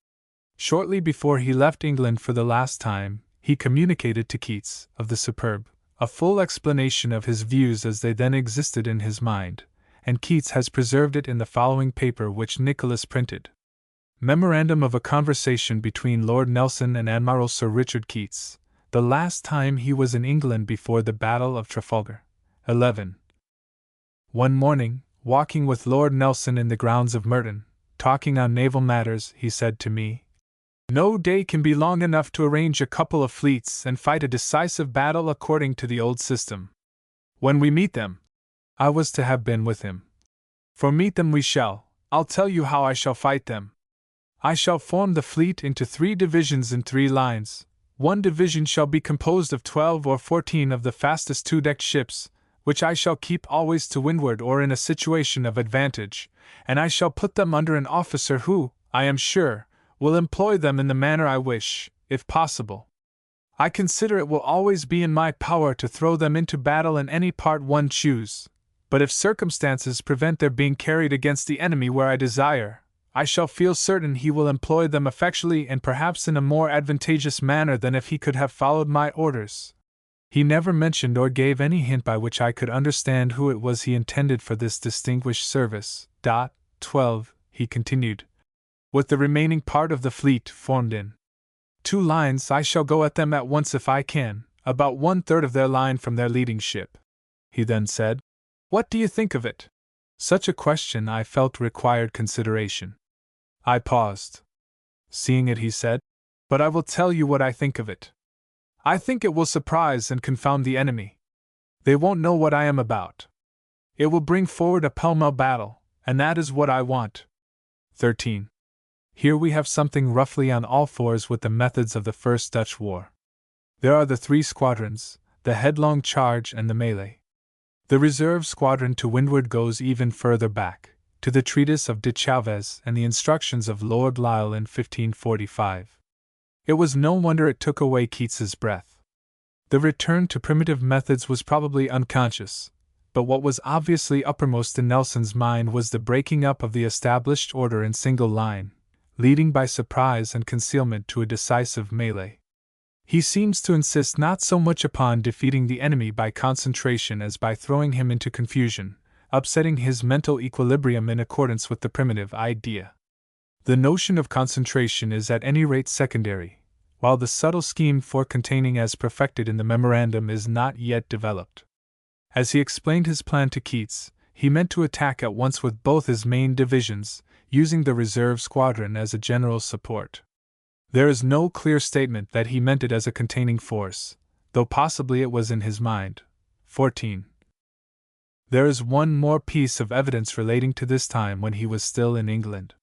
Speaker 1: Shortly before he left England for the last time, he communicated to Keats, of the Superb, a full explanation of his views as they then existed in his mind, and Keats has preserved it in the following paper which Nicholas printed. Memorandum of a conversation between Lord Nelson and Admiral Sir Richard Keats, the last time he was in England before the Battle of Trafalgar. 11. One morning, walking with Lord Nelson in the grounds of Merton, talking on naval matters, he said to me, "No day can be long enough to arrange a couple of fleets and fight a decisive battle according to the old system. When we meet them," I was to have been with him. "For meet them we shall. I'll tell you how I shall fight them. I shall form the fleet into 3 divisions in 3 lines. One division shall be composed of 12 or 14 of the fastest 2-decked ships, which I shall keep always to windward or in a situation of advantage, and I shall put them under an officer who, I am sure, will employ them in the manner I wish, if possible. I consider it will always be in my power to throw them into battle in any part one choose, but if circumstances prevent their being carried against the enemy where I desire, I shall feel certain he will employ them effectually and perhaps in a more advantageous manner than if he could have followed my orders." He never mentioned or gave any hint by which I could understand who it was he intended for this distinguished service. 12, he continued, with the remaining part of the fleet formed in 2 lines, I shall go at them at once if I can, about 1/3 of their line from their leading ship," he then said. "What do you think of it?" Such a question I felt required consideration. I paused. Seeing it, he said, "But I will tell you what I think of it. I think it will surprise and confound the enemy. They won't know what I am about. It will bring forward a pell-mell battle, and that is what I want." 13. Here we have something roughly on all fours with the methods of the First Dutch War. There are the 3 squadrons, the headlong charge and the melee. The reserve squadron to windward goes even further back, to the treatise of de Chavez and the instructions of Lord Lisle in 1545. It was no wonder it took away Keats's breath. The return to primitive methods was probably unconscious, but what was obviously uppermost in Nelson's mind was the breaking up of the established order in single line, leading by surprise and concealment to a decisive melee. He seems to insist not so much upon defeating the enemy by concentration as by throwing him into confusion, upsetting his mental equilibrium in accordance with the primitive idea. The notion of concentration is at any rate secondary, while the subtle scheme for containing as perfected in the memorandum is not yet developed. As he explained his plan to Keats, he meant to attack at once with both his main divisions, using the reserve squadron as a general support. There is no clear statement that he meant it as a containing force, though possibly it was in his mind. 14. There is one more piece of evidence relating to this time when he was still in England.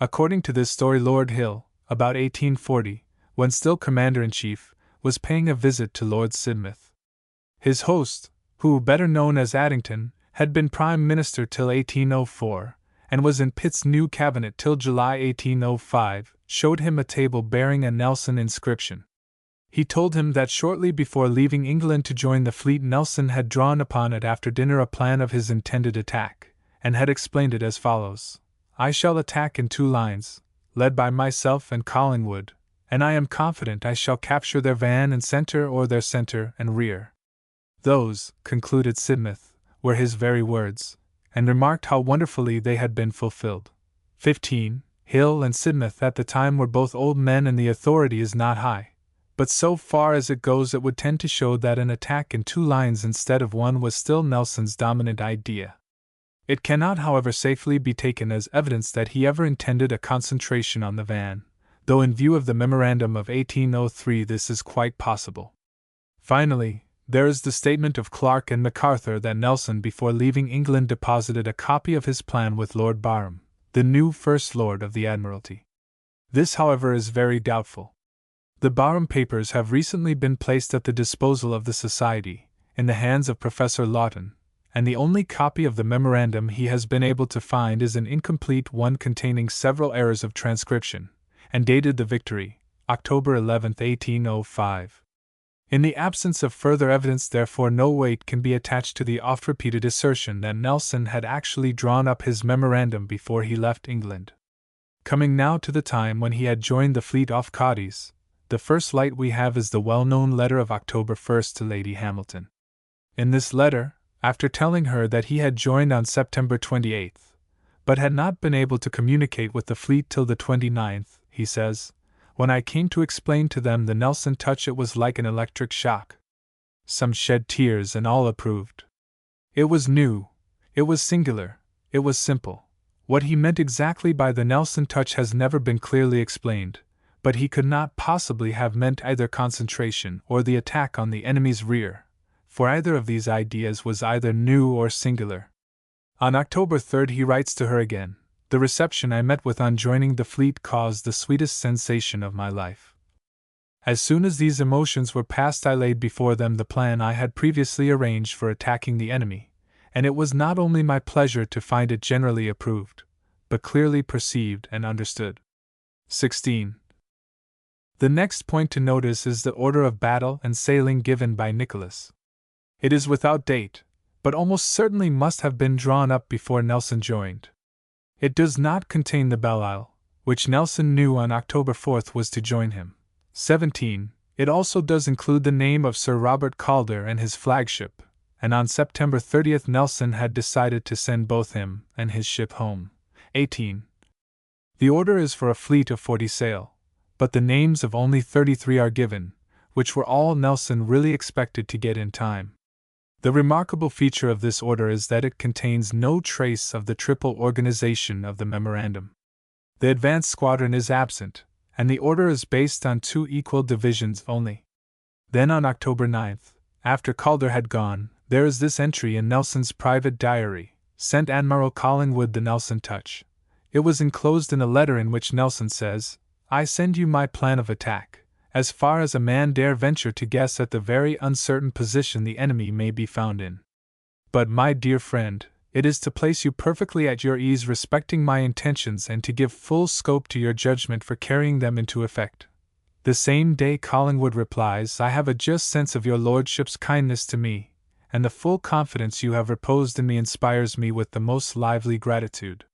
Speaker 1: According to this story, Lord Hill, about 1840, when still Commander-in-Chief, was paying a visit to Lord Sidmouth. His host, who, better known as Addington, had been Prime Minister till 1804, and was in Pitt's new cabinet till July 1805, showed him a table bearing a Nelson inscription. He told him that shortly before leaving England to join the fleet, Nelson had drawn upon it after dinner a plan of his intended attack, and had explained it as follows: "I shall attack in 2 lines, led by myself and Collingwood, and I am confident I shall capture their van and center or their center and rear." Those, concluded Sidmouth, were his very words, and remarked how wonderfully they had been fulfilled. 15. Hill and Sidmouth at the time were both old men and the authority is not high, but so far as it goes it would tend to show that an attack in 2 lines instead of 1 was still Nelson's dominant idea. It cannot, however, safely be taken as evidence that he ever intended a concentration on the van, though in view of the memorandum of 1803 this is quite possible. Finally, there is the statement of Clarke and MacArthur that Nelson before leaving England deposited a copy of his plan with Lord Barham, the new First Lord of the Admiralty. This, however, is very doubtful. The Barham papers have recently been placed at the disposal of the Society, in the hands of Professor Lawton, and the only copy of the memorandum he has been able to find is an incomplete one containing several errors of transcription, and dated the Victory, October 11, 1805. In the absence of further evidence, therefore, no weight can be attached to the oft-repeated assertion that Nelson had actually drawn up his memorandum before he left England. Coming now to the time when he had joined the fleet off Cadiz, the first light we have is the well-known letter of October 1 to Lady Hamilton. In this letter, after telling her that he had joined on September 28, but had not been able to communicate with the fleet till the 29th, he says, "When I came to explain to them the Nelson touch, it was like an electric shock. Some shed tears and all approved. It was new, it was singular, it was simple. What he meant exactly by the Nelson touch has never been clearly explained, but he could not possibly have meant either concentration or the attack on the enemy's rear, for either of these ideas was either new or singular." On October 3 he writes to her again, "The reception I met with on joining the fleet caused the sweetest sensation of my life. As soon as these emotions were past I laid before them the plan I had previously arranged for attacking the enemy, and it was not only my pleasure to find it generally approved, but clearly perceived and understood." 16. The next point to notice is the order of battle and sailing given by Nicholas. It is without date, but almost certainly must have been drawn up before Nelson joined. It does not contain the Belle-Isle, which Nelson knew on October 4 was to join him. 17. It also does include the name of Sir Robert Calder and his flagship, and on September 30 Nelson had decided to send both him and his ship home. 18. The order is for a fleet of 40 sail, but the names of only 33 are given, which were all Nelson really expected to get in time. The remarkable feature of this order is that it contains no trace of the triple organization of the memorandum. The advance squadron is absent, and the order is based on 2 equal divisions only. Then on October 9th, after Calder had gone, there is this entry in Nelson's private diary, sent Admiral Collingwood the Nelson touch. It was enclosed in a letter in which Nelson says, "I send you my plan of attack, as far as a man dare venture to guess at the very uncertain position the enemy may be found in. But, my dear friend, it is to place you perfectly at your ease respecting my intentions and to give full scope to your judgment for carrying them into effect." The same day Collingwood replies, "I have a just sense of your lordship's kindness to me, and the full confidence you have reposed in me inspires me with the most lively gratitude.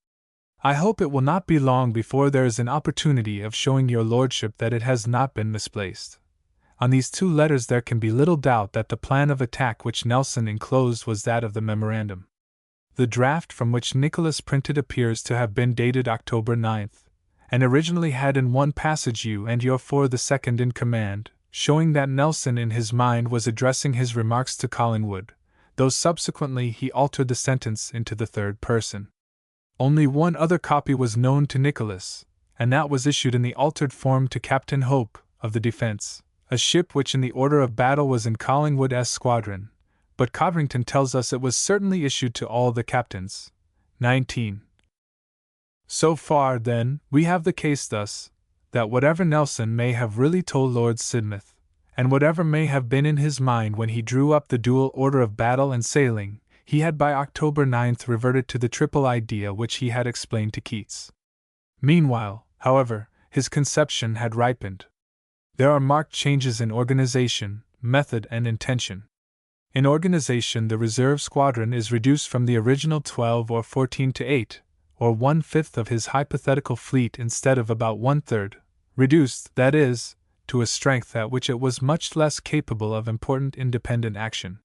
Speaker 1: I hope it will not be long before there is an opportunity of showing your lordship that it has not been misplaced." On these 2 letters there can be little doubt that the plan of attack which Nelson enclosed was that of the memorandum. The draft from which Nicholas printed appears to have been dated October 9th, and originally had in one passage "you and your for the second in command," showing that Nelson in his mind was addressing his remarks to Collingwood, though subsequently he altered the sentence into the third person. Only one other copy was known to Nicholas, and that was issued in the altered form to Captain Hope, of the Defence, a ship which in the order of battle was in Collingwood's squadron, but Codrington tells us it was certainly issued to all the captains. 19. So far, then, we have the case thus, that whatever Nelson may have really told Lord Sidmouth, and whatever may have been in his mind when he drew up the dual order of battle and sailing, he had by October 9th reverted to the triple idea which he had explained to Keats. Meanwhile, however, his conception had ripened. There are marked changes in organization, method, and intention. In organization, the reserve squadron is reduced from the original 12 or 14 to 8, or 1/5 of his hypothetical fleet instead of about 1/3, reduced, that is, to a strength at which it was much less capable of important independent action.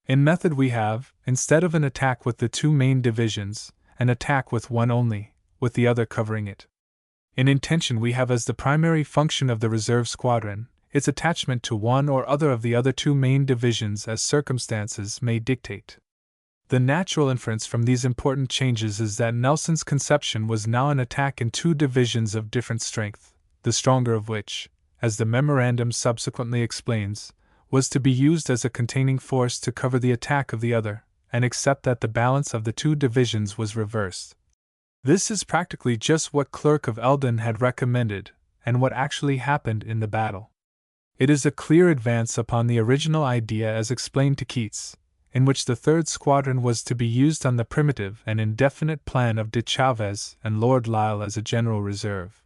Speaker 1: In method we have, instead of an attack with the 2 main divisions, an attack with one only, with the other covering it. In intention we have as the primary function of the reserve squadron, its attachment to one or other of the other 2 main divisions as circumstances may dictate. The natural inference from these important changes is that Nelson's conception was now an attack in 2 divisions of different strength, the stronger of which, as the memorandum subsequently explains, was to be used as a containing force to cover the attack of the other, and except that the balance of the 2 divisions was reversed. This is practically just what Clerk of Eldon had recommended, and what actually happened in the battle. It is a clear advance upon the original idea as explained to Keats, in which the 3rd Squadron was to be used on the primitive and indefinite plan of de Chaves and Lord Lisle as a general reserve.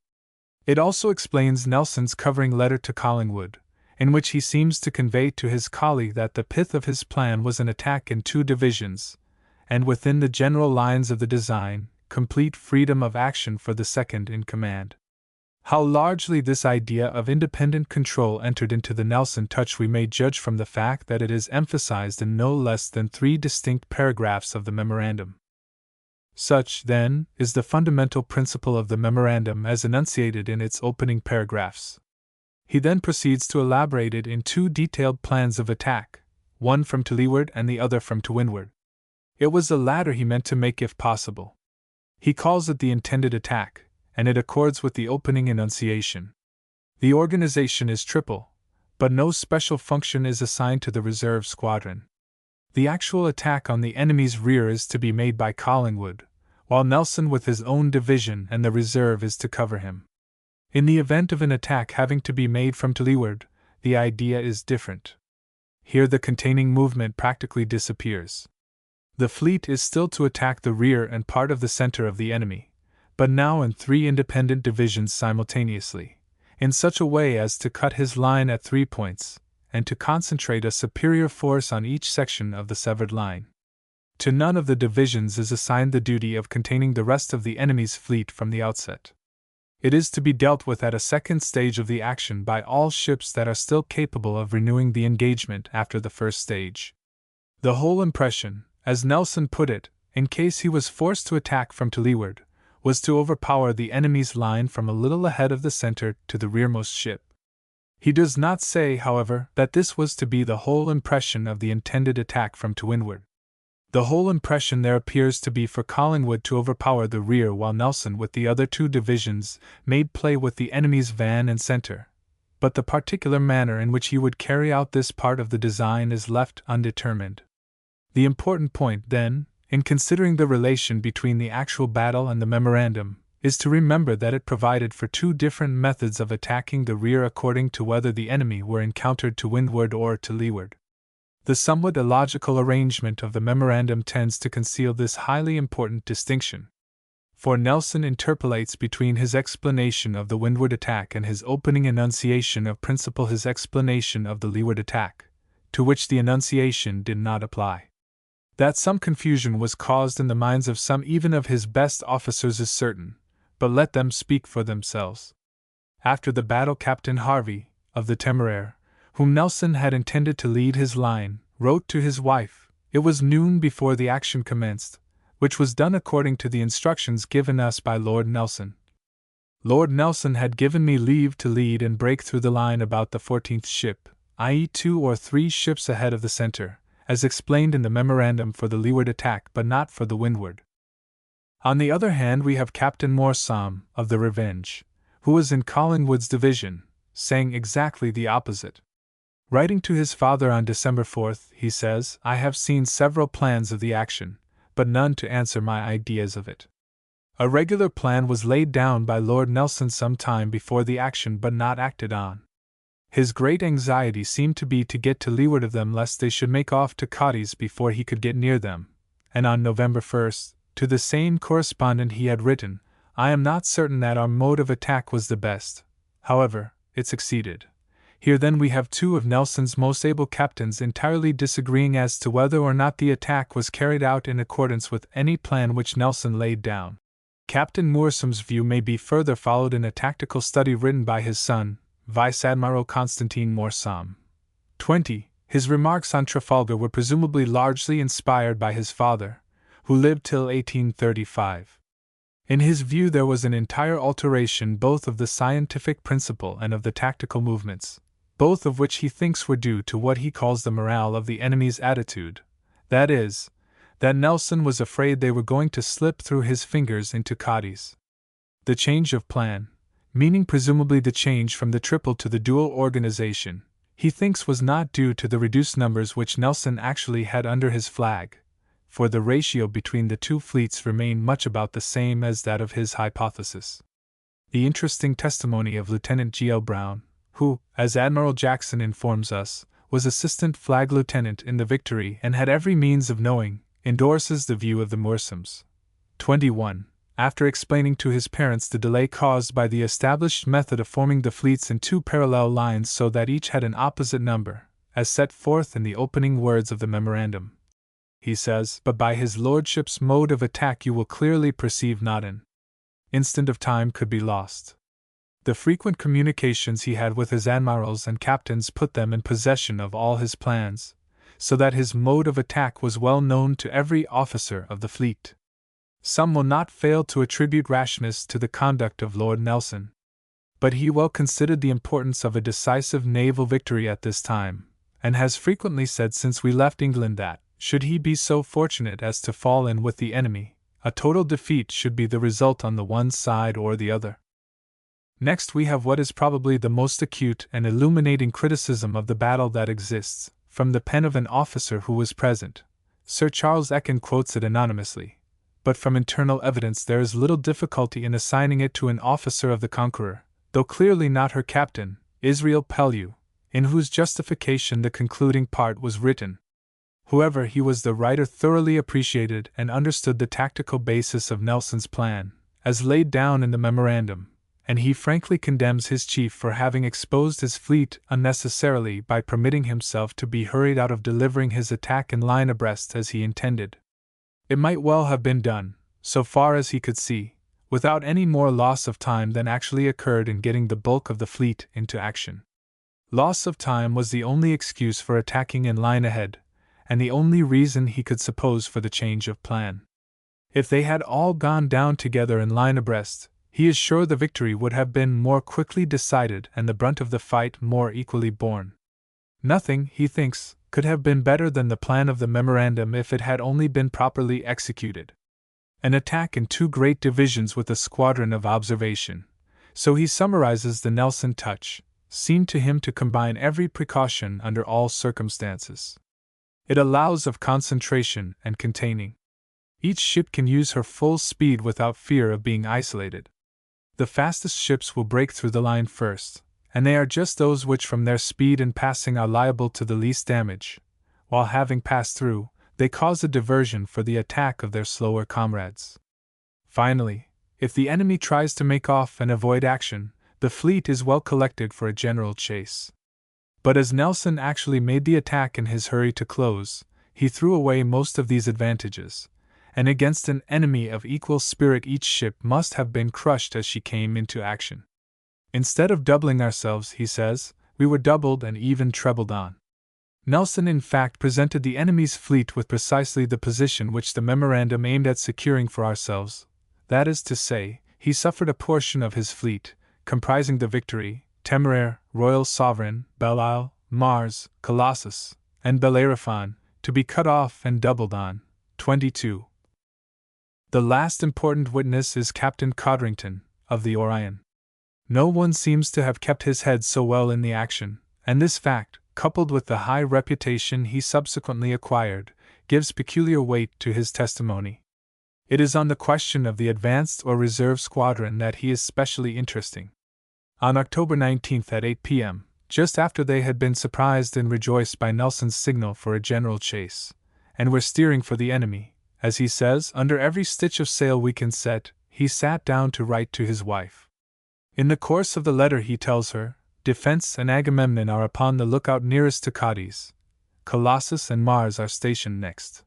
Speaker 1: It also explains Nelson's covering letter to Collingwood, in which he seems to convey to his colleague that the pith of his plan was an attack in 2 divisions, and within the general lines of the design, complete freedom of action for the second in command. How largely this idea of independent control entered into the Nelson touch we may judge from the fact that it is emphasized in no less than 3 distinct paragraphs of the memorandum. Such, then, is the fundamental principle of the memorandum as enunciated in its opening paragraphs. He then proceeds to elaborate it in 2 detailed plans of attack, one from to leeward and the other from to windward. It was the latter he meant to make if possible. He calls it the intended attack, and it accords with the opening enunciation. The organization is triple, but no special function is assigned to the reserve squadron. The actual attack on the enemy's rear is to be made by Collingwood, while Nelson with his own division and the reserve is to cover him. In the event of an attack having to be made from to leeward, the idea is different. Here the containing movement practically disappears. The fleet is still to attack the rear and part of the center of the enemy, but now in 3 independent divisions simultaneously, in such a way as to cut his line at 3 points, and to concentrate a superior force on each section of the severed line. To none of the divisions is assigned the duty of containing the rest of the enemy's fleet from the outset. It is to be dealt with at a second stage of the action by all ships that are still capable of renewing the engagement after the first stage. The whole impression, as Nelson put it, in case he was forced to attack from to leeward, was to overpower the enemy's line from a little ahead of the center to the rearmost ship. He does not say, however, that this was to be the whole impression of the intended attack from to windward. The whole impression there appears to be for Collingwood to overpower the rear while Nelson with the other two divisions made play with the enemy's van and center. But the particular manner in which he would carry out this part of the design is left undetermined. The important point, then, in considering the relation between the actual battle and the memorandum, is to remember that it provided for two different methods of attacking the rear according to whether the enemy were encountered to windward or to leeward. The somewhat illogical arrangement of the memorandum tends to conceal this highly important distinction. For Nelson interpolates between his explanation of the windward attack and his opening enunciation of principle his explanation of the leeward attack, to which the enunciation did not apply. That some confusion was caused in the minds of some even of his best officers is certain, but let them speak for themselves. After the battle, Captain Harvey, of the Temeraire, whom Nelson had intended to lead his line, wrote to his wife, "It was noon before the action commenced," which was done according to the instructions given us by Lord Nelson. Lord Nelson had given me leave to lead and break through the line about the 14th ship, i.e. 2 or 3 ships ahead of the center, as explained in the memorandum for the leeward attack but not for the windward. On the other hand, we have Captain Morsam, of the Revenge, who was in Collingwood's division, saying exactly the opposite. Writing to his father on December 4th, he says, "I have seen several plans of the action, but none to answer my ideas of it." A regular plan was laid down by Lord Nelson some time before the action but not acted on. His great anxiety seemed to be to get to leeward of them lest they should make off to Cadiz before he could get near them, and on November 1st, to the same correspondent he had written, "I am not certain that our mode of attack was the best. However, it succeeded." Here then we have two of Nelson's most able captains entirely disagreeing as to whether or not the attack was carried out in accordance with any plan which Nelson laid down. Captain Moorsam's view may be further followed in a tactical study written by his son, Vice Admiral Constantine Morsam. 20. His remarks on Trafalgar were presumably largely inspired by his father, who lived till 1835. In his view there was an entire alteration both of the scientific principle and of the tactical movements, both of which he thinks were due to what he calls the morale of the enemy's attitude, that is, that Nelson was afraid they were going to slip through his fingers into Cadiz. The change of plan, meaning presumably the change from the triple to the dual organization, he thinks was not due to the reduced numbers which Nelson actually had under his flag, for the ratio between the two fleets remained much about the same as that of his hypothesis. The interesting testimony of Lieutenant G.L. Brown, who, as Admiral Jackson informs us, was assistant flag lieutenant in the Victory and had every means of knowing, endorses the view of the Moorsams. 21. After explaining to his parents the delay caused by the established method of forming the fleets in two parallel lines so that each had an opposite number, as set forth in the opening words of the memorandum, he says, "But by his lordship's mode of attack you will clearly perceive not an instant of time could be lost." The frequent communications he had with his admirals and captains put them in possession of all his plans, so that his mode of attack was well known to every officer of the fleet. Some will not fail to attribute rashness to the conduct of Lord Nelson, but he well considered the importance of a decisive naval victory at this time, and has frequently said since we left England that, should he be so fortunate as to fall in with the enemy, a total defeat should be the result on the one side or the other. Next we have what is probably the most acute and illuminating criticism of the battle that exists, from the pen of an officer who was present. Sir Charles Eken quotes it anonymously, but from internal evidence there is little difficulty in assigning it to an officer of the Conqueror, though clearly not her captain, Israel Pellew, in whose justification the concluding part was written. Whoever he was, the writer thoroughly appreciated and understood the tactical basis of Nelson's plan, as laid down in the memorandum, and he frankly condemns his chief for having exposed his fleet unnecessarily by permitting himself to be hurried out of delivering his attack in line abreast as he intended. It might well have been done, so far as he could see, without any more loss of time than actually occurred in getting the bulk of the fleet into action. Loss of time was the only excuse for attacking in line ahead, and the only reason he could suppose for the change of plan. If they had all gone down together in line abreast, he is sure the victory would have been more quickly decided and the brunt of the fight more equally borne. Nothing, he thinks, could have been better than the plan of the memorandum if it had only been properly executed. An attack in 2 great divisions with a squadron of observation, so he summarizes the Nelson touch, seemed to him to combine every precaution under all circumstances. It allows of concentration and containing. Each ship can use her full speed without fear of being isolated. The fastest ships will break through the line first, and they are just those which from their speed in passing are liable to the least damage, while having passed through, they cause a diversion for the attack of their slower comrades. Finally, if the enemy tries to make off and avoid action, the fleet is well collected for a general chase. But as Nelson actually made the attack in his hurry to close, he threw away most of these advantages, and against an enemy of equal spirit each ship must have been crushed as she came into action. Instead of doubling ourselves, he says, we were doubled and even trebled on. Nelson in fact presented the enemy's fleet with precisely the position which the memorandum aimed at securing for ourselves, that is to say, he suffered a portion of his fleet, comprising the Victory, Temeraire, Royal Sovereign, Belle Isle, Mars, Colossus, and Bellerophon, to be cut off and doubled on. 22. The last important witness is Captain Codrington, of the Orion. No one seems to have kept his head so well in the action, and this fact, coupled with the high reputation he subsequently acquired, gives peculiar weight to his testimony. It is on the question of the advanced or reserve squadron that he is specially interesting. On October 19 at 8 p.m., just after they had been surprised and rejoiced by Nelson's signal for a general chase, and were steering for the enemy, as he says, under every stitch of sail we can set, he sat down to write to his wife. In the course of the letter he tells her, Defense and Agamemnon are upon the lookout nearest to Cadiz. Colossus and Mars are stationed next.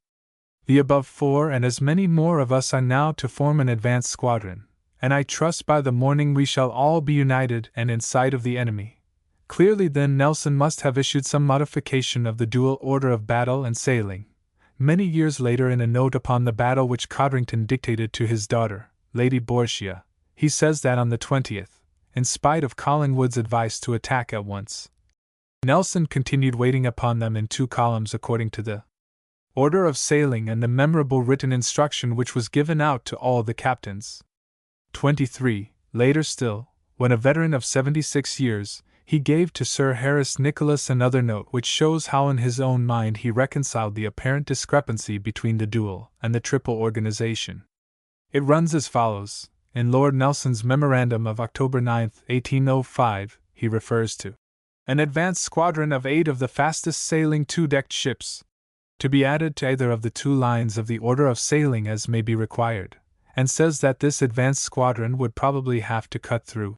Speaker 1: The above 4 and as many more of us are now to form an advanced squadron, and I trust by the morning we shall all be united and in sight of the enemy. Clearly then Nelson must have issued some modification of the dual order of battle and sailing. Many years later, in a note upon the battle which Codrington dictated to his daughter, Lady Borgia, he says that on the 20th, in spite of Collingwood's advice to attack at once, Nelson continued waiting upon them in 2 columns according to the order of sailing and the memorable written instruction which was given out to all the captains. 23. Later still, when a veteran of 76 years, he gave to Sir Harris Nicholas another note which shows how in his own mind he reconciled the apparent discrepancy between the dual and the triple organization. It runs as follows. In Lord Nelson's memorandum of October 9, 1805, he refers to an advanced squadron of 8 of the fastest sailing 2-decked ships, to be added to either of the 2 lines of the order of sailing as may be required, and says that this advanced squadron would probably have to cut through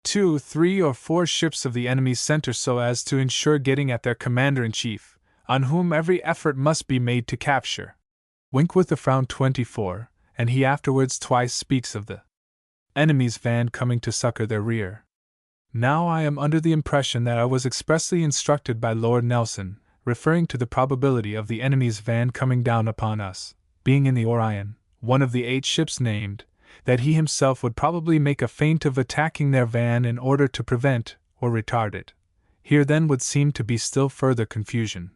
Speaker 1: 2, 3, or 4 ships of the enemy's center so as to ensure getting at their commander-in-chief, on whom every effort must be made to capture. Winkworth a frown 24, and he afterwards twice speaks of the enemy's van coming to succor their rear. Now I am under the impression that I was expressly instructed by Lord Nelson, referring to the probability of the enemy's van coming down upon us, being in the Orion, one of the 8 ships named, that he himself would probably make a feint of attacking their van in order to prevent or retard it. Here then would seem to be still further confusion,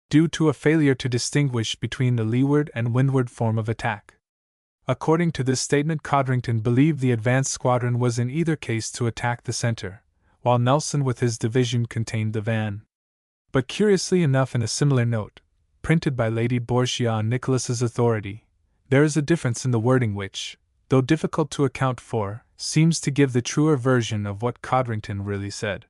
Speaker 1: due to a failure to distinguish between the leeward and windward form of attack. According to this statement, Codrington believed the advanced squadron was in either case to attack the center, while Nelson with his division contained the van. But curiously enough, in a similar note, printed by Lady Borgia on Nicholas's authority, there is a difference in the wording which, though difficult to account for, seems to give the truer version of what Codrington really said.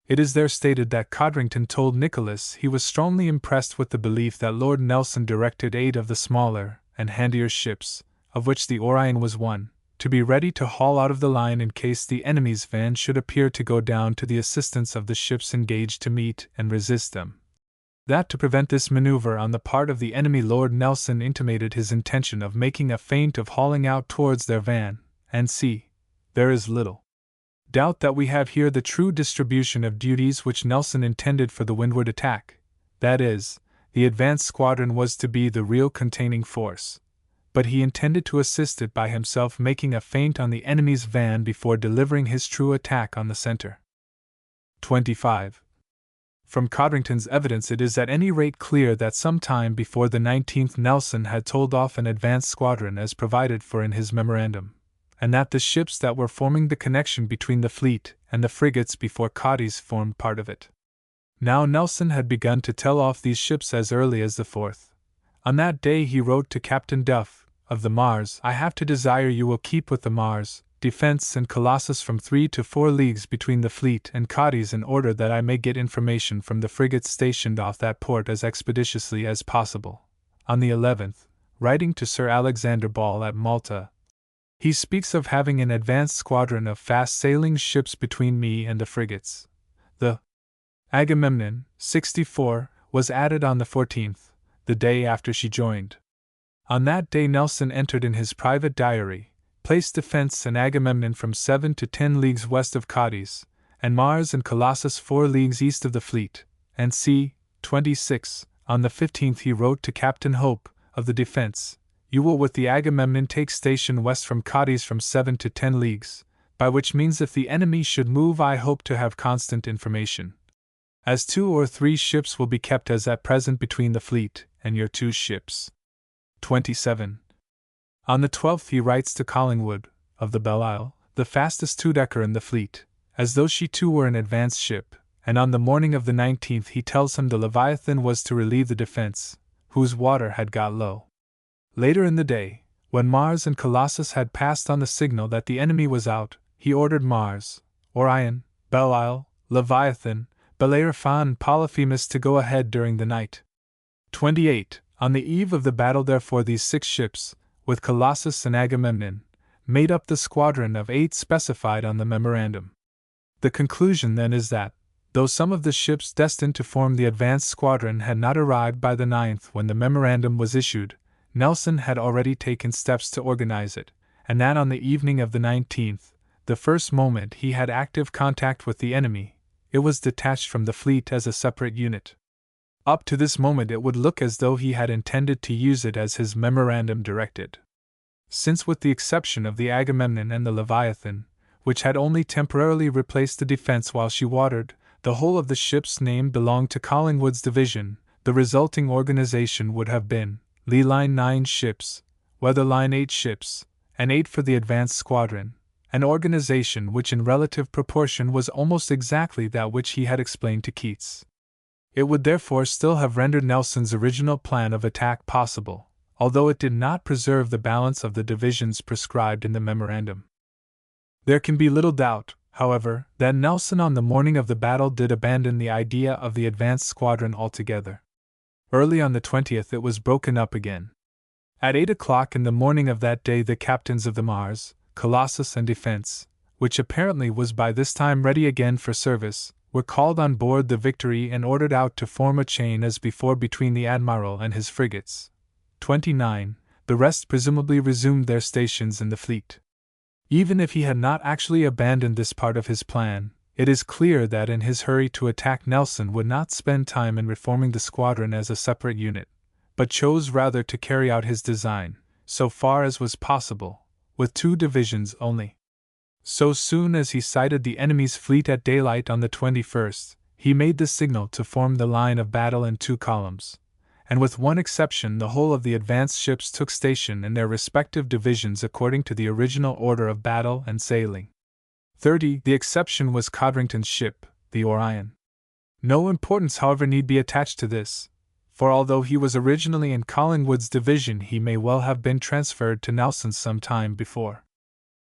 Speaker 1: It is there stated that Codrington told Nicholas he was strongly impressed with the belief that Lord Nelson directed 8 of the smaller and handier ships, of which the Orion was one, to be ready to haul out of the line in case the enemy's van should appear to go down to the assistance of the ships engaged to meet and resist them. That to prevent this maneuver on the part of the enemy, Lord Nelson intimated his intention of making a feint of hauling out towards their van, and see, there is little doubt that we have here the true distribution of duties which Nelson intended for the windward attack, that is, the advanced squadron was to be the real containing force, but he intended to assist it by himself making a feint on the enemy's van before delivering his true attack on the center. 25. From Codrington's evidence, it is at any rate clear that some time before the 19th Nelson had told off an advance squadron as provided for in his memorandum, and that the ships that were forming the connection between the fleet and the frigates before Cadiz formed part of it. Now Nelson had begun to tell off these ships as early as the 4th. On that day he wrote to Captain Duff, of the Mars, "I have to desire you will keep with the Mars, Defense and Colossus from 3 to 4 leagues between the fleet and Cadiz in order that I may get information from the frigates stationed off that port as expeditiously as possible." On the 11th, writing to Sir Alexander Ball at Malta, he speaks of having an advanced squadron of fast-sailing ships between me and the frigates. The Agamemnon, 64, was added on the 14th, the day after she joined. On that day Nelson entered in his private diary, placed Defense and Agamemnon from 7 to 10 leagues west of Cadiz, and Mars and Colossus 4 leagues east of the fleet, and c. 26. On the 15th he wrote to Captain Hope, of the Defense, "You will with the Agamemnon take station west from Cadiz from 7 to 10 leagues, by which means if the enemy should move I hope to have constant information. As 2 or 3 ships will be kept as at present between the fleet and your 2 ships. 27. On the 12th he writes to Collingwood, of the Belle-Isle, the fastest 2-decker in the fleet, as though she too were an advanced ship, and on the morning of the 19th he tells him the Leviathan was to relieve the Defense, whose water had got low. Later in the day, when Mars and Colossus had passed on the signal that the enemy was out, he ordered Mars, Orion, Belle-Isle, Leviathan, Bellerophon and Polyphemus to go ahead during the night. 28. On the eve of the battle therefore these 6 ships, with Colossus and Agamemnon, made up the squadron of 8 specified on the memorandum. The conclusion then is that, though some of the ships destined to form the advanced squadron had not arrived by the 9th when the memorandum was issued, Nelson had already taken steps to organize it, and that on the evening of the 19th, the first moment he had active contact with the enemy, it was detached from the fleet as a separate unit. Up to this moment it would look as though he had intended to use it as his memorandum directed. Since with the exception of the Agamemnon and the Leviathan, which had only temporarily replaced the Defense while she watered, the whole of the ships named belonged to Collingwood's division, the resulting organization would have been, Lee Line 9 ships, Weather Line 8 ships, and 8 for the advanced squadron, an organization which in relative proportion was almost exactly that which he had explained to Keats. It would therefore still have rendered Nelson's original plan of attack possible, although it did not preserve the balance of the divisions prescribed in the memorandum. There can be little doubt, however, that Nelson on the morning of the battle did abandon the idea of the advanced squadron altogether. Early on the 20th it was broken up again. At 8 o'clock in the morning of that day the captains of the Mars, Colossus and Defense, which apparently was by this time ready again for service, were called on board the Victory and ordered out to form a chain as before between the Admiral and his frigates. 29. The rest presumably resumed their stations in the fleet. Even if he had not actually abandoned this part of his plan, it is clear that in his hurry to attack Nelson would not spend time in reforming the squadron as a separate unit, but chose rather to carry out his design, so far as was possible, with 2 divisions only. So soon as he sighted the enemy's fleet at daylight on the 21st, he made the signal to form the line of battle in 2 columns, and with one exception the whole of the advanced ships took station in their respective divisions according to the original order of battle and sailing. 30. The exception was Codrington's ship, the Orion. No importance however need be attached to this, for although he was originally in Collingwood's division he may well have been transferred to Nelson's some time before.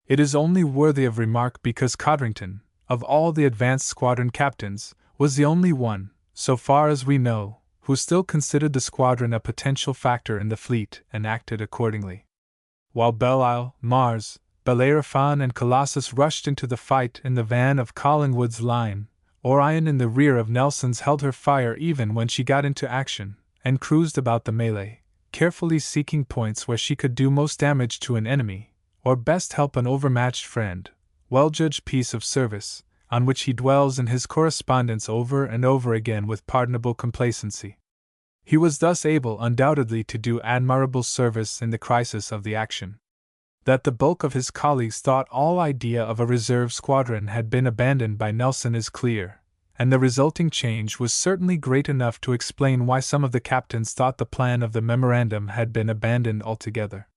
Speaker 1: It is only worthy of remark because Codrington, of all the advanced squadron captains, was the only one, so far as we know, who still considered the squadron a potential factor in the fleet and acted accordingly. While Belle-Isle, Mars, Bellerophon and Colossus rushed into the fight in the van of Collingwood's line, Orion in the rear of Nelson's held her fire even when she got into action, and cruised about the melee, carefully seeking points where she could do most damage to an enemy, or best help an overmatched friend, well-judged piece of service, on which he dwells in his correspondence over and over again with pardonable complacency. He was thus able undoubtedly to do admirable service in the crisis of the action. That the bulk of his colleagues thought all idea of a reserve squadron had been abandoned by Nelson is clear, and the resulting change was certainly great enough to explain why some of the captains thought the plan of the memorandum had been abandoned altogether.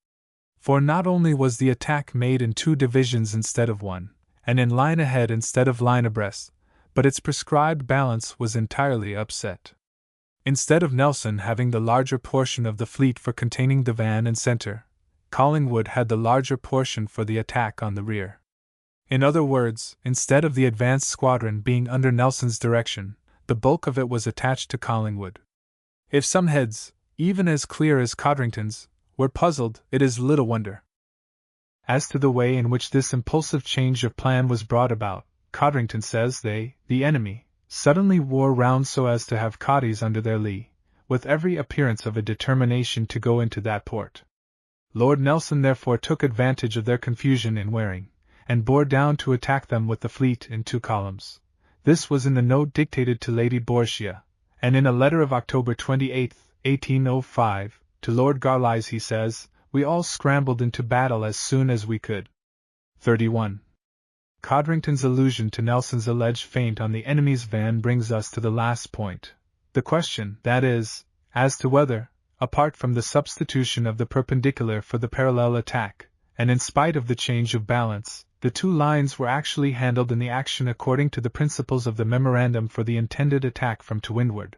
Speaker 1: For not only was the attack made in 2 divisions instead of 1, and in line ahead instead of line abreast, but its prescribed balance was entirely upset. Instead of Nelson having the larger portion of the fleet for containing the van and center, Collingwood had the larger portion for the attack on the rear. In other words, instead of the advanced squadron being under Nelson's direction, the bulk of it was attached to Collingwood. If some heads, even as clear as Codrington's, were puzzled, it is little wonder. As to the way in which this impulsive change of plan was brought about, Codrington says they, the enemy, suddenly wore round so as to have Cadiz under their lee, with every appearance of a determination to go into that port. Lord Nelson therefore took advantage of their confusion in wearing, and bore down to attack them with the fleet in 2 columns. This was in the note dictated to Lady Borgia, and in a letter of October 28, 1805, to Lord Garlize he says, "We all scrambled into battle as soon as we could." 31. Codrington's allusion to Nelson's alleged feint on the enemy's van brings us to the last point. The question, that is, as to whether, apart from the substitution of the perpendicular for the parallel attack, and in spite of the change of balance, the 2 lines were actually handled in the action according to the principles of the memorandum for the intended attack from to windward.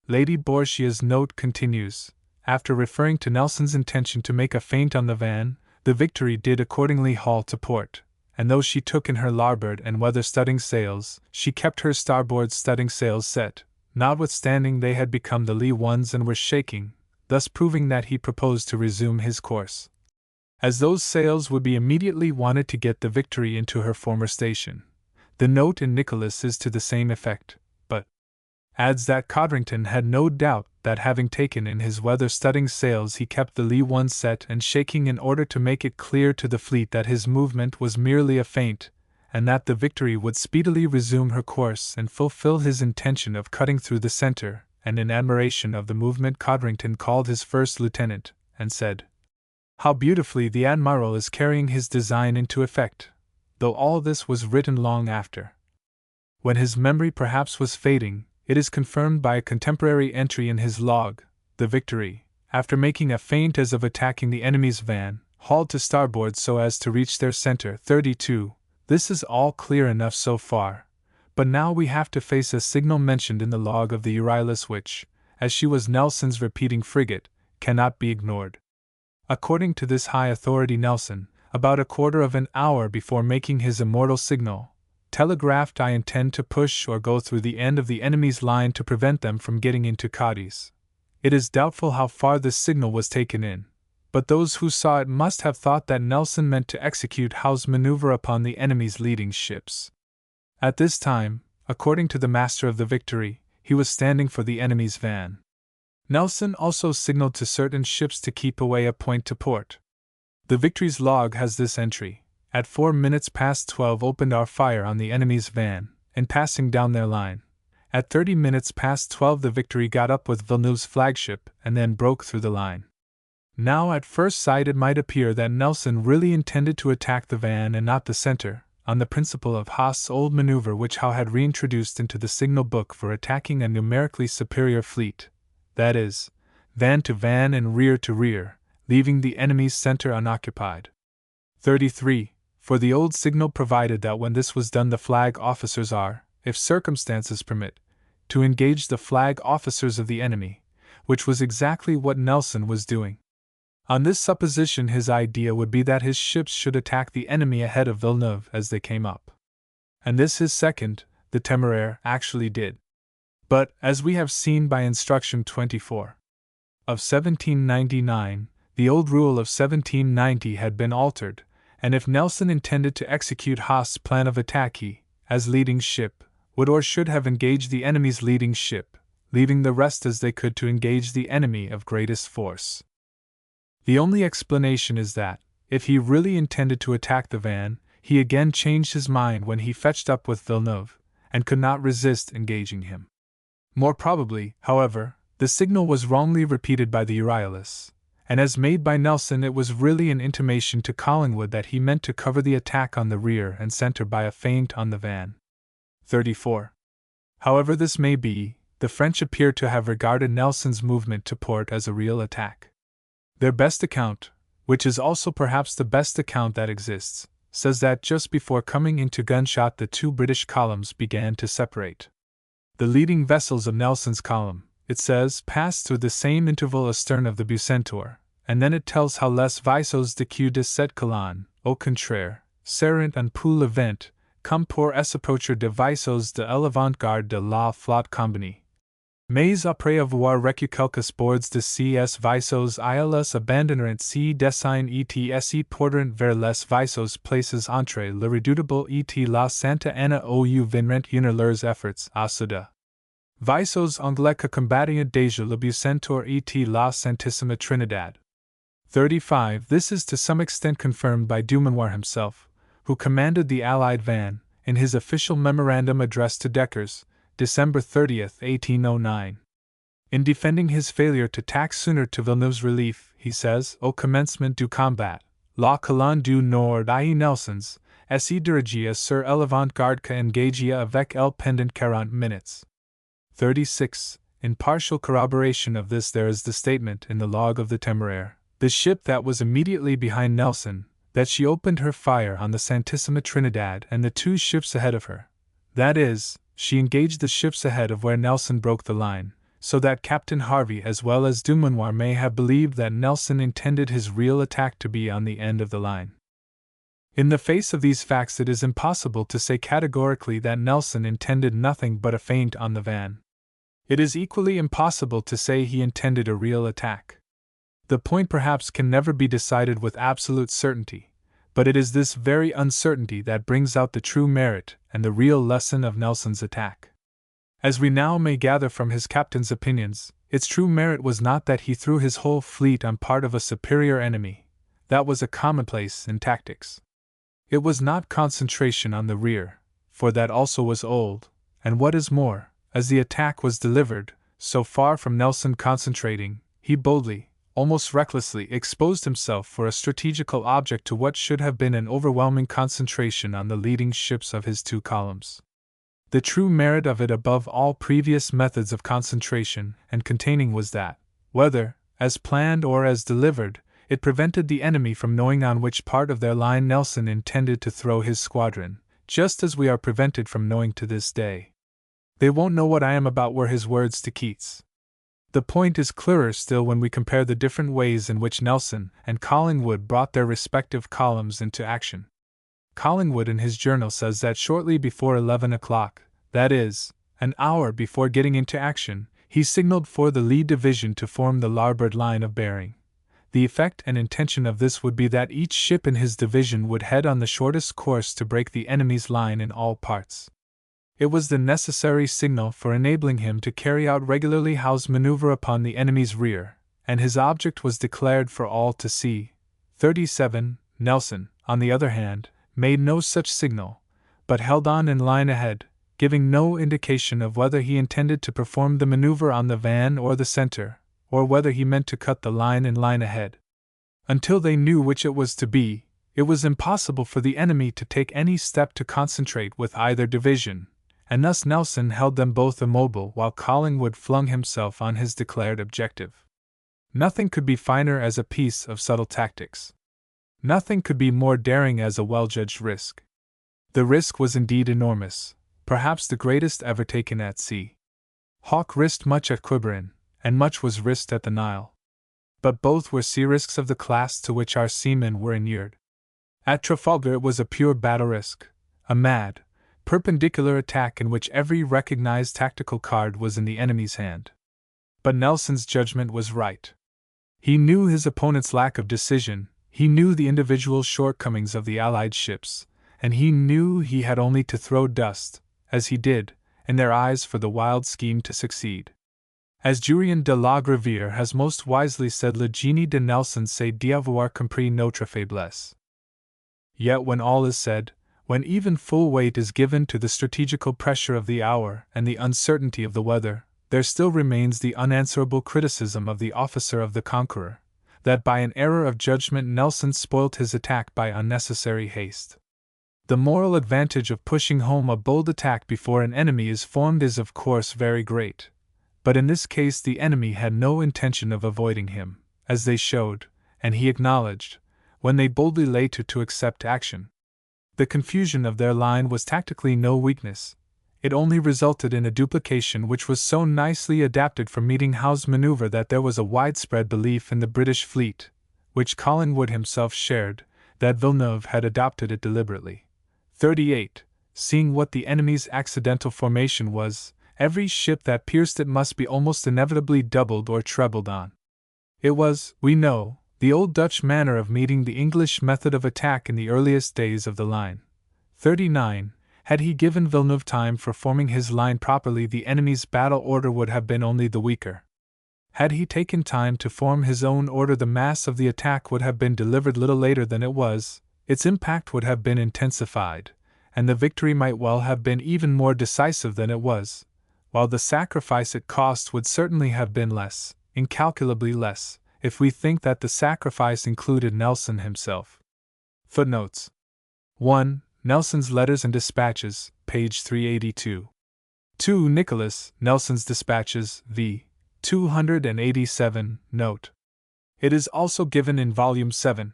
Speaker 1: Lady Borgia's note continues, after referring to Nelson's intention to make a feint on the van, the Victory did accordingly haul to port, and though she took in her larboard and weather studding sails, she kept her starboard studding sails set, notwithstanding they had become the lee ones and were shaking, thus proving that he proposed to resume his course, as those sails would be immediately wanted to get the Victory into her former station. The note in Nicholas is to the same effect, but adds that Codrington had no doubt that having taken in his weather studding sails he kept the lee ones set and shaking in order to make it clear to the fleet that his movement was merely a feint, and that the Victory would speedily resume her course and fulfill his intention of cutting through the center, and in admiration of the movement Codrington called his first lieutenant, and said, "How beautifully the Admiral is carrying his design into effect," though all this was written long after, when his memory perhaps was fading. It is confirmed by a contemporary entry in his log. The Victory, after making a feint as of attacking the enemy's van, hauled to starboard so as to reach their center. 32. This is all clear enough so far, but now we have to face a signal mentioned in the log of the Euryalus which, as she was Nelson's repeating frigate, cannot be ignored. According to this high authority Nelson, about a quarter of an hour before making his immortal signal, telegraphed, "I intend to push or go through the end of the enemy's line to prevent them from getting into Cadiz." It is doubtful how far this signal was taken in, but those who saw it must have thought that Nelson meant to execute Howe's maneuver upon the enemy's leading ships. At this time, according to the master of the Victory, he was standing for the enemy's van. Nelson also signaled to certain ships to keep away a point to port. The Victory's log has this entry: "At 12:04 opened our fire on the enemy's van, and passing down their line. At 12:30 the Victory got up with Villeneuve's flagship and then broke through the line." Now at first sight it might appear that Nelson really intended to attack the van and not the center, on the principle of Haast's old maneuver which Howe had reintroduced into the signal book for attacking a numerically superior fleet, that is, van to van and rear to rear, leaving the enemy's center unoccupied. 33. For the old signal provided that when this was done the flag officers are, if circumstances permit, to engage the flag officers of the enemy, which was exactly what Nelson was doing. On this supposition his idea would be that his ships should attack the enemy ahead of Villeneuve as they came up. And this his second, the Temeraire, actually did. But, as we have seen by Instruction 24 of 1799, the old rule of 1790 had been altered, and if Nelson intended to execute Haast's plan of attack he, as leading ship, would or should have engaged the enemy's leading ship, leaving the rest as they could to engage the enemy of greatest force. The only explanation is that, if he really intended to attack the van, he again changed his mind when he fetched up with Villeneuve, and could not resist engaging him. More probably, however, The signal was wrongly repeated by the Euryalus, and as made by Nelson it was really an intimation to Collingwood that he meant to cover the attack on the rear and center by a feint on the van. 34. However this may be, the French appear to have regarded Nelson's movement to port as a real attack. Their best account, which is also perhaps the best account that exists, says that just before coming into gunshot the two British columns began to separate. The leading vessels of Nelson's column, it says, passed through the same interval astern of the Bucentaur, and then it tells how les vaisseaux de queue de cette colonne, au contraire, seront en pour le vent, comme pour s'approcher de vaisseaux de l'avant-garde de la flotte combinée. Mais après avoir reçu quelques bords de ces vaisseaux ils abandonneront ces dessins et se porteront vers les vaisseaux placés entre le redoutable et la Santa Ana où viendront unir leurs efforts à ceux vaisseaux anglais que combattirent déjà le Bucentaur et la Santissima Trinidad. 35. This is to some extent confirmed by Dumanoir himself, who commanded the Allied van, in his official memorandum addressed to Deckers, December 30, 1809. In defending his failure to tack sooner to Villeneuve's relief, he says, au commencement du combat, la colonne du Nord et Nelson's, se dirigia sur l'avant-garde que engagia avec elle pendant 40 minutes. 36. In partial corroboration of this there is the statement in the log of the Temeraire, the ship that was immediately behind Nelson, that she opened her fire on the Santissima Trinidad and the two ships ahead of her. That is, she engaged the ships ahead of where Nelson broke the line, so that Captain Harvey as well as Dumanoir may have believed that Nelson intended his real attack to be on the end of the line. In the face of these facts it is impossible to say categorically that Nelson intended nothing but a feint on the van. It is equally impossible to say he intended a real attack. The point perhaps can never be decided with absolute certainty, but it is this very uncertainty that brings out the true merit and the real lesson of Nelson's attack. As we now may gather from his captain's opinions, its true merit was not that he threw his whole fleet on part of a superior enemy. That was a commonplace in tactics. It was not concentration on the rear, for that also was old, and what is more, as the attack was delivered, so far from Nelson concentrating, he boldly, almost recklessly, exposed himself for a strategical object to what should have been an overwhelming concentration on the leading ships of his two columns. The true merit of it above all previous methods of concentration and containing was that, whether as planned or as delivered, it prevented the enemy from knowing on which part of their line Nelson intended to throw his squadron, just as we are prevented from knowing to this day. "They won't know what I am about," were his words to Keats. The point is clearer still when we compare the different ways in which Nelson and Collingwood brought their respective columns into action. Collingwood in his journal says that shortly before 11 o'clock, that is, an hour before getting into action, he signaled for the Lee division to form the larboard line of bearing. The effect and intention of this would be that each ship in his division would head on the shortest course to break the enemy's line in all parts. It was the necessary signal for enabling him to carry out regularly Howe's maneuver upon the enemy's rear, and his object was declared for all to see. 37. Nelson, on the other hand, made no such signal, but held on in line ahead, giving no indication of whether he intended to perform the maneuver on the van or the center, or whether he meant to cut the line in line ahead. Until they knew which it was to be, it was impossible for the enemy to take any step to concentrate with either division, and thus Nelson held them both immobile while Collingwood flung himself on his declared objective. Nothing could be finer as a piece of subtle tactics. Nothing could be more daring as a well-judged risk. The risk was indeed enormous, perhaps the greatest ever taken at sea. Hawke risked much at Quiberon, and much was risked at the Nile. But both were sea risks of the class to which our seamen were inured. At Trafalgar it was a pure battle risk, a mad, perpendicular attack in which every recognized tactical card was in the enemy's hand. But Nelson's judgment was right. He knew his opponent's lack of decision, he knew the individual shortcomings of the Allied ships, and he knew he had only to throw dust, as he did, in their eyes for the wild scheme to succeed. As Jurien de la Gravière has most wisely said, le génie de Nelson c'est d'avoir compris notre faiblesse. Yet when all is said, when even full weight is given to the strategical pressure of the hour and the uncertainty of the weather, there still remains the unanswerable criticism of the officer of the Conqueror, that by an error of judgment Nelson spoilt his attack by unnecessary haste. The moral advantage of pushing home a bold attack before an enemy is formed is of course very great, but in this case the enemy had no intention of avoiding him, as they showed, and he acknowledged, when they boldly lay to accept action. The confusion of their line was tactically no weakness, it only resulted in a duplication which was so nicely adapted for meeting Howe's maneuver that there was a widespread belief in the British fleet, which Collingwood himself shared, that Villeneuve had adopted it deliberately. 38. Seeing what the enemy's accidental formation was, every ship that pierced it must be almost inevitably doubled or trebled on. It was, we know, the old Dutch manner of meeting the English method of attack in the earliest days of the line. 39. Had he given Villeneuve time for forming his line properly, the enemy's battle order would have been only the weaker. Had he taken time to form his own order, the mass of the attack would have been delivered little later than it was, its impact would have been intensified, and the victory might well have been even more decisive than it was, while the sacrifice it cost would certainly have been less, incalculably less, if we think that the sacrifice included Nelson himself. Footnotes 1. Nelson's Letters and Dispatches, page 382. 2. Nicholas, Nelson's Dispatches, v. 287, note. It is also given in Volume 7.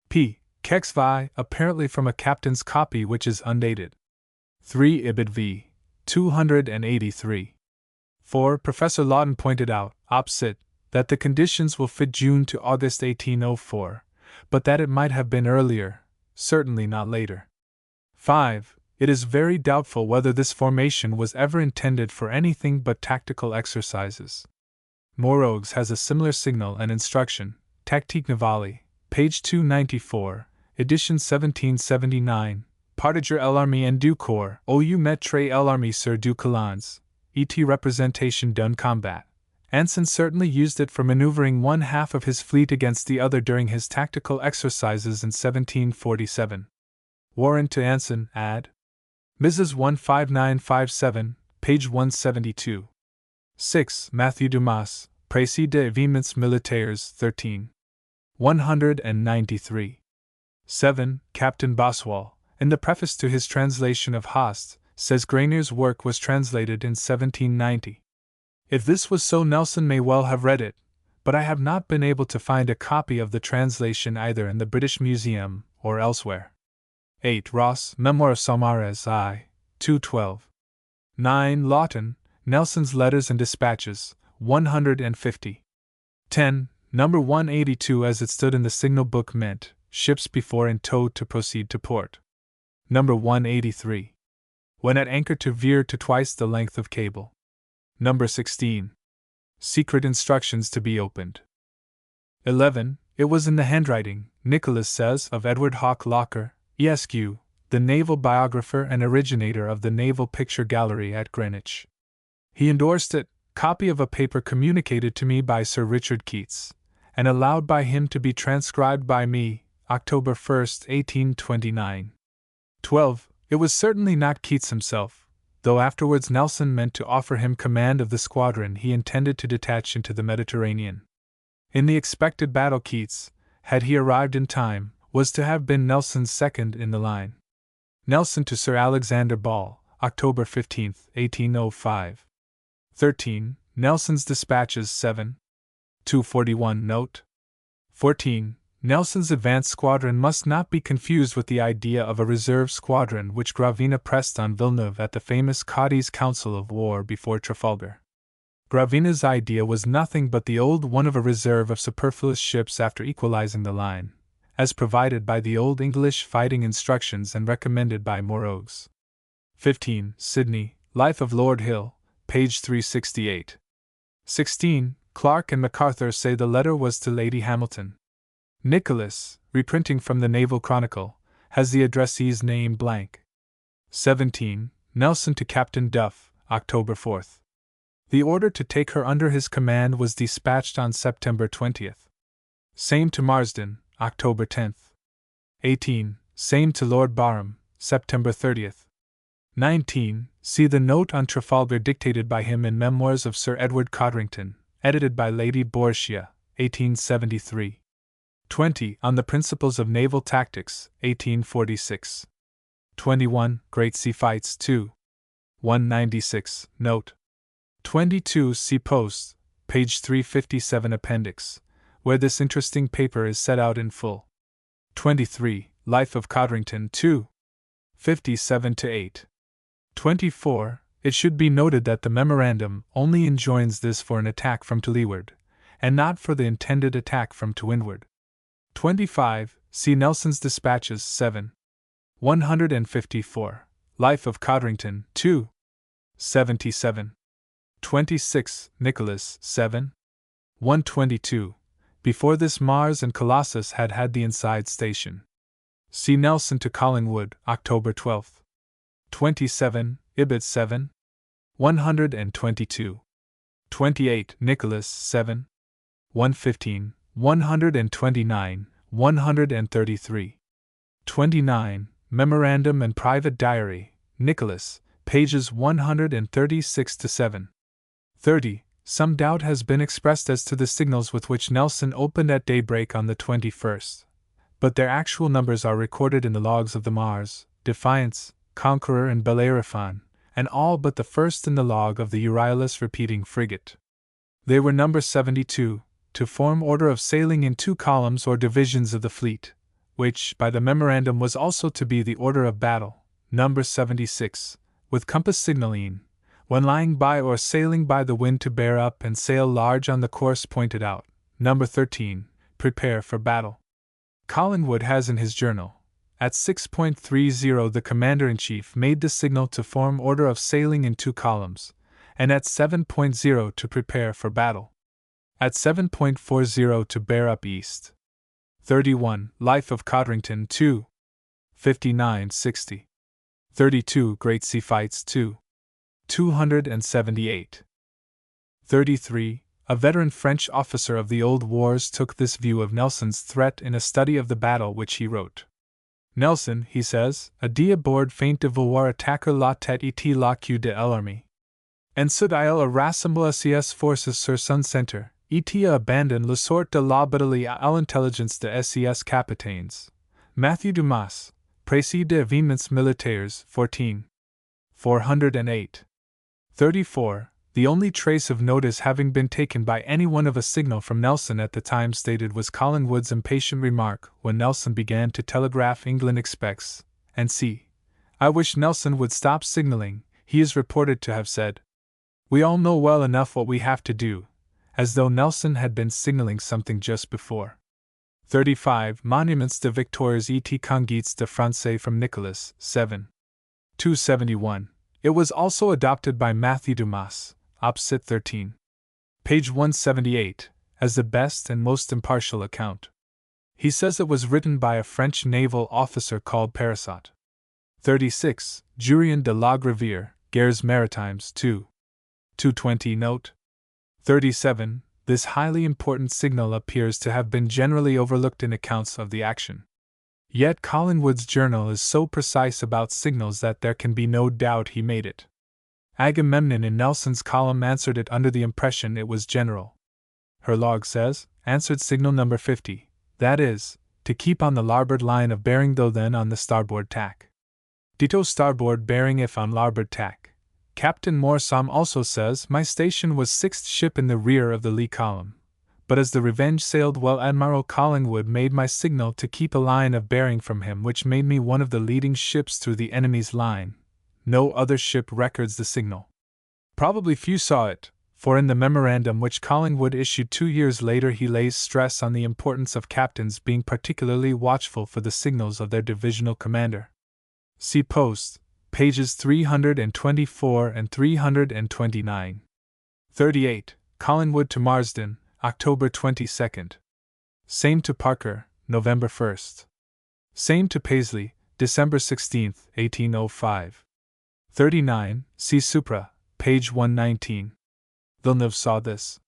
Speaker 1: p. Kexvi, apparently from a captain's copy which is undated. 3. Ibid v. 283. 4. Professor Lawton pointed out, opposite, that the conditions will fit June to August 1804, but that it might have been earlier, certainly not later. 5. It is very doubtful whether this formation was ever intended for anything but tactical exercises. Morogues has a similar signal and instruction, Tactique Navale, page 294, edition 1779, Partager l'armée en deux corps, ou mettre l'armée sur deux colonnes, et représentation d'un combat. Anson certainly used it for maneuvering one half of his fleet against the other during his tactical exercises in 1747. Warrant to Anson, add. Mrs. 15957, page 172. 6. Matthew Dumas, Précis des événements militaires, 13. 193. 7. Captain Boswell, in the preface to his translation of Haast, says Grainier's work was translated in 1790. If this was so, Nelson may well have read it, but I have not been able to find a copy of the translation either in the British Museum or elsewhere. 8. Ross, Memoir of Saumarez, I. 212. 9. Lawton, Nelson's Letters and Dispatches, 150. 10. Number 182 as it stood in the signal book meant, ships before and towed to proceed to port. Number 183. When at anchor to veer to twice the length of cable. Number 16. Secret instructions to be opened. 11. It was in the handwriting, Nicholas says, of Edward Hawke Locker, Esq., the naval biographer and originator of the Naval Picture Gallery at Greenwich. He endorsed it, copy of a paper communicated to me by Sir Richard Keats, and allowed by him to be transcribed by me, October 1, 1829. 12. It was certainly not Keats himself, though afterwards Nelson meant to offer him command of the squadron he intended to detach into the Mediterranean. In the expected battle, Keats, had he arrived in time, was to have been Nelson's second in the line. Nelson to Sir Alexander Ball, October 15, 1805. 13. Nelson's Dispatches 7. 241 note. 14. Nelson's advance squadron must not be confused with the idea of a reserve squadron which Gravina pressed on Villeneuve at the famous Cadiz Council of War before Trafalgar. Gravina's idea was nothing but the old one of a reserve of superfluous ships after equalizing the line, as provided by the Old English fighting instructions and recommended by Morogues. 15. Sidney, Life of Lord Hill, page 368. 16. Clark and MacArthur say the letter was to Lady Hamilton. Nicholas, reprinting from the Naval Chronicle, has the addressee's name blank. 17. Nelson to Captain Duff, October 4th. The order to take her under his command was dispatched on September 20th. Same to Marsden, October 10th. 18. Same to Lord Barham, September 30th. 19. See the note on Trafalgar dictated by him in Memoirs of Sir Edward Codrington, edited by Lady Borgia, 1873. 20. On the Principles of Naval Tactics, 1846. 21. Great Sea Fights 2. 196, note. 22. See Post, page 357 Appendix, where this interesting paper is set out in full. 23. Life of Codrington 2. 57-8. 24. It should be noted that the memorandum only enjoins this for an attack from to leeward, and not for the intended attack from to windward. 25. See Nelson's Dispatches 7. 154. Life of Codrington 2. 77. 26. Nicholas 7. 122. Before this Mars and Colossus had had the inside station. See Nelson to Collingwood, October 12. 27. Ibid 7. 122. 28. Nicholas 7. 115. 129. 133. 29. Memorandum and Private Diary, Nicholas, pages 136-7. 30. Some doubt has been expressed as to the signals with which Nelson opened at daybreak on the 21st, but their actual numbers are recorded in the logs of the Mars, Defiance, Conqueror, and Bellerophon, and all but the first in the log of the Euryalus repeating frigate. They were number 72, to form order of sailing in 2 columns or divisions of the fleet, which, by the memorandum, was also to be the order of battle, number 76, with compass signaling, when lying by or sailing by the wind to bear up and sail large on the course pointed out, number 13, prepare for battle. Collingwood has in his journal, at 6.30 the Commander-in-Chief made the signal to form order of sailing in 2 columns, and at 7.0 to prepare for battle. At 7.40 to bear up east. 31. Life of Codrington 2. 59-60. 32. Great Sea Fights 2. 278. 33. A veteran French officer of the old wars took this view of Nelson's threat in a study of the battle which he wrote. Nelson, he says, a dit aboard feint de vouloir attaquer la tête et la queue de l'armée. En sud il a rassemble ses forces sur son centre, et a abandonné le sort de la bataille à l'intelligence de ses capitaines. Matthew Dumas, Précis des événements militaires, 14. 408. 34. The only trace of notice having been taken by anyone of a signal from Nelson at the time stated was Collingwood's impatient remark when Nelson began to telegraph England expects, and see. I wish Nelson would stop signaling, he is reported to have said. We all know well enough what we have to do, as though Nelson had been signaling something just before. 35. Monuments de Victoires et Conquêtes de France from Nicholas, 7. 271. It was also adopted by Matthew Dumas, opposite 13. Page 178, as the best and most impartial account. He says it was written by a French naval officer called Parasot. 36. Jurien de la Gravière, Guerres Maritimes 2. 220 note. 37. This highly important signal appears to have been generally overlooked in accounts of the action. Yet Collingwood's journal is so precise about signals that there can be no doubt he made it. Agamemnon in Nelson's column answered it under the impression it was general. Her log says, answered signal number 50, that is, to keep on the larboard line of bearing though then on the starboard tack. Ditto starboard bearing if on larboard tack. Captain Morsam also says, my station was 6th ship in the rear of the lee column, but as the Revenge sailed well Admiral Collingwood made my signal to keep a line of bearing from him which made me one of the leading ships through the enemy's line. No other ship records the signal. Probably few saw it, for in the memorandum which Collingwood issued 2 years later he lays stress on the importance of captains being particularly watchful for the signals of their divisional commander. See Post, pages 324 and 329. 38. Collingwood to Marsden, October 22. Same to Parker, November 1. Same to Paisley, December 16, 1805. 39. See Supra, page 119. Villeneuve saw this.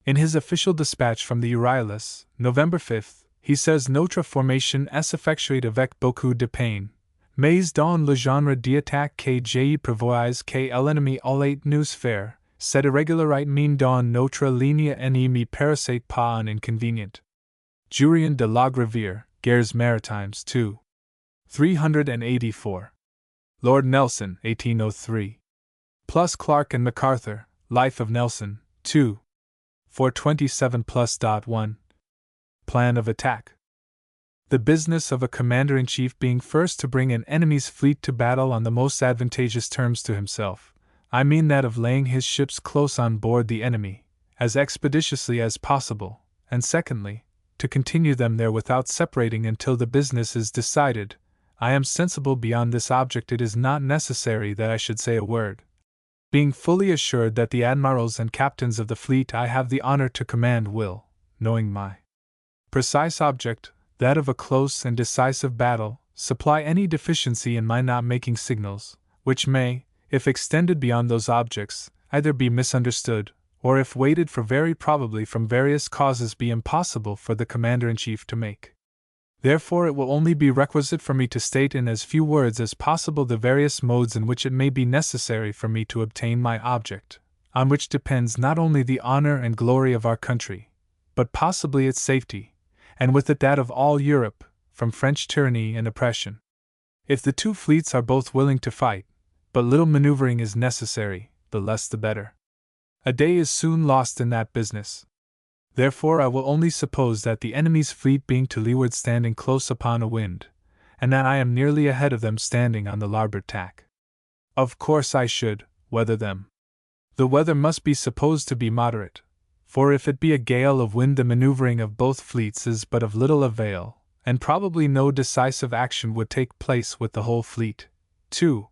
Speaker 1: In his official dispatch from the Euryalus, November 5, he says Notre formation est effectuée avec beaucoup de peine, Mais dans le genre d'attaque que j'ai prévoise que l'ennemi allait nous faire, cette irrégularité mine dans notre ligne ennemie paraissait pas un inconvénient. Jurien de la Gravière, Guerres Maritimes 2. 384. Lord Nelson, 1803. Plus Clark and MacArthur, Life of Nelson, 2. 427 plus. 1. Plan of attack. The business of a commander-in-chief being first to bring an enemy's fleet to battle on the most advantageous terms to himself, I mean that of laying his ships close on board the enemy, as expeditiously as possible, and secondly, to continue them there without separating until the business is decided. I am sensible beyond this object it is not necessary that I should say a word, being fully assured that the admirals and captains of the fleet I have the honor to command will, knowing my precise object, that of a close and decisive battle, supply any deficiency in my not making signals, which may, if extended beyond those objects, either be misunderstood, or if waited for very probably from various causes be impossible for the commander-in-chief to make. Therefore it will only be requisite for me to state in as few words as possible the various modes in which it may be necessary for me to obtain my object, on which depends not only the honor and glory of our country, but possibly its safety, and with it that of all Europe, from French tyranny and oppression. If the two fleets are both willing to fight, but little maneuvering is necessary, the less the better. A day is soon lost in that business. Therefore I will only suppose that the enemy's fleet being to leeward standing close upon a wind, and that I am nearly ahead of them standing on the larboard tack. Of course I should weather them. The weather must be supposed to be moderate, for if it be a gale of wind the maneuvering of both fleets is but of little avail, and probably no decisive action would take place with the whole fleet. 2.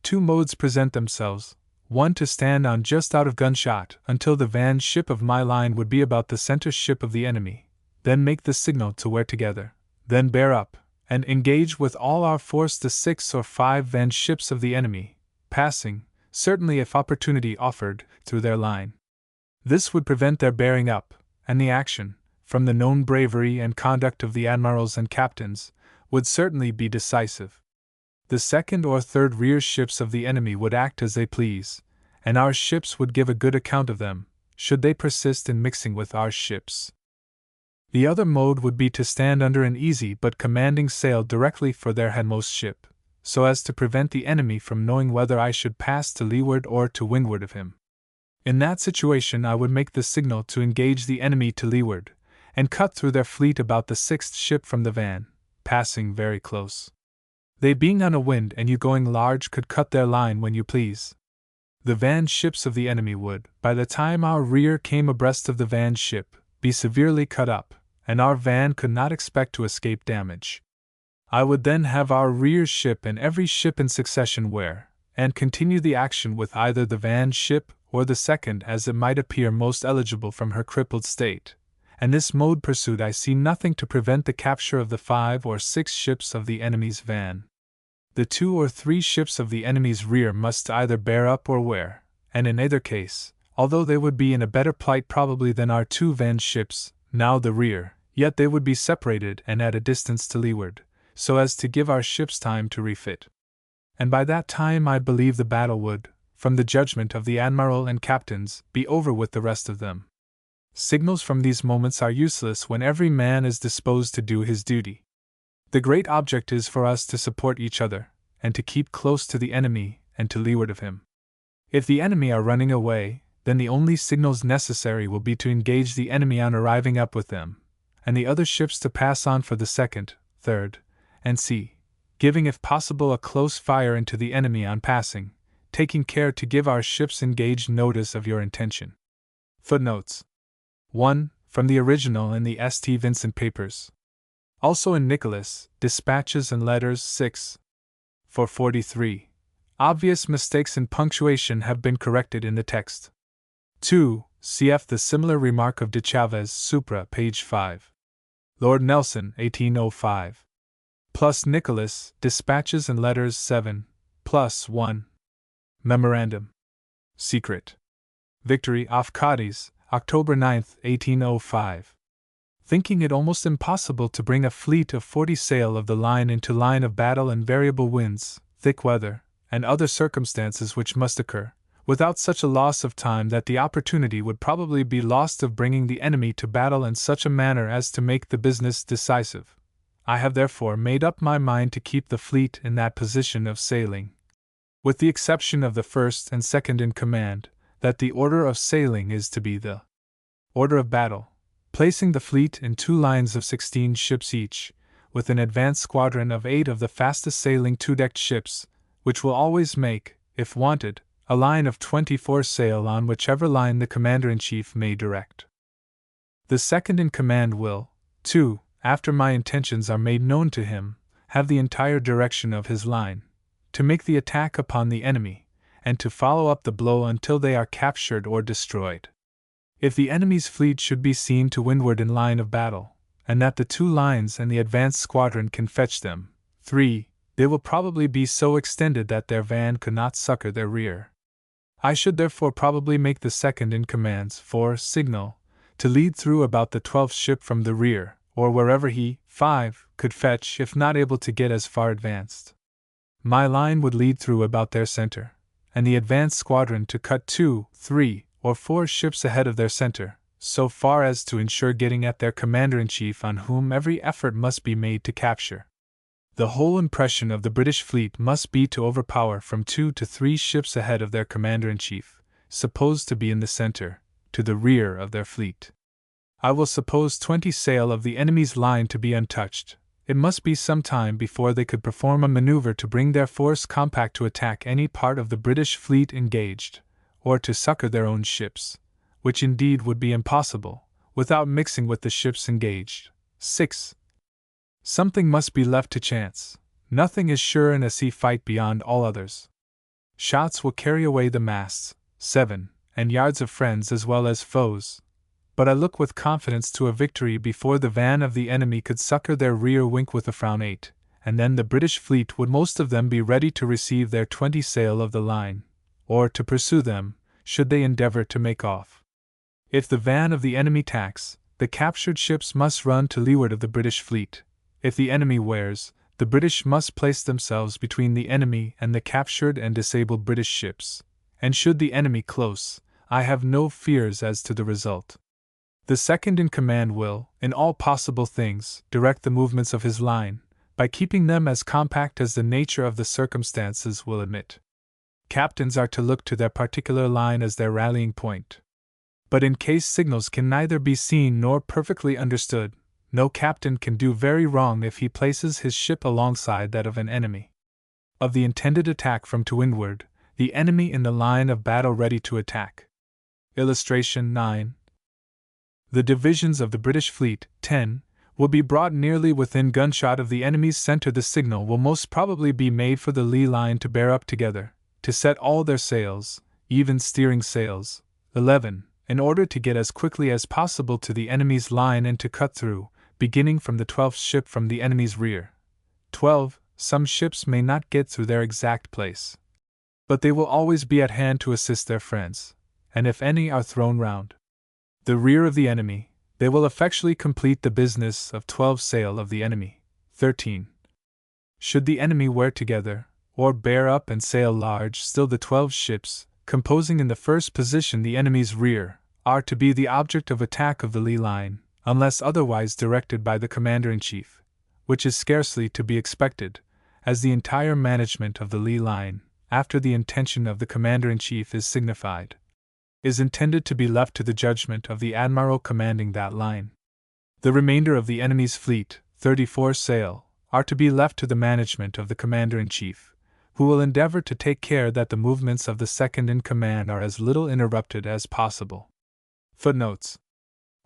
Speaker 1: Two modes present themselves, one to stand on just out of gunshot until the van ship of my line would be about the center ship of the enemy, then make the signal to wear together, then bear up, and engage with all our force the 6 or 5 van ships of the enemy, passing, certainly if opportunity offered, through their line. This would prevent their bearing up, and the action, from the known bravery and conduct of the admirals and captains, would certainly be decisive. The second or third rear ships of the enemy would act as they please, and our ships would give a good account of them, should they persist in mixing with our ships. The other mode would be to stand under an easy but commanding sail directly for their headmost ship, so as to prevent the enemy from knowing whether I should pass to leeward or to windward of him. In that situation I would make the signal to engage the enemy to leeward, and cut through their fleet about the 6th ship from the van, passing very close. They being on a wind and you going large could cut their line when you please. The van ships of the enemy would, by the time our rear came abreast of the van ship, be severely cut up, and our van could not expect to escape damage. I would then have our rear ship and every ship in succession wear, and continue the action with either the van ship or the second as it might appear most eligible from her crippled state, and this mode pursued I see nothing to prevent the capture of the 5 or 6 ships of the enemy's van. The 2 or 3 ships of the enemy's rear must either bear up or wear, and in either case, although they would be in a better plight probably than our 2 van ships, now the rear, yet they would be separated and at a distance to leeward, so as to give our ships time to refit. And by that time I believe the battle would, from the judgment of the admiral and captains, be over with the rest of them. Signals from these moments are useless when every man is disposed to do his duty. The great object is for us to support each other, and to keep close to the enemy and to leeward of him. If the enemy are running away, then the only signals necessary will be to engage the enemy on arriving up with them, and the other ships to pass on for the 2nd, 3rd, and c, giving if possible a close fire into the enemy on passing, taking care to give our ships engaged notice of your intention. Footnotes 1. From the original in the St. Vincent Papers. Also in Nicholas, Dispatches and Letters 6. 443. Obvious mistakes in punctuation have been corrected in the text. 2. Cf. the similar remark of de Chavez supra, page 5. Lord Nelson, 1805. Plus Nicholas, Dispatches and Letters 7, plus 1. Memorandum. Secret. Victory off Cadiz, October 9, 1805. thinking it almost impossible to bring a fleet of 40 sail of the line into line of battle in variable winds, thick weather, and other circumstances which must occur, without such a loss of time that the opportunity would probably be lost of bringing the enemy to battle in such a manner as to make the business decisive. I have therefore made up my mind to keep the fleet in that position of sailing, with the exception of the first and second in command, that the order of sailing is to be the order of battle, placing the fleet in 2 lines of 16 ships each, with an advance squadron of 8 of the fastest sailing 2-decked ships, which will always make, if wanted, a line of 24 sail on whichever line the commander-in-chief may direct. The second in command will, too, after my intentions are made known to him, have the entire direction of his line, to make the attack upon the enemy, and to follow up the blow until they are captured or destroyed. If the enemy's fleet should be seen to windward in line of battle, and that the 2 lines and the advanced squadron can fetch them, 3, they will probably be so extended that their van could not succor their rear. I should therefore probably make the second in command's 4 signal, to lead through about the 12th ship from the rear, or wherever he, 5, could fetch if not able to get as far advanced. My line would lead through about their center, and the advanced squadron to cut 2, 3, or 4 ships ahead of their center, so far as to ensure getting at their commander-in-chief, on whom every effort must be made to capture. The whole impression of the British fleet must be to overpower from 2 to 3 ships ahead of their commander-in-chief, supposed to be in the center, to the rear of their fleet. I will suppose 20 sail of the enemy's line to be untouched. It must be some time before they could perform a maneuver to bring their force compact to attack any part of the British fleet engaged, or to succor their own ships, which indeed would be impossible, without mixing with the ships engaged. 6. Something must be left to chance. Nothing is sure in a sea fight beyond all others. Shots will carry away the masts, 7, and yards of friends as well as foes. But I look with confidence to a victory before the van of the enemy could succor their rear wink with a frown 8, and then the British fleet would most of them be ready to receive their 20 sail of the line, or to pursue them, should they endeavor to make off. If the van of the enemy tacks, the captured ships must run to leeward of the British fleet. If the enemy wears, the British must place themselves between the enemy and the captured and disabled British ships, and should the enemy close, I have no fears as to the result. The second in command will, in all possible things, direct the movements of his line, by keeping them as compact as the nature of the circumstances will admit. Captains are to look to their particular line as their rallying point. But in case signals can neither be seen nor perfectly understood, no captain can do very wrong if he places his ship alongside that of an enemy. Of the intended attack from to windward, the enemy in the line of battle ready to attack. Illustration 9. The divisions of the British fleet, 10, will be brought nearly within gunshot of the enemy's center. The signal will most probably be made for the lee line to bear up together, to set all their sails, even steering sails, 11, in order to get as quickly as possible to the enemy's line and to cut through, beginning from the 12th ship from the enemy's rear. 12. Some ships may not get through their exact place, but they will always be at hand to assist their friends, and if any are thrown round the rear of the enemy, they will effectually complete the business of 12 sail of the enemy. 13. Should the enemy wear together, or bear up and sail large, still the 12 ships, composing in the first position the enemy's rear, are to be the object of attack of the lee line, unless otherwise directed by the commander-in-chief, which is scarcely to be expected, as the entire management of the lee line, after the intention of the commander-in-chief is signified, is intended to be left to the judgment of the admiral commanding that line. The remainder of the enemy's fleet, 34 sail, are to be left to the management of the commander-in-chief, who will endeavor to take care that the movements of the second in command are as little interrupted as possible. Footnotes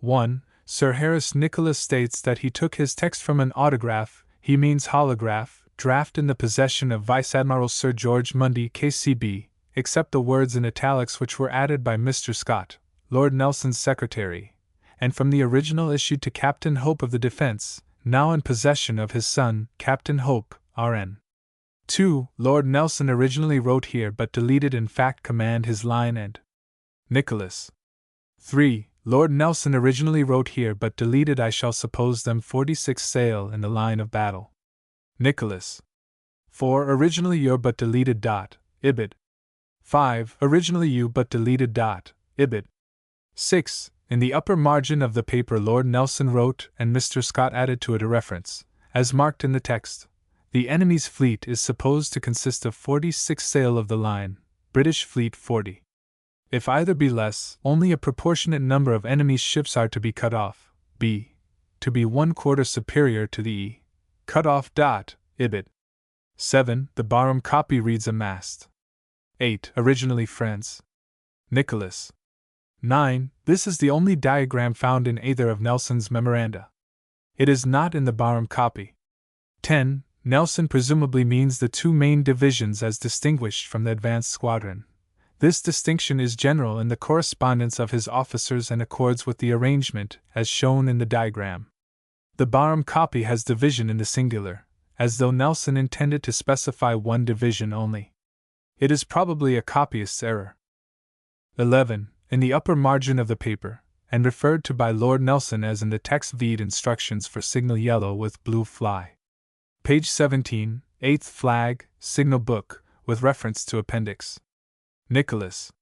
Speaker 1: 1. Sir Harris Nicholas states that he took his text from an autograph, he means holograph, draft in the possession of Vice Admiral Sir George Mundy KCB, except the words in italics which were added by Mr. Scott, Lord Nelson's secretary, and from the original issued to Captain Hope of the Defence, now in possession of his son, Captain Hope, R.N. 2. Lord Nelson originally wrote here but deleted in fact command his line and Nicholas. 3. Lord Nelson originally wrote here but deleted I shall suppose them 46 sail in the line of battle. Nicholas. 4. Originally your but deleted dot, ibid. 5. Originally you but deleted dot, ibid. 6. In the upper margin of the paper Lord Nelson wrote and Mr. Scott added to it a reference, as marked in the text. The enemy's fleet is supposed to consist of 46 sail of the line, British fleet 40. If either be less, only a proportionate number of enemy's ships are to be cut off, b. to be 1/4 superior to the e. cut off dot, ibid. 7. The Barham copy reads a mast. 8. Originally friends. Nicholas. 9. This is the only diagram found in either of Nelson's memoranda. It is not in the Barham copy. 10. Nelson presumably means the two main divisions as distinguished from the advanced squadron. This distinction is general in the correspondence of his officers and accords with the arrangement as shown in the diagram. The Barham copy has division in the singular, as though Nelson intended to specify one division only. It is probably a copyist's error. 11. In the upper margin of the paper, and referred to by Lord Nelson as in the text vide instructions for signal yellow with blue fly. Page 17, 8th flag, signal book, with reference to appendix. Nicholas.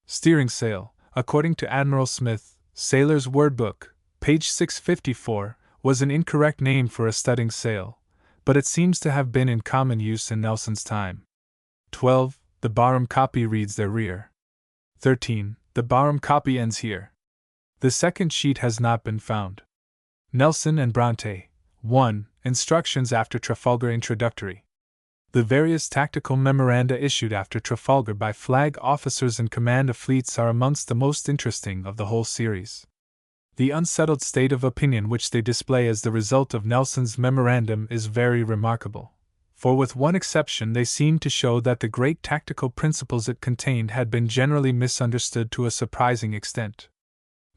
Speaker 1: Steering sail, according to Admiral Smith, Sailor's Word Book, page 654, was an incorrect name for a studding sail, but it seems to have been in common use in Nelson's time. 12. The Barham copy reads their rear. 13. The Barham copy ends here. The second sheet has not been found. Nelson and Bronte. 1. Instructions after Trafalgar Introductory. The various tactical memoranda issued after Trafalgar by flag officers in command of fleets are amongst the most interesting of the whole series. The unsettled state of opinion which they display as the result of Nelson's memorandum is very remarkable, for with one exception they seem to show that the great tactical principles it contained had been generally misunderstood to a surprising extent.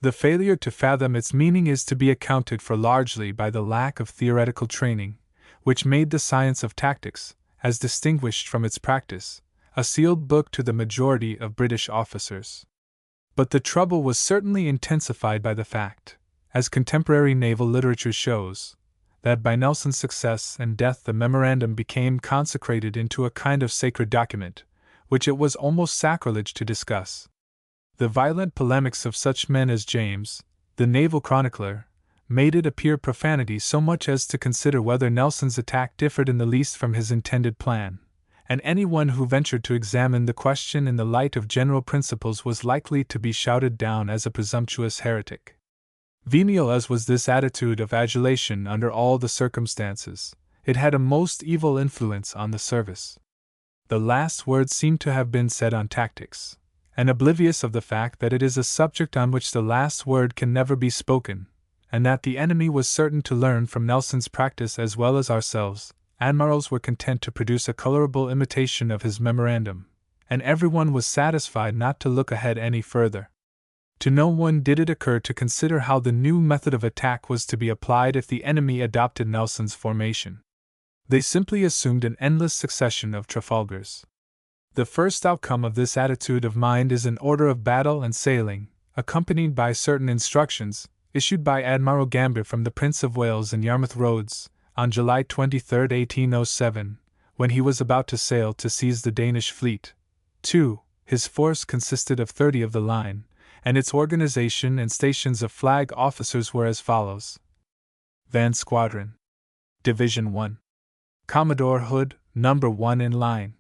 Speaker 1: The failure to fathom its meaning is to be accounted for largely by the lack of theoretical training, which made the science of tactics, as distinguished from its practice, a sealed book to the majority of British officers. But the trouble was certainly intensified by the fact, as contemporary naval literature shows, that by Nelson's success and death the memorandum became consecrated into a kind of sacred document, which it was almost sacrilege to discuss. The violent polemics of such men as James, the naval chronicler, made it appear profanity so much as to consider whether Nelson's attack differed in the least from his intended plan, and anyone who ventured to examine the question in the light of general principles was likely to be shouted down as a presumptuous heretic. Venial as was this attitude of adulation under all the circumstances, it had a most evil influence on the service. The last word seemed to have been said on tactics, and oblivious of the fact that it is a subject on which the last word can never be spoken, and that the enemy was certain to learn from Nelson's practice as well as ourselves, admirals were content to produce a colorable imitation of his memorandum, and everyone was satisfied not to look ahead any further. To no one did it occur to consider how the new method of attack was to be applied if the enemy adopted Nelson's formation. They simply assumed an endless succession of Trafalgars. The first outcome of this attitude of mind is an order of battle and sailing, accompanied by certain instructions, issued by Admiral Gambier from the Prince of Wales in Yarmouth Roads, on July 23, 1807, when he was about to sail to seize the Danish fleet. 2. His force consisted of 30 of the line, and its organization and stations of flag officers were as follows. Van Squadron. Division 1. Commodore Hood, No. 1 in line.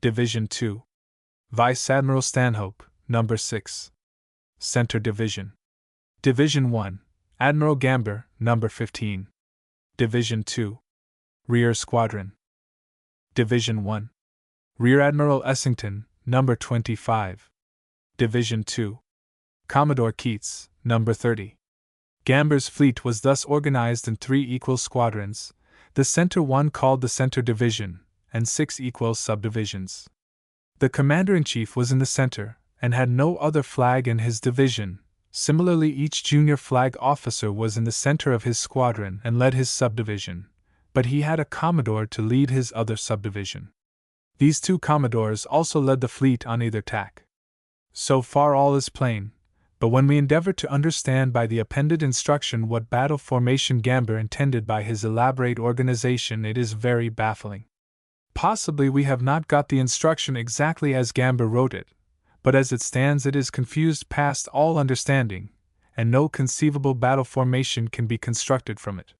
Speaker 1: Division 2. Vice Admiral Stanhope, No. 6. Center Division. Division 1. Admiral Gambier, No. 15. Division 2. Rear Squadron. Division 1. Rear Admiral Essington, No. 25. Division 2. Commodore Keats, No. 30. Gambier's fleet was thus organized in 3 equal squadrons, the center one called the Center Division, and 6 equal subdivisions. The commander-in-chief was in the center, and had no other flag in his division. Similarly, each junior flag officer was in the center of his squadron and led his subdivision, but he had a commodore to lead his other subdivision. These 2 commodores also led the fleet on either tack. So far all is plain, but when we endeavor to understand by the appended instruction what battle formation Gamber intended by his elaborate organization, it is very baffling. Possibly we have not got the instruction exactly as Gamber wrote it, but as it stands it is confused past all understanding, and no conceivable battle formation can be constructed from it.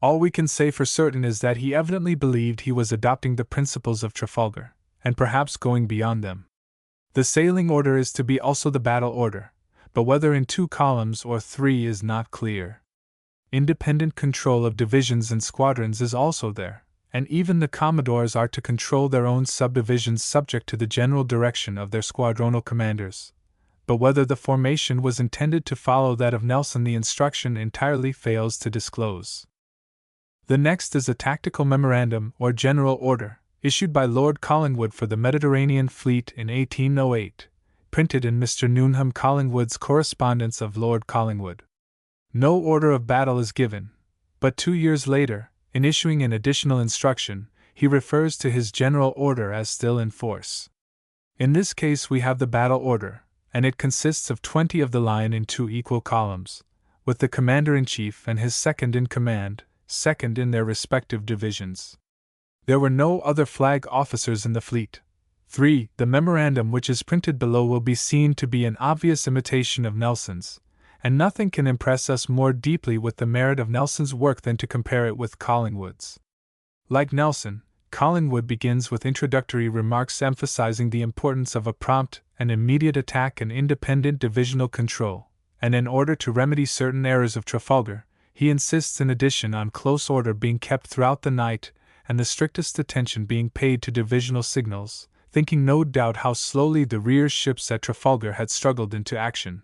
Speaker 1: All we can say for certain is that he evidently believed he was adopting the principles of Trafalgar, and perhaps going beyond them. The sailing order is to be also the battle order, but whether in 2 columns or 3 is not clear. Independent control of divisions and squadrons is also there, and even the commodores are to control their own subdivisions subject to the general direction of their squadronal commanders. But whether the formation was intended to follow that of Nelson, the instruction entirely fails to disclose. The next is a tactical memorandum or general order, issued by Lord Collingwood for the Mediterranean Fleet in 1808, printed in Mr. Newnham Collingwood's Correspondence of Lord Collingwood. No order of battle is given, but 2 years later, in issuing an additional instruction, he refers to his general order as still in force. In this case we have the battle order, and it consists of 20 of the line in 2 equal columns, with the commander-in-chief and his second-in-command, second in their respective divisions. There were no other flag officers in the fleet. 3. The memorandum which is printed below will be seen to be an obvious imitation of Nelson's, and nothing can impress us more deeply with the merit of Nelson's work than to compare it with Collingwood's. Like Nelson, Collingwood begins with introductory remarks emphasizing the importance of a prompt and immediate attack and independent divisional control, and in order to remedy certain errors of Trafalgar, he insists in addition on close order being kept throughout the night and the strictest attention being paid to divisional signals, thinking no doubt how slowly the rear ships at Trafalgar had struggled into action,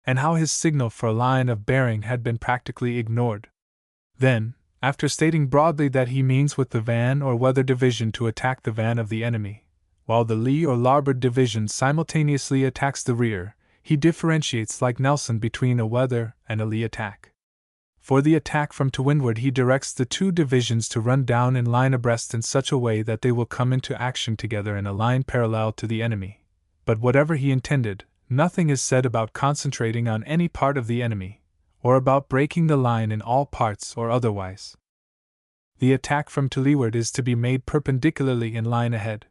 Speaker 1: and how his signal for a line of bearing had been practically ignored. Then, after stating broadly that he means with the van or weather division to attack the van of the enemy, while the lee or larboard division simultaneously attacks the rear, he differentiates like Nelson between a weather and a lee attack. For the attack from to windward he directs the 2 divisions to run down in line abreast in such a way that they will come into action together in a line parallel to the enemy. But whatever he intended, nothing is said about concentrating on any part of the enemy, or about breaking the line in all parts or otherwise. The attack from to leeward is to be made perpendicularly in line ahead.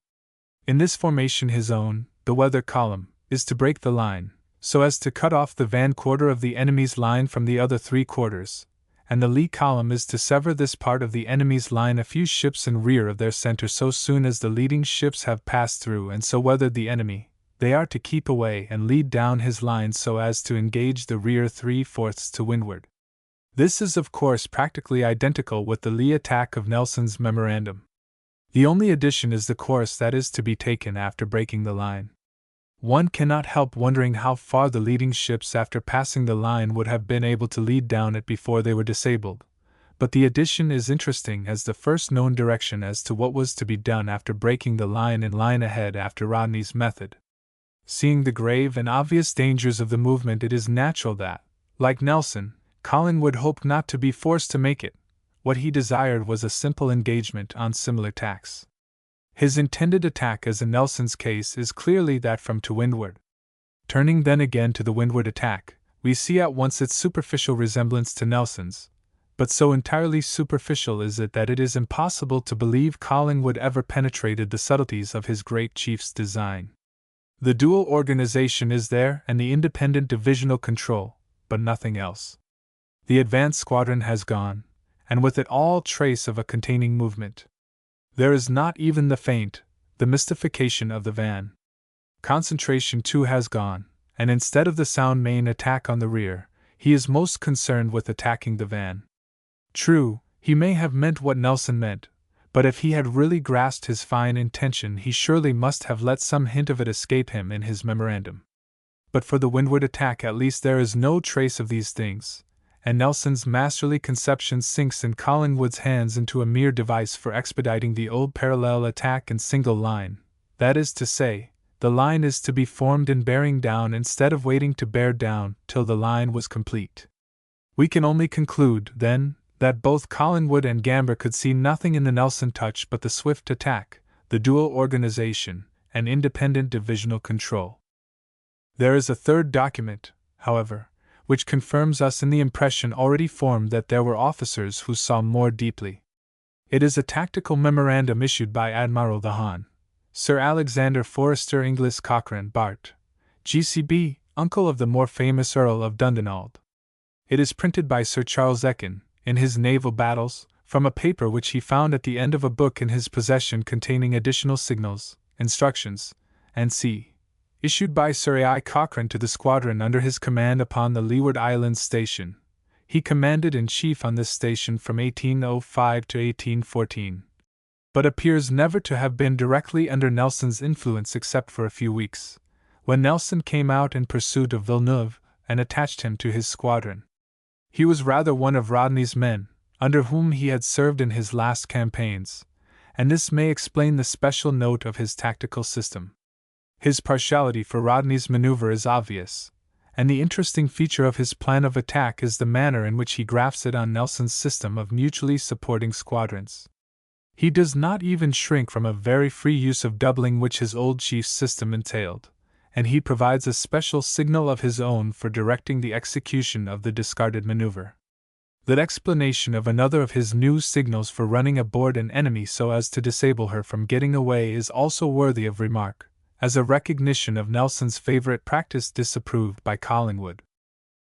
Speaker 1: In this formation his own, the weather column, is to break the line, so as to cut off the van quarter of the enemy's line from the other 3 quarters, and the lee column is to sever this part of the enemy's line a few ships in rear of their center so soon as the leading ships have passed through and so weathered the enemy. They are to keep away and lead down his line so as to engage the rear 3/4 to windward. This is of course practically identical with the lee attack of Nelson's memorandum. The only addition is the course that is to be taken after breaking the line. One cannot help wondering how far the leading ships after passing the line would have been able to lead down it before they were disabled, but the addition is interesting as the first known direction as to what was to be done after breaking the line in line ahead after Rodney's method. Seeing the grave and obvious dangers of the movement, it is natural that, like Nelson, Collingwood hoped not to be forced to make it. What he desired was a simple engagement on similar tacks. His intended attack, as in Nelson's case, is clearly that from to windward. Turning then again to the windward attack, we see at once its superficial resemblance to Nelson's, but so entirely superficial is it that it is impossible to believe Collingwood ever penetrated the subtleties of his great chief's design. The dual organization is there and the independent divisional control, but nothing else. The advance squadron has gone, and with it all trace of a containing movement. There is not even the feint, the mystification of the van. Concentration too has gone, and instead of the sound main attack on the rear, he is most concerned with attacking the van. True, he may have meant what Nelson meant, but if he had really grasped his fine intention he surely must have let some hint of it escape him in his memorandum. But for the windward attack at least there is no trace of these things, and Nelson's masterly conception sinks in Collingwood's hands into a mere device for expediting the old parallel attack in single line. That is to say, the line is to be formed in bearing down instead of waiting to bear down till the line was complete. We can only conclude, then, that both Collingwood and Gamber could see nothing in the Nelson touch but the swift attack, the dual organization, and independent divisional control. There is a third document, however, which confirms us in the impression already formed that there were officers who saw more deeply. It is a tactical memorandum issued by Admiral the Hon. Sir Alexander Forrester Inglis Cochrane, Bart. GCB, uncle of the more famous Earl of Dundonald. It is printed by Sir Charles Ekin, in his Naval Battles, from a paper which he found at the end of a book in his possession containing additional signals, instructions, &c., issued by Sir A.I. Cochrane to the squadron under his command upon the Leeward Islands Station. He commanded in chief on this station from 1805 to 1814, but appears never to have been directly under Nelson's influence except for a few weeks, when Nelson came out in pursuit of Villeneuve and attached him to his squadron. He was rather one of Rodney's men, under whom he had served in his last campaigns, and this may explain the special note of his tactical system. His partiality for Rodney's maneuver is obvious, and the interesting feature of his plan of attack is the manner in which he grafts it on Nelson's system of mutually supporting squadrons. He does not even shrink from a very free use of doubling which his old chief's system entailed, and he provides a special signal of his own for directing the execution of the discarded maneuver. That explanation of another of his new signals for running aboard an enemy so as to disable her from getting away is also worthy of remark, as a recognition of Nelson's favorite practice disapproved by Collingwood.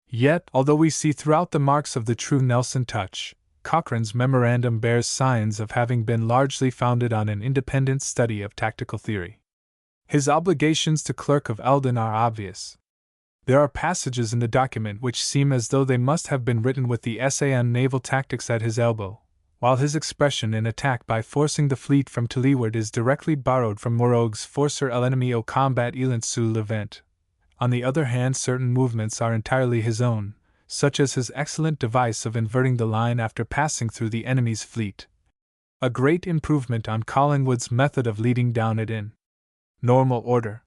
Speaker 1: Yet, although we see throughout the marks of the true Nelson touch, Cochrane's memorandum bears signs of having been largely founded on an independent study of tactical theory. His obligations to Clerk of Eldon are obvious. There are passages in the document which seem as though they must have been written with the essay on naval tactics at his elbow, while his expression in attack by forcing the fleet from to leeward is directly borrowed from Morogue's forcer l'ennemi au combat ilant sous le vent. On the other hand, certain movements are entirely his own, such as his excellent device of inverting the line after passing through the enemy's fleet. A great improvement on Collingwood's method of leading down it in normal order.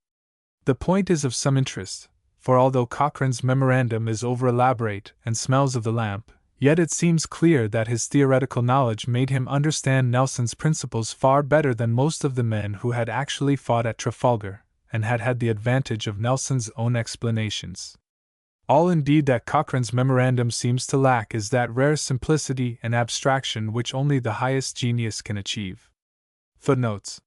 Speaker 1: The point is of some interest, for although Cochrane's memorandum is over-elaborate and smells of the lamp, yet it seems clear that his theoretical knowledge made him understand Nelson's principles far better than most of the men who had actually fought at Trafalgar, and had had the advantage of Nelson's own explanations. All indeed that Cochrane's memorandum seems to lack is that rare simplicity and abstraction which only the highest genius can achieve. Footnotes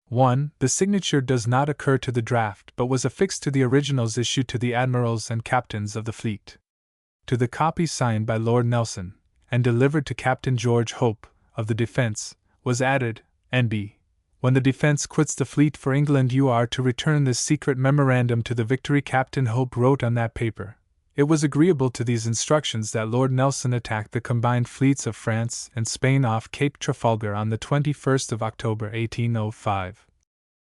Speaker 1: 1. The signature does not occur to the draft but was affixed to the originals issued to the admirals and captains of the fleet. To the copy signed by Lord Nelson, and delivered to Captain George Hope, of the Defence, was added, N.B. When the Defence quits the fleet for England you are to return this secret memorandum to the Victory. Captain Hope wrote on that paper. It was agreeable to these instructions that Lord Nelson attacked the combined fleets of France and Spain off Cape Trafalgar on the 21st of October 1805.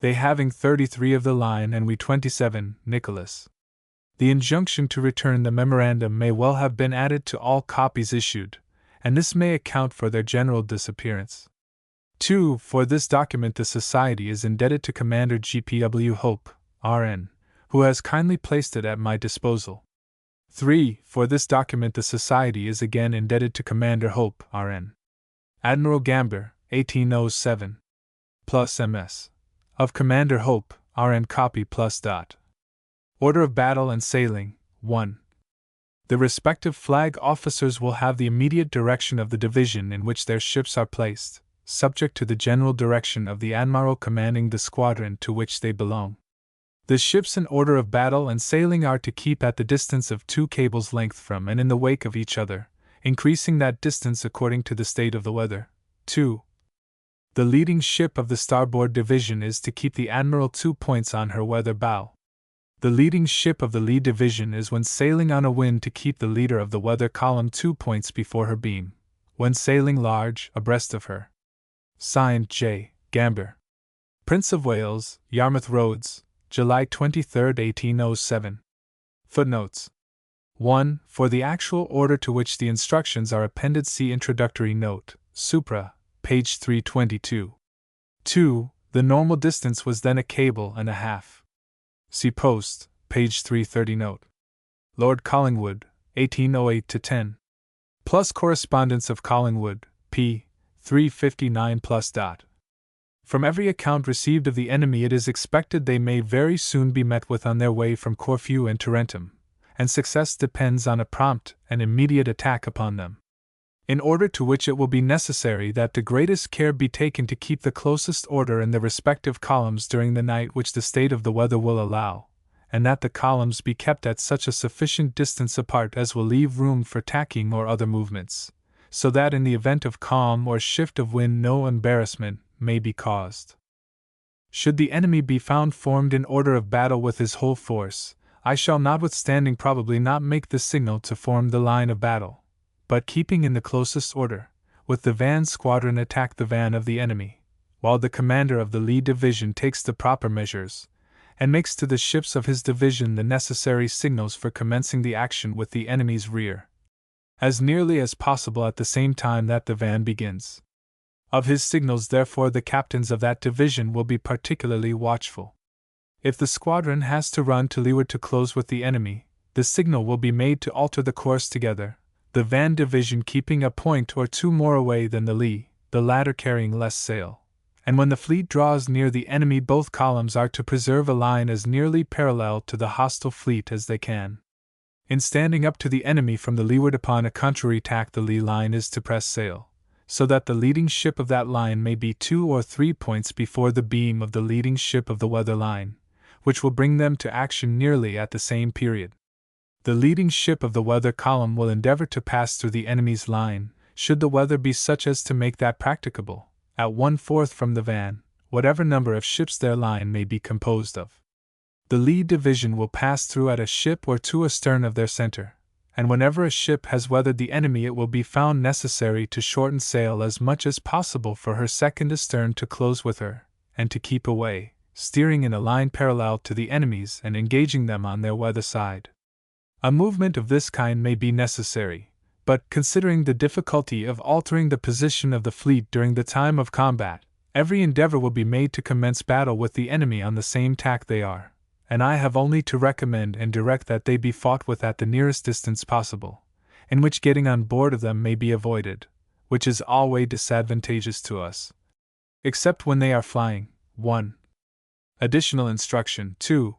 Speaker 1: They having 33 of the line and we 27, Nicholas. The injunction to return the memorandum may well have been added to all copies issued, and this may account for their general disappearance. 2. For this document the Society is indebted to Commander G.P.W. Hope, R.N., who has kindly placed it at my disposal. 3. For this document the Society is again indebted to Commander Hope, R.N. Admiral Gambier, 1807. Plus M.S. Of Commander Hope, R.N. Copy plus dot. Order of Battle and Sailing, 1. The respective flag officers will have the immediate direction of the division in which their ships are placed, subject to the general direction of the admiral commanding the squadron to which they belong. The ships in order of battle and sailing are to keep at the distance of 2 cables' length from and in the wake of each other, increasing that distance according to the state of the weather. 2. The leading ship of the starboard division is to keep the admiral 2 points on her weather bow. The leading ship of the lee division is when sailing on a wind to keep the leader of the weather column 2 points before her beam, when sailing large abreast of her. Signed J. Gambier. Prince of Wales, Yarmouth Roads, July 23, 1807. Footnotes 1. For the actual order to which the instructions are appended see Introductory Note, Supra, page 322. 2. The normal distance was then a cable and a half. See Post, page 330 note. Lord Collingwood, 1808-10. Plus Correspondence of Collingwood, p. 359 plus dot. From every account received of the enemy it is expected they may very soon be met with on their way from Corfu and Tarentum, and success depends on a prompt and immediate attack upon them. In order to which it will be necessary that the greatest care be taken to keep the closest order in the respective columns during the night which the state of the weather will allow, and that the columns be kept at such a sufficient distance apart as will leave room for tacking or other movements, so that in the event of calm or shift of wind no embarrassment may be caused. Should the enemy be found formed in order of battle with his whole force, I shall notwithstanding probably not make the signal to form the line of battle, but keeping in the closest order, with the van squadron attack the van of the enemy, while the commander of the lee division takes the proper measures, and makes to the ships of his division the necessary signals for commencing the action with the enemy's rear, as nearly as possible at the same time that the van begins. Of his signals, therefore, the captains of that division will be particularly watchful. If the squadron has to run to leeward to close with the enemy, the signal will be made to alter the course together, the van division keeping a point or two more away than the lee, the latter carrying less sail. And when the fleet draws near the enemy, both columns are to preserve a line as nearly parallel to the hostile fleet as they can. In standing up to the enemy from the leeward upon a contrary tack, the lee line is to press sail, so that the leading ship of that line may be 2 or 3 points before the beam of the leading ship of the weather line, which will bring them to action nearly at the same period. The leading ship of the weather column will endeavor to pass through the enemy's line, should the weather be such as to make that practicable, at 1/4 from the van, whatever number of ships their line may be composed of. The lee division will pass through at a ship or two astern of their center, and whenever a ship has weathered the enemy it will be found necessary to shorten sail as much as possible for her second astern to close with her, and to keep away, steering in a line parallel to the enemy's and engaging them on their weather side. A movement of this kind may be necessary, but, considering the difficulty of altering the position of the fleet during the time of combat, every endeavor will be made to commence battle with the enemy on the same tack they are, and I have only to recommend and direct that they be fought with at the nearest distance possible, in which getting on board of them may be avoided, which is always disadvantageous to us, except when they are flying. 1. Additional instruction. 2.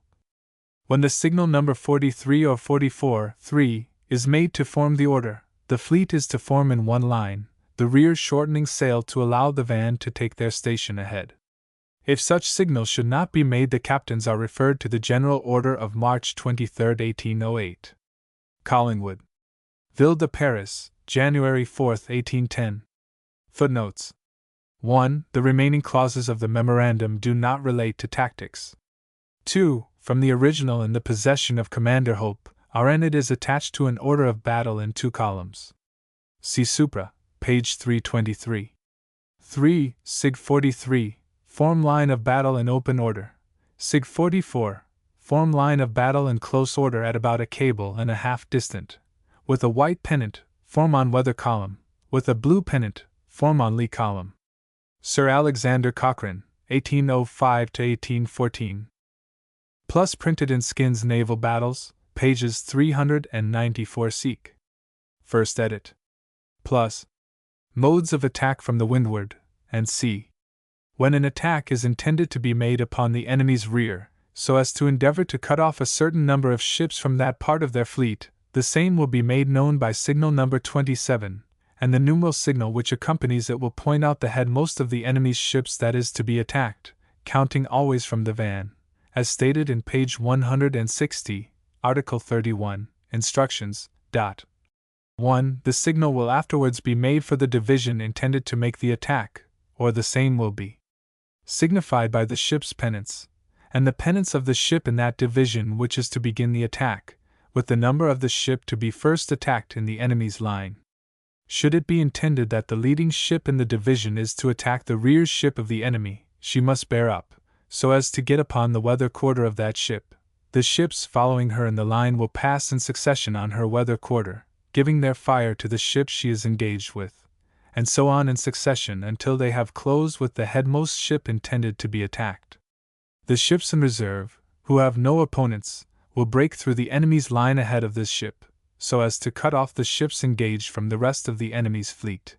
Speaker 1: When the signal number 43 or 44(3) is made to form the order, the fleet is to form in one line, the rear shortening sail to allow the van to take their station ahead. If such signal should not be made, the captains are referred to the General Order of March 23, 1808. Collingwood. Ville de Paris, January 4, 1810. Footnotes. 1. The remaining clauses of the memorandum do not relate to tactics. 2. From the original in the possession of Commander Hope, RN, it is attached to an order of battle in 2 columns. See supra, page 323. 3. Sig 43. Form line of battle in open order. Sig 44. Form line of battle in close order at about a cable and a half distant, with a white pennant, form on weather column, with a blue pennant, form on lee column. Sir Alexander Cochrane, 1805–1814. Plus printed in Skin's Naval Battles, pages 394 seek. First edit. Plus. Modes of attack from the windward, and c. When an attack is intended to be made upon the enemy's rear, so as to endeavor to cut off a certain number of ships from that part of their fleet, the same will be made known by signal number 27, and the numeral signal which accompanies it will point out the headmost of the enemy's ships that is to be attacked, counting always from the van, as stated in page 160, Article 31, Instructions. 1. The signal will afterwards be made for the division intended to make the attack, or the same will be signified by the ship's pennants, and the pennants of the ship in that division which is to begin the attack, with the number of the ship to be first attacked in the enemy's line. Should it be intended that the leading ship in the division is to attack the rear ship of the enemy, she must bear up, so as to get upon the weather quarter of that ship. The ships following her in the line will pass in succession on her weather quarter, giving their fire to the ship she is engaged with, and so on in succession until they have closed with the headmost ship intended to be attacked. The ships in reserve, who have no opponents, will break through the enemy's line ahead of this ship, so as to cut off the ships engaged from the rest of the enemy's fleet.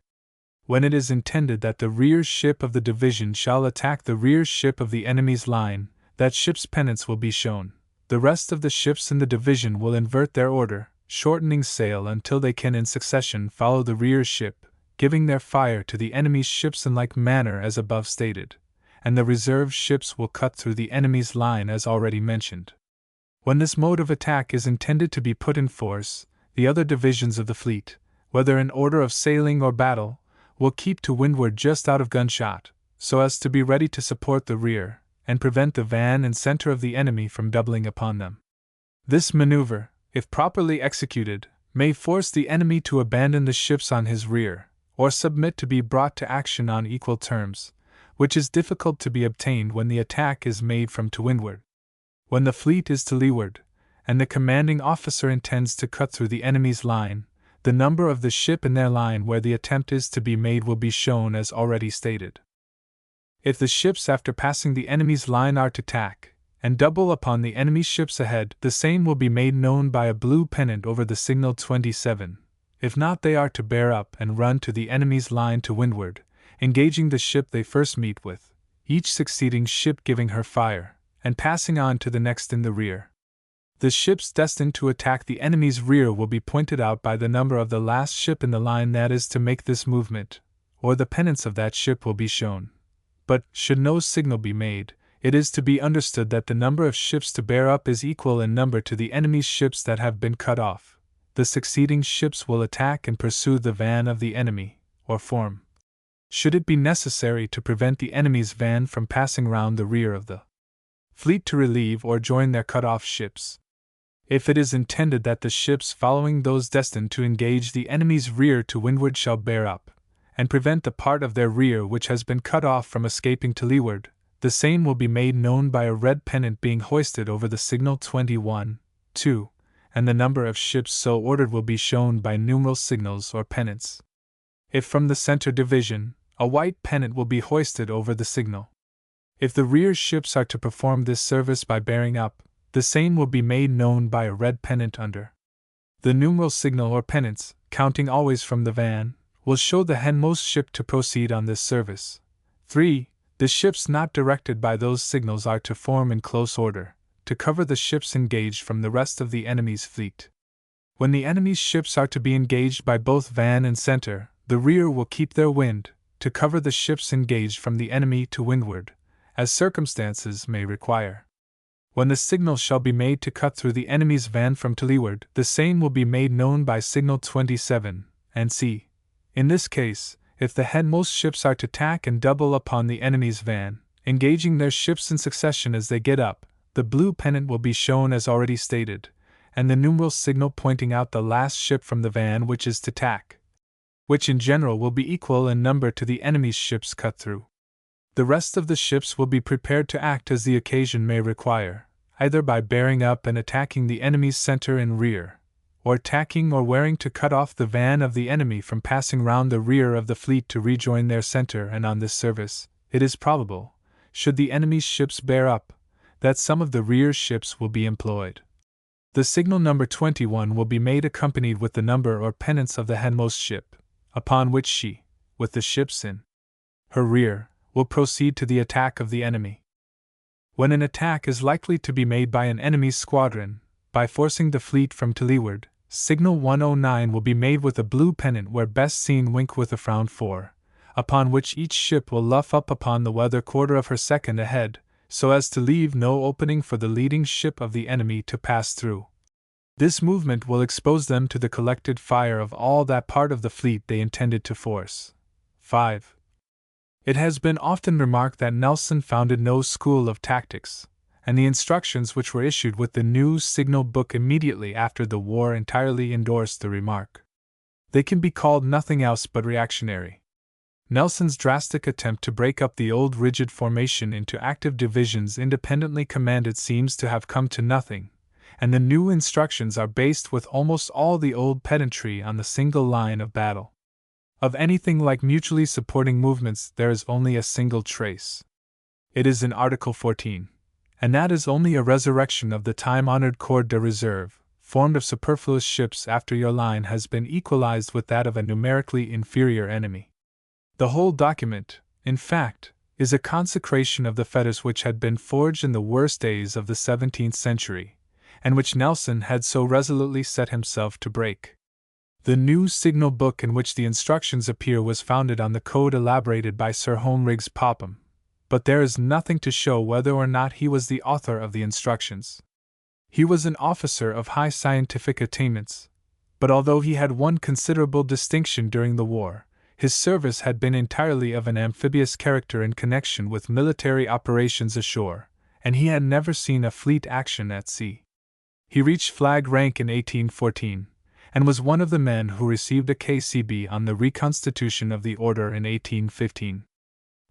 Speaker 1: When it is intended that the rear ship of the division shall attack the rear ship of the enemy's line, that ship's pennants will be shown, the rest of the ships in the division will invert their order, shortening sail until they can in succession follow the rear ship, giving their fire to the enemy's ships in like manner as above stated, and the reserve ships will cut through the enemy's line as already mentioned. When this mode of attack is intended to be put in force, the other divisions of the fleet, whether in order of sailing or battle, will keep to windward just out of gunshot, so as to be ready to support the rear, and prevent the van and center of the enemy from doubling upon them. This maneuver, if properly executed, may force the enemy to abandon the ships on his rear, or submit to be brought to action on equal terms, which is difficult to be obtained when the attack is made from to windward. When the fleet is to leeward, and the commanding officer intends to cut through the enemy's line, the number of the ship in their line where the attempt is to be made will be shown as already stated. If the ships after passing the enemy's line are to tack, and double upon the enemy's ships ahead, the same will be made known by a blue pennant over the signal 27. If not, they are to bear up and run to the enemy's line to windward, engaging the ship they first meet with, each succeeding ship giving her fire, and passing on to the next in the rear. The ships destined to attack the enemy's rear will be pointed out by the number of the last ship in the line that is to make this movement, or the pennants of that ship will be shown. But, should no signal be made, it is to be understood that the number of ships to bear up is equal in number to the enemy's ships that have been cut off. The succeeding ships will attack and pursue the van of the enemy, or form, should it be necessary to prevent the enemy's van from passing round the rear of the fleet to relieve or join their cut-off ships. If it is intended that the ships following those destined to engage the enemy's rear to windward shall bear up, and prevent the part of their rear which has been cut off from escaping to leeward, the same will be made known by a red pennant being hoisted over the signal 21, 2, and the number of ships so ordered will be shown by numeral signals or pennants. If from the center division, a white pennant will be hoisted over the signal. If the rear ships are to perform this service by bearing up, the same will be made known by a red pennant under. The numeral signal or pennants, counting always from the van, will show the hindmost ship to proceed on this service. 3. The ships not directed by those signals are to form in close order, to cover the ships engaged from the rest of the enemy's fleet. When the enemy's ships are to be engaged by both van and center, the rear will keep their wind, to cover the ships engaged from the enemy to windward, as circumstances may require. When the signal shall be made to cut through the enemy's van from to leeward, the same will be made known by signal 27, and c. In this case, if the headmost ships are to tack and double upon the enemy's van, engaging their ships in succession as they get up, the blue pennant will be shown as already stated, and the numeral signal pointing out the last ship from the van which is to tack, which in general will be equal in number to the enemy's ships cut through. The rest of the ships will be prepared to act as the occasion may require, either by bearing up and attacking the enemy's center and rear, or tacking or wearing to cut off the van of the enemy from passing round the rear of the fleet to rejoin their center. And on this service, it is probable, should the enemy's ships bear up, that some of the rear ships will be employed. The signal number 21 will be made accompanied with the number or pennants of the headmost ship, upon which she, with the ships in her rear, will proceed to the attack of the enemy. When an attack is likely to be made by an enemy's squadron, by forcing the fleet from to leeward, signal 109 will be made with a blue pennant where best seen wink with a frown 4, upon which each ship will luff up upon the weather quarter of her second ahead, so as to leave no opening for the leading ship of the enemy to pass through. This movement will expose them to the collected fire of all that part of the fleet they intended to force. 5. It has been often remarked that Nelson founded no school of tactics, and the instructions which were issued with the new signal book immediately after the war entirely endorsed the remark. They can be called nothing else but reactionary. Nelson's drastic attempt to break up the old rigid formation into active divisions independently commanded seems to have come to nothing, and the new instructions are based with almost all the old pedantry on the single line of battle. Of anything like mutually supporting movements there is only a single trace. It is in Article 14, and that is only a resurrection of the time-honored corps de reserve, formed of superfluous ships after your line has been equalized with that of a numerically inferior enemy. The whole document, in fact, is a consecration of the fetters which had been forged in the worst days of the 17th century, and which Nelson had so resolutely set himself to break. The new signal book in which the instructions appear was founded on the code elaborated by Sir Holmriggs Popham, but there is nothing to show whether or not he was the author of the instructions. He was an officer of high scientific attainments, but although he had won considerable distinction during the war, his service had been entirely of an amphibious character in connection with military operations ashore, and he had never seen a fleet action at sea. He reached flag rank in 1814, and was one of the men who received a KCB on the reconstitution of the order in 1815.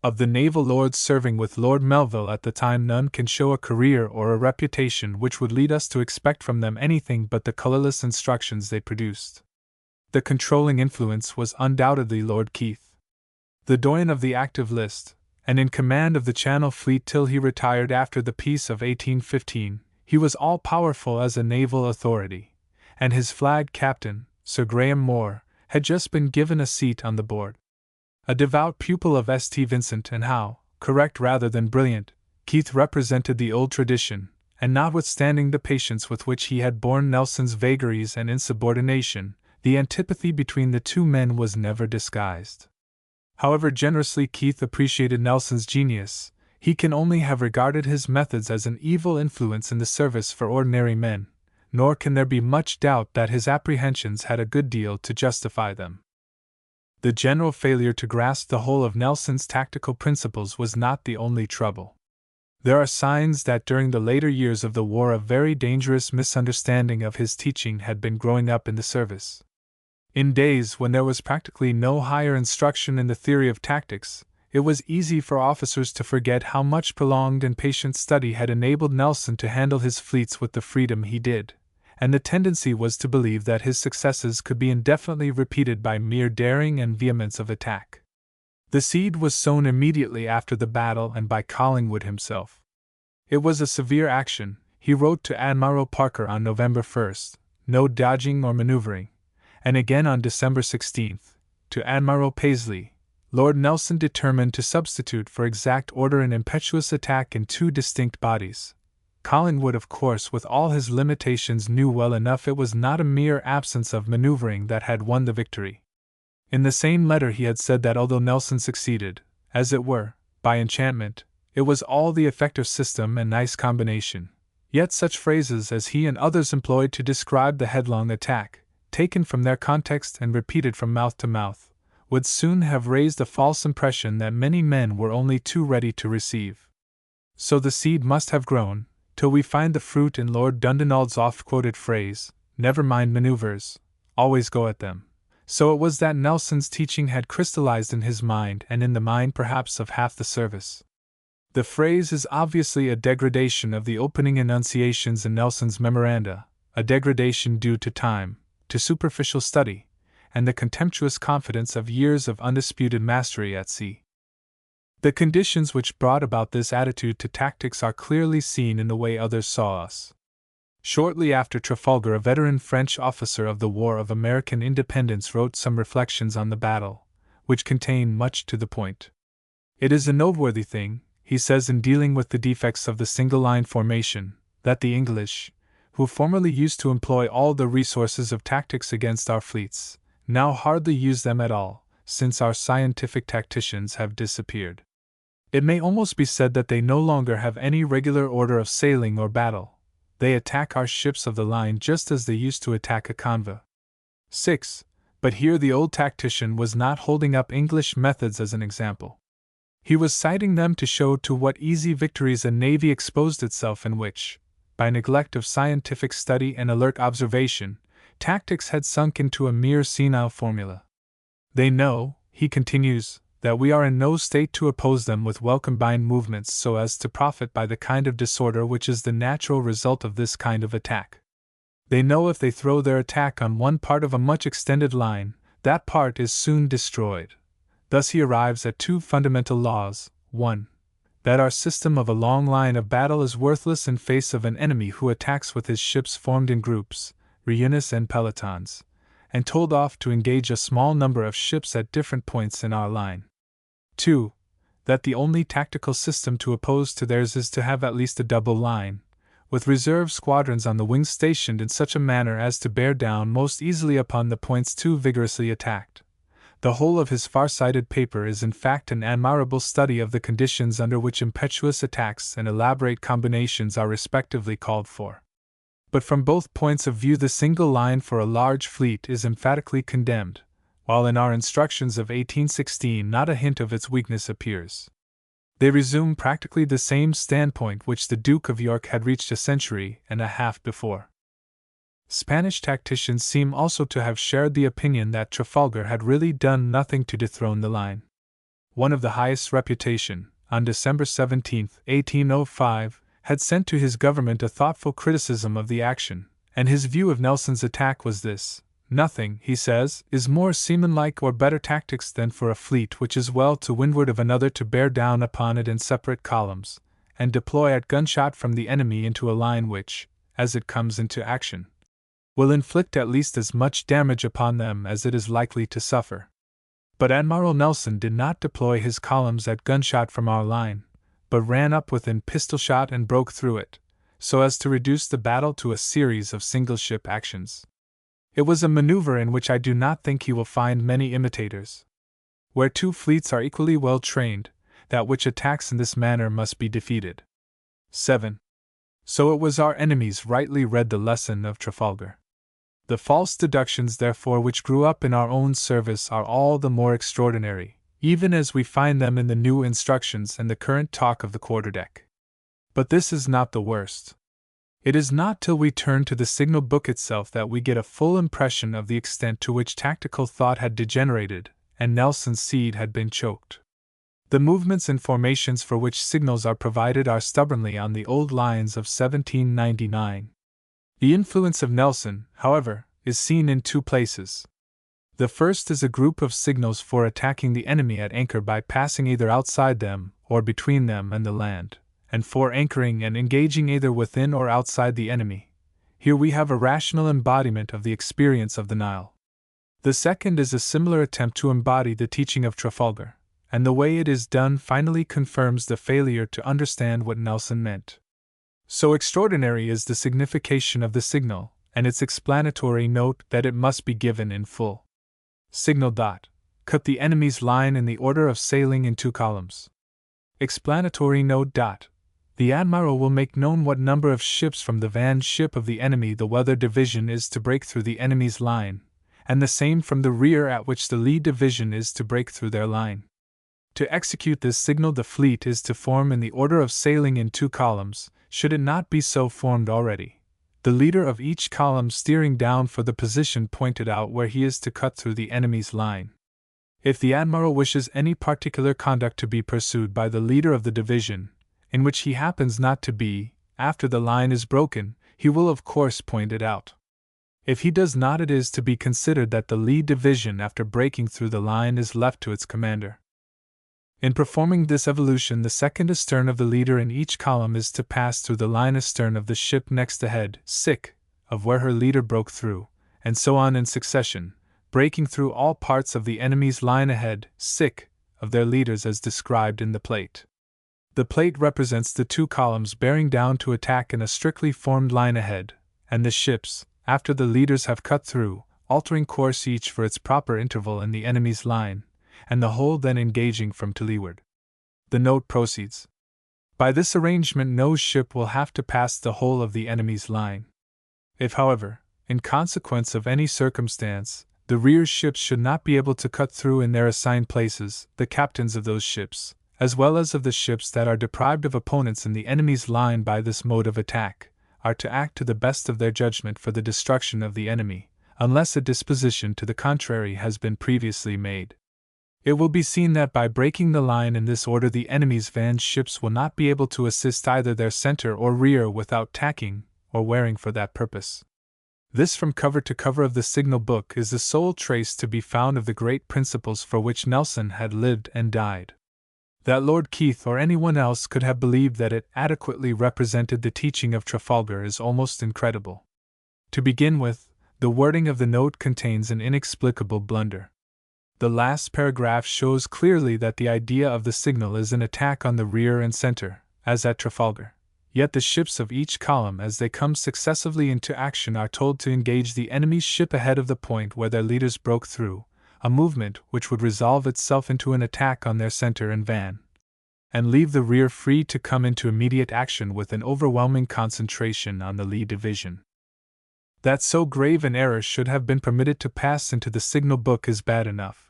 Speaker 1: Of the naval lords serving with Lord Melville at the time, none can show a career or a reputation which would lead us to expect from them anything but the colourless instructions they produced. The controlling influence was undoubtedly Lord Keith, the doyen of the active list, and in command of the Channel Fleet till he retired after the Peace of 1815. He was all-powerful as a naval authority, and his flag captain, Sir Graham Moore, had just been given a seat on the board. A devout pupil of St. Vincent and how, correct rather than brilliant, Keith represented the old tradition, and notwithstanding the patience with which he had borne Nelson's vagaries and insubordination, the antipathy between the two men was never disguised. However generously Keith appreciated Nelson's genius, he can only have regarded his methods as an evil influence in the service for ordinary men, nor can there be much doubt that his apprehensions had a good deal to justify them. The general failure to grasp the whole of Nelson's tactical principles was not the only trouble. There are signs that during the later years of the war a very dangerous misunderstanding of his teaching had been growing up in the service. In days when there was practically no higher instruction in the theory of tactics, it was easy for officers to forget how much prolonged and patient study had enabled Nelson to handle his fleets with the freedom he did, and the tendency was to believe that his successes could be indefinitely repeated by mere daring and vehemence of attack. The seed was sown immediately after the battle and by Collingwood himself. It was a severe action, he wrote to Admiral Parker on November 1st, no dodging or maneuvering, and again on December 16th, to Admiral Paisley. Lord Nelson determined to substitute for exact order an impetuous attack in two distinct bodies. Collingwood, of course, with all his limitations, knew well enough it was not a mere absence of maneuvering that had won the victory. In the same letter he had said that although Nelson succeeded, as it were, by enchantment, it was all the effect of system and nice combination. Yet such phrases as he and others employed to describe the headlong attack, taken from their context and repeated from mouth to mouth, would soon have raised a false impression that many men were only too ready to receive. So the seed must have grown, till we find the fruit in Lord Dundonald's oft-quoted phrase, "Never mind maneuvers, always go at them." So it was that Nelson's teaching had crystallized in his mind and in the mind perhaps of half the service. The phrase is obviously a degradation of the opening enunciations in Nelson's memoranda, a degradation due to time, to superficial study, and the contemptuous confidence of years of undisputed mastery at sea. The conditions which brought about this attitude to tactics are clearly seen in the way others saw us. Shortly after Trafalgar, a veteran French officer of the War of American Independence wrote some reflections on the battle, which contain much to the point. It is a noteworthy thing, he says, in dealing with the defects of the single-line formation, that the English, who formerly used to employ all the resources of tactics against our fleets, now hardly use them at all, since our scientific tacticians have disappeared. It may almost be said that they no longer have any regular order of sailing or battle. They attack our ships of the line just as they used to attack a convoy. 6. But here the old tactician was not holding up English methods as an example. He was citing them to show to what easy victories a navy exposed itself in which, by neglect of scientific study and alert observation, tactics had sunk into a mere senile formula. They know, he continues, that we are in no state to oppose them with well-combined movements so as to profit by the kind of disorder which is the natural result of this kind of attack. They know if they throw their attack on one part of a much extended line, that part is soon destroyed. Thus he arrives at two fundamental laws: 1. That our system of a long line of battle is worthless in face of an enemy who attacks with his ships formed in groups, reunions and pelotons, and told off to engage a small number of ships at different points in our line. 2. That the only tactical system to oppose to theirs is to have at least a double line, with reserve squadrons on the wings stationed in such a manner as to bear down most easily upon the points too vigorously attacked. The whole of his far-sighted paper is in fact an admirable study of the conditions under which impetuous attacks and elaborate combinations are respectively called for. But from both points of view the single line for a large fleet is emphatically condemned, while in our instructions of 1816 not a hint of its weakness appears. They resume practically the same standpoint which the Duke of York had reached a century and a half before. Spanish tacticians seem also to have shared the opinion that Trafalgar had really done nothing to dethrone the line. One of the highest reputation, on December 17, 1805, had sent to his government a thoughtful criticism of the action, and his view of Nelson's attack was this: "Nothing," he says, "is more seamanlike or better tactics than for a fleet which is well to windward of another to bear down upon it in separate columns, and deploy at gunshot from the enemy into a line which, as it comes into action, will inflict at least as much damage upon them as it is likely to suffer." But Admiral Nelson did not deploy his columns at gunshot from our line, but ran up within pistol shot and broke through it, so as to reduce the battle to a series of single-ship actions. It was a maneuver in which I do not think he will find many imitators. Where two fleets are equally well trained, that which attacks in this manner must be defeated. 7. So it was our enemies rightly read the lesson of Trafalgar. The false deductions, therefore, which grew up in our own service are all the more extraordinary, even as we find them in the new instructions and the current talk of the quarterdeck. But this is not the worst. It is not till we turn to the signal book itself that we get a full impression of the extent to which tactical thought had degenerated, and Nelson's seed had been choked. The movements and formations for which signals are provided are stubbornly on the old lines of 1799. The influence of Nelson, however, is seen in two places. The first is a group of signals for attacking the enemy at anchor by passing either outside them or between them and the land, and for anchoring and engaging either within or outside the enemy. Here we have a rational embodiment of the experience of the Nile. The second is a similar attempt to embody the teaching of Trafalgar, and the way it is done finally confirms the failure to understand what Nelson meant. So extraordinary is the signification of the signal, and its explanatory note, that it must be given in full. Signal. Cut the enemy's line in the order of sailing in 2 columns. Explanatory note. The admiral will make known what number of ships from the van ship of the enemy the weather division is to break through the enemy's line, and the same from the rear at which the lee division is to break through their line. To execute this signal the fleet is to form in the order of sailing in 2 columns, should it not be so formed already, the leader of each column steering down for the position pointed out where he is to cut through the enemy's line. If the admiral wishes any particular conduct to be pursued by the leader of the division, in which he happens not to be, after the line is broken, he will of course point it out. If he does not, it is to be considered that the lee division after breaking through the line is left to its commander. In performing this evolution, the second astern of the leader in each column is to pass through the line astern of the ship next ahead, of where her leader broke through, and so on in succession, breaking through all parts of the enemy's line ahead, of their leaders as described in the plate. The plate represents the 2 columns bearing down to attack in a strictly formed line ahead, and the ships, after the leaders have cut through, altering course each for its proper interval in the enemy's line, and the whole then engaging from to leeward. The note proceeds. By this arrangement no ship will have to pass the whole of the enemy's line. If, however, in consequence of any circumstance, the rear ships should not be able to cut through in their assigned places, the captains of those ships, as well as of the ships that are deprived of opponents in the enemy's line by this mode of attack, are to act to the best of their judgment for the destruction of the enemy, unless a disposition to the contrary has been previously made. It will be seen that by breaking the line in this order the enemy's van ships will not be able to assist either their center or rear without tacking or wearing for that purpose. This from cover to cover of the signal book is the sole trace to be found of the great principles for which Nelson had lived and died. That Lord Keith or anyone else could have believed that it adequately represented the teaching of Trafalgar is almost incredible. To begin with, the wording of the note contains an inexplicable blunder. The last paragraph shows clearly that the idea of the signal is an attack on the rear and center, as at Trafalgar. Yet the ships of each column as they come successively into action are told to engage the enemy's ship ahead of the point where their leaders broke through, a movement which would resolve itself into an attack on their center and van, and leave the rear free to come into immediate action with an overwhelming concentration on the lead division. That so grave an error should have been permitted to pass into the signal book is bad enough,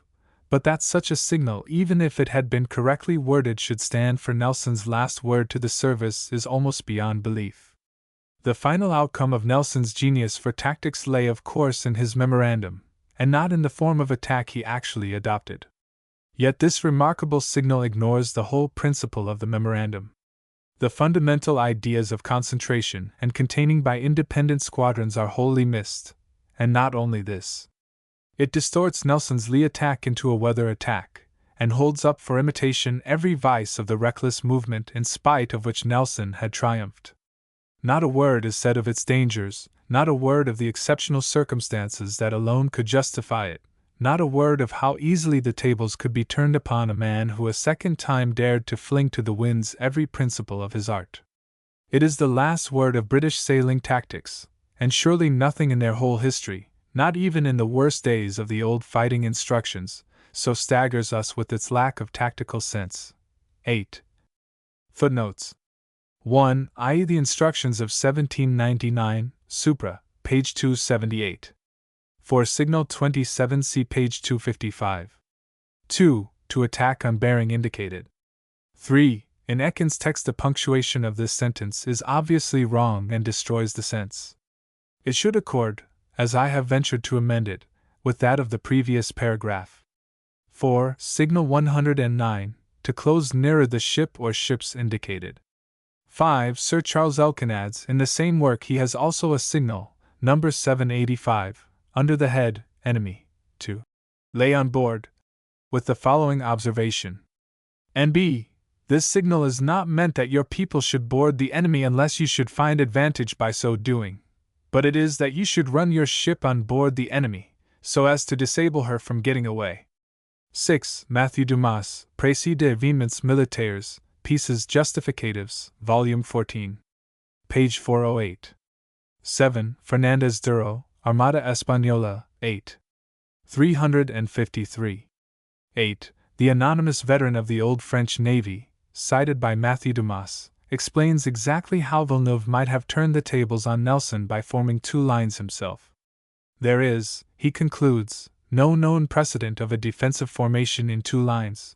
Speaker 1: but that such a signal, even if it had been correctly worded, should stand for Nelson's last word to the service is almost beyond belief. The final outcome of Nelson's genius for tactics lay, of course, in his memorandum, and not in the form of attack he actually adopted. Yet this remarkable signal ignores the whole principle of the memorandum. The fundamental ideas of concentration and containing by independent squadrons are wholly missed, and not only this. It distorts Nelson's Lee attack into a weather attack, and holds up for imitation every vice of the reckless movement in spite of which Nelson had triumphed. Not a word is said of its dangers, not a word of the exceptional circumstances that alone could justify it, not a word of how easily the tables could be turned upon a man who a second time dared to fling to the winds every principle of his art. It is the last word of British sailing tactics, and surely nothing in their whole history, not even in the worst days of the old fighting instructions, so staggers us with its lack of tactical sense. 8. Footnotes 1. i.e. the instructions of 1799, Supra, page 278. For signal 27 see page 255. 2. To attack on bearing indicated. 3. In Ekin's text the punctuation of this sentence is obviously wrong and destroys the sense. It should accord, as I have ventured to amend it, with that of the previous paragraph. 4. Signal 109, to close nearer the ship or ships indicated. 5. Sir Charles Elkin adds, in the same work he has also a signal, number 785, under the head, enemy, to lay on board, with the following observation. N.B. This signal is not meant that your people should board the enemy unless you should find advantage by so doing, but it is that you should run your ship on board the enemy, so as to disable her from getting away. 6. Matthew Dumas, Précis des événements militaires, Pieces Justificatives, Volume 14. Page 408. 7. Fernandez Duro, Armada Española, 8. 353. 8. The anonymous veteran of the old French Navy, cited by Matthew Dumas, explains exactly how Villeneuve might have turned the tables on Nelson by forming two lines himself. There is, he concludes, no known precedent of a defensive formation in two lines.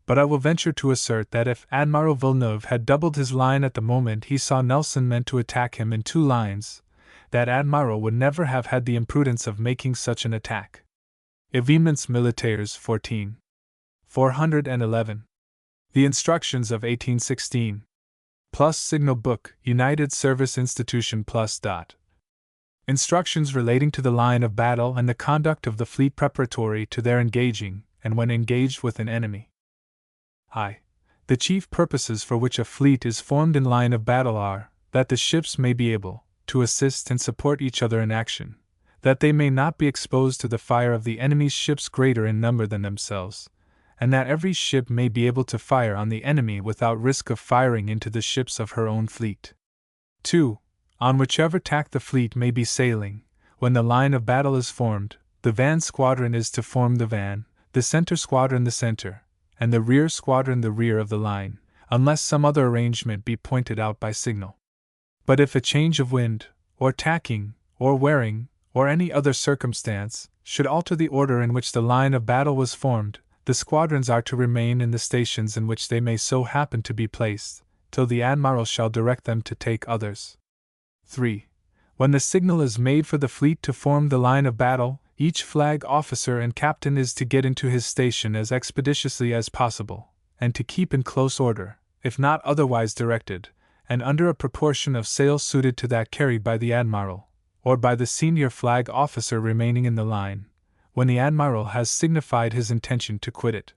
Speaker 1: But I will venture to assert that if Admiral Villeneuve had doubled his line at the moment he saw Nelson meant to attack him in two lines, that admiral would never have had the imprudence of making such an attack. Événements militaires 14. 411. The instructions of 1816. Plus Signal Book, United Service Institution plus. Instructions relating to the line of battle and the conduct of the fleet preparatory to their engaging, and when engaged with an enemy. I. The chief purposes for which a fleet is formed in line of battle are, that the ships may be able to assist and support each other in action, that they may not be exposed to the fire of the enemy's ships greater in number than themselves, and that every ship may be able to fire on the enemy without risk of firing into the ships of her own fleet. 2. On whichever tack the fleet may be sailing, when the line of battle is formed, the van squadron is to form the van, the center squadron the center, and the rear squadron the rear of the line, unless some other arrangement be pointed out by signal. But if a change of wind, or tacking, or wearing, or any other circumstance, should alter the order in which the line of battle was formed, the squadrons are to remain in the stations in which they may so happen to be placed, till the admiral shall direct them to take others. 3. When the signal is made for the fleet to form the line of battle, each flag officer and captain is to get into his station as expeditiously as possible, and to keep in close order, if not otherwise directed, and under a proportion of sail suited to that carried by the admiral, or by the senior flag officer remaining in the line, when the admiral has signified his intention to quit it.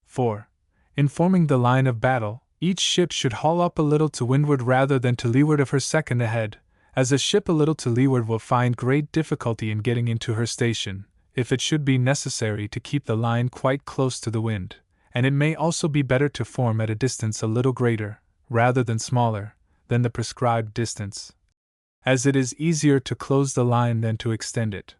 Speaker 1: 4. In forming the line of battle, each ship should haul up a little to windward rather than to leeward of her second ahead, as a ship a little to leeward will find great difficulty in getting into her station, if it should be necessary to keep the line quite close to the wind, and it may also be better to form at a distance a little greater, rather than smaller, than the prescribed distance, as it is easier to close the line than to extend it.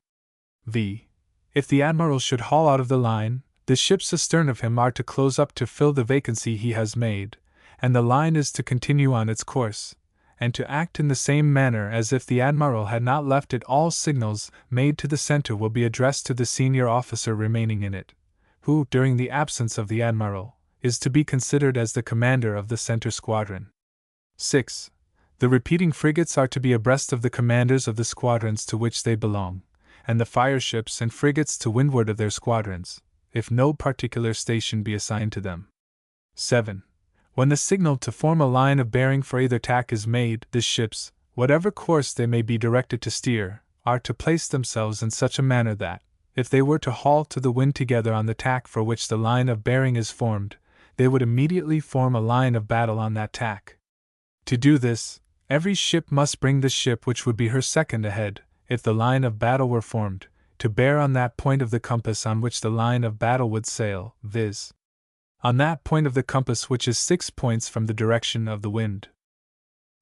Speaker 1: v. If the admiral should haul out of the line, the ships astern of him are to close up to fill the vacancy he has made, and the line is to continue on its course, and to act in the same manner as if the admiral had not left it. All signals made to the center will be addressed to the senior officer remaining in it, who, during the absence of the admiral, is to be considered as the commander of the center squadron. 6. The repeating frigates are to be abreast of the commanders of the squadrons to which they belong, and the fireships and frigates to windward of their squadrons, if no particular station be assigned to them. 7. When the signal to form a line of bearing for either tack is made, the ships, whatever course they may be directed to steer, are to place themselves in such a manner that, if they were to haul to the wind together on the tack for which the line of bearing is formed, they would immediately form a line of battle on that tack. To do this, every ship must bring the ship which would be her second ahead, if the line of battle were formed, to bear on that point of the compass on which the line of battle would sail, viz., on that point of the compass which is 6 points from the direction of the wind.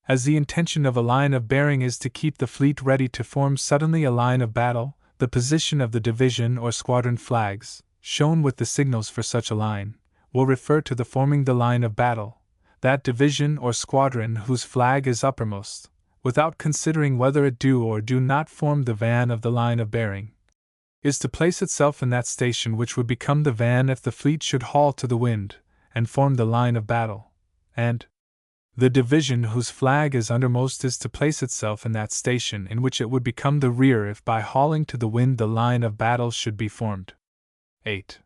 Speaker 1: As the intention of a line of bearing is to keep the fleet ready to form suddenly a line of battle, the position of the division or squadron flags, shown with the signals for such a line, will refer to the forming the line of battle, that division or squadron whose flag is uppermost, without considering whether it do or do not form the van of the line of bearing, is to place itself in that station which would become the van if the fleet should haul to the wind, and form the line of battle, and the division whose flag is undermost is to place itself in that station in which it would become the rear if by hauling to the wind the line of battle should be formed. 8.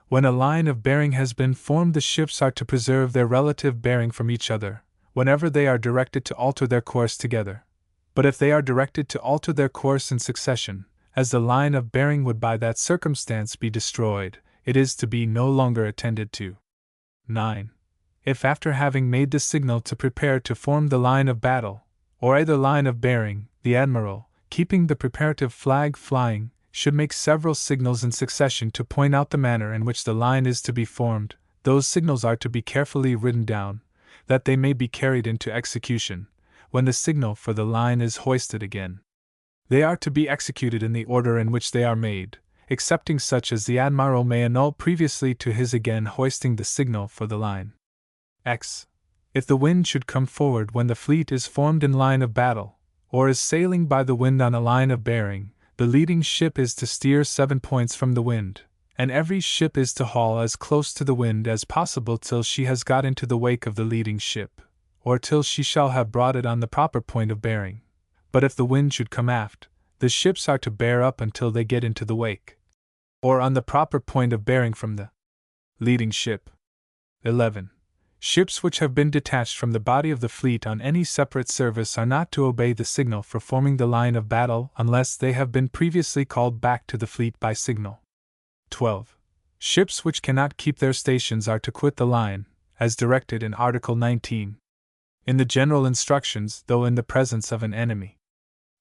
Speaker 1: When a line of bearing has been formed, the ships are to preserve their relative bearing from each other, whenever they are directed to alter their course together. But if they are directed to alter their course in succession, as the line of bearing would by that circumstance be destroyed, it is to be no longer attended to. 9. If after having made the signal to prepare to form the line of battle, or either line of bearing, the admiral, keeping the preparative flag flying, should make several signals in succession to point out the manner in which the line is to be formed, those signals are to be carefully written down, that they may be carried into execution, when the signal for the line is hoisted again. They are to be executed in the order in which they are made, excepting such as the admiral may annul previously to his again hoisting the signal for the line. X. If the wind should come forward when the fleet is formed in line of battle, or is sailing by the wind on a line of bearing, the leading ship is to steer 7 points from the wind, and every ship is to haul as close to the wind as possible till she has got into the wake of the leading ship, or till she shall have brought it on the proper point of bearing. But if the wind should come aft, the ships are to bear up until they get into the wake, or on the proper point of bearing from the leading ship. 11. Ships which have been detached from the body of the fleet on any separate service are not to obey the signal for forming the line of battle unless they have been previously called back to the fleet by signal. 12. Ships which cannot keep their stations are to quit the line, as directed in Article 19. In the general instructions, though in the presence of an enemy.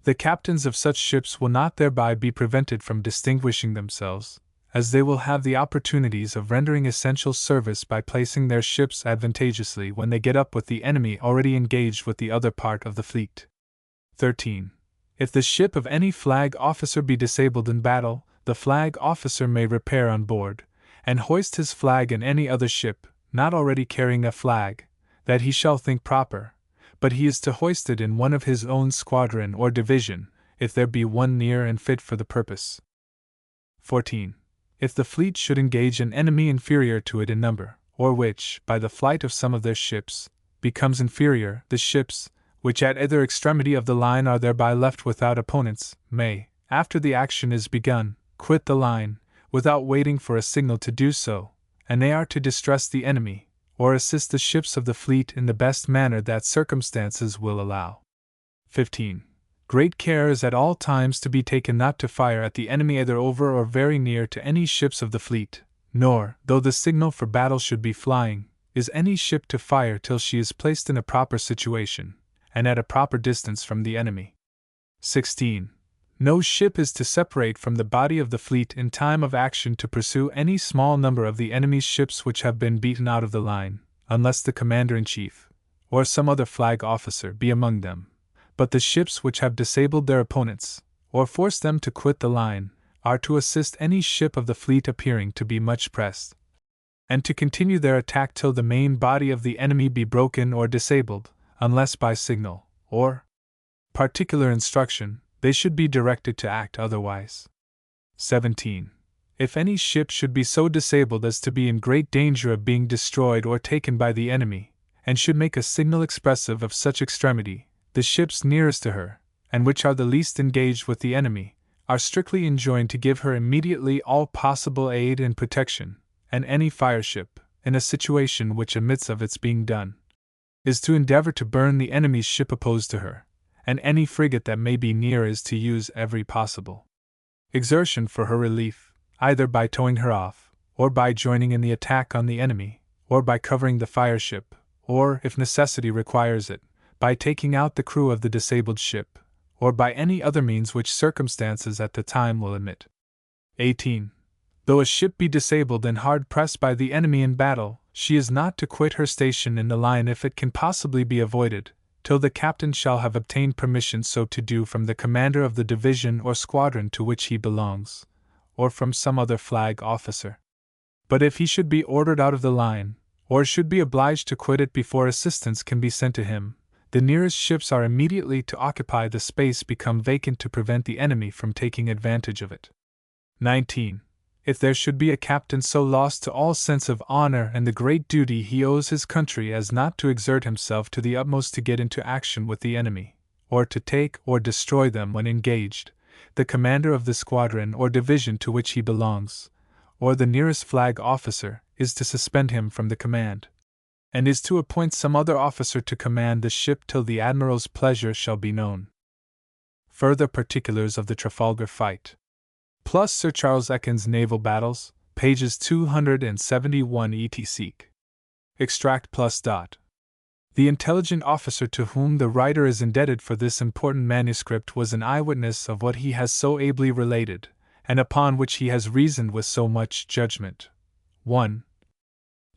Speaker 1: The captains of such ships will not thereby be prevented from distinguishing themselves, as they will have the opportunities of rendering essential service by placing their ships advantageously when they get up with the enemy already engaged with the other part of the fleet. 13. If the ship of any flag officer be disabled in battle, the flag officer may repair on board, and hoist his flag in any other ship, not already carrying a flag, that he shall think proper, but he is to hoist it in one of his own squadron or division, if there be one near and fit for the purpose. 14. If the fleet should engage an enemy inferior to it in number, or which, by the flight of some of their ships, becomes inferior, the ships, which at either extremity of the line are thereby left without opponents, may, after the action is begun, quit the line, without waiting for a signal to do so, and they are to distress the enemy, or assist the ships of the fleet in the best manner that circumstances will allow. 15. Great care is at all times to be taken not to fire at the enemy either over or very near to any ships of the fleet, nor, though the signal for battle should be flying, is any ship to fire till she is placed in a proper situation, and at a proper distance from the enemy. 16. No ship is to separate from the body of the fleet in time of action to pursue any small number of the enemy's ships which have been beaten out of the line, unless the commander-in-chief, or some other flag officer be among them, but the ships which have disabled their opponents, or forced them to quit the line, are to assist any ship of the fleet appearing to be much pressed, and to continue their attack till the main body of the enemy be broken or disabled, unless by signal, or particular instruction, they should be directed to act otherwise. 17. If any ship should be so disabled as to be in great danger of being destroyed or taken by the enemy, and should make a signal expressive of such extremity, the ships nearest to her, and which are the least engaged with the enemy, are strictly enjoined to give her immediately all possible aid and protection, and any fireship, in a situation which admits of its being done, is to endeavor to burn the enemy's ship opposed to her, and any frigate that may be near is to use every possible exertion for her relief, either by towing her off, or by joining in the attack on the enemy, or by covering the fireship, or, if necessity requires it, by taking out the crew of the disabled ship, or by any other means which circumstances at the time will admit. 18. Though a ship be disabled and hard pressed by the enemy in battle, she is not to quit her station in the line if it can possibly be avoided, till the captain shall have obtained permission so to do from the commander of the division or squadron to which he belongs, or from some other flag officer. But if he should be ordered out of the line, or should be obliged to quit it before assistance can be sent to him, the nearest ships are immediately to occupy the space become vacant to prevent the enemy from taking advantage of it. 19. If there should be a captain so lost to all sense of honor and the great duty he owes his country as not to exert himself to the utmost to get into action with the enemy, or to take or destroy them when engaged, the commander of the squadron or division to which he belongs, or the nearest flag officer, is to suspend him from the command, and is to appoint some other officer to command the ship till the admiral's pleasure shall be known. Further particulars of the Trafalgar fight. Plus Sir Charles Ekin's Naval Battles, pages 271 etc. Extract plus dot. The intelligent officer to whom the writer is indebted for this important manuscript was an eyewitness of what he has so ably related, and upon which he has reasoned with so much judgment. 1.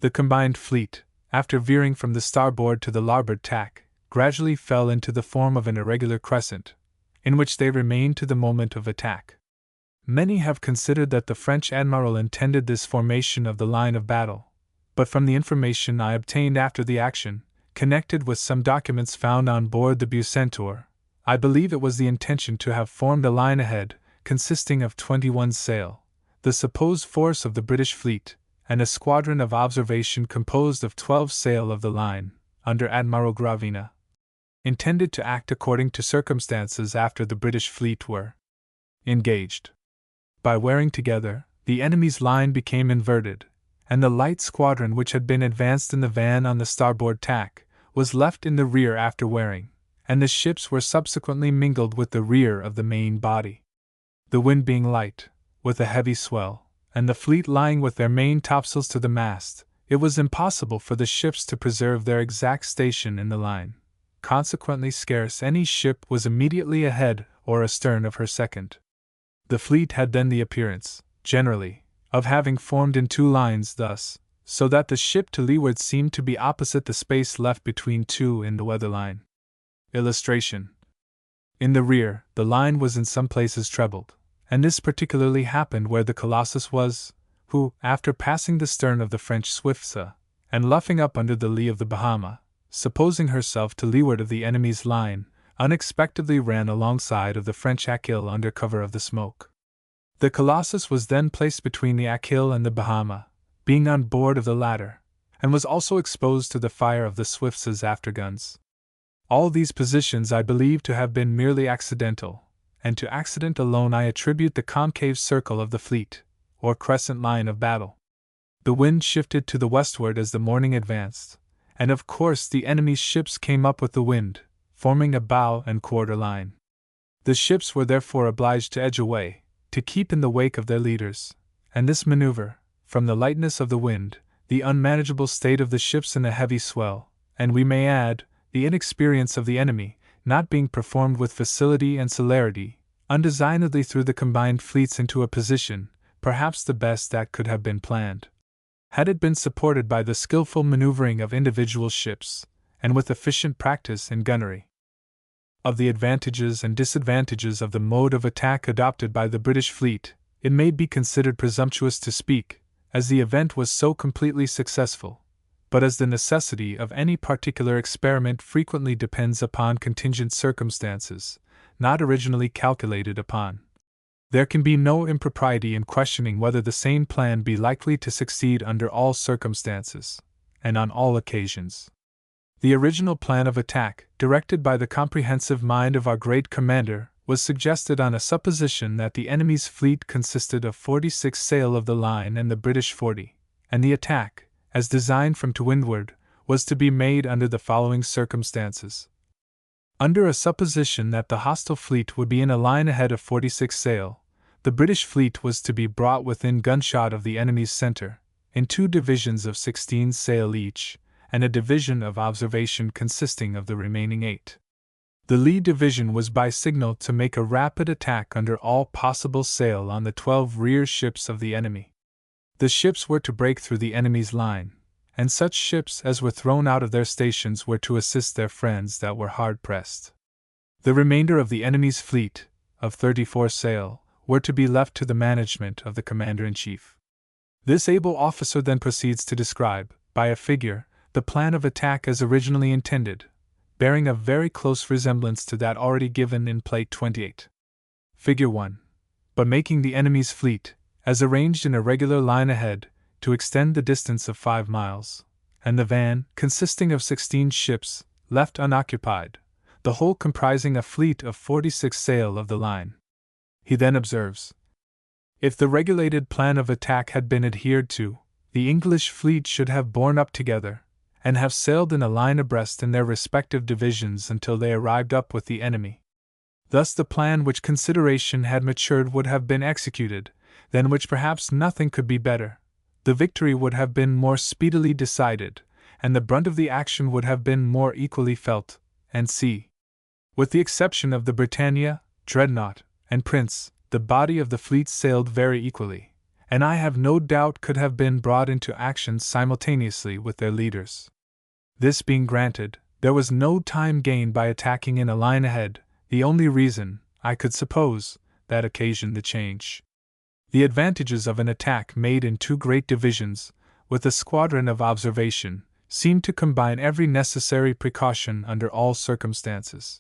Speaker 1: The combined fleet, after veering from the starboard to the larboard tack, gradually fell into the form of an irregular crescent, in which they remained to the moment of attack. Many have considered that the French admiral intended this formation of the line of battle, but from the information I obtained after the action, connected with some documents found on board the Bucentaur, I believe it was the intention to have formed a line ahead, consisting of 21 sail, the supposed force of the British fleet, and a squadron of observation composed of 12 sail of the line, under Admiral Gravina, intended to act according to circumstances after the British fleet were engaged. By wearing together, the enemy's line became inverted, and the light squadron which had been advanced in the van on the starboard tack was left in the rear after wearing, and the ships were subsequently mingled with the rear of the main body. The wind being light, with a heavy swell, and the fleet lying with their main topsails to the mast, it was impossible for the ships to preserve their exact station in the line. Consequently, scarce any ship was immediately ahead or astern of her second. The fleet had then the appearance, generally, of having formed in two lines thus, so that the ship to leeward seemed to be opposite the space left between two in the weather line. Illustration. In the rear, the line was in some places trebled, and this particularly happened where the Colossus was, who, after passing the stern of the French Swiftsea, and luffing up under the lee of the Bahama, supposing herself to leeward of the enemy's line, unexpectedly ran alongside of the French Achille under cover of the smoke. The Colossus was then placed between the Achille and the Bahama, being on board of the latter, and was also exposed to the fire of the Swiftsea's afterguns. All these positions I believe to have been merely accidental, and to accident alone I attribute the concave circle of the fleet, or crescent line of battle. The wind shifted to the westward as the morning advanced, and of course the enemy's ships came up with the wind, forming a bow and quarter line. The ships were therefore obliged to edge away, to keep in the wake of their leaders, and this maneuver, from the lightness of the wind, the unmanageable state of the ships in a heavy swell, and we may add, the inexperience of the enemy, not being performed with facility and celerity, undesignedly threw the combined fleets into a position, perhaps the best that could have been planned. Had it been supported by the skillful maneuvering of individual ships, and with efficient practice in gunnery. Of the advantages and disadvantages of the mode of attack adopted by the British fleet, it may be considered presumptuous to speak, as the event was so completely successful, but as the necessity of any particular experiment frequently depends upon contingent circumstances, not originally calculated upon. There can be no impropriety in questioning whether the same plan be likely to succeed under all circumstances, and on all occasions. The original plan of attack, directed by the comprehensive mind of our great commander, was suggested on a supposition that the enemy's fleet consisted of 46 sail of the line and the British 40, and the attack, as designed from to windward, was to be made under the following circumstances. Under a supposition that the hostile fleet would be in a line ahead of 46 sail, the British fleet was to be brought within gunshot of the enemy's center, in 2 divisions of 16 sail each, and a division of observation consisting of the remaining 8. The lee division was by signal to make a rapid attack under all possible sail on the 12 rear ships of the enemy. The ships were to break through the enemy's line, and such ships as were thrown out of their stations were to assist their friends that were hard pressed. The remainder of the enemy's fleet, of 34 sail, were to be left to the management of the commander-in-chief. This able officer then proceeds to describe, by a figure, the plan of attack as originally intended, bearing a very close resemblance to that already given in Plate 28. Figure 1. But making the enemy's fleet, as arranged in a regular line ahead, to extend the distance of 5 miles, and the van, consisting of 16 ships, left unoccupied, the whole comprising a fleet of 46 sail of the line. He then observes, if the regulated plan of attack had been adhered to, the English fleet should have borne up together, and have sailed in a line abreast in their respective divisions until they arrived up with the enemy. Thus the plan which consideration had matured would have been executed, than which perhaps nothing could be better. The victory would have been more speedily decided, and the brunt of the action would have been more equally felt, and c. With the exception of the Britannia, Dreadnought, and Prince, the body of the fleet sailed very equally, and I have no doubt could have been brought into action simultaneously with their leaders. This being granted, there was no time gained by attacking in a line ahead, the only reason, I could suppose, that occasioned the change. The advantages of an attack made in 2 great divisions, with a squadron of observation, seemed to combine every necessary precaution under all circumstances.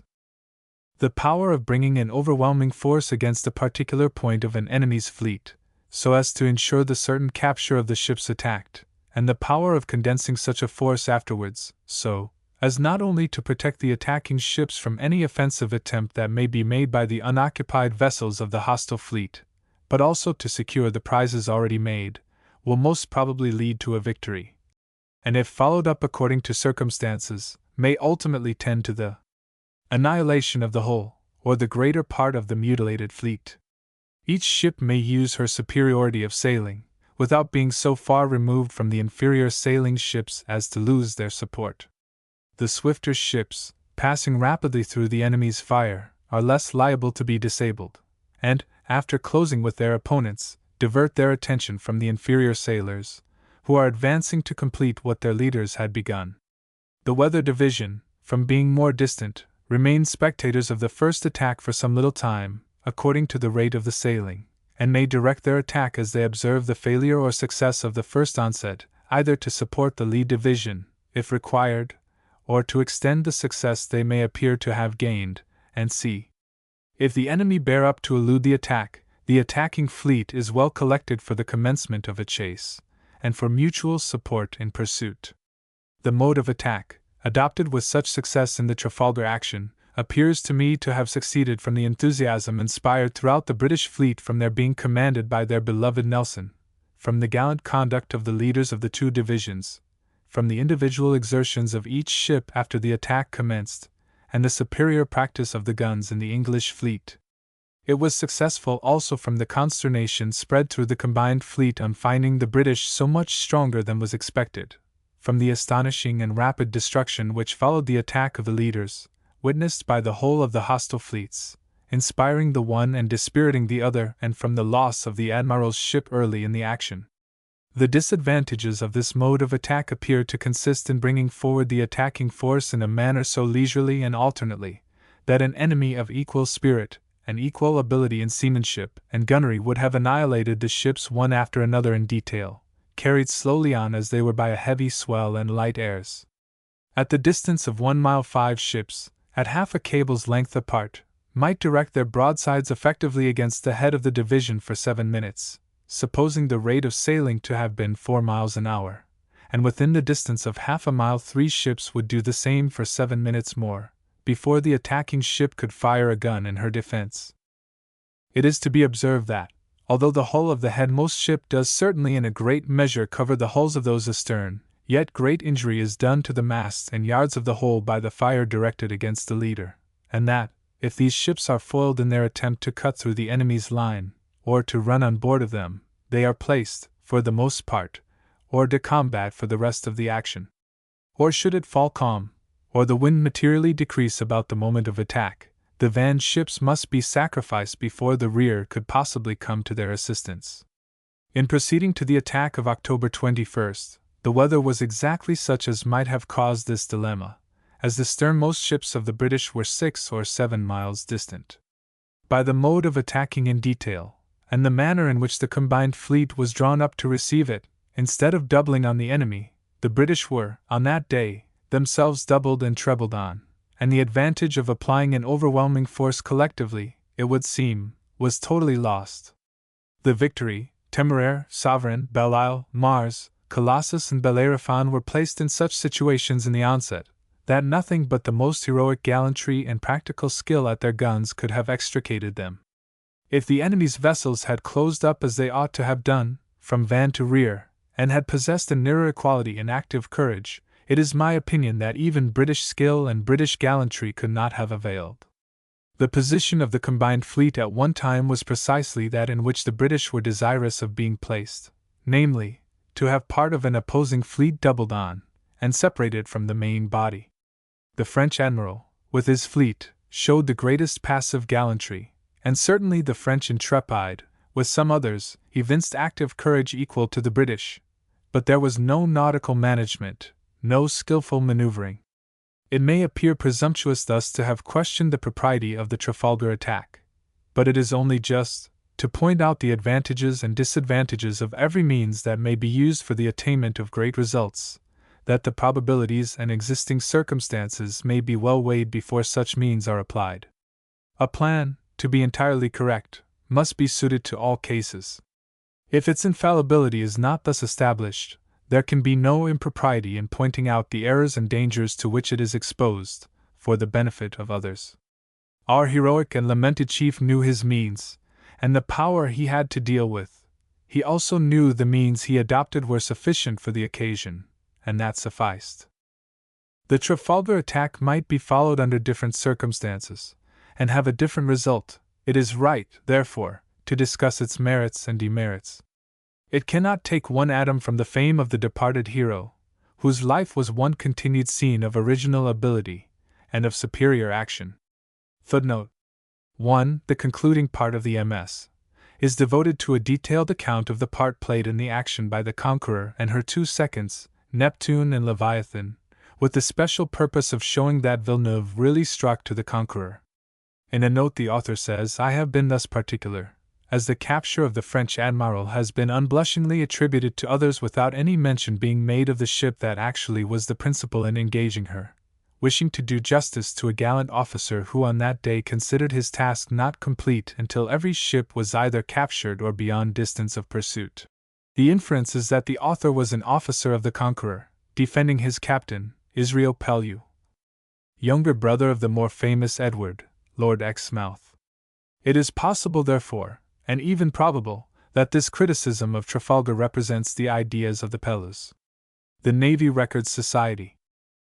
Speaker 1: The power of bringing an overwhelming force against a particular point of an enemy's fleet, so as to ensure the certain capture of the ships attacked, and the power of condensing such a force afterwards, so as not only to protect the attacking ships from any offensive attempt that may be made by the unoccupied vessels of the hostile fleet, but also to secure the prizes already made, will most probably lead to a victory, and if followed up according to circumstances, may ultimately tend to the annihilation of the whole, or the greater part of the mutilated fleet. Each ship may use her superiority of sailing, without being so far removed from the inferior sailing ships as to lose their support. The swifter ships, passing rapidly through the enemy's fire, are less liable to be disabled, and, after closing with their opponents, divert their attention from the inferior sailors, who are advancing to complete what their leaders had begun. The weather division, from being more distant, remain spectators of the first attack for some little time, according to the rate of the sailing, and may direct their attack as they observe the failure or success of the first onset, either to support the lead division, if required, or to extend the success they may appear to have gained, and c. If the enemy bear up to elude the attack, the attacking fleet is well collected for the commencement of a chase, and for mutual support in pursuit. The mode of attack, adopted with such success in the Trafalgar action, appears to me to have succeeded from the enthusiasm inspired throughout the British fleet from their being commanded by their beloved Nelson, from the gallant conduct of the leaders of the 2 divisions, from the individual exertions of each ship after the attack commenced, and the superior practice of the guns in the English fleet. It was successful also from the consternation spread through the combined fleet on finding the British so much stronger than was expected, from the astonishing and rapid destruction which followed the attack of the leaders, witnessed by the whole of the hostile fleets, inspiring the one and dispiriting the other, and from the loss of the admiral's ship early in the action. The disadvantages of this mode of attack appear to consist in bringing forward the attacking force in a manner so leisurely and alternately, that an enemy of equal spirit and equal ability in seamanship and gunnery would have annihilated the ships one after another in detail, carried slowly on as they were by a heavy swell and light airs. At the distance of 1 mile 5 ships, at half a cable's length apart, might direct their broadsides effectively against the head of the division for 7 minutes, supposing the rate of sailing to have been 4 miles an hour, and within the distance of half a mile 3 ships would do the same for 7 minutes more, before the attacking ship could fire a gun in her defense. It is to be observed that, although the hull of the headmost ship does certainly in a great measure cover the hulls of those astern, yet great injury is done to the masts and yards of the whole by the fire directed against the leader, and that, if these ships are foiled in their attempt to cut through the enemy's line, or to run on board of them, they are placed, for the most part, hors de combat for the rest of the action. Or should it fall calm, or the wind materially decrease about the moment of attack, the van ships must be sacrificed before the rear could possibly come to their assistance. In proceeding to the attack of October 21st, the weather was exactly such as might have caused this dilemma, as the sternmost ships of the British were 6 or 7 miles distant. By the mode of attacking in detail, and the manner in which the combined fleet was drawn up to receive it, instead of doubling on the enemy, the British were, on that day, themselves doubled and trebled on, and the advantage of applying an overwhelming force collectively, it would seem, was totally lost. The Victory, Temeraire, Sovereign, Belle Isle, Mars, Colossus, and Bellerophon were placed in such situations in the onset, that nothing but the most heroic gallantry and practical skill at their guns could have extricated them. If the enemy's vessels had closed up as they ought to have done, from van to rear, and had possessed a nearer equality in active courage, it is my opinion that even British skill and British gallantry could not have availed. The position of the combined fleet at one time was precisely that in which the British were desirous of being placed, namely, to have part of an opposing fleet doubled on, and separated from the main body. The French admiral, with his fleet, showed the greatest passive gallantry, and certainly the French intrepide, with some others, evinced active courage equal to the British, but there was no nautical management, no skillful maneuvering. It may appear presumptuous thus to have questioned the propriety of the Trafalgar attack, but it is only just, to point out the advantages and disadvantages of every means that may be used for the attainment of great results, that the probabilities and existing circumstances may be well weighed before such means are applied. A plan, to be entirely correct, must be suited to all cases. If its infallibility is not thus established, there can be no impropriety in pointing out the errors and dangers to which it is exposed, for the benefit of others. Our heroic and lamented chief knew his means, and the power he had to deal with. He also knew the means he adopted were sufficient for the occasion, and that sufficed. The Trafalgar attack might be followed under different circumstances, and have a different result. It is right, therefore, to discuss its merits and demerits. It cannot take one atom from the fame of the departed hero, whose life was one continued scene of original ability and of superior action. Footnote 1. The concluding part of the MS is devoted to a detailed account of the part played in the action by the Conqueror and her 2 seconds, Neptune and Leviathan, with the special purpose of showing that Villeneuve really struck to the Conqueror. In a note the author says, "I have been thus particular, as the capture of the French admiral has been unblushingly attributed to others without any mention being made of the ship that actually was the principal in engaging her, wishing to do justice to a gallant officer who on that day considered his task not complete until every ship was either captured or beyond distance of pursuit." The inference is that the author was an officer of the Conqueror, defending his captain, Israel Pellew, younger brother of the more famous Edward, Lord Exmouth. It is possible, therefore, and even probable, that this criticism of Trafalgar represents the ideas of the Pellews. The Navy Records Society.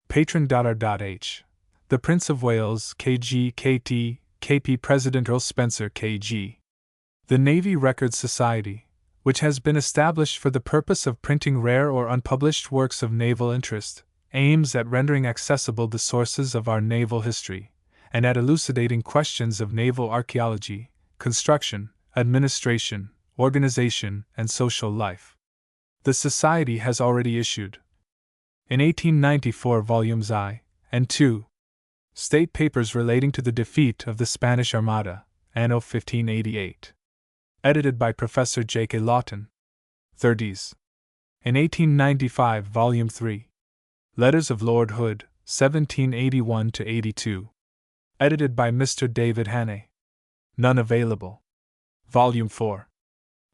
Speaker 1: Patron.r.h. The Prince of Wales, K.G. K.T., K.P. President Earl Spencer, K.G. The Navy Records Society, which has been established for the purpose of printing rare or unpublished works of naval interest, aims at rendering accessible the sources of our naval history, and at elucidating questions of naval archaeology, construction, administration, organization, and social life. The Society has already issued, in 1894, volumes I and II, State Papers relating to the defeat of the Spanish Armada, anno 1588. Edited by Professor J.K. Lawton. 30s. In 1895, volume 3, Letters of Lord Hood, 1781–82. Edited by Mr. David Hannay. None available. Volume 4,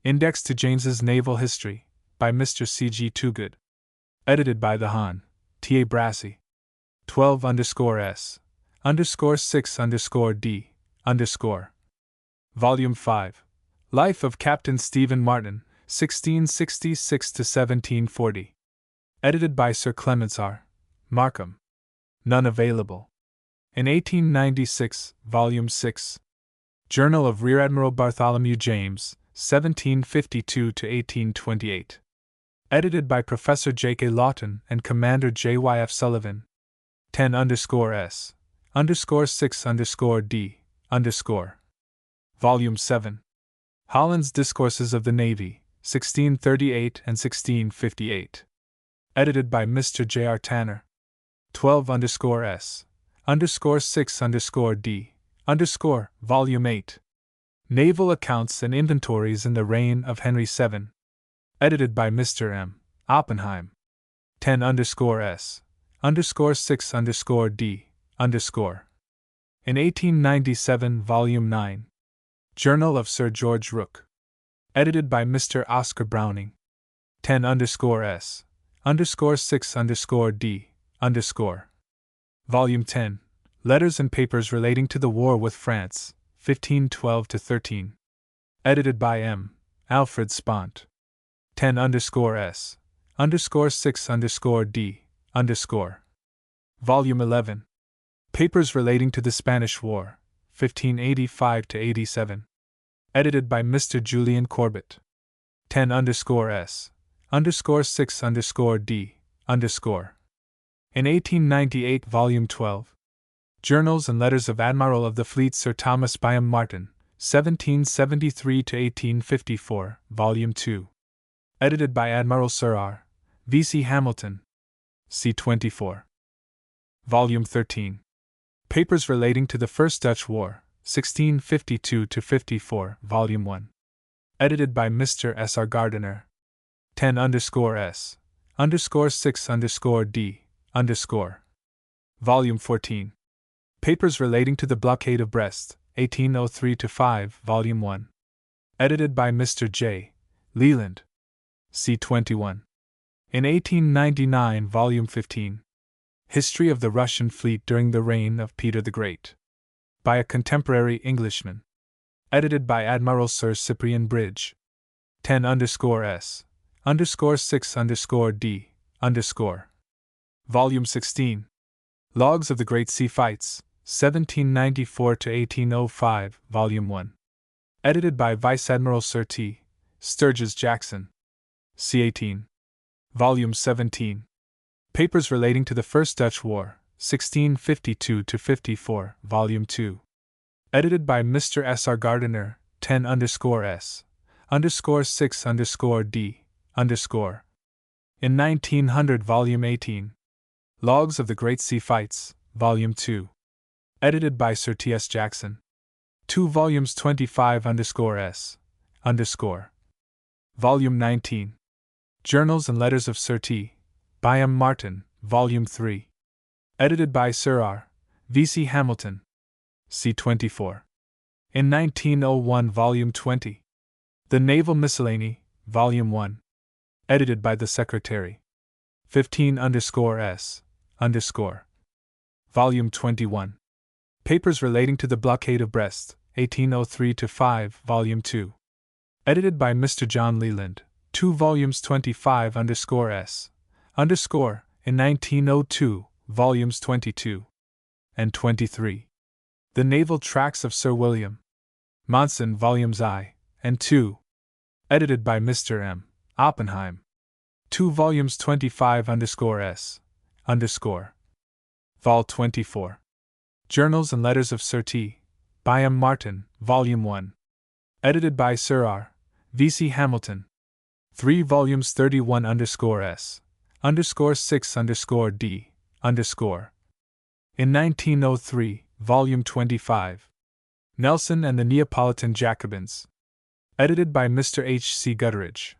Speaker 1: Index to James's Naval History, by Mr. C.G. Toogood. Edited by the Hon. T.A. Brassey. 12_6_D_. Volume 5, Life of Captain Stephen Martin, 1666–1740. Edited by Sir Clements R. Markham. None available. In 1896, Volume 6, Journal of Rear Admiral Bartholomew James, 1752–1828. Edited by Professor J.K. Lawton and Commander J.Y.F. Sullivan. 10_6_D_. Volume 7, Holland's Discourses of the Navy, 1638 and 1658. Edited by Mr. J.R. Tanner. 12_S_6_D_. Volume 8, Naval Accounts and Inventories in the Reign of Henry VII. Edited by Mr. M. Oppenheim. 10_S_6_D_. In 1897, Volume 9, Journal of Sir George Rooke. Edited by Mr. Oscar Browning. 10_S_6_D_. Volume 10, Letters and Papers Relating to the War with France, 1512–13. Edited by M. Alfred Spont. 10_S_6_D_. Volume 11, Papers Relating to the Spanish War, 1585–87. Edited by Mr. Julian Corbett. 10_S_6_D_. In 1898, Volume 12, Journals and Letters of Admiral of the Fleet Sir Thomas Byam Martin, 1773–1854, Volume 2. Edited by Admiral Sir R. V. C. Hamilton. C. 24. Volume 13, Papers Relating to the First Dutch War, 1652–54, Volume 1. Edited by Mr. S. R. Gardiner. 10_S_6_D_. Volume 14, Papers Relating to the Blockade of Brest, 1803–5, Volume 1. Edited by Mr. J. Leland. C. 21. In 1899, Volume 15, History of the Russian Fleet during the Reign of Peter the Great, by a contemporary Englishman. Edited by Admiral Sir Cyprian Bridge. 10_S_6_D_. Volume 16, Logs of the Great Sea Fights, 1794–1805, Volume 1. Edited by Vice Admiral Sir T. Sturges Jackson. C. 18. Volume 17, Papers Relating to the First Dutch War, 1652–54, Volume 2. Edited by Mr. S. R. Gardiner. 10_S_6_D_. In 1900, Volume 18, Logs of the Great Sea Fights, Volume 2. Edited by Sir T. S. Jackson. 2 volumes 25_S_. Volume 19, Journals and Letters of Sir T. Byam Martin, Volume 3. Edited by Sir R. V. C. Hamilton. C. 24. In 1901, Volume 20, The Naval Miscellany, Volume 1. Edited by the Secretary. 15_S_. Volume 21, Papers Relating to the Blockade of Brest, 1803–5, Volume 2. Edited by Mr. John Leland. 2 volumes 25_S_. In 1902, Volumes 22 and 23. The Naval Tracts of Sir William Monson, Volumes I and II. Edited by Mr. M. Oppenheim. 2 volumes 25_S_. Vol. 24. Journals and Letters of Sir T. Byam Martin, Volume 1. Edited by Sir R. V. C. Hamilton. 3 volumes 31_S_6_D_. In 1903, volume 25. Nelson and the Neapolitan Jacobins. Edited by Mr. H. C. Gutteridge.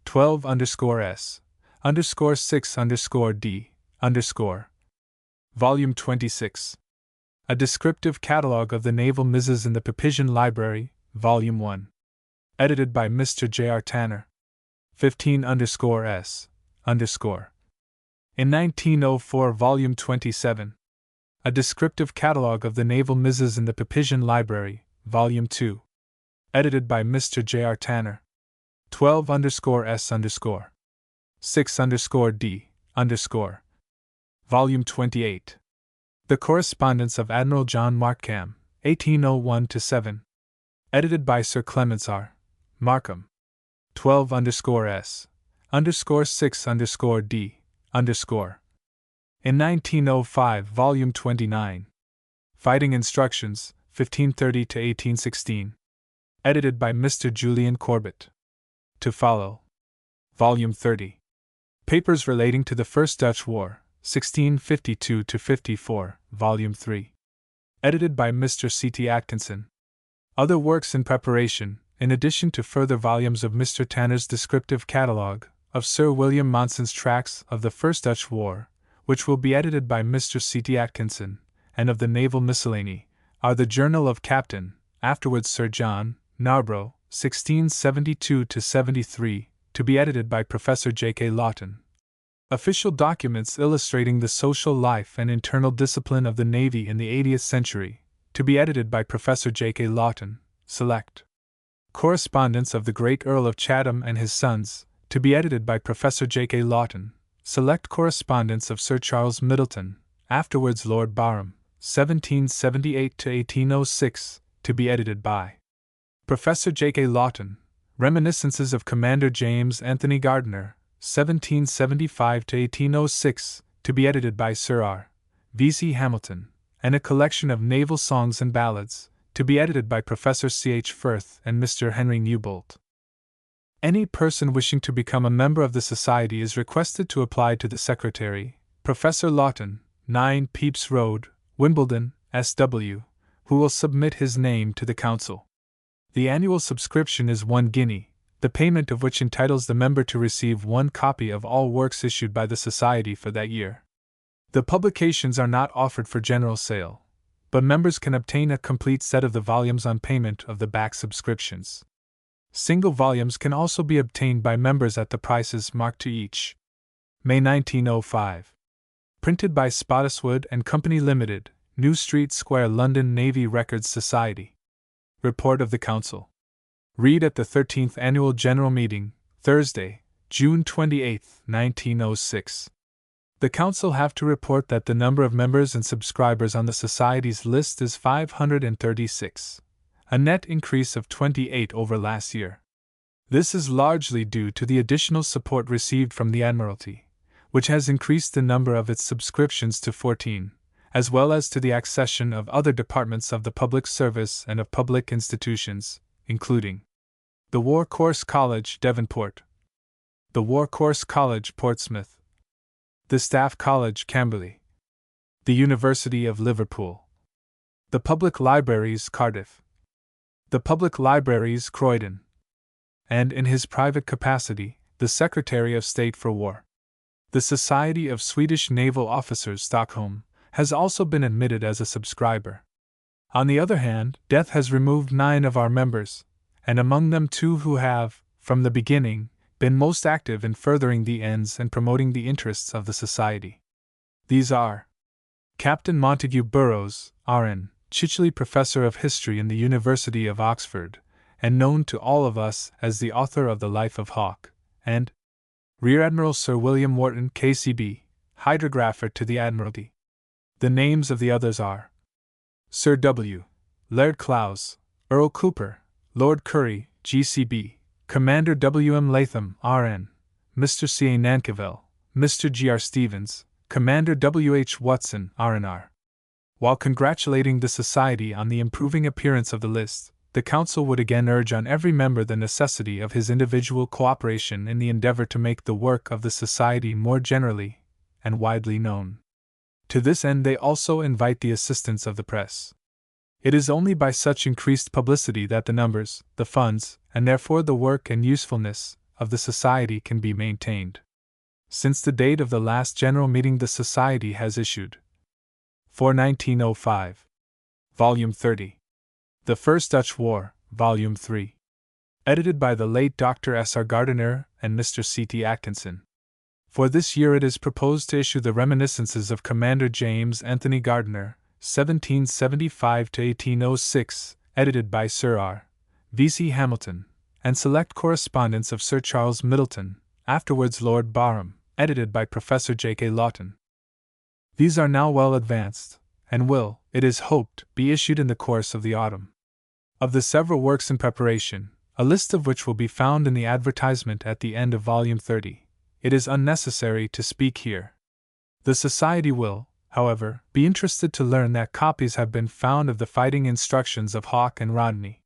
Speaker 1: 12_S_6_D_. Volume 26. A Descriptive Catalogue of the Naval Misses in the Pepisian Library, Volume 1. Edited by Mr. J. R. Tanner. 15_S_. In 1904, Volume 27. A Descriptive Catalogue of the Naval Misses in the Pepisian Library, Volume 2. Edited by Mr. J. R. Tanner. 12_S_. 6_D_. Volume 28. The Correspondence of Admiral John Markham, 1801-7. Edited by Sir Clements R. Markham. 12_S_6_D_. In 1905, Volume 29. Fighting Instructions, 1530-1816. Edited by Mr. Julian Corbett. To follow. Volume 30. Papers relating to the First Dutch War, 1652-54, Volume 3. Edited by Mr. C. T. Atkinson. Other works in preparation, in addition to further volumes of Mr. Tanner's Descriptive Catalogue, of Sir William Monson's Tracts of the First Dutch War, which will be edited by Mr. C. T. Atkinson, and of the Naval Miscellany, are the Journal of Captain, afterwards Sir John, Narborough, 1672-73, to be edited by Professor J. K. Lawton. Official documents illustrating the social life and internal discipline of the Navy in the 80th century, to be edited by Professor J. K. Lawton, select. Correspondence of the great Earl of Chatham and his sons, to be edited by Professor J. K. Lawton. Select correspondence of Sir Charles Middleton, afterwards Lord Barham, 1778-1806, to be edited by Professor J. K. Lawton. Reminiscences of Commander James Anthony Gardiner, 1775-1806, to be edited by Sir R. V. C. Hamilton, and a collection of naval songs and ballads, to be edited by Professor C. H. Firth and Mr. Henry Newbolt. Any person wishing to become a member of the Society is requested to apply to the Secretary, Professor Lawton, 9 Pepys Road, Wimbledon, S.W., who will submit his name to the Council. The annual subscription is 1 guinea, the payment of which entitles the member to receive 1 copy of all works issued by the Society for that year. The publications are not offered for general sale, but members can obtain a complete set of the volumes on payment of the back subscriptions. Single volumes can also be obtained by members at the prices marked to each. May 1905. Printed by Spottiswoode and Company Limited, New Street Square, London, Navy Records Society. Report of the Council. Read at the 13th Annual General Meeting, Thursday, June 28, 1906. The Council have to report that the number of members and subscribers on the Society's list is 536. A net increase of 28 over last year. This is largely due to the additional support received from the Admiralty, which has increased the number of its subscriptions to 14, as well as to the accession of other departments of the public service and of public institutions, including the War Course College, Devonport, the War Course College, Portsmouth, the Staff College, Camberley, the University of Liverpool, the Public Libraries, Cardiff, the Public Libraries, Croydon, and in his private capacity, the Secretary of State for War. The Society of Swedish Naval Officers, Stockholm, has also been admitted as a subscriber. On the other hand, death has removed 9 of our members, and among them 2 who have, from the beginning, been most active in furthering the ends and promoting the interests of the Society. These are Captain Montague Burrows, R.N., Chicheley Professor of History in the University of Oxford, and known to all of us as the author of the Life of Hawke, and Rear Admiral Sir William Wharton, K.C.B., Hydrographer to the Admiralty. The names of the others are Sir W. Laird Clowes, Earl Cooper, Lord Currie, G.C.B., Commander W. M. Latham, R.N., Mr. C. A. Nankivell, Mr. G. R. Stevens, Commander W. H. Watson, R.N.R. While congratulating the Society on the improving appearance of the list, the Council would again urge on every member the necessity of his individual cooperation in the endeavor to make the work of the Society more generally and widely known. To this end, they also invite the assistance of the press. It is only by such increased publicity that the numbers, the funds, and therefore the work and usefulness of the Society can be maintained. Since the date of the last general meeting, the Society has issued, for 1905, Volume 30, The First Dutch War, Volume 3, edited by the late Dr. S. R. Gardiner and Mr. C. T. Atkinson. For this year it is proposed to issue the Reminiscences of Commander James Anthony Gardiner, 1775–1806, edited by Sir R. V. C. Hamilton, and Select Correspondence of Sir Charles Middleton, afterwards Lord Barham, edited by Professor J. K. Lawton. These are now well advanced, and will, it is hoped, be issued in the course of the autumn. Of the several works in preparation, a list of which will be found in the advertisement at the end of Volume 30, it is unnecessary to speak here. The Society will, however, be interested to learn that copies have been found of the fighting instructions of Hawke and Rodney.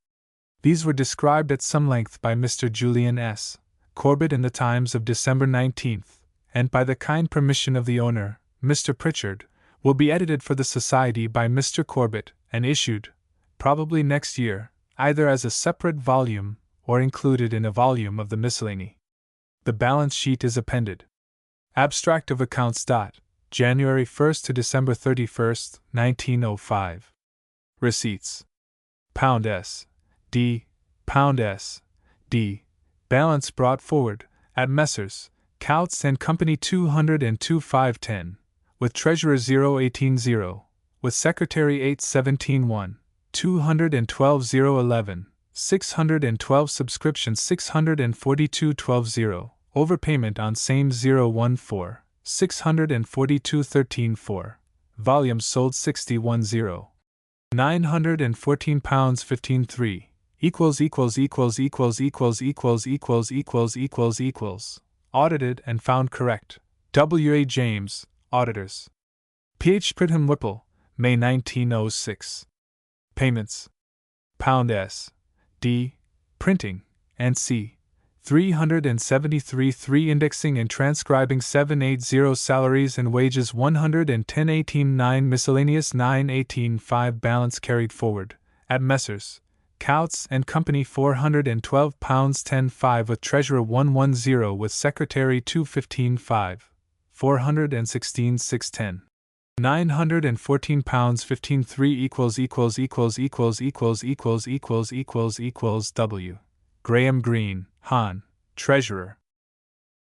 Speaker 1: These were described at some length by Mr. Julian S. Corbett in the Times of December 19th, and by the kind permission of the owner, Mr. Pritchard, will be edited for the Society by Mr. Corbett and issued, probably next year, either as a separate volume or included in a volume of the Miscellany. The balance sheet is appended. Abstract of Accounts. January 1st to December 31st, 1905. Receipts. £S. D. £S. D. Balance brought forward, at Messrs. Coutts and Company 202 510, with Treasurer 0180, with Secretary 8171, 212 011, 612 subscription 642 12 overpayment on same 014, 642 13 volumes sold 61 £914 15 3 audited and found correct. W. A. James, Auditors. P. H. Pridham Whipple, May 1906. Payments. £S. D. Printing, and C. 373 3 Indexing and transcribing 780 Salaries and wages 110 18 9 Miscellaneous 9 18 5 Balance carried forward, at Messrs. Coutts and Company £412 10 5 with Treasurer 110 with Secretary 215 5, 416 610. £914 15 3 W. Graham Greene, Hon. Treasurer.